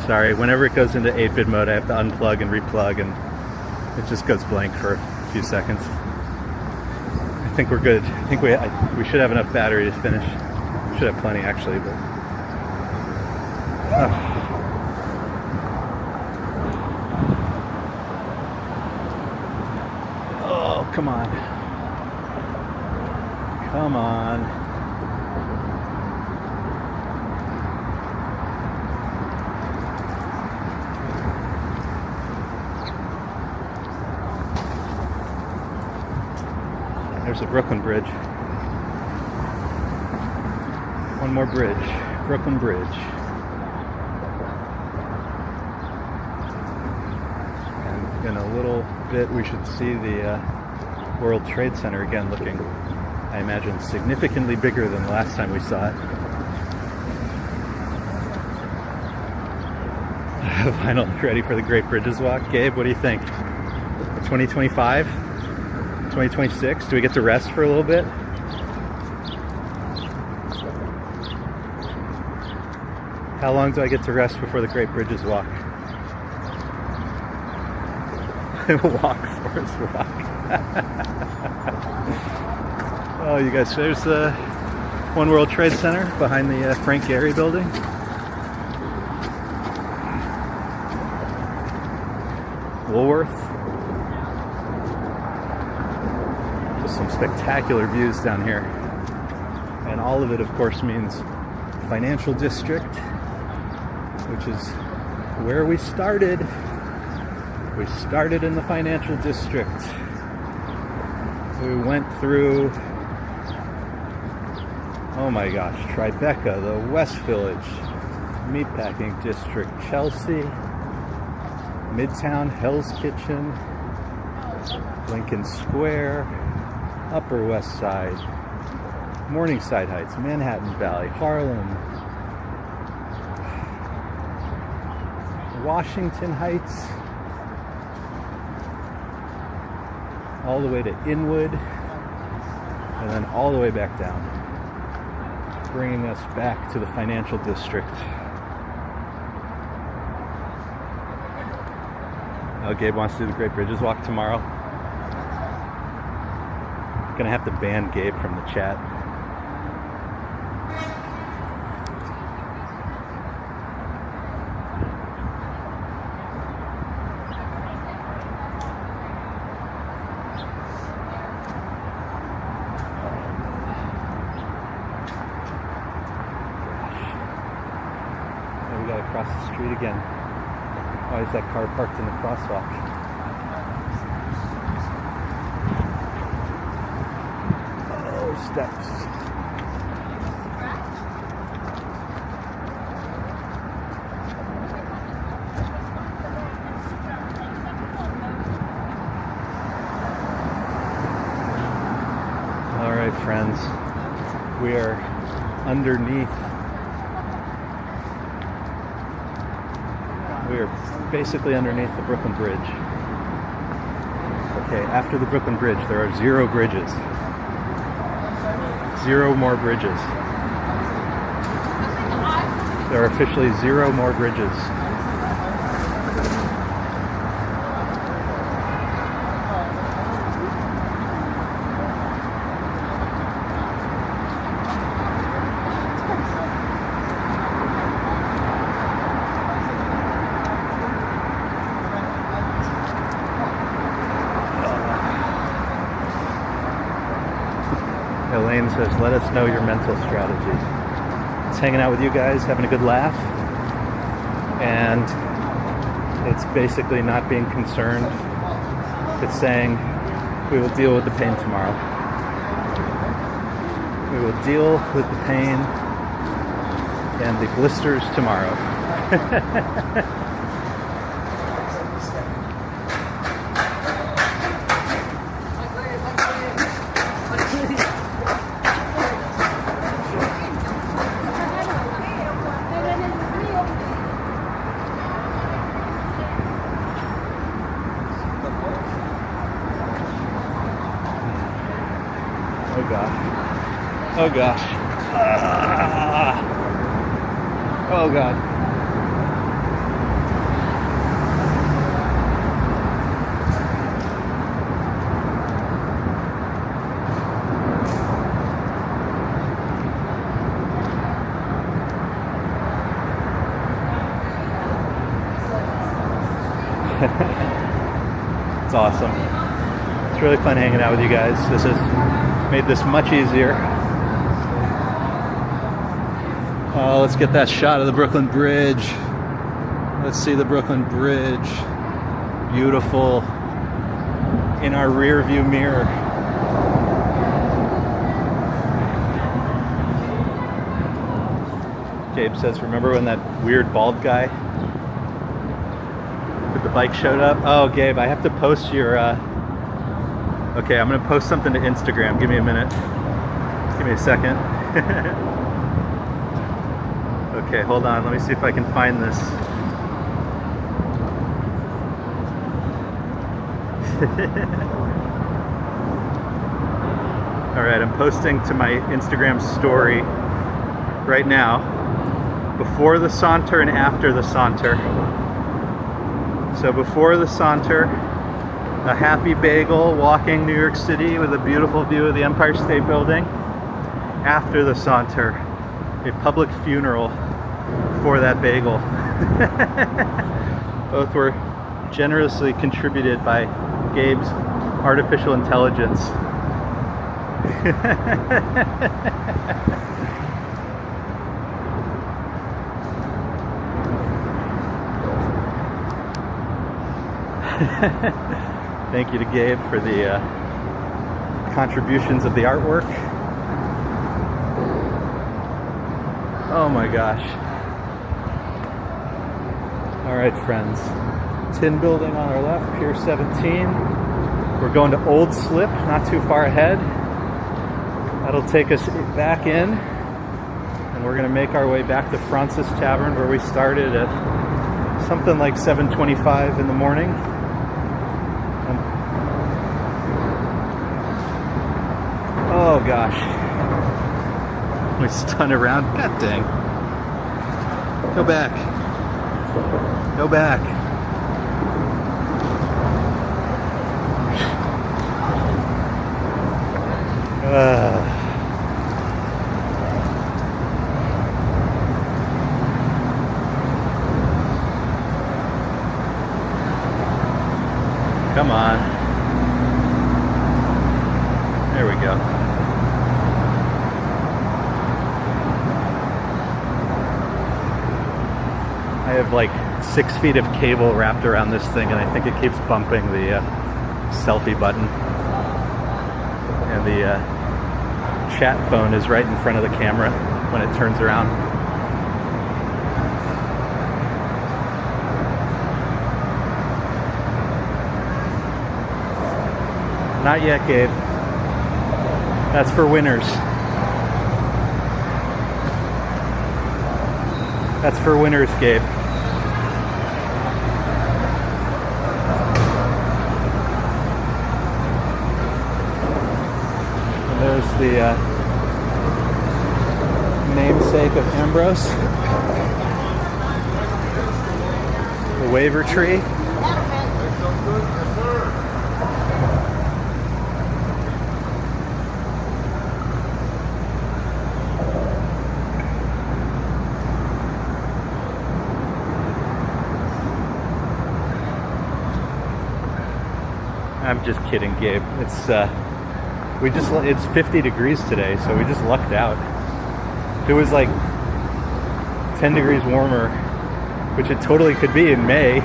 Speaker 1: sorry, whenever it goes into 8-bit mode, I have to unplug and replug, and it just goes blank for a few seconds. I think we're good. I think we should have enough battery to finish. We should have plenty, actually, but oh, come on. Come on. There's a Brooklyn Bridge. One more bridge. Brooklyn Bridge. And in a little bit we should see the World Trade Center again, looking, I imagine, significantly bigger than the last time we saw it. Vinyl ready for the Great Bridges Walk. Gabe, what do you think? 2025? 2026? Do we get to rest for a little bit? How long do I get to rest before the Great Bridges Walk? Walk, Forest Walk. Oh, you guys, there's the One World Trade Center behind the Frank Gehry building. Woolworth. Just some spectacular views down here. And all of it, of course, means financial district, which is where we started. We started in the financial district. We went through, oh my gosh, Tribeca, the West Village, Meatpacking District, Chelsea, Midtown, Hell's Kitchen, Lincoln Square, Upper West Side, Morningside Heights, Manhattan Valley, Harlem, Washington Heights, all the way to Inwood, and then all the way back down, bringing us back to the financial district. Oh, Gabe wants to do the Great Bridges Walk tomorrow. Gonna have to ban Gabe from the chat. We gotta cross the street again. Why is that car parked in the crosswalk? Oh, steps. All right, friends. We are underneath. We are basically underneath the Brooklyn Bridge. Okay, after the Brooklyn Bridge, there are 0 bridges. 0 more bridges. There are officially 0 more bridges. Elaine says, let us know your mental strategy. It's hanging out with you guys, having a good laugh, and it's basically not being concerned. It's saying, we will deal with the pain tomorrow. We will deal with the pain and the blisters tomorrow. Oh gosh. Oh gosh. Oh god. It's awesome. It's really fun hanging out with you guys. This has made this much easier. Let's get that shot of the Brooklyn Bridge. Let's see the Brooklyn Bridge. Beautiful. In our rear view mirror. Gabe says, remember when that weird bald guy with the bike showed up? Oh, Gabe, I have to post your... Okay, I'm gonna post something to Instagram. Give me a minute. Give me a second. Okay, hold on. Let me see if I can find this. All right, I'm posting to my Instagram story right now, before the Saunter and after the Saunter. So before the Saunter, a happy bagel walking New York City with a beautiful view of the Empire State Building. After the Saunter, a public funeral for that bagel. Both were generously contributed by Gabe's artificial intelligence. Thank you to Gabe for the contributions of the artwork. Oh my gosh. All right, friends. Tin building on our left, Pier 17. We're going to Old Slip, not too far ahead. That'll take us back in, and we're gonna make our way back to Fraunces Tavern, where we started at something like 7:25 in the morning. Oh gosh. We spun around. God dang. Go back. Go back. Come on. There we go. I have like 6 feet of cable wrapped around this thing, and I think it keeps bumping the selfie button. And the chat phone is right in front of the camera when it turns around. Not yet, Gabe. That's for winners. That's for winners, Gabe. And there's the namesake of Ambrose. The waiver tree. I'm just kidding, Gabe. It's 50 degrees today, so we just lucked out. If it was like 10 degrees warmer, which it totally could be in May,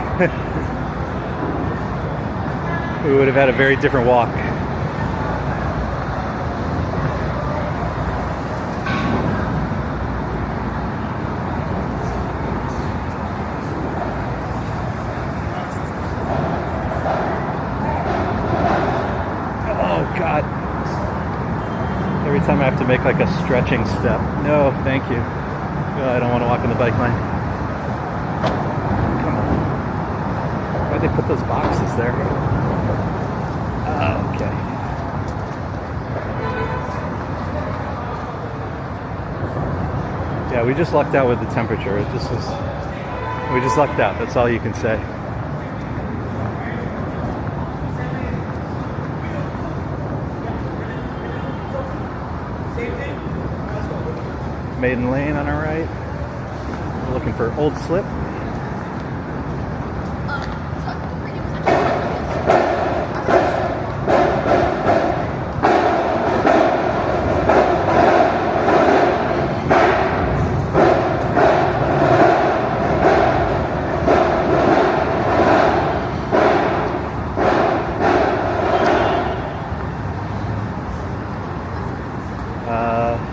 Speaker 1: we would have had a very different walk. God. Every time I have to make like a stretching step. No, thank you. Oh, I don't want to walk on the bike lane. Come on. Why'd they put those boxes there? Oh, okay. Yeah, we just lucked out with the temperature. We just lucked out. That's all you can say. Maiden Lane on our right. We're looking for Old Slip.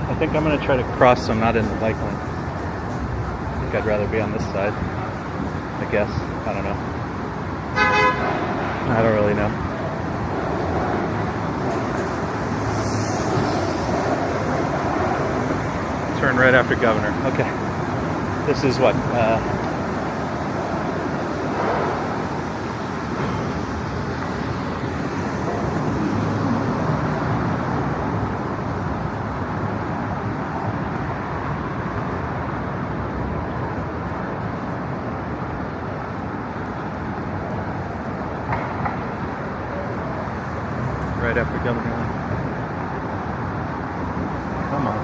Speaker 1: I think I'm going to try to cross so I'm not in the bike lane. I think I'd rather be on this side. I guess. I don't know. I don't really know. Turn right after Governor. Okay. This is what? right after Governor Lee. Come on.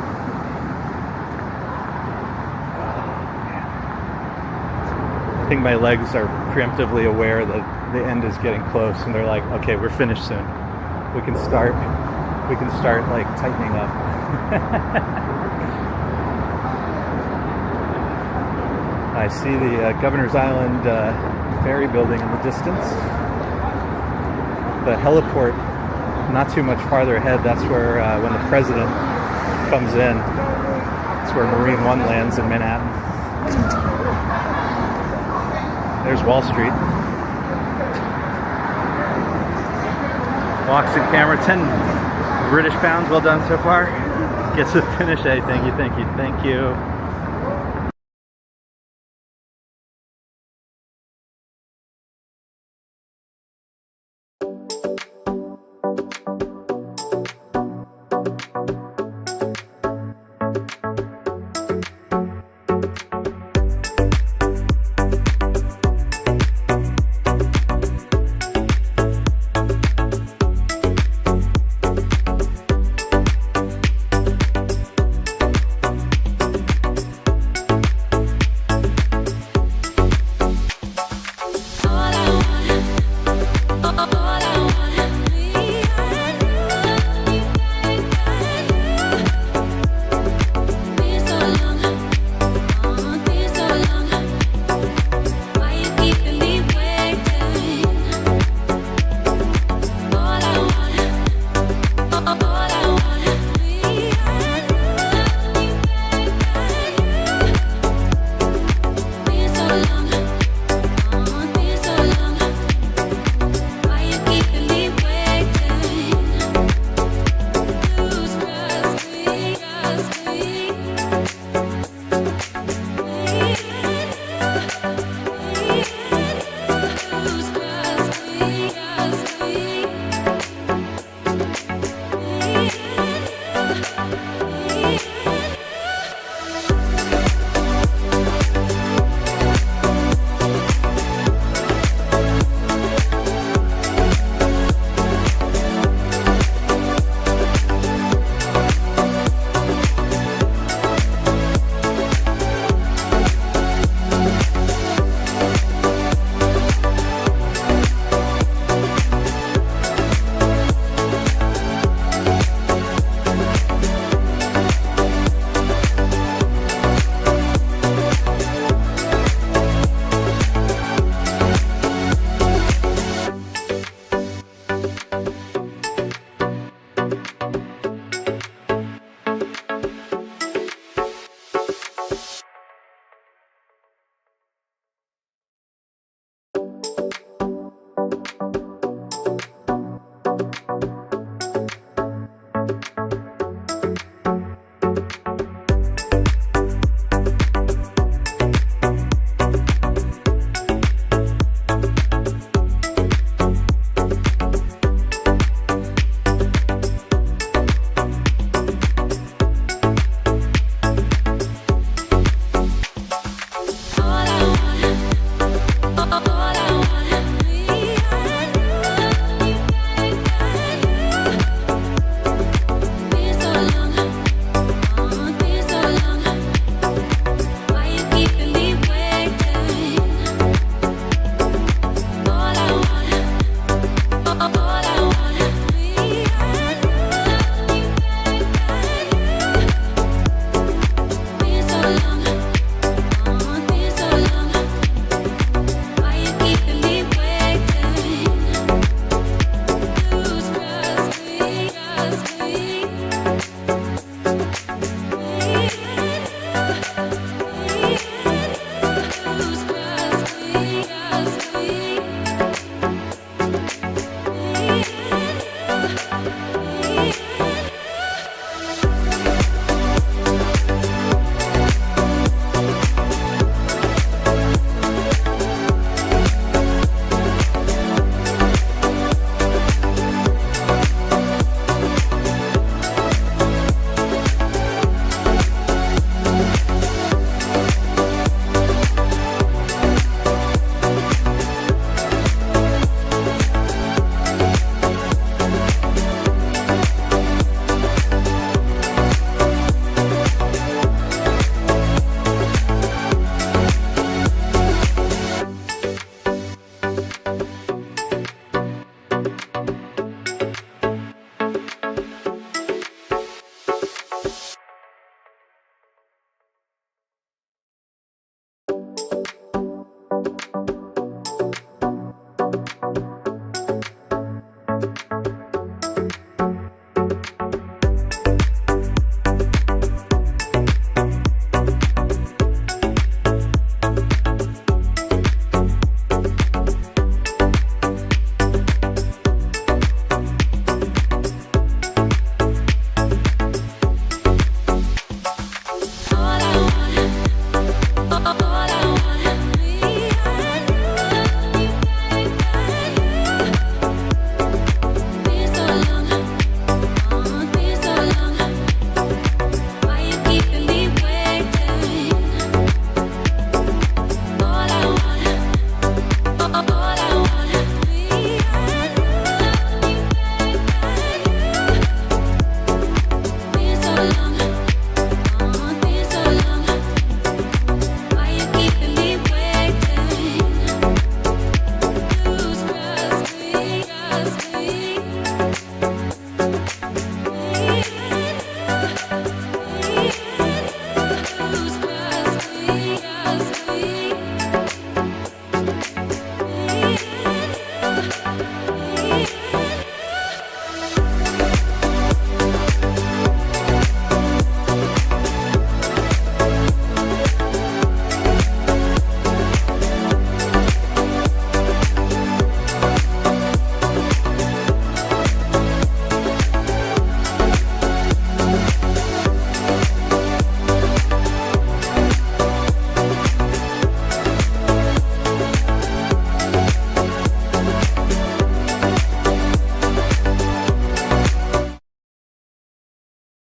Speaker 1: I think my legs are preemptively aware that the end is getting close, and they're like, okay, we're finished soon. We can start like tightening up. I see the Governor's Island ferry building in the distance. The heliport not too much farther ahead. That's where when the president comes in, that's where Marine One lands in Manhattan. There's Wall Street. Walks in camera, 10 British pounds. Well done so far. Gets to finish. Hey, thank you, thank you, thank you.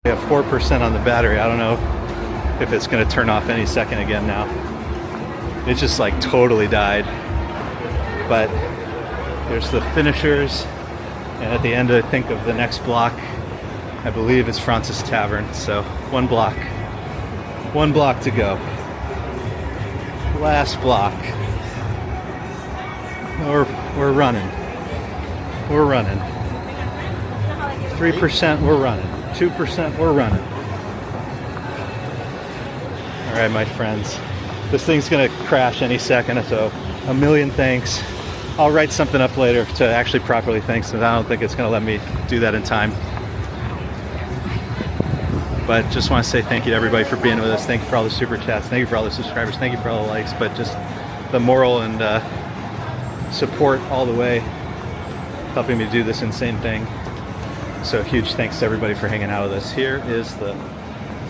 Speaker 1: We have 4% on the battery. I don't know if it's going to turn off any second again now. It just like totally died. But there's the finishers, and at the end I think of the next block, I believe it's Fraunces Tavern. So one block to go. Last block. We're running. 3% we're running. 2% we're running. All right, my friends. This thing's gonna crash any second, so a million thanks. I'll write something up later to actually properly thank, since I don't think it's gonna let me do that in time. But just want to say thank you to everybody for being with us. Thank you for all the super chats. Thank you for all the subscribers. Thank you for all the likes. But just the moral and support all the way, helping me do this insane thing. So huge thanks to everybody for hanging out with us. Here is the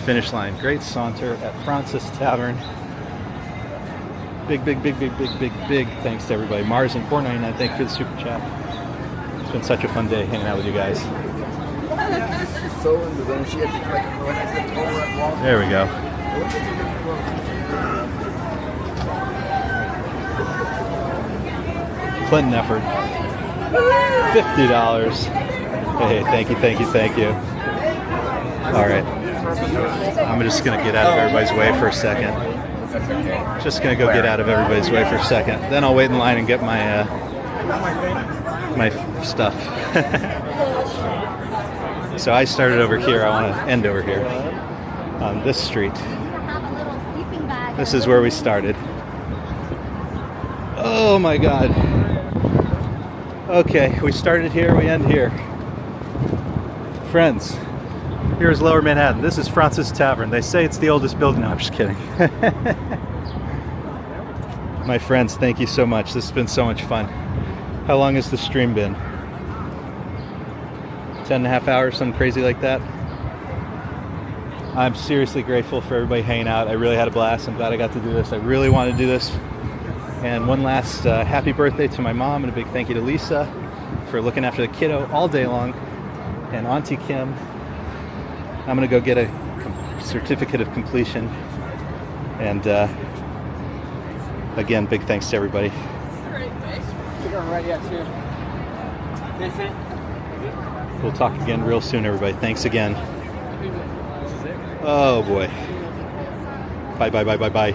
Speaker 1: finish line. Great saunter at Fraunces Tavern. Big thanks to everybody. Mars and 499, thank you for the super chat. It's been such a fun day hanging out with you guys. There we go. Clinton effort. $50. Hey, thank you. All right. I'm just going to get out of everybody's way for a second. Just going to go get out of everybody's way for a second. Then I'll wait in line and get my my stuff. So I started over here. I want to end over here on this street. This is where we started. Oh my God. Okay, we started here, we end here. Friends, here's Lower Manhattan. This is Fraunces Tavern. They say it's the oldest building. No, I'm just kidding. My friends, thank you so much. This has been so much fun. How long has the stream been? 10.5 hours, something crazy like that. I'm seriously grateful for everybody hanging out. I really had a blast. I'm glad I got to do this. I really want to do this. And one last happy birthday to my mom, and a big thank you to Lisa for looking after the kiddo all day long. And Auntie Kim. I'm going to go get a certificate of completion. And again, big thanks to everybody. We'll talk again real soon, everybody. Thanks again. Oh boy. Bye.